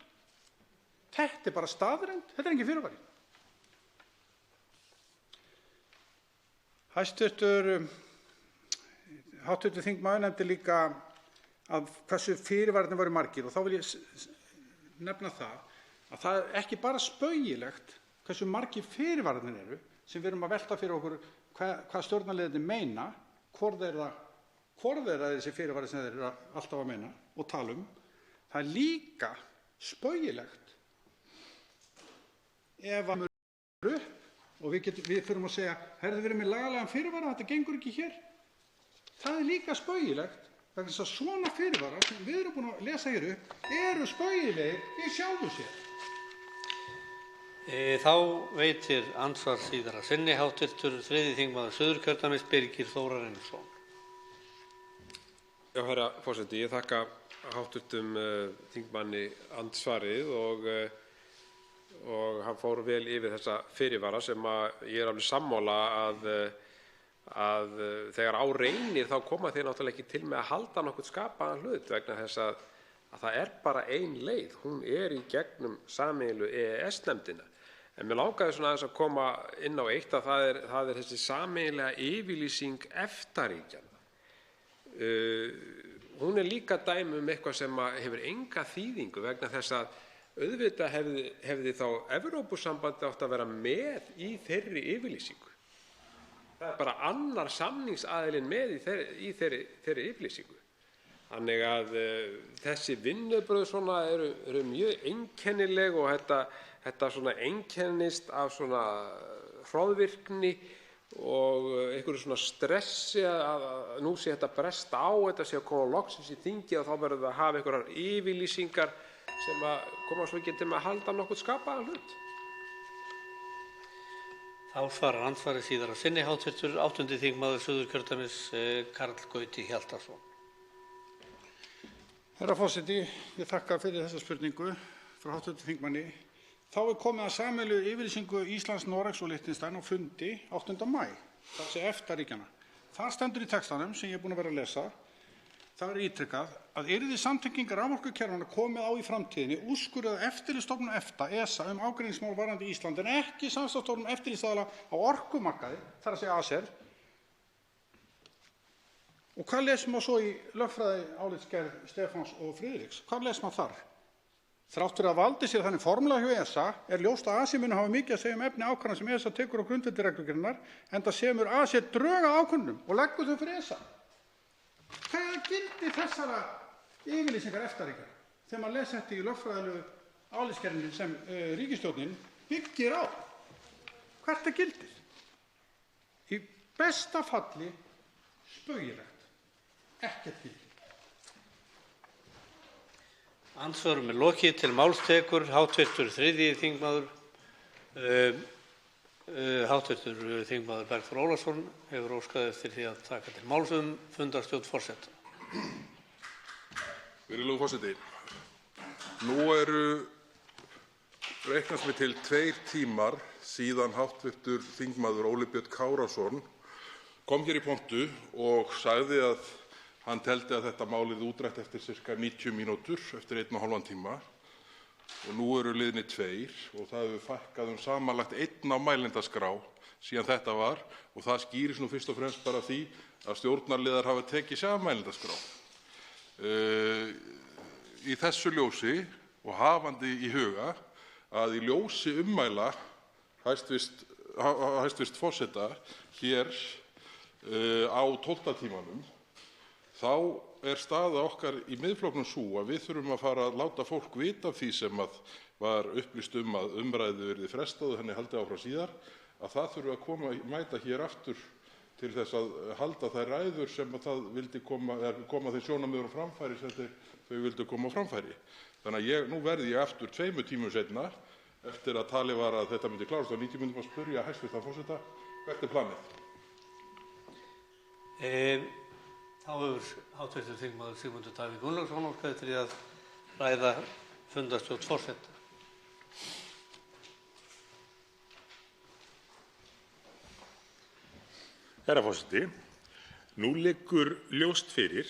Þetta er bara staðreynd, þetta er engin fyrirvari. Háttvirtur þingmaður nefndi líka að hversu fyrirvararnir voru margir og þá vil ég nefna það að það er ekki bara spaugilegt hversu margir fyrirvararnir eru sem við erum að velta fyrir okkur hvað stjórnarliðarnir meina, hvor þeirra er þessi fyrirvari sem þeir eru alltaf að meina og tala um. Það er líka spaugilegt ef að upp og við þurfum að segja, herðu, við erum með lagalegan fyrirvara, þetta gengur ekki hér. Það er líka spaugilegt vegna þess að svona fyrirvarar sem við erum búin að lesa hér upp eru spaugilegir í sjálfu sér. Þá veitir andsvar síðara sinni hv. 3. þingmaður Suðurkjördæmis Birgir Þórarinsson. Já, herra forseti, ég þakka hv. þingmanni andsvarið og hann fór vel yfir þessa fyrirvara sem ég er alveg sammála að þegar á reynir þá koma þeir náttúrulega ekki til með að halda nokkurn skapaðan hlut vegna þess að það er bara ein leið, hún er í gegnum sameiginlegu EES-nefndina. En mér langaði svona aðeins að koma inn á eitt að það er þessi sameiginlega yfirlýsing EFTA-ríkjanna. Hún er líka dæmi eitthvað sem hefur enga þýðingu vegna þess að auðvitað hefði þá Evrópusambandið átt að vera með í þeirri yfirlýsingu. Það er bara annar samningsaðilinn með í þeirri yfirlýsingu. Þannig að þessi vinnubrögð svona eru mjög einkennileg og þetta svona einkennist af svona hroðvirkni og einhverju svona stressi að nú sé þetta bresta á, þetta sé að koma loksins í þingið og þá verður það að hafa einhverjar yfirlýsingar sem að koma svo ekki til með að halda nokkurn skapaðan hlut. Þá svarar andsvari síðara sinni hv. 8. þingmaður Suðurkjördæmis Karl Gauti Hjaltason. Herra forseti, ég þakka fyrir þessa spurningu frá hv. þingmanni. Þá er komið að sameiginlegu yfirlýsingu Íslands, Noregs og Liechtenstein á fundi 8. maí, það sé EFTA-ríkjanna. Þar stendur í textanum sem ég er búinn að vera að lesa, það er ítrekað að yrði samtenging raforkukerfanna komið á í framtíðinni úrskurðað eftirlitsstofnun EFTA, ESA, ágreiningsmál varðandi Ísland en ekki samstarfsstofnun eftirlitsaðila á orkumarkaði, þar að segja ACER. Og hvað lesum við svo í lögfræðiálitsgerð Stefáns og Friðriks? Hvað lesum við þar? Þrátt fyrir að valdi sér þannig formulega hjá ESA er ljóst að ACER muni hafa mikið að segja efni ákvarðana sem ESA tekur á grundvelli reglugerðarinnar enda semur ACER drög að ákvörðunum og leggur þau fyrir ESA. Hvað er gildi þessara yfirlýsingar EFTA-ríkja þegar maður les þetta í lögfræðilegu álitsgerðinni sem ríkisstjórnin byggir á? Hvert er gildið? Í besta falli spaugilegt, ekkert gildi. Andsvörum er lokið. Til máls tekur hv. 3. þingmaður Bergþór Ólason hefur óskað eftir því að taka til máls fundarstjórn forseta. Virðulegur forseti, nú reiknast mér til 2 tímar síðan hv. þingmaður Óli Björn Kárason kom hér í pontu og sagði að hann teldi að þetta mál yrði útrætt eftir sirka 90 mínútur, eftir 1,5 tíma. Og nú eru liðnir 2 og það hefur fækkað samanlagt 1 á mælendaskrá síðan þetta var og það skýrist nú fyrst og fremst bara því að stjórnarliðar hafa tekið sig af mælendaskrá. Í þessu ljósi og hafandi í huga að í ljósi ummæla hæstv. Forseta hér á 12. tímanum þá er staða okkar í Miðflokknum sú að við þurfum að fara að láta fólk vita af því sem var upplýst að umræðu yrði frestað og henni haldið áfram síðar, að það þurfi að mæta hér aftur til þess að halda þær ræður sem það vildi koma þeim sjónarmiðum á framfæri sem þau vildu koma á framfæri. Þannig að nú verði ég aftur 2 tímum seinna eftir að talið var að þetta myndi klárast á 90 mínútum að spyrja hæstv. Forseta hvert er planið? Þá hefur hv. þingmaður Sigmundur Davíð Gunnlaugsson óskað eftir því að ræða fundarstjórn forseta. Herra forseti, nú liggur ljóst fyrir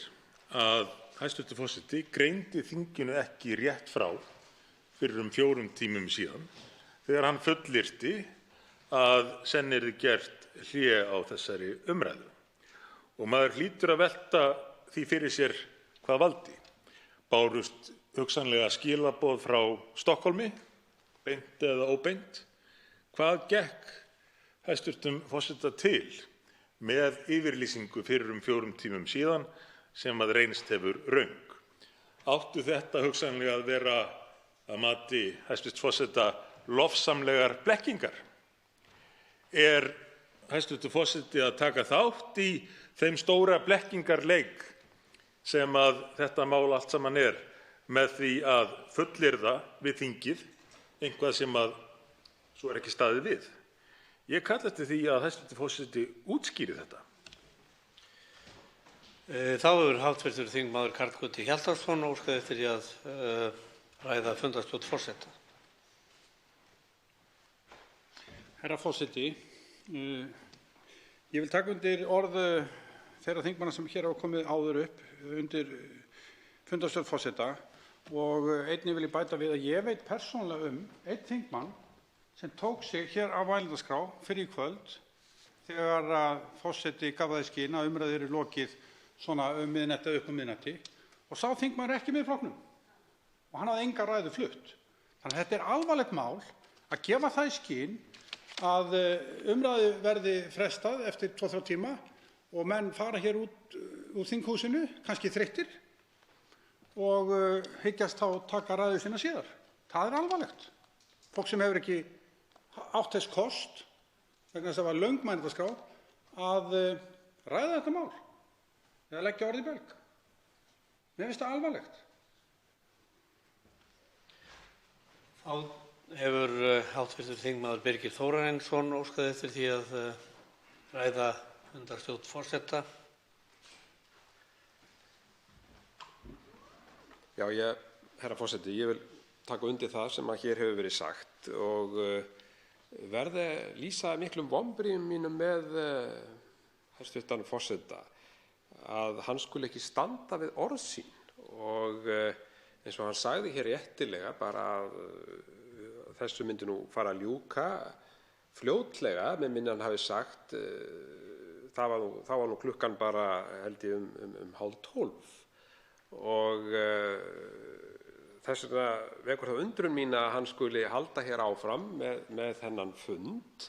að hæstv. Forseti greindi þinginu ekki rétt frá fyrir 4 tímum síðan þegar hann fullyrti að senn yrði gert hlé á þessari umræðu. Og maður hlýtur að velta því fyrir sér hvað valdi. Bárust hugsanlega skilaboð frá Stokkhólmi, beint eða óbeint? Hvað gekk hæstv. Forseta til með yfirlýsingu fyrir 4 tímum síðan sem að reynst hefur röng? Áttu þetta hugsanlega að vera að mati hæstv. Forseta lofsamlegar blekkingar? Hæstv. Forseti að taka þátt í þeim stóra blekkingarleik sem að þetta mál allt saman með því að fullyrða við þingið eitthvað sem að svo ekki staðið við? Ég kalla eftir því að hæstv. Forseti útskýri þetta. Þá hefur hv. þingmaður Karl Gauti Hjaltason óskað eftir því að ræða fundarstjórn forseta. Herra forseti, ég vil taka undir orð þeirra þingmanna sem hér hafa komið áður upp undir fundarstjórn forseta og einnig vil ég bæta við að ég veit persónulega einn þingmann sem tók sig hér á mælendaskrá fyrir í kvöld þegar forseti gaf það í skyn að umræður eru lokið svona miðnætti upp á miðnætti og sá þingmaður ekki með í flokknum og hann hafði enga ræðu flutt. Þannig að þetta alvarlegt mál að gefa það í skyn að umræðu verði frestað eftir 2-3 tíma og menn fara hér út úr þinghúsinu, kannski þreyttir, og hyggjast þá taka ræðu sína síðar. Það alvarlegt. Fólk sem hefur ekki átt þess kost, vegna þess að það var löng mælendaskrá, að ræða þetta mál eða leggja orð í belg. Mér finnst það alvarlegt. Þá hefur hv. þingmaður Birgir Þórarinsson óskað eftir því að ræða fundarstjórn forseta. Já, herra forseti, ég vil taka undir það sem að hér hefur verið sagt og verði lýsa miklum vonbrigðum mínum með hæstv. Forseta að hann skuli ekki standa við orð sín og eins og hann sagði hér réttilega bara að þessu myndi nú fara að ljúka fljótlega, með minni hann hafi sagt, þá var nú klukkan bara held ég 11:30 og þess vegna vekur það undrun mín að hann skuli halda hér áfram með þennan fund.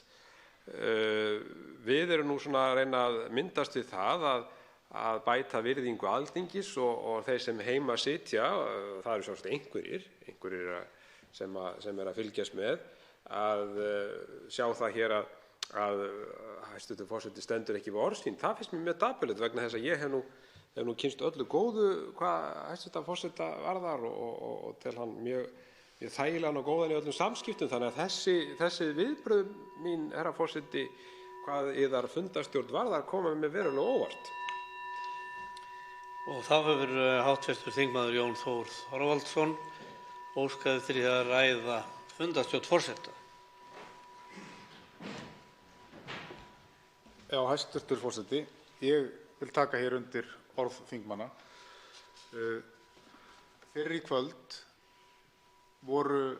Við erum nú svona að reyna að myndast við það að bæta virðingu Alþingis og þeir sem heima sitja, það eru sjálfsagt einhverjir sem að fylgjast með, að sjá það hér að hæstv. Forseti stendur ekki við orð sín. Það finnst mér mjög dapurlegt vegna þess að ég hef nú kynnst öllu góðu hvað hæstv. Forseta varðar og tel hann mjög þægilegan og góðan í öllum samskiptum. Þannig að þessi viðbrögð mín, herra forseti, hvað yðar fundarstjórn varðar, koma mér verulega óvart. Og þá hefur hv. þingmaður Jón Þór Þorvaldsson óskað eftir því að ræða fundarstjórn forseta. Já, hæstv. Forseti, ég vil taka hér undir orð þingmanna. Fyrr í kvöld voru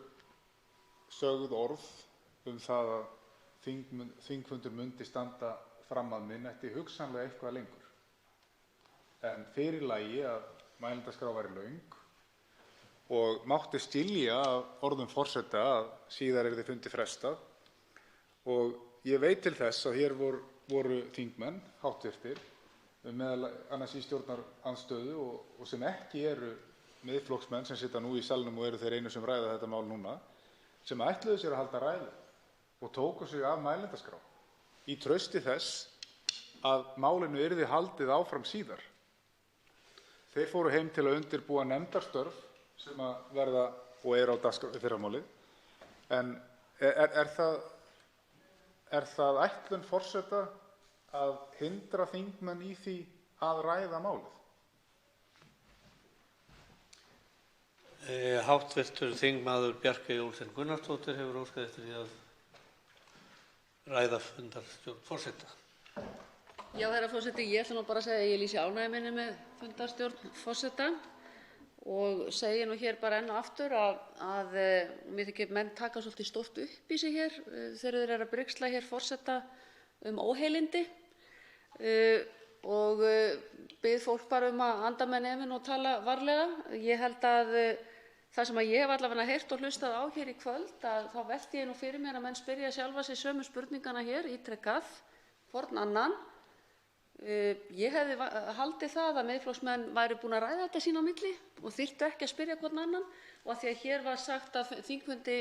sögð orð það að þingfundur myndi standa fram að miðnætti, hugsanlega eitthvað lengur. En fyrir lagi að mælendaskrá væri löng og mátti skilja af orðum forseta að síðar yrði fundi frestað. Og ég veit til þess að hér voru þingmenn, háttvirtir, meðal annars í stjórnarandstöðu og sem ekki eru miðflokksmenn sem sitja nú í salnum og eru þeir einu sem ræða þetta mál núna, sem ætluðu sér að halda ræðu og tóku sig af mælendaskrá í trausti þess að málinu yrði haldið áfram síðar. Þeir fóru heim til að undirbúa nefndarstörf sem að verða og eru á dagskrá í fyrramálið. En er það ætlun forseta að hindra þingmenn í því að ræða málið? Hv. þingmaður Bjarkey Olsen Gunnarsdóttir hefur óskað eftir því að ræða fundarstjórn forseta. Já, herra forseti, ég ætla nú bara að segja að ég lýsi ánægju minni með fundarstjórn forseta og segi nú hér bara enn og aftur að mér þykir menn taka svolítið stórt upp í sig hér þegar þeir eru að brigsla hér forseta óheilindi og bið fólk bara að anda með nefinu og tala varlega. Ég held að það sem ég hef allavega heyrt og hlustað á hér í kvöld, að þá velti ég nú fyrir mér að menn spyrja sjálfa sig sömu spurningana hér ítrekað, hvorn annan. Ég hefði haldið það að Miðflokksmenn væru búin að ræða þetta sín á milli og þyrftu ekki að spyrja hvorn annan, og að því að hér var sagt að þingfundi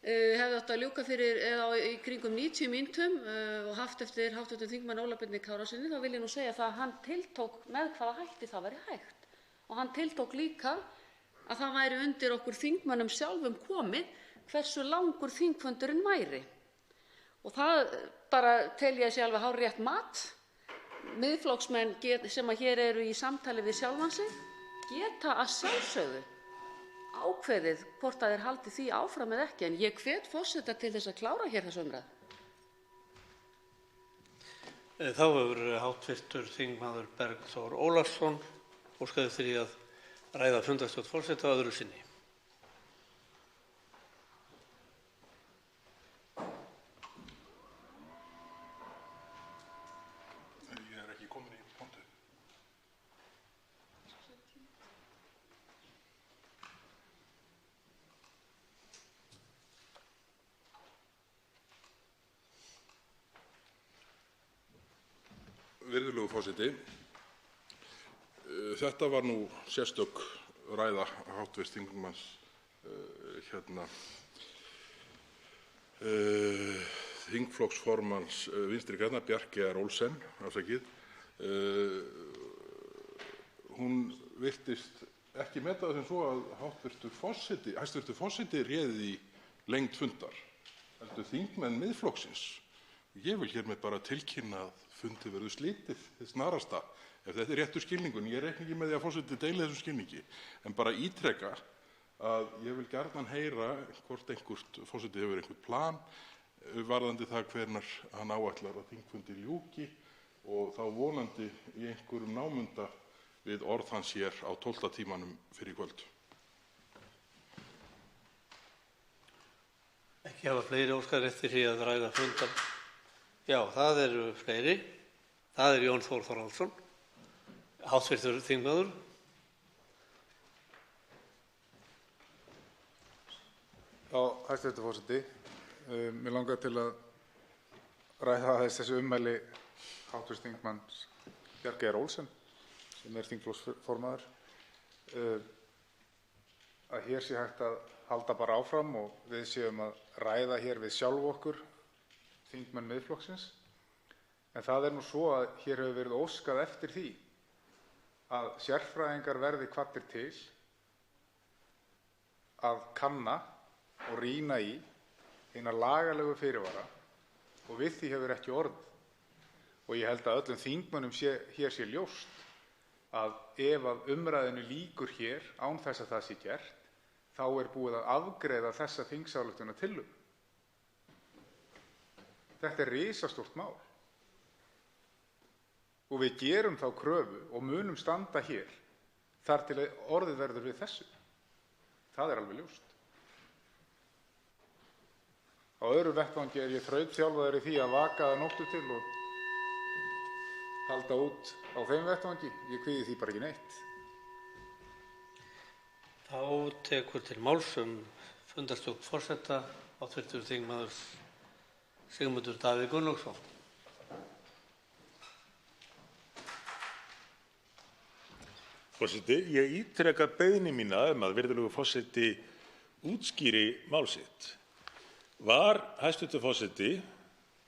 hefði átt að ljúka fyrir eða í kringum 90 mínútum og haft eftir hv. þingmann Óla Birni Kárasyni, þá vil ég nú segja það að hann tiltók með hvaða hætti það væri hægt, og hann tiltók líka að það væri undir okkur þingmönnum sjálfum komið hversu langur þingfundurinn væri. Og það bara tel ég sé alveg hárrétt mat. Miðflokksmenn sem hér eru í samtali við sjálfan sig geta að sjálfsögðu ákveðið hvort að þeir haldi því áfram eða ekki, en ég hvet forseta til þess að klára hér þessu umræðu. Þá hefur hv. þingmaður Bergþór Ólason óskað eftir því að ræða fundarstjórn forseta öðru sinni. Ég er ekki kominn í pontu. Virðulegur forseti, þetta var nú sérstök ræða hv. þingmanns þingflokksformanns Vinstri grænna, Bjarkeyjar Olsen, hún virtist ekki meta það sem svo að hæstv. forseti réði í lengd fundar, heldur þingmenn Miðflokksins. Ég vil hér með bara tilkynna að fundi verður slitið hið snarasta, ef þetta er réttur skilningur. Ég reikna ekki með því að forseti deili þessum skilningi, en bara ítreka að ég vil gjarnan heyra hvort forseti hefur einhvert plan varðandi það hvenær hann áætlar að þingfundi ljúki, og þá vonandi í einhverjum námunda við orð hans hér á 12. tímanum fyrir kvöld. Ekki hafa fleiri óskað eftir því að ræða fundar. Já, það eru fleiri. Það er Jón Þór Þórhallsson, hv. þingmaður. Já, hæstv. forseti. Mig langar til að ræða þessi ummæli hv. þingmanns Bjarkeyjar Olsen, sem er þingflokksformaður, að hér sé hægt að halda bara áfram og við séum að ræða hér við sjálf okkur, þingmenn Miðflokksins. En það er nú svo að hér hefur verið óskað eftir því að sérfræðingar verði hvattir til að kanna og rýna í hina lagalegu fyrirvara, og við því hefur ekki orðið. Og ég held að öllum þingmönnum hér sé ljóst að ef að umræðinu lýkur hér án þess að það sé gert, þá er búið að afgreiða þessa þingsályktunartillögu. Þetta er risastórt mál. Og við gerum þá kröfu og munum standa hér þar til að orðið verður við þessu. Það er alveg ljóst. Á öðru vettvangi er ég þrautþjálfaður í því að vaka að nóttu til og halda út á þeim vettvangi. Ég kvíði því bara ekki neitt. Þá tekur til máls fundarstjórn forseta hv. þingmaður Sigmundur Davíð Gunnlaugsson. Forseti, ég ítreka beiðni mína að virðulegur forseti útskýri mál sitt. Var hæstv. forseti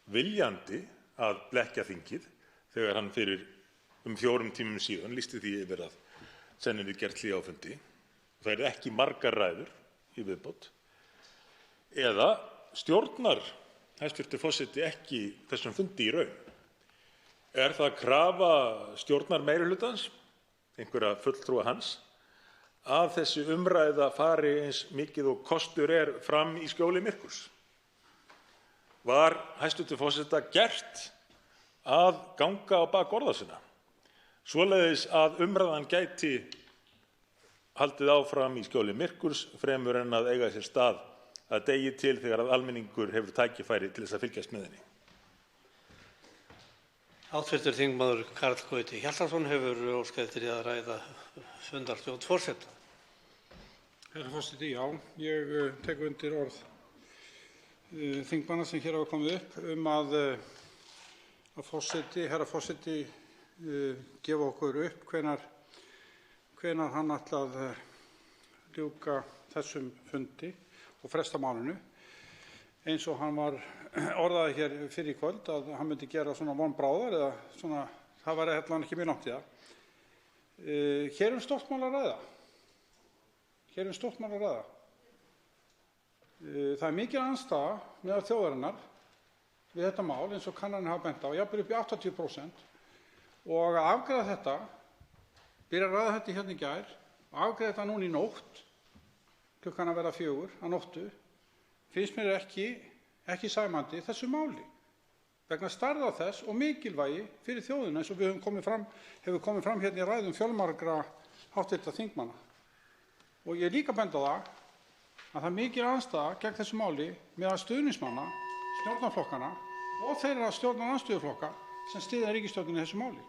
viljandi að blekkja þingið þegar hann fyrir 4 tímum síðan lýsti því yfir að sennilega gert hlé á fundi? Það eru ekki margar ræður í viðbót. Eða stjórnar hæstv. forseti ekki þessum fundi í raun? Er það krafa stjórnarmeirihlutans, einhverra fulltrúa hans, að þessi umræða fari eins mikið og kostur er fram í skjóli myrkurs? Var hæstv. forseta gert að ganga á bak orða sinna, svoleiðis að umræðan gæti haldið áfram í skjóli myrkurs fremur en að eiga sér stað að degi til þegar að almenningur hefur tækifæri til þess að fylgjast með henni? Hv. þingmaður Karl Gauti Hjaltason hefur óskað eftir því að ræða fundarstjórn forseta. Herra forseti, já, ég tek undir orð þingmanna sem hér hafa komið upp að herra forseti gefa okkur upp hvenær hann ætla að ljúka þessum fundi og fresta málinu, eins og hann var orðaði hér fyrir í kvöld að hann myndi gera svona vonbráðar eða svona, það væri allavega ekki mjög langt í það. Hér stórt mál að ræða. Það mikil andstaða meðal þjóðarinnar við þetta mál, eins og kannanir hafa bent á, jafnvel upp í 80%, og að afgreiða þetta, byrja að ræða þetta hérna í gær og afgreiða þetta núna í nótt, klukkan að verða 4 að nóttu, finnst mér ekki sæmandi þessu máli vegna stærðar þess og mikilvægi fyrir þjóðina, eins og við hefur komið fram hérna í ræðum fjölmargra hv. þingmanna. Og ég líka benda á það að það mikil andstaða gegn þessu máli meðal stuðningsmanna, stjórnarflokkana og þeirra stjórnarandstöðuflokka sem styðja ríkisstjórnina í þessu máli.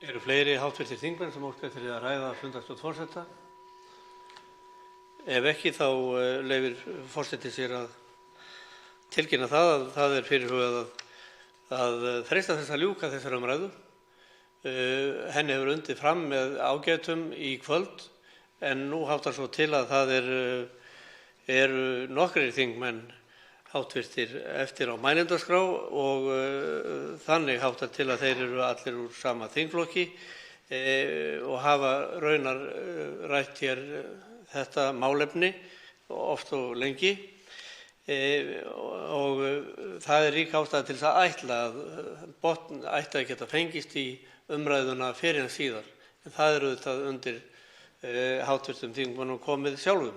Eru fleiri hv. þingmenn sem óska eftir því að ræða fundarstjórn forseta? Ef ekki, þá leyfir forseti sér að tilkynna það að það er fyrirhugað að freista þess að ljúka þessari umræðu. Henni hefur undið fram með ágætum í kvöld, en nú háttar svo til að það eru nokkrir þingmenn háttvirtir eftir á mælendaskrá og þannig háttar til að þeir eru allir úr sama þingflokki og hafa raunar rætt hér þetta málefni oft og lengi, og það er rík ástæða til þess að ætla að botn ætti að geta fengist í umræðuna fyrir en síðar, en það er auðvitað undir háttvirtum þingmönnum komið sjálfum.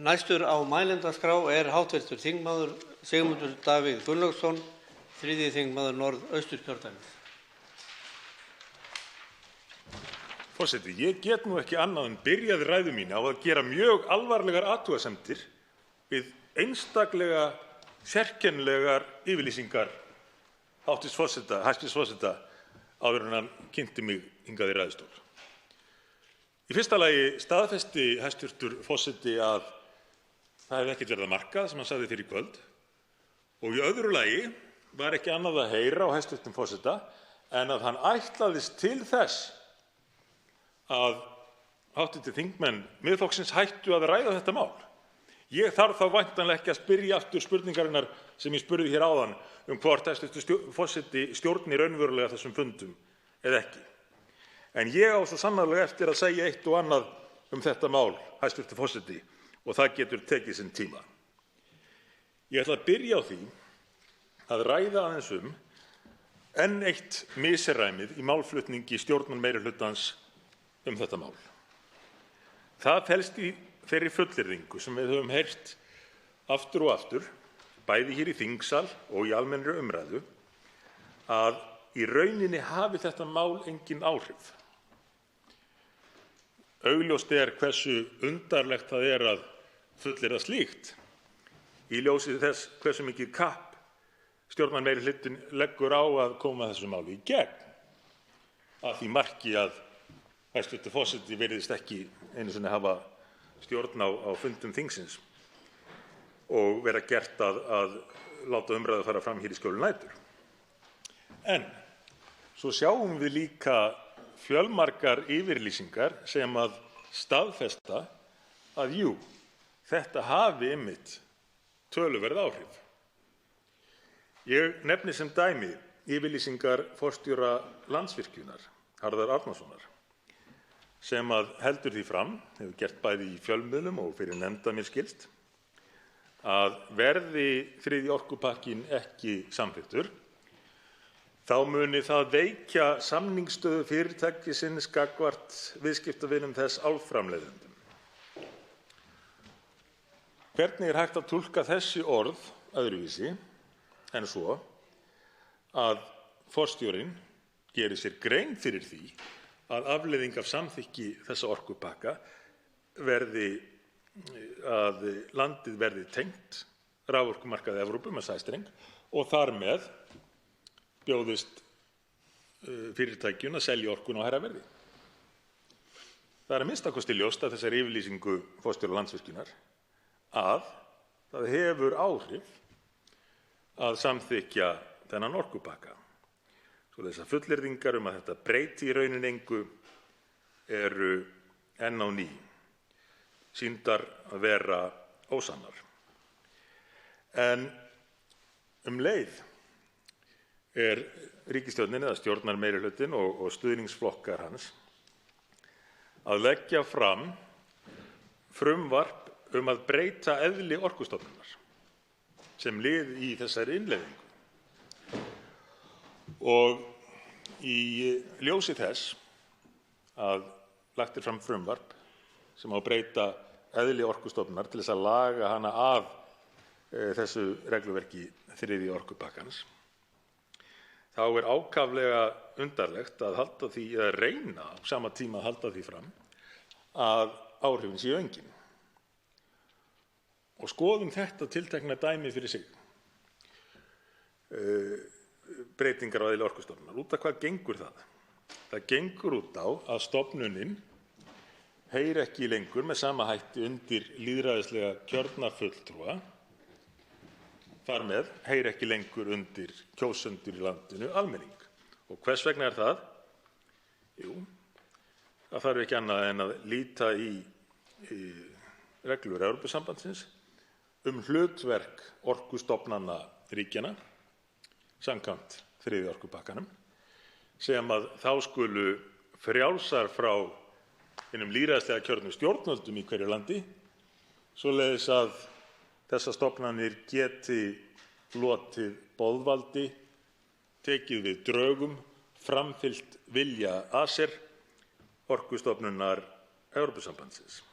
Næstur á mælendaskrá er háttvirtur þingmaður Sigmundur Davíð Gunnlaugsson, 3. þingmaður Norðausturkjördæmis. Forseti, ég get nú ekki annað en byrjað ræðu mína á að gera mjög alvarlegar athugasemdir við einstaklega sérkennilegar yfirlýsingar hæstv. forseta áður en hann kynnti mig hingað í ræðustól. Í fyrsta lagi staðfesti hæstv. Forseti að það hefði ekkert verið að marka sem hann sagði fyrir í kvöld, og í öðru lagi var ekki annað að heyra á hæstv. Forseta en að hann ætlaðist til þess að hv. þingmenn Miðflokksins hættu að ræða þetta mál. Ég þarf þá væntanlega ekki að spyrja aftur spurningarinnar sem ég spurði hér áðan hvort hæstv. Forseti stjórni raunverulega þessum fundum eða ekki. En ég á svo sannarlega eftir að segja eitt og annað þetta mál, hæstv. Forseti, og það getur tekið sinn tíma. Ég ætla að byrja á því að ræða aðeins enn eitt misræmið í málflutningi stjórnarmeirihlutans þetta mál. Það felst í þeirri fullyrðingu sem við höfum heyrt aftur og aftur, bæði hér í þingsal og í almennri umræðu, að í rauninni hafi þetta mál engin áhrif. Augljóst er hversu undarlegt það er að fullyrða slíkt í ljósi þess hversu mikið kapp stjórnarmeirihlutinn leggur á að koma þessu máli í gegn, að því marki að hæstv. Forseti virðist ekki einu sinni hafa stjórn á fundum þingsins og vera gert að láta umræðu fara fram hér í skjóli nætur. En svo sjáum við líka fjölmargar yfirlýsingar sem að staðfesta að jú, þetta hafi einmitt töluverð áhrif. Ég nefni sem dæmi yfirlýsingar forstjóra Landsvirkjunar, Harðar Árnasonar, sem að heldur því fram, hefur gert bæði í fjölmiðlum og fyrir nefnda mér skilst, að verði 3. orkupakkinn ekki samþykktur, þá muni það veikja samningsstöðu fyrirtækisins gagnvart viðskiptavinum þess álframleiðendum. Hvernig er hægt að túlka þessi orð öðruvísi en svo að forstjórinn geri sér grein fyrir því að afleiðing af samþykki þessa orkupakka verði að landið verði tengt raforkumarkaði Evrópu með sæstreng og þar með bjóðist fyrirtækjum að selja orkuna á hærra verði. Það er að minnsta kosti ljóst af þessari yfirlýsingu forstjóra Landsvirkjunar að það hefur áhrif að samþykkja þennan orkupakka. Svoleiðis að fullyrðingar að þetta breyti í rauninni engu eru enn á ný sýndar að vera ósannar. En leið er ríkisstjórnin eða stjórnarmeirihlutinn og stuðningsflokkar hans að leggja fram frumvarp að breyta eðli Orkustofnunar sem lið í þessari innleiðingu. Og í ljósi þess að lagt er fram frumvarp sem á að breyta eðli Orkustofnunar til þess að laga hana að þessu regluverki þriðja orkupakkans, þá er ákaflega undarlegt að halda því, eða reyna á sama tíma að halda því fram að áhrifin séu engin. Og skoðum þetta tiltekna dæmi fyrir sig. Breytingar á eðli Orkustofnunar. Út af hvað gengur það? Það gengur út á að stofnunin heyri ekki lengur með sama hætti undir lýðræðislega kjörna fulltrúa. Þar með heyri ekki lengur undir kjósendur í landinu, almenning. Og hvers vegna er það? Jú, það þarf ekki annað en að líta í reglur Evrópusambandsins hlutverk orkustofnana ríkjanna samkvæmt þriðja orkupakkanum, sem að þá skulu frjálsar frá hinum lýðræðislega kjörnu stjórnvöldum í hverju landi, svoleiðis að þessar stofnanir geti lotið boðvaldi, tekið við drögum, framfylgt vilja ACER, Orkustofnunar Evrópusambandsins.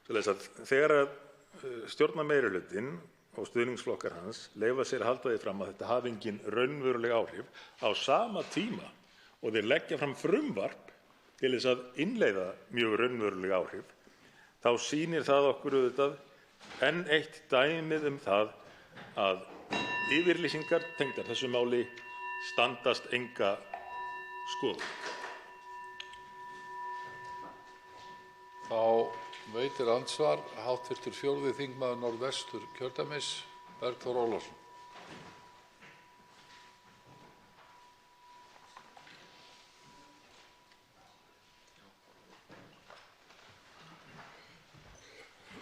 Svoleiðis að þegar stjórnarmeirihlutinn og stuðningsflokkar hans leyfa sér að halda því fram að þetta hafi engin raunveruleg áhrif á sama tíma og þeir leggja fram frumvarp til þess að innleiða mjög raunveruleg áhrif, þá sýnir það okkur auðvitað enn eitt dæmið það að yfirlýsingar tengdar þessu máli standast enga skoðun. Þá veitir andsvar hv. 4. þingmaður Norðvesturkjördæmis, Bergþór Ólason.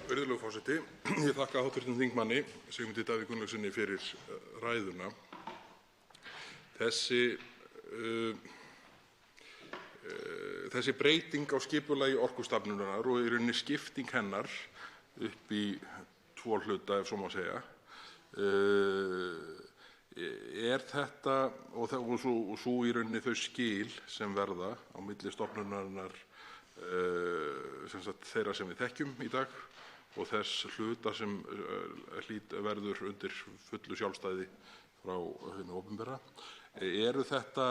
Virðulegur forseti, ég þakka hv. þingmanni Sigmundi Davíð Gunnlaugssyni fyrir ræðuna. Þessi breyting á skipulagi Orkustofnunar og í rauninni skipting hennar upp í tvo hluta, ef svo má segja, er þetta og svo í rauninni þau skil sem verða á milli stofnunarinnar, þeirra sem við þekkjum í dag og þess hluta sem verður undir fullu sjálfstæði frá hinu opinbera. Eru þetta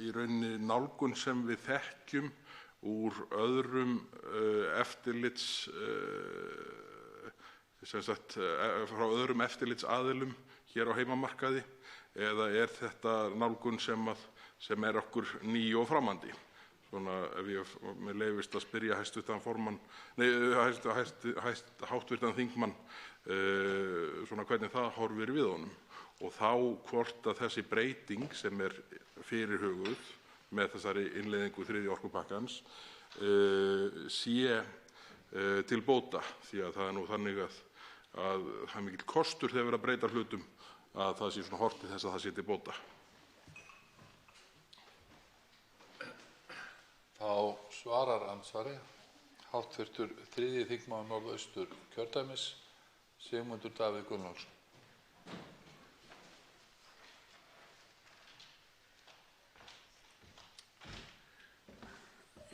í rauninni nálgun sem við þekkjum úr öðrum frá öðrum eftirlitsaðilum hér á heimamarkaði, eða er þetta nálgun sem er okkur ný og framandi? Svona ef mér leyfist að spyrja háttvirtan þingmann svona hvernig það horfir við honum, og þá hvort að þessi breyting sem er fyrirhuguð með þessari innleiðingu þriðja orkupakkans sé til bóta, því að það er nú þannig að það er mikill kostur þegar verið að breyta hlutum að það sé svona horft til þess að það sé til bóta. Þá svarar andsvari hv. 3. þingmaður Norðausturkjördæmis, Sigmundur Davíð Gunnlaugsson.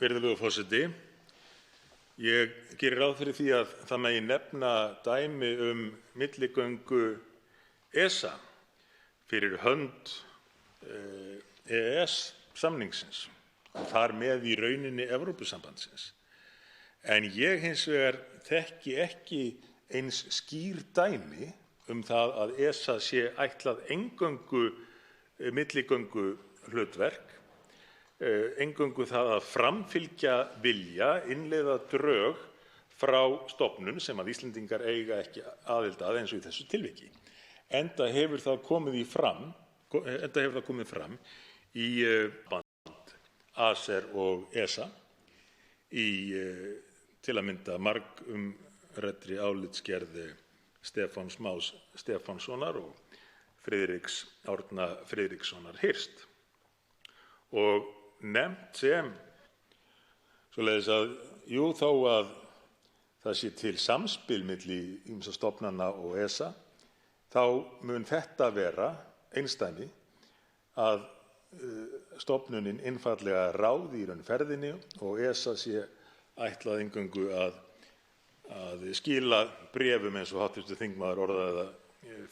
Virðulegur forseti, ég geri ráð fyrir því að það megi nefna dæmi milligöngu ESA fyrir hönd EES-samningsins og þar með í rauninni Evrópusambandsins. En ég hins vegar þekki ekki eins skýr dæmi það að ESA sé ætlað eingöngu milligönguhlutverk, eingöngu það að framfylgja vilja, innleiða drög frá stofnun sem að Íslendingar eiga ekki aðild að eins og í þessu tilviki. Enda hefur það komið fram í band ACER og ESA í til að mynda margumræddri álitsgerð Stefáns Más Stefánssonar og Friðriks Árna Friðrikssonar Hirst og nefnt sem svoleiðis að jú, þó að það sé til samspil milli ýmissa stofnana og ESA, þá mun þetta vera einsdæmi að stofnunin einfaldlega ráði í raun ferðinni og ESA sé ætlað eingöngu að skila bréfum eins og hv. þingmaður orðaði það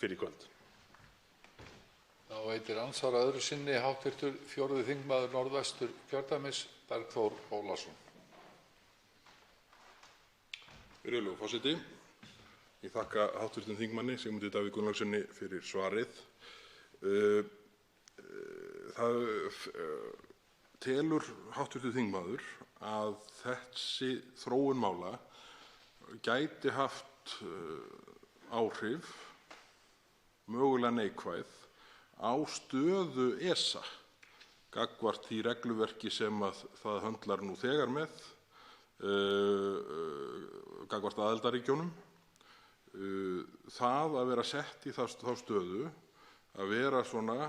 fyrr í kvöld. Þá veitir andsvar öðru sinni hv. 4. þingmaður Norðvesturkjördæmis, Bergþór Ólason. Virðulegur forseti. Ég þakka hv. þingmanni Sigmundi Davíð Gunnlaugssyni fyrir svarið. Telur hv. þingmaður að þessi þróun mála gæti haft áhrif, mögulega neikvæð, á stöðu ESA gagnvart því regluverki sem að það höndlar nú þegar með gagnvart aðildarríkjunum? Það að vera sett í þá stöðu að vera svona,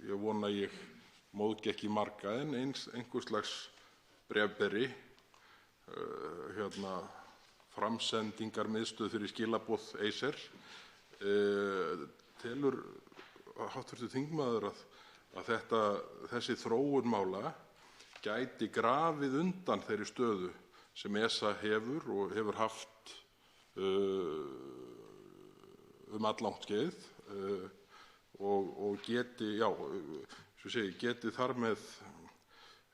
ég vona ég móðgi ekki marga, en einhvers slags bréfberi, framsendingarmiðstöð fyrir skilaboð ACER. Telur hv. þingmaður að þessi þróun mála gæti grafið undan þeirri stöðu sem ESA hefur og hefur haft alllangt skeið og geti þar með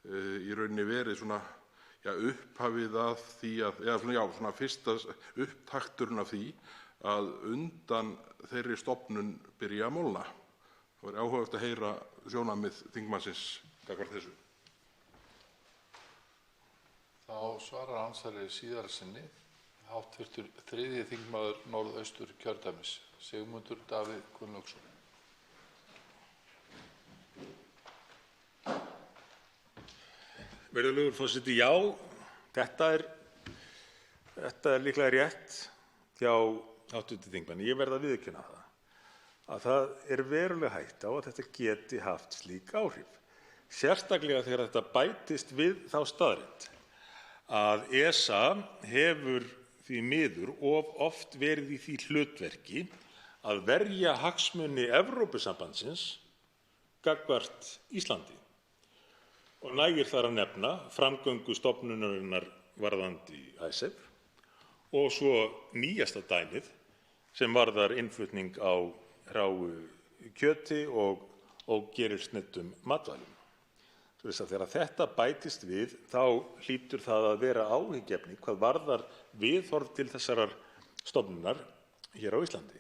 í rauninni verið svona upphafið að því eða fyrsta upptakturinn af því að undan þeirri stofnun byrja að molna. Það væri áhugavert að heyra sjónarmið þingmannsins gagnvart þessu. Þá svarar andsvari síðara sinni hv. 3. þingmaður Norðausturkjördæmis, Sigmundur Davíð Gunnlaugsson. Virðulegur forseti, já, þetta er líklega rétt hjá hv. þingmanni. Ég verð að viðurkenna að það er veruleg hætta á að þetta geti haft slík áhrif, sérstaklega þegar þetta bætist við þá staðreynd að ESA hefur því miður of oft verið í því hlutverki að verja hagsmuni Evrópusambandsins gagnvart Íslandi. Og nægir þar að nefna framgöngu stofnunarinnar varðandi Icesave og svo nýjasta dæmið sem varðar innflutning á hráu kjöti og ógerilsneyddum matvælum. Svoleiðis að þegar þetta bætist við þá hlýtur það að vera áhyggjuefni hvað varðar viðhorf til þessarar stofnunar hér á Íslandi.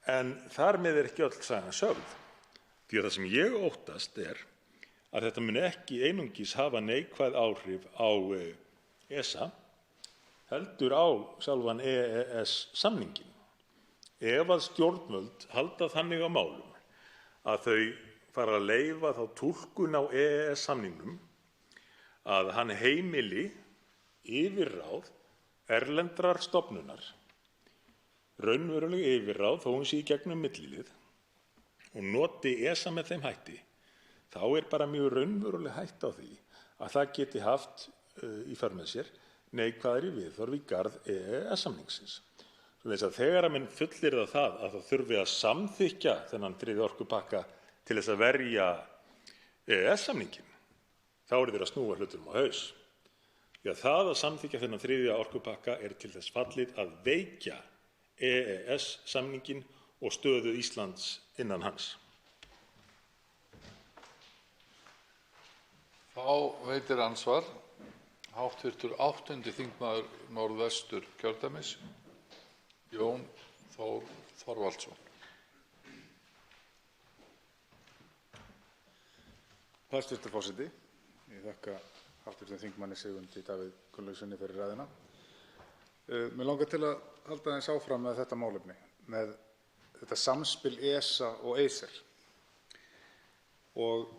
En þar með ekki öll sagan sögð, því að það sem ég óttast er að þetta muni ekki einungis hafa neikvæð áhrif á ESA, heldur á sjálfan EES-samninginn. Ef að stjórnvöld halda þannig á málum að þau fara að leyfa þá túlkun á EES-samningnum að hann heimili yfirráð erlendrar stofnunar, raunveruleg yfirráð þó hún sé í gegnum millilið, og noti ESA með þeim hætti, þá er bara mjög raunveruleg hætta á því að það geti haft í för með sér neikvæðri viðhorf í garð EES-samningsins. Svoleiðis að þegar að menn fullyrða það að það þurfi að samþykkja þennan þriðja orkupakka til þess að verja EES-samninginn, þá eru þeir að snúa hlutunum á haus. Því að það að samþykkja þennan þriðja orkupakka er til þess fallið að veikja EES-samninginn og stöðu Íslands innan hans. Þá veitir andsvar hv. 8. þingmaður Norðvesturkjördæmis, Jón Þór Þorvaldsson. Hæstv. Forseti. Ég þakka hv. þingmanni Sigmundi Davíð Gunnlaugssyni fyrir ræðuna. Mig langar til að halda aðeins áfram með þetta málefni, með þetta samspil ESA og Acer og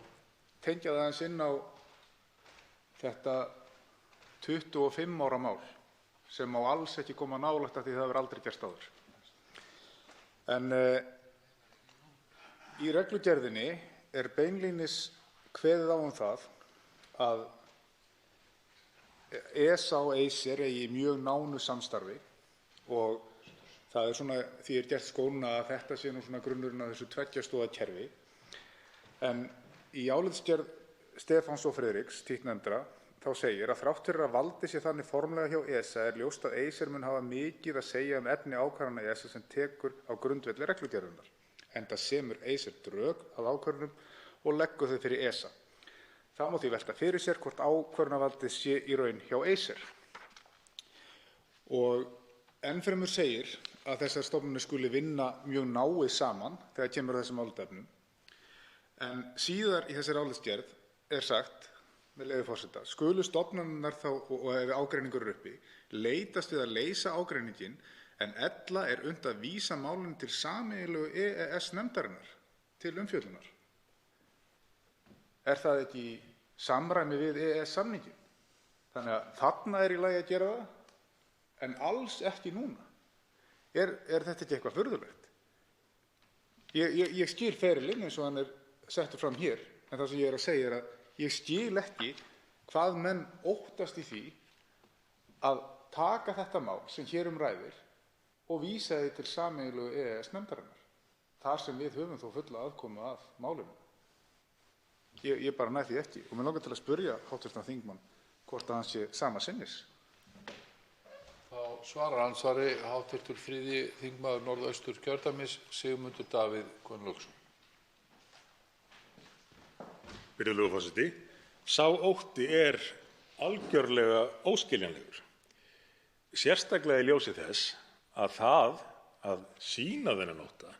tengja það aðeins inn á þetta 25 ára mál sem má alls ekki koma nálægt af því það hefur aldrei gerst áður. En í reglugerðinni beinlínis kveðið á það að ESA og Acer eigi í mjög nánu samstarfi og það svona, því gert skóna að þetta sé nú svona grunnurinn að þessu tveggja kerfi. En í álitsgerð Stefáns og Friðriks, títtnefndra, þá segir að þrátt fyrir að valdið sé þannig formlega hjá ESA ljóst að Acer mun hafa mikið að segja efni ákvarðana ESA sem tekur á grundvelli reglugerðarinnar, enda semur Acer drög að ákvörðunum og leggur þau fyrir ESA. Það má því velta fyrir sér hvort ákvörðunarvaldið sé í raun hjá Acer. Og ennfremur segir að þessar stofnanir skuli vinna mjög náið saman þegar kemur að þessum álitaefnum. En síðar í þessari álitsgerð sagt, með leyfi forseta, skulu stofnanirnar þá, og ef ágreiningur uppi, leitast við að leysa ágreininginn en ella unnt að vísa málinu til sameiginlegu EES-nefndarinnar til umfjöllunar. Það ekki í samræmi við EES-samninginn? Þannig að þarna í lagi að gera það, en alls ekki núna. Þetta ekki eitthvað furðulegt? Ég skil ferilinn eins og hann settur fram hér, en það sem ég að segja að ég skil ekki hvað menn óttast í því að taka þetta mál sem hér ræðir og vísa því til sameiginlegu EES-nefndarinnar, þar sem við höfum þó fulla aðkomu að málinu. Ég bara næ því ekki og mig langar til að spyrja hv. þingmann hvort að hann sé sama sinnis. Þá svarar andsvari hv. 3. þingmaður Norðausturkjördæmis, Sigmundur Davíð Gunnlaugsson. Virðulegur forseti. Sá ótti algjörlega óskiljanlegur. Sérstaklega í ljósi þess að það að sýna þennan ótta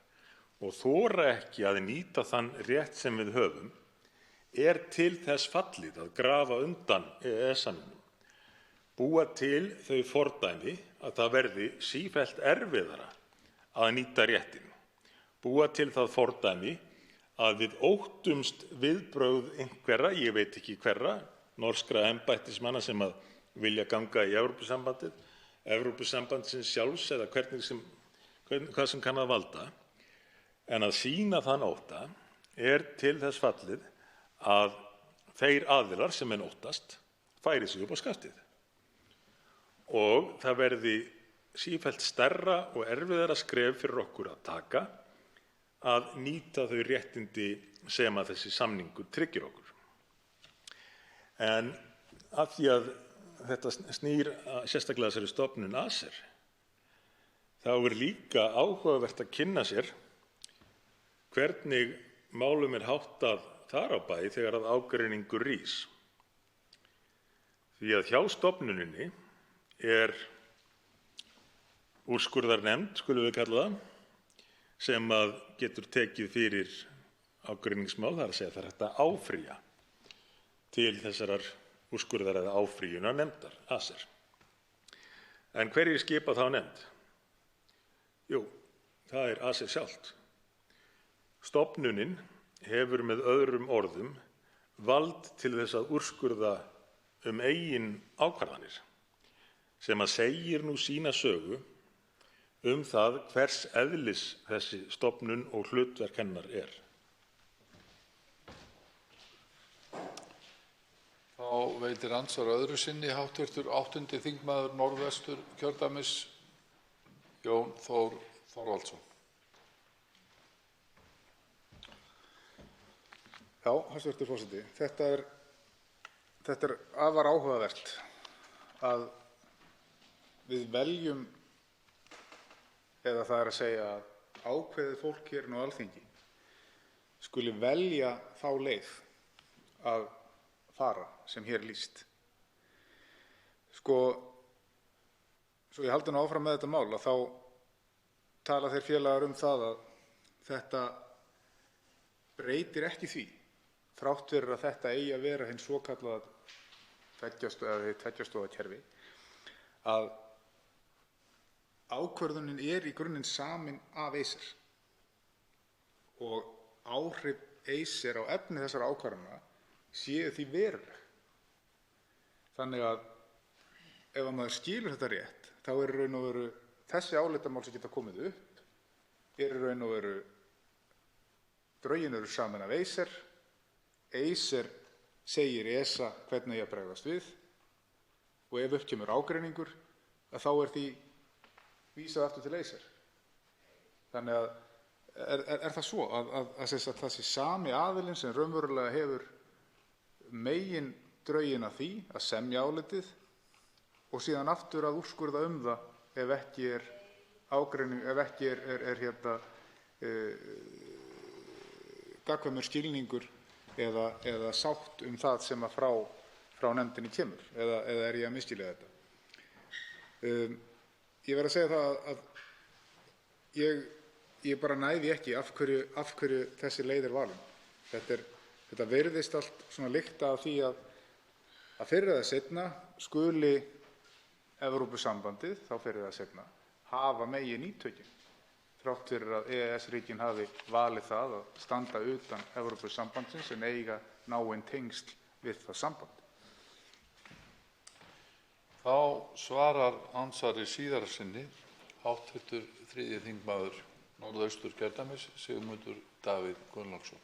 og þora ekki að nýta þann rétt sem við höfum til þess fallið að grafa undan EES-samningnum, búa til þau fordæmi að það verði sífellt erfiðara að nýta réttinn, búa til það fordæmi að við óttumst viðbrögð einhverra, ég veit ekki hverra, norskra embættismanna sem að vilja ganga í Evrópusambandið, Evrópusambandsins sjálfs eða hvað sem kann að valda, en að sýna þann ótta til þess fallið að þeir aðilar sem menn óttast færi sig upp á skaftið og það verði sífellt stærra og erfiðara skref fyrir okkur að taka að nýta þau réttindi sem að þessi samningur tryggir okkur. En af því að þetta snýr sérstaklega þessari stofnun Acer, þá líka áhugavert að kynna sér hvernig málum háttað þar á bæ þegar að ágreiningur rís. Því að hjá stofnuninni úrskurðarnefnd, skulum við kalla það, sem að getur tekið fyrir ágreiningsmál, það að segja það hægt að áfrýja til þessarar úrskurðar eða áfrýjunar nefndar, Acer. En hverjir skipa þá nefnd? Jú, það Acer sjálft. Stofnunin hefur með öðrum orðum vald til þess að úrskurða eigin ákvarðanir sem að segir nú sína sögu það hvers eðlis þessi stofnun og hlutverk hennar Þá veitir andsvar öðru sinni hv. 8. þingmaður Norðvesturkjördæmis, Jón Þór Þorvaldsson. Já, hæstv. forseti. Þetta afar áhugavert að við veljum, eða það að segja að ákveðið fólk hér á Alþingi skuli velja þá leið að fara sem hér lýst. Svo ég haldi nú áfram með þetta mál, að þá tala þeir félagar það að þetta breytir ekki því, þrátt fyrir að þetta eigi að vera hinn svokallaða tveggja stoða kerfi, að ákvörðunin í grunninn samin af Acer og áhrif Acer á efni þessara ákvarðana séu því veruleg. Þannig að ef maður skilur þetta rétt, þá er í raun og veru þessi álitamál sem geta komið upp, er í raun og veru drögin eru samin af Acer. Acer segir ESA hvernig eigi að bregðast við og ef upp kemur ágreiningur, að þá er því vísað aftur til Acer. Þannig að er það svo að það sé sami aðilinn sem raunverulega hefur megin drögin að því að semja álitið og síðan aftur að úrskurða það ef ekki er ágreining, ef ekki er gagnkvæmur skilningur eða sátt það sem að frá nefndinni kemur, eða er ég að misskilja þetta? Ég verð að segja það að ég bara næði ekki af hverju þessi leið er valin. Þetta virðist allt svona lykta af því að fyrr eða seinna skuli Evrópusambandið, þá fyrr eða seinna, hafa megin ítökin, þrátt fyrir að EES-ríkin hafi valið það að standa utan Evrópusambandsins en eiga náin tengsl við það samband. Þá svarar andsvari síðara sinni hv. 3. þingmaður Norðausturkjördæmis, Sigmundur Davíð Gunnlaugsson.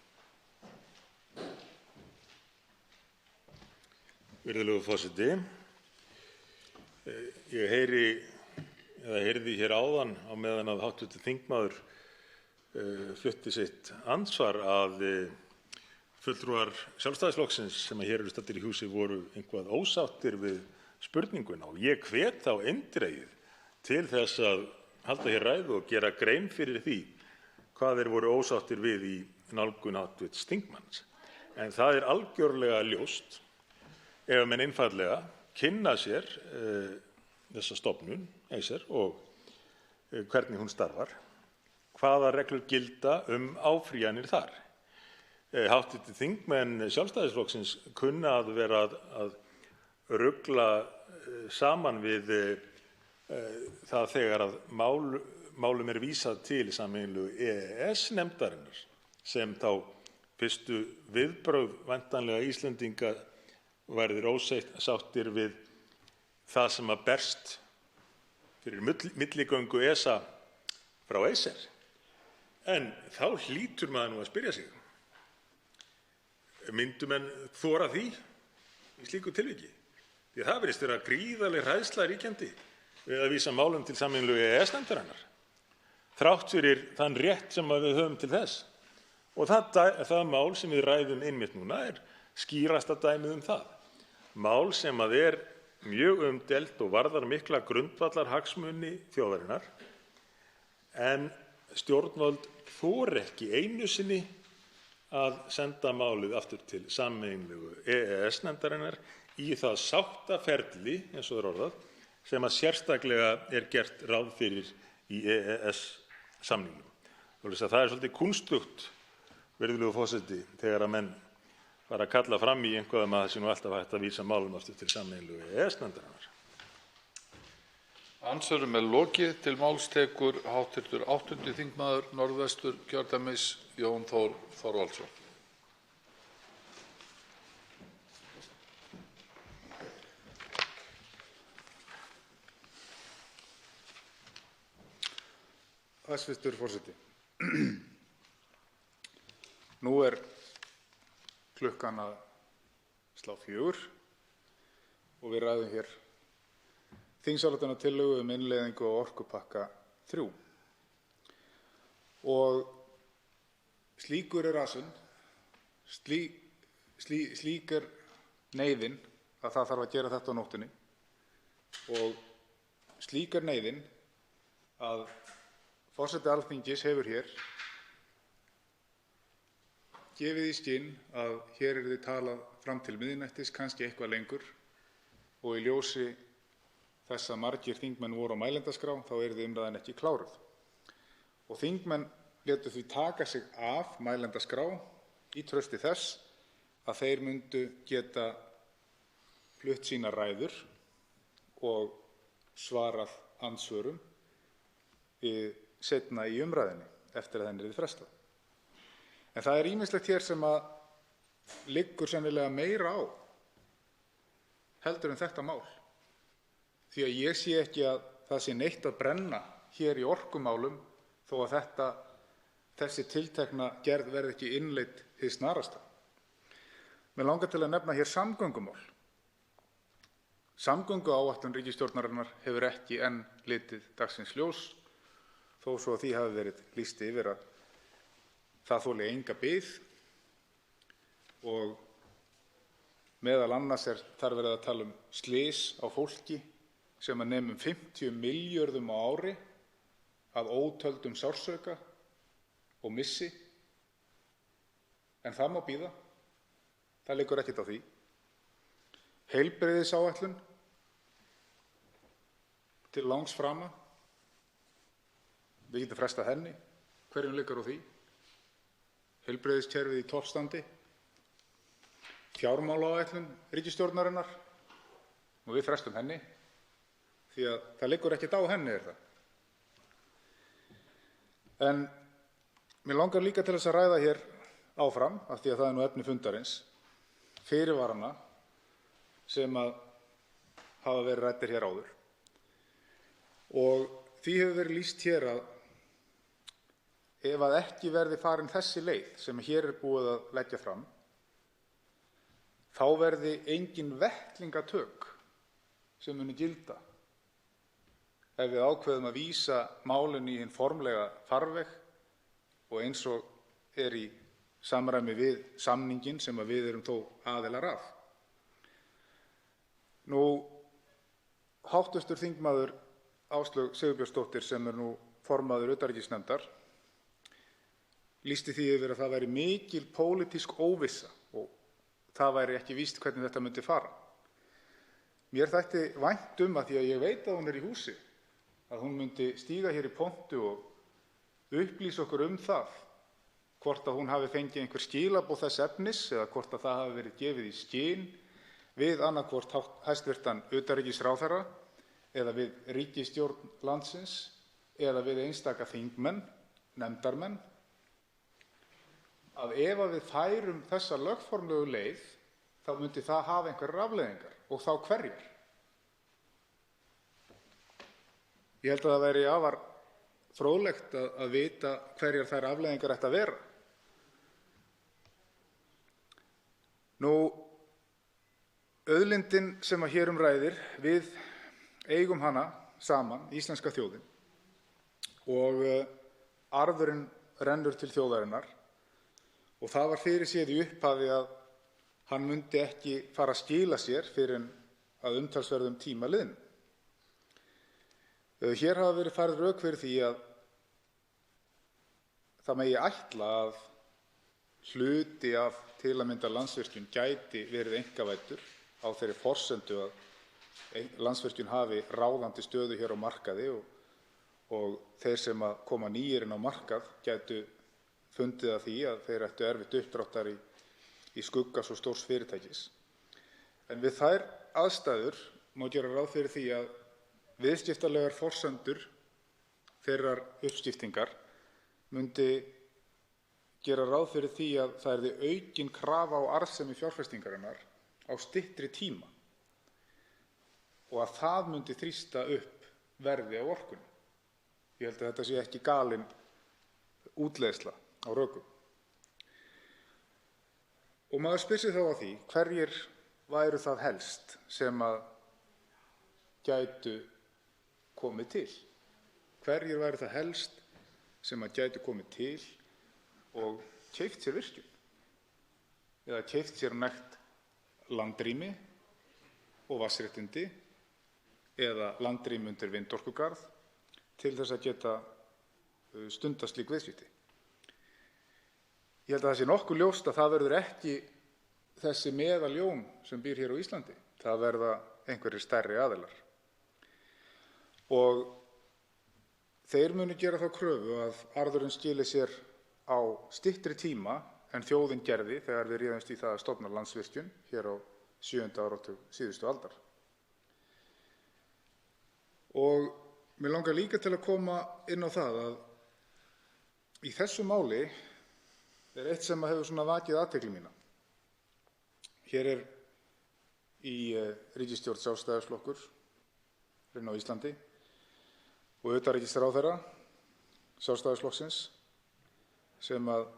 Virðulegur forseti. Ég heyrði hér áðan á meðan að hv. þingmaður flutti sitt andsvar að fulltrúar Sjálfstæðisflokksins sem hér eru staddir í húsi voru eitthvað ósáttir við spurninguna og ég hvet þá eindregið til þess að halda hér ræðu og gera grein fyrir því hvað þeir voru ósáttir við í nálgun hv. þingmanns. En það er algjörlega ljóst ef menn einfaldlega kynna sér þessa stofnun, Acer, og hvernig hún starfar, hvaða reglur gilda áfrýjanir þar. Hv. þingmenn Sjálfstæðisflokksins kunna að vera að rugla saman við það þegar að málum er vísað til sameiginlegu EES-nefndarinnar sem þá fyrstu viðbrögð væntanlega Íslendinga verður ósáttir við það sem að berst fyrir milligöngu ESA frá Acer. En þá hlýtur maður nú að spyrja sig, myndu menn þora því í slíku tilviki? Því það virðist vera gríðarleg hræðsla ríkjandi við að vísa málum til sameiginlegu EES-nefndarinnar, þrátt fyrir þann rétt sem við höfum til þess. Og það mál sem við ræðum einmitt núna er skýrasta dæmið það. Mál sem að er mjög umdeilt og varðar mikla grundvallarhagsmuni þjóðarinnar, en stjórnvöld þora ekki einu sinni að senda málið aftur til sameiginlegu EES-nefndarinnar í það sáttaferli, eins og það er orðað, sem að sérstaklega er gert ráð fyrir í EES-samningnum. Það er svolítið kúnstugt, virðulegur forseti, þegar að menn fara að kalla fram í einhvað að það sé nú alltaf hægt að vísa málum aftur til sameiginlegu EES-nefndarinnar. Andsvörum er lokið. Til máls tekur hv. 8. þingmaður Norðvesturkjördæmis, Jón Þór Þorvaldsson. Hæstvirtur forseti. Nú er klukkan að slá 4 og við ræðum hér þingsályktunartillögu innleiðingu á orkupakka 3. Og slíkur er asinn, slík er neyðin að það þarf að gera þetta á nóttunni og slík er neyðin að forseti Alþingis hefur hér gefið í skyn að hér yrði talað fram til miðnættis, kannski eitthvað lengur, og í ljósi þess að margir þingmenn voru á mælendaskrá þá yrði umræðan ekki kláruð. og þingmenn létu því taka sig af mælendaskrá í trausti þess að þeir myndu geta flutt sínar ræður og svarað andsvörum seinna í umræðunni eftir að henni yrði frestað. En það er ýmislegt hér sem að liggur sennilega meira á heldur en þetta mál. Því að ég sé ekki að það sé neitt að brenna hér í orkumálum þó að þessi tiltekna gerð verði ekki innleidd hið snarasta. Mig langar til að nefna hér samgöngumál. Samgönguáætlun ríkisstjórnarinnar hefur ekki enn litið dagsins ljós, þó svo að því hafi verið lýst yfir að það þoli enga bið og meðal annars þar verið að tala um slys á fólki sem að nemur 50 milljörðum á ári að ótöldum sársauka og missi. En það má bíða. Það liggur ekkert á því. Heilbrigðisáætlun til langs frama. Við getum frestað henni. Hverjum liggur á því? Heilbrigðiskerfið í toppstandi. Fjármálaáætlun ríkisstjórnarinnar. Og við frestum henni. Því að það liggur ekkert á henni, það. En mér langar líka til þess að ræða hér áfram, af því að það er nú efni fundarins, fyrirvarana sem að hafa verið ræddir hér áður. Og því hefur verið lýst hér að ef að ekki verði farin þessi leið sem hér er búið að leggja fram, þá verði engin vettlingatök sem muni gilda ef við ákveðum að vísa málinu í hinn formlega farveg og eins og er í samræmi við samninginn sem að við erum þó aðilar að. Nú, hv. þingmaður Áslaug Sigurbjörnsdóttir, sem er nú formaður utanríkisnefndar, lýsti því yfir að það væri mikil pólitísk óvissa og það væri ekki víst hvernig þetta myndi fara. Mér þætti vænt að því að ég veit að hún er í húsi, að hún myndi stíga hér í pontu og upplýsa okkur það hvort að hún hafi fengið einhver skilaboð þess efnis eða hvort að það hafi verið gefið í skyn við annaðhvort hæstvirtan utanríkisráðherra eða við ríkisstjórn landsins eða við einstaka þingmenn, nefndarmenn, að ef að við færum þessa lögformlegu leið þá myndi það hafa einhverjar afleiðingar og þá hverjar. Ég held að það væri afar fróðlegt að vita hverjar þær afleiðingar ættu að vera. Nú, auðlindin sem að hér ræðir, við eigum hana saman, íslenska þjóðin, og arðurinn rennur til þjóðarinnar og það var fyrirséð í upphafi að hann myndi ekki fara að skila sér fyrr en að umtalsverðum tíma liðnum. Hér hafa verið færð rök fyrir því að það megi ætla að hluti af til að mynda Landsvirkjun gæti verið einkavæddur á þeirri forsendu að Landsvirkjun hafi ráðandi stöðu hér á markaði og þeir sem að koma nýir inn á markað gætu fundið að því að þeir ættu erfitt uppdráttar í skugga svo stórs fyrirtækis. En við þær aðstæður má gera ráð fyrir því að viðskiptalegar forsendur þeirrar uppskiptingar myndi gera ráð fyrir því að það yrði aukin krafa á arðsemi fjárfestingarinnar á styttri tíma og að það myndi þrýsta upp verði á orkunni. Ég held að þetta sé ekki galin útleiðsla á rökum. Og maður spyr sig þá að því hverjir væru það helst sem að gætu komið til. Hverjir væru það helst sem að gætu komið til og keypt sér virkjun eða keypt sér nægt landrými og vatnsréttindi eða landrými undir vindorkugarð til þess að geta stundað slík viðskipti. Ég held að það sé nokkuð ljóst að það verður ekki þessi meðaljón sem býr hér á Íslandi. Það verða einhverjir stærri aðilar. Og þeir munu gera þá kröfu að arðurinn skili sér á styttri tíma en þjóðin gerði þegar við réðumst í það að stofna Landsvirkjun hér á 7. áratug síðustu aldar. Og mig langar líka til að koma inn á það að í þessu máli eitt sem hefur svona vakið athygli mína. Hér í ríkisstjórn Sjálfstæðisflokkur á Íslandi og utanríkisráðherra Sjálfstæðisflokksins sem að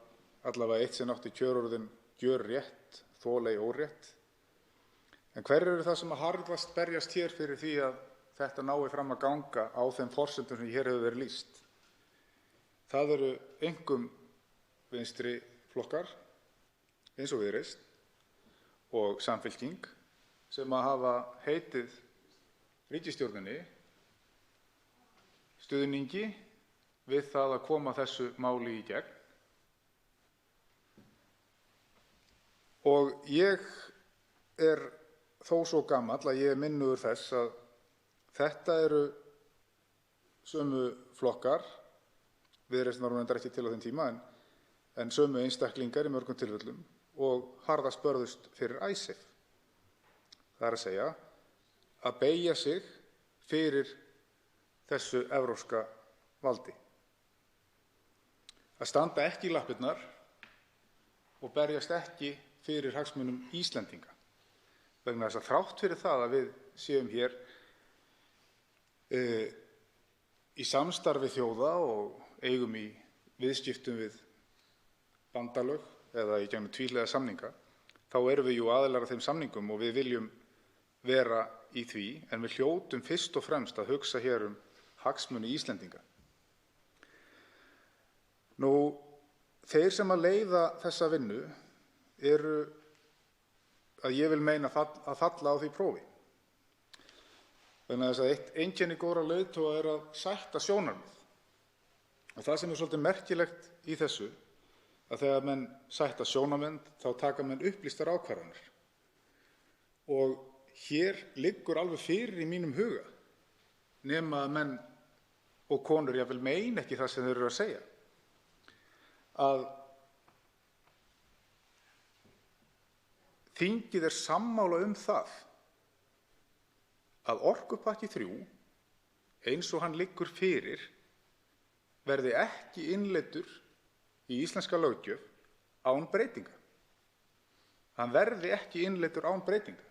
allavega eitt sinn átti kjörorðin gjörrétt, þolei órétt. En hverjir eru það sem að harðast berjast hér fyrir því að þetta nái fram að ganga á þeim forsendum sem hér hefur verið lýst? Það eru einkum vinstri flokkar eins og Viðreisn og Samfylking sem að hafa heitið ríkisstjórninni stuðningi við það að koma þessu máli í gegn. Og ég er þó svo gamall að ég er minnugur þess að þetta eru sömu flokkar, Viðreisn var reyndar ekki til á þeim tíma, en sömu einstaklingar í mörgum tilfellum og harðast börðust fyrir Icesave. Það er að segja að beygja sig fyrir þessu evrópska valdi. Að standa ekki í lappirnar og berjast ekki fyrir hagsmunum Íslendinga. Vegna þess að þrátt fyrir það að við séum hér í samstarfi þjóða og eigum í viðskiptum við bandalög eða í gegnum tvíhliða samninga, þá erum við jú aðilar að þeim samningum og við viljum vera í því, en við hljótum fyrst og fremst að hugsa hér hagsmuni Íslendinga. Nú, þeir sem að leiða þessa vinnu eru, að ég vil meina, að falla á því prófi. Vegna þess að eitt einkenni góðra leiðtoga er að sætta sjónarmið. Og það sem er svolítið merkilegt í þessu, að þegar menn sætta sjónarmið, þá taka menn upplýstar ákvarðanir. Og hér liggur alveg fyrir í mínum huga, nema að menn og konur jafnvel meina ekki það sem þeir eru að segja, að þingið er sammála það að orkupakki 3, eins og hann liggur fyrir, verði ekki innleiddur í íslenska löggjöf án breytinga. Hann verði ekki innleiddur án breytinga.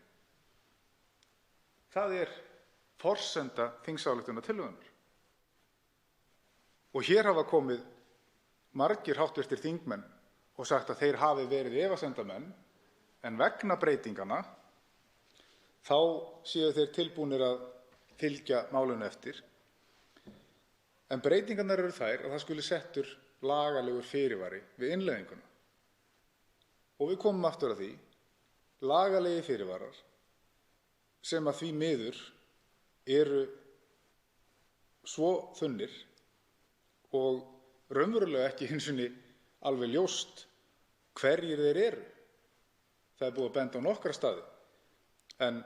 Það er forsenda þingsályktunartillögunnar. Og hér hafa komið margir háttvirtir þingmenn og sagt að þeir hafi verið efasemdamenn, en vegna breytingana þá séu þeir tilbúnir að fylgja málinu eftir. En breytingarnar eru þær að það skuli settur lagalegur fyrirvari við innleiðinguna. Og við komum aftur að því, lagalegi fyrirvarar sem að því miður eru svo þunnir og raunverulega ekki einu sinni alveg ljóst hverjir þeir eru. Það er búið að benda á nokkra staði, en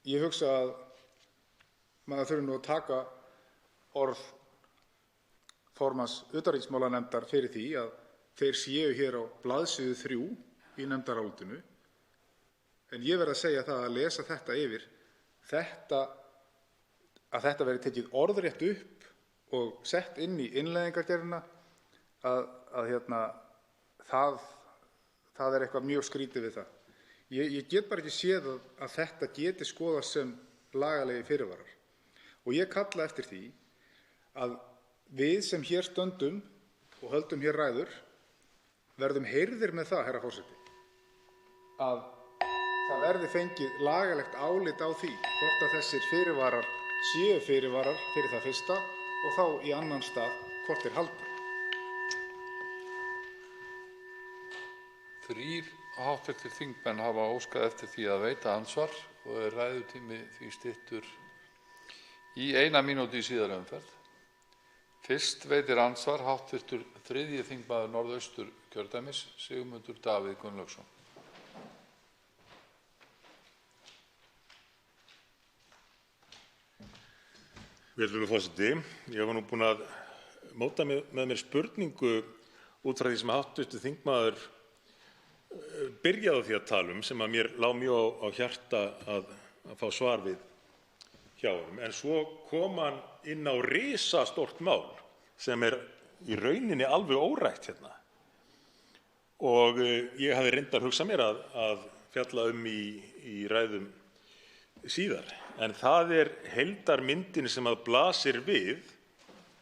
ég hugsa að maður þurfi nú að taka orð formanns utanríkismálanefndar fyrir því að þeir séu hér á blaðsíðu 3 í nefndarálitinu, en ég verð að segja það að lesa þetta yfir, að þetta verði tekið orðrétt upp og sett inn í innleiðingargerðina, það er eitthvað mjög skrítið við það. Ég get bara ekki séð að þetta geti skoðast sem lagalegi fyrirvarar. Og ég kalla eftir því að við sem hér stöndum og höldum hér ræður verðum heyrðir með það, herra forseti, að það verði fengið lagalegt álit á því hvort að þessir fyrirvarar séu fyrirvarar fyrir það fyrsta og þá í annan stað hvort þeir halda. 3 háttvirtir þingmenn hafa óskað eftir því að veita andsvar og er ræðutími því styttur í 1 mínútu í síðari umferð. Fyrst veitir andsvar háttvirtur 3. þingmaður Norðausturkjördæmis, Sigmundur Davíð Gunnlaugsson. Virðulegur forseti. Ég var nú búinn að móta með mér spurningu út frá því sem hv. þingmaður byrjaði á því að tala um, sem að mér lá mjög á hjarta að fá svar við hjá honum. En svo kom hann inn á risastórt mál sem í rauninni alveg órætt hérna. Og ég hafði reyndar hugsað mér að fjalla í ræðum síðar. En það heildarmyndin sem að blasir við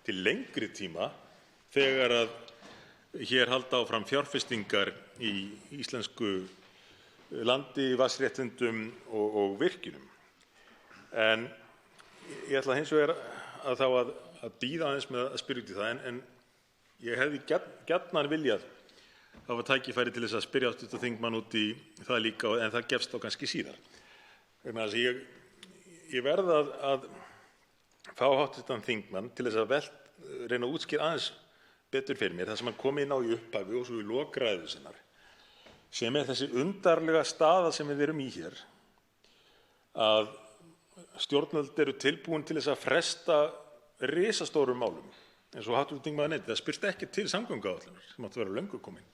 til lengri tíma þegar að hér halda áfram fjárfestingar í íslensku landi, vatnsréttindum og virkjunum. En ég ætla hins vegar að bíða aðeins með að spyrja út í það, en ég hefði gjarnan viljað hafa tækifæri til þess að spyrja hv. þingmann út í það líka, en það gefst þá kannski síðar. Vegna þess að ég verð að fá hv. þingmann til þess að reyna að útskýra aðeins betur fyrir mér það sem hann kom inn á í upphafi og svo í lok ræðu sinnar, sem þessi undarlega staða sem við erum í hér, að stjórnvöld eru tilbúin til þess að fresta risastórum málum, eins og hv. þingmaður nefndi. Það spyrst ekki til samgönguáætlunar sem átti að vera löngu komin.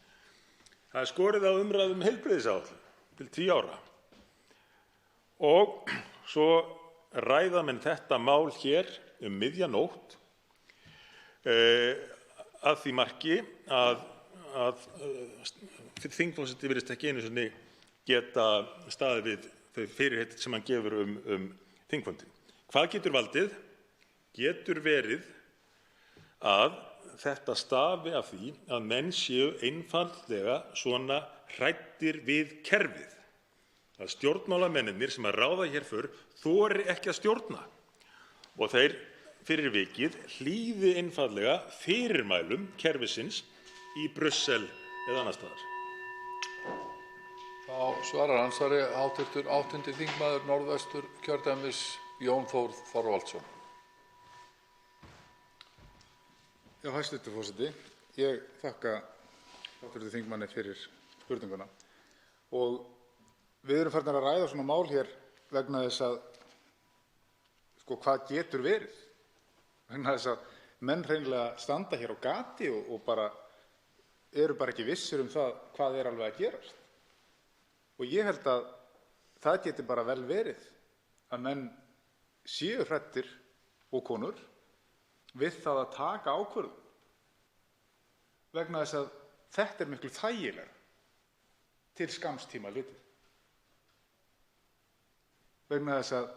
Það skorið á umræðu heilbrigðisáætlun til 10 ára. Og svo ræða menn þetta mál hér miðja nótt, að því marki að þingforseti virðist ekki einu sinni geta staðið við þau fyrirheit sem hann gefur þingfundinn. Hvað getur valdið? Getur verið að þetta stafi af því að menn séu einfaldlega svona hræddir við kerfið, að stjórnmálamennirnir sem að ráða hér för þori ekki að stjórna og þeir fyrir vikið hlýði einfaldlega fyrirmælum kerfisins í Brussel eða annars staðar. Þá svarar andsvari hv. 8. þingmaður Norðvesturkjördæmis Jón Þór Þorvaldsson. Já, hæstv. forseti. Ég þakka hv. þingmanni fyrir spurninguna. Og við erum farnir að ræða svona mál hér vegna þess að hvað getur verið? Vegna þess að menn hreinlega standa hér á gati og eru bara ekki vissir um það hvað alveg að gerast. Og ég held að það geti bara vel verið að menn séu hræddir og konur við það að taka ákvörðun. Vegna þess að þetta miklu þægilegra til skamms tíma litið. Vegna þess að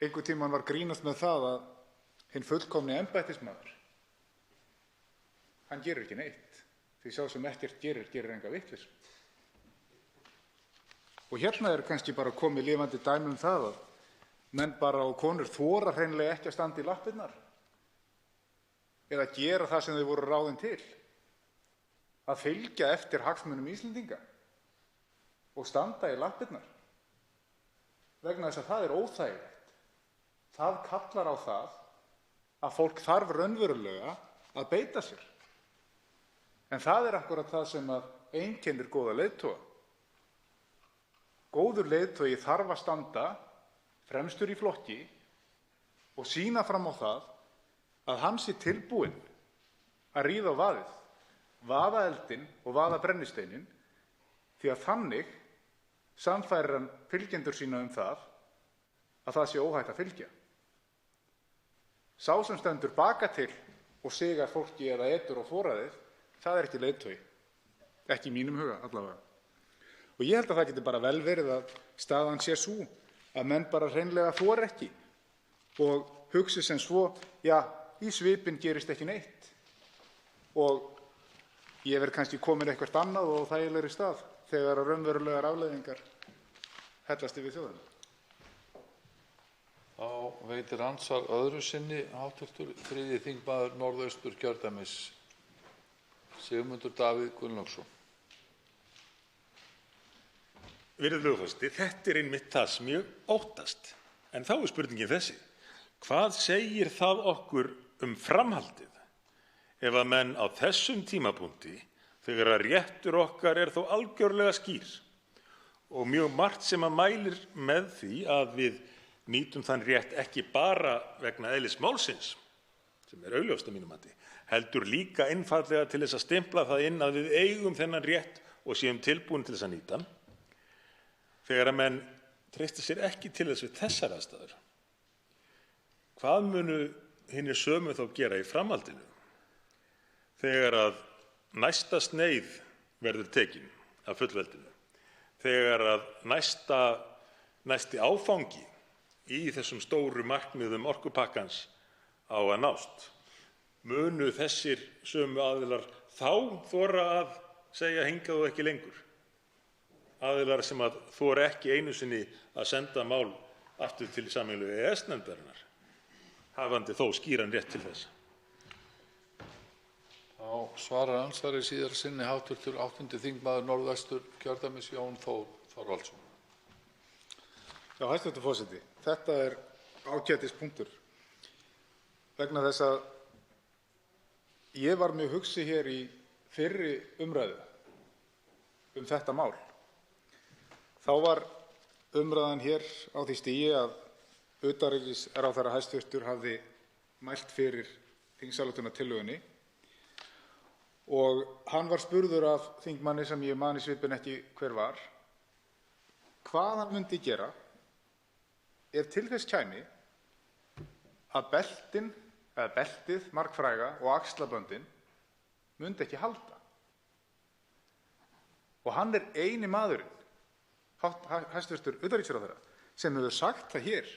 einhvern tímann var grínast með það að hinn fullkomni embættismaður, hann gerir ekki neitt, því sá sem ekkert gerir enga vitleysu. Og hérna kannski bara komið lifandi dæmi um það að menn bara og konur þora hreinlega ekki að standa í lappirnar eða gera það sem þau voru ráðin til, að fylgja eftir hagsmunum Íslendinga og standa í lappirnar, vegna þess að það óþægilegt. Það kallar á það að fólk þarf raunverulega að beita sér. En það akkúrat það sem einkennir góða leiðtoga. Góður leiðtogi þarf að standa fremstur í flokki og sýna fram á það að hann sé tilbúinn að ríða á vaðið, vaða eldinn og vaða brennisteininn, því að þannig sannfærir hann fylgjendur sína um það að það sé óhætt að fylgja. Sá sem stendur baka til og sigar fólki eða etur á foraðið, það ekki leiðtogi, ekki í mínum huga allavega. Og ég held að það geti bara vel verið að staðan sé sú að menn bara hreinlega þora ekki og hugsi sem svo, já, í svipinn gerist ekki neitt og ég verð kannski komin eitthvert annað og þægilegri stað þegar raunverulegar afleiðingar hellast yfir þjóðina. Þá veitir andsvar öðru sinni hv. 3. þingmaður Norðausturkjördæmis Sigmundur Davíð Gunnlaugsson. Virðulegur forseti, þetta einmitt það sem ég óttast. En þá spurningin þessi: hvað segir það okkur framhaldið ef að menn á þessum tímapunkti, þegar að réttur okkar þó algjörlega skýr og mjög margt sem mælir með því að við nýtum þann rétt ekki bara vegna eðlis málsins, sem er augljóst að mínu mati, heldur líka einfaldlega til þess að stimpla það inn að við eigum þennan rétt og séum tilbúin til þess að nýta hann, þegar að menn treysta sér ekki til þess við þessar aðstæður, hvað munu hinir sömu þá gera í framhaldinu þegar að næsta sneið verður tekin af fullveldinu, þegar að næsti áfangi í þessum stóru markmiðum orkupakkans á að nást? Munu þessir sömu aðilar þá þora að segja hingað og ekki lengur? Aðilar sem að þora ekki einu sinni að senda mál aftur til sameiginlegu EES-nefndarinnar, hafandi þó skýran rétt til þess. Þá svarar andsvari síðar sinni hv. 8. þingmaður Norðvesturkjördæmis Jón Þór Þorvaldsson. Já, hæstv. Forseti, þetta er ágætispunktur vegna þess að ég var mjög hugsi hér í fyrri umræðu þetta mál. Þá var umræðan hér á því stigi að utanríkisráðherra hæstvirtur hafði mælt fyrir þingsályktunartillögunni og hann var spurður af þingmanni sem ég man í svipinn ekki hver var, hvað hann myndi gera ef til þess kæmi að beltið margfræga og axlaböndin myndi ekki halda. Og hann er eini maðurinn, hæstvirtur utanríkisráðherra, sem hefur sagt það hér,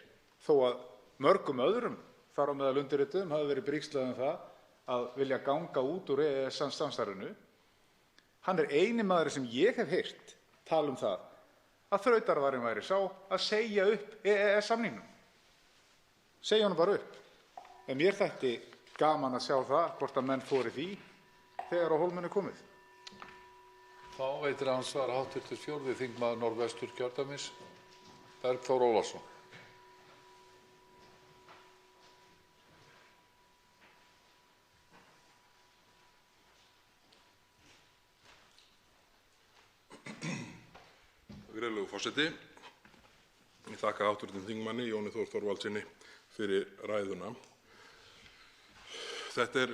þó að mörgum öðrum, þar á meðal undirrituðum, hafi verið bríkslað það að vilja ganga út úr EES-samstarfinu. Hann er eini maður sem ég hef heyrt tala það að þrautaraðurinn væri sá að segja upp EES-samningnum. Segja honum bara upp. En mér þætti gaman að sjá það hvort að menn þori því þegar á hólminn er komið. Þá veitir andsvar hv. 4. þingmaður Norðvesturkjördæmis Bergþór Ólason. Virðulegur forseti, ég þakka hv. þingmanni Jóni Þór Þorvaldssyni fyrir ræðuna. Þetta er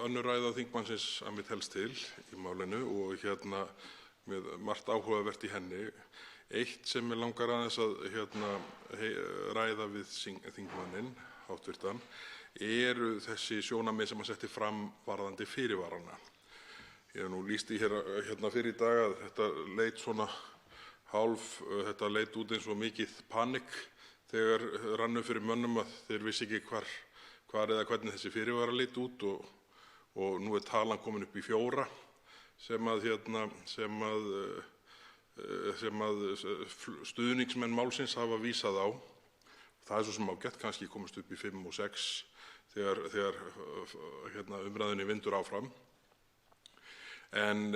önnur ræða þingmannsins að mér telst til í málinu og með margt áhugavert í henni. Eitt sem mig langar aðeins að ræða við þingmanninn, hv. eru þessi sjónarmið sem hann setti fram varðandi fyrirvarana. Ég hef nú lýst því hérna fyrir í dag að þetta leit svona þetta leit út eins og mikið panikk þegar rann upp fyrir mönnum að þeir vissi ekki hvar eða hvernig þessi fyrirvara leit út og nú er talan komin upp í 4 sem að stuðningsmenn málsins hafa vísað á. Það er svo sem ágætt, kannski komist upp í 5 og 6 þegar umræðunni vindur áfram. En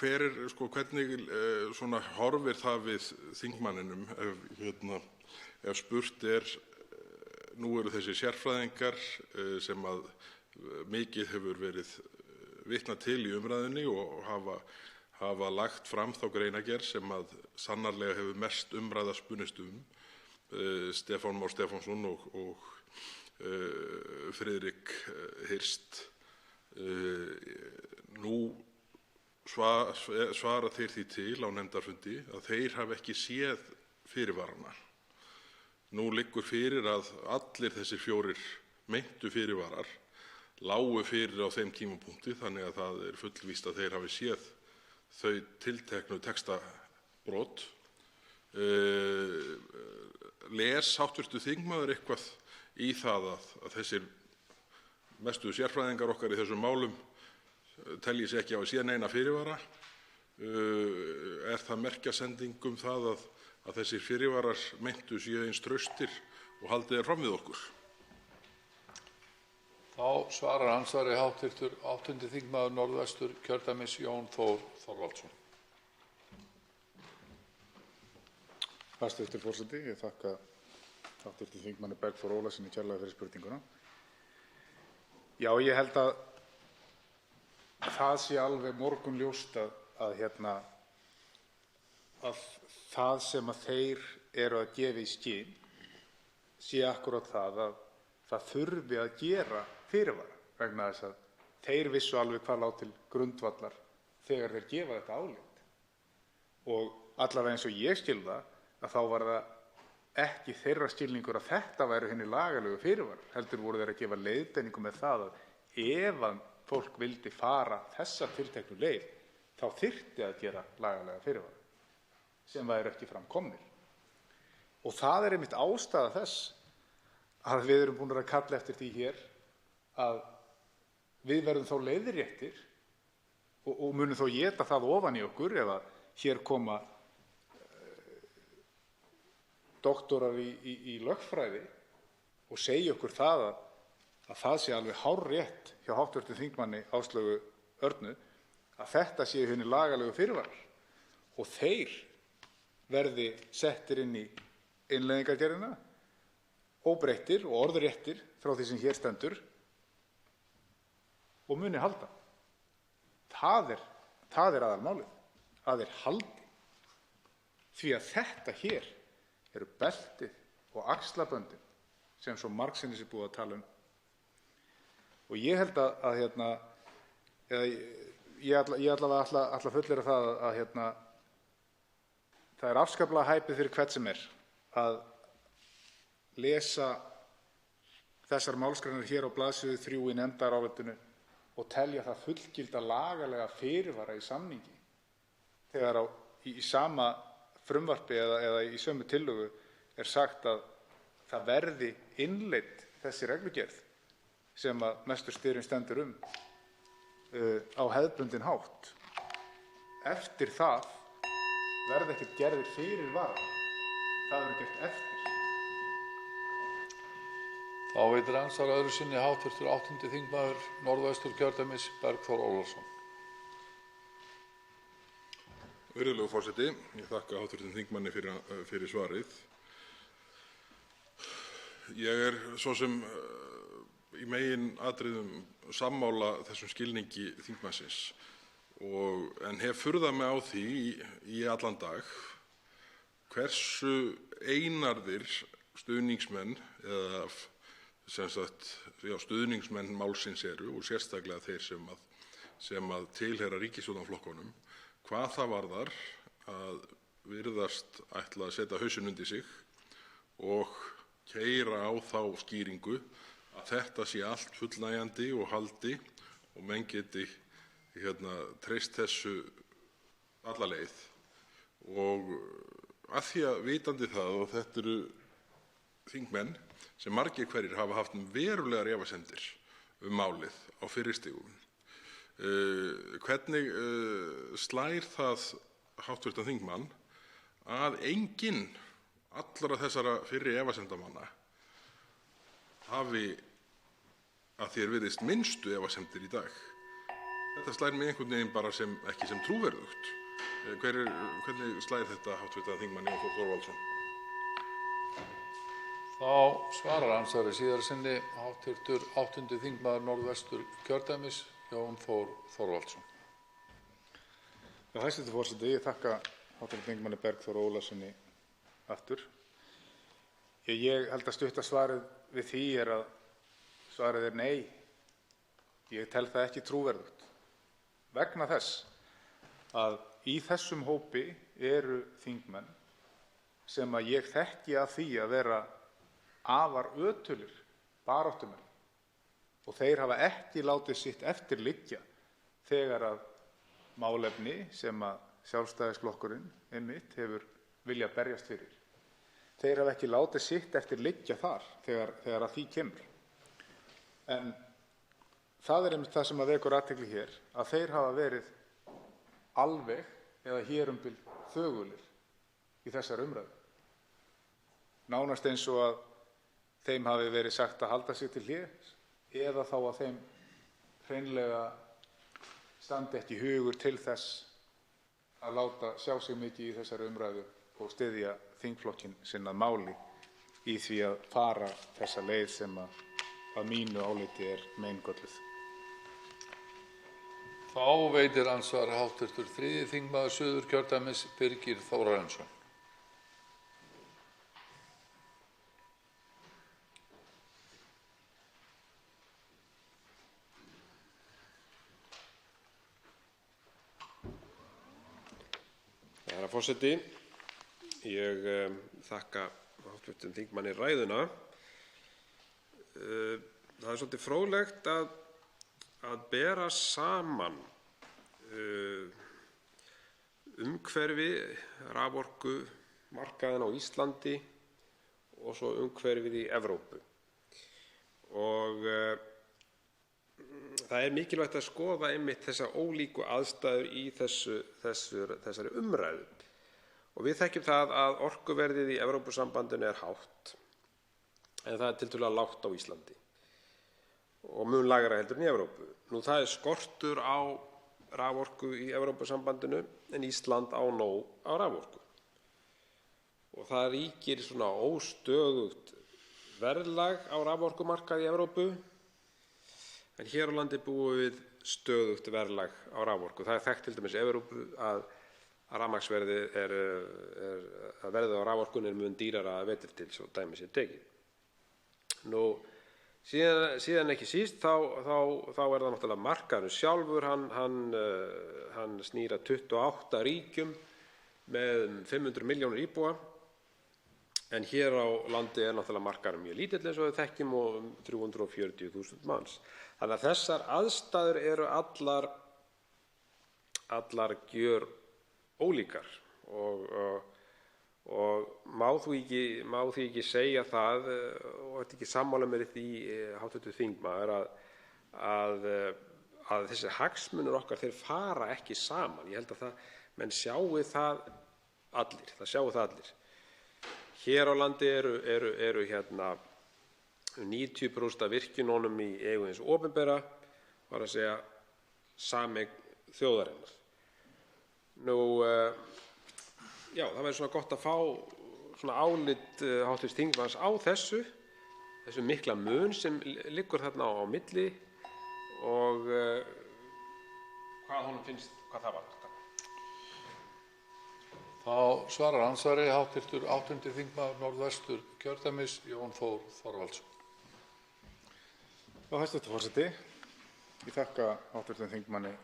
hvernig horfir það við þingmanninum ef spurt er, nú eru þessi sérfræðingar sem að mikið hefur verið vitnað til í umræðunni og hafa lagt fram þá greinargerð sem að sannarlega hefur mest umræða spunnist Stefán Már Stefánsson og Friðrik Hirst. Nú svara þeir því til á nefndarfundi að þeir hafi ekki séð fyrirvarana. Nú liggur fyrir að allir þessir 4 meintu fyrirvarar lágu fyrir á þeim tímapunkti, þannig að það er fullvíst að þeir hafi séð þau tilteknu textabrot. Les hv. þingmaður eitthvað í það að þessir mestu sérfræðingar okkar í þessum málum telji sig ekki á að sé neina fyrirvara? Er það merkjasending það að þessir fyrirvarar meintu séu eins traustir og haldið fram við okkur? Þá svarar andsvari hv. 8. þingmaður Norðvesturkjördæmis Jón Þór Þorvaldsson. Hæstv. forseti, ég þakka hv. þingmanni Bergþór Ólasyni kærlega fyrir spurninguna. Já, ég held að það sé alveg morgunljóst að að það sem að þeir eru að gefa í skyn sé akkúrat það að það þurfi að gera fyrirvara, vegna þess að þeir vissu alveg hvað lá til grundvallar þegar þeir gefa þetta álit. Og allavega eins og ég skil það, að þá var það ekki þeirra skilningur að þetta væru hinir lagalegu fyrirvarar, heldur voru þeir að gefa leiðbeiningu með það að ef að fólk vildi fara þessa tilteknu leið, þá þyrfti að gera lagalega fyrirvara sem væru ekki framkomnir. Og það er einmitt ástæða þess að við erum búin að kalla eftir því hér að við verðum þá leiðréttir og munum þá éta það ofan í okkur ef að hér koma doktorar í lögfræði og segja okkur það að það sé alveg hárrétt hjá hv. þingmanni Áslaugu Örnu að þetta séu hinir lagalegu fyrirvarar og þeir verði settir inn í innleiðingargerðina óbreyttir og orðréttir frá því sem hér stendur og muni halda. Það er aðalmálið, að þeir haldi. Því að þetta hér eru beltið og axlaböndin sem svo margsinnis er búið að tala um. Og ég held ég allavega ætla fullyrða það að það er afskaplega hæpið fyrir hvern sem er að lesa þessar málsgreinar hér á blaðsíðu 3 í nefndarálitinu og telja það fullgilda lagalega fyrirvara í samningi þegar í sama frumvarpi eða í sömu tillögu er sagt að það verði innleidd þessi reglugerð sem að mestur styrinn stendur á hefðbundinn hátt. Eftir það verði ekkert gerðir fyrirvara. Það verður gert eftir. Þá veitir andsvar öðru sinni hv. 8. þingmaður Norðvesturkjördæmis Bergþór Ólason. Virðulegur forseti, ég þakka hv. þingmanni fyrir svarið. Ég er svo sem í meginatriðum sammála þessum skilningi þingmannsins en hef furðað mig á því í allan dag hversu einarðir stuðningsmenn eða stuðningsmenn málsins eru og sérstaklega þeir sem að tilheyra ríkisstjórnarflokkunum, hvað það varðar að virðast ætla að setja hausinn undir sig og keyra á þá skýringu að þetta sé allt fullnægjandi og haldi og menn geti treyst þessu alla leið. Og að því að vitandi það, og þetta eru þingmenn sem margir hverjir hafa haft verulegar efasemdir málið á fyrri stigum, hvernig slær það hv. þingmann að enginn allra þessara fyrri efasemdamanna hafi að þér virðist minnstu efasemdir í dag? Þetta slær mig einhvern veginn bara ekki sem trúverðugt. Hvernig slær þetta hv. þingmann Jón Þór Þorvaldsson? Þá svarar andsvari síðara sinni hv. 8. þingmaður Norðvesturkjördæmis Jón Þór Þorvaldsson. Hæstv. forseti, ég þakka hv. þingmanni Bergþór Ólasyni aftur. Ég held að stutta svarið við því er að svarið er nei. Ég tel það ekki trúverðugt vegna þess að í þessum hópi eru þingmenn sem að ég þekki að því að vera afar ötulir baráttumenn og þeir hafa ekki látið sitt eftir liggja þegar að málefni sem að Sjálfstæðisflokkurinn einmitt hefur viljað berjast fyrir. Þeir hafa ekki látið sitt eftir liggja þar þegar að því kemur. En það er einmitt það sem að vekur athygli hér, að þeir hafa verið alveg eða hér bil þögulir í þessar umræðu. Nánast eins og að þeim hafi verið sagt að halda sig til hlés eða þá að þeim hreinlega standi ekki hugur til þess að láta sjá sig mikið í þessari umræðu og styðja þingflokkinn sinn að máli í því að fara þessa leið sem að mínu áliti er meingölluð. Þá veitir andsvar hv. 3. þingmaður Suðurkjördæmis, Birgir Þórarinsson. Herra forseti, ég þakka hv. þingmanni ræðuna. Það er svolítið fróðlegt að bera saman umhverfi raforkumarkaðinn á Íslandi og svo umhverfið í Evrópu. Og það er mikilvægt að skoða einmitt þessar ólíku aðstæður í þessari umræðu. Og við þekkjum það að orkuverðið í Evrópusambandinu er hátt, en það er tiltölulega lágt á Íslandi og mun lægra heldur en í Evrópu. Nú, það er skortur á raforku í Evrópusambandinu en Ísland á nóg á raforku. Og það ríkir svona óstöðugt verðlag á raforkumarkaði í Evrópu, en hér á landi búum við stöðugt verðlag á raforku. Það er þekkt til dæmis í Evrópu að rafmagnsverðið að verðið á raforkunni er mun dýrara að vetri til, svo dæmi sé tekið. Nú, síðan ekki síst þá er það náttúrulega markaðurinn sjálfur, hann snýr að 28 ríkjum með 500 milljónir íbúa, en hér á landi er náttúrulega markaðurinn mjög lítill eins og við þekkjum og 340.000 manns. Þannig að þessar aðstæður eru allar gjör ólíkar og má því ekki segja það, og þetta ekki sammála mér í því, hv. þingmaður, að þessir hagsmunir okkar, þeir fara ekki saman. Ég held að menn sjái það allir. Hér á landi eru 90% af virkjununum í eigu hins opinbera, var að segja sameign þjóðarinnar. Nú, já, það væri svona gott að fá svona álit hv. þingmanns á þessu mikla mun sem liggur þarna á milli og hvað honum finnst hvað það varðar. Þá svarar andsvari hv. 8. þingmaður Norðvesturkjördæmis, Jón Þór Þorvaldsson. Hæstv. forseti, ég þakka hv. þingmanni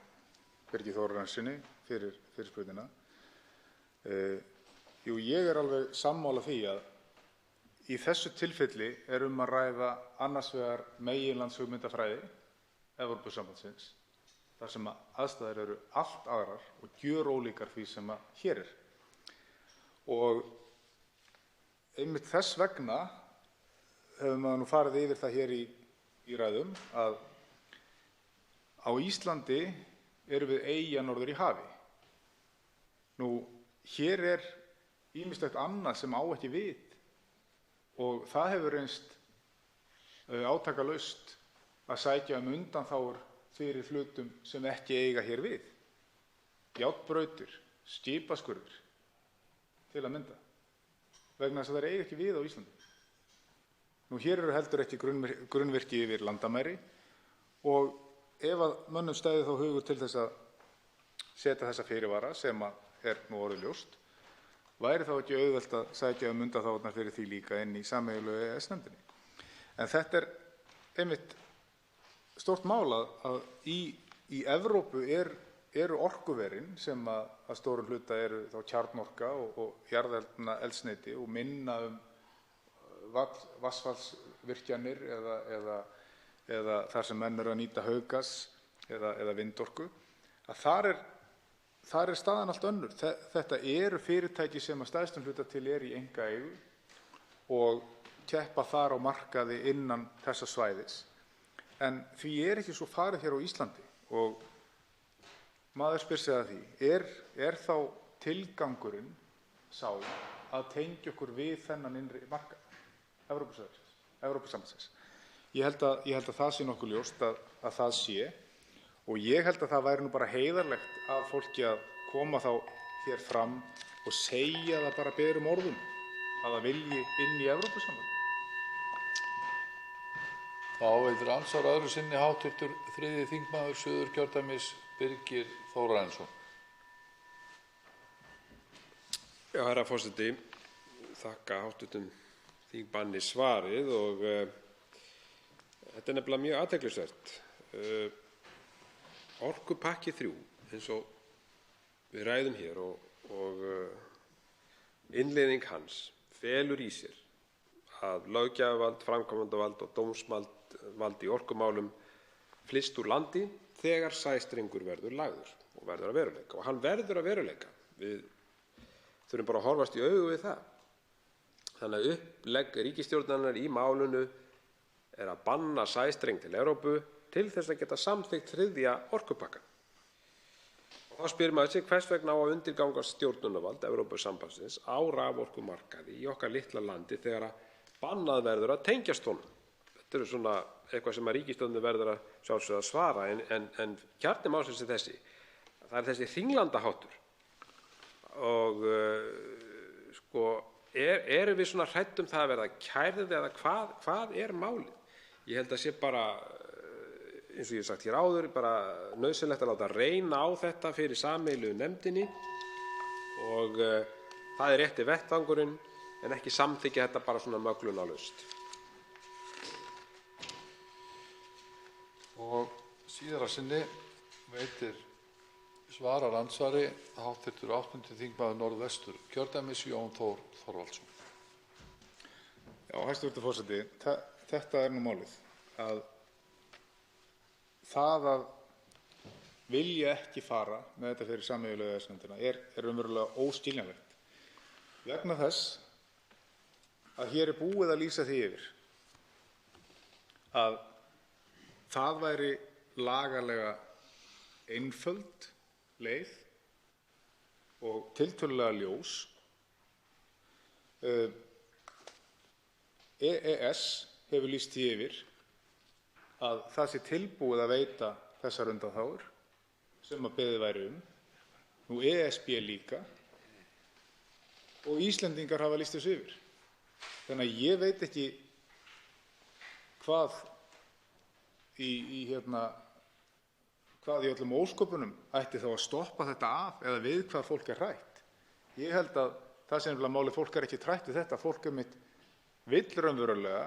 Birgi Þórarinssyni fyrir fyrirspurnina. Ég er alveg sammála því að í þessu tilfelli er að ræða annars vegar meginlandshugmyndafræði Evrópusambandsins, þar sem aðstæður eru allt aðrar og gjörólíkar því sem hér er. Og einmitt þess vegna hefur maður nú farið yfir það hér í ræðum að á Íslandi erum við eyja norður í hafi. Nú, hér er ýmislegt annað sem á ekki við og það hefur reynst átakalaust að sækja undanþágur fyrir hlutum sem ekki eiga hér við. Járnbrautir, skipaskurðir til að mynda, vegna þess að þær eiga ekki við á Íslandi. Nú, hér eru heldur ekki grunnvirki yfir landamæri og ef að mönnum stæði þá hugur til þess að setja þessa fyrirvara sem er nú orðið ljóst, væri þá ekki auðvelt að sækja undanþágurnar fyrir því líka inn í sameiginlegu EES-nefndinni. En þetta er einmitt stórt mál að í Evrópu eru orkuverin sem að stórum hluta eru þá kjarnorka og jarðefnaeldsneyti og minna vatnsfallsvirkjanir eða þar sem menn eru að nýta hauggas eða vindorku, að þar er staðan allt önnur. Þetta eru fyrirtæki sem að stærstum hluta til í einkaeigu og keppa þar á markaði innan þessa svæðis. En því er ekki svo farið hér á Íslandi og maður spyr sig að því, er þá tilgangurinn sá að tengja okkur við þennan innri markað Evrópusambandsins? Ég held að það sé nokkuð ljóst að það sé, og ég held að það væri nú bara heiðarlegt af fólki að koma þá hér fram og segja það bara berum orðum að það vilji inn í Evrópusambandið. Þá veitir andsvar öðru sinni hv. 3. þingmaður Suðurkjördæmis, Birgir Þórarinsson. Já, herra forseti, þakka hv. þingmanni svarið og þetta er nefnilega mjög athyglisvert. Orkupakki 3, eins og við ræðum hér og innleiðing hans felur í sér að löggjafarvald, framkvæmdavald og dómsvald í orkumálum flyst úr landi þegar sæstrengur verður lagður og verður að veruleika. Og hann verður að veruleika. Við þurfum bara að horfast í augu við það. Þannig að upplegg ríkisstjórnarinnar í málinu er að banna sæstreng til Evrópu til þess að geta samþykkt 3. orkupakkann. Og þá spyr maður sig hvers vegna á að undirgangast stjórnunarvald Evrópusambandsins á raforkumarkaði í okkar litla landi þegar að bannað verður að tengjast honum. Þetta er svona eitthvað sem að ríkisstjórnin verður að sjálfsögðu að svara en kjarni málsins er þessi. Það er þessi hringlandaháttur. Og erum við svona hrædd það að verða kærð eða hvað er málið? Ég held að sé bara, eins og ég hef sagt hér áður, bara nauðsynlegt að láta reyna á þetta fyrir sameiginlegu nefndinni og það er rétti vettvangurinn en ekki samþykkja þetta bara svona möglunarlaust. Og síðara sinni svarar andsvari hv. 8. þingmaður Norðvesturkjördæmis, Jón Þór Þorvaldsson. Já, hæstv. forseti, þetta er nú málið, að það að vilja ekki fara með þetta fyrir sameiginlegu EES-nefndina er raunverulega óskiljanlegt vegna þess að hér er búið að lýsa því yfir að það væri lagalega einföld leið og tiltölulega ljós. EES hefur lýst því yfir að það sé tilbúið að veita þessar undanþágur sem að beðið væri Nú ESB líka og Íslendingar hafa lýst þessu yfir. Þannig að ég veit ekki hvað hvað í öllum ósköpunum ætti þá að stoppa þetta af eða við hvað fólk er hrætt. Ég held að það sem er málið, fólk er ekki hrætt við þetta. Fólk vill raunverulega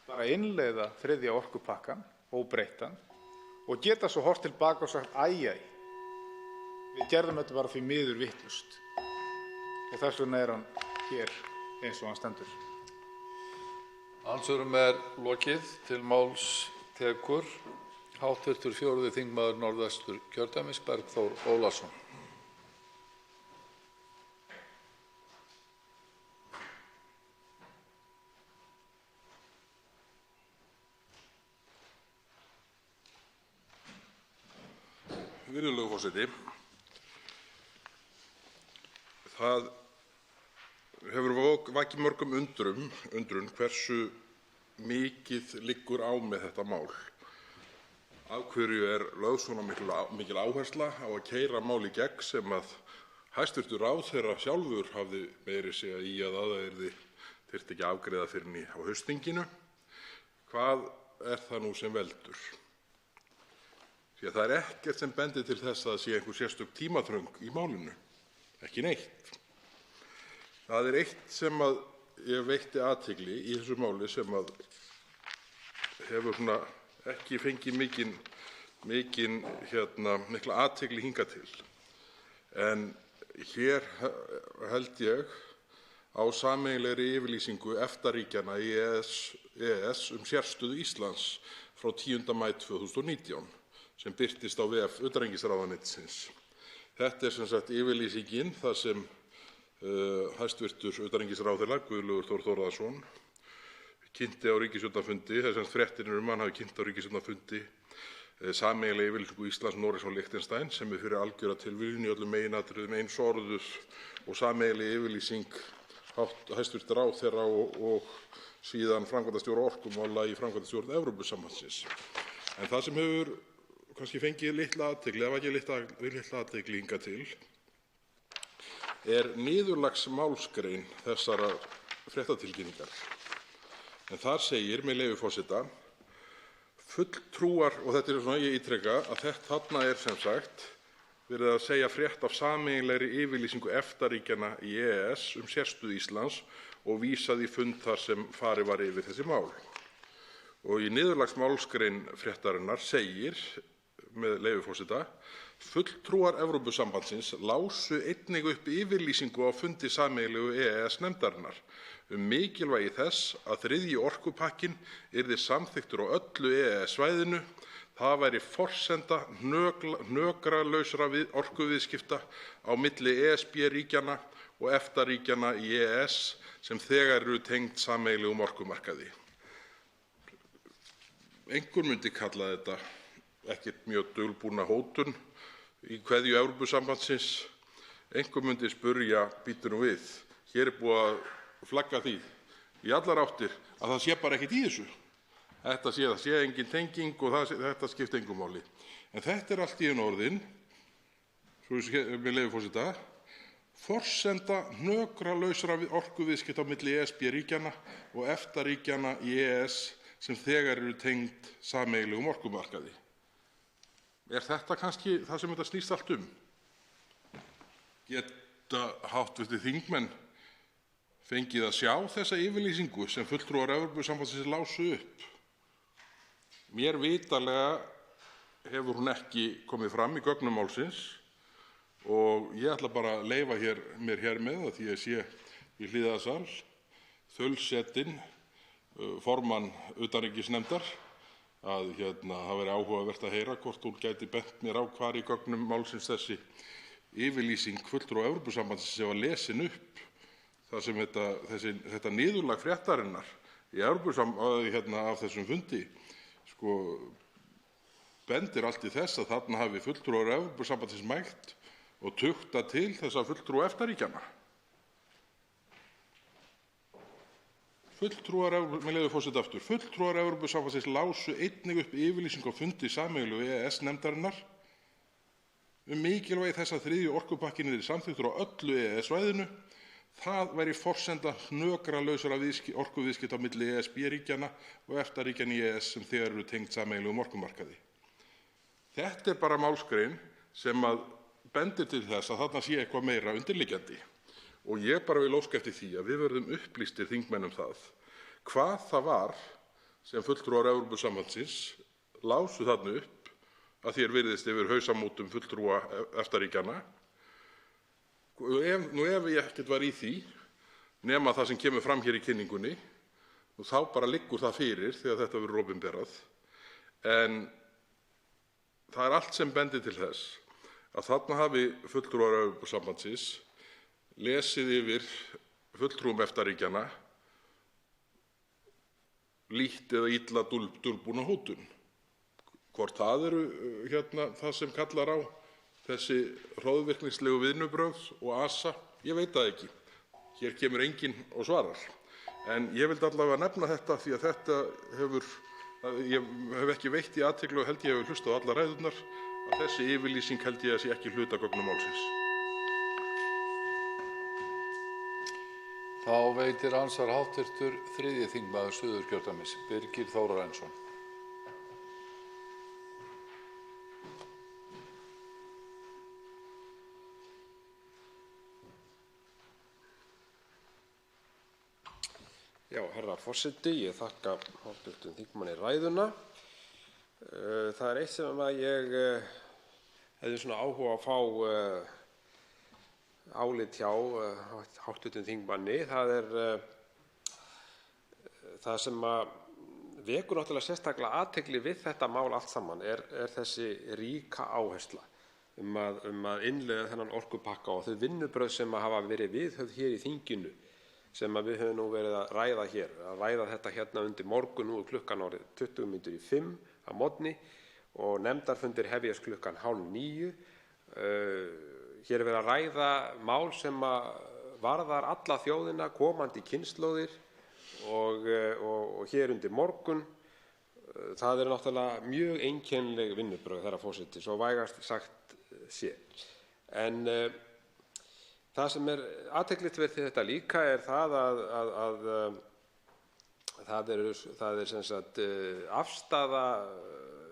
bara innleiða 3. orkupakkann óbreyttan og geta svo horft til baka og sagt æ, við gerðum þetta bara því miður vitlaust. Og þess vegna er hann hér eins og hann stendur. Andsvörum er lokið. Til máls tekur hv. 4. þingmaður Norðvesturkjördæmis, Bergþór Ólason. Virðulegur forseti, það hefur vakið mörgum undrun hversu mikið liggur á með þetta mál. Af hverju er lögð svona mikil áhersla á að keyra mál í gegn sem að hæstv. Ráðherra sjálfur hafði meira að segja í að það þyrfti ekki að afgreiða fyrr á haustþinginu. Hvað er það nú sem veldur? Því að það er ekkert sem bendir til þess að það sé einhver sérstök tímaþröng í málinu. Ekki neitt. Það er eitt sem að ég veitti athygli í þessu máli sem að hefur svona ekki fengið mikla athygli hingað til. En hér held ég á sameiginlegri yfirlýsingu EFTA-ríkjanna í EES sérstöðu Íslands frá 10. maí 2019 sem birtist á vef utanríkisráðuneytisins. Þetta er sem sagt yfirlýsingin þar sem hæstv. Utanríkisráðherra Guðlaugur Þór Þórðarson kynnti á ríkisstjórnarfundi, þess að fréttir hann hafi kynnt á ríkisstjórnarfundi sameiginlega yfirlýsingu Íslands, Noregs og Liechtenstein sem er fyrir algjöra tilviljun í öllum meginatriðum eins orðuð og sameiginlega yfirlýsing hæstv. Ráðherra og síðan framkvæmdastjóra orkumála í framkvæmdastjórn Evrópusambandsins. En það sem hefur kannski fengið litla athygli, eða ekki litla athygli hingað til, er niðurlagsmálsgrein þessarar fréttatilkynningar. En þar segir, með leyfi forseta, fulltrúar, og þetta er svona, ég ítreka að þarna er sem sagt verið að segja frétt af sameiginlegri yfirlýsingu EFTA-ríkjanna í EES sérstöðu Íslands og vísað í fund þar sem farið var yfir þessi mál. Og í niðurlagsmálsgrein fréttarinnar segir, með leyfi forseta: fulltrúar Evrópusambandsins lásu einnig upp yfirlýsingu á fundi sameiginlegu EES-nefndarinnar mikilvægi þess að þriðji orkupakkinn yrði samþykktur á öllu EES-svæðinu. Það væri forsenda hnökralausra orkuviðskipta á milli ESB-ríkjanna og EFTA-ríkjanna í EES sem þegar eru tengd sameiginlegum orkumarkaði. Einhver myndi kalla þetta ekkert mjög dulbúna hótun í kveðju Evrópusambandsins. Einhver myndi spyrja, bíddu nú við, hér er búið að flagga því í allar áttir að það sé bara ekkert í þessu. Það sé engin tenging og þetta skipti engu máli. En þetta er allt í einu orðin, svo með leyfi forseta, forsenda hnökralausra orkuviðskipta á milli ESB-ríkjanna og EFTA-ríkjanna í EES sem þegar eru tengd sameiginlegum orkumarkaði. Er þetta kannski það sem þetta snýst allt um? Geta hv. þingmenn fengið að sjá þessa yfirlýsingu sem fulltrúar Evrópusambandsins lásu upp? Mér vitanlega hefur hún ekki komið fram í gögnum málsins og ég ætla bara að leyfa mér hér með, að því ég sé í hliðarsal þaulsetinn formann utanríkisnefndar, að það væri áhugavert að heyra hvort hún gæti bent mér á hvar í gögnum málsins þessi yfirlýsing fulltrúa Evrópusambandsins var lesin upp, þar sem þetta niðurlag fréttarinnar í af þessum fundi bendir allt í þess að þarna hafi fulltrúar Evrópusambandsins mætt og tugta til þessa fulltrúa EFTA-ríkjanna. Með leyfi forseta aftur: fulltrúar Evrópusambandsins lásu einnig upp yfirlýsingu á fundi sameiginlegu EES-nefndarinnar mikilvægi þess að þriðji orkupakkinn yrði samþykktur á öllu EES-svæðinu. Það væri forsenda hnökralausra orkuviðskipta á milli ESB-ríkjanna og EFTA-ríkjanna í EES sem þegar eru tengd sameiginlegum orkumarkaði. Þetta er bara málsgrein sem bendir til þess að þarna sé eitthvað meira undirliggjandi. Og ég bara vil óska eftir því að við verðum upplýstir þingmenn það hvað það var sem fulltrúar Evrópusambandsins lásu þarna upp, að því virðist yfir hausamótum fulltrúa EFTA-ríkjanna. Ef ég ekkert var í því nema það sem kemur fram hér í kynningunni, þá bara liggur það fyrir þegar þetta verður opinberað. En það er allt sem bendir til þess að þarna hafi fulltrúar Evrópusambandsins lesið yfir fulltrúum EFTA-ríkjanna lítt eða illa dulbúna hótun. Hvort það eru það sem kallar á þessi hroðvirknislegu viðnubrögð og asa, ég veit það ekki. Hér kemur enginn og svarar. En ég vildi allavega nefna þetta því að ég hef ekki veitt í athygli og held ég hefur hlustað á allar ræðurnar, að þessi yfirlýsing held ég að sé ekki hluti af gögnum málsins. Þá veitir andsvar hv. 3. þingmaður Suðurkjördæmis, Birgir Þórarinsson. Já, herra forseti, ég þakka hv. þingmanni ræðuna. Það er eitt sem ég hefði svona áhuga að fá álit hjá hv. þingmanni. Það er það sem vekur náttúrulega sérstaklega athygli við þetta mál allt saman er þessi ríka áhersla að innleiða þennan orkupakka og þau vinnubrögð sem hafa verið viðhöfð hér í þinginu, sem við höfum nú verið að ræða þetta hérna undir morgun. Nú er klukkan orðið 8:45 að morgni og nefndarfundir hefjast klukkan 8:30. Hér er verið að ræða mál sem varðar alla þjóðina, komandi kynslóðir og hér undir morgun. Það er náttúrulega mjög einkennileg vinnubrögð, herra forseti, svo vægast sagt sé. En það sem er athyglivert við þetta líka er það að það er sem sagt afstaða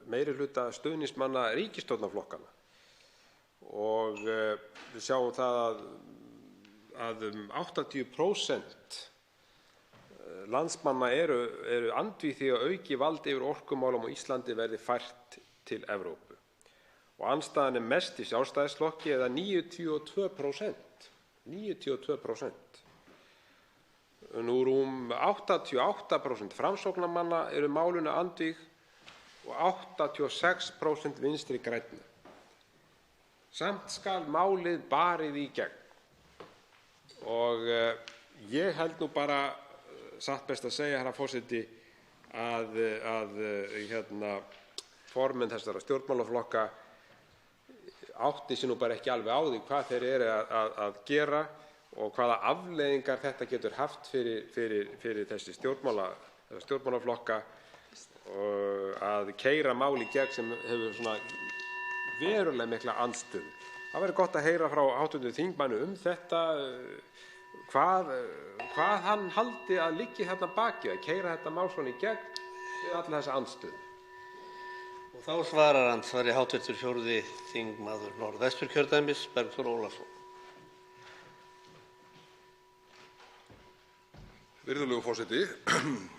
meirihluta stuðningsmanna ríkisstjórnarflokkanna. Og við sjáum það að 80% landsmanna eru andvíg því að aukið vald yfir orkumálum á Íslandi verði fært til Evrópu. Og andstaðan er mest í Sjálfstæðisflokki eða 92%. 92%. Nú rúm 88% Framsóknarmanna eru málinu andvíg og 86% Vinstri grænna. Samt skal málið barið í gegn. Og ég held nú bara, satt best að segja, herra forseti, að formenn þessara stjórnmálaflokka átti sig nú bara ekki alveg á því hvað þeir eru að gera og hvaða afleiðingar þetta getur haft fyrir þessi stjórnmálaflokka að keyra mál í gegn sem hefur svona verulega mikla andstöðu. Það væri gott að heyra frá hv. þingmanni þetta, hvað hann haldi að liggi þarna baki að keyra þetta mál svona í gegn við alla þessa andstöðu. Og þá svarar andsvari hv. 4. þingmaður Norðvesturkjördæmis, Bergþór Ólason. Virðulegur forseti,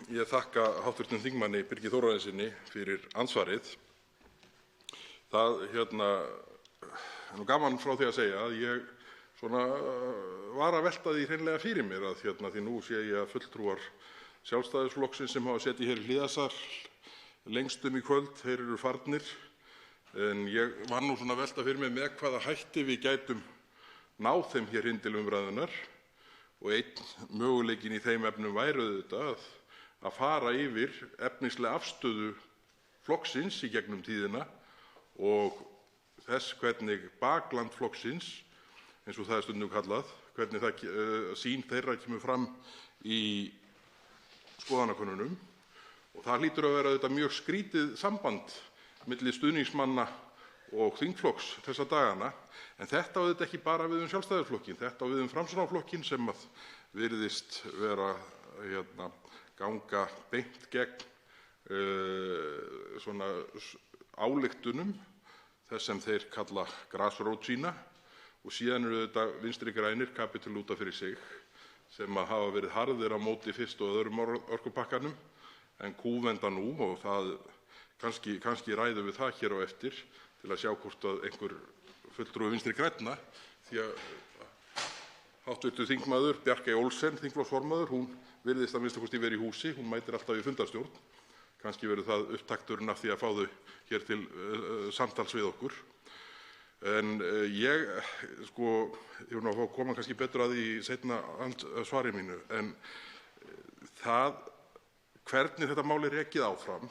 ég þakka hv. þingmanni Birgi Þórarinssyni fyrir andsvarið. Það er nú gaman frá því að segja að ég var að velta því hreinlega fyrir mér að því nú sé ég að fulltrúar Sjálfstæðisflokksins sem hafa setið hér í hliðarsal lengstum í kvöld, þeir eru farnir. En ég var nú að velta fyrir mér með hvaða hætti við gætum náð þeim hér inn til umræðunnar. Og einn möguleikinn í þeim efnum væri auðvitað að fara yfir efnislega afstöðu flokksins í gegnum tíðina og þess hvernig bakland flokksins, eins og það er stundum kallað, hvernig sýn þeirra kemur fram í skoðanakönnunum. Og það hlýtur að vera auðvitað mjög skrítið samband milli stuðningsmanna og þingflokks þessa dagana. En þetta á auðvitað ekki bara við Sjálfstæðisflokkinn, þetta á við Framsóknarflokkinn sem virðist vera ganga beint gegn svona ályktunum þess sem þeir kalla grasrót sína. Og síðan eru auðvitað Vinstri grænir kapítuli út af fyrir sig sem hafa verið harðir á móti fyrst og öðrum orkupakkanum en kúvenda nú, og það kannski ræðum við það hér á eftir til að sjá hvort að einhver fulltrúi Vinstri grænna, því að hv. þingmaður Bjarkey Olsen, þingflokksformaður, hún virðist að minnsta kosti vera í húsi, hún mætir alltaf í fundarstjórn. Kannski verður það upptakturinn af því að fá þau hér til samtals við okkur. En ég vil nú koma kannski betur að því í seinna svari mínu, en það hvernig þetta mál er rekið áfram,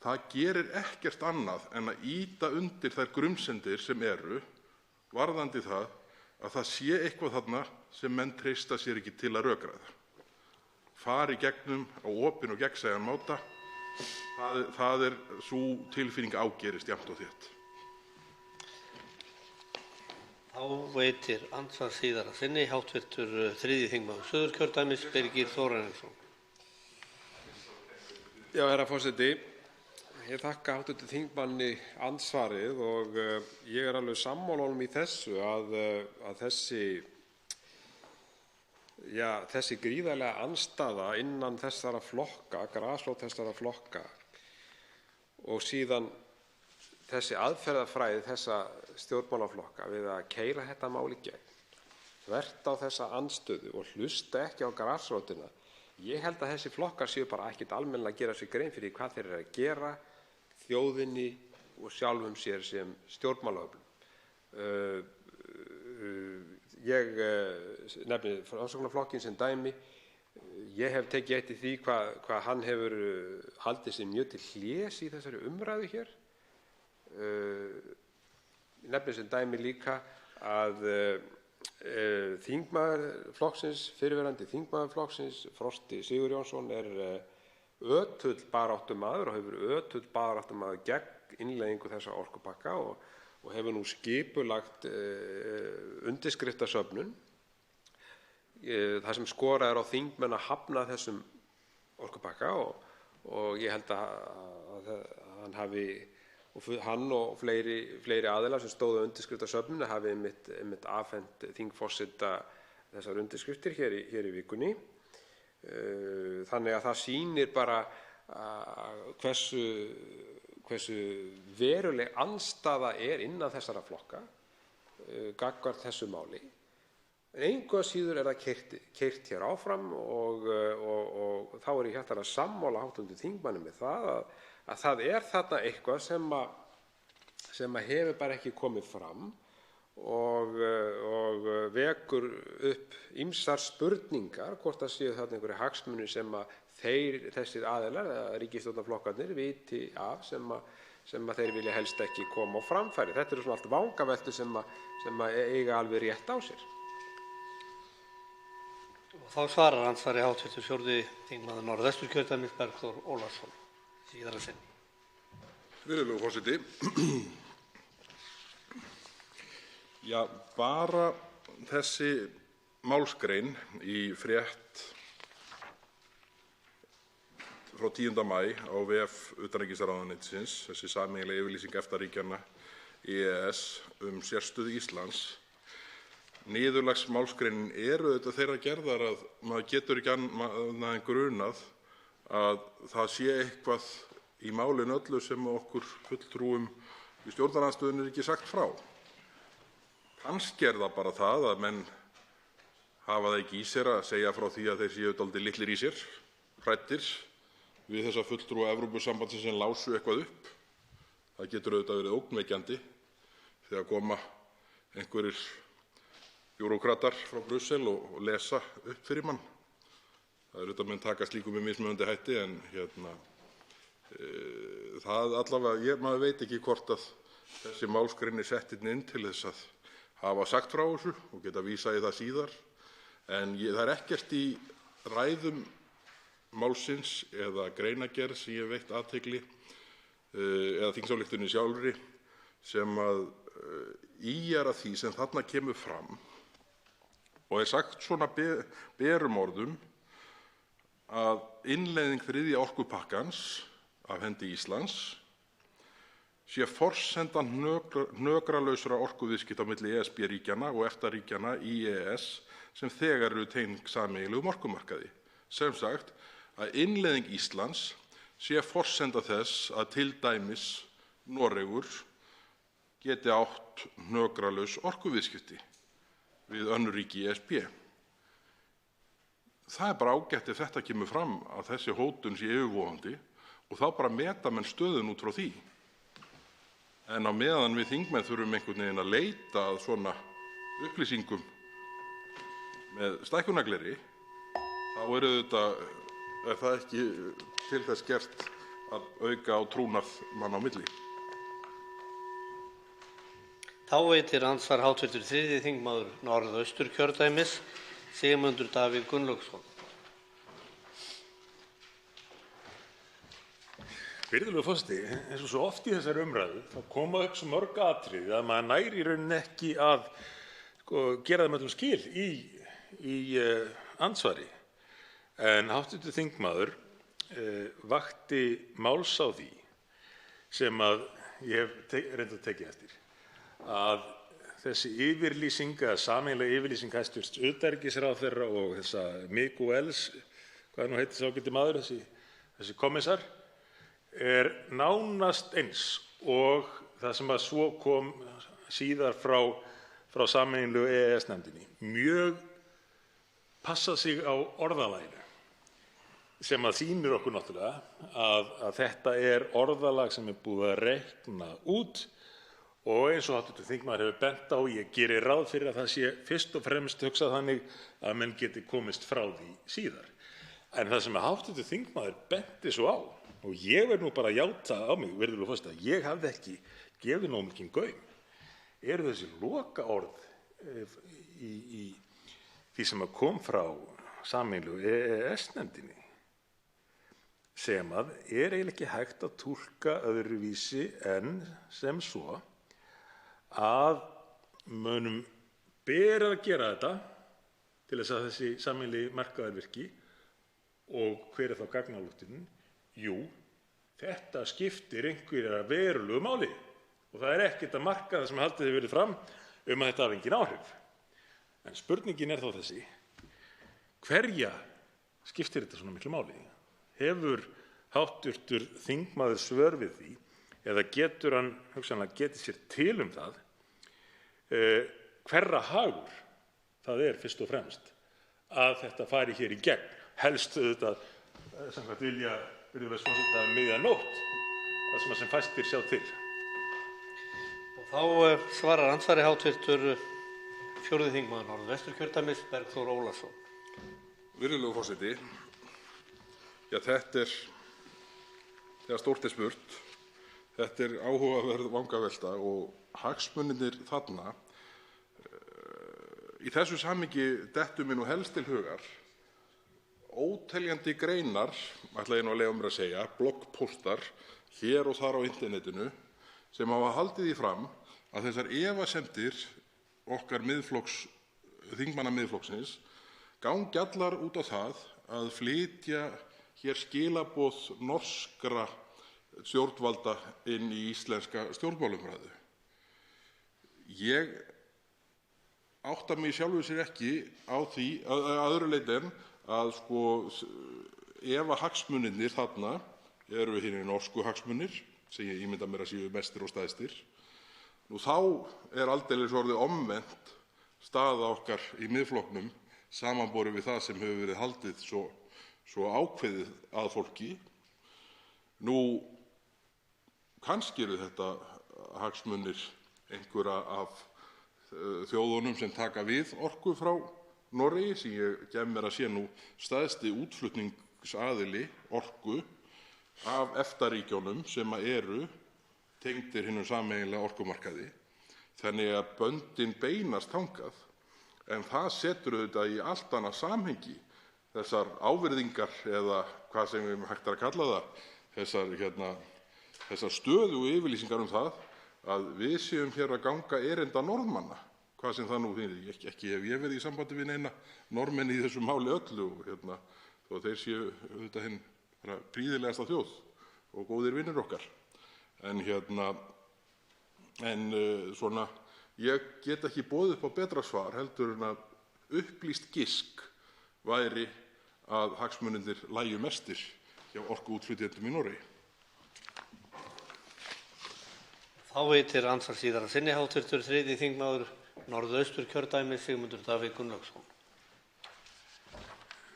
það gerir ekkert annað en að ýta undir þær grunsemdir sem eru varðandi það að það sé eitthvað þarna sem menn treysta sér ekki til að rökræða. Fari gegnum á opinn og gegnsæjan máta, það er sú tilfinning ágerist jafnt og þétt. Þá veitir andsvar síðara sinni hv. 3. þingmaður Suðurkjördæmis, Birgir Þórarinsson. Já, herra forseti, ég þakka hv. þingmanni andsvarið og ég er alveg sammála honum í þessu að þessi gríðarlega andstaða innan þessara flokka, grasrót þessara flokka, og síðan þessi aðferðafræði þessa stjórnmálaflokka við að keyra þetta mál í gegn, þvert á þessa andstöðu og hlusta ekki á grasrótina. Ég held að þessi flokkar séu bara ekkert almennilega að gera sér grein fyrir hvað þeir eru að gera þjóðinni og sjálfum sér sem stjórnmálaöflum. Ég nefni Framsóknarflokkinn sem dæmi. Ég hef tekið eftir því hvað hann hefur haldið sig mjög til hlés í þessari umræðu hér. Ég nefni sem dæmi líka að þingmaður flokksins, fyrrverandi þingmaður flokksins, Frosti Sigurjónsson, er ötull baráttumaður og hefur ötull baráttumaður gegn innleiðingu þessa orkupakka og hefur nú skipulagt undirskriftasöfnun þar sem skorað er á þingmenn að hafna þessum orkupakka og ég held að hann og fleiri aðilar sem stóðu að undirskriftasöfnun hafi einmitt afhent þingforseta þessar undirskriftir hér í vikunni. Þannig að það sýnir bara hversu veruleg andstaða innan þessara flokka gagnvart þessu máli. Engu að síður það keyrt hér áfram og þá ég hjartanlega sammála hv. þingmanni með það að það þarna eitthvað sem hefur bara ekki komið fram og vekur upp ýmsar spurningar hvort það séu þarna einhverjir hagsmunir sem þessir aðilar, ríkisstjórnarflokkarnir, viti af sem þeir vilja helst ekki koma á framfæri. Þetta eru svona allt vangaveltur sem eiga alveg rétt á sér. Og þá svarar andsvari hv. 4. þingmaður Norðvesturkjördæmis Bergþór Ólason síðara sinn. Virðulegur forseti. Já, bara þessi málsgrein í frétt frá 10. maí á vef utanríkisráðuneytisins, þessi sameiginlega yfirlýsing EFTA-ríkjanna EES sérstöðu Íslands. Niðurlagsmálsgreinin auðvitað þeirra gerðar að maður getur ekki annað en grunað að það sé eitthvað í málinu öllu sem okkur fulltrúum í stjórnarandstöðunni ekki sagt frá. Kannski það bara það að menn hafa það ekki í sér að segja frá því að þeir séu dálítið litlir í sér, hræddir við þessa fulltrúa Evrópusambandsins sem lásu eitthvað upp. Það getur auðvitað verið ógnvekjandi þegar koma einhverjir bjúrókratar frá Brussel og lesa upp fyrir mann. Það auðvitað menn taka slíku með mismunandi hætti en það allavega, maður veit ekki hvort að þessi málsgrein sett inn til þess að hafa sagt frá þessu og geta vísað í það síðar. En það ekkert í ræðum málsins eða greinargerð sem ég veitt athygli eða þingsályktuninni sjálfri sem ýjar að því sem þarna kemur fram og sagt svona berum orðum að innleiðing 3. orkupakkans af hendi Íslands sé forsenda hnökralausra orkuviðskipta á milli ESB-ríkjanna og EFTA-ríkjanna í EES sem þegar eru tengd sameiginlegum orkumarkaði. Sem sagt að innleiðing Íslands sé forsenda þess að til dæmis Noregur geti átt hnökralaus orkuviðskipti við önnur ríki í ESB. Það bara ágætt ef þetta kemur fram að þessi hótun sé yfirvofandi og þá bara meta menn stöðun út frá því. En á meðan við þingmenn þurfum einhvern veginn að leita að svona upplýsingum með stækkunargleri, þá það ekki til þess gert að auka á trúnað manna á milli. Þá veitir andsvar hv. 3. þingmaður Norðausturkjördæmis Sigmundur Davíð Gunnlaugsson. Virðulegur forseti, eins og svo oft í þessari umræðu þá koma upp svo mörg atriði að maður næri í rauninni ekki að gera þeim öllum skil í andsvari. En hv. þingmaður vakti máls á því sem að ég hef reyndar tekið eftir, að þessi yfirlýsing, sameiginlega yfirlýsing hæstv. Utanríkisráðherra og þessa Miguels, hvað nú heitir sá ágæti maður, þessi kommissar, nánast eins og það sem að svo kom síðar frá sameiginlegu EES-nefndinni. Mjög passað sig á orðalaginu sem að sýnir okkur náttúrulega að þetta orðalag sem búið að reikna út og eins og hv. þingmaður hefur bent á, ég geri ráð fyrir að það sé fyrst og fremst hugsað þannig að menn geti komist frá því síðar. En það sem hv. þingmaður benti svo á, og ég verð nú bara að játa á mig, virðulegur forseti, að ég hafði ekki gefið nógu mikinn gaum, þessi lokaorð í því sem að kom frá sameiginlegu EES-nefndinni, sem að eiginlega ekki hægt að túlka öðruvísi en sem svo að mönnum ber að gera þetta til þess að þessi sameiginlegi markaður virki Og hver er þá gagnályktunin? Jú, þetta skiptir einhverja verulegu máli og það er ekkert að marka það sem haldið hefur verið fram að þetta hafi engin áhrif. En spurningin er þá þessi: hverja skiptir þetta svona miklu máli? Hefur hv. þingmaður svör við því eða getur hann hugsanlega getið sér til það hverra hagur það er fyrst og fremst að þetta fari hér í gegn, helst auðvitað samkvæmt vilja virðulegs forseta miðja nótt, það sem fæstir sjá til. Og þá svarar andsvari hv. 4. þingmaður Norðvesturkjördæmis, Bergþór Ólason. Virðulegur forseti, þetta er, þegar stórt er spurt, þetta er áhugaverð vangavelta og hagsmunirnir þarna. Í þessu samhengi dettur mér nú helst til hugar óteljandi greinar, ætla ég nú að leyfa mér að segja, bloggpóstar hér og þar á internetinu sem hafa haldið því fram að þessar efasemdir okkar þingmanna Miðflokksins gangi allar út á það að flytja hér skilaboð norskra stjórnvalda inn í íslenska stjórnmálumræðu. Ég átta mig í sjálfu sér ekki á því að öðru leyti en að ef að hagsmunirnir þarna eru hinir norsku hagsmunir, sem ég ímynda mér að séu mestir og stærstir, þá er aldeilis orðið omvendt staða okkar í Miðflokknum samanborið við það sem hefur verið haldið svo ákveðið að fólki. Kannski eru þetta hagsmunir einhverra af þjóðunum sem taka við orku frá Noregi, sem ég gef mér að sé nú stærsti útflutningsaðili orku af EFTA-ríkjunum sem eru tengdir hinum sameiginlega orkumarkaði. Þannig að böndin beinast þangað, en það setur auðvitað í allt annað samhengi þessar ávirðingar eða hvað sem við hægt að kalla það, þessar stöðugu yfirlýsingar það að við séum hér að ganga erinda Norðmanna, hvað sem það nú þýðir. Ekki hef ég verið í sambandi við neina Norðmenn í þessu máli öllu, þó þeir séu auðvitað hinn prýðilegasta þjóð og góðir vinir okkar. En ég get ekki boðið upp á betra svar heldur en að upplýst gisk væri að hagsmunirnir lægju mestir hjá orkuútflytjendum í Noregi. Þá veitir andsvar síðar að sinni hv. 3. þingmaður Norðausturkjördæmis, Sigmundur Davíð Gunnlaugsson.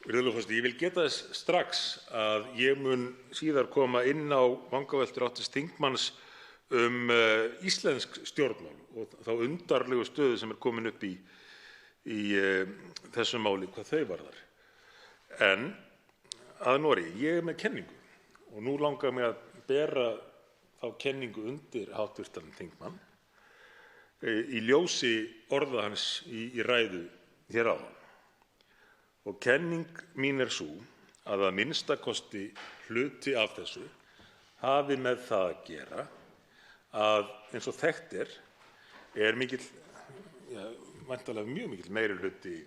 Virðulegur forseti, ég vil geta þess strax að ég mun síðar koma inn á vangaveltur hv. þingmanns íslensk stjórnmál og þá undarlegu stöðu sem komin upp í þessu máli hvað þau varðar. En að Noregi, ég með kenningu og nú langar mig að bera þá kenningu undir hv. þingmann í ljósi orða hans í ræðu hér áðan. Og kenning mín er sú að minnsta kosti hluti af þessu hafi með það að gera að eins og þekkt er mikill, væntanlega mjög mikill meirihluti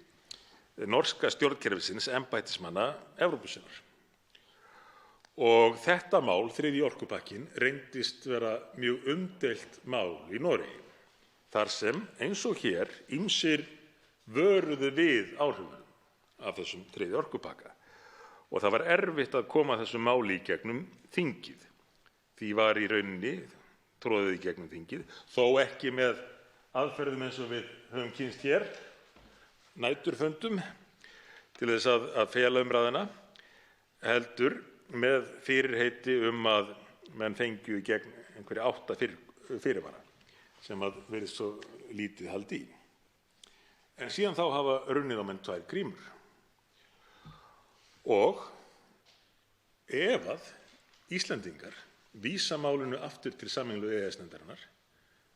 norska stjórnkerfisins embættismanna Evrópusinnar. Og þetta mál, 3. orkupakkinn, reyndist vera mjög umdeilt mál í Noregi, þar sem eins og hér ýmsir vöruðu við áhrifum af þessum 3. orkupakka og það var erfitt að koma þessu máli í gegnum þingið. Því var í rauninni troðið í gegnum þingið, þó ekki með aðferðum eins og við höfum kynnst hér, næturfundum til þess að fela umræðuna, heldur með fyrirheiti að menn fengju í gegn einhverja 8 fyrirvara sem virðist svo lítið haldi í. En síðan þá hafa runnið á menn 2 grímur. Og ef að Íslendingar vísa málinu aftur til sameiginlegu EES-nefndarinnar,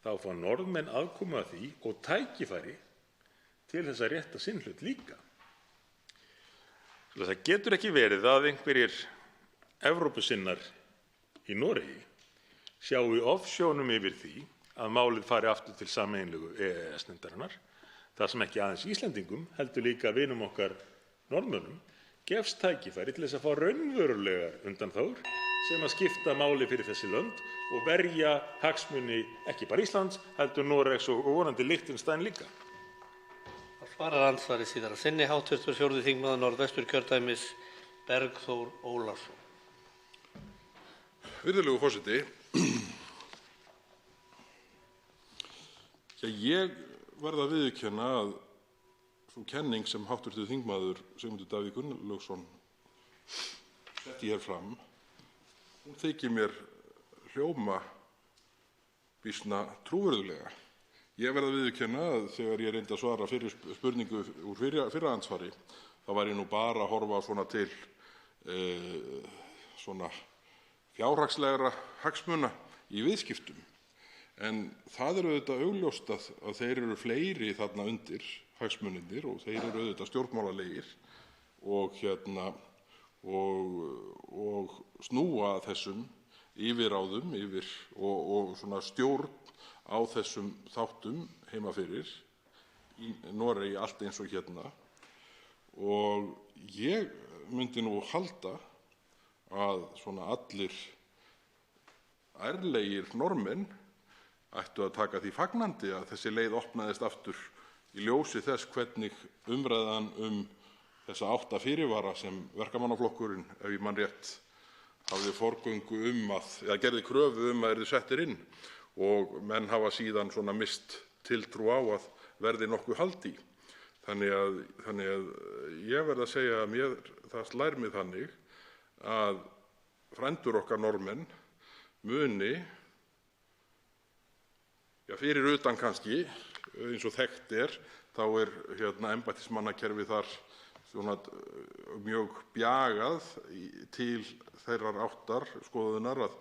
þá fá Norðmenn aðkomu að því og tækifæri til þess að rétta sinn hlut líka. Svo það getur ekki verið að einhverjir Evrópusinnar í Noregi sjái ofsjónum yfir því að málið fari aftur til sameiginlegu EES-nefndarinnar, þar sem ekki aðeins Íslendingum heldur líka vinum okkar Norðmönnum gefst tækifæri til þess að fá raunverulegar undanþágur sem að skipta máli fyrir þessi lönd og verja hagsmuni ekki bara Íslands, heldur Noregs og vonandi Liechtenstein líka. Það svarar andsvari síðar að sinni hv. 4. þingmaður Norðvesturkjördæmis Bergþór Ólason. Virðulegur forseti, ég verð að viðurkenna að sú kenning sem hv. þingmaður Sigmundur Davíð Gunnlaugsson setti hér fram, hún þykir mér hljóma býsna trúverðuglega. Ég verð að viðurkenna að þegar ég reyndi að svara fyrir spurningu úr fyrra andsvari, þá var ég nú bara að horfa svona til svona fjárhagslegra hagsmuna í viðskiptum. En það auðvitað augljóst að þeir eru fleiri þarna undir hagsmunirnir og þeir eru auðvitað stjórnmálalegir og snúa þessum yfirráðum og svona stjórn á þessum þáttum heima fyrir í Noregi allt eins og hérna. Og ég myndi nú halda að svona allir ærlegir Norðmenn ættu að taka því fagnandi að þessi leið opnaðist aftur í ljósi þess hvernig umræðan þessa 8 fyrirvara sem Verkamannaflokkurinn, ef ég man rétt, hafði forgöngu eða gerði kröfu að yrðu settir inn og menn hafa síðan svona mist tiltrú á að verði nokkuð hald í. Þannig að ég verð að segja að það slær mig þannig að frændur okkar Norðmenn muni, fyrir utan kannski, eins og þekkt þá embættismannakerfi þar svona mjög bjagað til þeirrar áttar skoðunar að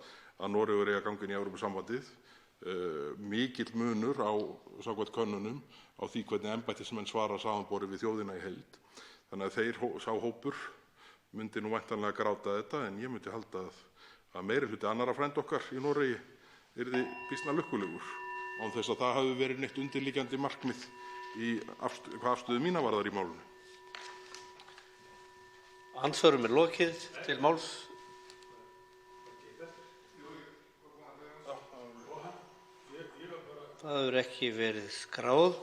Noregur eigi að ganga inn í Evrópusambandið. Mikill munur samkvæmt könnunum á því hvernig embættismenn svara samanborið við þjóðina í heild. Þannig að sá hópur myndi nú væntanlega gráta þetta, en ég myndi halda að meirihluti annarra frænda okkar í Noregi yrði býsna lukkulegur án þess að það hafi verið neitt undirliggjandi markmið hvað afstöðu mína varðar í málinu. Andsvörum lokið. Til máls. Það hefur ekki verið skráð,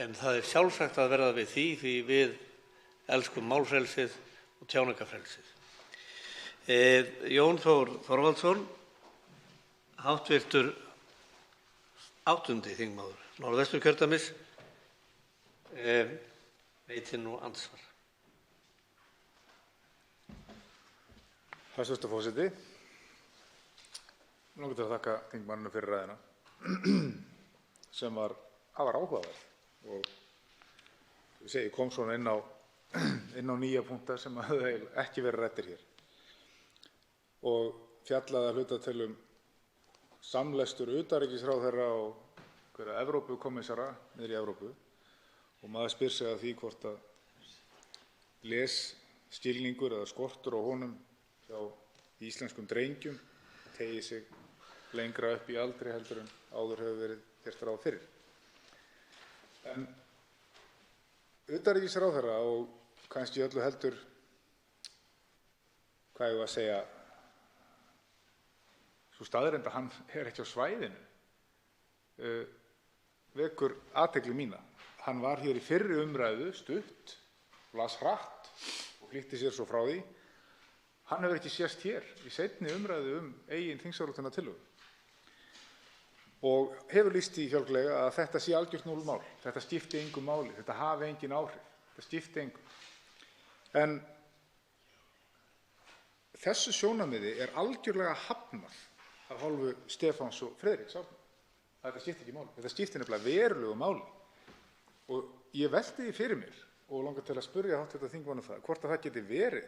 en það sjálfsagt að verða við því við elskum málfrelsið og tjáningarfrelsið. Jón Þór Þorvaldsson, hv. 8. þingmaður Norðvesturkjördæmis, veitir nú andsvar. Hæstv. forseti. Mig langar til að þakka þingmanninum fyrir ræðuna sem var afar áhugaverð og ég kom svona inn á nýja punkta sem höfðu ekki verið ræddir hér og fjallaði að hluta til samlestur utanríkisráðherra og hverja Evrópukommissara niðri í Evrópu og maður spyr sig að því hvort að lesskilningur eða skortur á honum hjá íslenskum drengjum tegi sig lengra upp í aldri heldur en áður hefur verið gert ráð fyrir. En utanríkisráðherra og kannski öllu heldur, hvað ég að segja, sú staðreynd að hann ekki á svæðinu, vekur athygli mína. Hann var hér í fyrri umræðu stutt, las hratt og flýtti sér svo frá því. Hann hefur ekki sést hér í seinni umræðu eigin þingsályktunartillögu og hefur lýst því fjálglega að þetta sé algjört núllmál. Þetta skipti engu máli, þetta hafi engin áhrif, þetta skipti engu. En þessu sjónarmiði algjörlega hafnað af hálfu Stefáns og Friðriks Árna. Þetta skipti ekki máli, þetta skipti nefnilega verulegu máli. Og ég velti því fyrir mér og langar til að spyrja hv. þingmann hvort að það geti verið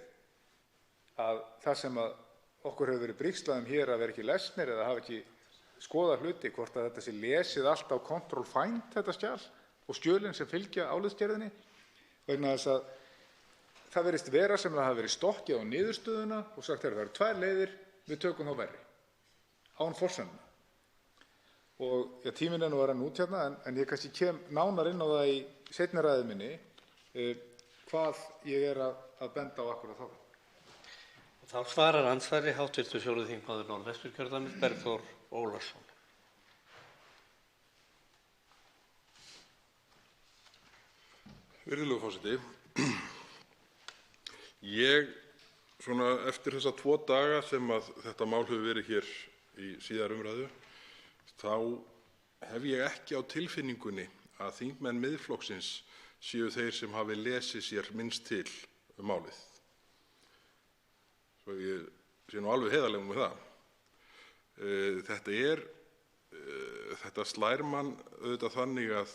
að það sem að okkur hefur verið brigslað hér að vera ekki lesnir eða hafa ekki skoðað hluti, hvort að þetta sé lesið allt á control find þetta skjal og skjölin sem fylgja álitsgerðinni, vegna þess að það virðist vera sem það hafi verið stokkið á niðurstöðuna og sagt það eru 2 leiðir, við tökum þá verri, án forsendna. Og tíminn nú að renna út hérna, en ég kannski kem nánar inn á það í seinni ræðu minni. hvað ég er að benda á akkúrat þá. Þá svarar andsvari hv. 4. þingmaður Norðvesturkjördæmis, Bergþór Ólason. Virðulegur forseti. Eftir þessa 2 daga sem að þetta mál hefur verið hér í síðari umræðu, þá hef ég ekki á tilfinningunni að þingmenn Miðflokksins séu þeir sem hafi lesið sér minnst til málið. Svo ég sé nú alveg heiðarlegur með það. Þetta slær mann auðvitað þannig að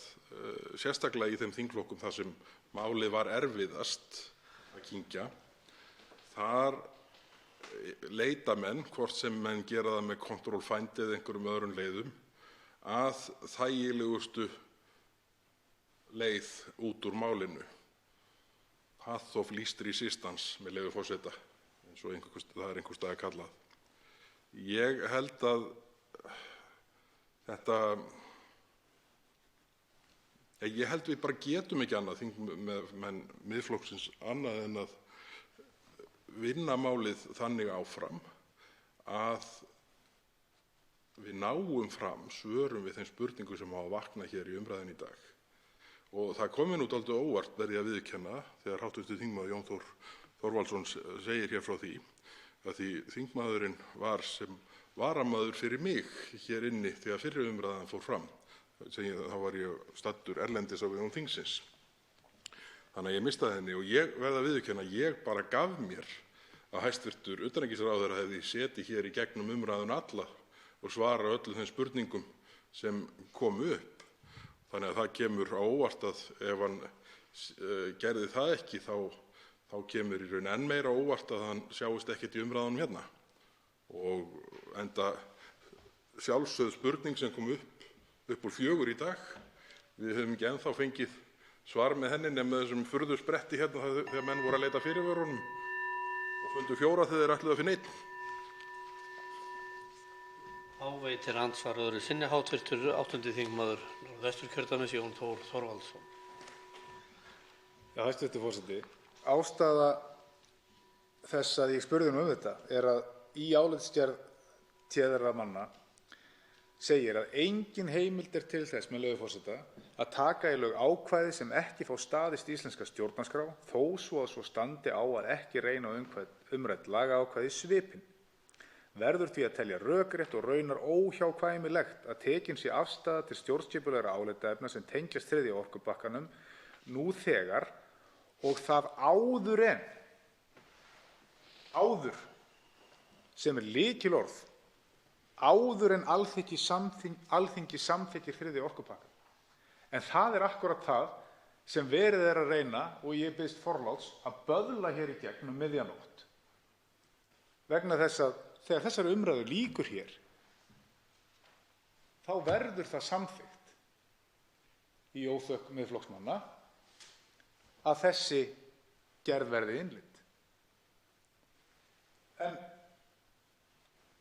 sérstaklega í þeim þingflokkum þar sem málið var erfiðast að kyngja, þar leita menn, hvort sem menn gera það með control find eða einhverjum öðrum leiðum, að þægilegustu leið út úr málinu. Path of least resistance, með leyfi forseta, eins og það er einhvers staðar kallað. Ég held að ég held við bara getum ekki annað, þingmenn Miðflokksins, annað en að vinna málið þannig áfram að við náum fram svörum við þeim spurningum sem hafa vaknað hér í umræðunni í dag. Og það kom mér nú dálítið óvart, verð ég að viðurkenna, þegar hv. þingmaður Jón Þór Þorvaldsson segir hér frá því að því þingmaðurinn var sem varamaður fyrir mig hér inni þegar fyrri umræðan fór fram. Þá var ég staddur erlendis á vegum þingsins. Þannig að ég mistaði henni og ég verð að viðurkenna að ég bara gaf mér að hæstv. Utanríkisráðherra hefði setið hér í gegnum umræðuna alla og svara öllum þeim spurningum sem komu upp. Þannig að það kemur á óvart að ef hann gerði það ekki þá kemur í raun enn meira á óvart að hann sjáist ekkert í umræðunum hérna. Og enda sjálfsögð spurning sem kom upp úr 4 í dag. Við höfum ekki ennþá fengið svar með henni nema þessum furðu spretti hérna þegar menn voru að leita fyrirvörunum og fundu 4 þegar þeir ætluðu að finna 1. Þá veitir andsvar öðru sinni hv. 8. þingmaður Norðvesturkjördæmis, Jón Þór Þorvaldsson. Já, hæstv. forseti. Ástæða þess að ég spurði um þetta er að í álitsgerð téðra manna segir að engin heimild til þess, með leyfi forseta, að taka í lög ákvæði sem ekki fá staðist íslenska stjórnarskrá, þó svo að svo standi á að ekki reyna á umrædd lagaákvæði svipinn. Verður því að telja rökrétt og raunar óhjákvæmilegt að tekin sé afstaða til stjórnskipulegra álitaefna sem tengjast 3. orkupakkanum nú þegar og það áður sem er lykilorð, áður en Alþingi samþykkir 3. orkupakkann. En það er akkúrat það sem verið er að reyna, og ég biðst forláts, að böðla hér í gegn miðja nótt. Vegna þess að þegar þessari umræðu lýkur hér, þá verður það samþykkt í óþökk Miðflokksmanna að þessi gerð verði innleidd. En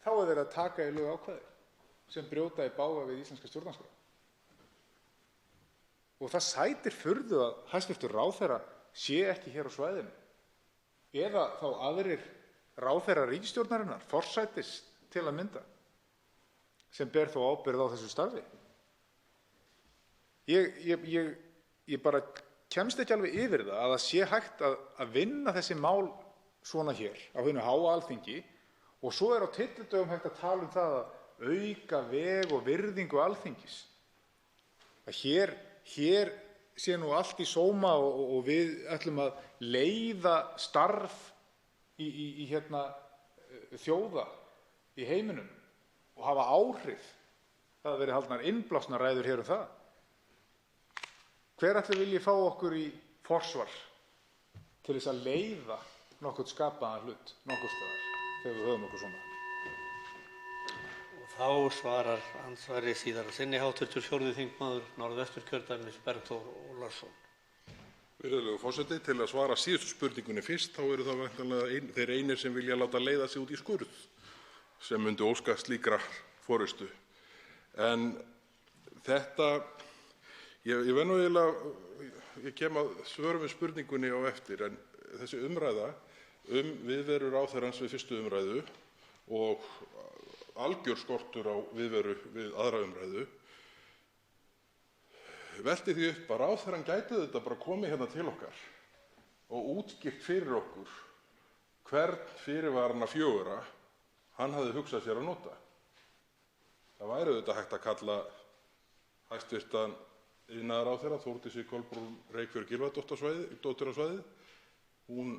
þá er verið að taka í lög ákvæði sem brjóta í bága við íslenska stjórnarskrá. Og það sætir furðu að hæstv. ráðherra sé ekki hér á svæðinu, eða þá aðrir ráðherrar ríkisstjórnarinnar, forsætis til að mynda, sem ber þó ábyrgð á þessu starfi. Ég bara kemst ekki alveg yfir það að það sé hægt að vinna þessi mál svona hér á hinu háa Alþingi og svo er á tyllidögum hægt að tala um það að auka veg og virðingu Alþingis. Að hér sé nú allt í sóma og við ætlum að leiða starf í þjóða í heiminum og hafa áhrif. Það hafa verið haldnar innblásnar ræður hér um það. Hver ætli vilji fá okkur í forsvar til þess að leiða nokkurn skapaðan hlut nokkurs staðar þegar við höfum okkur svona? Og þá svarar andsvari síðara sinni hv. 4. þingmaður Norðvesturkjördæmis, Bergþór Ólason. Virðulegur forseti, til að svara síðustu spurningunni fyrst, þá eru það væntanlega þeir einir sem vilja láta leiða sig út í skurð sem myndu óska slíkrar forystu. En þetta, ég verð nú eiginlega ég kem að svörum við spurningunni á eftir, en þessi umræða viðveru ráðherrans við 1. umræðu og algjör skortur á viðveru við 2. umræðu velti því upp að ráðherrann gæti þetta bara komið hérna til okkar og útskýrt fyrir okkur hvern fyrirvarana 4 hann hafði hugsað sér að nota. Það væri auðvitað hægt að kalla hæstv. Iðnaðarráðherra Þórdísi Kolbrún Reykfjörð Gylfadóttur á svæðið. Hún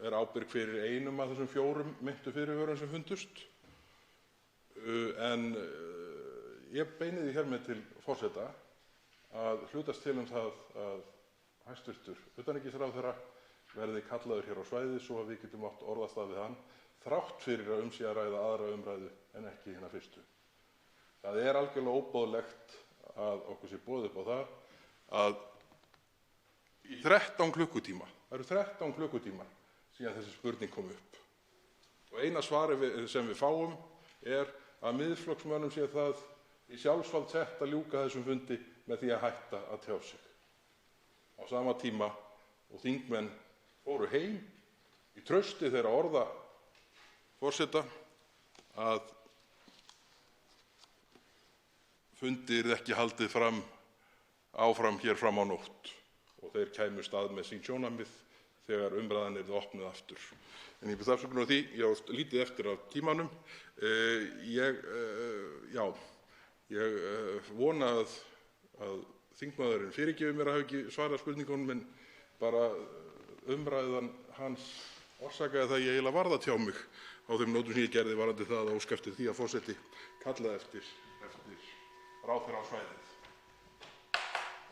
er ábyrg fyrir einum af þessum 4 meintu fyrirvörum sem fundust. En ég beini því hér með til forseta að hlutast til það að hæstv. utanríkisráðherra verði kallaður hér á svæðið svo að við getum átt orðastað við hann þrátt fyrir að sé að ræða 2. umræðu en ekki hina 1. Það er algjörlega óboðlegt að okkur sé boðið upp á það að í 13 klukkutíma, það eru 13 klukkutímar síðan þessi spurning kom upp. Og eina svarið sem við fáum að Miðflokksmönnum sé það í sjálfsvald sett að ljúka þessum fundi með því að hætta að tjá sig. Á sama tíma og þingmenn fóru heim í trausti þeirra orða forseta að fundi yrði ekki haldið áfram hér fram á nótt og þeir kæmust að með sín sjónarmið þegar umræðan yrði opnuð aftur. En ég bið afsökunar á því, ég á lítið eftir af tímanum. Ég vona að þingmaðurinn fyrirgefi mér að hafa ekki svarað spurningunum, en bara umræðan hans orsakaði það að ég eiginlega varð að tjá mig á þeim nótum sem ég gerði varðandi það að óska eftir því að forseti kallaði eftir ráðherra á svæðið.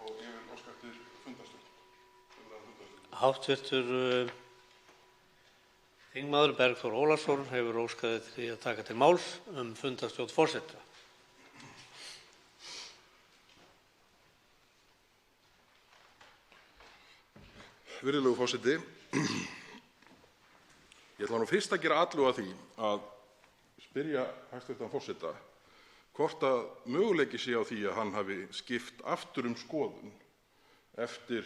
Og ég vil óska eftir fundarstjórn. Hv. þingmaður Bergþór Ólason hefur óskað eftir því að taka til máls fundarstjórn forseta. Virðulegur forseti, ég ætla nú fyrst að gera atlögu að því að spyrja hæstv. forseta hvort að möguleiki sé á því að hann hafi skipt aftur skoðun eftir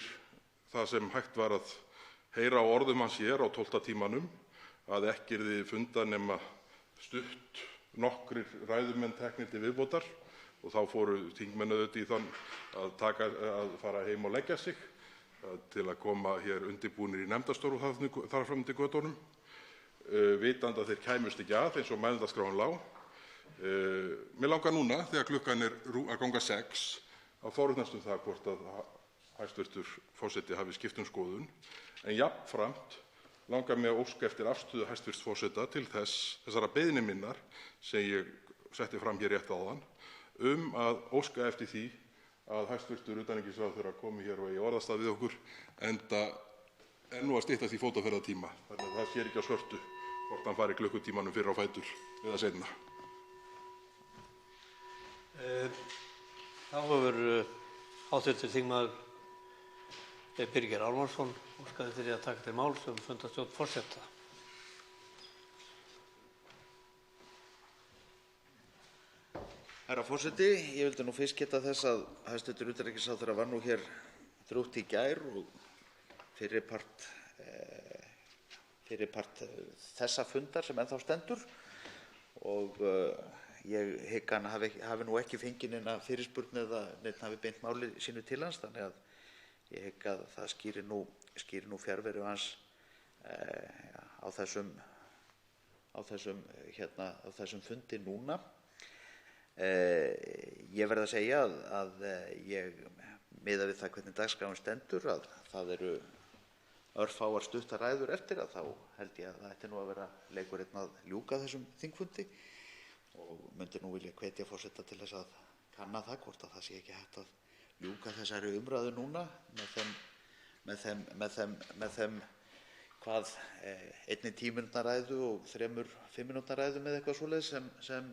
það sem hægt var að heyra á orðum hans hér á 12. tímanum, að ekki yrði fundað nema stutt nokkrir ræðumenn teknir til viðbótar og þá fóru þingmenn auðvitað í þann að fara heim og leggja sig til að koma hér undirbúnir í nefndastörf þar fram til götunum, vitandi að þeir kæmust ekki að eins og mælendaskránni lá. Mig langar núna, þegar klukkan að ganga 6, að forvitnast það hvort að hæstv. forseti hafi skipt skoðun, en jafnframt langar mig að óska eftir afstöðu hæstv. forseta til þessara beiðni minnar sem ég setti fram hér rétt áðan að óska eftir því að hæstv. utanríkisráðherra komi hér og eigi orðastað við okkur, enda nú að styttast í fótaferðatíma, þannig að það sér ekki á svörtu hvort hann fari klukkutímanum fyrr á fætur eða seinna. Þá hefur hv. þingmaður Birgir Ármannsson óskað eftir því að taka til máls fundarstjórn forseta. Herra forseti, ég vildi nú fyrst geta þess að hæstv. utanríkisráðherra var nú hér drjúgt í gær og fyrri part þessa fundar sem ennþá stendur, og ég hygg hann hafi nú ekki fengið neina fyrirspurn eða neinn hafi beint máli sínu til hans, þannig að ég hygg að það skýri nú fjarveru hans á þessum fundi núna. Ég verð að segja að ég miðað við það hvernig dagskráin stendur, að það eru örfáar stuttar ræður eftir, að þá held ég að það ætti nú að vera leikurinn að ljúka þessum þingfundi og myndi nú vilja hvetja forseta til þess að kanna það hvort að það sé ekki hægt að ljúka þessari umræðu núna með þeim hvað 1 10 mínútna ræðu og 3 5 mínútna ræðu með eitthvað svoleiðis sem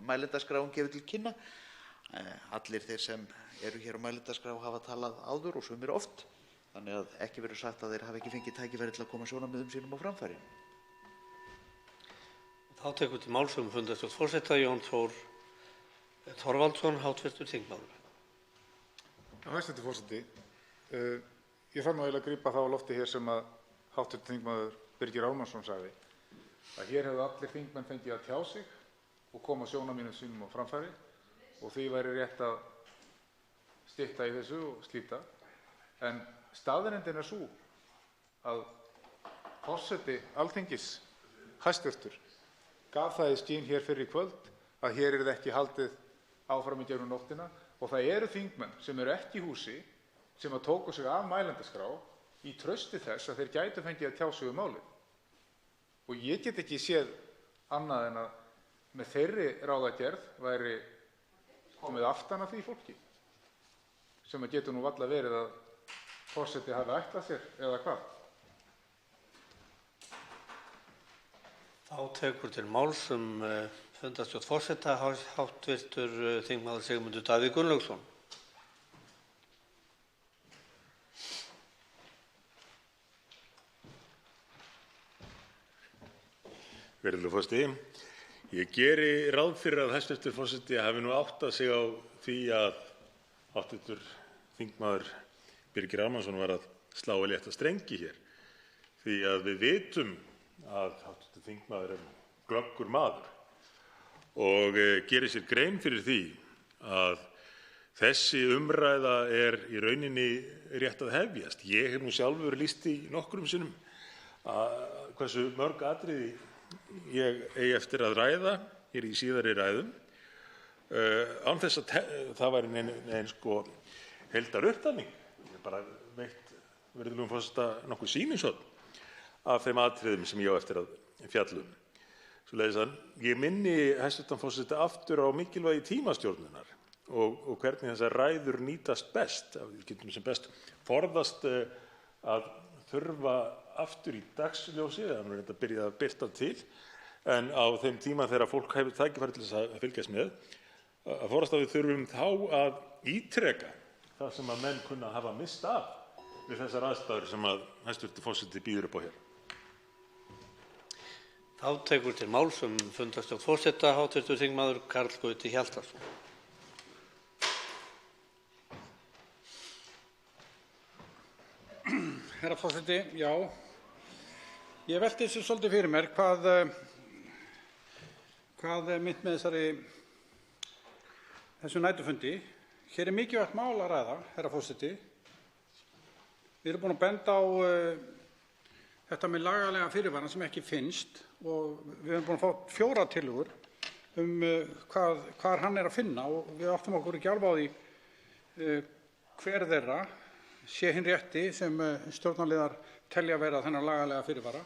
mælendaskrán gefur til kynna. Allir þeir sem eru hér á mælendaskrá hafa talað áður og sumir oft, þannig að ekki verður sagt að þeir hafi ekki fengið tækifæri til að koma sjónarmiðum sínum á framfæri. Þá tekur til máls fundarstjórn forseta Jón Þór Thorvaldsson, hv. þingmaður. Hæstv. forseti, Ég þarf nú eiginlega að grípa þá á lofti hér sem að hv. þingmaður Birgir Ármannsson sagði, að hér hefðu allir þingmenn fengið að tjá sig og koma sjónarmiðum sínum á framfæri og því væri rétt að stytta í þessu og slíta. En staðreyndin sú að forseti Alþingis, hæstvirtur, gaf það í skyn hér fyrr í kvöld að hér yrði ekki haldið áfram í gegnum nóttina og það eru þingmenn sem eru ekki í húsi sem að tóku sig af mælendaskrá í trausti þess að þeir gætu fengið að tjá sig málið. Og ég get ekki séð annað en að með þeirri ráðagerð væri komið aftan að því fólki sem að getur nú varla verið að forseti hafi ætlað sér eða hvað. Þá tekur til máls fundarstjórn forseta hv. þingmaður Sigmundur Davíð Gunnlaugsson. Virðulegur forseti, ég geri ráð fyrir að hæstv. forseti hafi nú áttað sig á því að hv. þingmaður Birgir Ármannsson var að slá í létta strengi hér, því að við vitum að hv. þingmaður er glöggur maður og gerir sér grein fyrir því að þessi umræða er í rauninni rétt að hefjast. Ég hef nú sjálfur lýst því nokkrum sinnum hversu mörg atriði ég eigi eftir að ræða hér í síðari ræðum án þess að það væri nein heildarupptalning. Ég bara veitt virðulegum forseta nokkuð sýnishorn af þeim atriðum sem ég á eftir að fjalla um. Svoleiðis að ég minni hæstv. forseta aftur á mikilvægi tímastjórnunar og hvernig þessar ræður nýtast best. Við getum sem best forðast að þurfa aftur í dagsljósi, það er þetta byrjað að birta til, en á þeim tíma þegar fólk hefur tækifæri til þess að fylgjast með, að forðast að við þurfum þá að ítreka það sem að menn kunna hafa misst af við þessar aðstæður sem að hæstv. forseti býður upp á hér. Þá tekur til máls fundarstjórn forseta hv. þingmaður Karl Gauti Hjaltason. Herra forseti, já, ég velti þessu svolítið fyrir mér hvað er mynd með þessu næturfundi. Hér er mikilvægt mál að ræða, herra forseti. Við erum búin að benda á þetta með lagalega fyrirvara sem ekki finnst og við erum búin að fá 4 tillögur hvar hann er að finna og við áttum okkur ekki alveg á því hver þeirra sé hinn rétti sem stjórnarliðar telja vera þennan lagalega fyrirvara.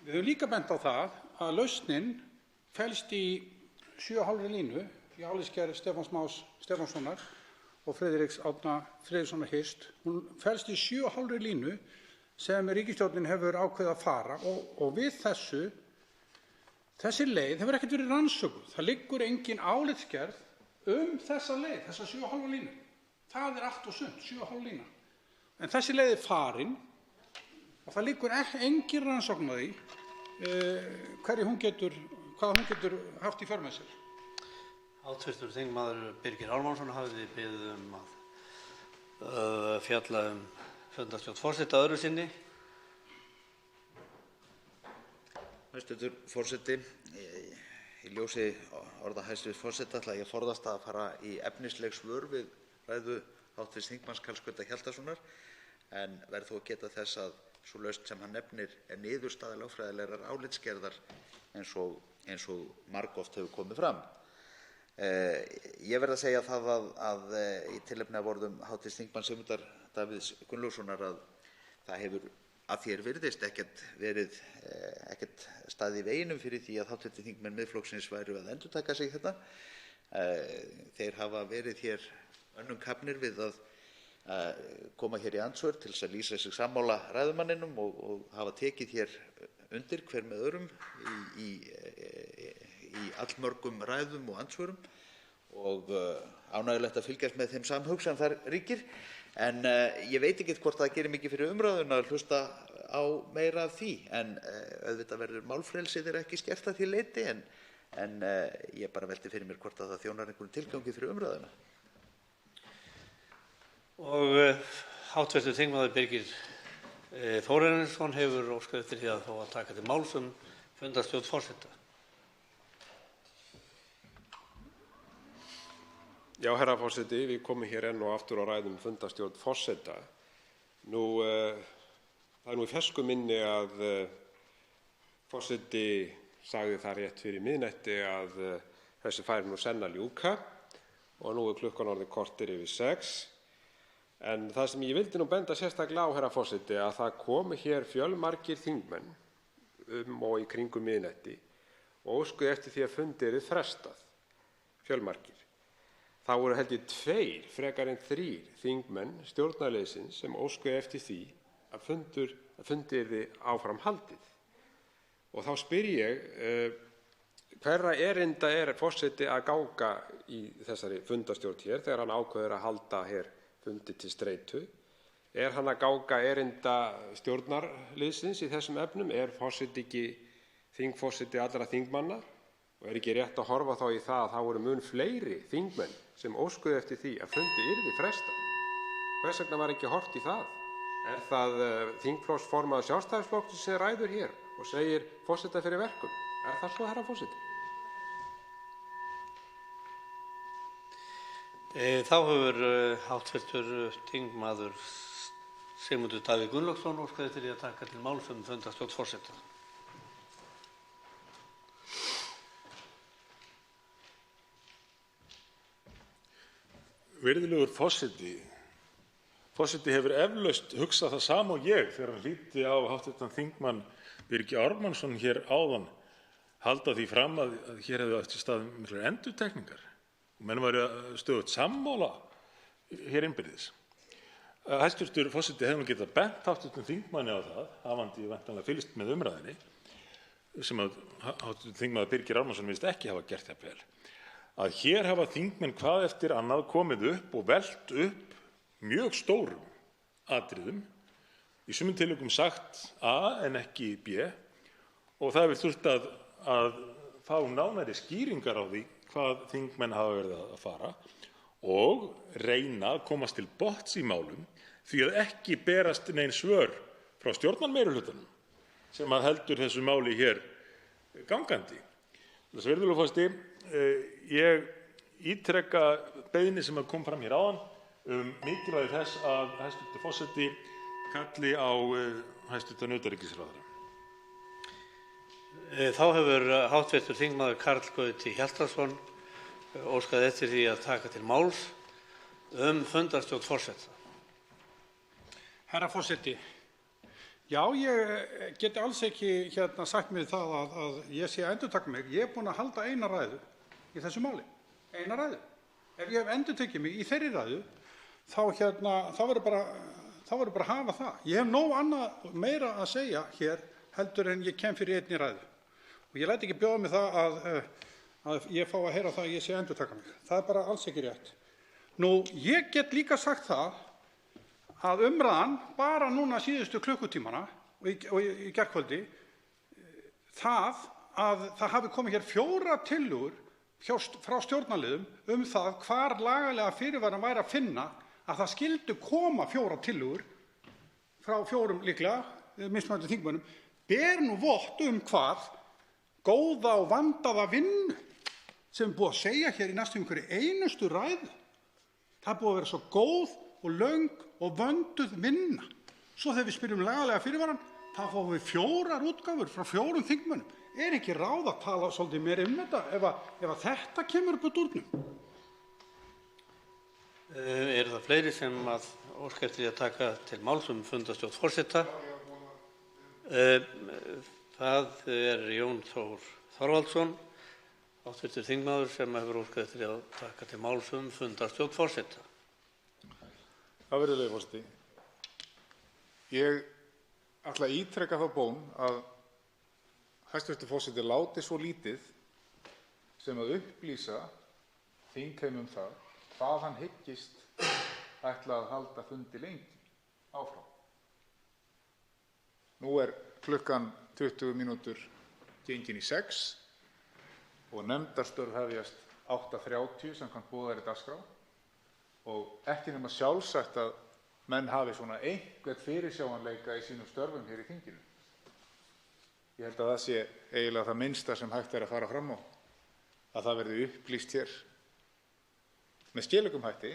Við höfum líka bent á það að lausnin felst í 7,5 línu í álitsgerð Stefáns Más Stefánssonar og Friðriks Árna Friðrikssonar Hirst. Hún felst í 7,5 línu sem ríkisstjórnin hefur ákveðið að fara og við þessi leið hefur ekkert verið rannsökuð. Það liggur engin álitsgerð þessa leið, þessa 7,5 línu. Það er allt og sumt, 7,5 lína. En þessi leið er farin og það liggur engin rannsókn á því hvað hún getur haft í för með sér. Hv. þingmaður Birgir Ármannsson hafði beðið að fjalla fundarstjórn forseta öðru sinni. Hæstv. forseti, í ljósi orða hæstv. forseta ætla ég að forðast að fara í efnisleg svör við ræðu hv. þingmanns Karls Gauta Hjaltasonar en verð þó að geta þess að sú lausn sem hann nefnir er niðurstaða lögfræðilegrar álitsgerðar eins og margoft hefur komið fram. Ég verð að segja það að í tilefni af orðum hv. þingmanns Sigmundar Davíðs Gunnlaugssonar að það hefur að því virðist ekkert staðið í veginum fyrir því að hv. þingmenn Miðflokksins væru að endurtaka sig þetta. Þeir hafa verið hér önnum kafnir við að koma hér í andsvör til þess að lýsa sig sammála ræðumanninum og hafa tekið hér undir hver með öðrum í allmörgum ræðum og andsvörum og ánægjulegt að fylgjast með þeim samhug sem þar ríkir. En ég veit ekki hvort það gerir mikið fyrir umræðuna að hlusta á meira af því. En auðvitað verður málfrelsið ekki skert að því leyti en ég bara velti fyrir mér hvort að það þjónar einhverjum tilgangi fyrir umræðuna. Og Hv. þingmaður Birgir Þórarinsson hefur óskað eftir því að fá að taka til máls fundarstjórn forseta. Já, herra forseti, við komum hér enn og aftur á ræðum fundarstjórn forseta. Það er í fersku minni að forseti sagði það rétt fyrir miðnætti að þessu færi nú senn að ljúka og nú er klukkan orðið korter yfir 6. En það sem ég vildi nú benda sérstaklega á, herra forseti, að það komu hér fjölmargir þingmenn og í kringum miðnætti og óskuðu eftir því að fundi yrði frestað. Fjölmargir. Það voru held ég 2 frekar en 3 þingmenn stjórnarliðsins sem óskuðu eftir því að fundi yrði áfram haldið. Og þá spyr ég, hverra erinda er forseti að ganga í þessari fundarstjórn hér þegar hann ákveður að halda hér fundi til streitu? Er hann að ganga erinda stjórnarliðsins í þessum efnum? Er forseti ekki þingforseti allra þingmanna? Og er ekki rétt að horfa þá í það að það voru mun fleiri þingmenn sem óskuðu eftir því að fundi yrði frestað? Hvers vegna var ekki horft í það? Er það þingflokksformaður Sjálfstæðisflokksins sem ræður hér og segir forseta fyrir verkum? Er það svo, herra forseti? Þá hefur hv. þingmaður Sigmundur Davíð Gunnlaugsson óskað eftir því að taka til máls fundarstjórn forseta. Virðulegur forseti, forseti hefur eflaust hugsað það sama og ég þegar hann hlýddi á hv. þingmann Birgi Ármannsson hér áðan halda því fram að hér hefði átt sér stað miklar endurtekningar og menn væru stöðugt sammála hér innbyrðis. Hæstv. forseti hefði nú getað bent hv. þingmanni á það, hafandi væntanlega fylgst með umræðunni, sem að hv. þingmaður Birgir Ármannsson virðist ekki hafa gert það vel, að hér hafa þingmenn hvað eftir annað komið upp og velt upp mjög stórum atriðum, í sumum tilvikum sagt A en ekki B, og það hefur þurft að fá nánari skýringar á því hvað þingmenn hafa verið að fara og reyna að komast til botns í málum, því að ekki berast nein svör frá stjórnarmeirihlutanum sem að heldur þessu máli hér gangandi. Þess virðulegur forseti, ég ítreka beiðni sem kom fram hér áðan mikilvægi þess að hæstv. forseti kalli á hæstv. utanríkisráðherra. Þá hefur hv. þingmaður Karl Gauti Hjaltason óskað eftir því að taka til máls fundarstjórn forseta. Herra forseti, já, ég geti alls ekki sagt mér það að ég sé að endurtaka mig. Ég er búinn að halda eina ræðu í þessu máli. Eina ræðu. Ef ég hef endurtekið mig í þeirri ræðu, þá verður bara að hafa það. Ég hef nóg annað meira að segja hér heldur en ég kem fyrir einni ræðu. Og ég læt ekki bjóða mig það að ég fá að heyra það að ég sé að endurtaka mig. Það er bara alls ekki rétt. Ég get líka sagt það að umræðan bara núna síðustu klukkutímana og í gærkvöldi, það að það hafi komið hér 4 tillögur frá stjórnarliðum það hvar lagalega fyrirvarann væri að finna að það skyldu koma 4 tillögur frá 4 líklega mismunandi þingmönnum, ber nú vott hvað góða og vandaða vinnu sem er búið að segja hér í næstum einhverju einustu ræðu. Það er búið að vera svo góð og löng og vönduð vinna. Svo þegar við spyrjum lagalega fyrirvarann, þá fáum við 4 útgáfur frá 4 þingmönnum. Er ekki ráð að tala svolítið meira þetta ef að þetta kemur upp úr dúrnum? Eru það fleiri sem að óska eftir því að taka til máls fundarstjórn forseta? Það er Jón Þór Þorvaldsson, hv. þingmaður, sem hefur óskað eftir því að taka til máls fundarstjórn forseta. Virðulegi forseti, ég ætla að ítreka þá bón að hæstv. forseti láti svo lítið sem að upplýsa þingheim það hvað hann hyggist ætla að halda fundi lengi áfram. Nú er klukkan 20 mínútur gengin í 6 og nefndarstörf hefjast 8:30 samkvæmt boðaðri dagskrá og ekki nema sjálfsagt að menn hafi svona einhvern fyrirsjáanleika í sínum störfum hér í þinginu. Ég held að það sé eiginlega það minnsta sem hægt að fara fram á, að það verði upplýst hér með skilugum hætti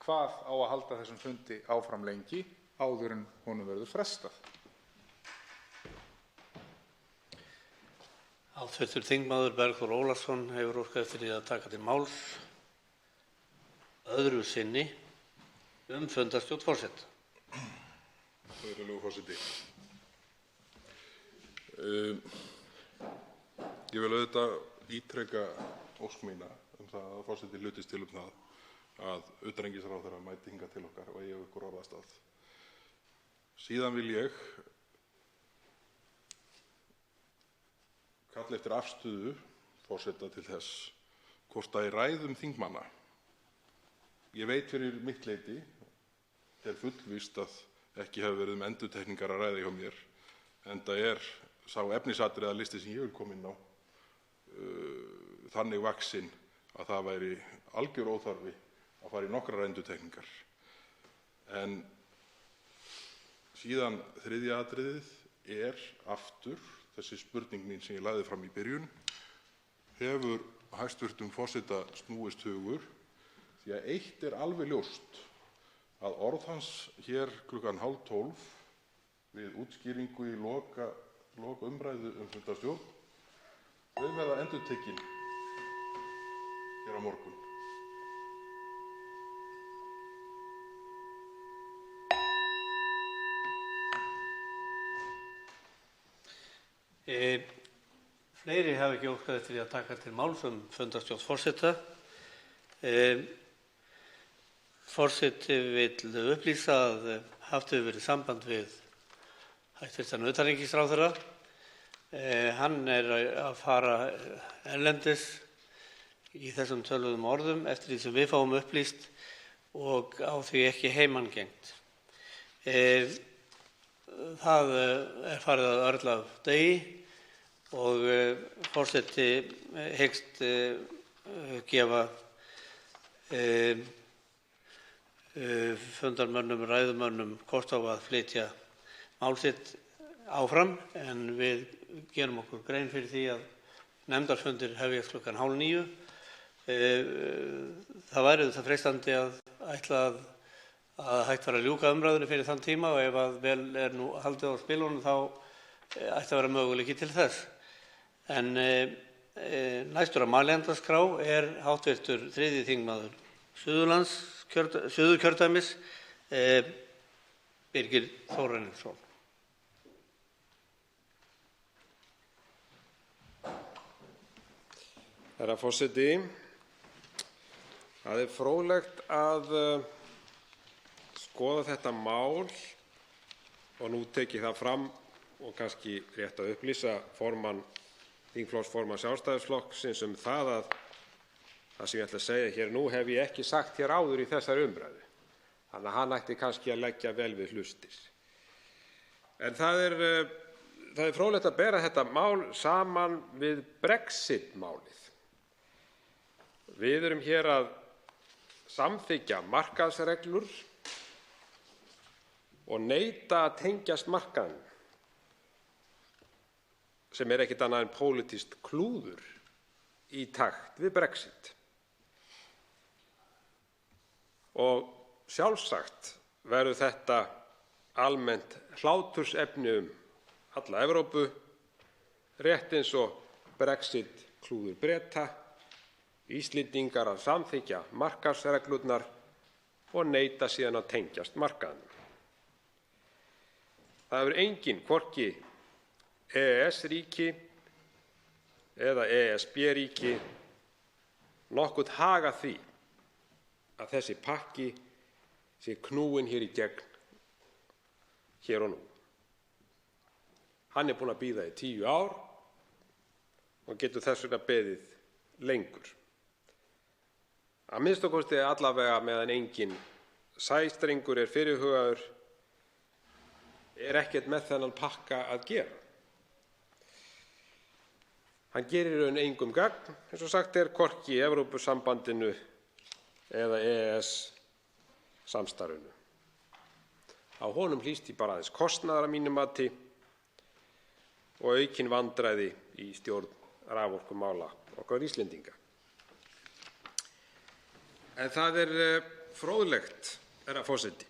hvað á að halda þessum fundi áfram lengi áður en honum verður frestað. Hv. þingmaður Bergþór Ólason hefur óskað eftir því að taka til máls öðru sinni fundarstjórn forseta. Virðulegur forseti. Ég vil auðvitað ítreka ósk mína það að forseti hlutist til það að utanríkisráðherra mæti hingað til okkar og eigi ykkur orðastað. Síðan vil ég kalla eftir afstöðu forseta til þess hvort að í ræðum þingmanna, ég veit fyrir mitt leyti, fullvíst að ekki hefur verið endurtekningar að ræða hjá mér, enda sá efnisatriðalisti sem ég vil koma inn á þannig vaxinn að það væri algjör óþarfi að fara í nokkrar endurtekningar. En síðan þriðja atriðið aftur þessi spurning mín sem ég lagði fram í byrjun: hefur hæstv. forseta snúist hugur? Því að eitt alveg ljóst, að orð hans hér klukkan 11:30 við útskýringu í loka umræðu fundarstjórn, þau verða endurtekin hér á morgun. Fleiri hafa ekki óskað eftir því að taka til máls fundarstjórn forseta. Forseti vill upplýsa að haft hefur verið samband við hæstv. utanríkisráðherra. Hann að fara erlendis í þessum töluðum orðum eftir því sem við fáum upplýst og á því ekki heimangengt. Það farið að örla af degi og forseti hyggst gefa fundarmönnum, ræðumönnum kost á að flytja mál sitt áfram, en við gerum okkur grein fyrir því að nefndarfundir hefjast klukkan 8:30. Það væri auðvitað freistandi að ætla að hægt var að ljúka umræðunni fyrir þann tíma, og ef að vel nú haldið á spilunum þá ætti að vera möguleiki til þess. En næstur á mælendaskrá hv. 3. þingmaður Suðurkjördæmis, Birgir Þórarinsson. Herra forseti, það fróðlegt að skoða þetta mál, og nú tek ég það fram og kannski rétt að upplýsa þingflokksformann Sjálfstæðisflokksins það að það sem ég ætla að segja hér nú hef ég ekki sagt hér áður í þessari umræðu, þannig að hann ætti kannski að leggja vel við hlustir. En það er fróðlegt að bera þetta mál saman við Brexit-málið. Við erum hér að samþykkja markaðsreglur og neita að tengjast markaðnum, sem ekkert annað en pólitískt klúður í takt við Brexit. Og sjálfsagt verður þetta almennt hlátursefni alla Evrópu, rétt eins og Brexit klúður Breta, Íslendingar að samþykkja markaðsreglurnar og neita síðan að tengjast markaðnum. Það hefur enginn, hvorki EES-ríki eða ESB-ríki, nokkurn hag af því að þessi pakki sé knúinn hér í gegn hér og nú. Hann búinn að bíða í 10 ár og getur þess vegna beðið lengur. Að minnsta kosti allavega meðan enginn sæstrengur fyrirhugaður, ekkert með þennan pakka að gera. Hann gerir í raun engum gagn, eins og sagt hvorki í Evrópusambandinu eða EES-samstarfinu. Á honum hlýst því bara aðeins kostnaðar að mínu mati og aukin vandræði í stjórn raforkumála okkar Íslendinga. En það fróðlegt, herra forseti,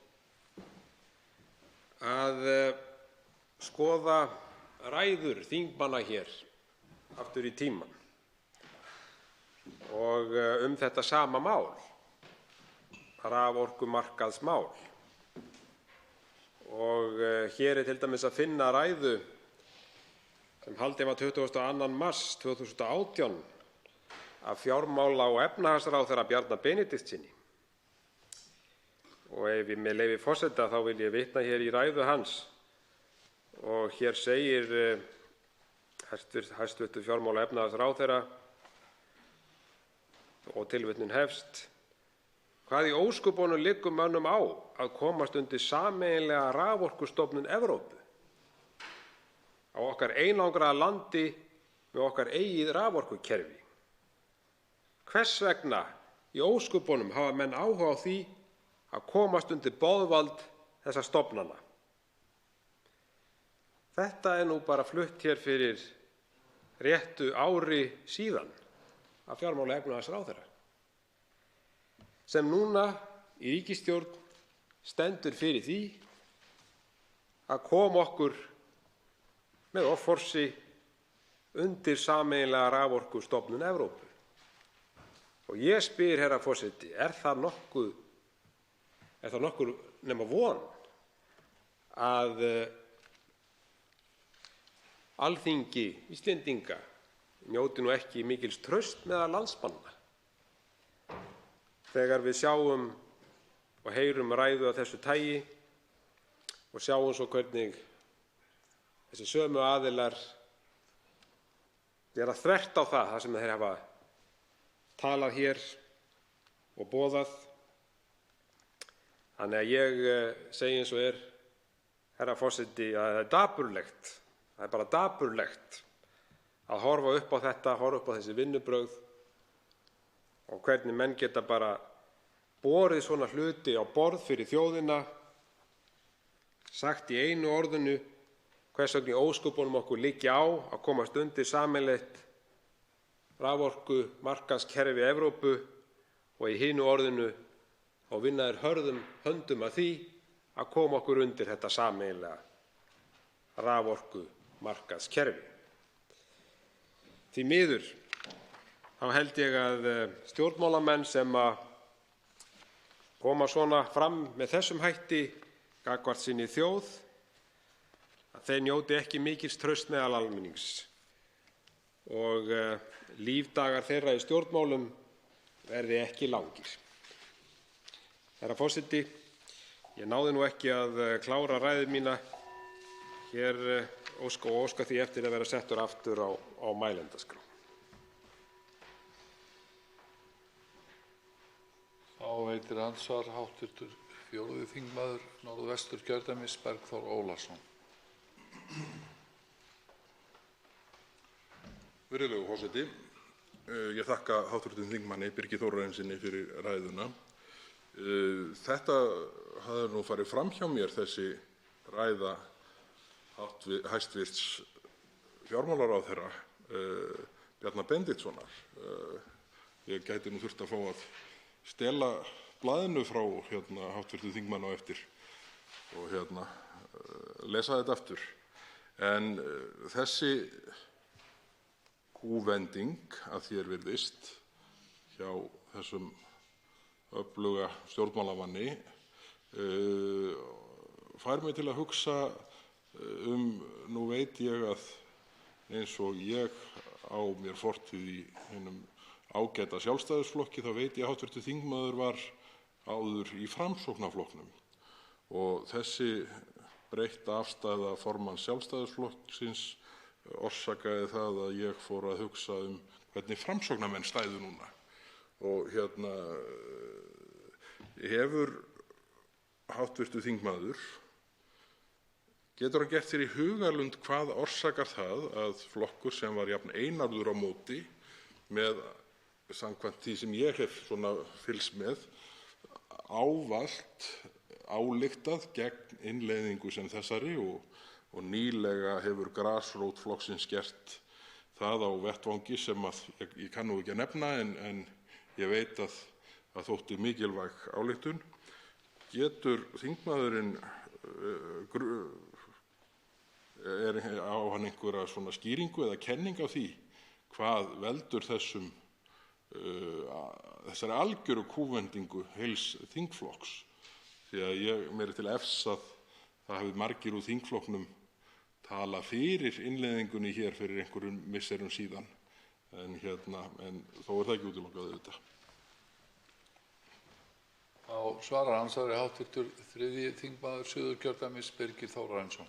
að skoða ræður þingmanna hér aftur í tímann og þetta sama mál, raforkumarkaðsmál. Og hér til dæmis að finna ræðu sem haldin var 22. mars 2018 af fjármála- og efnahagsráðherra Bjarna Benediktssyni. Og ef ég með leyfi forseta þá vil ég vitna hér í ræðu hans. Og hér segir hæstv. fjármála- og efnahagsráðherra, og tilvitnun hefst: Hvað í ósköpunum liggur mönnum á að komast undir sameiginlega raforkustofnun Evrópu á okkar einangraða landi með okkar eigið raforkukerfi? Hvers vegna í ósköpunum hafa menn áhuga á því að komast undir boðvald þessa stofnana? Þetta nú bara flutt hér fyrir réttu ári síðan af fjármála- og efnahagsráðherra, sem núna í ríkisstjórn stendur fyrir því að koma okkur með offorsi undir sameiginlega raforkustofnun Evrópu. Og ég spyr, herra forseti, er það nokkur nema von að Alþingi Íslendinga njóti nú ekki mikils trausts meðal landsmanna þegar við sjáum og heyrum ræðu af þessu tagi og sjáum svo hvernig þessi sömu aðilar gera þvert á það sem þeir hafa talað hér og boðað. Þannig að ég segi eins og herra forseti, að það er dapurlegt, það er bara dapurlegt að horfa upp á þetta, horfa upp á þessi vinnubrögð og hvernig menn geta bara borið svona hluti á borð fyrir þjóðina, sagt í einu orðinu hvers vegna í ósköpunum okkur liggi á að komast undir sameiginlegt raforkumarkaðskerfi Evrópu og í hinu orðinu og vinna þeir hörðum höndum að því að koma okkur undir þetta sameiginlega raforkumarkaðskerfi. Því miður þá held ég að stjórnmálamenn sem koma svona fram með þessum hætti gagnvart sinni þjóð, að þeir njóti ekki mikils trausts meðal almennings og lífdagar þeirra í stjórnmálum verði ekki langir. Herra forseti, ég náði nú ekki að klára ræðu mína hér og óska því eftir að vera settur aftur á mælendaskrá. Þá veitir andsvar hv. 4. þingmaður Norðvesturkjördæmis, Bergþór Ólason. Virðulegur forseti, ég þakka hv. þingmanni Birgi Þórarinssyni fyrir ræðuna. Þetta hafði nú farið fram hjá mér, þessi ræða hæstvirts fjármálaráðherra Bjarna Benediktssonar. Ég gæti nú þurft að fá að stela blaðinu frá hv. þingmanni á eftir og lesa þetta aftur. En þessi kúvending að því virðist hjá þessum öfluga stjórnmálamanni fær mig til að hugsa nú veit ég að eins og ég á mér fortíð í hinum ágæta Sjálfstæðisflokki, þá veit ég að hv. þingmaður var áður í Framsóknarflokknum og þessi breytta afstaða formanns Sjálfstæðisflokksins orsakaði það að ég fór að hugsa hvernig Framsóknarmenn stæðu núna. Og hefur hv. þingmaður, getur hann gert sér í hugarlund hvað orsakar það að flokkur sem var jafn einarður á móti með, samkvæmt því sem ég hef fylgst með, ávallt ályktað gegn innleiðingu sem þessari og nýlega hefur grasrót flokksins gert það á vettvangi sem ég kann nú ekki að nefna en ég veit að þótti mikilvæg ályktun. Getur þingmaðurinn, á hann einhverja svona skýringu eða kenning á því hvað veldur þessari algjöru kúvendingu heils þingflokks? Því að mér til efs að það hafi margir úr þingflokknum talað fyrir innleiðingunni hér fyrir einhverjum misserum síðan, en þó það ekki útilokað auðvitað. Á svarar andsvari hv. 3. þingmaður Suðurkjördæmis, Birgir Þórarinsson.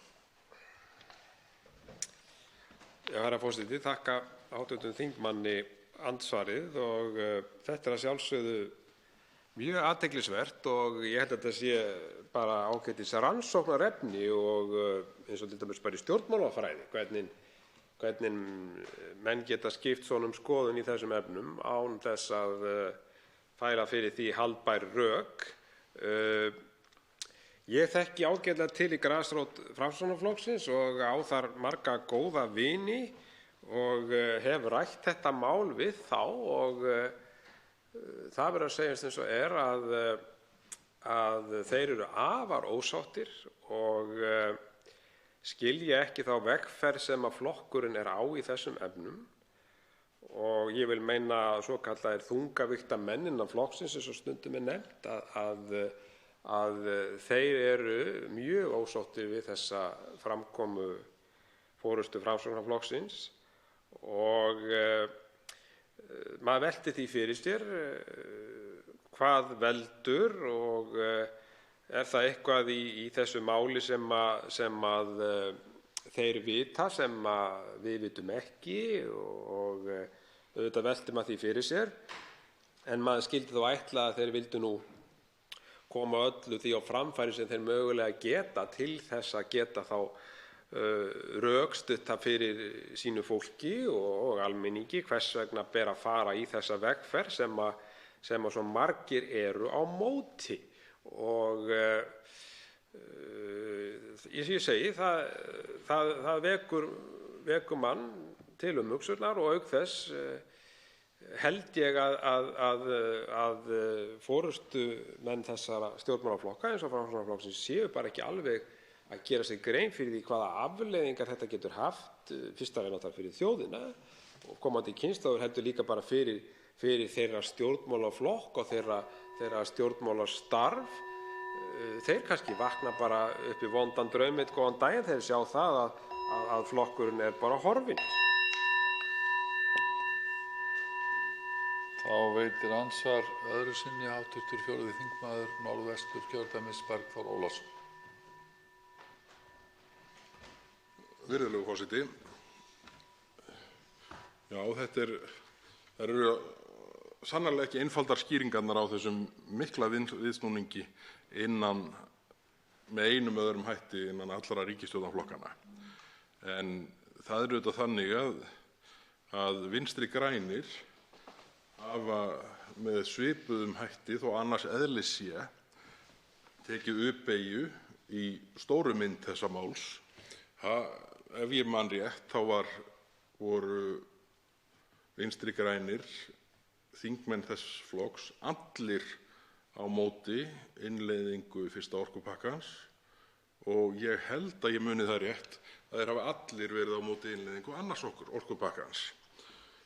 Herra forseti, þakka hv. þingmanni andsvarið og þetta að sjálfsögðu mjög athyglisvert og ég held að þetta sé bara ágætis rannsóknarefni og eins og til dæmis bara í stjórnmálafræði, hvernig menn geta skipt svona skoðun í þessum efnum án þess að færa fyrir því haldbær rök. Ég þekki ágætlega til í grasrót Framsóknarflokksins og á þar marga góða vini og hef rætt þetta mál við þá og það verður að segjast eins og að þeir eru afar ósáttir og skilja ekki þá vegferð sem að flokkurinn er á í þessum efnum og ég vil meina svokallaðir þungavigtarmenn innan flokksins, eins og stundum nefnt, að þeir eru mjög ósáttir við þessa framkomu forystu Framsóknarflokksins og maður veltir því fyrir sér hvað veldur og það eitthvað í þessu máli sem að þeir vita sem að við vitum ekki og auðvitað veltir maður því fyrir sér en maður skyldi þó ætla að þeir vildu nú koma öllu því á framfæri sem þeir mögulega geta til þess að geta þá rökstudda fyrir sínu fólki og almenningi hvers vegna ber að fara í þessa vegferð sem að svo margir eru á móti og ég segi það vekur mann til umhugsunar og auk þess held ég að forystumenn þessara stjórnmálaflokka eins og Framsóknarflokksins séu bara ekki alveg að gera sér grein fyrir því hvaða afleiðingar þetta getur haft, fyrst og fremst fyrir þjóðina og komandi kynslóðir, heldur líka bara fyrir þeirra stjórnmálaflokk og þeirra stjórnmálastarf. Þeir kannski vakna bara upp í vondan draum einn góðan daginn þegar sjá það að flokkurinn er bara horfinn. Þá veitir andsvar öðru sinni hv. 4. þingmaður Norðvesturkjördæmis, Bergþór Ólason. Virðulegur forseti. Já, það eru sannarlega ekki einfaldar skýringarnar á þessum mikla viðsnúningi með einum öðrum hætti innan allra ríkisstjórnarflokkanna. En það er auðvitað þannig að Vinstri grænir hafa með svipuðum hætti, þó annars eðlis sé, tekið uppbeygju í stóru mynd þessa máls. Ef ég man rétt þá voru Vinstri grænir, þingmenn þess flokks, allir á móti innleiðingu fyrsta orkupakkans og ég held að ég muni það rétt að þeir hafa allir verið á móti innleiðingu annars orkupakkans.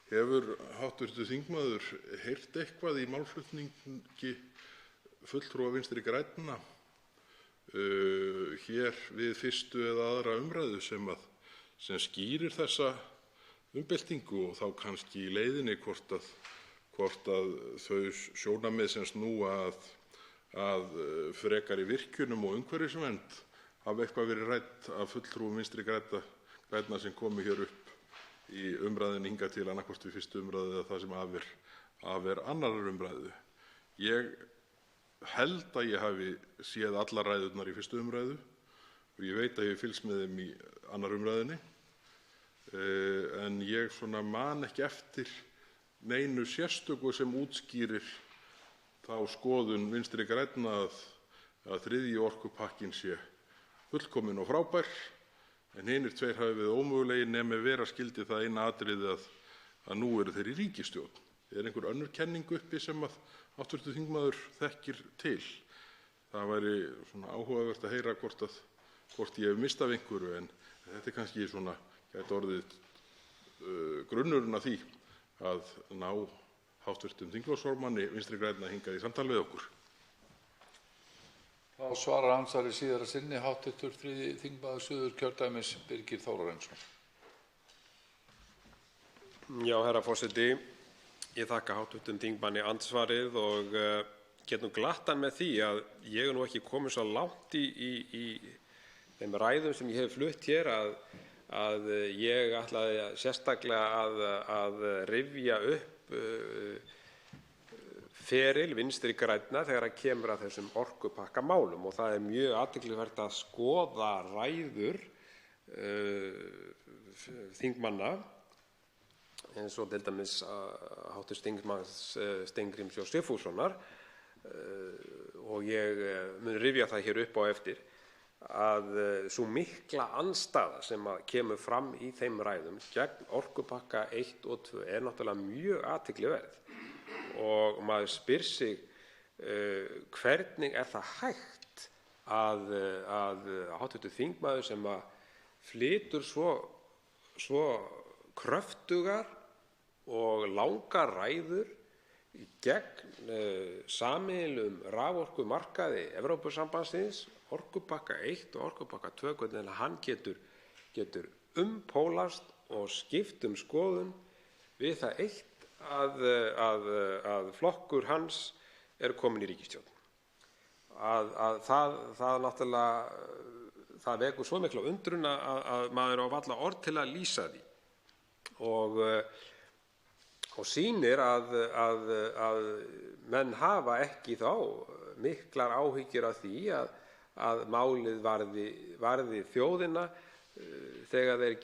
Hefur hv. þingmaður heyrt eitthvað í málflutningi fulltrúa Vinstri grænna hér við fyrstu eða aðra umræðu sem skýrir þessa umbyltingu og þá kannski í leiðinni hvort að þau sjónarmið sem snúa að frekari virkjunum og umhverfisvernd hafi eitthvað verið rædd af fulltrúum Vinstri grænna sem komu hér upp í umræðunni hingað til annaðhvort við fyrstu umræðu eða það sem af er annarrar umræðu. Ég held að ég hafi séð allar ræðurnar í fyrstu umræðu og ég veit að ég hef fylgst með þeim í annar umræðunni en ég man ekki eftir neinu sérstöku sem útskýrir þá skoðun Vinstri grænna að þriðji orkupakkinn sé fullkominn og frábær, en hinir tveir hafi verið ómögulegir nema vera skyldi það eina atriði að nú eru þeir í ríkisstjórn. Er einhver önnur kenning uppi sem að hv. þingmaður þekkir til? Það væri svona áhugavert að heyra hvort ég hef misst af einhverju, en þetta kannski svona gæti orðið grunnurinn að því að ná hv. þingflokksformanni Vinstri grænna hingað í samtal við okkur. Þá svarar andsvari síðara sinni hv. 3. þingmaður Suðurkjördæmis, Birgir Þórarinsson. Já, herra forseti, ég þakka hv. þingmanni andsvarið og get nú glatt hann með því að ég er nú ekki kominn svo langt í þeim ræðum sem ég hef flutt hér að ég ætlaði sérstaklega að rifja upp feril Vinstri grænna þegar kemur að þessum orkupakkamálum, og það er mjög athyglisvert að skoða ræður þingmanna eins og til dæmis hv. þingmanns Steingríms J. Sigfússonar, og ég mun rifja það hér upp á eftir, að sú mikla andstaða sem kemur fram í þeim ræðum gegn orkupakka 1 og 2 er náttúrulega mjög athyglisverð, og maður spyr sig hvernig er það hægt að hv. þingmaður sem flytur svo kröftugar og langar ræður gegn sameiginlegum raforkumarkaði Evrópusambandsins, orkupakka 1 og orkupakka 2, hvernig hann getur umpólast og skipt skoðun við það eitt að flokkur hans er kominn í ríkisstjórn. Það náttúrulega það vekur svo mikla undrun að maður á varla orð til að lýsa því, og sýnir að menn hafa ekki þá miklar áhyggjur af því að málið varði þjóðina þegar þeir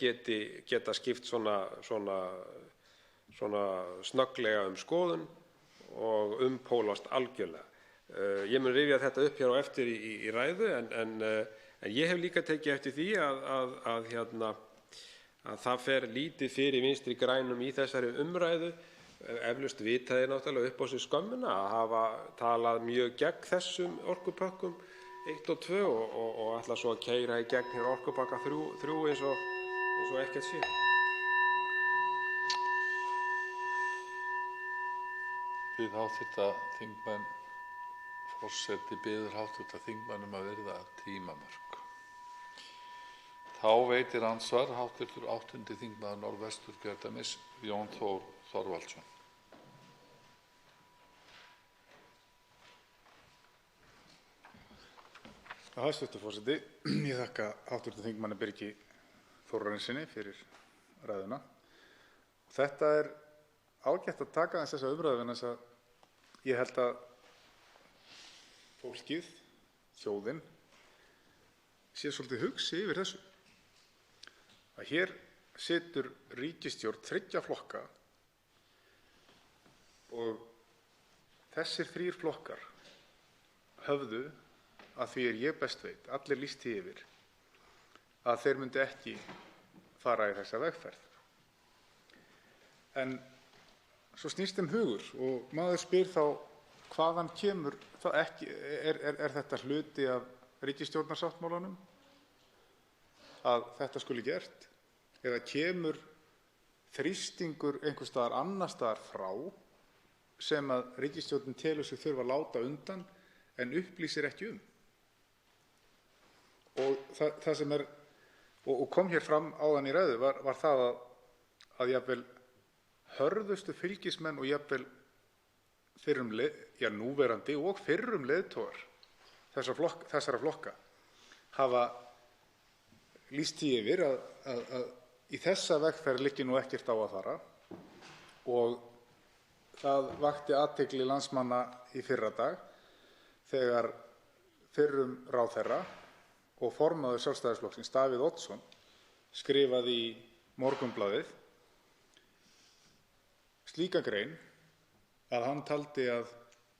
geta skipt svona snögglega skoðun og umpólast algjörlega. Ég mun rifja þetta upp hér á eftir í ræðu, en ég hef líka tekið eftir því að það fer lítið fyrir Vinstri grænum í þessari umræðu. Eflaust vita þeir náttúrulega upp á sig skömmina að hafa talað mjög gegn þessum orkupökkum 1 og 2 og ætla svo að keyra í gegn hér orkupakka 3 eins og ekkert sé. Bið hv. þingmenn, forseti biður hv. þingmenn að virða tímamörk. Þá veitir andsvar hv. 8. þingmaður Norðvesturkjördæmis, Jón Þór Þorvaldsson. Hæstv. forseti, ég þakka hv. þingmanni Birgi Þórarinssyni fyrir ræðuna. Þetta er ágætt að taka þessa umræðu vegna þess að ég held að fólkið, þjóðin, sé svolítið hugsi yfir þessu. Að hér situr ríkisstjórn 3 flokka og þessir 3 flokkar höfðu, að því ég best veit, allir lýst því yfir að þeir myndu ekki fara í þessa vegferð. En svo snýst hugur og maður spyr þá hvaðan kemur það ekki, er þetta hluti af ríkisstjórnarsáttmálanum að þetta skuli gert, eða kemur þrýstingur einhvers staðar annars staðar frá sem að ríkisstjórnin telur sig þurfa að láta undan en upplýsir ekki um. Og það sem og kom hér fram áðan í ræðu var það að jafnvel hörðustu fylgismenn og jafnvel núverandi og fyrrum leiðtogar þessara flokka hafa lýst því yfir að í þessa vegferð liggi nú ekkert á að fara, og það vakti athygli landsmanna í fyrradag þegar fyrrum ráðherra og formaður Sjálfstæðisflokksins, Davíð Oddsson, skrifaði í Morgunblaðið slíka grein að hann taldi að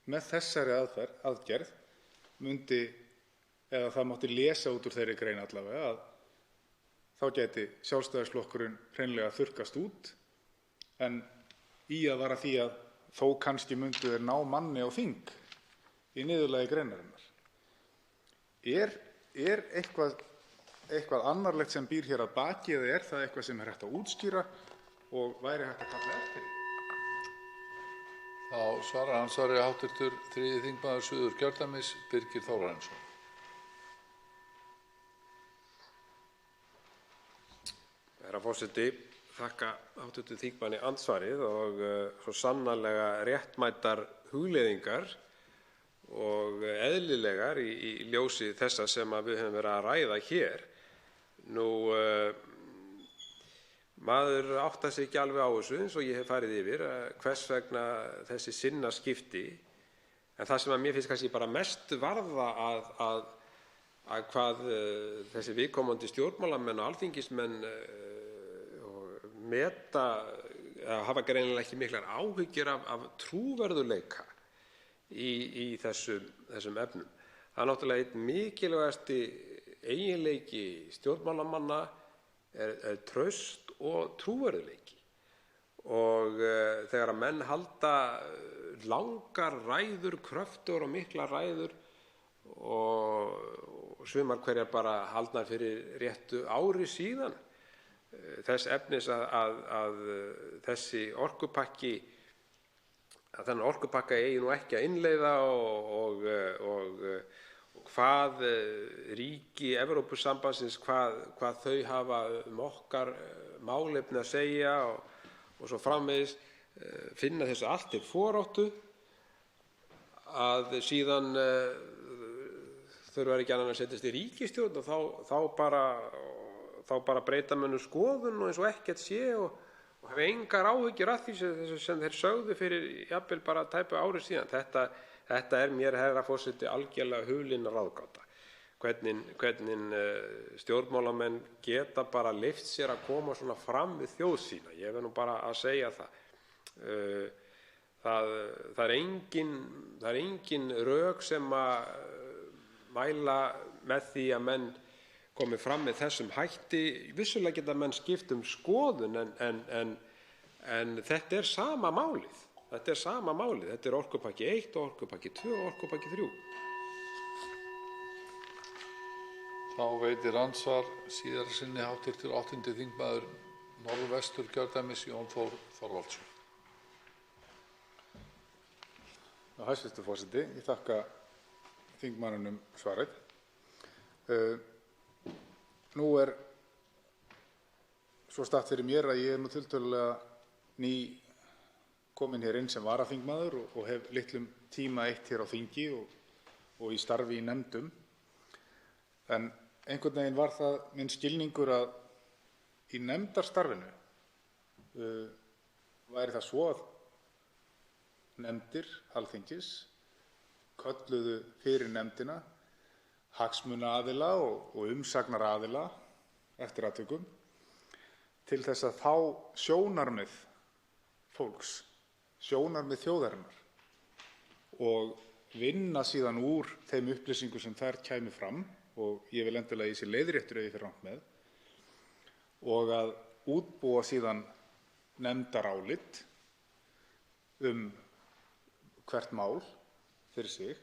með þessari aðgerð myndi eða það mátti lesa út úr þeirri grein allavega, að þá gæti Sjálfstæðisflokkurinn hreinlega þurrkast út, en að var að því að þó kannski myndu þeir ná manni á þing í niðurlagi greinarinnar. Er eitthvað annarlegt sem býr hér að baki, eða er það eitthvað sem er hægt að útskýra og væri hægt að kalla eftir? Þá svarar andsvari hv. 3. þingmaður Suðurkjördæmis, Birgir Þórarinsson. Herra forseti, þakka hv. þingmanni andsvarið og svo sannarlega réttmætar hugleiðingar og eðlilegar í ljósi þessa sem við höfum verið að ræða hér. Maður áttar sig ekki alveg á þessu, eins og ég hef farið yfir, hvers vegna þessi sinnaskipti, en það sem að mér finnst kannski bara mest varða að hvað þessi viðkomandi stjórnmálamenn og alþingismenn hafa greinilega ekki miklar áhyggjur af trúverðugleika í þessum efnum. Það er náttúrulega einn mikilvægasti eiginleiki stjórnmálamanna er traust og trúverðugleiki. Og þegar að menn halda langar ræður, kröftugar og miklar ræður og sumar hverjar bara haldnar fyrir réttu ári síðan, þess efnis að þessi orkupakki, að þennan orkupakka eigi nú ekki að innleiða og hvað ríki Evrópusambandsins, hvað þau hafa okkar málefni að segja og svo framvegis, finna þessu allt til foráttu, að síðan þurfa ekki annað að setjast í ríkisstjórn og þá bara breyta menn skoðun og eins og ekkert sé og hafa engar áhyggjur af því sem þeir sögðu fyrir jafnvel bara tæpu ári síðan. Þetta er mér, herra forseti, algjörlega hulin ráðgáta. Hvernig stjórnmálamenn geta bara leyft sér að koma svona fram við þjóð sína. Ég verð nú bara að segja það. Það er engin rök sem að mæla með því að menn komi fram með þessum hætti. Vissulega geta menn skipt skoðun, en þetta er sama málið. Þetta er sama málið. Þetta er orkupakki 1 og orkupakki 2 og orkupakki 3. Þá veitir andsvar síðara sinni hv. 8. þingmaður Norðvesturkjördæmis, Jón Þór Þorvaldsson. Hæstv. forseti, ég þakka þingmanninum svarið. Nú er svo statt fyrir mér að ég er nú tiltölulega ný kominn hér inn sem varaþingmaður og hef litlum tíma eytt hér á þingi og í starfi í nefndum. En einhvern veginn var það minn skilningur að í nefndarstarfinu væri það svo að nefndir Alþingis kölluðu fyrir nefndina hagsmunaaðila og umsagnaraðila eftir atvikum til þess að fá sjónarmið fólks, sjónarmið þjóðarinnar og vinna síðan úr þeim upplýsingum sem þar kæmi fram, og ég vil endilega í sér leiðréttur ef ég fer rangt með, og að útbúa síðan nefndarálit hvert mál fyrir sig,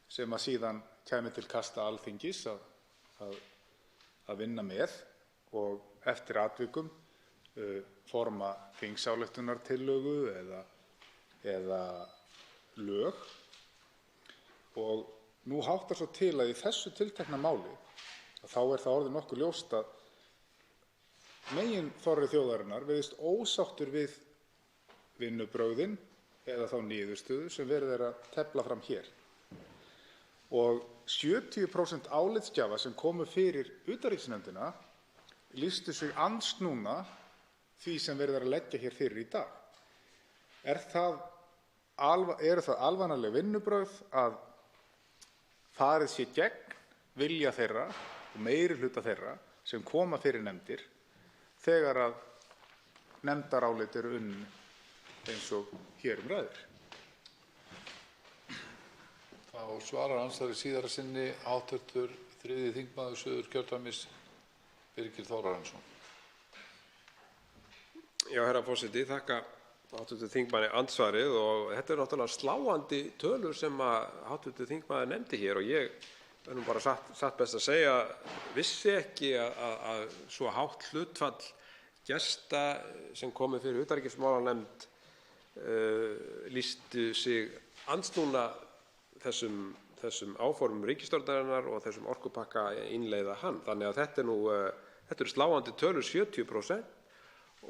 sem að síðan kæmi til kasta Alþingis að vinna með og eftir atvikum forma þingsályktunartillögu eða lög. Og nú háttar svo til að í þessu tiltekna máli að þá er það orðið nokkuð ljóst að meginþorri þjóðarinnar virðist ósáttur við vinnubrögðin eða þá niðurstöðu sem verið er að tefla fram hér. Og 70% álitsgjafa sem komu fyrir utanríkisnefndina lýstu sig andsnúna því sem verið er að leggja hér fyrir í dag. Eru það alvannaleg vinnubrögð að farið sé gegn vilja þeirra og meirihluta þeirra sem koma fyrir nefndir þegar að nefndarálit eru unnin eins og hér ræðir? Þá Þá svarar andsvari síðara sinni hv. 3. þingmaður Suðurkjördæmis, Birgir Þórarinsson. Já, herra forseti, þakka hv. þingmanni andsvarið og þetta er náttúrulega sláandi tölur sem að hv. þingmaður nefndi hér og ég er nú bara satt best að segja, vissi ekki að svo hátt hlutfall gesta sem komu fyrir utanríkismálanefnd lýstu sig andsnúna þessum áformum ríkisstjórnarinnar og þessum orkupakka innleiða hann. Þannig að þetta eru sláandi tölur, 70%,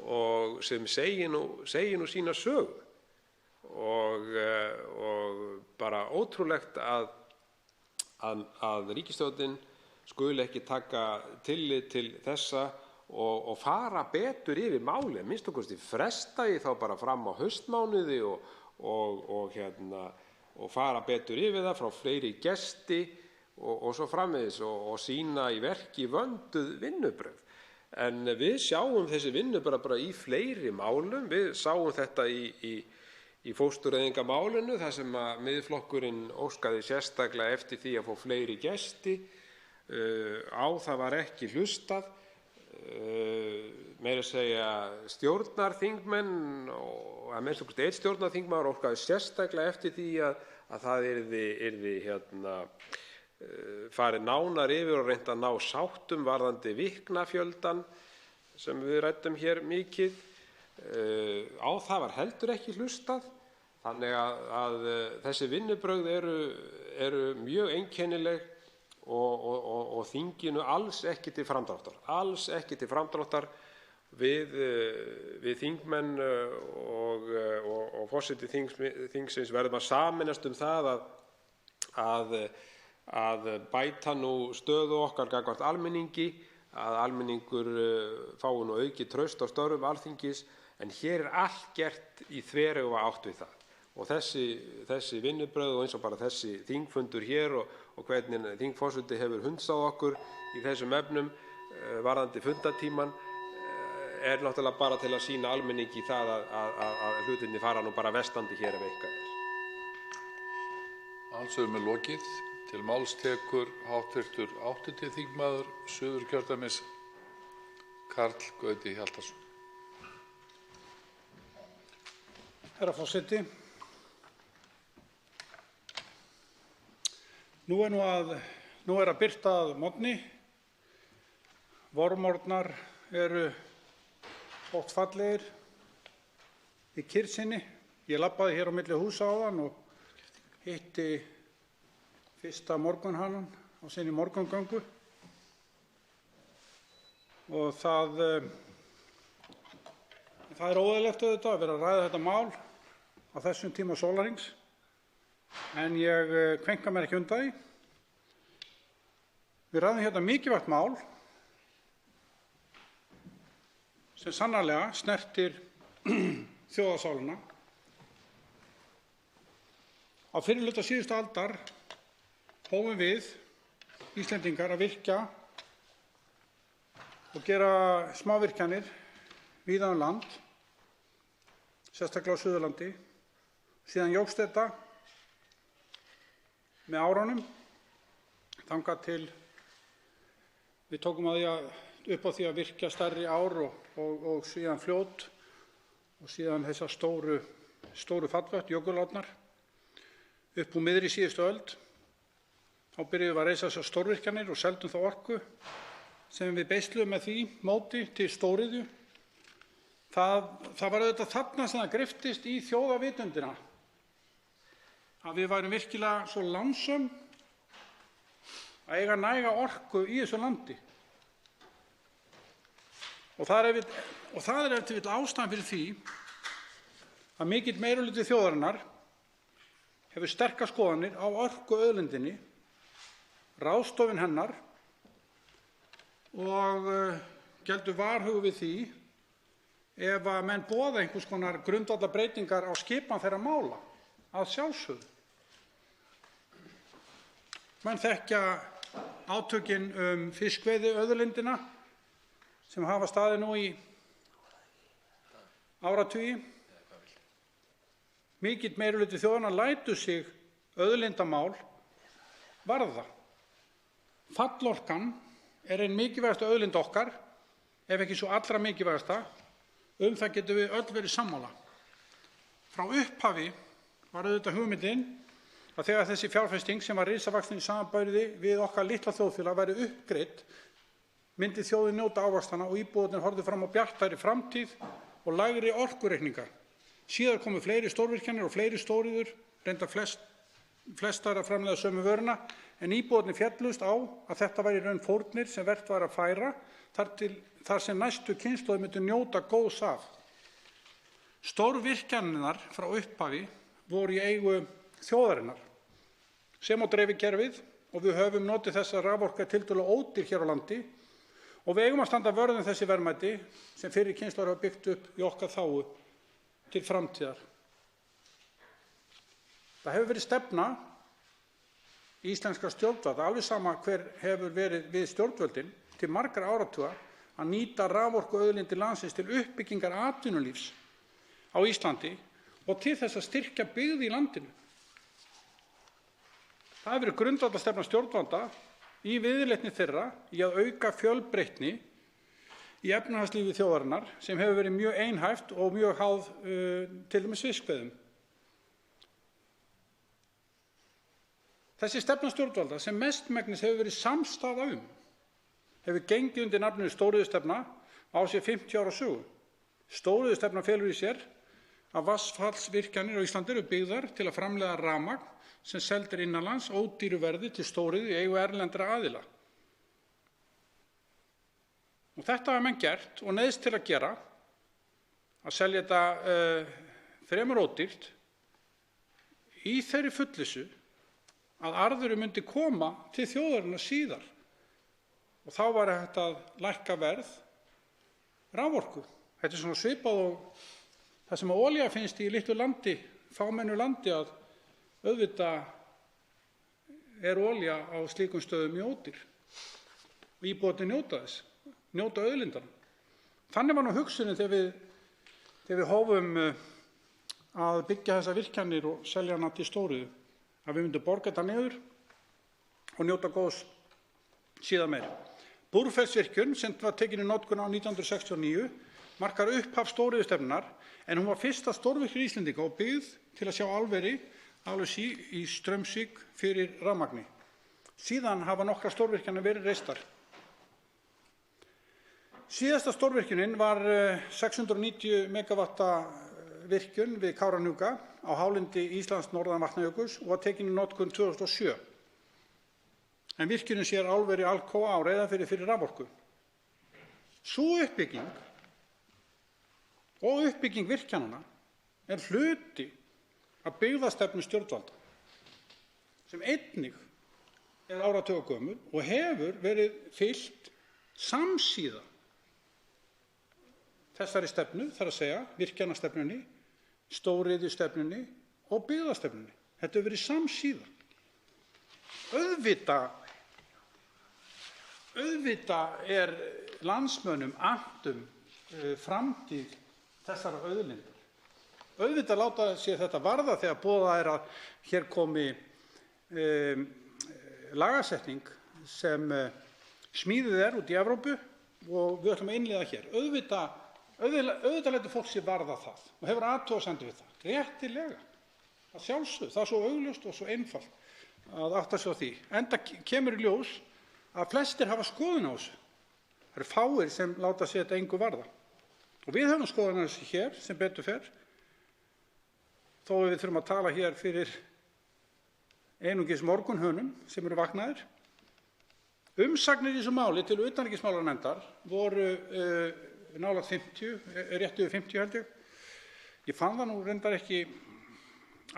og sem segir nú sína sögu og bara ótrúlegt að ríkisstjórnin skuli ekki taka tillit til þessa og fara betur yfir málið, minnsta kosti fresta því þá bara fram á haustmánuði og fara betur yfir það, frá fleiri gesti og svo framvegis og sýna í verki vönduð vinnubrögð. En við sjáum þessi vinnubrögð bara í fleiri málum. Við sáum þetta í fóstureyðingamálinu þar sem að Miðflokkurinn óskaði sérstaklega eftir því að fá fleiri gesti. Á það var ekki hlustað. Meira að segja stjórnarþingmenn og að minnsta kosti einn stjórnarþingmaður óskaði sérstaklega eftir því að það yrði farið nánar yfir og reynt að ná sáttum varðandi viknafjöldan sem við ræddum hér mikið. Á það var heldur ekki hlustað, þannig að þessi vinnubrögð eru mjög einkennileg og þinginu alls ekki til framdráttar. Við þingmenn og forseti þingsins verðum að sameinast það að bæta nú stöðu okkar gagnvart almenningi, að almenningur fái nú aukið traust á störfum Alþingis, en hér er allt gert í þveröfuga átt við það. Og þessi vinnubrögð og eins og bara þessi þingfundur hér og hvernig þingforseti hefur hundsað okkur í þessum efnum varðandi fundatímann er náttúrulega bara til að sýna almenningi það að hlutirnir fara nú bara versnandi hér ef eitthvað er. Andsvörum er lokið. Til máls tekur hv. 8. þingmaður Suðurkjördæmis, Karl Gauti Hjaltason. Herra forseti, nú er að birta að morgni. Vormorgnar eru oft fallegir í kyrrð sinni. Ég labbaði hér á milli húsa áðan og hitti fyrsta morgunhanan á sinni morgungöngu og það er óeðlilegt auðvitað að vera að ræða þetta mál á þessum tíma sólarhrings, en ég kveinka mér ekki undan því. Við ræðum hérna mikilvægt mál sem sannarlega snertir þjóðarsálina. Á fyrri hluta síðustu aldar hófum við Íslendingar að virkja og gera smávirkjanir víða um land, sérstaklega á Suðurlandi. Síðan jókst þetta með árunum þangað til við tókum upp á því að virkja stærri ár og síðan fljót og síðan þessar stóru fallvötn, jökulárnar, upp úr miðri síðustu öld. Þá byrjuðum við að reisa þessar stórvirkjanir og seldum þá orku sem við beisluðum með því móti til stóriðju. Það var auðvitað þarna sem það greyptist í þjóðarvitundina að við værum virkilega svo lánsöm að eiga næga orku í þessu landi. Og það er ef til vill ástæðan fyrir því að mikill meirihluti þjóðarinnar hefur sterkar skoðanir á orkuauðlindinni, ráðstöfun hennar og geldur varhuga við því ef að menn boða einhvers konar grundvallarbreytingar á skipan þeirra mála, að sjálfsögðu. Menn þekkja átökin fiskveiðiauðlindina sem hafa staðið nú í áratugi. Mikill meirihluti þjóðarinnar lætur sig auðlindamál varða. Fallorkan er ein mikilvægasta auðlind okkar, ef ekki svo allra mikilvægasta. Það getum við öll verið sammála. Frá upphafi var auðvitað hugmyndin að þegar þessi fjárfesting sem var risavaxin í samanburði við okkar litla þjóðfélag væri uppgreidd, myndi þjóðin njóta ávaxtanna og íbúarnir horfðu fram á bjartari framtíð og lægri orkureikninga. Síðar komu fleiri stórvirkjanir og fleiri stóriðjur, reyndar flestar að framleiða sömu vöruna, en íbúarnir féllust á að þetta væri í raun fórnir sem vert var að færa þar sem næstu kynslóðir myndu njóta góðs af. Stórvirkjanirnar frá upphafi voru í eigu þjóðarinnar sem á dreifikerfið og við höfum notið þess að raforka er tiltölulega ódýr hér á landi og við eigum að standa vörð um þessi verðmæti sem fyrri kynslóðir hafa byggt upp í okkar þágu til framtíðar. Það hefur verið stefna íslenskra stjórnvalda, alveg sama hver hefur verið við stjórnvöldin, til margra áratuga að nýta raforkuauðlindir landsins til uppbyggingar atvinnulífs á Íslandi og til þess að styrkja byggð í landinu. Það hefur verið grundvallarstefna stjórnvalda í viðleitni þeirra í að auka fjölbreytni í efnahagslífi þjóðarinnar sem hefur verið mjög einhæft og mjög háð til dæmis fiskveiðum. Þessi stefna stjórnvalda sem mestmegnis hefur verið samstaða hefur gengið undir nafninu stóriðjustefna á sér 50 ára sögu. Stóriðjustefna felur í sér að vatnsfallsvirkjanir á Íslandi eru byggðar til að framleiða rafmagn sem selt er innanlands ódýru verði til stóriðju í eigu erlendra aðila. Og þetta hafa menn gert og neyðst til að gera, að selja þetta fremur ódýrt í þeirri fullvissu að arðurinn myndi koma til þjóðarinnar síðar og þá var hægt að lækka verð raforku. Þetta er svona svipað og það sem olía finnst í litlu landi, fámennu landi, að auðvitað er olía á slíkum stöðum mjög ódýr og íbúarnir njóta þess, njóta auðlindanna. Þannig var nú hugsunin þegar við hófum að byggja þessar virkjanir og selja hana til stóriðju, að við myndum borga þetta niður og njóta góðs síðar meir. Búrfellsvirkjun sem var tekin í notkun á 1969 markar upphaf stóriðjustefnunnar en hún var fyrsta stórvirkjun Íslendinga og byggð til að sjá álveri í Straumsvík fyrir rafmagni. Síðan hafa nokkrar stórvirkjanir verið reistar. Síðasta stórvirkjunin var 690 megawatta virkjun við Kárahnjúka á hálendi Íslands norðan Vatnajökuls og var tekin í notkun 2007. En virkjunin sér álveri Alcoa á Reyðarfirði fyrir raforku. Sú uppbygging og uppbygging virkjananna er hluti af byggðastefnu stjórnvalda sem einnig er áratugagömul og hefur verið fylgt samsíða þessari stefnu, þar að segja virkjanastefnunni, stóriðjustefnunni og byggðastefnunni. Þetta hefur verið samsíða. Auðvitað er landsmönnum annt framtíð þessara auðlinda. Auðvitað láta sér þetta varða þegar boðað er að hér komi lagasetning sem smíðuð er út í Evrópu og við ætlum að innleiða hér. Auðvitað lætur fólk sér varða það og hefur athugasemdir við það. Réttilega, að sjálfsögðu, það er svo augljóst og svo einfalt að átta sig á því. Enda kemur í ljós að flestir hafa skoðun á þessu. Það eru fáir sem láta sér þetta engu varða. Og við höfum skoðun á þessu hér sem betur fer, þó við þurfum að tala hér fyrir einungis morgunhönum sem eru vaknaðir. Umsagnir í þessu máli til utanríkismálanefndar voru nálægt 50, rétt yfir 50 held ég. Ég fann það nú reyndar ekki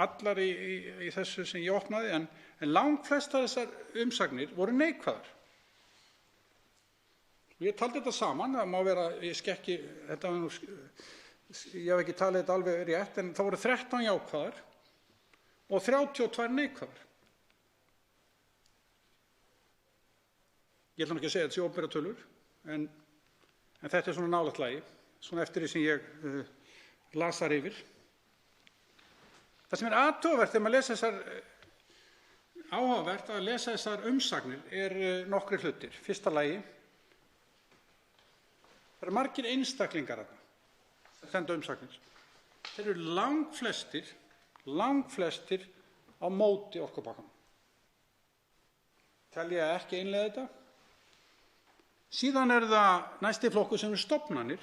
allar í þessu sem ég opnaði, en langflestar þessar umsagnir voru neikvæðar. Ég taldi þetta saman, það má vera, ég skekki, ég hef ekki talið þetta alveg rétt, en það voru 13 jákvæðar og 32 neikvæðar. Ég ætla ekki að segja þetta sé opinberar tölur, en þetta er svona nálægt lagi, svona eftir því sem ég las þar yfir. Það sem er athugavert þegar maður les þessar áhugavert að lesa þessar umsagnir nokkrir hlutir. Fyrsta lagi, það eru margir einstaklingar sem senda umsagnir. Þeir eru langflestir á móti orkupakkanum. Telja ekki innleiða þetta. Síðan það næsti flokkur sem stofnanir,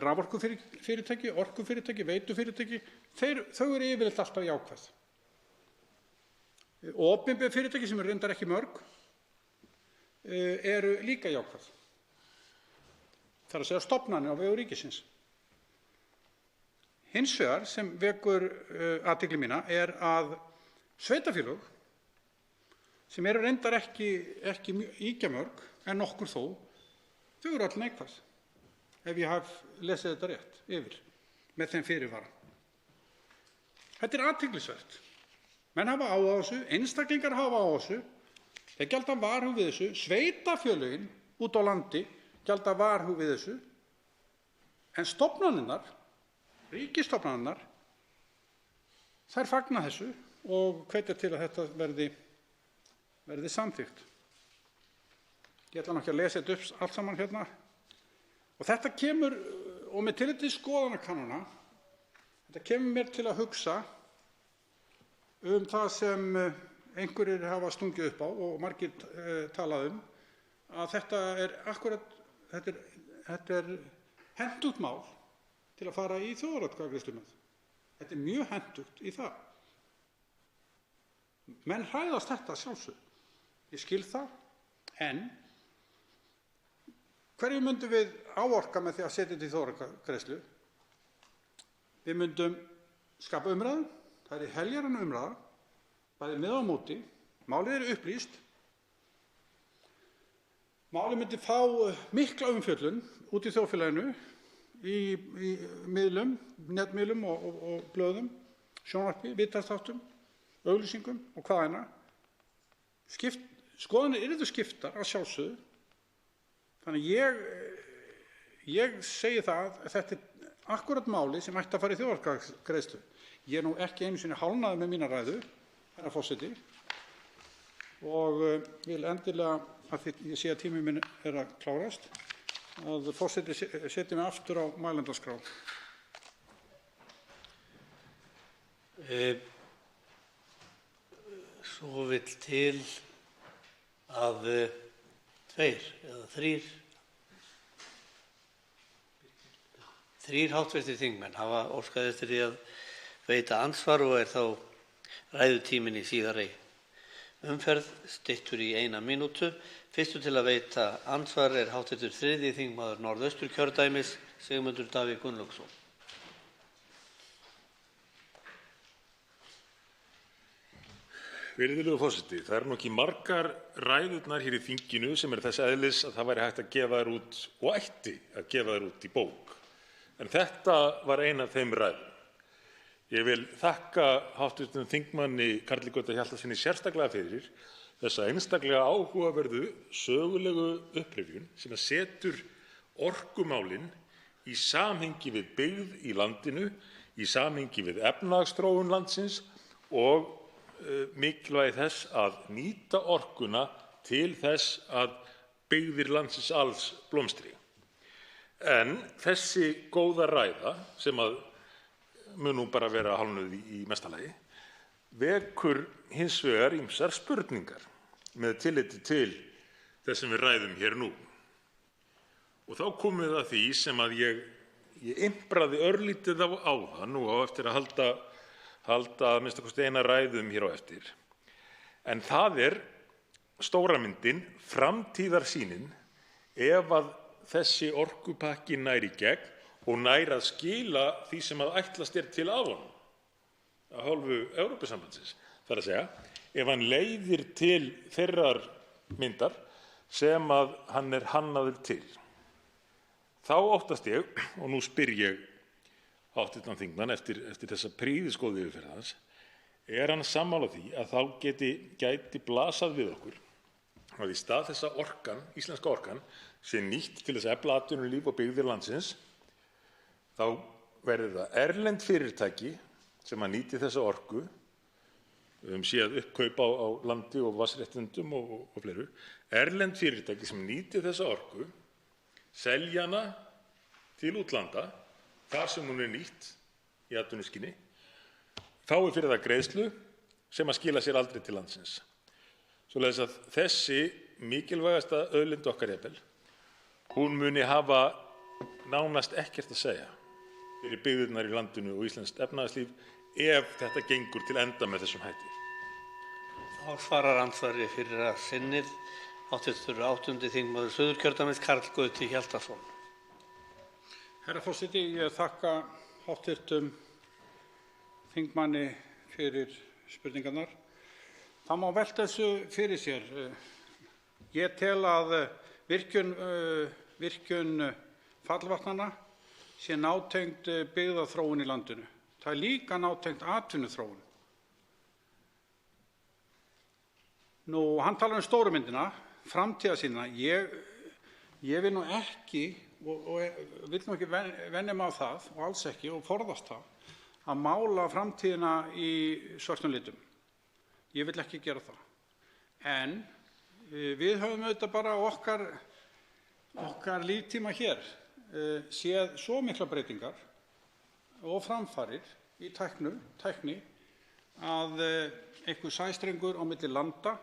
raforkufyrirtæki, orkufyrirtæki, veitufyrirtæki, þau eru yfirleitt alltaf jákvæð. Opinber fyrirtæki sem eru reyndar ekki mörg, eru líka jákvæð. Það er að segja stofnanir á vegum ríkisins. Hins vegar sem vekur athygli mína að sveitarfélög, sem eru reyndar ekki ýkjamörg, en nokkur þó, þau eru öll neikvæð, ef ég haf lesið þetta rétt yfir, með þeim fyrirvara. Þetta athyglisvert. Menn hafa áhuga á þessu, einstaklingar hafa áhuga á þessu, þeir gjalda varhug við þessu, sveitarfélögin út á landi gjalda varhug við þessu, en stofnanirnar, ríkisstofnanirnar, þær fagna þessu og hvetja til að þetta verði samþykkt. Ég ætla ekki að lesa þetta upp allt saman hérna. Og þetta kemur, og með tilliti til skoðanakannana, þetta kemur mér til að hugsa það sem einhverjir hafa stungið upp á og margir talað að þetta hentugt mál til að fara í þjóðaratkvæðagreiðslu með. Þetta mjög hentugt í það. Menn hræðast þetta sjálfsögðu. Ég skil það, en hverju myndum við áorka með því að setja þetta í þjóðaratkvæðagreiðslu? Við myndum skapa umræðu, það heljaran umræða, bæði með og á móti, málið upplýst, málið myndi fá mikla umfjöllun út í þjóðfélaginu, í miðlum, netmiðlum og blöðum, sjónvarpi, viðtalsþáttum, auglýsingum og hvað annað. Skoðanir yrðu skiptar að sjálfsögðu. Þannig ég segi það að þetta akkúrat máli sem ætti að fara í þjóðaratkvæðagreiðslu. Ég nú ekki einu sinni hálfnaður með mína ræðu, herra forseti, og vil endilega, að ég sé að tími minn að klárast, að forseti setji mig aftur á mælendaskrá. Svo vill til að 2 eða 3 háttvirtir þingmenn hafa óskað eftir því að veita andsvar og þá ræðutíminn í síðari umferð styttur í 1 mínútu. Fyrstur til að veita andsvar háttvirtur 3. þingmaður Norðausturkjördæmis, Sigmundur Davíð Gunnlaugsson. Virðulegur forseti, það nú ekki margar ræðurnar hér í þinginu sem þess eðlis að það væri hægt að gefa þær út og ætti að gefa þær út í bók. En þetta var ein af þeim ræðum. Ég vil þakka hv. þingmanni Karli Gauta Hjaltasyni sérstaklega fyrir þessa einstaklega áhugaverðu sögulegu upprifjun sem setur orkumálin í samhengi við byggð í landinu, í samhengi við efnahagsþróun landsins og mikilvægi þess að nýta orkuna til þess að byggðir landsins alls blómstri. En þessi góða ræða, sem mun nú bara vera hálfnuð í mesta lagi, vekur hins vegar ýmsar spurningar með tilliti til þess sem við ræðum hér nú. Og þá komum við að því sem að ég impraði örlítið á áðan og á eftir að halda að minnsta kosti eina ræðum hér á eftir. En það stóra myndin, framtíðarsýnin, ef að þessi orkupakki nær í gegn og nær að skila því sem að ætlast til af honum af hálfu Evrópusambandsins. Það er að segja, ef hann leiðir til þeirrar myndar sem að hann hannaður til. Þá óttast ég, og nú spyr ég hv. þingmann eftir þessa prýðisgóðu yfirferð hans, hann sammála því að þá gæti blasað við okkur að í stað þess að orkan, íslenska orkan, sé nýtt til þess að efla atvinnulíf og byggðir landsins, þá verði það erlend fyrirtæki sem að nýti þessa orku Við höfum séð uppkaup á landi og vatnsréttindum og fleiru. Erlend fyrirtæki sem nýti þessa orku, selja hana til útlanda, þar sem hún nýtt í atvinnuskyni, fái fyrir það greiðslu sem að skila sér aldrei til landsins. Svoleiðis að þessi mikilvægasta auðlind okkar jafnvel, hún muni hafa nánast ekkert að segja fyrir byggðirnar í landinu og íslenskt efnahagslíf ef þetta gengur til enda með þessum hætti. Þá svarar andsvari fyrir að sinnið hv. 8. þingmaður Suðurkjördæmis, Karl Gauti Hjaltason. Herra forseti, ég þakka hv. þingmanni fyrir spurningarnar. Það má velta þessu fyrir sér. Ég tel að virkjun fallvatnanna sé nátengd byggðaþróun í landinu. Það er líka nátengd atvinnuþróun. Hann talar stóru myndina, framtíðarsýnina. Ég vil nú ekki og vil nú ekki venja mig á það, og alls ekki, og forðast það, að mála framtíðina í svörtum litum. Ég vil ekki gera það. En við höfum auðvitað bara okkar líftíma hér séð svo mikla breytingar og framfarir í tækni að einhver sæstrengur á milli landa,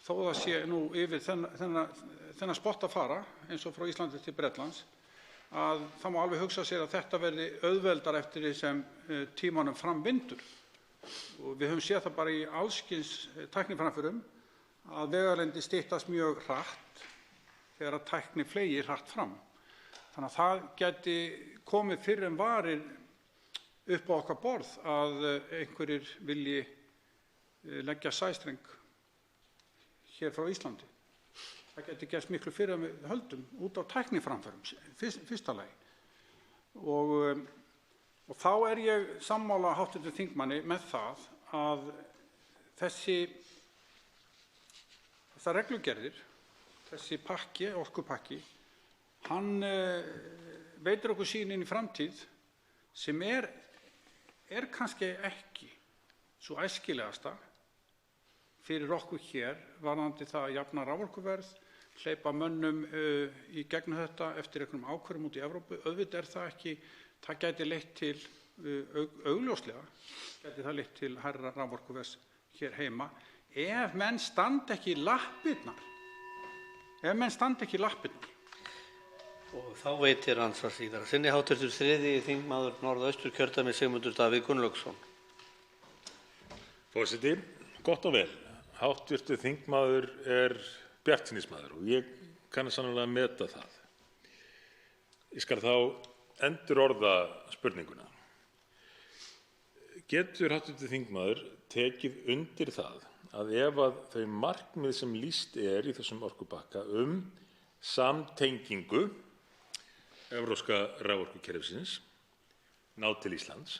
þó það sé nú yfir þennan spott að fara, eins og frá Íslandi til Bretlands, að það má alveg hugsa sér að þetta verði auðveldar eftir því sem tímanum framvindur. Og við höfum séð það bara í alls kyns tækniframförum að vegalengdir styttast mjög hratt þegar að tækni fleygir hratt fram. Þannig að það gæti komið fyrr en varir upp á okkar borð að einhverjir vilji leggja sæstreng hér frá Íslandi. Það gæti gerst miklu fyrr en við höldum út á tækniframförum, fyrsta lagi. Og þá er ég sammála hv. þingmanni með það að þessar reglugerðir, þessi pakki, orkupakki, hann veitir okkur sýn inn í framtíð sem er kannski ekki svo æskilegasta fyrir okkur hér varðandi það að jafna raforkuverð, hleypa mönnum í gegnum þetta eftir einhverjum ákvörðum út í Evrópu. Auðvitað er það ekki, það gæti leitt til, augljóslega, gæti það leitt til hærra raforkuverðs hér heima ef menn standa ekki í lappirnar. Og þá veitir andsvar síðar. Sinni hv. 3. þingmaður Norðausturkjördæmis, Sigmundur Davíð Gunnlaugsson. Forseti, gott og vel. Hv. þingmaður er bjartsýnismaður og ég kann sannarlega meta það. Ég skal þá endurorða spurninguna. Getur hv. þingmaður tekið undir það að ef að þau markmið sem lýst í þessum orkupakka samtengingu evrópska raforkukerfisins ná til Íslands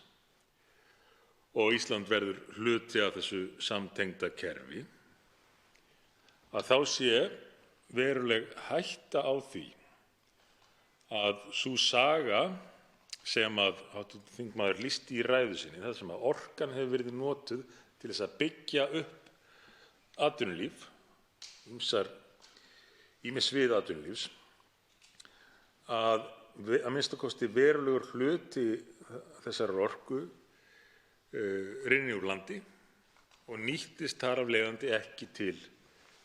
og Ísland verður hluti af þessu samtengda kerfi, að þá sé veruleg hætta á því að sú saga sem að hv. þingmaður lýsti í ræðu sinni, þar sem að orkan hefur verið notuð til þess að byggja upp atvinnulíf, ýmis svið atvinnulífs, að minnsta kosti verulegur hluti þessarar orku rynni úr landi og nýttist þar af leiðandi ekki til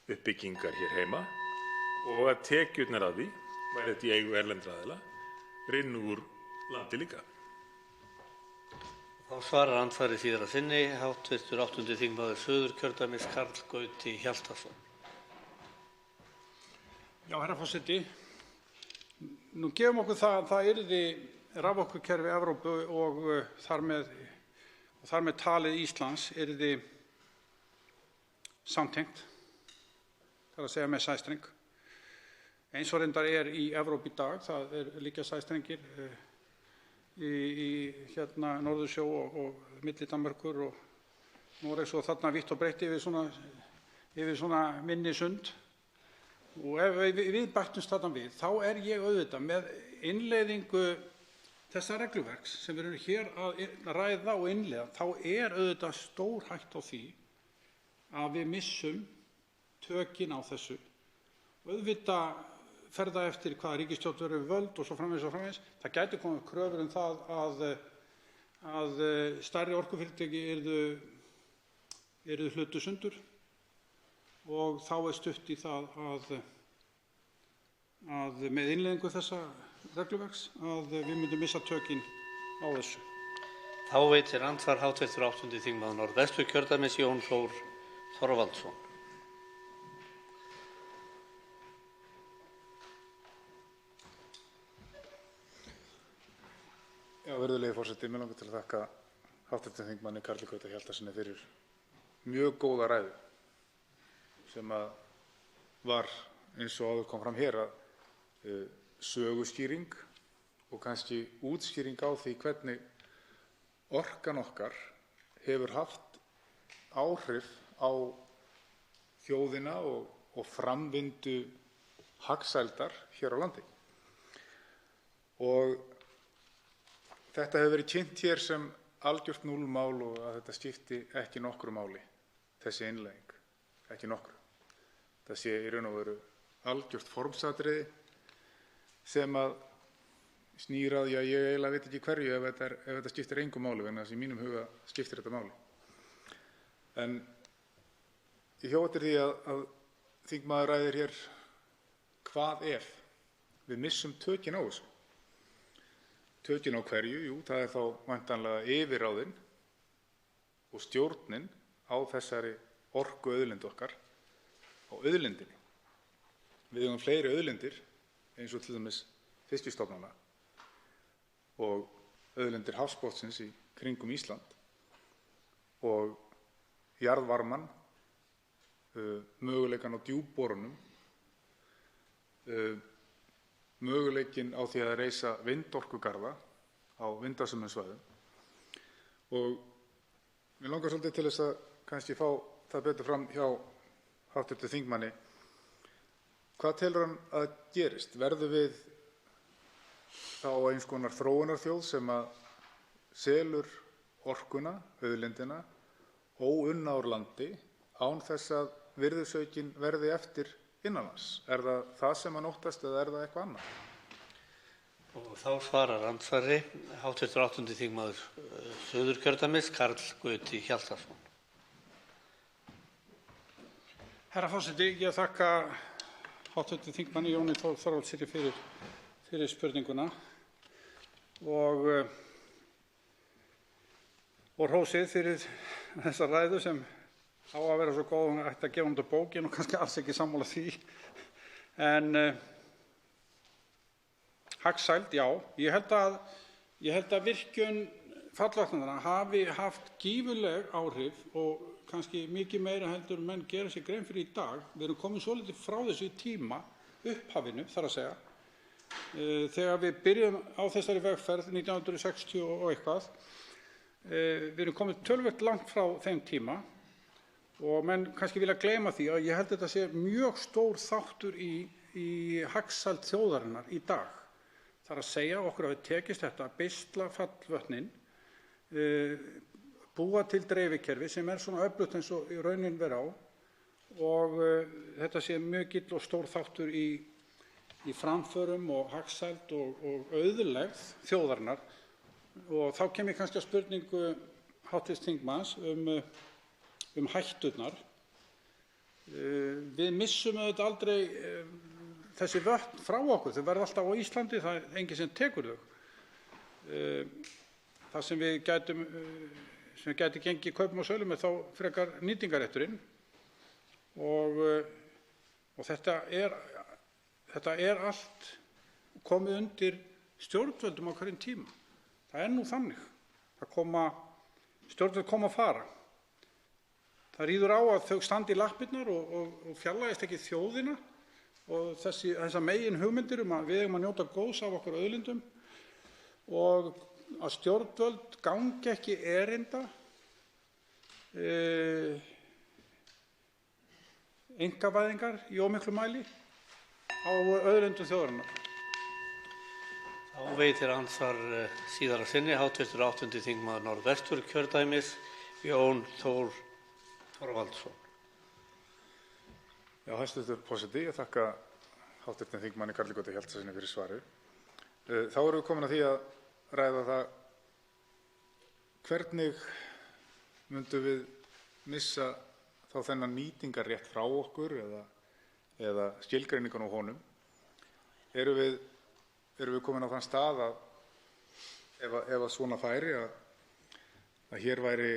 uppbyggingar hér heima og að tekjurnar af því, væri þetta í eigu erlendra aðila, rynnu úr landi líka. Þá svarar andsvari síðar að sinni hv. 8. þingmaður Suðurkjördæmis, Karl Gauti Hjaltason. Já, herra forseti, nú gefum okkur það að það yrði raforkukerfi Evrópu og þar með talið Íslands yrði samtengt, það er að segja með sæstreng. Eins og reyndar í Evrópu í dag, það líka sæstrengir í Norðursjó og milli Danmerkur og Noregs og þarna vítt og breitt yfir svona minni sund. Og ef við bættumst þarna við, þá er ég auðvitað með innleiðingu þessa regluverks sem við erum hér að ræða og innleiða, þá auðvitað stór hætta á því að við missum tökin á þessu. Auðvitað fer það eftir hvaða ríkisstjórn verður við völd og svo framvegis og framvegis. Það gæti komið kröfur það að stærri orkufyrirtæki yrðu hlutu sundur og þá stutt í það að með innleiðingu þessa regluverks að við myndum missa tökin á þessu. Þá veitir andsvar hv. 8. þingmaður Norðvesturkjördæmis Jón Þór Þorvaldsson. Já, virðulegi forseti, mig langar til að þakka hv. þingmanni Karli Gauti Hjaltasyni fyrir mjög góða ræðu sem var, eins og áður kom fram hér, söguskýring og kannski útskýring á því hvernig orkan okkar hefur haft áhrif á þjóðina og framvindu hagsældar hér á landi. Og þetta hefur verið kynnt hér sem algjört núllmál og að þetta skipti ekki nokkru máli, þessi innleiðing, ekki nokkru. Það sé í raun og veru algjört formsatriði sem að snýr að, ég eiginlega veit ekki hverju ef þetta skiptir engu máli, vegna þess að í mínum huga skiptir þetta máli. En ég hjó eftir því að þingmaður ræðir hér hvað ef við missum tökin á þessu. Tökin á hverju? Jú, það er þá væntanlega yfirráðin og stjórnin á þessari orkuauðlind okkar, á auðlindinni. Við höfum fleiri auðlindir, eins og til dæmis fiskistofnana og auðlindir hafsbotnsins í kringum Ísland og jarðvarmann, möguleikann á djúpborunum, möguleikinn á því að reisa vindorkugarða á vindasömum svæðum. Og mér langar svolítið til þess að kannski fá það betur fram hjá hv. þingmanni. Hvað telur hann að gerist? Verðum við þá eins konar þróunarþjóð sem að selur orkuna, auðlindina, óunna úr landi án þess að virðisaukin verði eftir innanlands? Er það sem hann óttast eða er það eitthvað annað? Og þá svarar andsvari hv. 8. þingmaður Suðurkjördæmis Karl Gauti Hjaltason. Herra forseti, ég þakka hv. þingmanni Jóni Þór Þorvaldssyni fyrir spurninguna og hrósið fyrir þessa ræðu sem á að vera svo góð, hún ætti að gefa undir bókin og kannski alls ekki sammála því. En hagsæld, já, ég held að virkjun fallvatnanna hafi haft gífurleg áhrif og kannski mikið meira heldur en menn gera sér grein fyrir í dag. Við erum komin svolítið frá þessu í tíma, upphafinu þar að segja, þegar við byrjum á þessari vegferð 1960 og eitthvað. Við erum komin töluvert langt frá þeim tíma og menn kannski vilja gleyma því að ég held að þetta sé mjög stór þáttur í hagsæld þjóðarinnar í dag. Það er að segja okkur að við tekist þetta að beisla fallvötnin, búa til dreifikerfi sem er svona öflugt eins og í raunin vera á og þetta sé mjög gill og stór þáttur í framförum og hagsæld og auðlegð þjóðarinnar. Og þá kem ég kannski að spurningu hv. þingmanns hætturnar. Við missum auðvitað aldrei þessi vötn frá okkur, þau verða alltaf á Íslandi, það er enginn sem tekur þau. Það sem við gæti gengið kaupum og sölum þá frekar nýtingarrétturinn og þetta er allt komið undir stjórnvöldum á hverjum tíma. Það er nú þannig. Stjórnvöld koma að fara. Það ríður á að þau standi í lappirnar og fjarlægist ekki þjóðina og þessa megin hugmyndir að við eigum að njóta góðs af okkar auðlindum og að stjórnvöld gangi ekki erinda einkavæðingar í of miklum mæli á auðlindum þjóðarinnar. Þá veitir andsvar síðara sinni hv. 8. þingmaður Norðvesturkjördæmis, Jón Þór Þorvaldsson. Já, hæstv. Forseti, ég þakka hv. þingmanni Karli Gauti Hjaltasyni fyrir svarið. Þá erum við komin að því að ræða það hvernig myndum við missa þá þennan nýtingarrétt frá okkur eða skilgreiningan á honum. Erum við komin á þann stað að ef svona færi að hér væri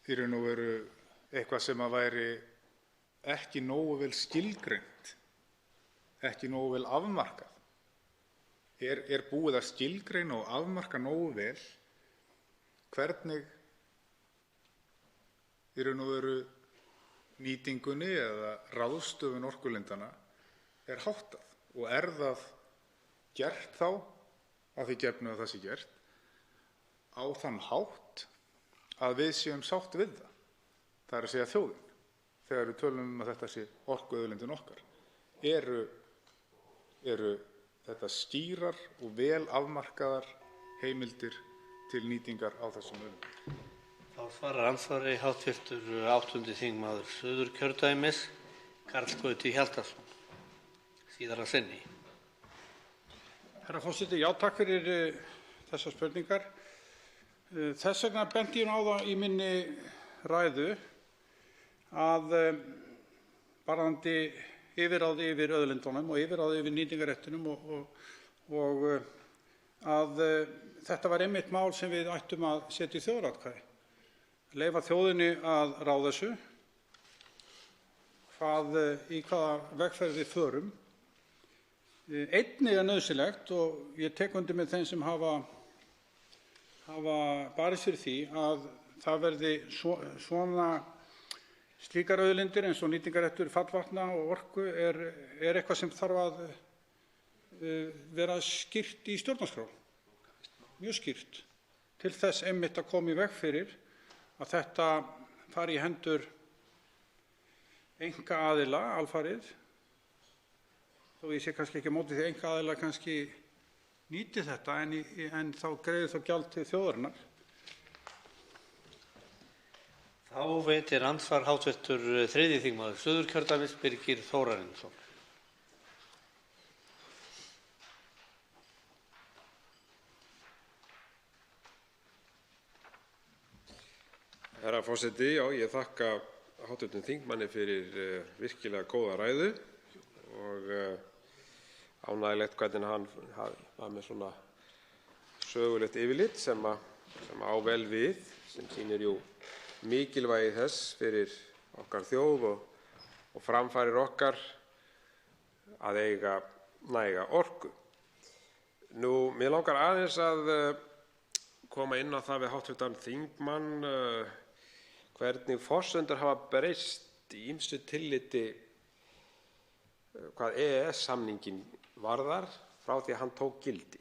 í raun og veru eitthvað sem að væri ekki nógu vel skilgreint, ekki nógu vel afmarkað. Er búið að skilgreina og afmarka nógu vel hvernig í raun og veru nýtingunni eða ráðstöfun orkulindanna er háttað, og er það gert þá, að því gefnu að það sé gert, á þann hátt að við séum sátt við það. Það er að segja þjóðin, þegar við tölum að þetta sé orkuauðlindin okkar. Eru þetta skýrar og vel afmarkaðar heimildir til nýtingar á þessum auðlindum? Þá svarar andsvari hv. 8. þingmaður Suðurkjördæmis, Karl Gauti Hjaltason, síðara sinni. Herra forseti, já, takk fyrir þessar spurningar. Þess vegna benti ég á það í minni ræðu að varðandi yfirráð yfir auðlindunum og yfirráð yfir nýtingarréttinum og að þetta var einmitt mál sem við ættum að setja í þjóðaratkvæði. Leyfa þjóðinni að ráða þessu, í hvaða vegferð við förum. Einnig er nauðsynlegt, og ég tek undir með þeim sem hafa barist fyrir því, að það verði svona slíkar auðlindir eins og nýtingarréttur fallvatna og orku er eitthvað sem þarf að vera skýrt í stjórnarskrá, mjög skýrt, til þess einmitt að koma í veg fyrir að þetta fari í hendur einkaaðila alfarið, þó ég sé kannski ekki á móti því að einkaaðilar kannski nýti þetta en þá greiðir þá gjald til þjóðarinnar. Þá veitir andsvar hv. 3. þingmaður Suðurkjördæmis, Birgir Þórarinsson. Herra forseti, já, ég þakka hv. þingmanni fyrir virkilega góða ræðu og ánægjulegt hvernig hann var með svona sögulegt yfirlit sem á vel við, sem sýnir jú mikilvægi þess fyrir okkar þjóð og framfarir okkar að eiga næga orku. Mér langar aðeins að koma inn á það við hv. þingmann hvernig forsendur hafa breyst í ýmsu tilliti hvað EES-samninginn varðar frá því að hann tók gildi.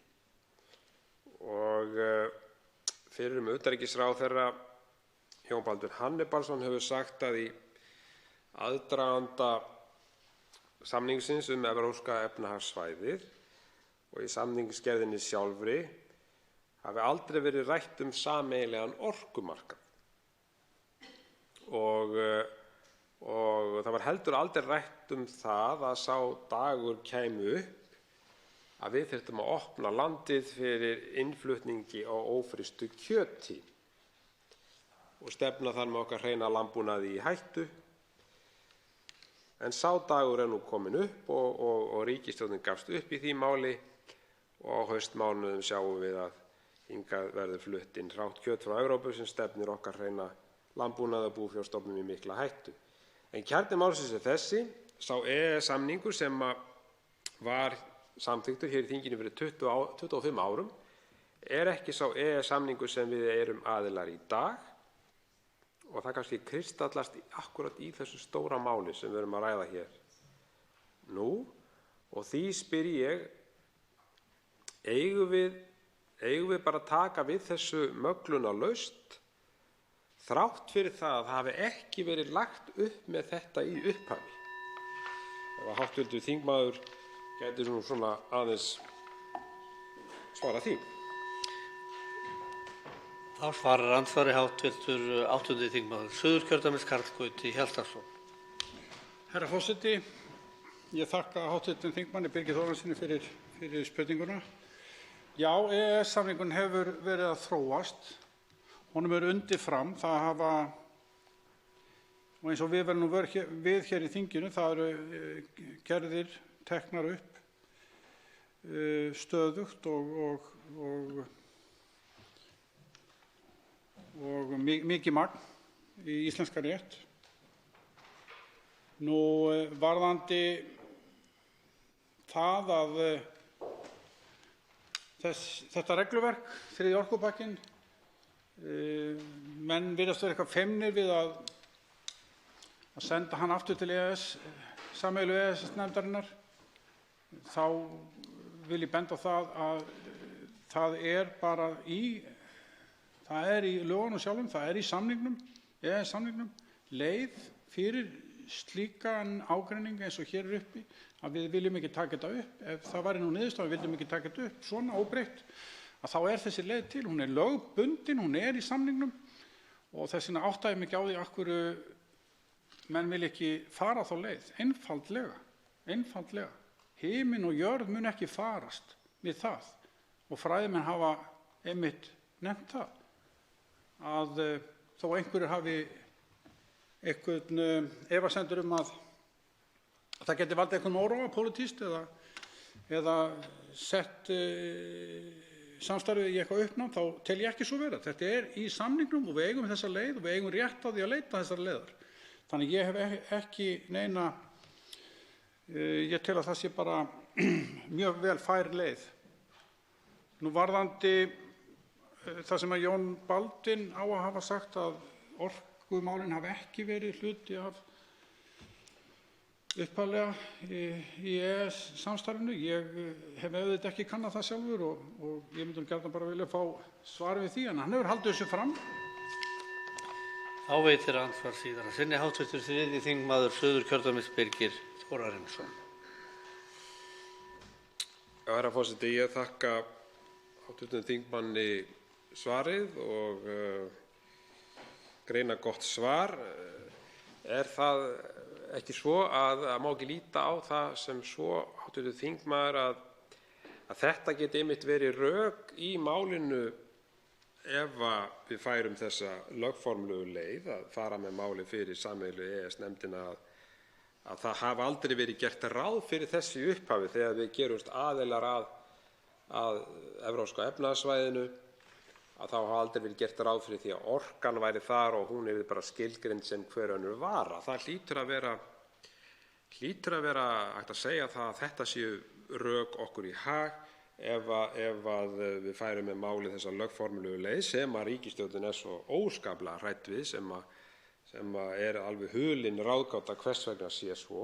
Og fyrrum utanríkisráðherra Jón Baldur Hannibalsson hefur sagt að í aðdraganda samningsins Evrópska efnahagssvæðið og í samningsgerðinni sjálfri hafi aldrei verið rætt sameiginlegan orkumarkað. Og það var heldur aldrei rætt það að sá dagur kæmi upp að við þyrftum að opna landið fyrir innflutningi á ófrystu kjöti og stefna þar með okkar hreina landbúnaði í hættu. En sá dagur nú kominn upp og ríkisstjórnin gafst upp í því máli og á haustmánuðum sjáum við að hingað verður flutt inn hrátt kjöt frá Evrópu sem stefnir okkar hreina landbúnaði og búfjárstofnum í mikla hættu. En kjarni málsins er þessi: sá EES-samningur sem var samþykktur hér í þinginu fyrir 25 árum er ekki sá EES-samningur sem við erum aðilar í dag, og það kannski kristallast akkúrat í þessu stóra máli sem við erum að ræða hér nú. Og því spyr ég, eigum við bara að taka við þessu möglunarlaust þrátt fyrir það að það hafi ekki verið lagt upp með þetta í upphafi? Ef hv. þingmaður gæti svona aðeins svarað því. Þá svarar andsvari hv. 8. þingmaður Suðurkjördæmis, Karl Gauti Hjaltason. Herra forseti, ég þakka hv. þingmanni Birgi Þórarinssyni fyrir spurninguna. Já, EES-samningurinn hefur verið að þróast. Honum er undið fram. Það hafa, og eins og við verðum nú við hér í þinginu, það eru gerðir teknar upp stöðugt og mikið magn í íslenska rétt. Nú varðandi það að þetta regluverk, þriðji orkupakkinn, menn virðast vera eitthvað feimnir við að senda hann aftur til sameiginlegu EES-nefndarinnar, þá vil ég benda á það að það er í lögunum sjálfum, það er í samningnum, EES-samningnum, leið fyrir slíkan ágreining eins og hér er uppi, að við viljum ekki taka þetta upp. Ef það væri nú niðurstaðan, við viljum ekki taka þetta upp svona óbreytt, að þá er þessi leið til. Hún er lögbundin, hún er í samningnum og þess vegna átta ég mig ekki á því af hverju menn vilja ekki fara þá leið. Einfaldlega. Himinn og jörð mun ekki farast við það og fræðimenn hafa einmitt nefnt það að þó einhverjir hafi einhvern efasemdir að það geti valdið einhvern óróa pólitískt eða sett samstarfið í eitthvað uppnám, þá tel ég ekki svo vera. Þetta er í samningnum og við eigum þessa leið og við eigum rétt á því að leita þessar leiðar. Þannig ég hef ekki neina, ég tel að það sé bara mjög vel fær leið. Nú varðandi það sem að Jón Baldvin á að hafa sagt að orkumálin hafi ekki verið hluti af upphaflega í EES-samstarfinu. Ég hef auðvitað ekki kannað það sjálfur og ég myndi gjarnan bara vilja fá svar við því, en hann hefur haldið þessu fram. Þá veitir andsvar síðar að sinni hv. 3. þingmaður Suðurkjördæmis, Birgir Þórarinsson. Já, herra forseti, ég þakka hv. þingmanni svarið og greina gott svar. Er það ekki svo að má ekki líta á það sem svo, hv. þingmaður, að þetta geti einmitt verið rök í málinu ef við færum þessa lögformlegu leið að fara með málið fyrir sameiginlegu EES-nefndina, að það hafi aldrei verið gert ráð fyrir þessu í upphafi þegar við gerumst aðilar að Evrópska efnahagssvæðinu, að þá hafi aldrei verið gert ráð fyrir því að orkan væri þar og hún yrði bara skilgreind sem hver önnur vara. Það hlýtur að vera hægt að segja það að þetta séu rök okkur í hag ef við færum með málið þessa lögformlegu leið sem að ríkisstjórnin er svo óskaplega hrædd við, sem er alveg hulin ráðgáta hvers vegna sé svo,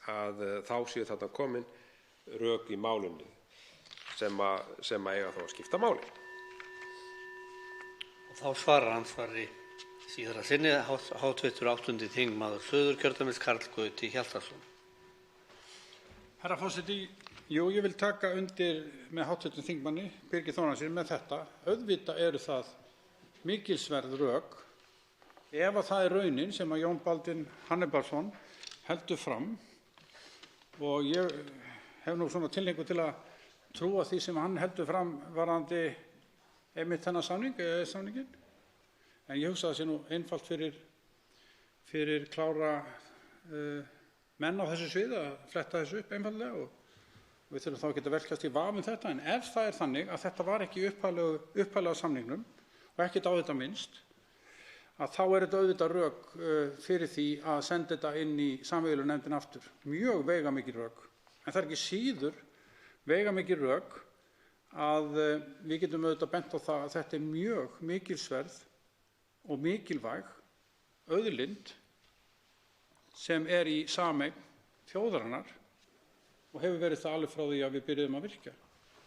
að þá séu þarna komin rök í málinu sem eiga þá að skipta máli. Og þá svarar andsvari síðar að sinni hv. 8. þingmaður Suðurkjördæmis, Karl Gauti Hjaltason. Herra forseti, ég vil taka undir með hv. þingmanni Birgi Þórarinssyni með þetta. Auðvitað eru það mikilsverð rök ef að það er raunin sem að Jón Baldvin Hannibalsson heldur fram, og ég hef nú svona tilhneigingu til að trúa því sem hann heldur fram varðandi einmitt þennan samninginn. En ég hugsa að það sé nú einfalt fyrir klára menn á þessu sviði að fletta þessu upp einfaldlega og við þurfum þá ekki að velkjast í vafa um þetta. En ef það er þannig að þetta var ekki upphaflega samningnum og ekkert á þetta minnst, að þá er þetta auðvitað rök fyrir því að senda þetta inn í sameiginlegu nefndina aftur. Mjög veigamikil rök. En það er ekki síður veigamikil rök að við getum auðvitað bent á það að þetta er mjög mikilsverð og mikilvæg auðlind sem er í sameign þjóðarinnar og hefur verið það alveg frá því að við byrjuðum að virkja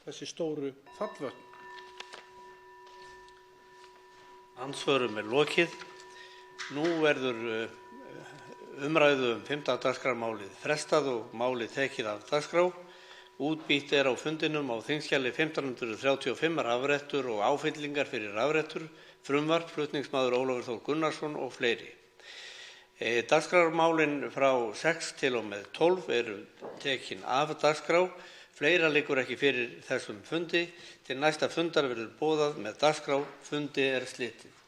þessi stóru fallvötn. Andsvörum er lokið. Nú verður umræðu 5. dagskrármálið frestað og málið tekið af dagskrá. Útbýtt á fundinum á þingskjali 1535 rafrettur og áfyllingar fyrir rafrettur, frumvarp, flutningsmaður Ólafur Þór Gunnarsson og fleiri. Dagskrármálin frá 6 til og með 12 eru tekin af dagskrá. Fleira liggur ekki fyrir þessum fundi. Til næsta fundar verður boðað með dagskrá. Fundi slitið.